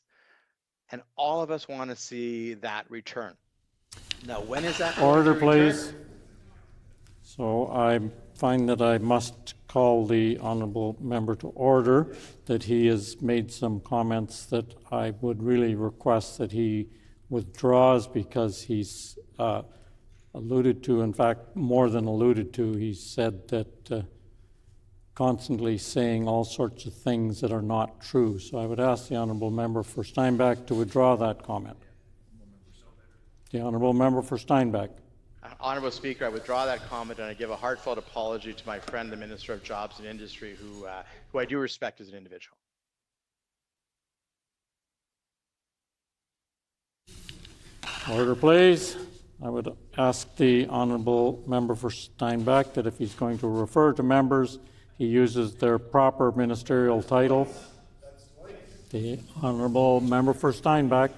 and all of us want to see that return. Now, when is that going Order, to return? please. So I find that I must call the honourable member to order, that he has made some comments that I would really request that he withdraws, because he's alluded to, in fact, more than alluded to, he said that constantly saying all sorts of things that are not true. So I would ask the honourable member for Steinbach to withdraw that comment. The honourable member for Steinbach. Honourable Speaker, I withdraw that comment, and I give a heartfelt apology to my friend, the Minister of Jobs and Industry, who I do respect as an individual. Order, please. I would ask the honourable member for Steinbach that if he's going to refer to members, he uses their proper ministerial title. The honourable member for Steinbach.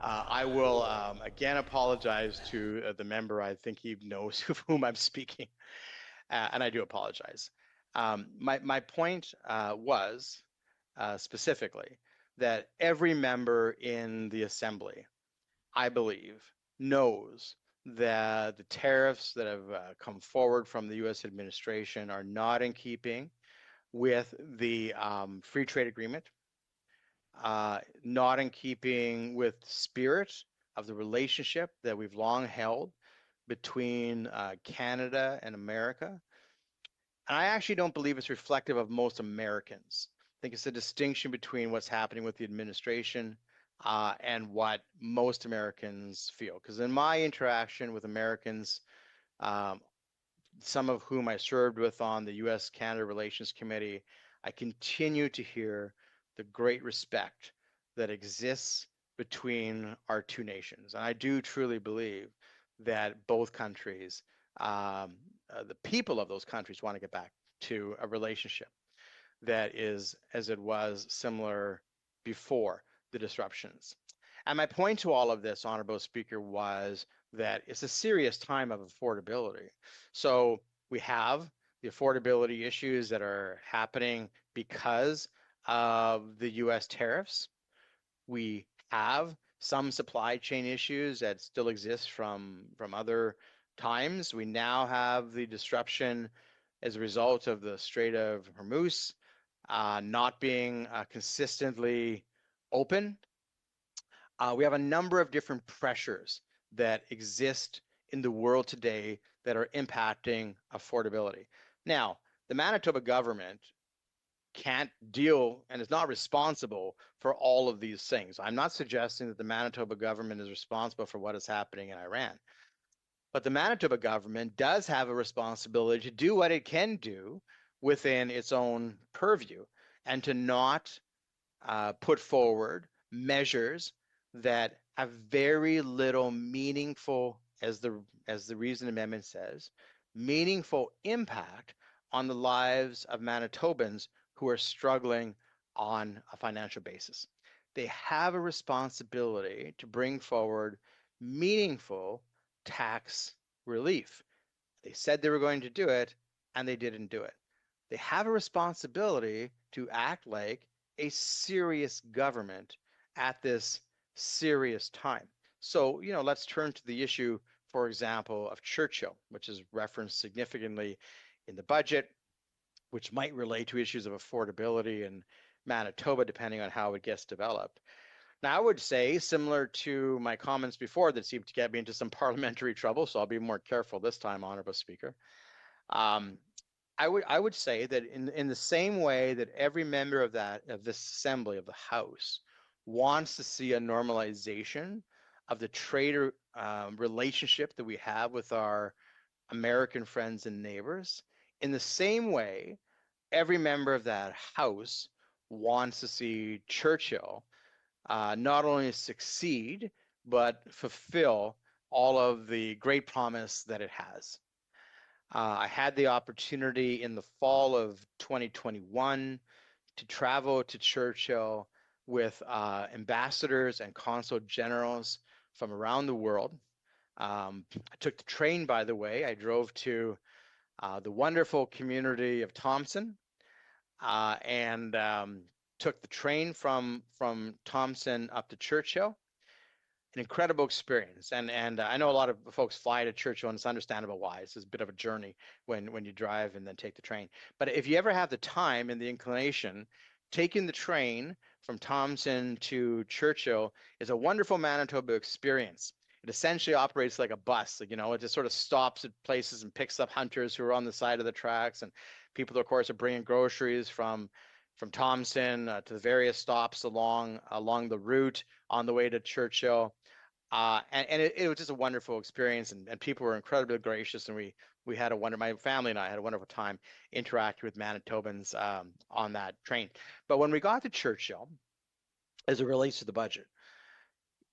I will again apologize to the member. I think he knows of whom I'm speaking, and I do apologize. My point was specifically that every member in the Assembly, I believe, knows that the tariffs that have come forward from the U.S. administration are not in keeping with the free trade agreement, not in keeping with the spirit of the relationship that we've long held between Canada and America. And I actually don't believe it's reflective of most Americans. I think it's a distinction between what's happening with the administration and what most Americans feel. Because in my interaction with Americans, some of whom I served with on the U.S.-Canada Relations Committee, I continue to hear the great respect that exists between our two nations. And I do truly believe that both countries, the people of those countries, want to get back to a relationship that is as it was, similar before the disruptions. And my point to all of this, Honorable Speaker, was that it's a serious time of affordability. So we have the affordability issues that are happening because of the US tariffs. We have some supply chain issues that still exist from other times. We now have the disruption as a result of the Strait of Hormuz not being consistently open. We have a number of different pressures that exist in the world today that are impacting affordability. Now, the Manitoba government can't deal and is not responsible for all of these things. I'm not suggesting that the Manitoba government is responsible for what is happening in Iran. But the Manitoba government does have a responsibility to do what it can do within its own purview and to not put forward measures that have very little meaningful, as the reason amendment says, meaningful impact on the lives of Manitobans who are struggling on a financial basis. They have a responsibility to bring forward meaningful tax relief. They said they were going to do it, and they didn't do it. They have a responsibility to act like a serious government at this serious time. So, let's turn to the issue, for example, of Churchill, which is referenced significantly in the budget, which might relate to issues of affordability in Manitoba, depending on how it gets developed. Now, I would say, similar to my comments before that seemed to get me into some parliamentary trouble, so I'll be more careful this time, Honorable Speaker. I would say that in the same way that every member of this assembly of the House wants to see a normalization of the trade relationship that we have with our American friends and neighbors, in the same way, every member of that House wants to see Churchill not only succeed, but fulfill all of the great promise that it has. I had the opportunity in the fall of 2021 to travel to Churchill with ambassadors and consul generals from around the world. I took the train, by the way. I drove to the wonderful community of Thompson and took the train from Thompson up to Churchill. An incredible experience, and I know a lot of folks fly to Churchill, and it's understandable why. It's a bit of a journey when you drive and then take the train. But if you ever have the time and the inclination, taking the train from Thompson to Churchill is a wonderful Manitoba experience. It essentially operates like a bus. It just sort of stops at places and picks up hunters who are on the side of the tracks, and people, of course, are bringing groceries from Thompson to the various stops along the route on the way to Churchill. And it was just a wonderful experience, and people were incredibly gracious, and we had my family and I had a wonderful time interacting with Manitobans on that train. But when we got to Churchill, as it relates to the budget,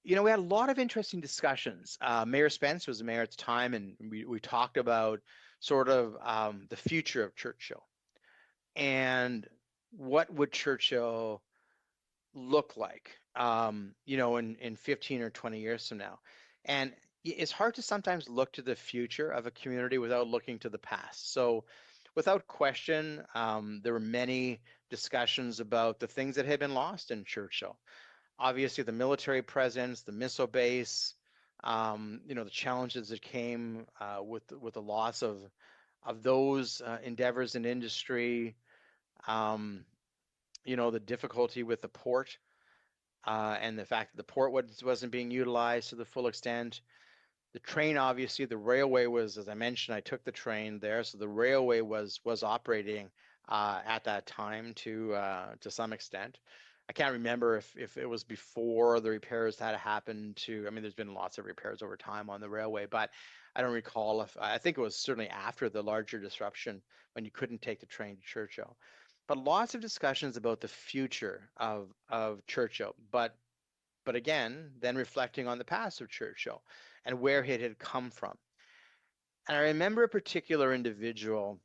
we had a lot of interesting discussions. Mayor Spence was the mayor at the time, and we talked about sort of the future of Churchill and what would Churchill look like, in 15 or 20 years from now. And it's hard to sometimes look to the future of a community without looking to the past. So without question, there were many discussions about the things that had been lost in Churchill. Obviously, the military presence, the missile base, the challenges that came with the loss of those endeavors in industry, the difficulty with the port and the fact that the port wasn't being utilized to the full extent. The train, obviously, the railway was, as I mentioned, I took the train there, so the railway was operating at that time to some extent. I can't remember if it was before the repairs had happened there's been lots of repairs over time on the railway, but I don't recall I think it was certainly after the larger disruption when you couldn't take the train to Churchill. but lots of discussions about the future of Churchill. But again, then reflecting on the past of Churchill and where it had come from. And I remember a particular individual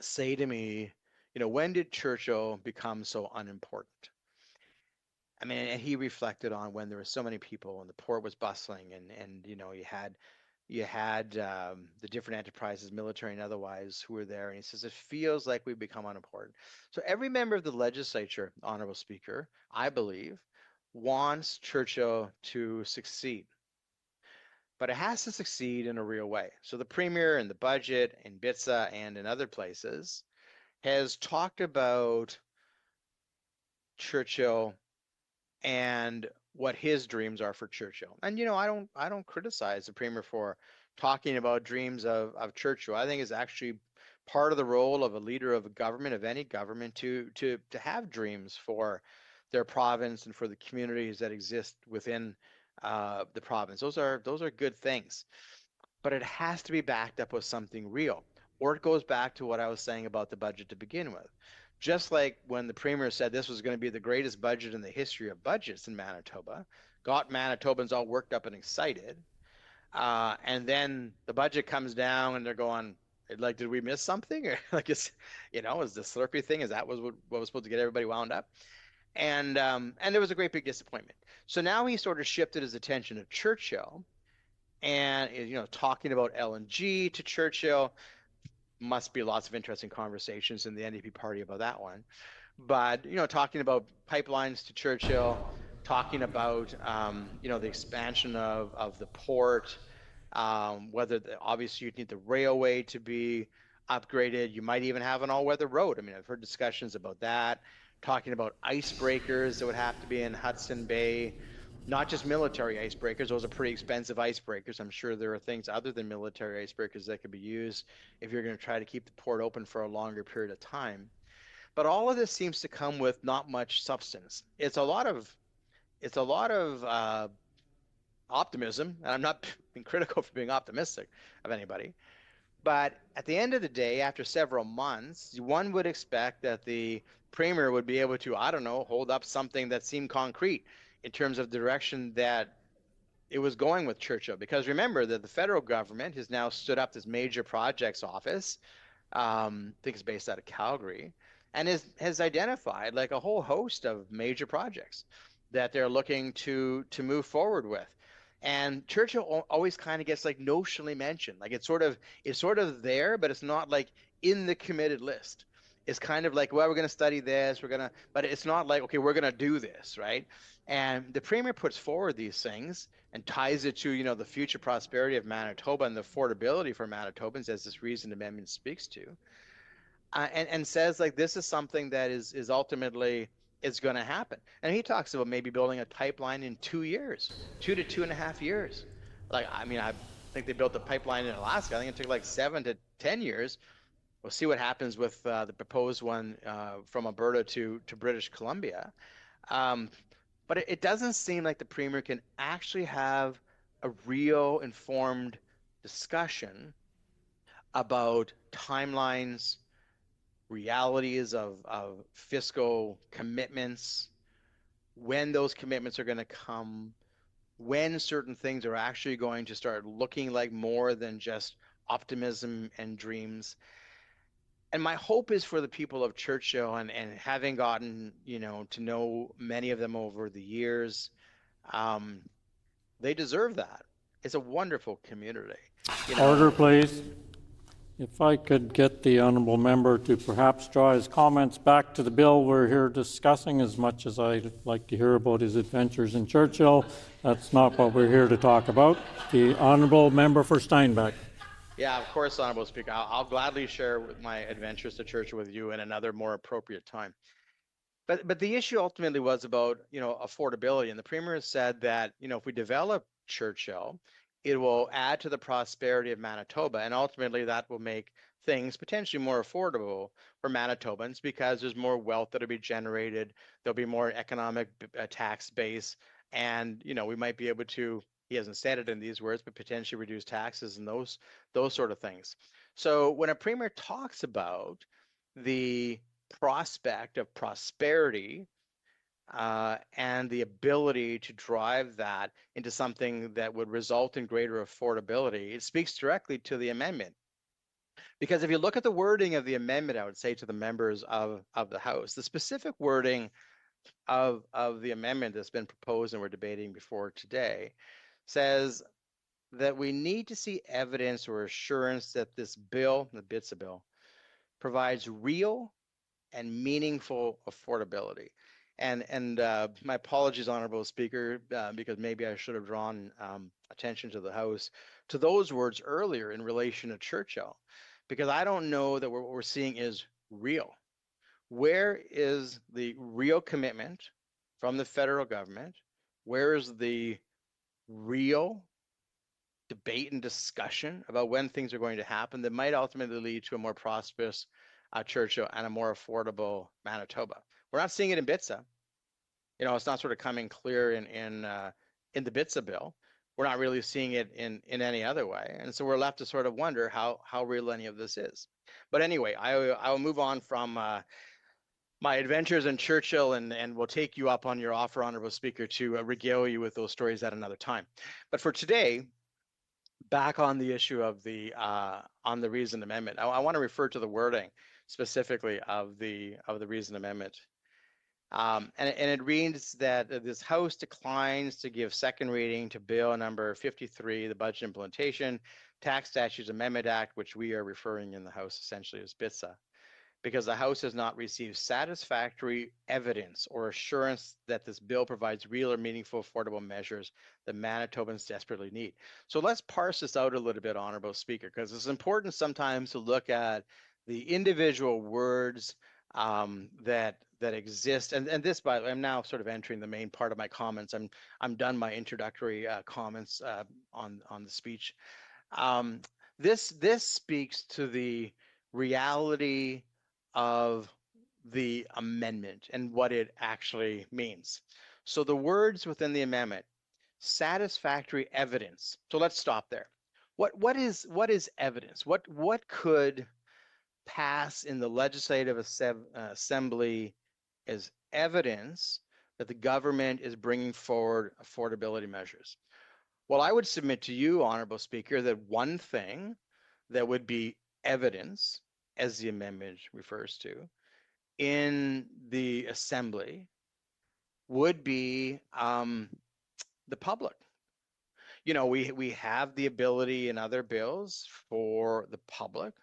say to me, when did Churchill become so unimportant? I mean, and he reflected on when there were so many people and the port was bustling, and you had the different enterprises, military and otherwise, who were there. And he says it feels like we've become unimportant. So every member of the legislature, Honorable Speaker, I believe, wants Churchill to succeed. But it has to succeed in a real way. So the Premier in the budget, in BITSA and in other places, has talked about Churchill and what his dreams are for Churchill. And I don't criticize the Premier for talking about dreams of Churchill. I think it's actually part of the role of a leader of a government, of any government, to have dreams for their province and for the communities that exist within the province. Those are good things. But it has to be backed up with something real, or it goes back to what I was saying about the budget to begin with. Just like when the Premier said this was going to be the greatest budget in the history of budgets in Manitoba, got Manitobans all worked up and excited, and then the budget comes down and they're going, like, did we miss something? Or like, is the Slurpee thing, is that what was supposed to get everybody wound up? And there was a great big disappointment. So now he sort of shifted his attention to Churchill, and talking about LNG to Churchill. Must be lots of interesting conversations in the NDP party about that one. But talking about pipelines to Churchill, talking about the expansion of the port, whether obviously you'd need the railway to be upgraded. You might even have an all-weather road. I mean, I've heard discussions about that. Talking about icebreakers that would have to be in Hudson Bay. Not just military icebreakers, those are pretty expensive icebreakers. I'm sure there are things other than military icebreakers that could be used if you're going to try to keep the port open for a longer period of time. But all of this seems to come with not much substance. It's a lot of optimism, and I'm not being critical for being optimistic of anybody. But at the end of the day, after several months, one would expect that the Premier would be able to, hold up something that seemed concrete in terms of the direction that it was going with Churchill. Because remember that the federal government has now stood up this major projects office, I think it's based out of Calgary, and has identified like a whole host of major projects that they're looking to move forward with. And Churchill always kind of gets like notionally mentioned. Like it's sort of there, but it's not like in the committed list. It's kind of like, well, we're going to study this, but it's not like, okay, we're going to do this, right? And the Premier puts forward these things and ties it to, the future prosperity of Manitoba and the affordability for Manitobans, as this reasoned amendment speaks to, and says like this is something that is ultimately is going to happen. And he talks about maybe building a pipeline in 2 years, 2 to 2.5 years. Like, I mean, I think they built a pipeline in Alaska. I think it took like 7 to 10 years. We'll see what happens with the proposed one from Alberta to British Columbia. But it doesn't seem like the Premier can actually have a real informed discussion about timelines, realities of fiscal commitments, when those commitments are going to come, when certain things are actually going to start looking like more than just optimism and dreams. And my hope is for the people of Churchill, and having gotten, to know many of them over the years, they deserve that. It's a wonderful community. Order, please. If I could get the honourable member to perhaps draw his comments back to the bill we're here discussing, as much as I'd like to hear about his adventures in Churchill. That's not what we're here to talk about. The honourable member for Steinbach. Yeah, of course, Honourable Speaker. I'll gladly share my adventures to Churchill with you in another more appropriate time. But the issue ultimately was about, affordability. And the Premier has said that, if we develop Churchill, it will add to the prosperity of Manitoba. And ultimately that will make things potentially more affordable for Manitobans because there's more wealth that will be generated. There'll be more economic tax base. And, we might be able to, he hasn't said it in these words, but potentially reduce taxes and those sort of things. So when a Premier talks about the prospect of prosperity and the ability to drive that into something that would result in greater affordability, it speaks directly to the amendment. Because if you look at the wording of the amendment, I would say to the members of the House, the specific wording of the amendment that's been proposed and we're debating before today says that we need to see evidence or assurance that this bill, the BITSA bill, provides real and meaningful affordability. And my apologies, Honorable Speaker, because maybe I should have drawn attention to the House to those words earlier in relation to Churchill, because I don't know that what we're seeing is real. Where is the real commitment from the federal government? Where is the real debate and discussion about when things are going to happen that might ultimately lead to a more prosperous Churchill and a more affordable Manitoba? We're not seeing it in BITSA. You know, it's not sort of coming clear in the BITSA bill. We're not really seeing it in any other way. And so we're left to sort of wonder how real any of this is. But anyway, I will move on from my adventures in Churchill and we'll take you up on your offer, Honorable Speaker, to regale you with those stories at another time. But for today, back on the issue of the on the reasoned amendment, I want to refer to the wording specifically of the reasoned amendment. And it reads that this House declines to give second reading to Bill number 53, the Budget Implementation Tax Statutes Amendment Act, which we are referring in the House essentially as BITSA, because the House has not received satisfactory evidence or assurance that this bill provides real or meaningful affordable measures that Manitobans desperately need. So let's parse this out a little bit, Honorable Speaker, because it's important sometimes to look at the individual words that exist. And this, by the way, I'm now sort of entering the main part of my comments. I'm done my introductory comments on the speech. This speaks to the reality of the amendment and what it actually means. So the words within the amendment, satisfactory evidence. So let's stop there. What is evidence? What could pass in the Legislative Assembly as evidence that the government is bringing forward affordability measures? Well, I would submit to you, Honorable Speaker, that one thing that would be evidence, as the amendment refers to, in the Assembly would be the public. You know, we have the ability in other bills for the public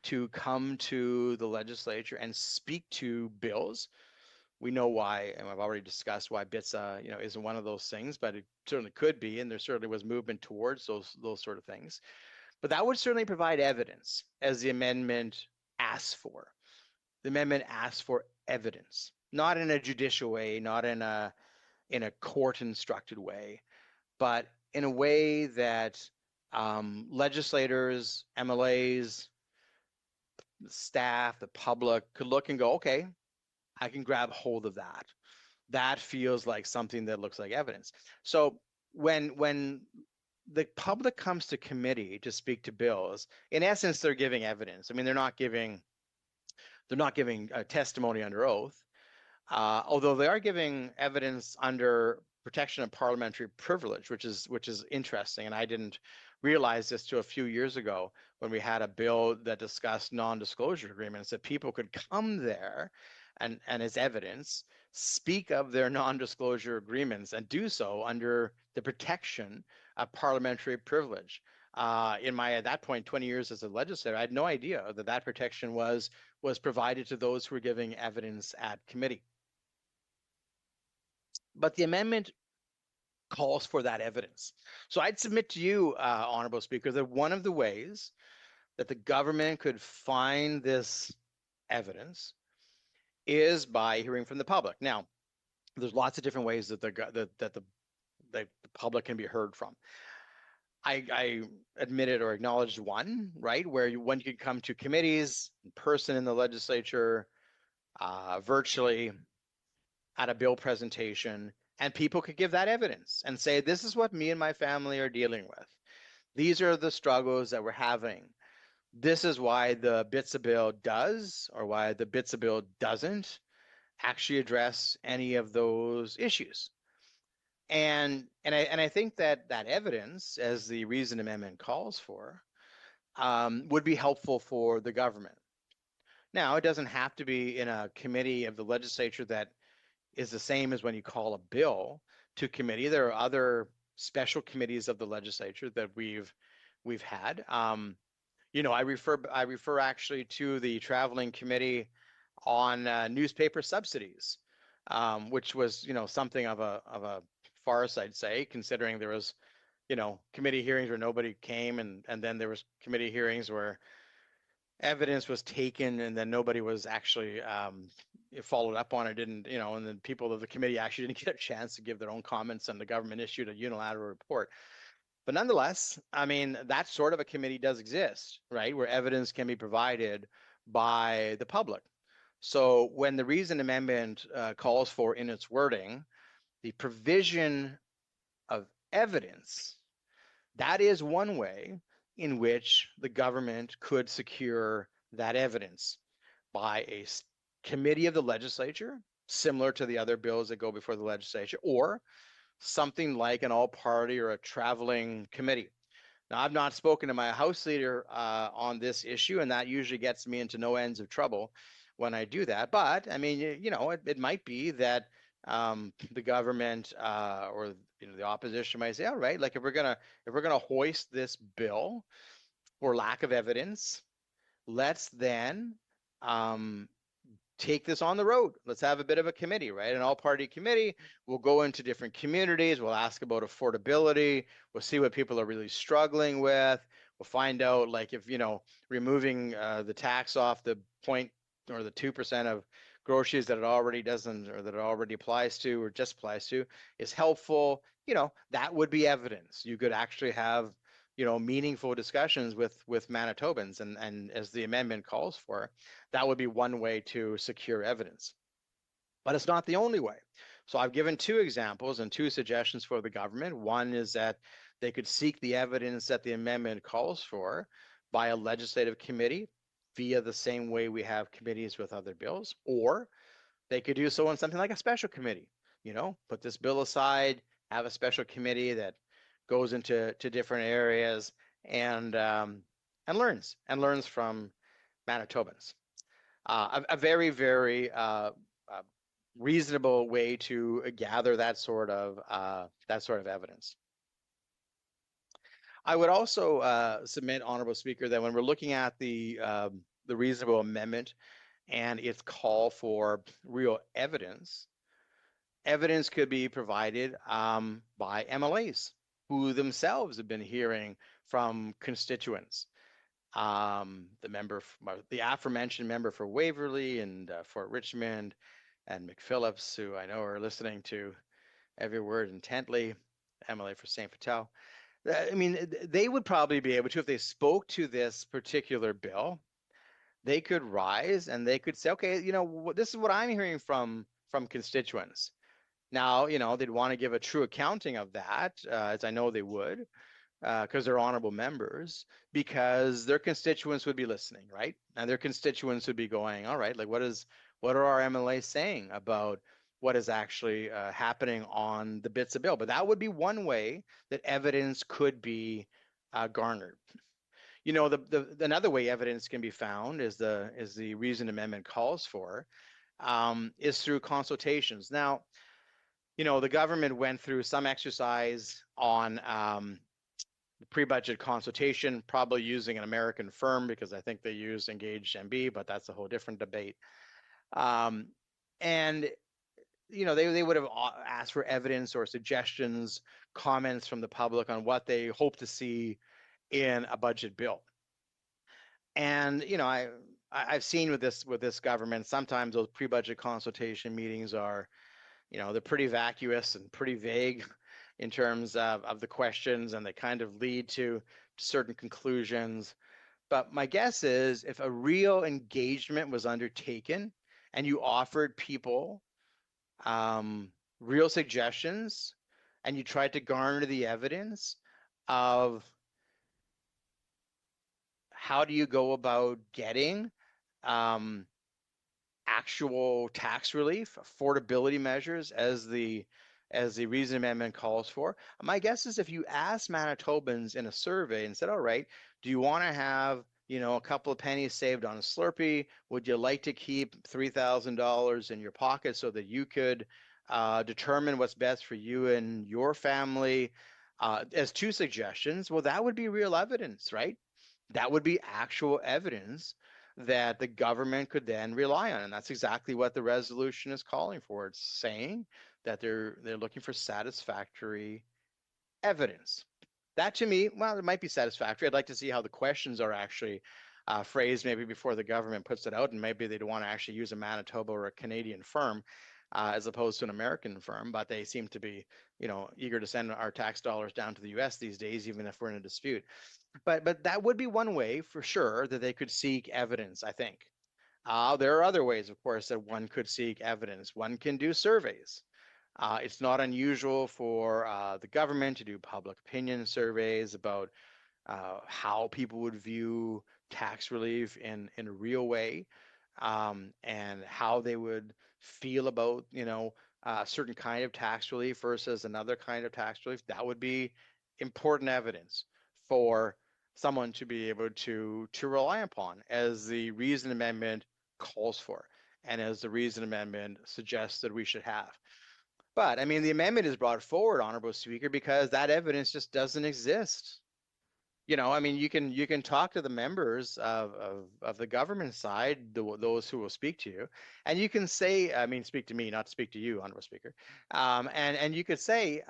to come to the legislature and speak to bills. We know why, and I've already discussed why BITSA, you know, isn't one of those things, but it certainly could be, and there certainly was movement towards those sort of things. But that would certainly provide evidence, as the amendment asks for. The amendment asks for evidence, not in a judicial way, not in a court-instructed way, but in a way that legislators, MLAs, the staff, the public could look and go, okay, I can grab hold of that. That feels like something that looks like evidence. So when the public comes to committee to speak to bills, in essence, they're giving evidence. I mean, they're not giving a testimony under oath, although they are giving evidence under protection of parliamentary privilege, which is interesting. And I didn't realize this till a few years ago when we had a bill that discussed non-disclosure agreements, that people could come there and as evidence speak of their non-disclosure agreements and do so under the protection of parliamentary privilege. In my, at that point, 20 years as a legislator, I had no idea that that protection was provided to those who were giving evidence at committee. But the amendment calls for that evidence. So I'd submit to you, Honorable Speaker, that one of the ways that the government could find this evidence is by hearing from the public. Now, there's lots of different ways that the public can be heard from. I admitted or acknowledged one, right, where when you could come to committees, in person in the legislature, virtually, at a bill presentation, and people could give that evidence and say, this is what me and my family are dealing with. These are the struggles that we're having. This is why the BITSA bill does, or why the BITSA bill doesn't actually address any of those issues. And I think that evidence, as the reasoned amendment calls for, would be helpful for the government. Now, it doesn't have to be in a committee of the legislature that is the same as when you call a bill to committee. There are other special committees of the legislature that we've had. You know, I refer actually to the traveling committee on newspaper subsidies, which was, you know, something of a farce, I'd say, considering there was, you know, committee hearings where nobody came, and then there was committee hearings where evidence was taken and then nobody was actually followed up on it, didn't, you know, and then people of the committee actually didn't get a chance to give their own comments, and the government issued a unilateral report. But nonetheless, I mean, that sort of a committee does exist, right, where evidence can be provided by the public. So when the reasoned amendment calls for, in its wording, the provision of evidence, that is one way in which the government could secure that evidence by a committee of the legislature, similar to the other bills that go before the legislature, or something like an all-party or a traveling committee. Now, I've not spoken to my House leader on this issue, and that usually gets me into no ends of trouble when I do that. But I mean, you know, it might be that the government or, you know, the opposition might say, all right, like if we're gonna hoist this bill for lack of evidence, let's then take this on the road. Let's have a bit of a committee, right? An all-party committee. We'll go into different communities. We'll ask about affordability. We'll see what people are really struggling with. We'll find out, like, if, you know, removing the tax off the point or the 2% of groceries that it already doesn't, or that it already applies to, or just applies to, is helpful. You know, that would be evidence. You could actually have, you know, meaningful discussions with Manitobans, and as the amendment calls for, that would be one way to secure evidence. But it's not the only way. So I've given two examples and two suggestions for the government. One is that they could seek the evidence that the amendment calls for by a legislative committee via the same way we have committees with other bills, or they could do so in something like a special committee. You know, put this bill aside, have a special committee that goes into different areas and learns from Manitobans. A very, very reasonable way to gather that sort of evidence. I would also submit, Honorable Speaker, that when we're looking at the reasonable amendment and its call for real evidence, evidence could be provided by MLAs who themselves have been hearing from constituents. The aforementioned member for Waverly and Fort Richmond, and McPhillips, who I know are listening to every word intently, MLA for St. Vital. I mean, they would probably be able to, if they spoke to this particular bill, they could rise and they could say, okay, you know, this is what I'm hearing from constituents. Now, you know, they'd want to give a true accounting of that, as I know they would, because they're honorable members, because their constituents would be listening, right? And their constituents would be going, all right, like what are our MLAs saying about what is actually happening on the bits of bill? But that would be one way that evidence could be garnered. You know, another way evidence can be found is the reasoned amendment calls for, is through consultations. Now, you know, the government went through some exercise on the pre-budget consultation, probably using an American firm, because I think they use Engaged MB, but that's a whole different debate. And, you know, they would have asked for evidence or suggestions, comments from the public on what they hope to see in a budget bill. And, you know, I've seen with this government, sometimes those pre-budget consultation meetings are, you know, they're pretty vacuous and pretty vague in terms of the questions, and they kind of lead to certain conclusions. But my guess is, if a real engagement was undertaken and you offered people real suggestions and you tried to garner the evidence of how do you go about getting actual tax relief, affordability measures as the reason amendment calls for? My guess is if you ask Manitobans in a survey and said, all right, do you want to have, a couple of pennies saved on a Slurpee? Would you like to keep $3,000 in your pocket so that you could determine what's best for you and your family? As two suggestions, well, that would be real evidence, right? That would be actual evidence that the government could then rely on. And that's exactly what the resolution is calling for. It's saying that they're looking for satisfactory evidence. That to me, well, it might be satisfactory. I'd like to see how the questions are actually phrased maybe before the government puts it out, and maybe they don't want to actually use a Manitoba or a Canadian firm as opposed to an American firm, but they seem to be, eager to send our tax dollars down to the US these days, even if we're in a dispute. But that would be one way for sure that they could seek evidence, I think. There are other ways, of course, that one could seek evidence. One can do surveys. It's not unusual for the government to do public opinion surveys about how people would view tax relief in a real way, and how they would feel about, a certain kind of tax relief versus another kind of tax relief. That would be important evidence for someone to be able to rely upon, as the reason amendment calls for and as the reason amendment suggests that we should have. But I mean, the amendment is brought forward, Honorable Speaker, because that evidence just doesn't exist. I mean, you can talk to the members of the government side, those who will speak to you, and you can say, I mean, speak to me, not speak to you, Honorable Speaker, and you could say,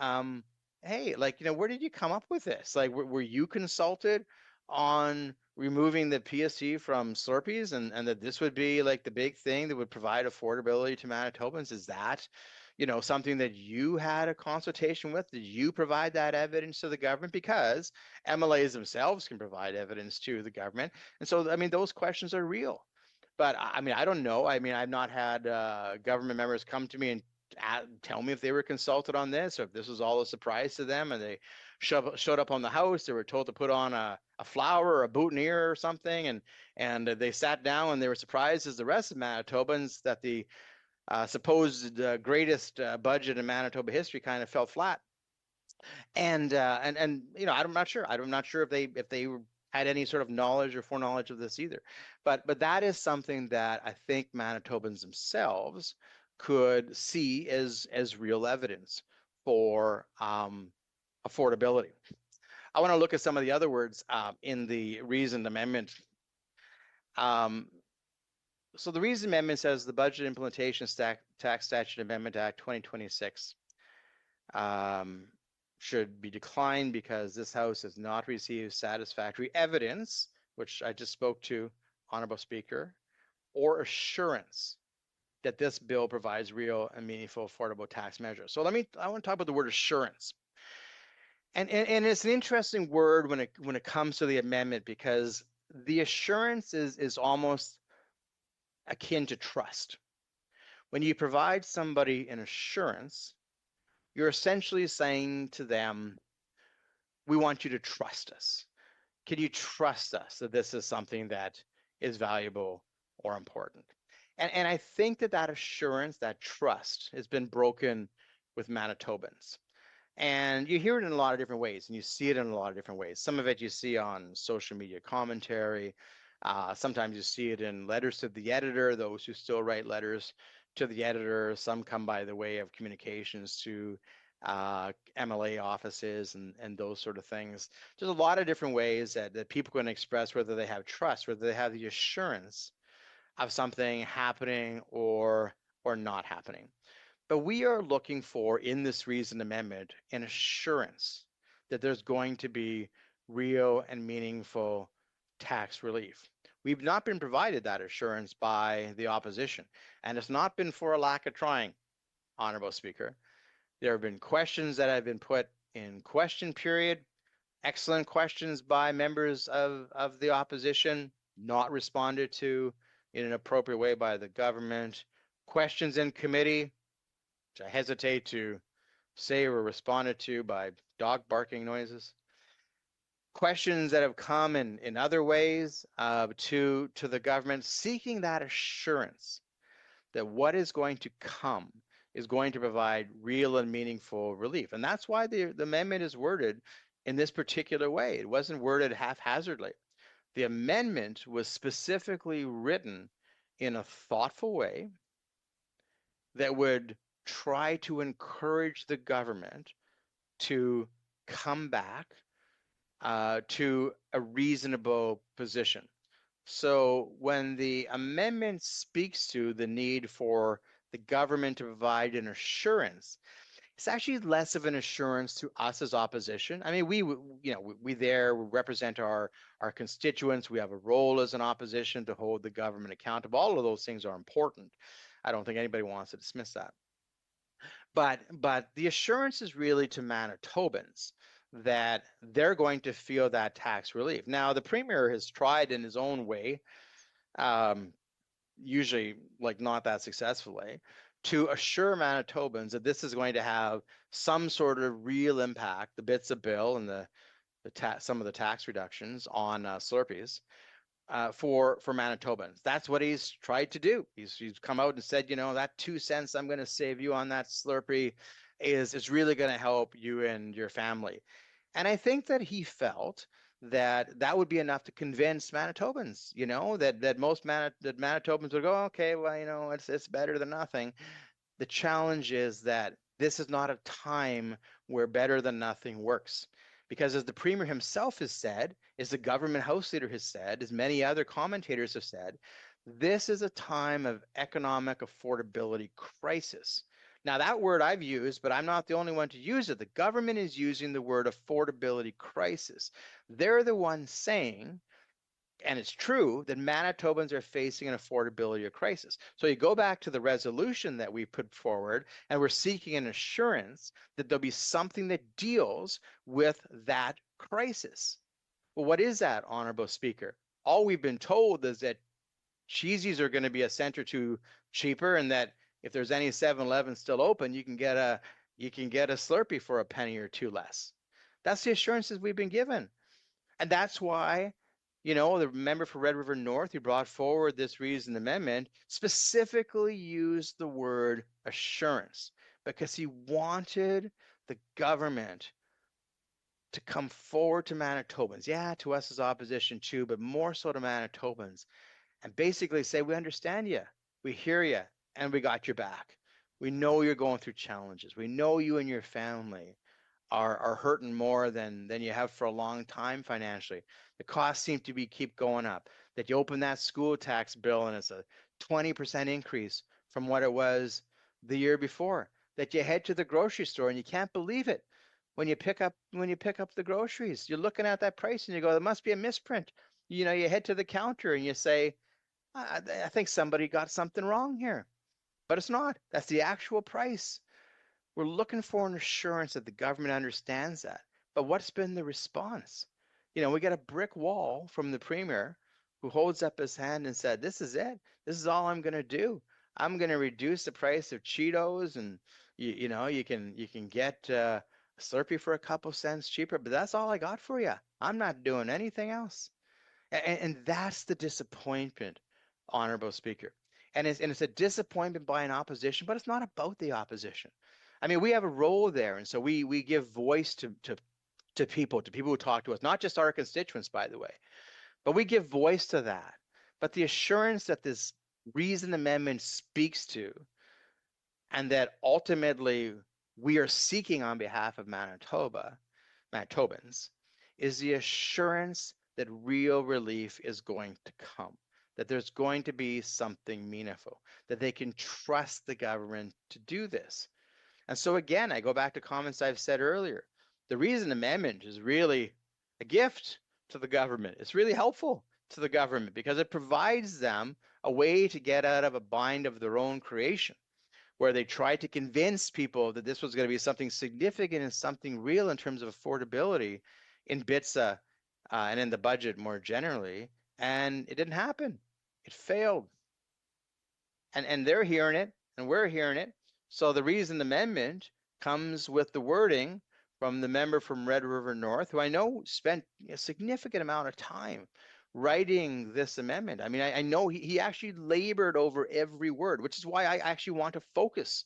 hey, where did you come up with this? Like, were you consulted on removing the PSC from Slurpees, and that this would be like the big thing that would provide affordability to Manitobans? Is that, something that you had a consultation with? Did you provide that evidence to the government? Because MLAs themselves can provide evidence to the government. And so, I mean, those questions are real. But I mean, I don't know. I mean, I've not had government members come to me and tell me if they were consulted on this, or if this was all a surprise to them and they showed up on the house. They were told to put on a flower or a boutonniere or something, and they sat down and they were surprised, as the rest of Manitobans, that the supposed greatest budget in Manitoba history kind of fell flat. And I'm not sure. I'm not sure if they had any sort of knowledge or foreknowledge of this either. But that is something that I think Manitobans themselves could see as real evidence for affordability. I want to look at some of the other words in the reasoned amendment. So the reasoned amendment says the Budget Implementation Tax Statute Amendment Act 2026 should be declined because this House has not received satisfactory evidence, which I just spoke to, Honorable Speaker, or assurance that this bill provides real and meaningful affordable tax measures. So I want to talk about the word assurance. And it's an interesting word when it comes to the amendment, because the assurance is almost akin to trust. When you provide somebody an assurance, you're essentially saying to them, we want you to trust us. Can you trust us that this is something that is valuable or important? And I think that assurance, that trust, has been broken with Manitobans. And you hear it in a lot of different ways, and you see it in a lot of different ways. Some of it you see on social media commentary. Sometimes you see it in letters to the editor, those who still write letters to the editor. Some come by the way of communications to MLA offices and those sort of things. There's a lot of different ways that people can express whether they have trust, whether they have the assurance of something happening or not happening. But we are looking for, in this reasoned amendment, an assurance that there's going to be real and meaningful tax relief. We've not been provided that assurance by the opposition, and it's not been for a lack of trying, Honorable Speaker. There have been questions that have been put in question period, excellent questions by members of the opposition, not responded to in an appropriate way by the government, questions in committee, which I hesitate to say were responded to by dog barking noises. questions that have come in other ways to the government, seeking that assurance that what is going to come is going to provide real and meaningful relief. And that's why the amendment is worded in this particular way. It wasn't worded haphazardly. The amendment was specifically written in a thoughtful way that would try to encourage the government to come back to a reasonable position. So when the amendment speaks to the need for the government to provide an assurance, it's actually less of an assurance to us as opposition. I mean, we represent our constituents. We have a role as an opposition to hold the government accountable. All of those things are important. I don't think anybody wants to dismiss that. But the assurance is really to Manitobans that they're going to feel that tax relief. Now, the Premier has tried in his own way, usually like not that successfully, to assure Manitobans that this is going to have some sort of real impact, the bits of bill and some of the tax reductions on Slurpees for Manitobans. That's what he's tried to do. He's come out and said, you know, that 2 cents I'm going to save you on that Slurpee is really going to help you and your family. And I think that he felt that that would be enough to convince Manitobans, you know, that most Manitobans would go, okay, well, you know, it's better than nothing. The challenge is that this is not a time where better than nothing works. Because as the Premier himself has said, as the government House Leader has said, as many other commentators have said, this is a time of economic affordability crisis. Now, that word I've used, but I'm not the only one to use it. The government is using the word affordability crisis. They're the ones saying, and it's true, that Manitobans are facing an affordability crisis. So you go back to the resolution that we put forward, and we're seeking an assurance that there'll be something that deals with that crisis. Well, what is that, Honorable Speaker? All we've been told is that cheesies are going to be a cent or two cheaper, and that if there's any 7-Eleven still open, you can get a Slurpee for a penny or two less. That's the assurances we've been given. And that's why, you know, the member for Red River North who brought forward this reason amendment specifically used the word assurance, because he wanted the government to come forward to Manitobans, yeah, to us as opposition too, but more so to Manitobans, and basically say, we understand you, we hear you, and we got your back. We know you're going through challenges. We know you and your family are hurting more than you have for a long time financially. The costs seem to keep going up. That you open that school tax bill and it's a 20% increase from what it was the year before. That you head to the grocery store and you can't believe it when you pick up the groceries. You're looking at that price and you go, there must be a misprint. You know, you head to the counter and you say, I think somebody got something wrong here. But it's not. That's the actual price. We're looking for an assurance that the government understands that. But what's been the response? You know, we got a brick wall from the Premier who holds up his hand and said, this is it. This is all I'm going to do. I'm going to reduce the price of Cheetos, and you know, you can get a Slurpee for a couple cents cheaper, but that's all I got for you. I'm not doing anything else. And that's the disappointment, Honorable Speaker. And it's a disappointment by an opposition, but it's not about the opposition. I mean, we have a role there, and so we give voice to people who talk to us, not just our constituents, by the way, but we give voice to that. But the assurance that this reason amendment speaks to, and that ultimately we are seeking on behalf of Manitobans, is the assurance that real relief is going to come, that there's going to be something meaningful, that they can trust the government to do this. And so again, I go back to comments I've said earlier. The reason amendment is really a gift to the government. It's really helpful to the government because it provides them a way to get out of a bind of their own creation, where they tried to convince people that this was going to be something significant and something real in terms of affordability in BITSA and in the budget more generally. And it didn't happen. It failed. And they're hearing it, and we're hearing it. So the reason amendment comes with the wording from the member from Red River North, who I know spent a significant amount of time writing this amendment. I mean, I know he actually labored over every word, which is why I actually want to focus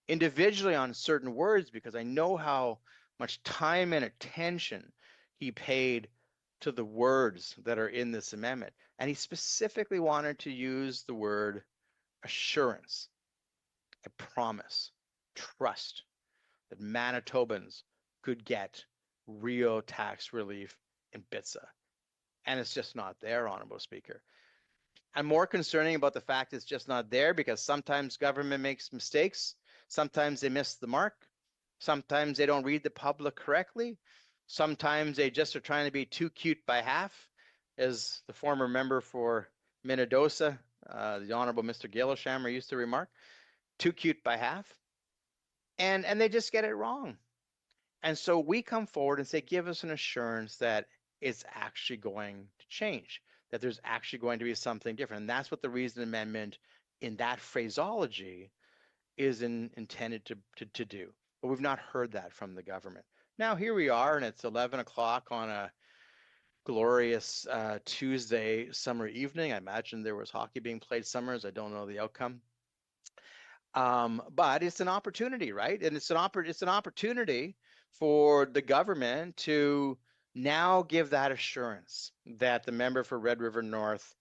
individually on certain words, because I know how much time and attention he paid to the words that are in this amendment. And he specifically wanted to use the word assurance, a promise, trust that Manitobans could get real tax relief in BITSA. And it's just not there, Honorable Speaker. I'm more concerning about the fact it's just not there because sometimes government makes mistakes. Sometimes they miss the mark. Sometimes they don't read the public correctly. Sometimes they just are trying to be too cute by half, as the former member for Minnedosa, the Honorable Mr. Gailshammer used to remark, too cute by half. And they just get it wrong. And so we come forward and say, give us an assurance that it's actually going to change, that there's actually going to be something different. And that's what the reason amendment in that phraseology is intended to do. But we've not heard that from the government. Now here we are, and it's 11 o'clock on a glorious Tuesday summer evening. I imagine there was hockey being played summers. I don't know the outcome. But it's an opportunity, right? And it's an opportunity for the government to now give that assurance that the member for Red River North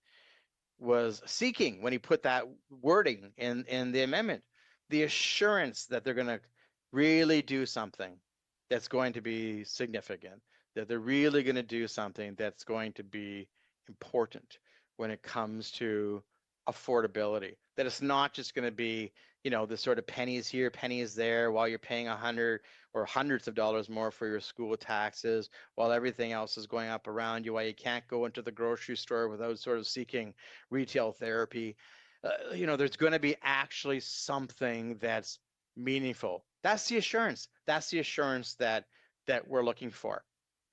was seeking when he put that wording in the amendment. The assurance that they're going to really do something that's going to be significant, that they're really going to do something that's going to be important when it comes to affordability, that it's not just going to be, you know, the sort of pennies here, pennies there, while you're paying $100 or hundreds of dollars more for your school taxes, while everything else is going up around you, while you can't go into the grocery store without sort of seeking retail therapy. You know, there's going to be actually something that's meaningful. That's the assurance. That's the assurance that we're looking for.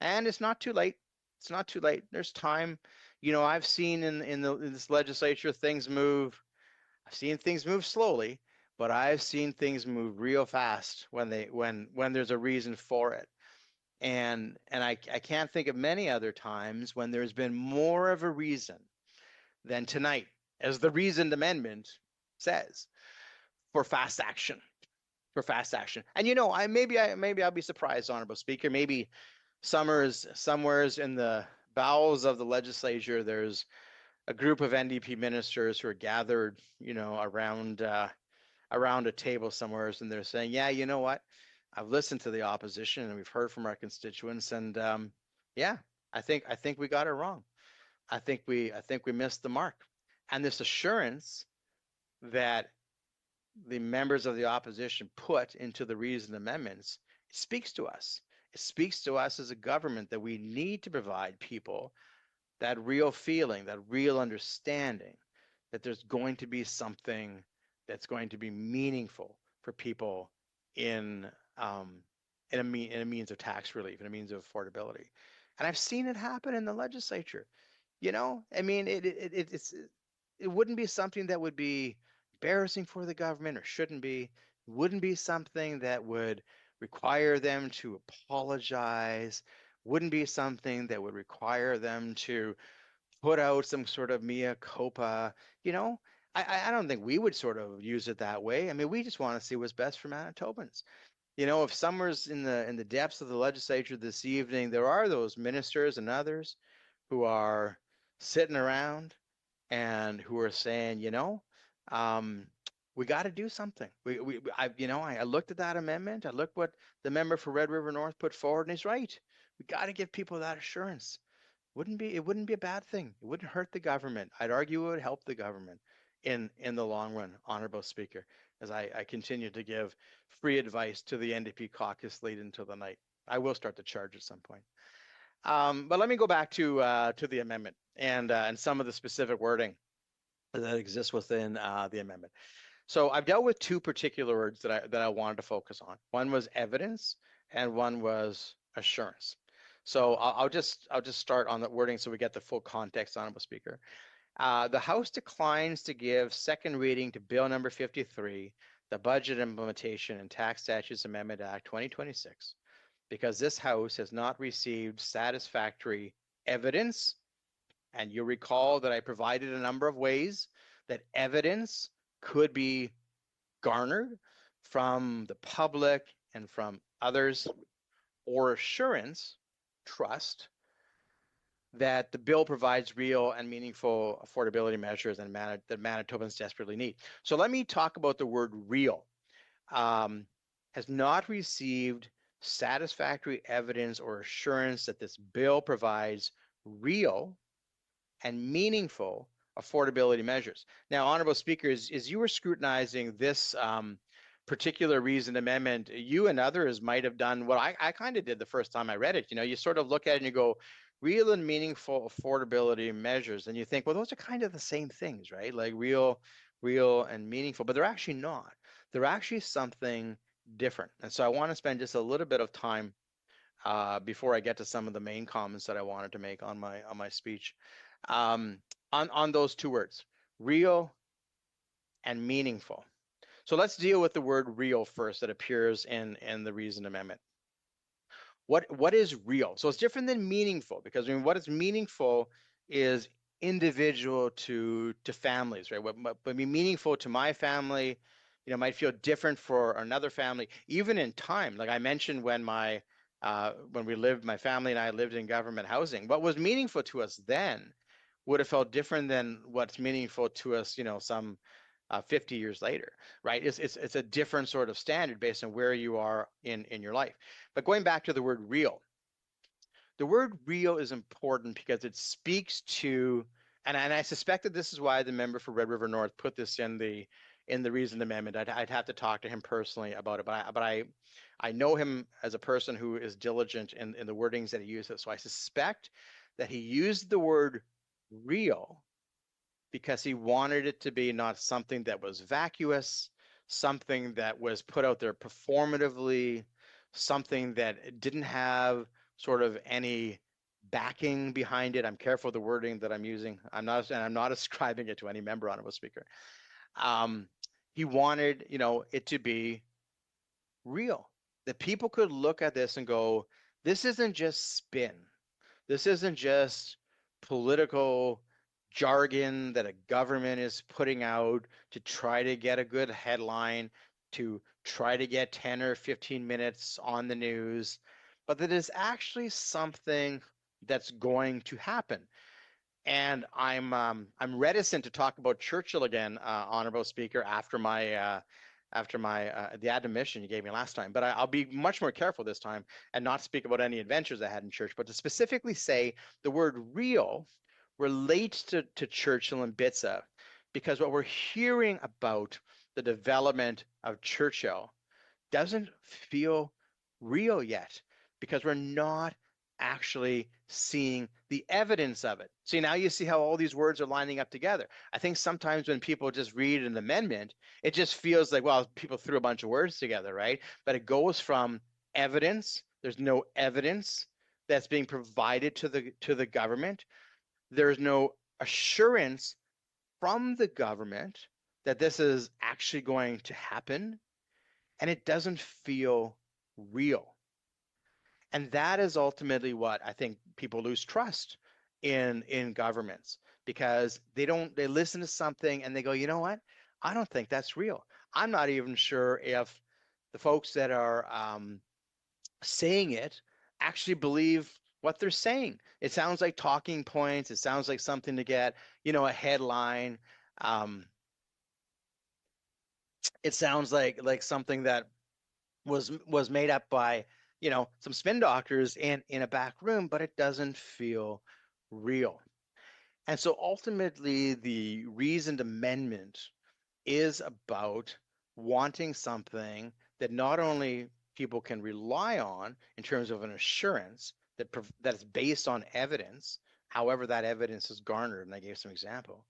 And it's not too late. It's not too late. There's time. You know, I've seen in this legislature things move. I've seen things move slowly, but I've seen things move real fast when there's a reason for it. And I can't think of many other times when there's been more of a reason than tonight, as the reasoned amendment says, for fast action. For fast action. And you know, maybe I'll be surprised, Honorable Speaker. Maybe somewheres in the bowels of the legislature, there's a group of NDP ministers who are gathered, you know, around a table somewhere, and they're saying, yeah, you know what? I've listened to the opposition and we've heard from our constituents, and yeah, I think we got it wrong. I think we missed the mark. And this assurance that the members of the opposition put into the reasoned amendments, it speaks to us. It speaks to us as a government that we need to provide people that real feeling, that real understanding that there's going to be something that's going to be meaningful for people in a means of tax relief, in a means of affordability. And I've seen it happen in the legislature. You know, I mean, it wouldn't be something that would be embarrassing for the government, or shouldn't be. It wouldn't be something that would require them to apologize, wouldn't be something that would require them to put out some sort of mea culpa. You know, I don't think we would sort of use it that way. I mean, we just want to see what's best for Manitobans. You know, if somewhere's in the depths of the legislature this evening, there are those ministers and others who are sitting around and who are saying, you know, we got to do something. I looked at that amendment. I looked what the member for Red River North put forward, and he's right. We got to give people that assurance. It wouldn't be a bad thing. It wouldn't hurt the government. I'd argue it would help the government in the long run, Honorable Speaker, as I continue to give free advice to the NDP caucus late into the night. I will start the charge at some point. But let me go back to the amendment and some of the specific wording that exists within the amendment. So I've dealt with two particular words that I wanted to focus on. One was evidence, and one was assurance. So I'll just start on the wording so we get the full context, Honorable Speaker. The House declines to give second reading to Bill number 53, the Budget Implementation and Tax Statutes Amendment Act 2026, because this House has not received satisfactory evidence. And you recall that I provided a number of ways that evidence could be garnered from the public and from others, or assurance, trust, that the bill provides real and meaningful affordability measures that Manitobans desperately need. So let me talk about the word real. Has not received satisfactory evidence or assurance that this bill provides real and meaningful affordability measures. Now, Honorable Speaker, as you were scrutinizing this particular reasoned amendment, you and others might have done what I kind of did the first time I read it. You know, you sort of look at it and you go, real and meaningful affordability measures, and you think, well, those are kind of the same things, right? Like real and meaningful, but they're actually not. They're actually something different. And so I want to spend just a little bit of time before I get to some of the main comments that I wanted to make on my speech, on those two words, real and meaningful. So let's deal with the word real first that appears in the reasoned amendment. What is real? So it's different than meaningful, because I mean, what is meaningful is individual to families, right? What would be meaningful to my family, you know, might feel different for another family, even in time. Like I mentioned, when my family and I lived in government housing, what was meaningful to us then would have felt different than what's meaningful to us, you know, some 50 years later, right? It's a different sort of standard based on where you are in your life. But going back to the word real, the word real is important because it speaks to, and I suspect that this is why the member for Red River North put this in the reasoned amendment. I'd have to talk to him personally about it, but I know him as a person who is diligent in the wordings that he uses. So I suspect that he used the word real because he wanted it to be not something that was vacuous, something that was put out there performatively, something that didn't have sort of any backing behind it. I'm careful of the wording that I'm using. I'm not ascribing it to any member, Honorable Speaker. He wanted, you know, it to be real, that people could look at this and go, this isn't just spin. This isn't just political jargon that a government is putting out to try to get a good headline, to try to get 10 or 15 minutes on the news, but that is actually something that's going to happen. And I'm reticent to talk about Churchill again, Honorable Speaker, after the admonition you gave me last time. But I'll be much more careful this time and not speak about any adventures I had in church, but to specifically say the word real relates to Churchill and Bitsa, because what we're hearing about the development of Churchill doesn't feel real yet, because we're not actually seeing the evidence of it. See, now you see how all these words are lining up together. I think sometimes when people just read an amendment, it just feels like, well, people threw a bunch of words together, right? But it goes from evidence. There's no evidence that's being provided to the government. There's no assurance from the government that this is actually going to happen, and it doesn't feel real. And that is ultimately what I think people lose trust in governments, because they listen to something and they go, you know what? I don't think that's real. I'm not even sure if the folks that are saying it actually believe what they're saying. It sounds like talking points. It sounds like something to get, you know, a headline. It sounds like something that was made up by, you know, some spin doctors in a back room, but it doesn't feel real. And so ultimately, the reasoned amendment is about wanting something that not only people can rely on in terms of an assurance that's based on evidence, however that evidence is garnered, and I gave some example,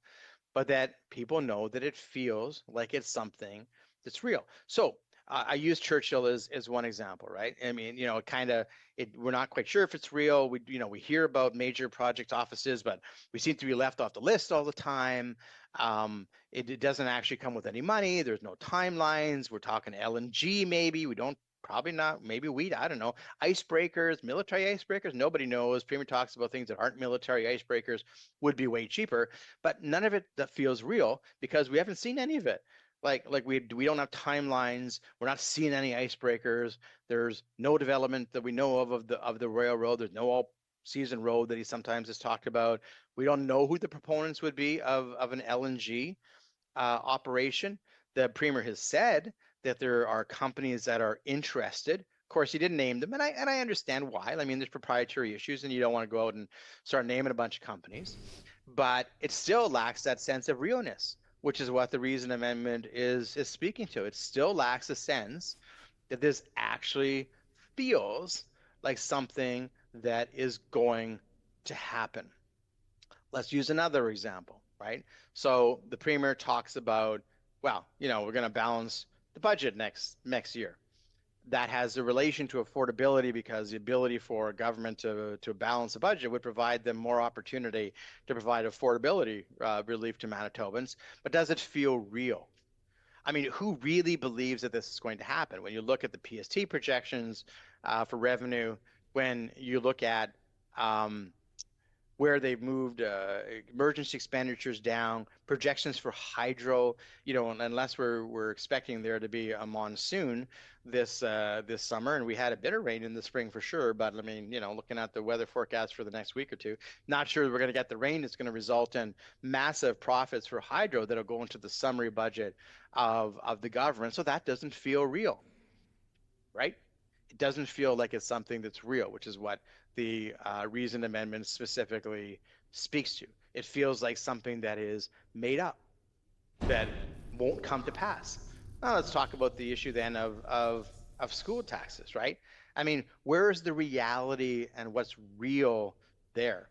but that people know that it feels like it's something that's real. So I use Churchill as one example, right? I mean, you know, we're not quite sure if it's real. We hear about major project offices, but we seem to be left off the list all the time. It doesn't actually come with any money. There's no timelines. We're talking LNG maybe. We don't Probably not. Maybe wheat. I don't know. Icebreakers, military icebreakers. Nobody knows. Premier talks about things that aren't military icebreakers would be way cheaper, but none of it that feels real because we haven't seen any of it. Like we don't have timelines. We're not seeing any icebreakers. There's no development that we know of the railroad. There's no all-season road that he sometimes has talked about. We don't know who the proponents would be of an LNG operation. The premier has said that there are companies that are interested. Of course, he didn't name them, and I understand why. I mean, there's proprietary issues, and you don't want to go out and start naming a bunch of companies. But it still lacks that sense of realness, which is what the reason amendment is speaking to. It still lacks a sense that this actually feels like something that is going to happen. Let's use another example, right? So the premier talks about, well, you know, we're going to balance the budget next year. That has a relation to affordability because the ability for a government to balance a budget would provide them more opportunity to provide affordability relief to Manitobans. But does it feel real? I mean, who really believes that this is going to happen? When you look at the PST projections for revenue, when you look at where they've moved emergency expenditures down, projections for hydro, you know, unless we're expecting there to be a monsoon this summer, and we had a bit of rain in the spring for sure, but I mean, you know, looking at the weather forecast for the next week or two, not sure we're going to get the rain. It's going to result in massive profits for hydro that'll go into the summary budget of the government. So that doesn't feel real, right? It doesn't feel like it's something that's real, which is what the reasoned amendment specifically speaks to. It feels like something that is made up, that won't come to pass. Now let's talk about the issue then of school taxes, right? I mean, where is the reality and what's real there?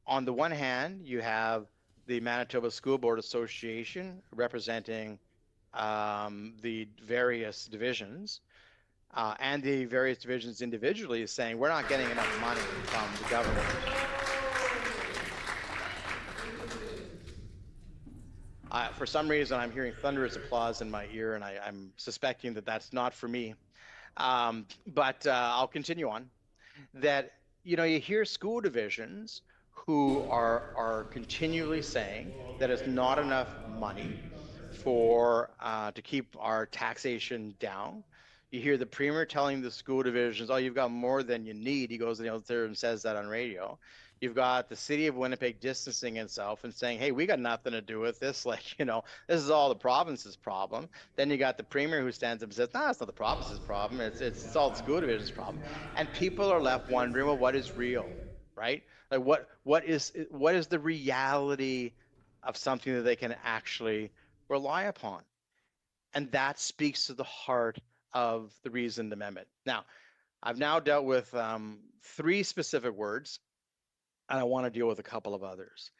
On the one hand, you have the Manitoba School Board Association representing the various divisions, and the various divisions individually is saying we're not getting enough money from the government. For some reason, I'm hearing thunderous applause in my ear, and I'm suspecting that that's not for me. But I'll continue on. That, you know, you hear school divisions who are continually saying that it's not enough money for to keep our taxation down. You hear the premier telling the school divisions, oh, you've got more than you need. He goes out there and says that on radio. You've got the city of Winnipeg distancing itself and saying, hey, we got nothing to do with this. Like, you know, this is all the province's problem. Then you got the premier who stands up and says, no, it's not the province's problem. It's all the school division's problem. And people are left wondering, well, what is real, right? Like what is the reality of something that they can actually rely upon? And that speaks to the heart of the reasoned amendment. Now, I've now dealt with 3 specific words, and I want to deal with a couple of others.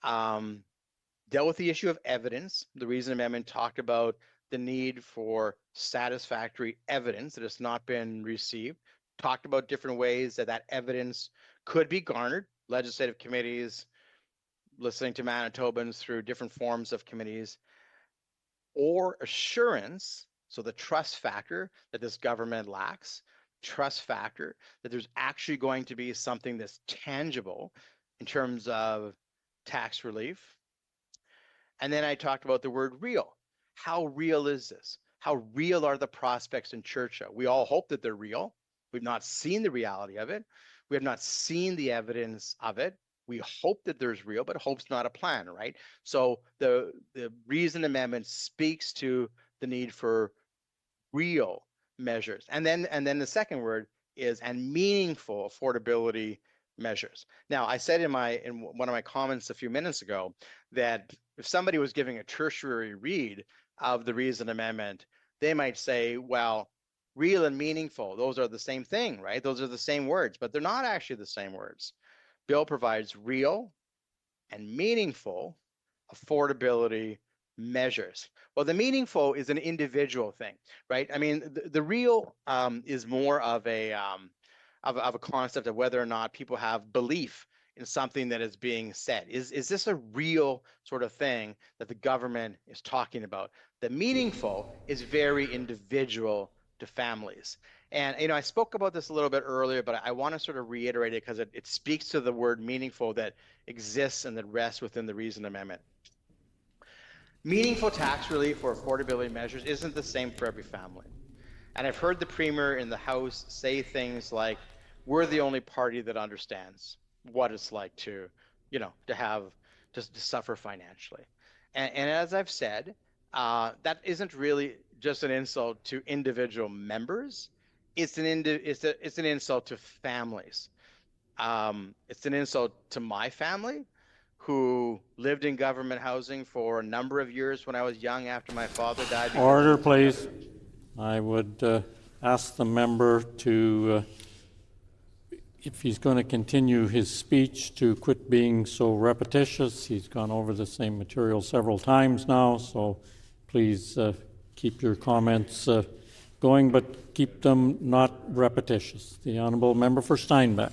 Dealt with the issue of evidence. The reasoned amendment talked about the need for satisfactory evidence that has not been received. Talked about different ways that evidence could be garnered. Legislative committees, listening to Manitobans through different forms of committees, or assurance. So the trust factor that this government lacks, trust factor that there's actually going to be something that's tangible in terms of tax relief. And then I talked about the word real. How real is this? How real are the prospects in Churchill? We all hope that they're real. We've not seen the reality of it. We have not seen the evidence of it. We hope that there's real, but hope's not a plan, right? So the reasoned amendment speaks to the need for real measures. And then the second word is and meaningful affordability measures. Now, I said in one of my comments a few minutes ago that if somebody was giving a tertiary read of the reasoned amendment, they might say, well, real and meaningful, those are the same thing, right? Those are the same words, but they're not actually the same words. Bill provides real and meaningful affordability measures. Well, the meaningful is an individual thing, right? I mean, the real is more of a concept of whether or not people have belief in something that is being said. Is this a real sort of thing that the government is talking about? The meaningful is very individual to families. And, I spoke about this a little bit earlier, but I want to sort of reiterate it because it speaks to the word meaningful that exists and that rests within the reason amendment. Meaningful tax relief or affordability measures isn't the same for every family. And I've heard the Premier in the House say things like, we're the only party that understands what it's like to suffer financially. And as I've said, that isn't really just an insult to individual members. It's an insult to families. It's an insult to my family, who lived in government housing for a number of years when I was young after my father died. Order, please. I would ask the member to, if he's going to continue his speech, to quit being so repetitious. He's gone over the same material several times now, so please keep your comments going, but keep them not repetitious. The Honourable Member for Steinbach.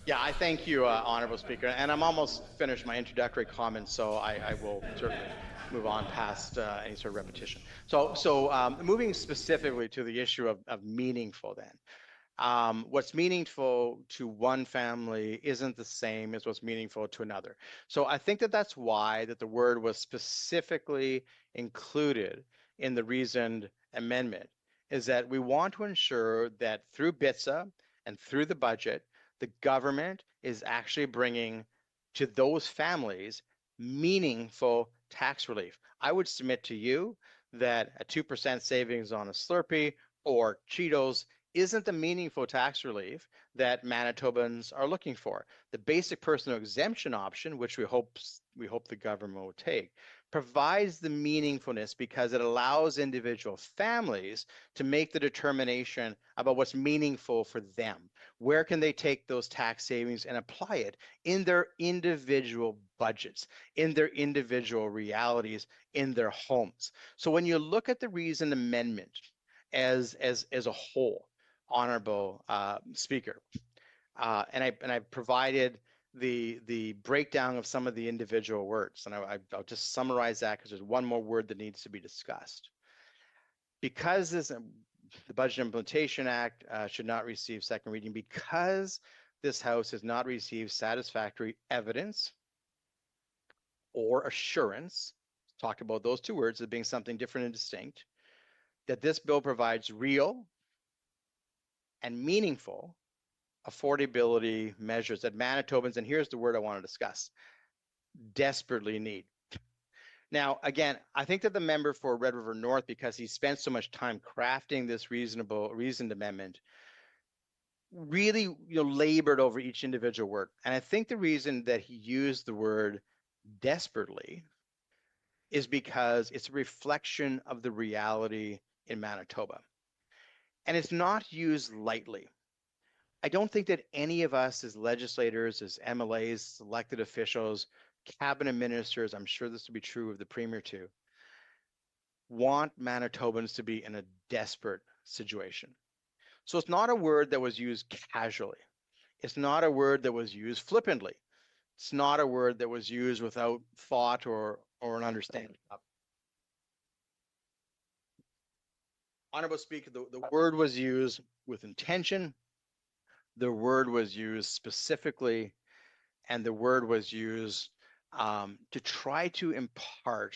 Yeah, I thank you, Honourable Speaker, and I'm almost finished my introductory comments, so I will certainly move on past any sort of repetition. So moving specifically to the issue of meaningful then. What's meaningful to one family isn't the same as what's meaningful to another. So I think that's why that the word was specifically included in the reasoned amendment, is that we want to ensure that through BITSA and through the budget, the government is actually bringing to those families meaningful tax relief. I would submit to you that a 2% savings on a Slurpee or Cheetos isn't the meaningful tax relief that Manitobans are looking for. The basic personal exemption option, which we hope the government will take, provides the meaningfulness because it allows individual families to make the determination about what's meaningful for them. Where can they take those tax savings and apply it in their individual budgets, in their individual realities, in their homes? So when you look at the reasoned amendment as a whole, Honourable Speaker, and I provided the breakdown of some of the individual words, and I'll just summarize that because there's one more word that needs to be discussed. Because the Budget Implementation Act should not receive second reading, because this House has not received satisfactory evidence or assurance, talk about those two words as being something different and distinct, that this bill provides real and meaningful affordability measures that Manitobans, and here's the word I want to discuss, desperately need. Now, again, I think that the member for Red River North, because he spent so much time crafting this reasoned amendment, really labored over each individual word. And I think the reason that he used the word desperately is because it's a reflection of the reality in Manitoba. And it's not used lightly. I don't think that any of us as legislators, as MLAs, elected officials, cabinet ministers, I'm sure this will be true of the Premier too, want Manitobans to be in a desperate situation. So it's not a word that was used casually. It's not a word that was used flippantly. It's not a word that was used without thought or an understanding. Honourable Speaker, the word was used with intention, the word was used specifically, and the word was used to try to impart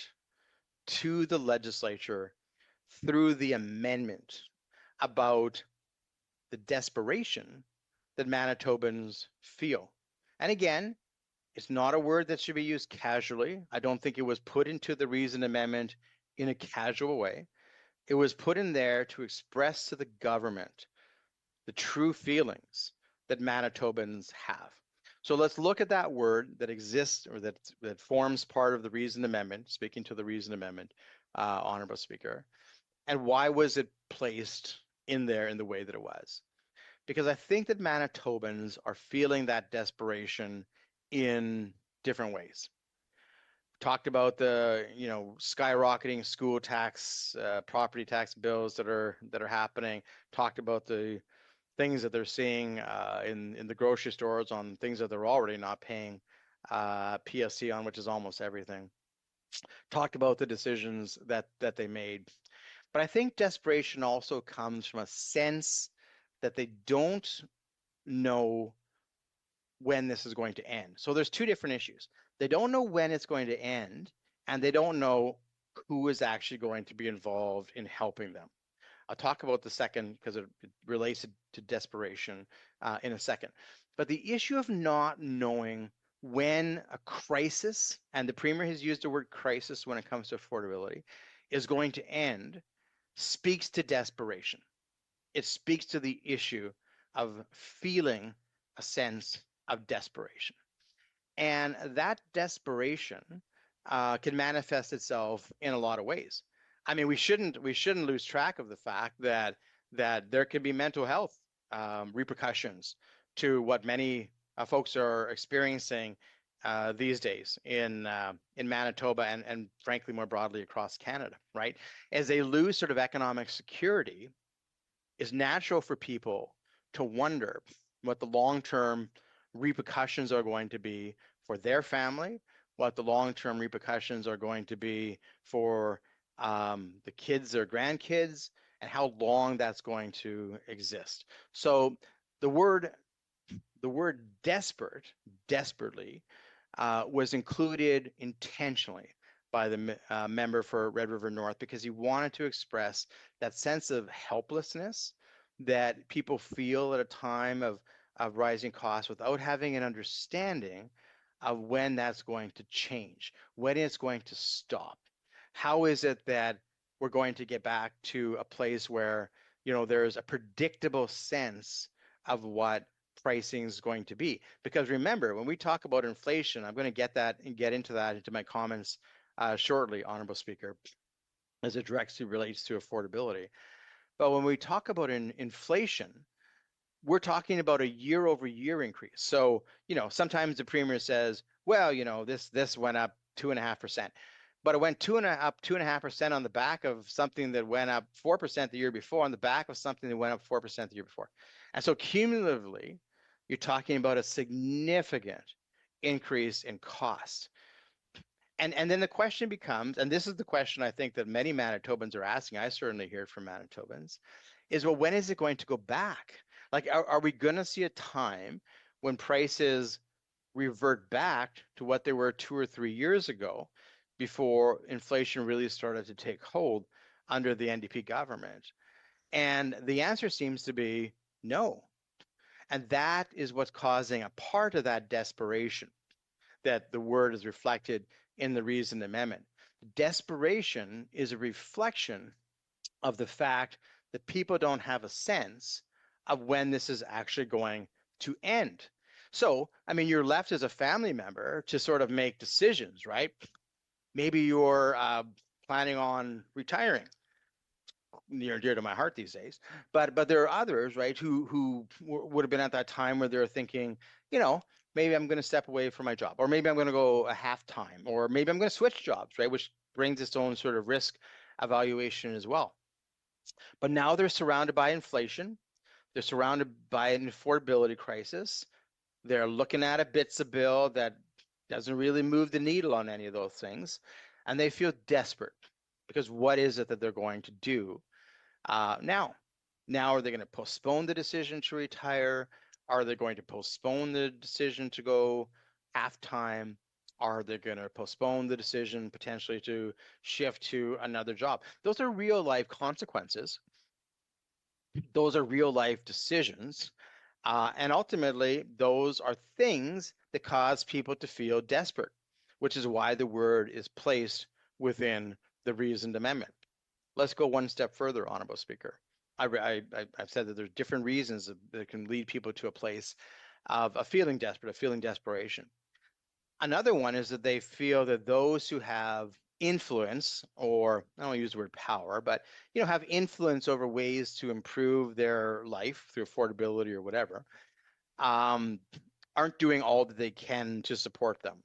to the legislature through the amendment about the desperation that Manitobans feel. And again, it's not a word that should be used casually. I don't think it was put into the reasoned amendment in a casual way. It was put in there to express to the government the true feelings that Manitobans have. So let's look at that word that exists or that forms part of the reasoned amendment, speaking to the reasoned amendment, Honourable Speaker, and why was it placed in there in the way that it was? Because I think that Manitobans are feeling that desperation in different ways. Talked about the skyrocketing school tax, property tax bills that are happening. Talked about the things that they're seeing in the grocery stores on things that they're already not paying PSC on, which is almost everything. Talked about the decisions that they made. But I think desperation also comes from a sense that they don't know when this is going to end. So there's two different issues. They don't know when it's going to end, and they don't know who is actually going to be involved in helping them. I'll talk about the second because it relates to desperation in a second. But the issue of not knowing when a crisis, and the Premier has used the word crisis when it comes to affordability, is going to end, speaks to desperation. It speaks to the issue of feeling a sense of desperation. And that desperation can manifest itself in a lot of ways. I mean, we shouldn't lose track of the fact that there can be mental health repercussions to what many folks are experiencing these days in Manitoba and frankly more broadly across Canada, right? As they lose sort of economic security, it's natural for people to wonder what the long-term repercussions are going to be for their family, what the long-term repercussions are going to be for the kids or grandkids, and how long that's going to exist. So the word desperately, was included intentionally by the member for Red River North because he wanted to express that sense of helplessness that people feel at a time of rising costs without having an understanding of when that's going to change, when it's going to stop. How is it that we're going to get back to a place where, you know, there's a predictable sense of what pricing is going to be? Because remember, when we talk about inflation, I'm going to get into my comments shortly, Honorable Speaker, as it directly relates to affordability. But when we talk about inflation, we're talking about a year-over-year increase. So, you know, sometimes the Premier says, well, you know, this went up 2.5%, but it went up 2.5% on the back of something that went up 4% the year before, on the back of something that went up 4% the year before. And so cumulatively, you're talking about a significant increase in cost. And then the question becomes, and this is the question I think that many Manitobans are asking, I certainly hear it from Manitobans, is, well, when is it going to go back? Like, are we going to see a time when prices revert back to what they were 2 or 3 years ago before inflation really started to take hold under the NDP government? And the answer seems to be no. And that is what's causing a part of that desperation that the word is reflected in the reasoned amendment. Desperation is a reflection of the fact that people don't have a sense of when this is actually going to end. So, I mean, you're left as a family member to sort of make decisions, right? Maybe you're planning on retiring, near and dear to my heart these days, but there are others, right, who would have been at that time where they're thinking, you know, maybe I'm going to step away from my job, or maybe I'm going to go a half time, or maybe I'm going to switch jobs, right, which brings its own sort of risk evaluation as well. But now they're surrounded by inflation. They're surrounded by an affordability crisis. They're looking at a bits of bill that doesn't really move the needle on any of those things. And they feel desperate because what is it that they're going to do now? Now, are they going to postpone the decision to retire? Are they going to postpone the decision to go half-time? Are they going to postpone the decision potentially to shift to another job? Those are real life consequences. Those are real life decisions. And ultimately, those are things that cause people to feel desperate, which is why the word is placed within the reasoned amendment. Let's go one step further, Honorable Speaker. I've said that there's different reasons that can lead people to a place of feeling desperate, of feeling desperation. Another one is that they feel that those who have influence, or I don't use the word power, but, you know, have influence over ways to improve their life through affordability or whatever, aren't doing all that they can to support them.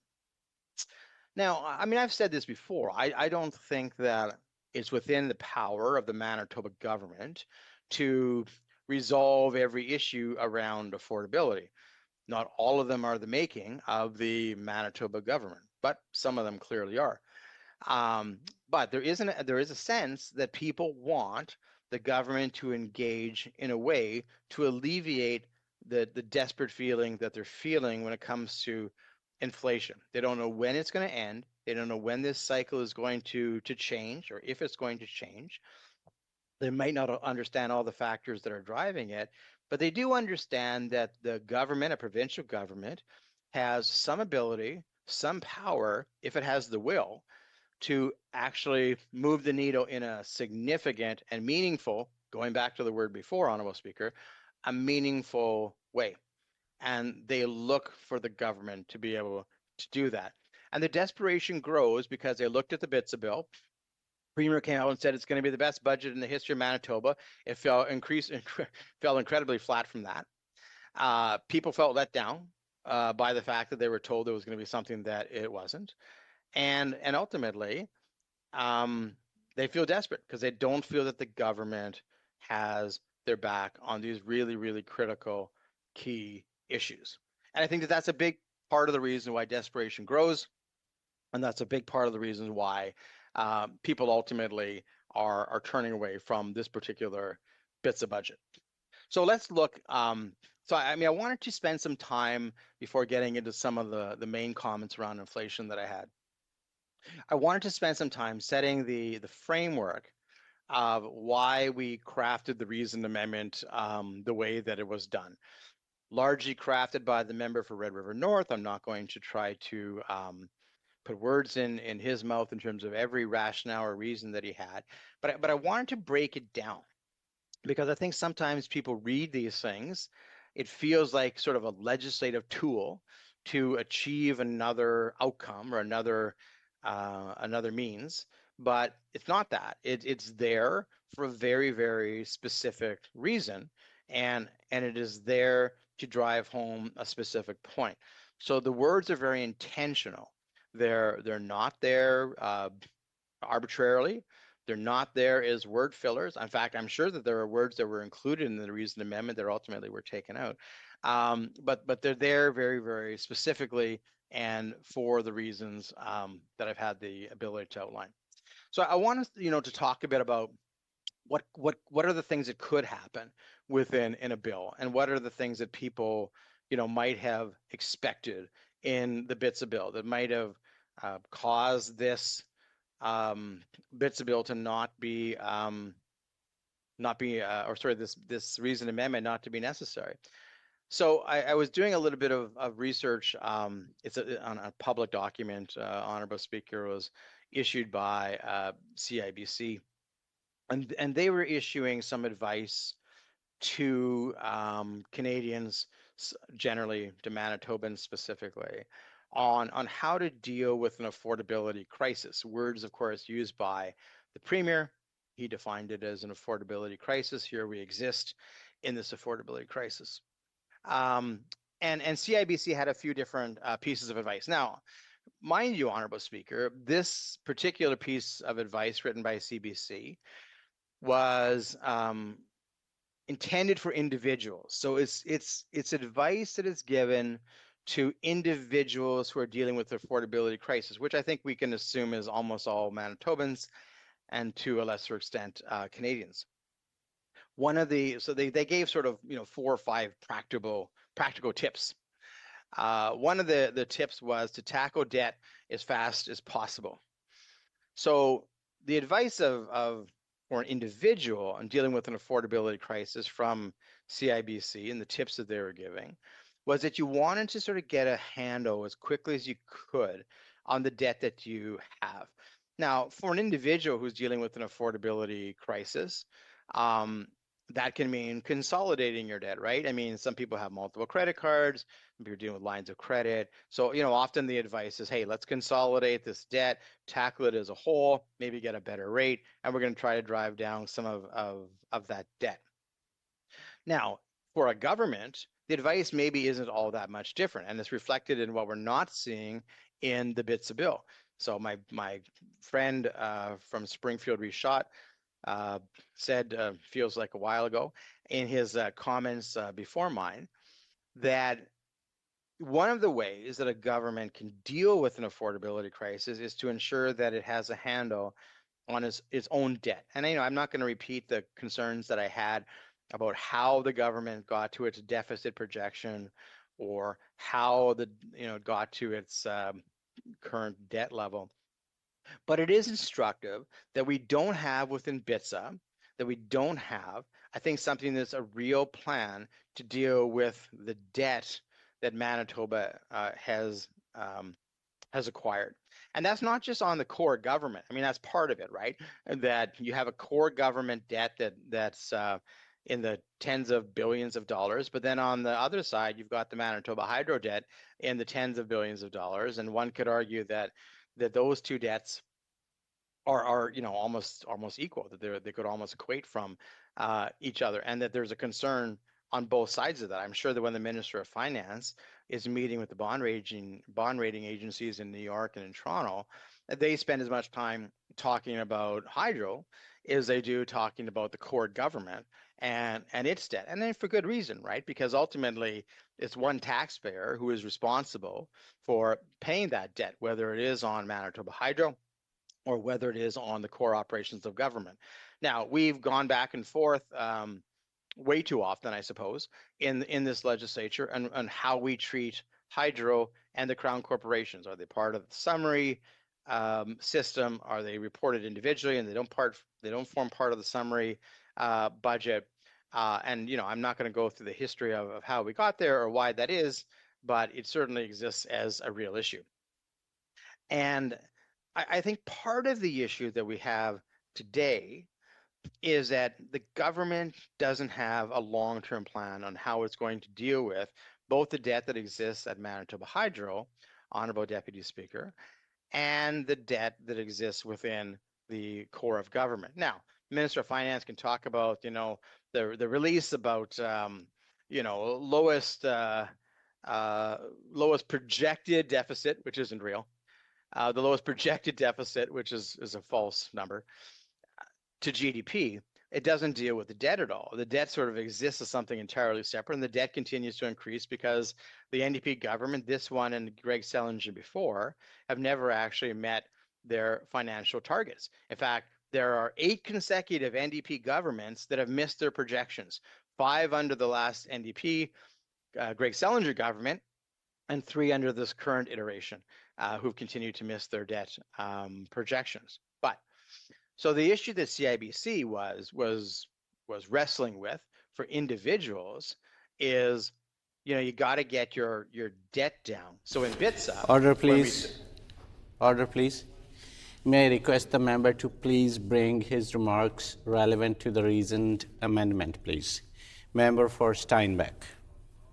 Now, I mean, I've said this before. I don't think that it's within the power of the Manitoba government to resolve every issue around affordability. Not all of them are the making of the Manitoba government, but some of them clearly are. But there is a sense that people want the government to engage in a way to alleviate the desperate feeling that they're feeling when it comes to inflation. They don't know when it's going to end. They don't know when this cycle is going to change or if it's going to change. They might not understand all the factors that are driving it, but they do understand that the government, a provincial government, has some ability, some power, if it has the will, to actually move the needle in a significant and meaningful, going back to the word before, Honorable Speaker, a meaningful way. And they look for the government to be able to do that. And the desperation grows because they looked at the BITSA bill. Premier came out and said it's going to be the best budget in the history of Manitoba. It fell incredibly flat from that. People felt let down by the fact that they were told there was going to be something that it wasn't. And ultimately, they feel desperate because they don't feel that the government has their back on these really, really critical key issues. And I think that that's a big part of the reason why desperation grows. And that's a big part of the reason why people ultimately are turning away from this particular BITSA budget. So let's look. So I wanted to spend some time before getting into some of the main comments around inflation that I had. I wanted to spend some time setting the framework of why we crafted the reasoned amendment the way that it was done. Largely crafted by the member for Red River North. I'm not going to try to put words in his mouth in terms of every rationale or reason that he had, but I wanted to break it down because I think sometimes people read these things, it feels like sort of a legislative tool to achieve another outcome or another means, but it's not that. It's there for a very, very specific reason, and it is there to drive home a specific point. So the words are very intentional. They're not there arbitrarily. They're not there as word fillers. In fact, I'm sure that there are words that were included in the reasoned amendment that ultimately were taken out. But they're there very, very specifically and for the reasons that I've had the ability to outline. So I want us, to talk a bit about what are the things that could happen within a bill, and what are the things that people, might have expected in the BITSA bill that might have caused this BITSA bill to this reasoned amendment not to be necessary. So I was doing a little bit of research. It's on a public document. Honorable Speaker, was issued by CIBC, and they were issuing some advice to Canadians, generally to Manitobans specifically, on how to deal with an affordability crisis. Words, of course, used by the Premier. He defined it as an affordability crisis. Here we exist in this affordability crisis. And CIBC had a few different pieces of advice. Now, mind you, Honorable Speaker, this particular piece of advice written by CBC was intended for individuals. So it's advice that is given to individuals who are dealing with the affordability crisis, which I think we can assume is almost all Manitobans and to a lesser extent Canadians. So they gave sort of 4 or 5 practical tips. One of the tips was to tackle debt as fast as possible. So the advice for an individual and dealing with an affordability crisis from CIBC and the tips that they were giving was that you wanted to sort of get a handle as quickly as you could on the debt that you have. Now, for an individual who's dealing with an affordability crisis, that can mean consolidating your debt, right? I mean, some people have multiple credit cards, you're dealing with lines of credit. So, often the advice is, hey, let's consolidate this debt, tackle it as a whole, maybe get a better rate, and we're going to try to drive down some of that debt. Now, for a government, the advice maybe isn't all that much different, and it's reflected in what we're not seeing in the BITSA bill. So my friend from Springfield Reshot said, feels like a while ago, in his comments before mine, that one of the ways that a government can deal with an affordability crisis is to ensure that it has a handle on its own debt. And I'm not going to repeat the concerns that I had about how the government got to its deficit projection or how the got to its current debt level. But it is instructive that we don't have within BITSA, that we don't have, I think, something that's a real plan to deal with the debt that Manitoba has acquired. And that's not just on the core government. I mean, that's part of it, right? That you have a core government debt that's in the tens of billions of dollars. But then on the other side, you've got the Manitoba Hydro debt in the tens of billions of dollars. And one could argue that those two debts are almost equal, that they could almost equate from each other, and that there's a concern on both sides of that. I'm sure that when the Minister of Finance is meeting with the bond rating agencies in New York and in Toronto, they spend as much time talking about hydro as they do talking about the core government and its debt. And then for good reason, right? Because ultimately it's one taxpayer who is responsible for paying that debt, whether it is on Manitoba Hydro or whether it is on the core operations of government. Now, we've gone back and forth way too often, I suppose, in this legislature and how we treat hydro and the Crown corporations. Are they part of the summary system? Are they reported individually and they don't form part of the summary budget? And I'm not going to go through the history of how we got there or why that is, but it certainly exists as a real issue. And I think part of the issue that we have today is that the government doesn't have a long-term plan on how it's going to deal with both the debt that exists at Manitoba Hydro, Honorable Deputy Speaker, and the debt that exists within the core of government. Now, Minister of Finance can talk about, the release about, lowest projected deficit, which isn't real. The lowest projected deficit, which is a false number, to GDP. It doesn't deal with the debt at all. The debt sort of exists as something entirely separate, and the debt continues to increase because the NDP government, this one and Greg Selinger before, have never actually met their financial targets. In fact, there are 8 consecutive NDP governments that have missed their projections, 5 under the last NDP, Greg Selinger government, and 3 under this current iteration, who've continued to miss their debt projections. But so the issue that CIBC was wrestling with for individuals is, you got to get your debt down. So in BITSA, order please. Order please. May I request the member to please bring his remarks relevant to the reasoned amendment, please. Member for Steinbeck.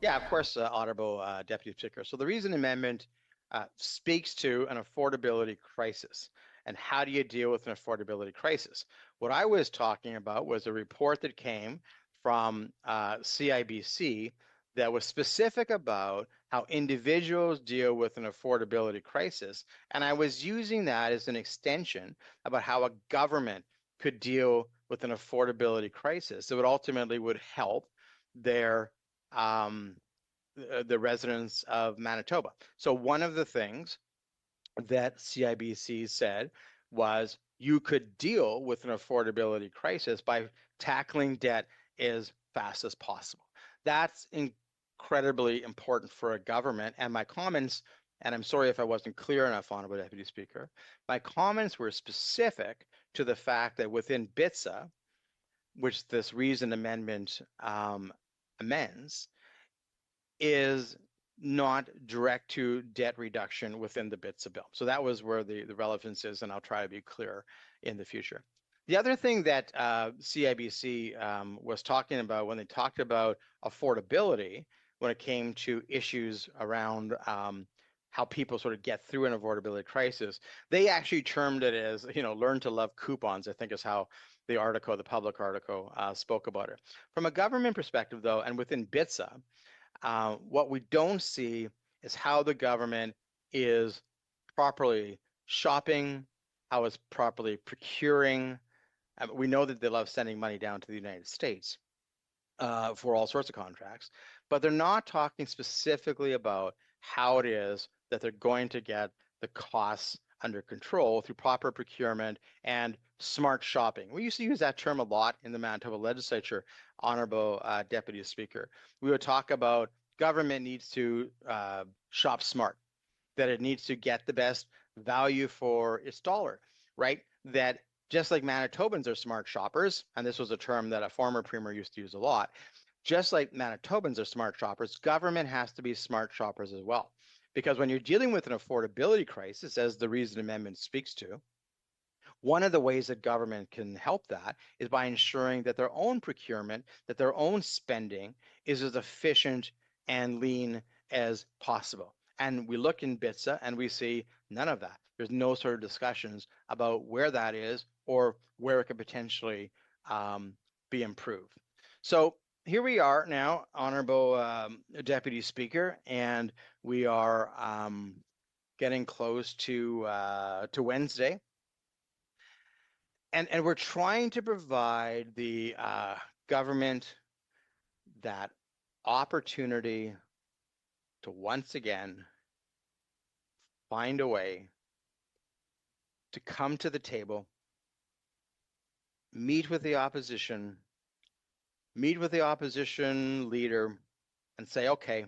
Yeah, of course, Honorable Deputy Speaker. So the reason amendment speaks to an affordability crisis. And how do you deal with an affordability crisis? What I was talking about was a report that came from CIBC that was specific about how individuals deal with an affordability crisis. And I was using that as an extension about how a government could deal with an affordability crisis that would ultimately help their the residents of Manitoba. So one of the things that CIBC said was you could deal with an affordability crisis by tackling debt as fast as possible. That's incredibly important for a government. And my comments, and I'm sorry if I wasn't clear enough, Honorable Deputy Speaker, my comments were specific to the fact that within BITSA, which this reasoned amendment amends, is not direct to debt reduction within the BITSA bill. So that was where the relevance is, and I'll try to be clear in the future. The other thing that CIBC was talking about when they talked about affordability, when it came to issues around how people sort of get through an affordability crisis, they actually termed it as, learn to love coupons, I think is how the article, the public article, spoke about it. From a government perspective, though, and within BITSA, what we don't see is how the government is properly shopping, how it's properly procuring. We know that they love sending money down to the United States for all sorts of contracts, but they're not talking specifically about how it is that they're going to get the costs under control through proper procurement and smart shopping. We used to use that term a lot in the Manitoba Legislature, Honorable Deputy Speaker. We would talk about government needs to shop smart, that it needs to get the best value for its dollar, right? That just like Manitobans are smart shoppers, and this was a term that a former premier used to use a lot, just like Manitobans are smart shoppers, government has to be smart shoppers as well. Because when you're dealing with an affordability crisis, as the Reason Amendment speaks to, one of the ways that government can help that is by ensuring that their own procurement, that their own spending is as efficient and lean as possible. And we look in BITSA and we see none of that. There's no sort of discussions about where that is or where it could potentially be improved. So here we are now, Honorable Deputy Speaker, and we are getting close to Wednesday. And we're trying to provide the government that opportunity to once again find a way to come to the table, meet with the opposition leader and say, okay,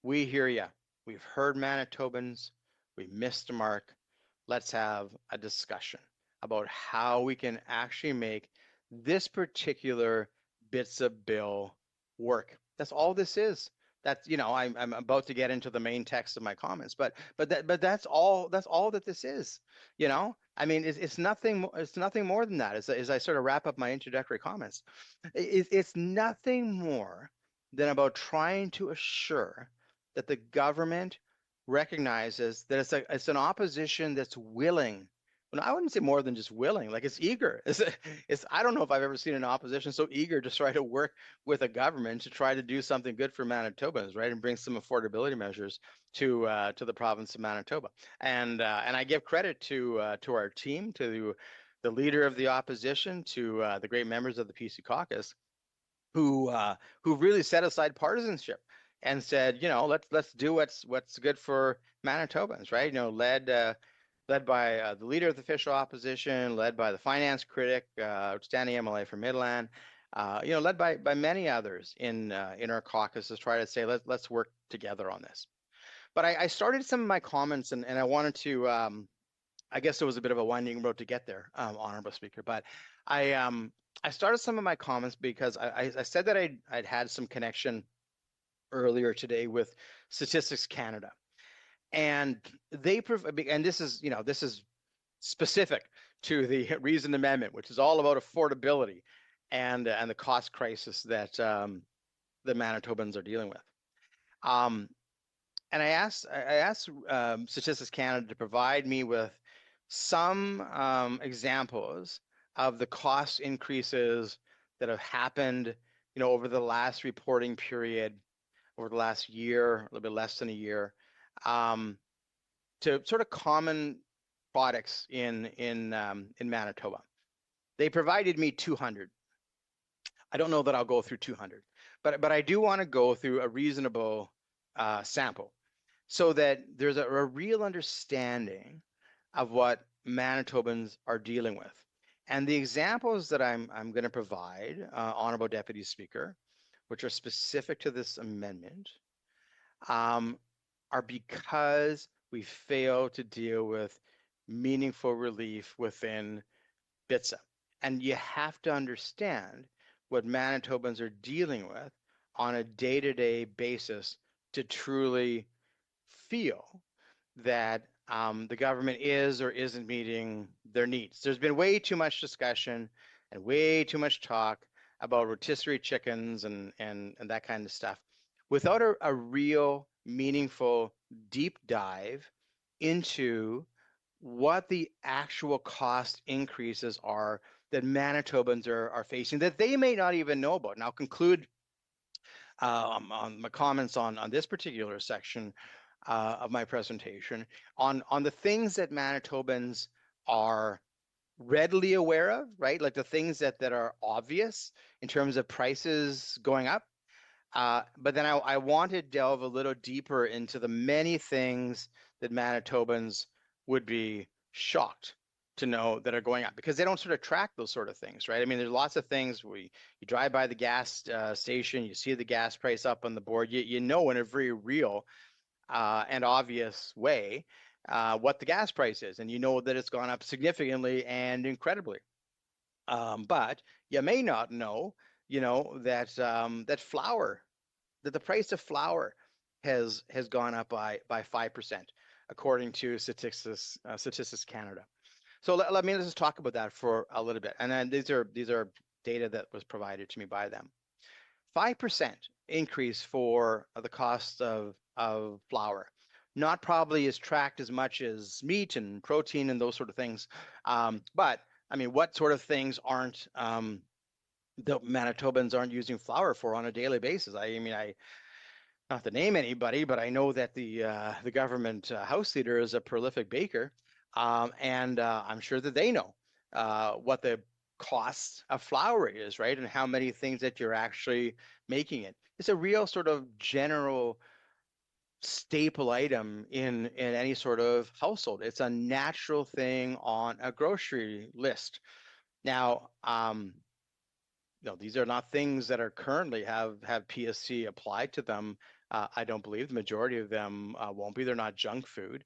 we hear you. We've heard Manitobans. We missed the mark. Let's have a discussion about how we can actually make this particular BITSA bill work. That's all this is. That's, you know, I'm about to get into the main text of my comments, but that's all that this is. You know, I mean, it's nothing more than that. As I sort of wrap up my introductory comments, it's nothing more than about trying to assure that the government recognizes that it's an opposition that's willing. Well, I wouldn't say more than just willing, like it's eager. I don't know if I've ever seen an opposition so eager to try to work with a government to try to do something good for Manitobans, right, and bring some affordability measures to the province of Manitoba. And I give credit to our team, to the leader of the opposition, to the great members of the PC caucus, who really set aside partisanship and said, you know, let's do what's good for Manitobans, right? You know, led by the leader of the official opposition, led by the finance critic, outstanding MLA from Midland, you know, led by many others in our caucus to try to say, let's work together on this. But I started some of my comments and I wanted to, I guess it was a bit of a winding road to get there, Honorable Speaker, but I started some of my comments because I said that I'd had some connection earlier today with Statistics Canada. And this is, you know, this is specific to the Reason Amendment, which is all about affordability and the cost crisis that the Manitobans are dealing with. And I asked Statistics Canada to provide me with some examples of the cost increases that have happened, you know, over the last reporting period, over the last year, a little bit less than a year, to sort of common products in Manitoba. They provided me 200. I don't know that I'll go through 200, but I do want to go through a reasonable sample so that there's a real understanding of what Manitobans are dealing with. And the examples that I'm going to provide, Honorable Deputy Speaker, which are specific to this amendment, are because we fail to deal with meaningful relief within BITSA. And you have to understand what Manitobans are dealing with on a day-to-day basis to truly feel that the government is or isn't meeting their needs. There's been way too much discussion and way too much talk about rotisserie chickens and that kind of stuff without a real meaningful deep dive into what the actual cost increases are that Manitobans are facing that they may not even know about. And I'll conclude on my comments on this particular section of my presentation on the things that Manitobans are readily aware of, right? Like the things that are obvious in terms of prices going up. But then I want to delve a little deeper into the many things that Manitobans would be shocked to know that are going up because they don't sort of track those sort of things, right? I mean, there's lots of things where you drive by the gas station, you see the gas price up on the board, you know in a very real and obvious way what the gas price is, and you know that it's gone up significantly and incredibly. But you may not know, that that the price of flour has gone up by 5%, according to Statistics Canada. So let me just talk about that for a little bit. And then these are data that was provided to me by them. 5% increase for the cost of flour. Not probably is tracked as much as meat and protein and those sort of things. But I mean, what sort of things aren't the Manitobans aren't using flour for on a daily basis? I mean, not to name anybody, but I know that the government House Leader is a prolific baker. And I'm sure that they know what the cost of flour is, right? And how many things that you're actually making it. It's a real sort of general staple item in any sort of household. It's a natural thing on a grocery list. Now, these are not things that are currently have PSC applied to them. I don't believe the majority of them won't be. They're not junk food.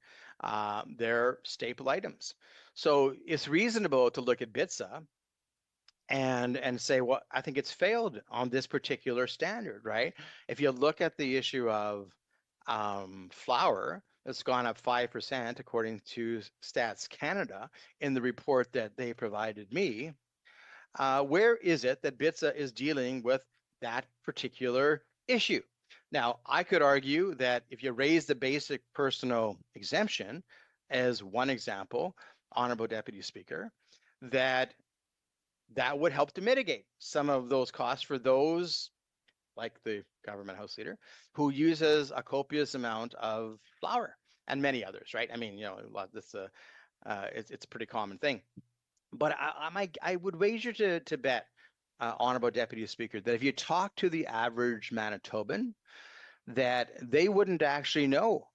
They're staple items. So it's reasonable to look at BITSA and say, well, I think it's failed on this particular standard, right? If you look at the issue of flour, it's gone up 5% according to Stats Canada in the report that they provided me. Where is it that BITSA is dealing with that particular issue? Now, I could argue that if you raise the basic personal exemption, as one example, Honorable Deputy Speaker, that would help to mitigate some of those costs for those, like the government House Leader, who uses a copious amount of flour, and many others, right? I mean, it's a pretty common thing. But I would wager to bet, Honorable Deputy Speaker, that if you talk to the average Manitoban, that they wouldn't actually know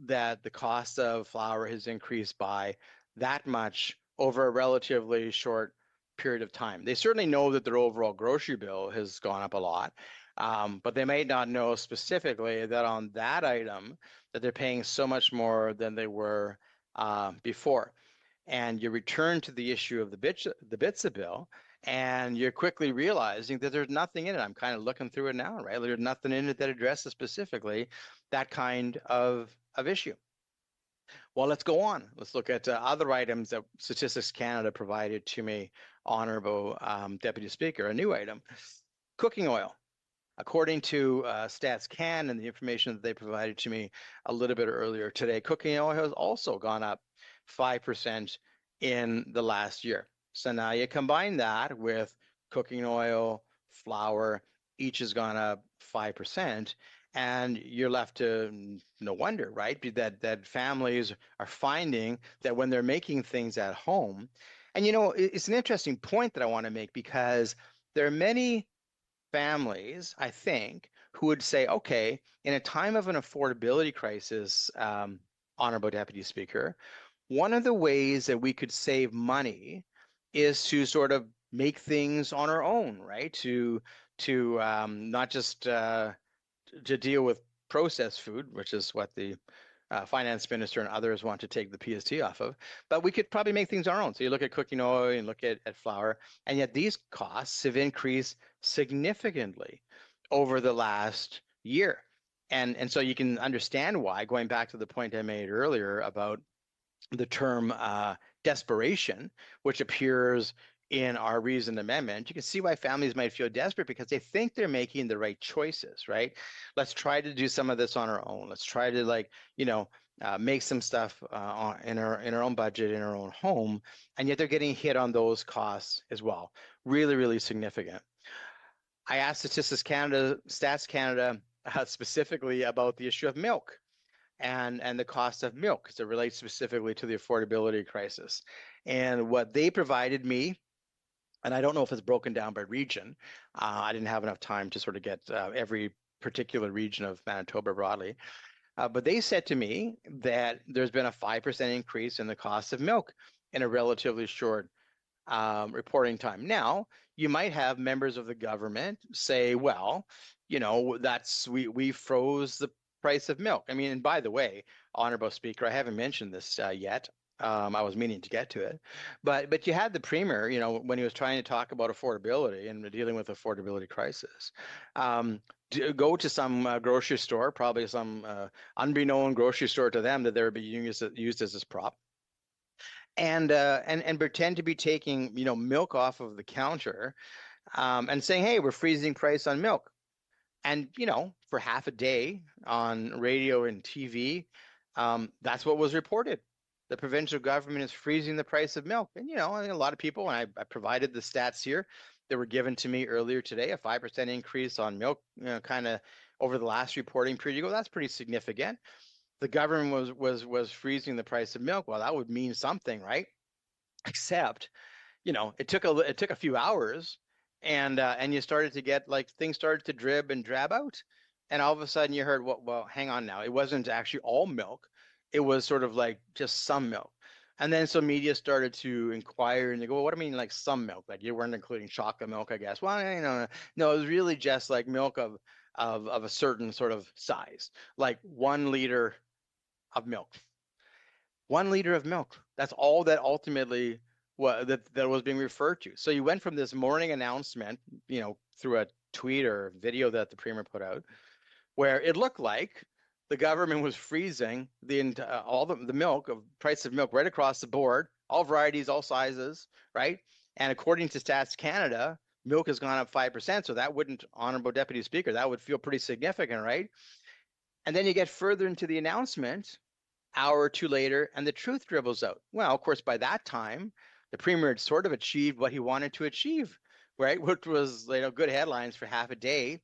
that the cost of flour has increased by that much over a relatively short period of time. They certainly know that their overall grocery bill has gone up a lot, but they may not know specifically that on that item that they're paying so much more than they were before. And you return to the issue of the BITSA bill, and you're quickly realizing that there's nothing in it. I'm kind of looking through it now, right? There's nothing in it that addresses specifically that kind of issue. Well, let's go on. Let's look at other items that Statistics Canada provided to me, Honorable Deputy Speaker. A new item, cooking oil. According to Stats Can and the information that they provided to me a little bit earlier today, cooking oil has also gone up 5% in the last year. So now you combine that with cooking oil, flour, each has gone up 5%, and you're left to no wonder, right? That families are finding that when they're making things at home, and it's an interesting point that I want to make, because there are many families, I think, who would say, okay, in a time of an affordability crisis, Honorable Deputy Speaker, one of the ways that we could save money is to sort of make things on our own, right? To not just to deal with processed food, which is what the finance minister and others want to take the PST off of, but we could probably make things our own. So you look at cooking oil and look at flour, and yet these costs have increased significantly over the last year. And so you can understand why, going back to the point I made earlier about the term desperation, which appears in our reasoned amendment, you can see why families might feel desperate, because they think they're making the right choices, right? Let's try to do some of this on our own. Let's try to make some stuff in our own budget, in our own home, and yet they're getting hit on those costs as well. Really, really significant. I asked Stats Canada specifically about the issue of milk and the cost of milk, because it relates specifically to the affordability crisis. And what they provided me, and I don't know if it's broken down by region, I didn't have enough time to sort of get every particular region of Manitoba broadly, but they said to me that there's been a 5% increase in the cost of milk in a relatively short reporting time. Now, you might have members of the government say, well, you know, we froze the price of milk. I mean, and by the way, Honorable Speaker, I haven't mentioned this yet. I was meaning to get to it, but you had the Premier, you know, when he was trying to talk about affordability and dealing with affordability crisis, go to some grocery store, probably some unbeknown grocery store to them that they would be used as this prop, and pretend to be taking, you know, milk off of the counter, and saying, hey, we're freezing price on milk. And, you know, for half a day on radio and TV, that's what was reported. The provincial government is freezing the price of milk. And, you know, I think a lot of people, and I provided the stats here that were given to me earlier today, a 5% increase on milk, you know, kind of over the last reporting period. You go, that's pretty significant. The government was freezing the price of milk. Well, that would mean something, right? Except, you know, it took a few hours, and you started to get, like, things started to drib and drab out, and all of a sudden you heard, well, hang on now, it wasn't actually all milk, it was sort of like just some milk. And then so media started to inquire, and they go, well, what do you mean, like some milk? Like you weren't including chocolate milk, I guess. Well, you know, no, it was really just like milk of a certain sort of size, like 1 liter of milk. 1 liter of milk. That's all that ultimately that was being referred to. So you went from this morning announcement, you know, through a tweet or video that the Premier put out, where it looked like the government was freezing all the milk, of price of milk right across the board, all varieties, all sizes, right? And according to Stats Canada, milk has gone up 5%. So that wouldn't, Honorable Deputy Speaker, that would feel pretty significant, right? And then you get further into the announcement, hour or two later, and the truth dribbles out. Well, of course, by that time, the Premier had sort of achieved what he wanted to achieve, right? Which was, you know, good headlines for half a day.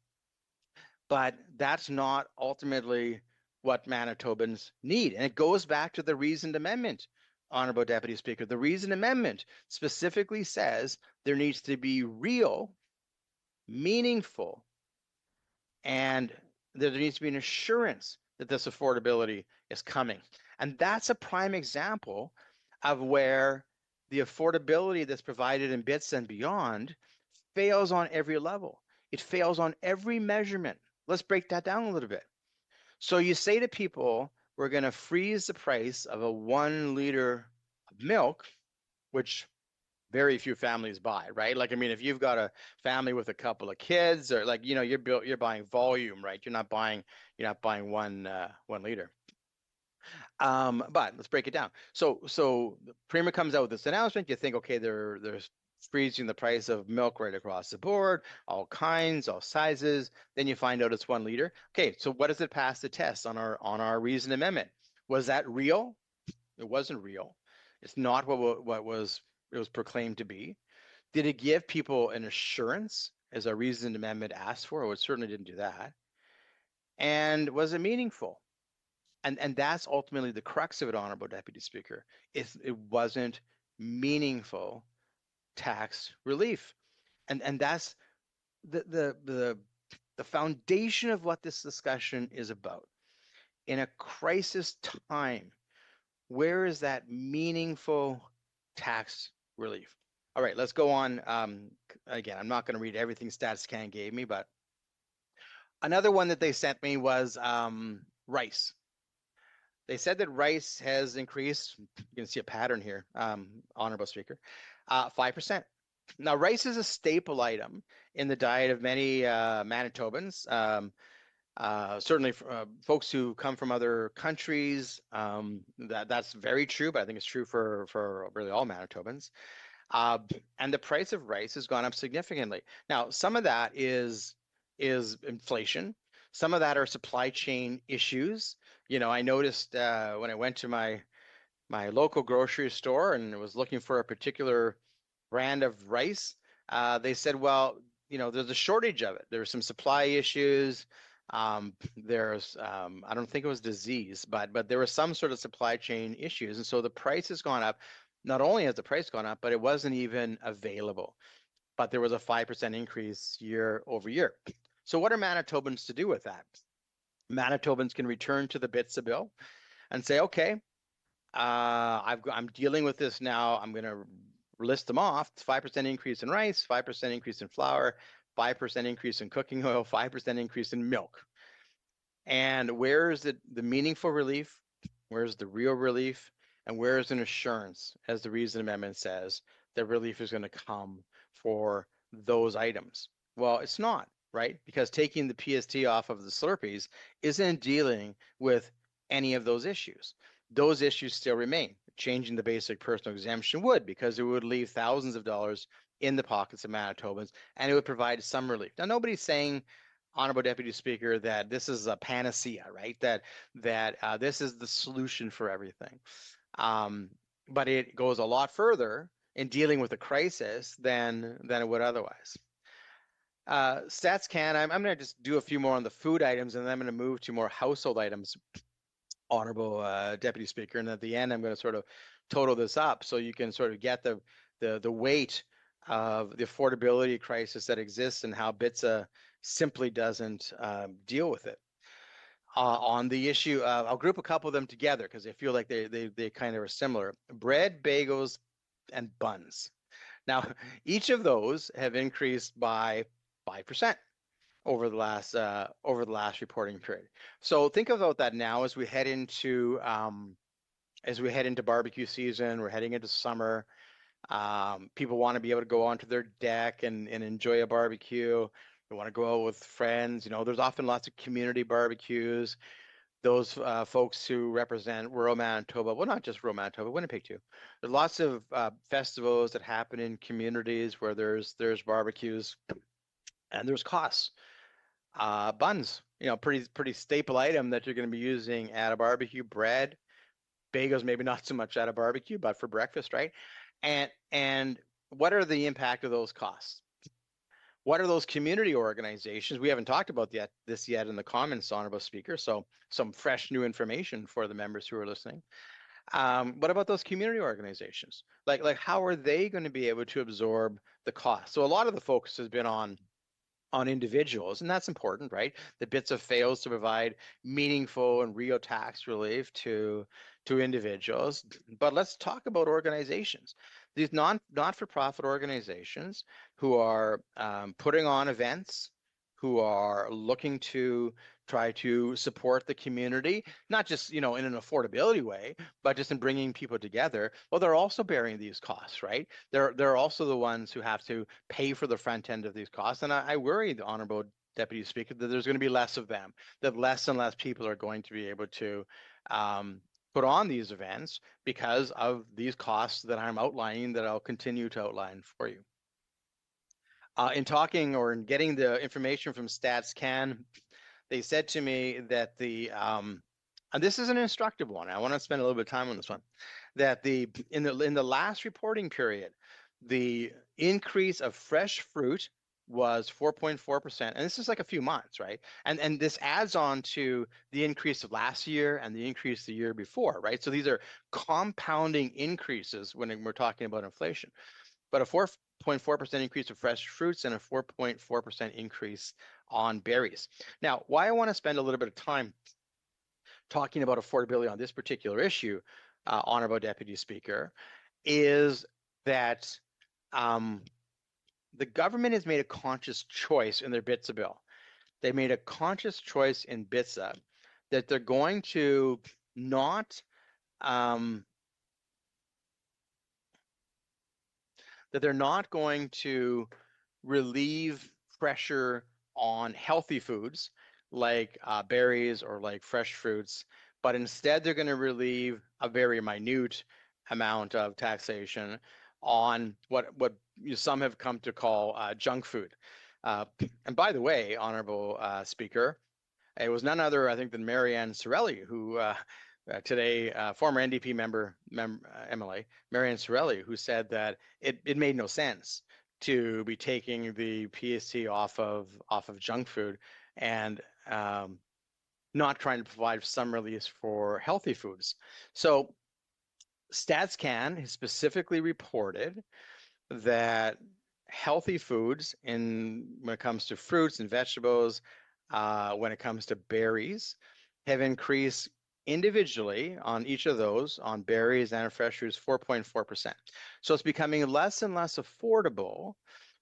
But that's not ultimately what Manitobans need. And it goes back to the reasoned amendment, Honorable Deputy Speaker. The reasoned amendment specifically says there needs to be real, meaningful, and there needs to be an assurance that this affordability is coming. And that's a prime example of where the affordability that's provided in bits and beyond fails on every level. It fails on every measurement. Let's break that down a little bit. So you say to people, we're going to freeze the price of a 1 liter of milk, which very few families buy, right? Like, I mean, if you've got a family with a couple of kids, or like, you know, you're buying volume, right? You're not buying 1 liter. But let's break it down. So the Premier comes out with this announcement. You think, okay, they're freezing the price of milk right across the board, all kinds, all sizes. Then you find out it's 1 liter. Okay, so what does it pass the test on our reasoned amendment? Was that real? It wasn't real. It's not what was proclaimed to be. Did it give people an assurance, as our reasoned amendment asked for? Well, it certainly didn't do that. And was it meaningful? And that's ultimately the crux of it, Honorable Deputy Speaker. It wasn't meaningful tax relief, and that's the foundation of what this discussion is about. In a crisis time, where is that meaningful tax relief? All right, let's go on. Again, I'm not going to read everything Stats Can gave me, but another one that they sent me was rice. They said that rice has increased. You can see a pattern here, Honorable Speaker, 5%. Now, rice is a staple item in the diet of many Manitobans. Certainly folks who come from other countries, that's very true, but I think it's true for really all Manitobans. And the price of rice has gone up significantly. Now, some of that is inflation. Some of that are supply chain issues. You know, I noticed when I went to my local grocery store and was looking for a particular brand of rice, they said, well, you know, there's a shortage of it. There's some supply issues. There's, I don't think it was disease, but there was some sort of supply chain issues. And so the price has gone up. Not only has the price gone up, but it wasn't even available. But there was a 5% increase year over year. So what are Manitobans to do with that? Manitobans can return to the BITSA bill and say, okay, I'm dealing with this now. I'm going to list them off. 5% increase in rice, 5% increase in flour, 5% increase in cooking oil, 5% increase in milk. And where is the meaningful relief? Where's the real relief? And where is an assurance, as the reason amendment says, that relief is going to come for those items? Well, it's not, right? Because taking the PST off of the Slurpees isn't dealing with any of those issues. Those issues still remain. Changing the basic personal exemption would, because it would leave thousands of dollars in the pockets of Manitobans, and it would provide some relief. Now, nobody's saying, Honorable Deputy Speaker, that this is a panacea, right? That this is the solution for everything. But it goes a lot further in dealing with a crisis than it would otherwise. StatsCan, I'm going to just do a few more on the food items, and then I'm going to move to more household items, Honorable Deputy Speaker. And at the end, I'm going to sort of total this up so you can sort of get the weight of the affordability crisis that exists and how BITSA simply doesn't deal with it. On the issue, I'll group a couple of them together because I feel like they kind of are similar. Bread, bagels, and buns. Now, each of those have increased by 5% over the last reporting period. So think about that now as we head into barbecue season. We're heading into summer. People want to be able to go onto their deck and enjoy a barbecue. They want to go out with friends. You know, there's often lots of community barbecues. Those folks who represent rural Manitoba, well, not just rural Manitoba, Winnipeg too. There's lots of festivals that happen in communities where there's barbecues and there's costs. Buns, you know, pretty staple item that you're going to be using at a barbecue. Bread, bagels, maybe not so much at a barbecue, but for breakfast, right? And what are the impact of those costs? What are those community organizations? We haven't talked about this yet in the comments, Honorable Speaker, so some fresh new information for the members who are listening. What about those community organizations? Like how are they going to be able to absorb the cost? So a lot of the focus has been on individuals, and that's important, right? The BITSA fails to provide meaningful and real tax relief to individuals. But let's talk about organizations. These not-for-profit organizations who are putting on events, who are looking to try to support the community, not just, you know, in an affordability way, but just in bringing people together. Well, they're also bearing these costs, right? They're also the ones who have to pay for the front end of these costs. And I worry, the Honorable Deputy Speaker, that there's going to be less of them, that less and less people are going to be able to put on these events because of these costs that I'm outlining, that I'll continue to outline for you. In talking or in getting the information from StatsCan, they said to me that and this is an instructive one. I want to spend a little bit of time on this one. That in the last reporting period, the increase of fresh fruit was 4.4%, and this is like a few months, right? And this adds on to the increase of last year and the increase the year before, right? So these are compounding increases when we're talking about inflation. But a 4.4% increase of fresh fruits and a 4.4% increase on berries. Now, why I want to spend a little bit of time talking about affordability on this particular issue, Honorable Deputy Speaker, is that the government has made a conscious choice in their BITSA bill. They made a conscious choice in BITSA that they're going to not relieve pressure on healthy foods like berries or like fresh fruits, but instead they're going to relieve a very minute amount of taxation on what some have come to call junk food. And by the way, Honorable Speaker, it was none other, I think, than Marianne Sorelli, who today, former NDP member MLA, Marianne Sorelli, who said that it made no sense to be taking the PST off of junk food and not trying to provide some release for healthy foods. So StatsCan has specifically reported that healthy foods, when it comes to fruits and vegetables, when it comes to berries, have increased individually on each of those, on berries and fresh fruits, 4.4%. So it's becoming less and less affordable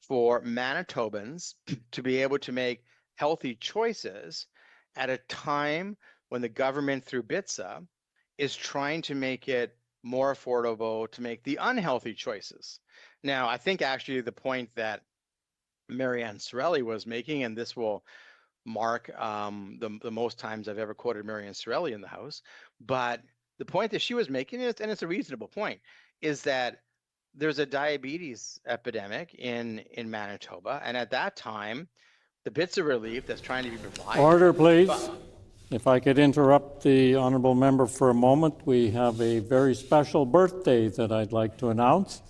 for Manitobans to be able to make healthy choices at a time when the government through BITSA is trying to make it more affordable to make the unhealthy choices. Now, I think actually the point that Marianne Sorelli was making, and this will mark the most times I've ever quoted Marianne Sorelli in the House, but the point that she was making is, and it's a reasonable point, is that there's a diabetes epidemic in Manitoba, and at that time, the bits of relief that's trying to be provided. Order, please. If I could interrupt the honourable member for a moment, we have a very special birthday that I'd like to announce.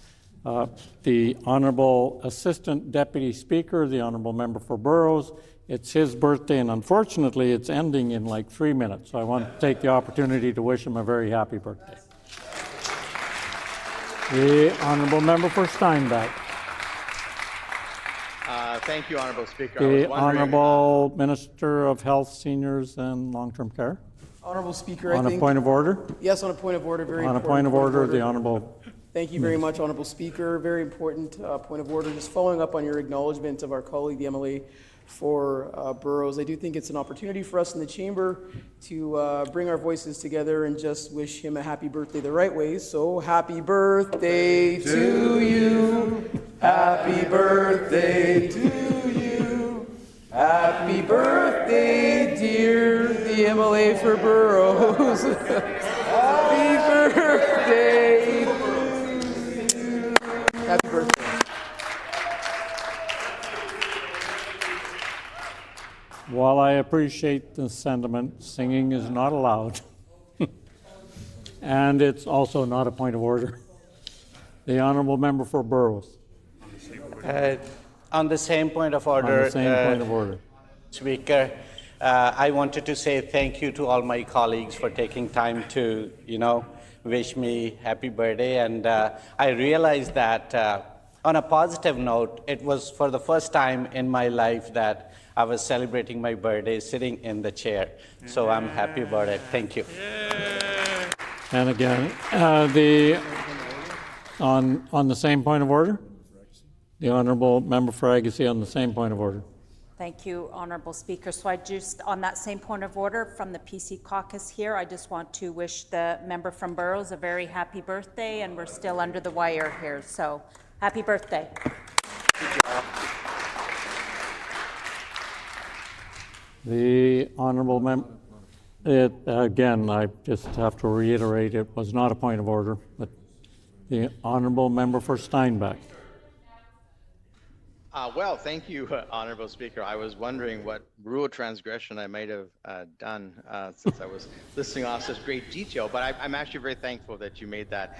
The Honourable Assistant Deputy Speaker, the Honourable Member for Burrows, it's his birthday, and unfortunately it's ending in like 3 minutes, so I want to take the opportunity to wish him a very happy birthday. The Honourable Member for Steinbach. Thank you, Honourable Speaker. The Honourable Minister of Health, Seniors and Long-Term Care. Honourable Speaker, on a point of order? Yes, on a point of order. Very on important. A point of order, the Honourable. Thank you very much, Honourable Speaker. Very important point of order. Just following up on your acknowledgement of our colleague, the MLA for Burrows, I do think it's an opportunity for us in the chamber to bring our voices together and just wish him a happy birthday the right way. So happy birthday to you. Happy birthday to you. Happy birthday, dear the MLA for Burrows. Happy birthday. Happy birthday. While I appreciate the sentiment, singing is not allowed. And it's also not a point of order. The Honourable Member for Burrows. On the same point of order, on the same point of order. Speaker, I wanted to say thank you to all my colleagues for taking time to, wish me happy birthday. And I realized that on a positive note, it was for the first time in my life that I was celebrating my birthday sitting in the chair. So I'm happy about it. Thank you. And again, on the same point of order, the Honourable Member for Agassiz on the same point of order. Thank you, Honourable Speaker. So I just, on that same point of order from the PC caucus here, I just want to wish the member from Burrows a very happy birthday, and we're still under the wire here. So happy birthday. The Honourable Member, again, I just have to reiterate, it was not a point of order, but the Honourable Member for Steinbach. Well, thank you, Honourable Speaker. I was wondering what rule transgression I might have done since I was listing off such great detail, but I'm actually very thankful that you made that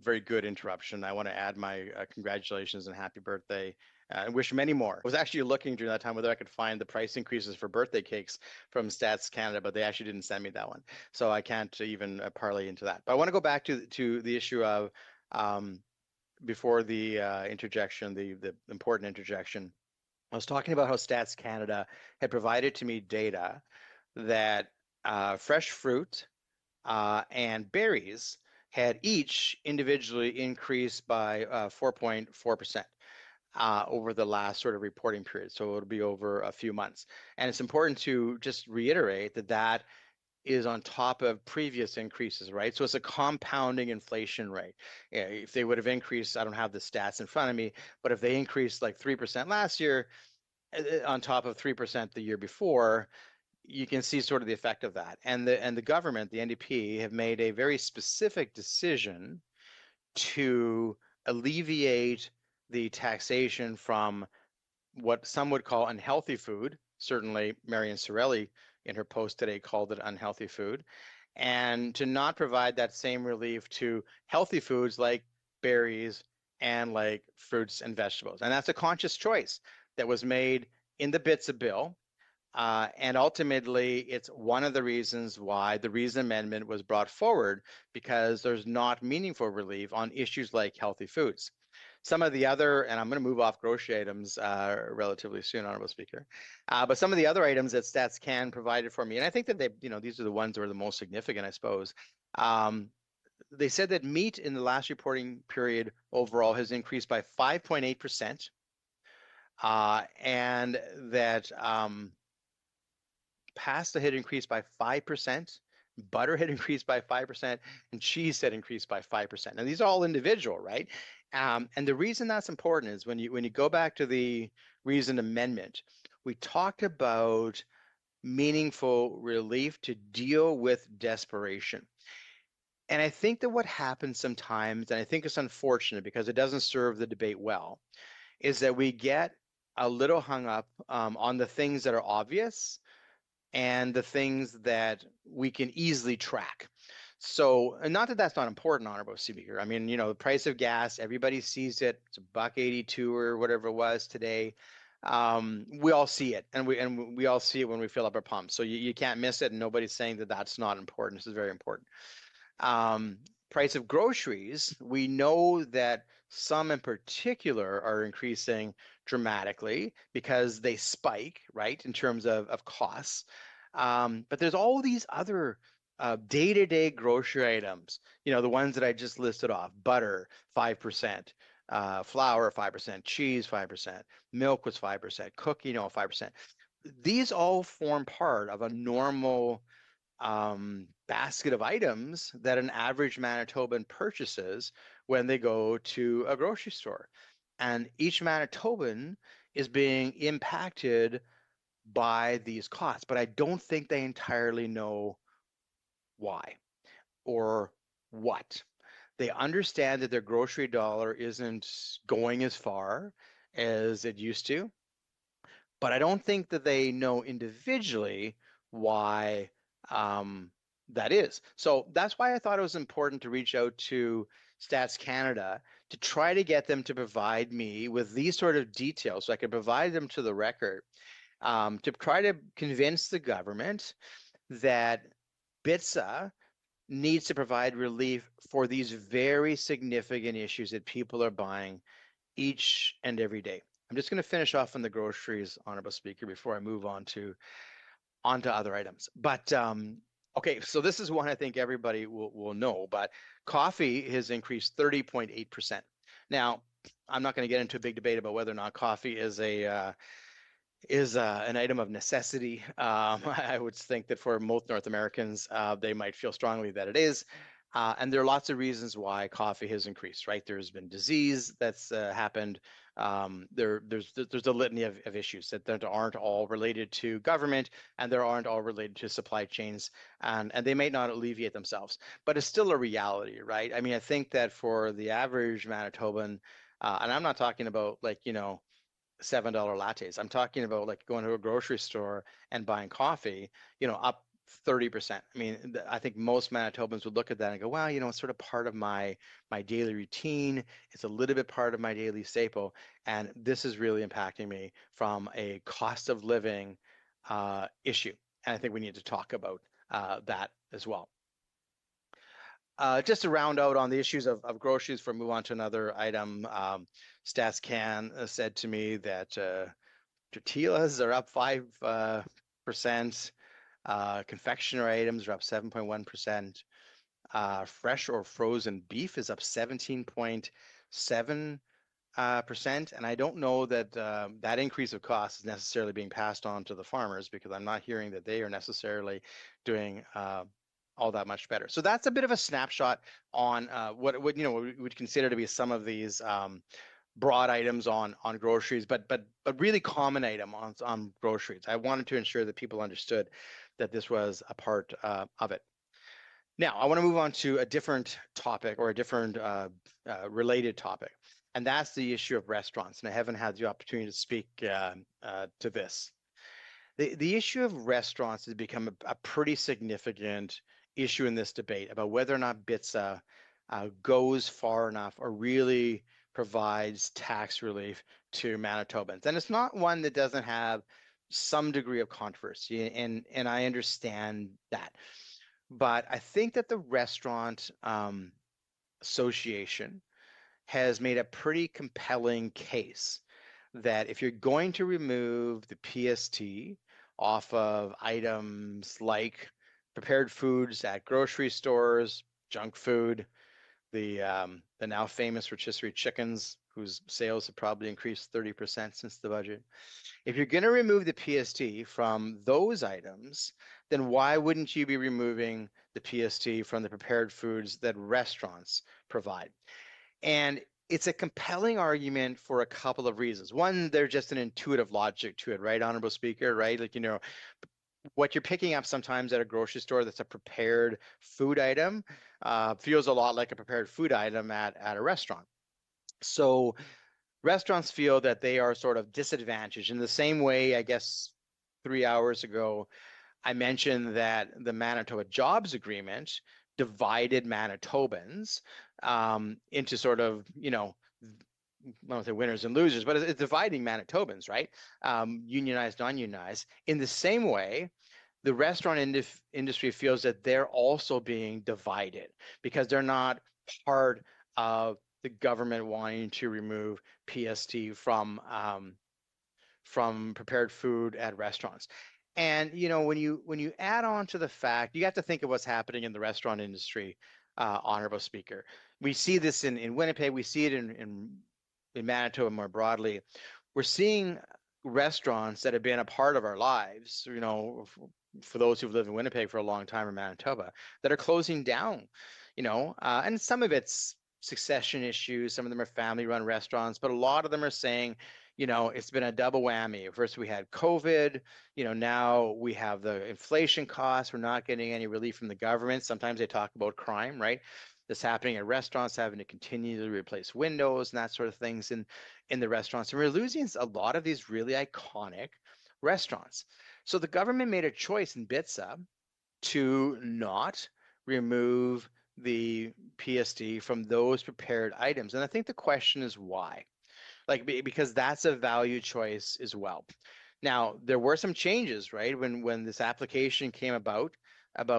very good interruption. I want to add my congratulations and happy birthday and wish many more. I was actually looking during that time whether I could find the price increases for birthday cakes from Stats Canada, but they actually didn't send me that one. So I can't even parlay into that. But I want to go back to the issue of before the interjection, the important interjection. I was talking about how Stats Canada had provided to me data that fresh fruit and berries had each individually increased by 4.4%. Over the last sort of reporting period. So it'll be over a few months. And it's important to just reiterate that is on top of previous increases, right? So it's a compounding inflation rate. If they would have increased, I don't have the stats in front of me, but if they increased like 3% last year on top of 3% the year before, you can see sort of the effect of that. And the government, the NDP, have made a very specific decision to alleviate the taxation from what some would call unhealthy food. Certainly, Marianne Sorelli in her post today called it unhealthy food, and to not provide that same relief to healthy foods like berries and like fruits and vegetables. And that's a conscious choice that was made in the BITSA bill. And ultimately, it's one of the reasons why the reason amendment was brought forward, because there's not meaningful relief on issues like healthy foods. Some of the other, and I'm going to move off grocery items relatively soon, Honorable Speaker, but some of the other items that StatsCan provided for me, and I think that these are the ones that are the most significant, I suppose. They said that meat in the last reporting period overall has increased by 5.8%, and that pasta had increased by 5%. Butter had increased by 5%, and cheese had increased by 5%. Now, these are all individual, right? And the reason that's important is when you go back to the reasoned amendment, we talked about meaningful relief to deal with desperation. And I think that what happens sometimes, and I think it's unfortunate because it doesn't serve the debate well, is that we get a little hung up on the things that are obvious and the things that we can easily track. So, and not that that's not important, Honorable Speaker. I mean, the price of gas, everybody sees it. It's $1.82 or whatever it was today. We all see it, and we all see it when we fill up our pumps. So you can't miss it, and nobody's saying that that's not important. This is very important. Price of groceries, we know that some in particular are increasing dramatically because they spike, right, in terms of costs. But there's all these other day-to-day grocery items, the ones that I just listed off: butter, 5%, flour, 5%, cheese, 5%, milk was 5%, cooking, 5%. These all form part of a normal basket of items that an average Manitoban purchases when they go to a grocery store. And each Manitoban is being impacted by these costs, but I don't think they entirely know why or what. They understand that their grocery dollar isn't going as far as it used to, but I don't think that they know individually why that is. So that's why I thought it was important to reach out to Stats Canada to try to get them to provide me with these sort of details so I could provide them to the record, to try to convince the government that BITSA needs to provide relief for these very significant issues that people are buying each and every day. I'm just going to finish off on the groceries, Honorable Speaker, before I move on to other items. But okay, so this is one I think everybody will know, but coffee has increased 30.8%. Now, I'm not going to get into a big debate about whether or not coffee is an item of necessity. I would think that for most North Americans, they might feel strongly that it is. And there are lots of reasons why coffee has increased, right? There's been disease that's happened. There's a litany of issues that aren't all related to government, and there aren't all related to supply chains, and they may not alleviate themselves, but it's still a reality, right? I mean, I think that for the average Manitoban, and I'm not talking about $7 lattes. I'm talking about like going to a grocery store and buying coffee, up 30%. I mean, I think most Manitobans would look at that and go, well, it's sort of part of my daily routine. It's a little bit part of my daily staple. And this is really impacting me from a cost of living issue. And I think we need to talk about that as well. Just to round out on the issues of groceries before we move on to another item, StatsCan said to me that tortillas are up 5%. Confectionery items are up 7.1%. Fresh or frozen beef is up 17.7%. And I don't know that that increase of cost is necessarily being passed on to the farmers, because I'm not hearing that they are necessarily doing all that much better. So that's a bit of a snapshot on what we would consider to be some of these broad items on groceries, but really common item on groceries. I wanted to ensure that people understood that this was a part of it. Now, I want to move on to a different topic, or a different related topic, and that's the issue of restaurants. And I haven't had the opportunity to speak to this. The issue of restaurants has become a pretty significant issue in this debate about whether or not BITSA goes far enough or really provides tax relief to Manitobans. And it's not one that doesn't have some degree of controversy, and I understand that. But I think that the Restaurant Association has made a pretty compelling case that if you're going to remove the PST off of items like prepared foods at grocery stores, junk food, the now famous rotisserie chickens, whose sales have probably increased 30% since the budget. If you're going to remove the PST from those items, then why wouldn't you be removing the PST from the prepared foods that restaurants provide? And it's a compelling argument for a couple of reasons. One, there's just an intuitive logic to it, right, Honorable Speaker, right? Like, you know, what you're picking up sometimes at a grocery store that's a prepared food item feels a lot like a prepared food item at a restaurant. So restaurants feel that they are sort of disadvantaged in the same way, I guess, 3 hours ago, I mentioned that the Manitoba Jobs Agreement divided Manitobans into sort of, you know, I don't say winners and losers, but it's dividing Manitobans, right? Unionized, non-unionized. In the same way, the restaurant industry feels that they're also being divided because they're not part of the government wanting to remove PST from prepared food at restaurants. And you know, when you add on to the fact, you have to think of what's happening in the restaurant industry, Honorable Speaker. We see this in Winnipeg. We see it in Manitoba more broadly. We're seeing restaurants that have been a part of our lives, you know, for those who've lived in Winnipeg for a long time or Manitoba, that are closing down, you know, and some of it's succession issues. Some of them are family-run restaurants, but a lot of them are saying, you know, it's been a double whammy. First, we had COVID, you know, now we have the inflation costs. We're not getting any relief from the government. Sometimes they talk about crime, right? That's happening at restaurants, having to continually replace windows and that sort of things in the restaurants. And we're losing a lot of these really iconic restaurants. So the government made a choice in BITSA to not remove the PST from those prepared items. And I think the question is why? Like, because that's a value choice as well. Now, there were some changes, right? When this application came about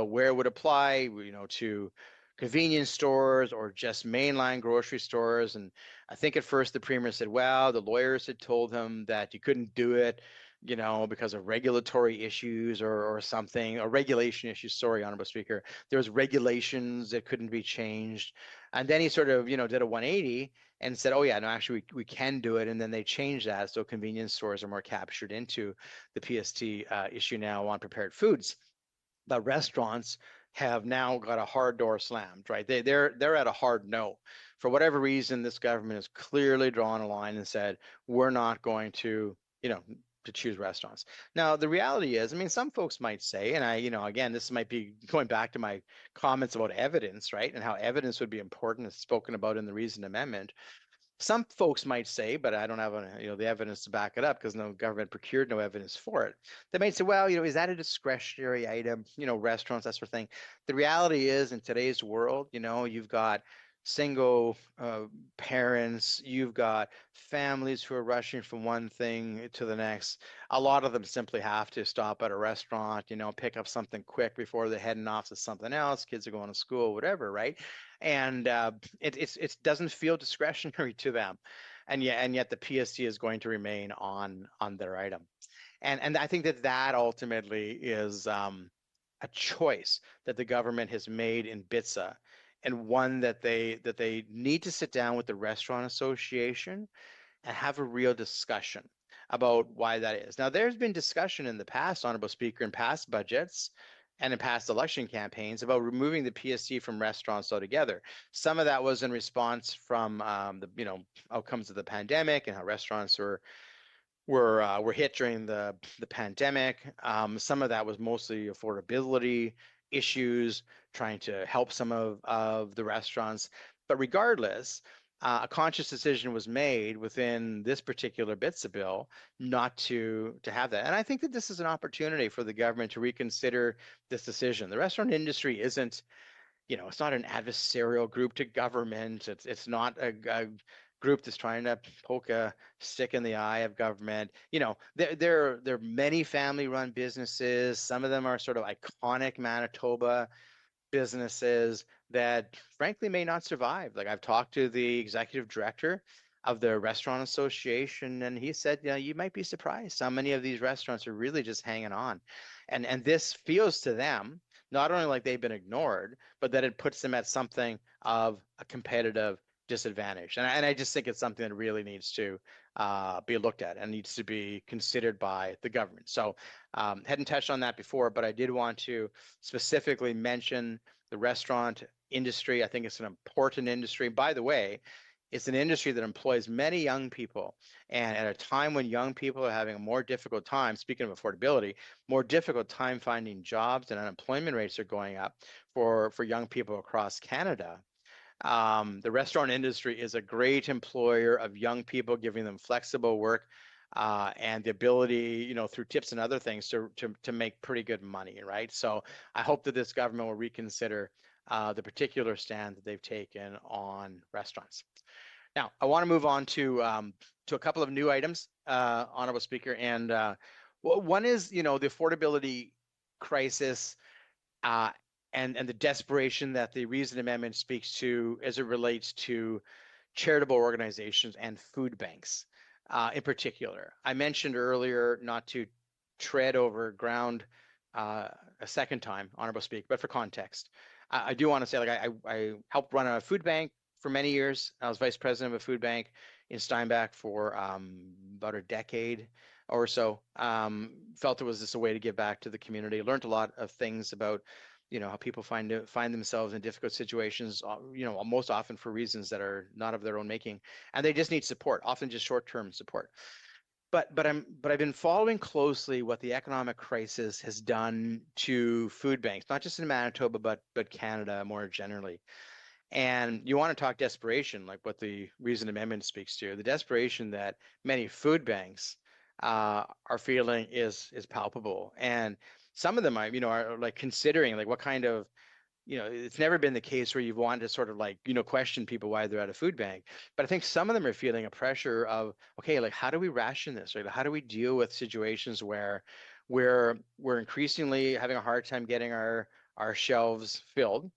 where it would apply, you know, to convenience stores or just mainline grocery stores. And I think at first the premier said, well, the lawyers had told him that you couldn't do it, you know, because of regulatory issues or something, or regulation issues, sorry, Honorable Speaker. There was regulations that couldn't be changed. And then he sort of, you know, did a 180 and said, oh yeah, no, actually we can do it. And then they changed that. So convenience stores are more captured into the PST issue now on prepared foods. But restaurants have now got a hard door slammed, right? They're at a hard no. For whatever reason, this government has clearly drawn a line and said, we're not going to, you know, to choose restaurants. Now, the reality is, I mean, some folks might say, and I, you know, again, this might be going back to my comments about evidence, right? And how evidence would be important, as spoken about in the recent amendment. Some folks might say, but I don't have the evidence to back it up because no government procured no evidence for it. They might say, well, you know, is that a discretionary item? You know, restaurants, that sort of thing. The reality is, in today's world, you know, you've got single parents, you've got families who are rushing from one thing to the next. A lot of them simply have to stop at a restaurant, you know, pick up something quick before they're heading off to something else. Kids are going to school, whatever, right? And it doesn't feel discretionary to them, and yet the PST is going to remain on their item, and I think that ultimately is a choice that the government has made in BITSA, and one that they need to sit down with the Restaurant Association and have a real discussion about why that is. Now, there's been discussion in the past, Honorable Speaker, in past budgets and in past election campaigns about removing the PST from restaurants altogether. Some of that was in response from the, you know, outcomes of the pandemic and how restaurants were hit during the pandemic. Some of that was mostly affordability issues, trying to help some of the restaurants. But regardless, a conscious decision was made within this particular BITSA bill not to have that. And I think that this is an opportunity for the government to reconsider this decision. The restaurant industry isn't, you know, it's not an adversarial group to government. It's not a group that's trying to poke a stick in the eye of government. You know, there are many family-run businesses. Some of them are sort of iconic Manitoba businesses that frankly may not survive. Like I've talked to the executive director of the restaurant association, and he said, yeah, you might be surprised how many of these restaurants are really just hanging on. And this feels to them not only like they've been ignored, but that it puts them at something of a competitive disadvantage. And I just think it's something that really needs to be looked at and needs to be considered by the government. So hadn't touched on that before, but I did want to specifically mention the restaurant industry. I think it's an important industry. By the way, it's an industry that employs many young people. And at a time when young people are having a more difficult time, speaking of affordability, more difficult time finding jobs and unemployment rates are going up for young people across Canada. The restaurant industry is a great employer of young people, giving them flexible work and the ability, you know, through tips and other things to make pretty good money, right? So I hope that this government will reconsider the particular stand that they've taken on restaurants. Now, I want to move on to a couple of new items, Honorable Speaker, and one is, you know, the affordability crisis and the desperation that the Reason Amendment speaks to as it relates to charitable organizations and food banks in particular. I mentioned earlier not to tread over ground a second time, Honorable Speaker, but for context, I do want to say, like, I helped run a food bank for many years. I was vice president of a food bank in Steinbach for about a decade or so. Felt it was just a way to give back to the community. Learned a lot of things about, you know, how people find themselves in difficult situations, you know, most often for reasons that are not of their own making, and they just need support, often just short-term support. But I've been following closely what the economic crisis has done to food banks, not just in Manitoba, but Canada more generally. And you want to talk desperation, like what the Reason Amendment speaks to. The desperation that many food banks are feeling is palpable. And some of them are like considering like what kind of, you know, it's never been the case where you've wanted to sort of like, you know, question people why they're at a food bank. But I think some of them are feeling a pressure of, okay, like how do we ration this, right? How do we deal with situations where we're increasingly having a hard time getting our shelves filled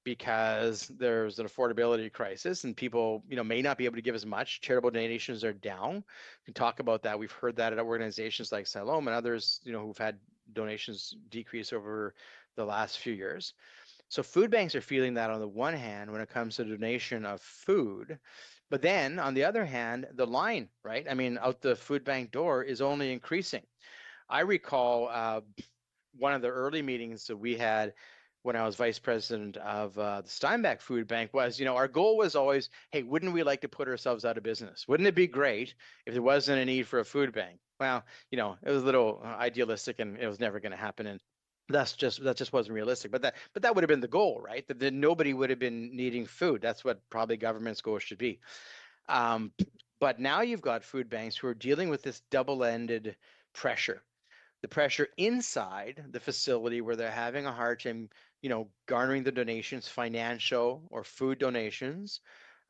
because there's an affordability crisis and people, you know, may not be able to give as much. Charitable donations are down. We can talk about that. We've heard that at organizations like Siloam and others, you know, who've had donations decrease over the last few years. So food banks are feeling that on the one hand when it comes to donation of food, but then on the other hand, the line, right? I mean, out the food bank door is only increasing. I recall one of the early meetings that we had when I was vice president of the Steinbach Food Bank was, you know, our goal was always, hey, wouldn't we like to put ourselves out of business? Wouldn't it be great if there wasn't a need for a food bank? Well, you know, it was a little idealistic and it was never going to happen. And that just wasn't realistic. But that would have been the goal, right? That nobody would have been needing food. That's what probably government's goal should be. But now you've got food banks who are dealing with this double-ended pressure. The pressure inside the facility where they're having a hard time, you know, garnering the donations, financial or food donations,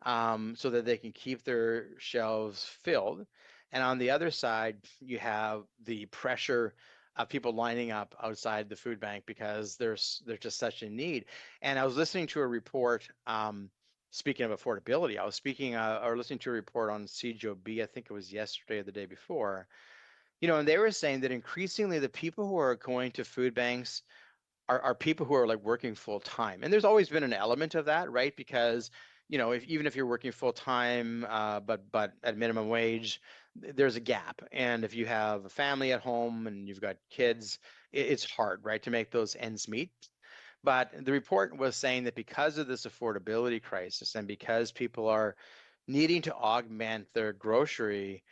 so that they can keep their shelves filled. And on the other side, you have the pressure of people lining up outside the food bank because there's just such a need. And I was listening to a report, speaking of affordability, I was listening to a report on CJOB, I think it was yesterday or the day before, you know, and they were saying that increasingly the people who are going to food banks are people who are like working full time. And there's always been an element of that, right? Because, you know, even if you're working full time, but at minimum wage, there's a gap. And if you have a family at home and you've got kids, it's hard, right, to make those ends meet. But the report was saying that because of this affordability crisis and because people are needing to augment their grocery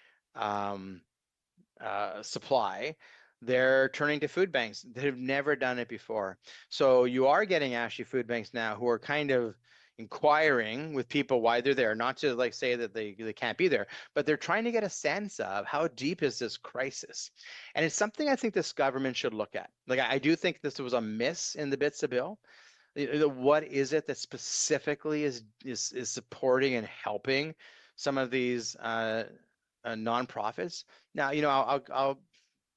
supply, they're turning to food banks that have never done it before. So you are getting actually food banks now who are kind of inquiring with people why they're there, not to like say that they can't be there, but they're trying to get a sense of how deep is this crisis. And it's something I think this government should look at. Like I do think this was a miss in the BITSA bill. What is it that specifically is supporting and helping some of these nonprofits? Now, you know, I'll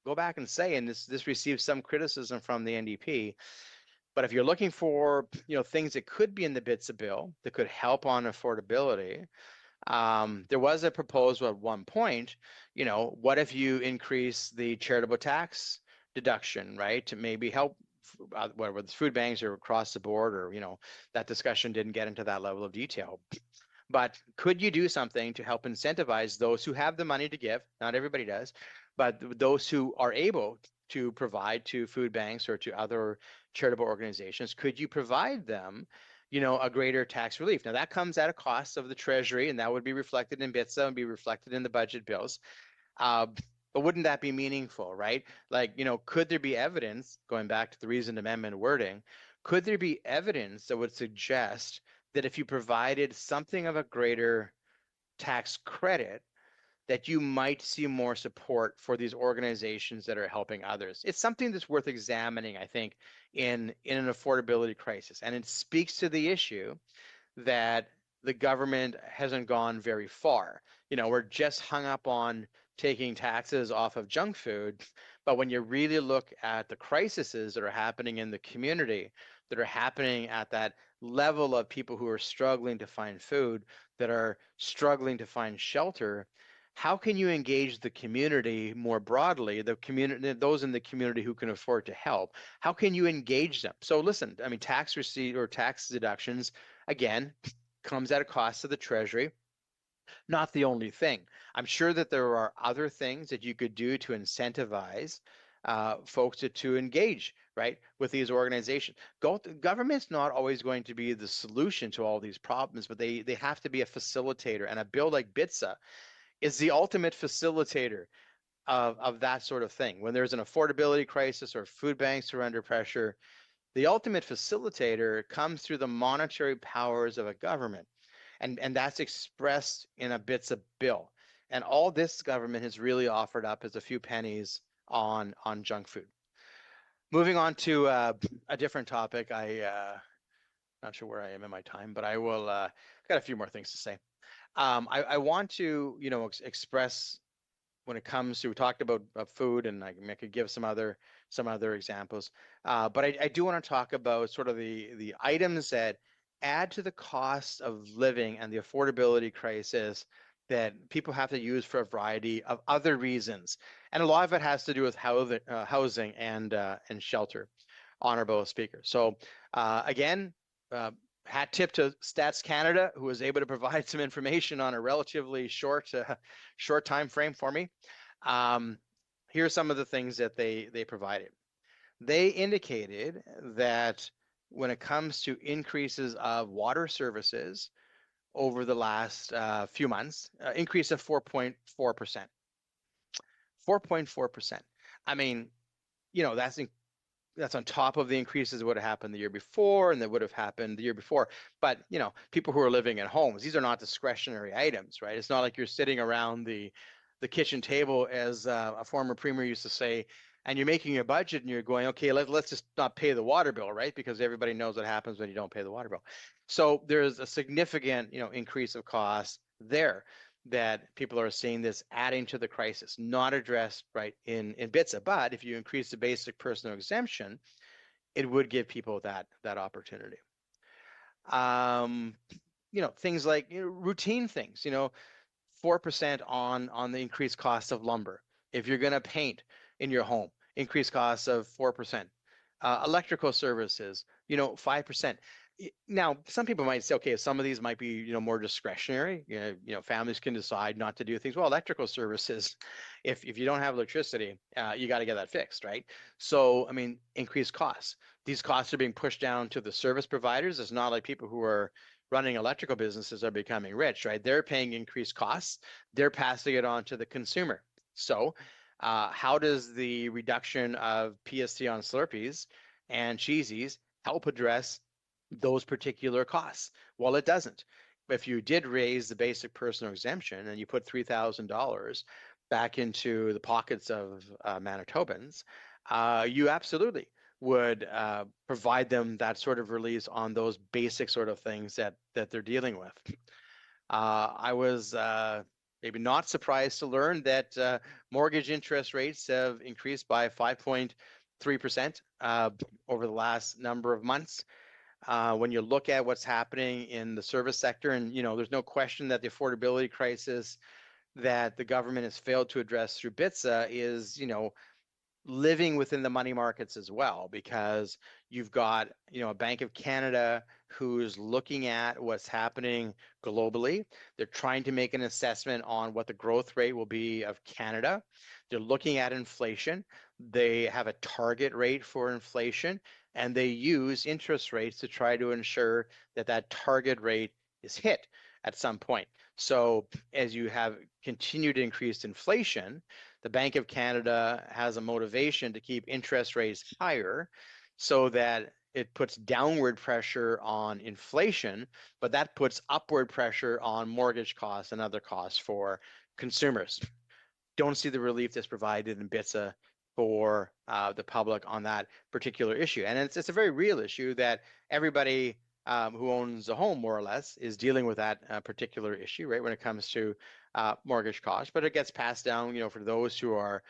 go back and say, and this received some criticism from the NDP, But if you're looking for, things that could be in the BITSA bill that could help on affordability, there was a proposal at one point, what if you increase the charitable tax deduction, right, to maybe help whether it's food banks or across the board, or that discussion didn't get into that level of detail. But could you do something to help incentivize those who have the money to give? Not everybody does, but those who are able to provide to food banks or to other charitable organizations, could you provide them, a greater tax relief? Now that comes at a cost of the Treasury, and that would be reflected in BITSA and be reflected in the budget bills. But wouldn't that be meaningful, right? Like, could there be evidence, going back to the reasoned amendment wording, could there be evidence that would suggest that if you provided something of a greater tax credit, that you might see more support for these organizations that are helping others? It's something that's worth examining, I think, in an affordability crisis. And it speaks to the issue that the government hasn't gone very far. We're just hung up on taking taxes off of junk food. But when you really look at the crises that are happening in the community, that are happening at that level of people who are struggling to find food, that are struggling to find shelter, how can you engage the community more broadly, the community, those in the community who can afford to help? How can you engage them? So listen, I mean, tax receipt or tax deductions, again, comes at a cost to the Treasury. Not the only thing. I'm sure that there are other things that you could do to incentivize folks to engage, right, with these organizations. Government's not always going to be the solution to all these problems, but they have to be a facilitator. And a bill like BITSA is the ultimate facilitator of that sort of thing. When there's an affordability crisis or food banks are under pressure, the ultimate facilitator comes through the monetary powers of a government. And that's expressed in a BITSA bill. And all this government has really offered up is a few pennies on junk food. Moving on to a different topic. Not sure where I am in my time, but I will got a few more things to say. I want to, express when it comes to, we talked about food, and I could give some other examples, but I do want to talk about sort of the items that add to the cost of living and the affordability crisis that people have to use for a variety of other reasons. And a lot of it has to do with housing and shelter, Honorable Speaker. So again, hat tip to Stats Canada, who was able to provide some information on a relatively short time frame for me. Here are some of the things that they provided. They indicated that when it comes to increases of water services over the last few months, increase of 4.4%. 4.4%. I mean, that's on top of the increases that would have happened the year before and that would have happened the year before. But, people who are living in homes, these are not discretionary items, right? It's not like you're sitting around the kitchen table, as a former premier used to say, and you're making a budget and you're going, okay, let's just not pay the water bill, right? Because everybody knows what happens when you don't pay the water bill. So there's a significant, increase of costs there that people are seeing this adding to the crisis, not addressed right in BITSA. But if you increase the basic personal exemption, it would give people that opportunity. Things like routine things, 4% on the increased cost of lumber. If you're going to paint in your home, increased costs of 4%. Electrical services, 5%. Now, some people might say, okay, some of these might be, more discretionary. Families can decide not to do things. Well, electrical services, if you don't have electricity, you got to get that fixed, right? So, I mean, increased costs. These costs are being pushed down to the service providers. It's not like people who are running electrical businesses are becoming rich, right? They're paying increased costs. They're passing it on to the consumer. So, how does the reduction of PST on Slurpees and Cheesies help address those particular costs? Well, it doesn't. If you did raise the basic personal exemption and you put $3,000 back into the pockets of Manitobans, you absolutely would provide them that sort of release on those basic sort of things that they're dealing with. I was maybe not surprised to learn that mortgage interest rates have increased by 5.3 3% over the last number of months. When you look at what's happening in the service sector, and there's no question that the affordability crisis that the government has failed to address through BITSA is, living within the money markets as well, because you've got, a Bank of Canada who's looking at what's happening globally. They're trying to make an assessment on what the growth rate will be of Canada. They're looking at inflation. They have a target rate for inflation, and they use interest rates to try to ensure that that target rate is hit at some point. So as you have continued increased inflation, the Bank of Canada has a motivation to keep interest rates higher so that it puts downward pressure on inflation, but that puts upward pressure on mortgage costs and other costs for consumers. Don't see the relief that's provided in BITSA for the public on that particular issue. And it's a very real issue that everybody who owns a home, more or less, is dealing with that particular issue, right, when it comes to mortgage costs. But it gets passed down, for those who are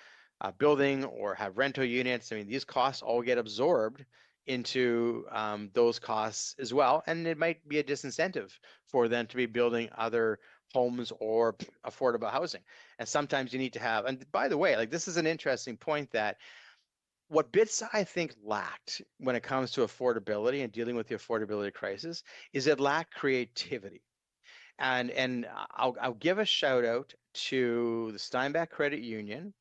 building or have rental units. I mean, these costs all get absorbed into those costs as well. And it might be a disincentive for them to be building other homes or affordable housing. And sometimes you need to have, and by the way, like, this is an interesting point, that what BITSA, I think, lacked when it comes to affordability and dealing with the affordability crisis is it lacked creativity. And I'll give a shout out to the Steinbach Credit Union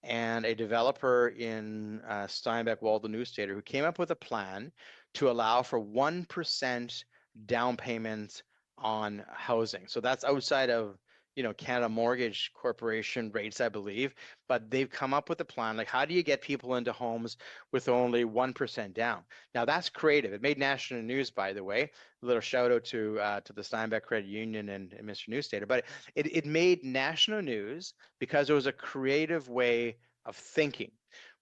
and a developer in Steinbach, Walden Newstater, who came up with a plan to allow for 1% down payments on housing. So that's outside of Canada Mortgage Corporation rates, I believe, but they've come up with a plan. Like, how do you get people into homes with only 1% down? Now, that's creative. It made national news, by the way. A little shout out to the Steinbach Credit Union and Mr. Newstater, but it made national news because it was a creative way of thinking.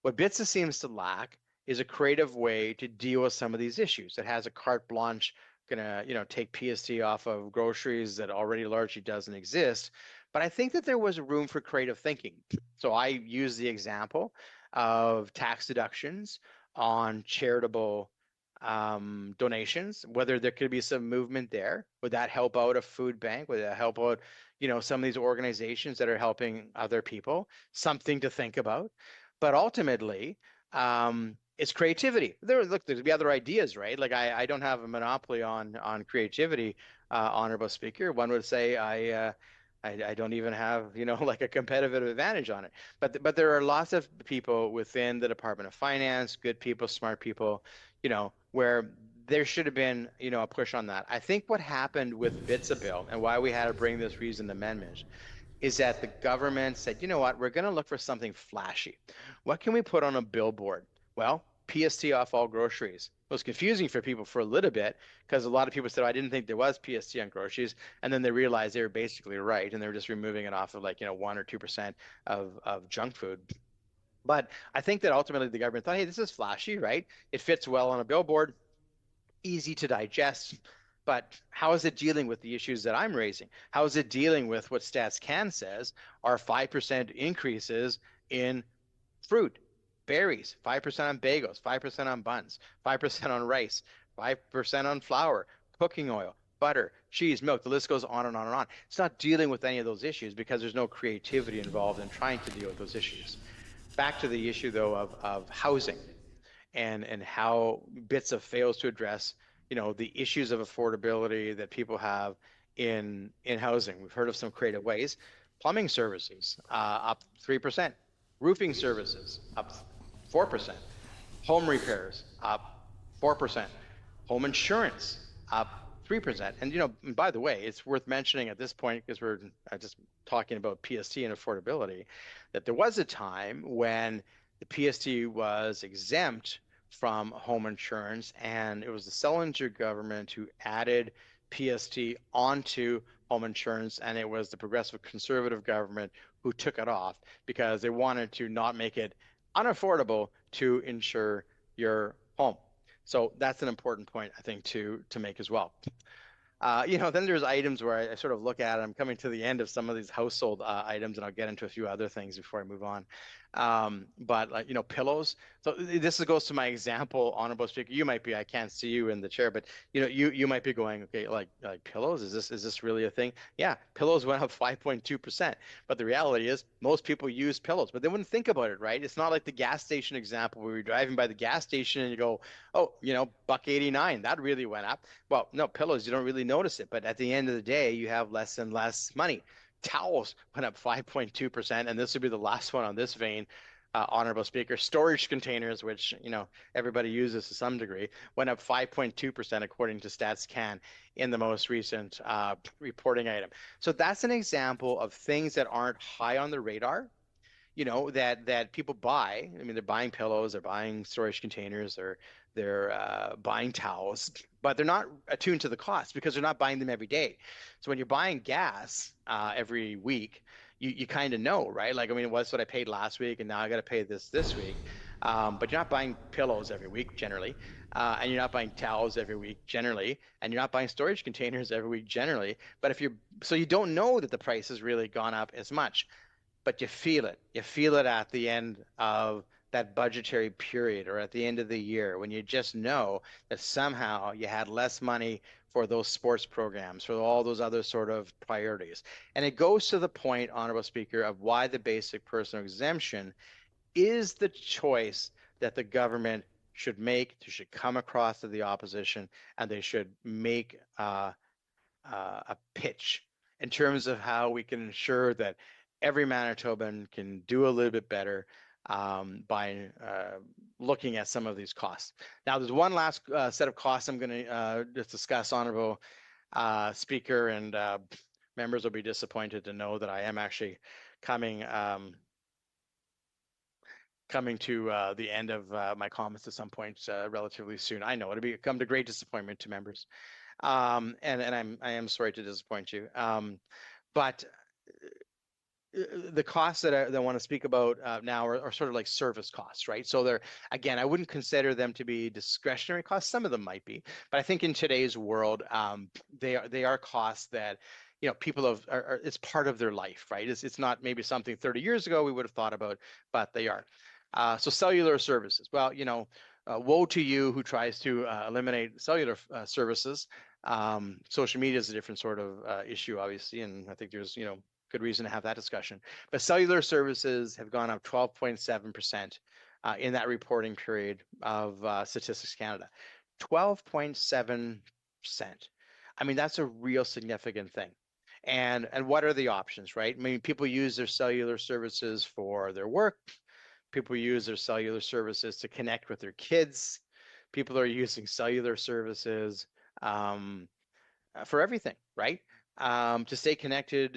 What BITSA seems to lack is a creative way to deal with some of these issues. It has a carte blanche, gonna take PST off of groceries that already largely doesn't exist. But I think that there was room for creative thinking. So I use the example of tax deductions on charitable donations, whether there could be some movement there. Would that help out a food bank? Would that help out some of these organizations that are helping other people? Something to think about. But ultimately, it's creativity. There's be other ideas, right? Like, I don't have a monopoly on creativity, Honorable Speaker. One would say I don't even have like a competitive advantage on it. But there are lots of people within the Department of Finance, good people, smart people, where there should have been a push on that. I think what happened with BITSA bill and why we had to bring this reasoned amendment is that the government said, what, we're going to look for something flashy. What can we put on a billboard? Well, PST off all groceries. It was confusing for people for a little bit because a lot of people said, I didn't think there was PST on groceries. And then they realized they were basically right. And they were just removing it off of 1 or 2% of junk food. But I think that ultimately the government thought, hey, this is flashy, right? It fits well on a billboard, easy to digest. But how is it dealing with the issues that I'm raising? How is it dealing with what Stats Can says are 5% increases in fruit, berries, 5% on bagels, 5% on buns, 5% on rice, 5% on flour, cooking oil, butter, cheese, milk, the list goes on and on and on. It's not dealing with any of those issues because there's no creativity involved in trying to deal with those issues. Back to the issue, though, of housing and how BITSA fails to address, the issues of affordability that people have in housing. We've heard of some creative ways. Plumbing services, up 3%. Roofing services, up 4%. Home repairs, up 4%. Home insurance, up 3%. And, by the way, it's worth mentioning at this point, because we're just talking about PST and affordability, that there was a time when the PST was exempt from home insurance, and it was the Selinger government who added PST onto home insurance, and it was the Progressive Conservative government who took it off because they wanted to not make it unaffordable to insure your home. So that's an important point, I think, to make as well. Then there's items where I sort of look at it. I'm coming to the end of some of these household items, and I'll get into a few other things before I move on. But like, pillows. So this goes to my example, Honorable Speaker. You might be, I can't see you in the chair, but you might be going, okay, like pillows, is this really a thing? Yeah, pillows went up 5.2%. But the reality is most people use pillows, but they wouldn't think about it, right? It's not like the gas station example where you're driving by the gas station and you go, oh, $1.89, that really went up. Well, no, pillows, you don't really notice it, but at the end of the day, you have less and less money. Towels went up 5.2%, and this would be the last one on this vein, Honorable Speaker. Storage containers, which everybody uses to some degree, went up 5.2% according to StatsCan in the most recent reporting item. So that's an example of things that aren't high on the radar, that people buy. I mean, they're buying pillows, they're buying storage containers, they're buying towels, but they're not attuned to the cost because they're not buying them every day. So when you're buying gas every week, you kind of know, right? Like, I mean, what's what I paid last week, and now I got to pay this week. But you're not buying pillows every week generally, and you're not buying towels every week generally, and you're not buying storage containers every week generally. But so you don't know that the price has really gone up as much. But you feel it. You feel it at the end of that budgetary period or at the end of the year when you just know that somehow you had less money for those sports programs, for all those other sort of priorities. And it goes to the point, Honorable Speaker, of why the basic personal exemption is the choice that the government should make, should come across to the opposition, and they should make a pitch in terms of how we can ensure that every Manitoban can do a little bit better by looking at some of these costs. Now, there's one last set of costs I'm going to just discuss, Honorable Speaker, and members will be disappointed to know that I am actually coming to the end of my comments at some point relatively soon. I know it'll come to great disappointment to members, and I am sorry to disappoint you, but the costs that I want to speak about now are sort of like service costs, right? So they're, again, I wouldn't consider them to be discretionary costs. Some of them might be, but I think in today's world, they are costs that people it's part of their life, right? It's not maybe something 30 years ago we would have thought about, but they are. So cellular services. Well, woe to you who tries to eliminate cellular services. Social media is a different sort of issue, obviously, and I think there's good reason to have that discussion. But cellular services have gone up 12.7% in that reporting period of Statistics Canada. 12.7%. I mean, that's a real significant thing. And what are the options, right? I mean, people use their cellular services for their work. People use their cellular services to connect with their kids. People are using cellular services for everything, right? To stay connected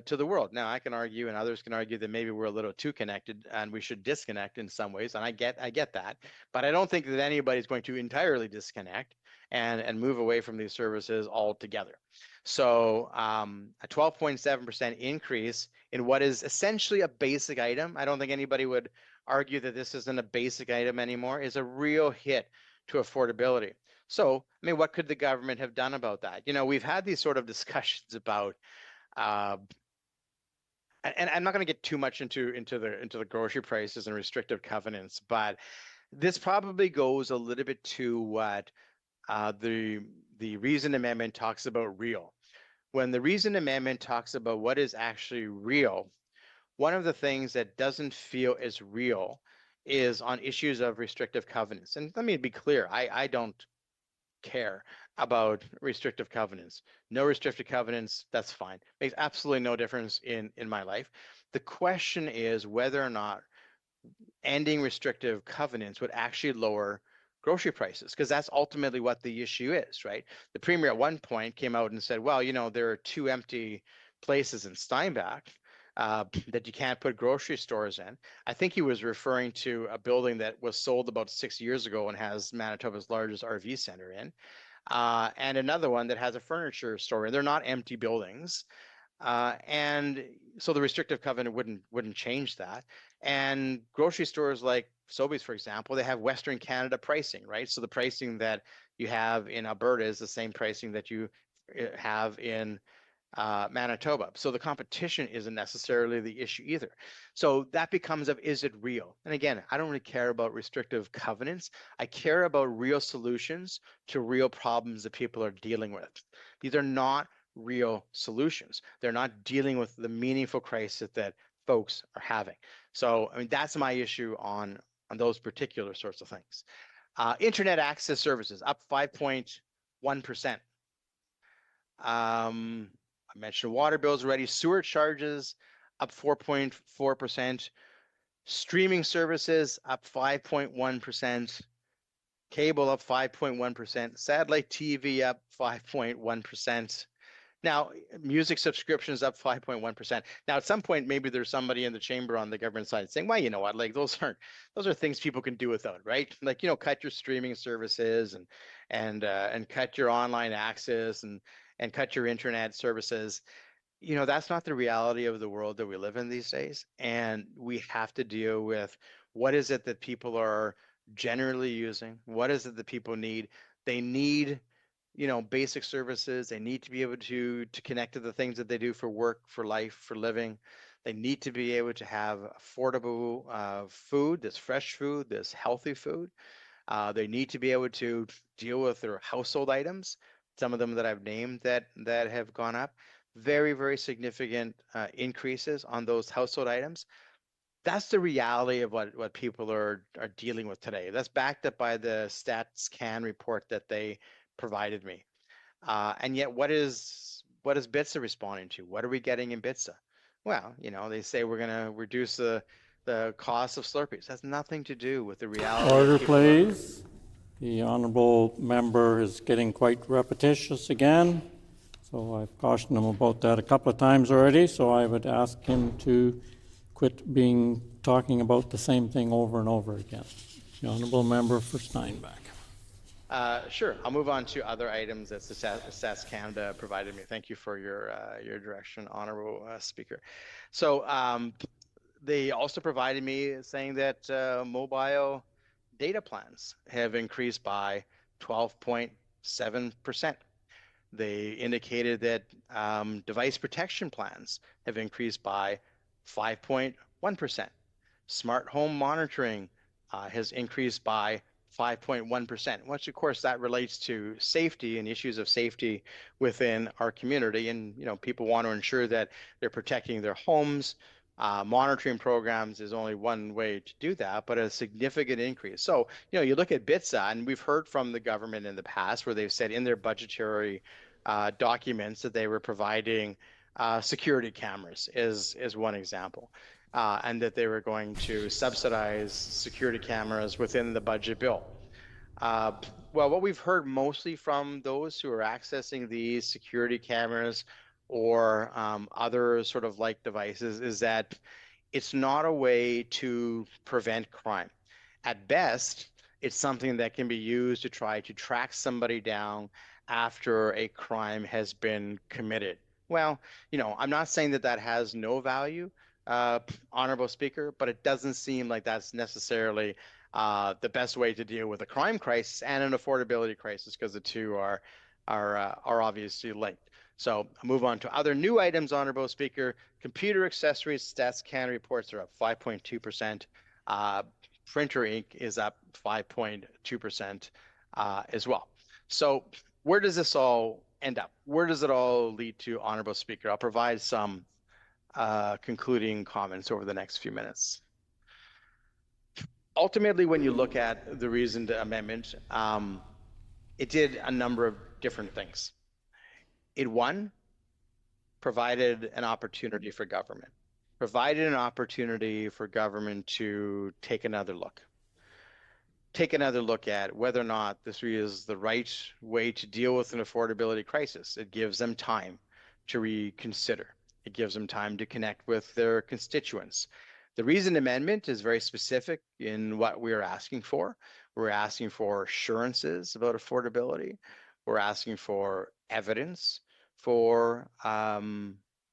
to the world. Now, I can argue, and others can argue, that maybe we're a little too connected and we should disconnect in some ways, and I get that. But I don't think that anybody's going to entirely disconnect and move away from these services altogether. So a 12.7% increase in what is essentially a basic item, I don't think anybody would argue that this isn't a basic item anymore, is a real hit to affordability. So, I mean, what could the government have done about that? We've had these sort of discussions about, and I'm not going to get too much into the grocery prices and restrictive covenants, but this probably goes a little bit to what the reason amendment talks about real. When the reason amendment talks about what is actually real, one of the things that doesn't feel as real is on issues of restrictive covenants. And let me be clear, I don't care about restrictive covenants. No restrictive covenants, that's fine. Makes absolutely no difference in my life. The question is whether or not ending restrictive covenants would actually lower grocery prices, because that's ultimately what the issue is, right? The Premier at one point came out and said, well, there are 2 empty places in Steinbach that you can't put grocery stores in. I think he was referring to a building that was sold about 6 years ago and has Manitoba's largest RV center in, and another one that has a furniture store. They're not empty buildings. And so the restrictive covenant wouldn't change that. And grocery stores like Sobeys, for example, they have Western Canada pricing, right? So the pricing that you have in Alberta is the same pricing that you have in Manitoba. So the competition isn't necessarily the issue either. So that becomes of, is it real? And again, I don't really care about restrictive covenants. I care about real solutions to real problems that people are dealing with. These are not real solutions. They're not dealing with the meaningful crisis that folks are having. So, I mean, that's my issue on those particular sorts of things. Internet access services up 5.1%. I mentioned water bills already, sewer charges up 4.4%, streaming services up 5.1%, cable up 5.1%, satellite TV up 5.1%. Now, music subscriptions up 5.1%. Now, at some point, maybe there's somebody in the chamber on the government side saying, well, you know what, like those are things people can do without, right? Like, you know, cut your streaming services and cut your online access and cut your internet services. You know, that's not the reality of the world that we live in these days. And we have to deal with what is it that people are generally using? What is it that people need? They need, you know, basic services. They need to be able to connect to the things that they do for work, for life, for living. They need to be able to have affordable food, this fresh food, this healthy food. They need to be able to deal with their household items, some of them that I've named that have gone up. Very, very significant increases on those household items. That's the reality of what people are dealing with today. That's backed up by the Stats Can report that they provided me. And yet, what is BITSA responding to? What are we getting in BITSA? Well, you know, they say we're going to reduce the cost of Slurpees. That's nothing to do with the reality. Order, please. The honourable member is getting quite repetitious again. So I've cautioned him about that a couple of times already. So I would ask him to quit talking about the same thing over and over again. The honourable member for Steinbach. Sure. I'll move on to other items that Stats Canada provided me. Thank you for your direction, Honourable Speaker. So they also provided me saying that mobile data plans have increased by 12.7%. They indicated that device protection plans have increased by 5.1%. Smart home monitoring has increased by 5.1%, which of course that relates to safety and issues of safety within our community. And, you know, people want to ensure that they're protecting their homes. Monitoring programs is only one way to do that, but a significant increase. So, you know, you look at BITSA, and we've heard from the government in the past where they've said in their budgetary documents that they were providing security cameras is one example. And that they were going to subsidize security cameras within the budget bill. Well, what we've heard mostly from those who are accessing these security cameras or other sort of like devices is that it's not a way to prevent crime. At best, it's something that can be used to try to track somebody down after a crime has been committed. Well, you know, I'm not saying that that has no value, Honorable Speaker, but it doesn't seem like that's necessarily the best way to deal with a crime crisis and an affordability crisis, because the two are obviously linked. So I'll move on to other new items, Honorable Speaker. Computer accessories, Stats Can reports are up 5.2%. Printer ink is up 5.2% as well. So where does this all end up? Where does it all lead to, Honorable Speaker? I'll provide some concluding comments over the next few minutes. Ultimately, when you look at the reasoned amendment, it did a number of different things. It, one, provided an opportunity for government, to take another look. Take another look at whether or not this is the right way to deal with an affordability crisis. It gives them time to reconsider. It gives them time to connect with their constituents. The reasoned amendment is very specific in what we are asking for. We're asking for assurances about affordability. We're asking for evidence for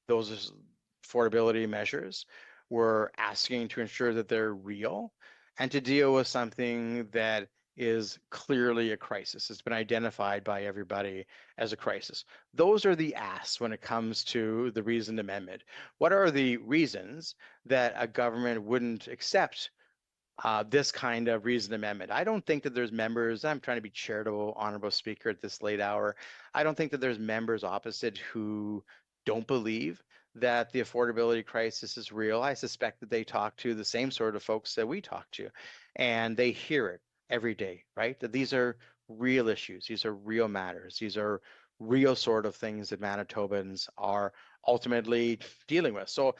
those affordability measures. We're asking to ensure that they're real and to deal with something that is clearly a crisis. It's been identified by everybody as a crisis. Those are the asks when it comes to the reasoned amendment. What are the reasons that a government wouldn't accept this kind of reasoned amendment? I don't think that there's members, I'm trying to be charitable, honorable speaker, at this late hour. I don't think that there's members opposite who don't believe that the affordability crisis is real. I suspect that they talk to the same sort of folks that we talk to, and they hear it every day, right? That these are real issues. These are real matters. These are real sort of things that Manitobans are ultimately dealing with. So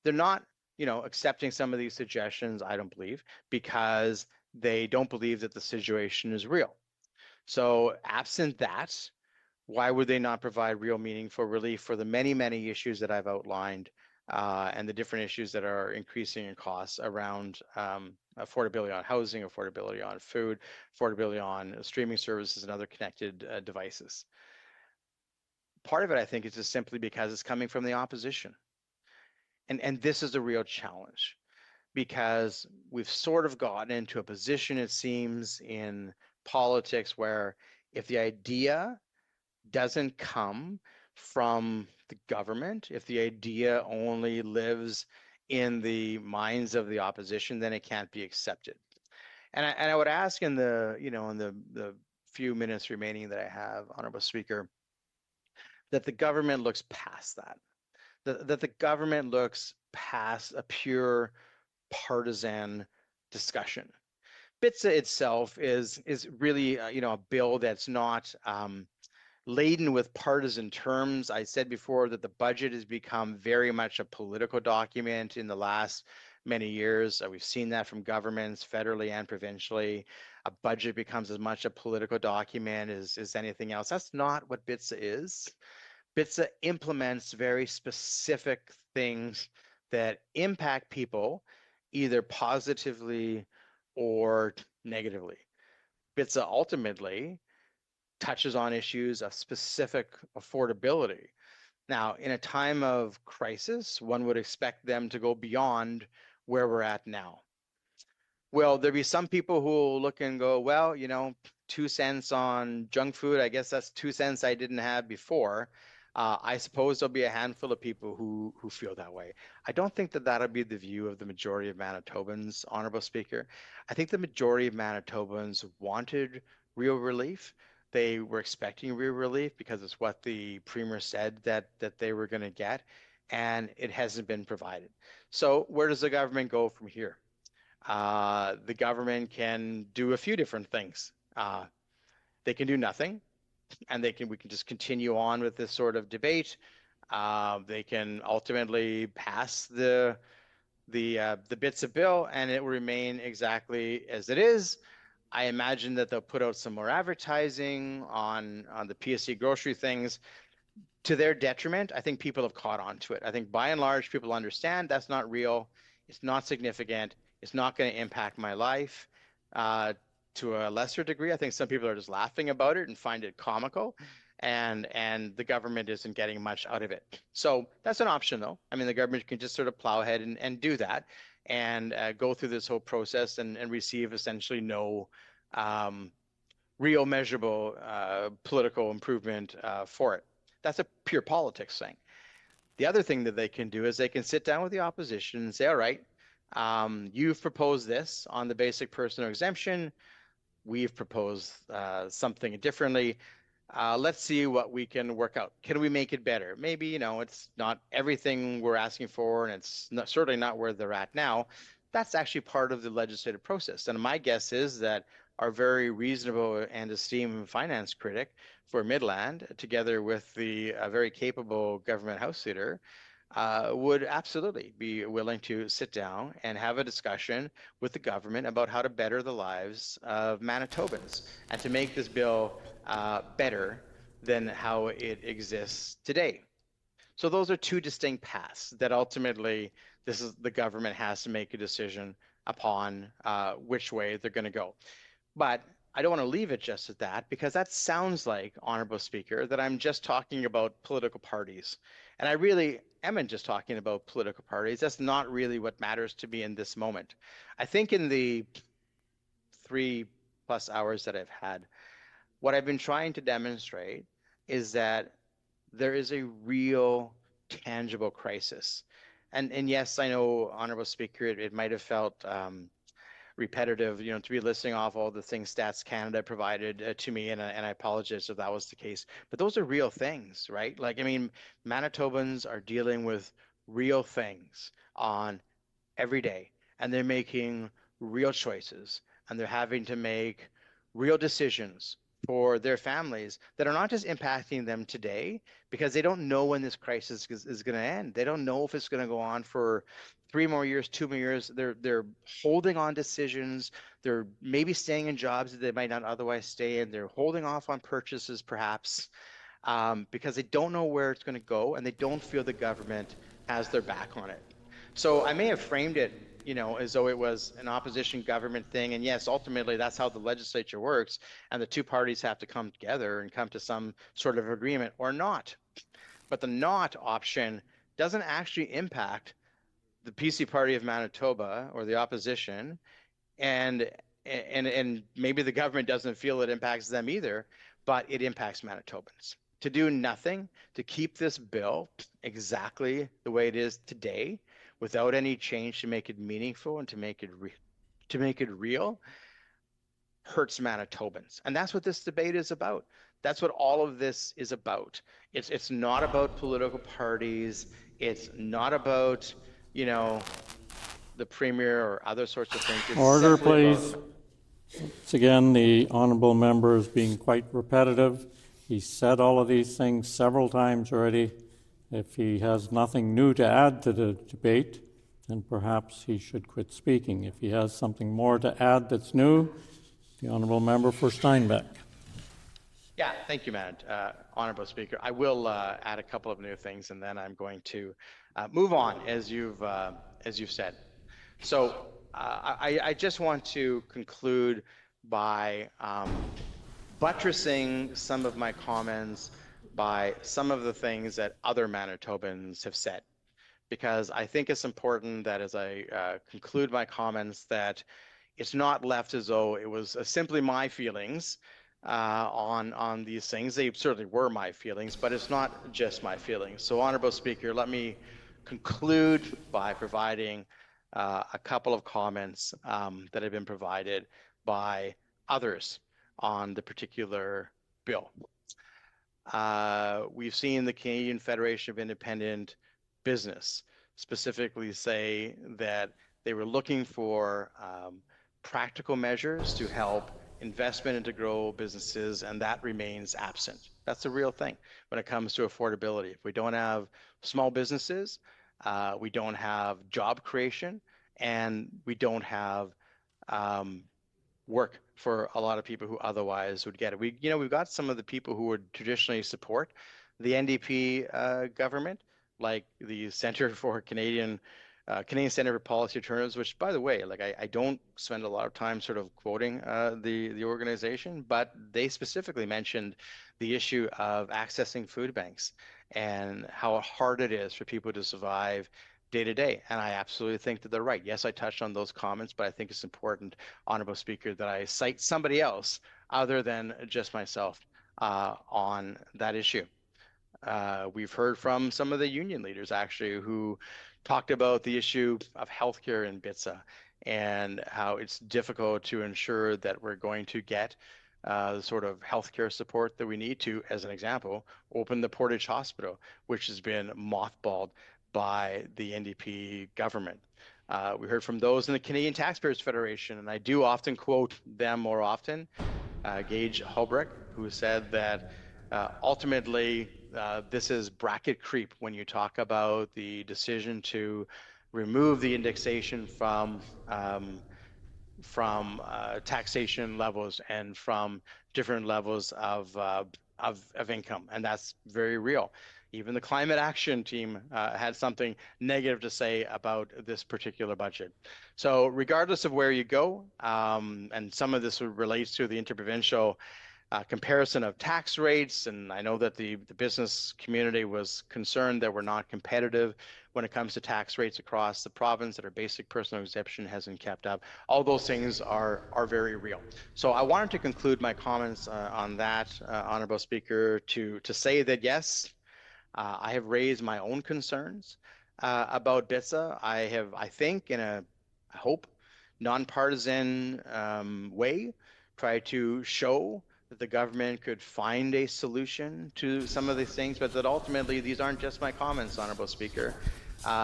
they're not, accepting some of these suggestions, I don't believe, because they don't believe that the situation is real. So absent that, why would they not provide real meaningful relief for the many, many issues that I've outlined and the different issues that are increasing in costs around affordability on housing, affordability on food, affordability on streaming services and other connected devices? Part of it, I think, is just simply because it's coming from the opposition. And this is a real challenge, because we've sort of gotten into a position, it seems, in politics where if the idea doesn't come from the government, if the idea only lives in the minds of the opposition, then it can't be accepted. And I would ask in the few minutes remaining that I have, Honorable Speaker, that the government looks past that. That the government looks past a pure partisan discussion. BITSA itself is really a bill that's not laden with partisan terms. I said before that the budget has become very much a political document in the last many years. We've seen that from governments federally and provincially. A budget becomes as much a political document as anything else. That's not what BITSA is. BITSA implements very specific things that impact people either positively or negatively. BITSA ultimately touches on issues of specific affordability. Now, in a time of crisis, one would expect them to go beyond where we're at now. Will there be some people who will look and go, well, 2 cents on junk food, I guess that's 2 cents I didn't have before. I suppose there'll be a handful of people who feel that way. I don't think that that'll be the view of the majority of Manitobans, Honorable Speaker. I think the majority of Manitobans wanted real relief. They were expecting real relief because it's what the Premier said that they were going to get, and it hasn't been provided. So where does the government go from here? The government can do a few different things. They can do nothing, and we can just continue on with this sort of debate. They can ultimately pass the BITSA bill, and it will remain exactly as it is. I imagine that they'll put out some more advertising on the PSC grocery things. To their detriment, I think people have caught on to it. I think by and large, people understand that's not real. It's not significant. It's not going to impact my life. To a lesser degree, I think some people are just laughing about it and find it comical, and the government isn't getting much out of it. So that's an option, though. I mean, the government can just sort of plow ahead and do that, and go through this whole process and receive essentially no real measurable political improvement for it. That's a pure politics thing. The other thing that they can do is they can sit down with the opposition and say, all right, you've proposed this on the basic personal exemption. We've proposed something differently. Let's see what we can work out. Can we make it better? Maybe, it's not everything we're asking for, and it's certainly not where they're at now. That's actually part of the legislative process. And my guess is that our very reasonable and esteemed finance critic for Midland, together with the very capable government House leader, would absolutely be willing to sit down and have a discussion with the government about how to better the lives of Manitobans and to make this bill better than how it exists today. So those are two distinct paths that ultimately the government has to make a decision upon which way they're going to go. But I don't want to leave it just at that, because that sounds like, Honorable Speaker, that I'm just talking about political parties. And I really am just talking about political parties. That's not really what matters to me in this moment. I think in the 3 plus hours that I've had. What I've been trying to demonstrate is that there is a real tangible crisis. And yes, I know, Honorable Speaker, it might have felt repetitive, to be listing off all the things Stats Canada provided to me, and I apologize if that was the case. But those are real things, right? Like, I mean, Manitobans are dealing with real things on every day, and they're making real choices, and they're having to make real decisions for their families that are not just impacting them today, because they don't know when this crisis is going to end. They don't know if it's going to go on for 3 more years, 2 more years. They're holding on decisions. They're maybe staying in jobs that they might not otherwise stay in. They're holding off on purchases, perhaps, because they don't know where it's going to go, and they don't feel the government has their back on it. So I may have framed it, as though it was an opposition government thing. And yes, ultimately, that's how the legislature works. And the two parties have to come together and come to some sort of agreement or not. But the not option doesn't actually impact the PC Party of Manitoba or the opposition. And maybe the government doesn't feel it impacts them either, but it impacts Manitobans. To do nothing, to keep this bill exactly the way it is today, without any change to make it meaningful and to make it real, hurts Manitobans. And that's what this debate is about. That's what all of this is about. It's not about political parties. It's not about, the premier or other sorts of things. It's Order, please. Once again, the honourable member is being quite repetitive. He said all of these things several times already. If he has nothing new to add to the debate, then perhaps he should quit speaking. If he has something more to add that's new, the honourable member for Steinbeck. Yeah, thank you, Honourable Speaker. I will add a couple of new things, and then I'm going to move on, as you've said. So I just want to conclude by buttressing some of my comments by some of the things that other Manitobans have said, because I think it's important that as I conclude my comments that it's not left as though it was simply my feelings on these things. They certainly were my feelings, but it's not just my feelings. So, Honourable Speaker, let me conclude by providing a couple of comments that have been provided by others on the particular bill. We've seen the Canadian Federation of Independent Business specifically say that they were looking for practical measures to help investment and to grow businesses, and that remains absent. That's a real thing when it comes to affordability. If we don't have small businesses, we don't have job creation, and we don't have work for a lot of people who otherwise would get it. We've got some of the people who would traditionally support the NDP government, like the Centre for Canadian Centre for Policy Alternatives, which, by the way, I don't spend a lot of time sort of quoting the organization, but they specifically mentioned the issue of accessing food banks and how hard it is for people to survive day to day. And I absolutely think that they're right. Yes, I touched on those comments, but I think it's important, Honourable Speaker, that I cite somebody else other than just myself on that issue. We've heard from some of the union leaders, actually, who talked about the issue of healthcare in BITSA and how it's difficult to ensure that we're going to get the sort of healthcare support that we need to, as an example, open the Portage Hospital, which has been mothballed by the NDP government. We heard from those in the Canadian Taxpayers Federation, and I do often quote them more often, Gage Holbrook, who said that ultimately this is bracket creep when you talk about the decision to remove the indexation from taxation levels and from different levels of income, and that's very real. Even the climate action team had something negative to say about this particular budget. So regardless of where you go, and some of this relates to the interprovincial comparison of tax rates, and I know that the business community was concerned that we're not competitive when it comes to tax rates across the province, that our basic personal exemption hasn't kept up. All those things are very real. So I wanted to conclude my comments on that, Honourable Speaker, to say that yes, I have raised my own concerns about BITSA. I think, in a, I hope, nonpartisan way, try to show that the government could find a solution to some of these things, but that ultimately these aren't just my comments, Honourable Speaker.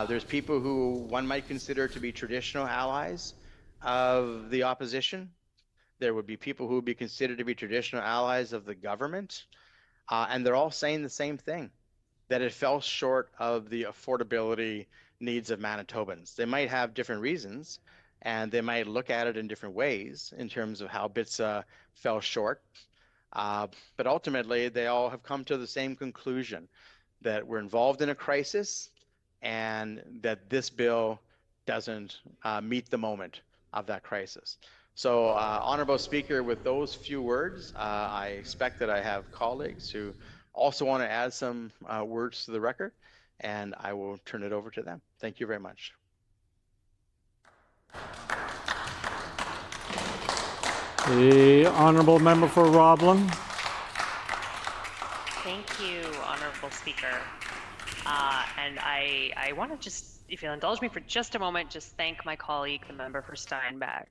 There's people who one might consider to be traditional allies of the opposition. There would be people who would be considered to be traditional allies of the government, and they're all saying the same thing, that it fell short of the affordability needs of Manitobans. They might have different reasons, and they might look at it in different ways in terms of how BITSA fell short. But ultimately, they all have come to the same conclusion, that we're involved in a crisis and that this bill doesn't meet the moment of that crisis. So, Honourable Speaker, with those few words, I expect that I have colleagues who also want to add some words to the record, and I will turn it over to them. Thank you very much. The honourable member for Roblin. Thank you, Honourable Speaker. And I want to just, if you'll indulge me for just a moment, just thank my colleague, the member for Steinbach,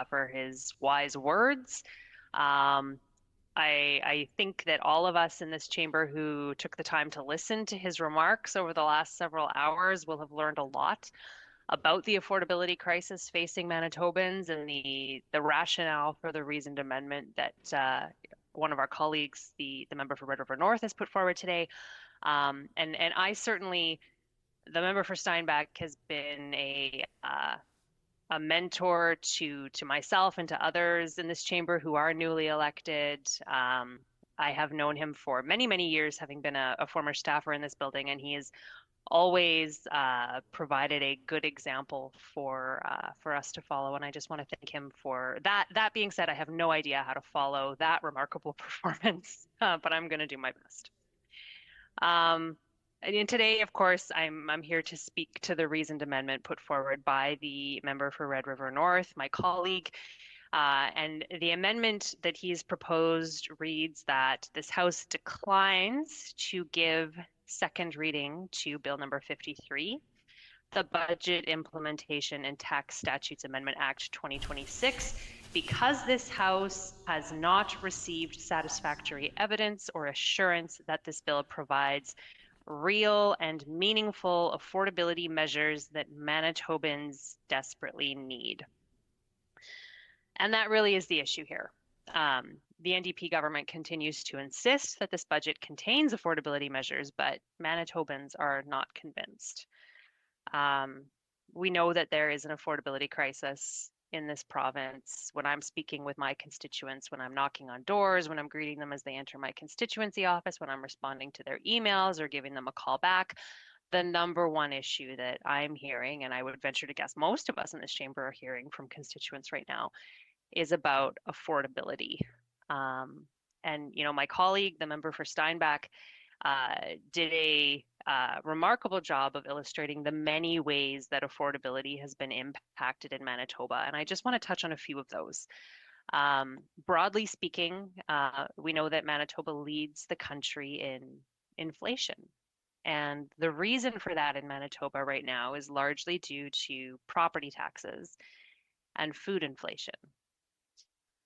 for his wise words. I think that all of us in this chamber who took the time to listen to his remarks over the last several hours will have learned a lot about the affordability crisis facing Manitobans and the rationale for the reasoned amendment that one of our colleagues, the member for Red River North, has put forward today. And I certainly, the member for Steinbach has been a mentor to myself and to others in this chamber who are newly elected. I have known him for many, many years, having been a former staffer in this building, and he has always provided a good example for us to follow, and I just want to thank him for that. That being said, I have no idea how to follow that remarkable performance, but I'm going to do my best. And today, of course, I'm here to speak to the reasoned amendment put forward by the member for Red River North, my colleague. And the amendment that he's proposed reads that this House declines to give second reading to Bill number 53, the Budget Implementation and Tax Statutes Amendment Act 2026, because this House has not received satisfactory evidence or assurance that this bill provides real and meaningful affordability measures that Manitobans desperately need. And that really is the issue here. The NDP government continues to insist that this budget contains affordability measures, but Manitobans are not convinced. We know that there is an affordability crisis in this province. When I'm speaking with my constituents, when I'm knocking on doors, when I'm greeting them as they enter my constituency office, when I'm responding to their emails or giving them a call back, the number one issue that I'm hearing, and I would venture to guess most of us in this chamber are hearing from constituents right now, is about affordability. And, you know, my colleague, the member for Steinbach, did a remarkable job of illustrating the many ways that affordability has been impacted in Manitoba. And I just want to touch on a few of those. Broadly speaking, we know that Manitoba leads the country in inflation. And the reason for that in Manitoba right now is largely due to property taxes and food inflation.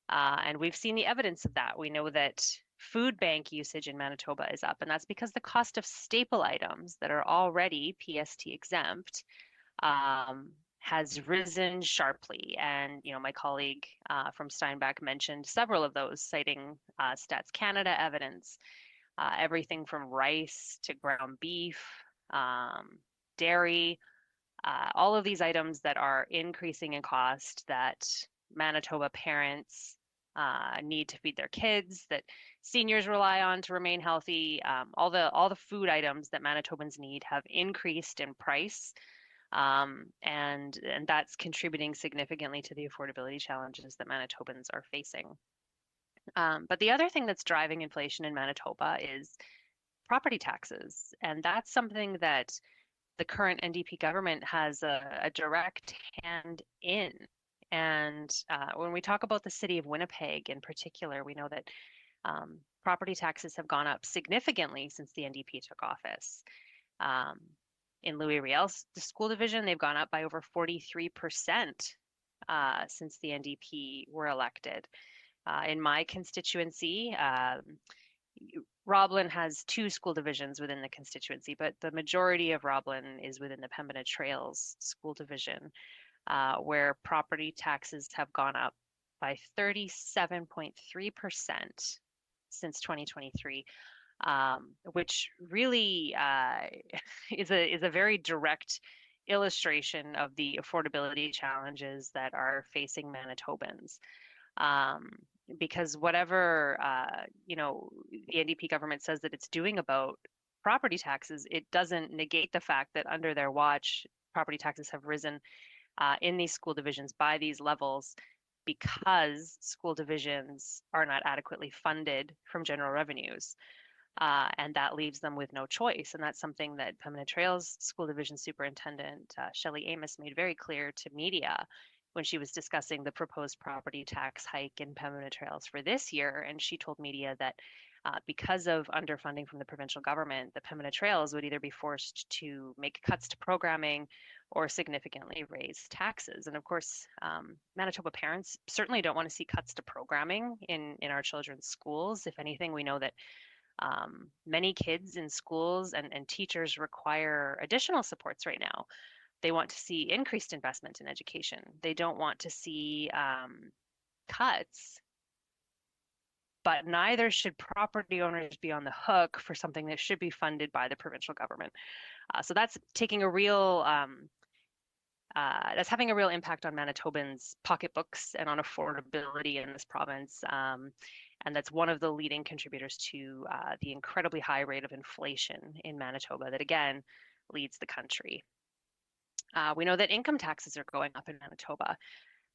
And we've seen the evidence of that. We know that food bank usage in Manitoba is up, and that's because the cost of staple items that are already PST exempt has risen sharply. And, you know, my colleague from Steinbach mentioned several of those, citing Stats Canada evidence, everything from rice to ground beef, dairy, all of these items that are increasing in cost that Manitoba parents need to feed their kids, that seniors rely on to remain healthy. All the food items that Manitobans need have increased in price, and that's contributing significantly to the affordability challenges that Manitobans are facing. But the other thing that's driving inflation in Manitoba is property taxes. And that's something that the current NDP government has a direct hand in. And when we talk about the city of Winnipeg in particular, we know that property taxes have gone up significantly since the NDP took office. In Louis Riel's school division, they've gone up by over 43% since the NDP were elected. In my constituency, Roblin has 2 school divisions within the constituency, but the majority of Roblin is within the Pembina Trails school division, where property taxes have gone up by 37.3% since 2023, which really is a very direct illustration of the affordability challenges that are facing Manitobans. Because whatever the NDP government says that it's doing about property taxes, it doesn't negate the fact that under their watch, property taxes have risen in these school divisions by these levels because school divisions are not adequately funded from general revenues. And that leaves them with no choice. And that's something that Pembina Trails School Division Superintendent Shelley Amos made very clear to media when she was discussing the proposed property tax hike in Pembina Trails for this year. And she told media that because of underfunding from the provincial government, the Pembina Trails would either be forced to make cuts to programming or significantly raise taxes. And of course, Manitoba parents certainly don't want to see cuts to programming in our children's schools. If anything, we know that many kids in schools and teachers require additional supports right now. They want to see increased investment in education. They don't want to see cuts, but neither should property owners be on the hook for something that should be funded by the provincial government. So that's taking a real, that's having a real impact on Manitobans' pocketbooks and on affordability in this province. And that's one of the leading contributors to the incredibly high rate of inflation in Manitoba that, again, leads the country. We know that income taxes are going up in Manitoba,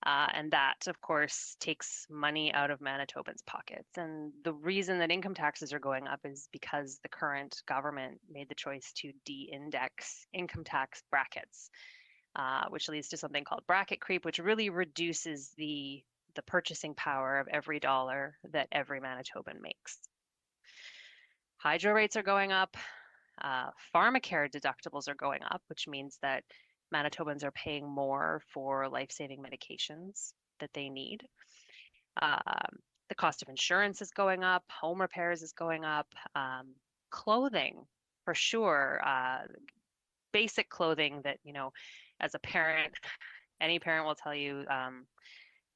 and that, of course, takes money out of Manitobans' pockets. And the reason that income taxes are going up is because the current government made the choice to de-index income tax brackets, which leads to something called bracket creep, which really reduces the purchasing power of every dollar that every Manitoban makes. Hydro rates are going up. Pharmacare deductibles are going up, which means that Manitobans are paying more for life-saving medications that they need. The cost of insurance is going up. Home repairs is going up. Clothing, for sure. Basic clothing that, as a parent, any parent will tell you,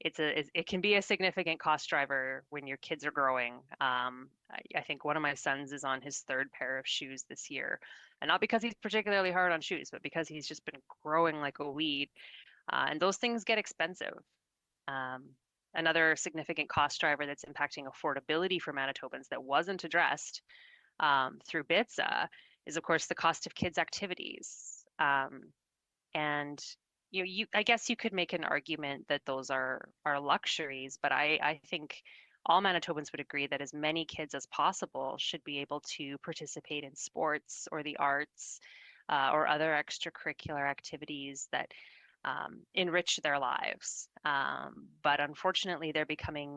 it can be a significant cost driver when your kids are growing. I think one of my sons is on his 3rd pair of shoes this year, and not because he's particularly hard on shoes, but because he's just been growing like a weed. And those things get expensive. Another significant cost driver that's impacting affordability for Manitobans that wasn't addressed through BITSA is, of course, the cost of kids' activities. And I guess you could make an argument that those are luxuries, but I think all Manitobans would agree that as many kids as possible should be able to participate in sports or the arts or other extracurricular activities that enrich their lives. But unfortunately, they're becoming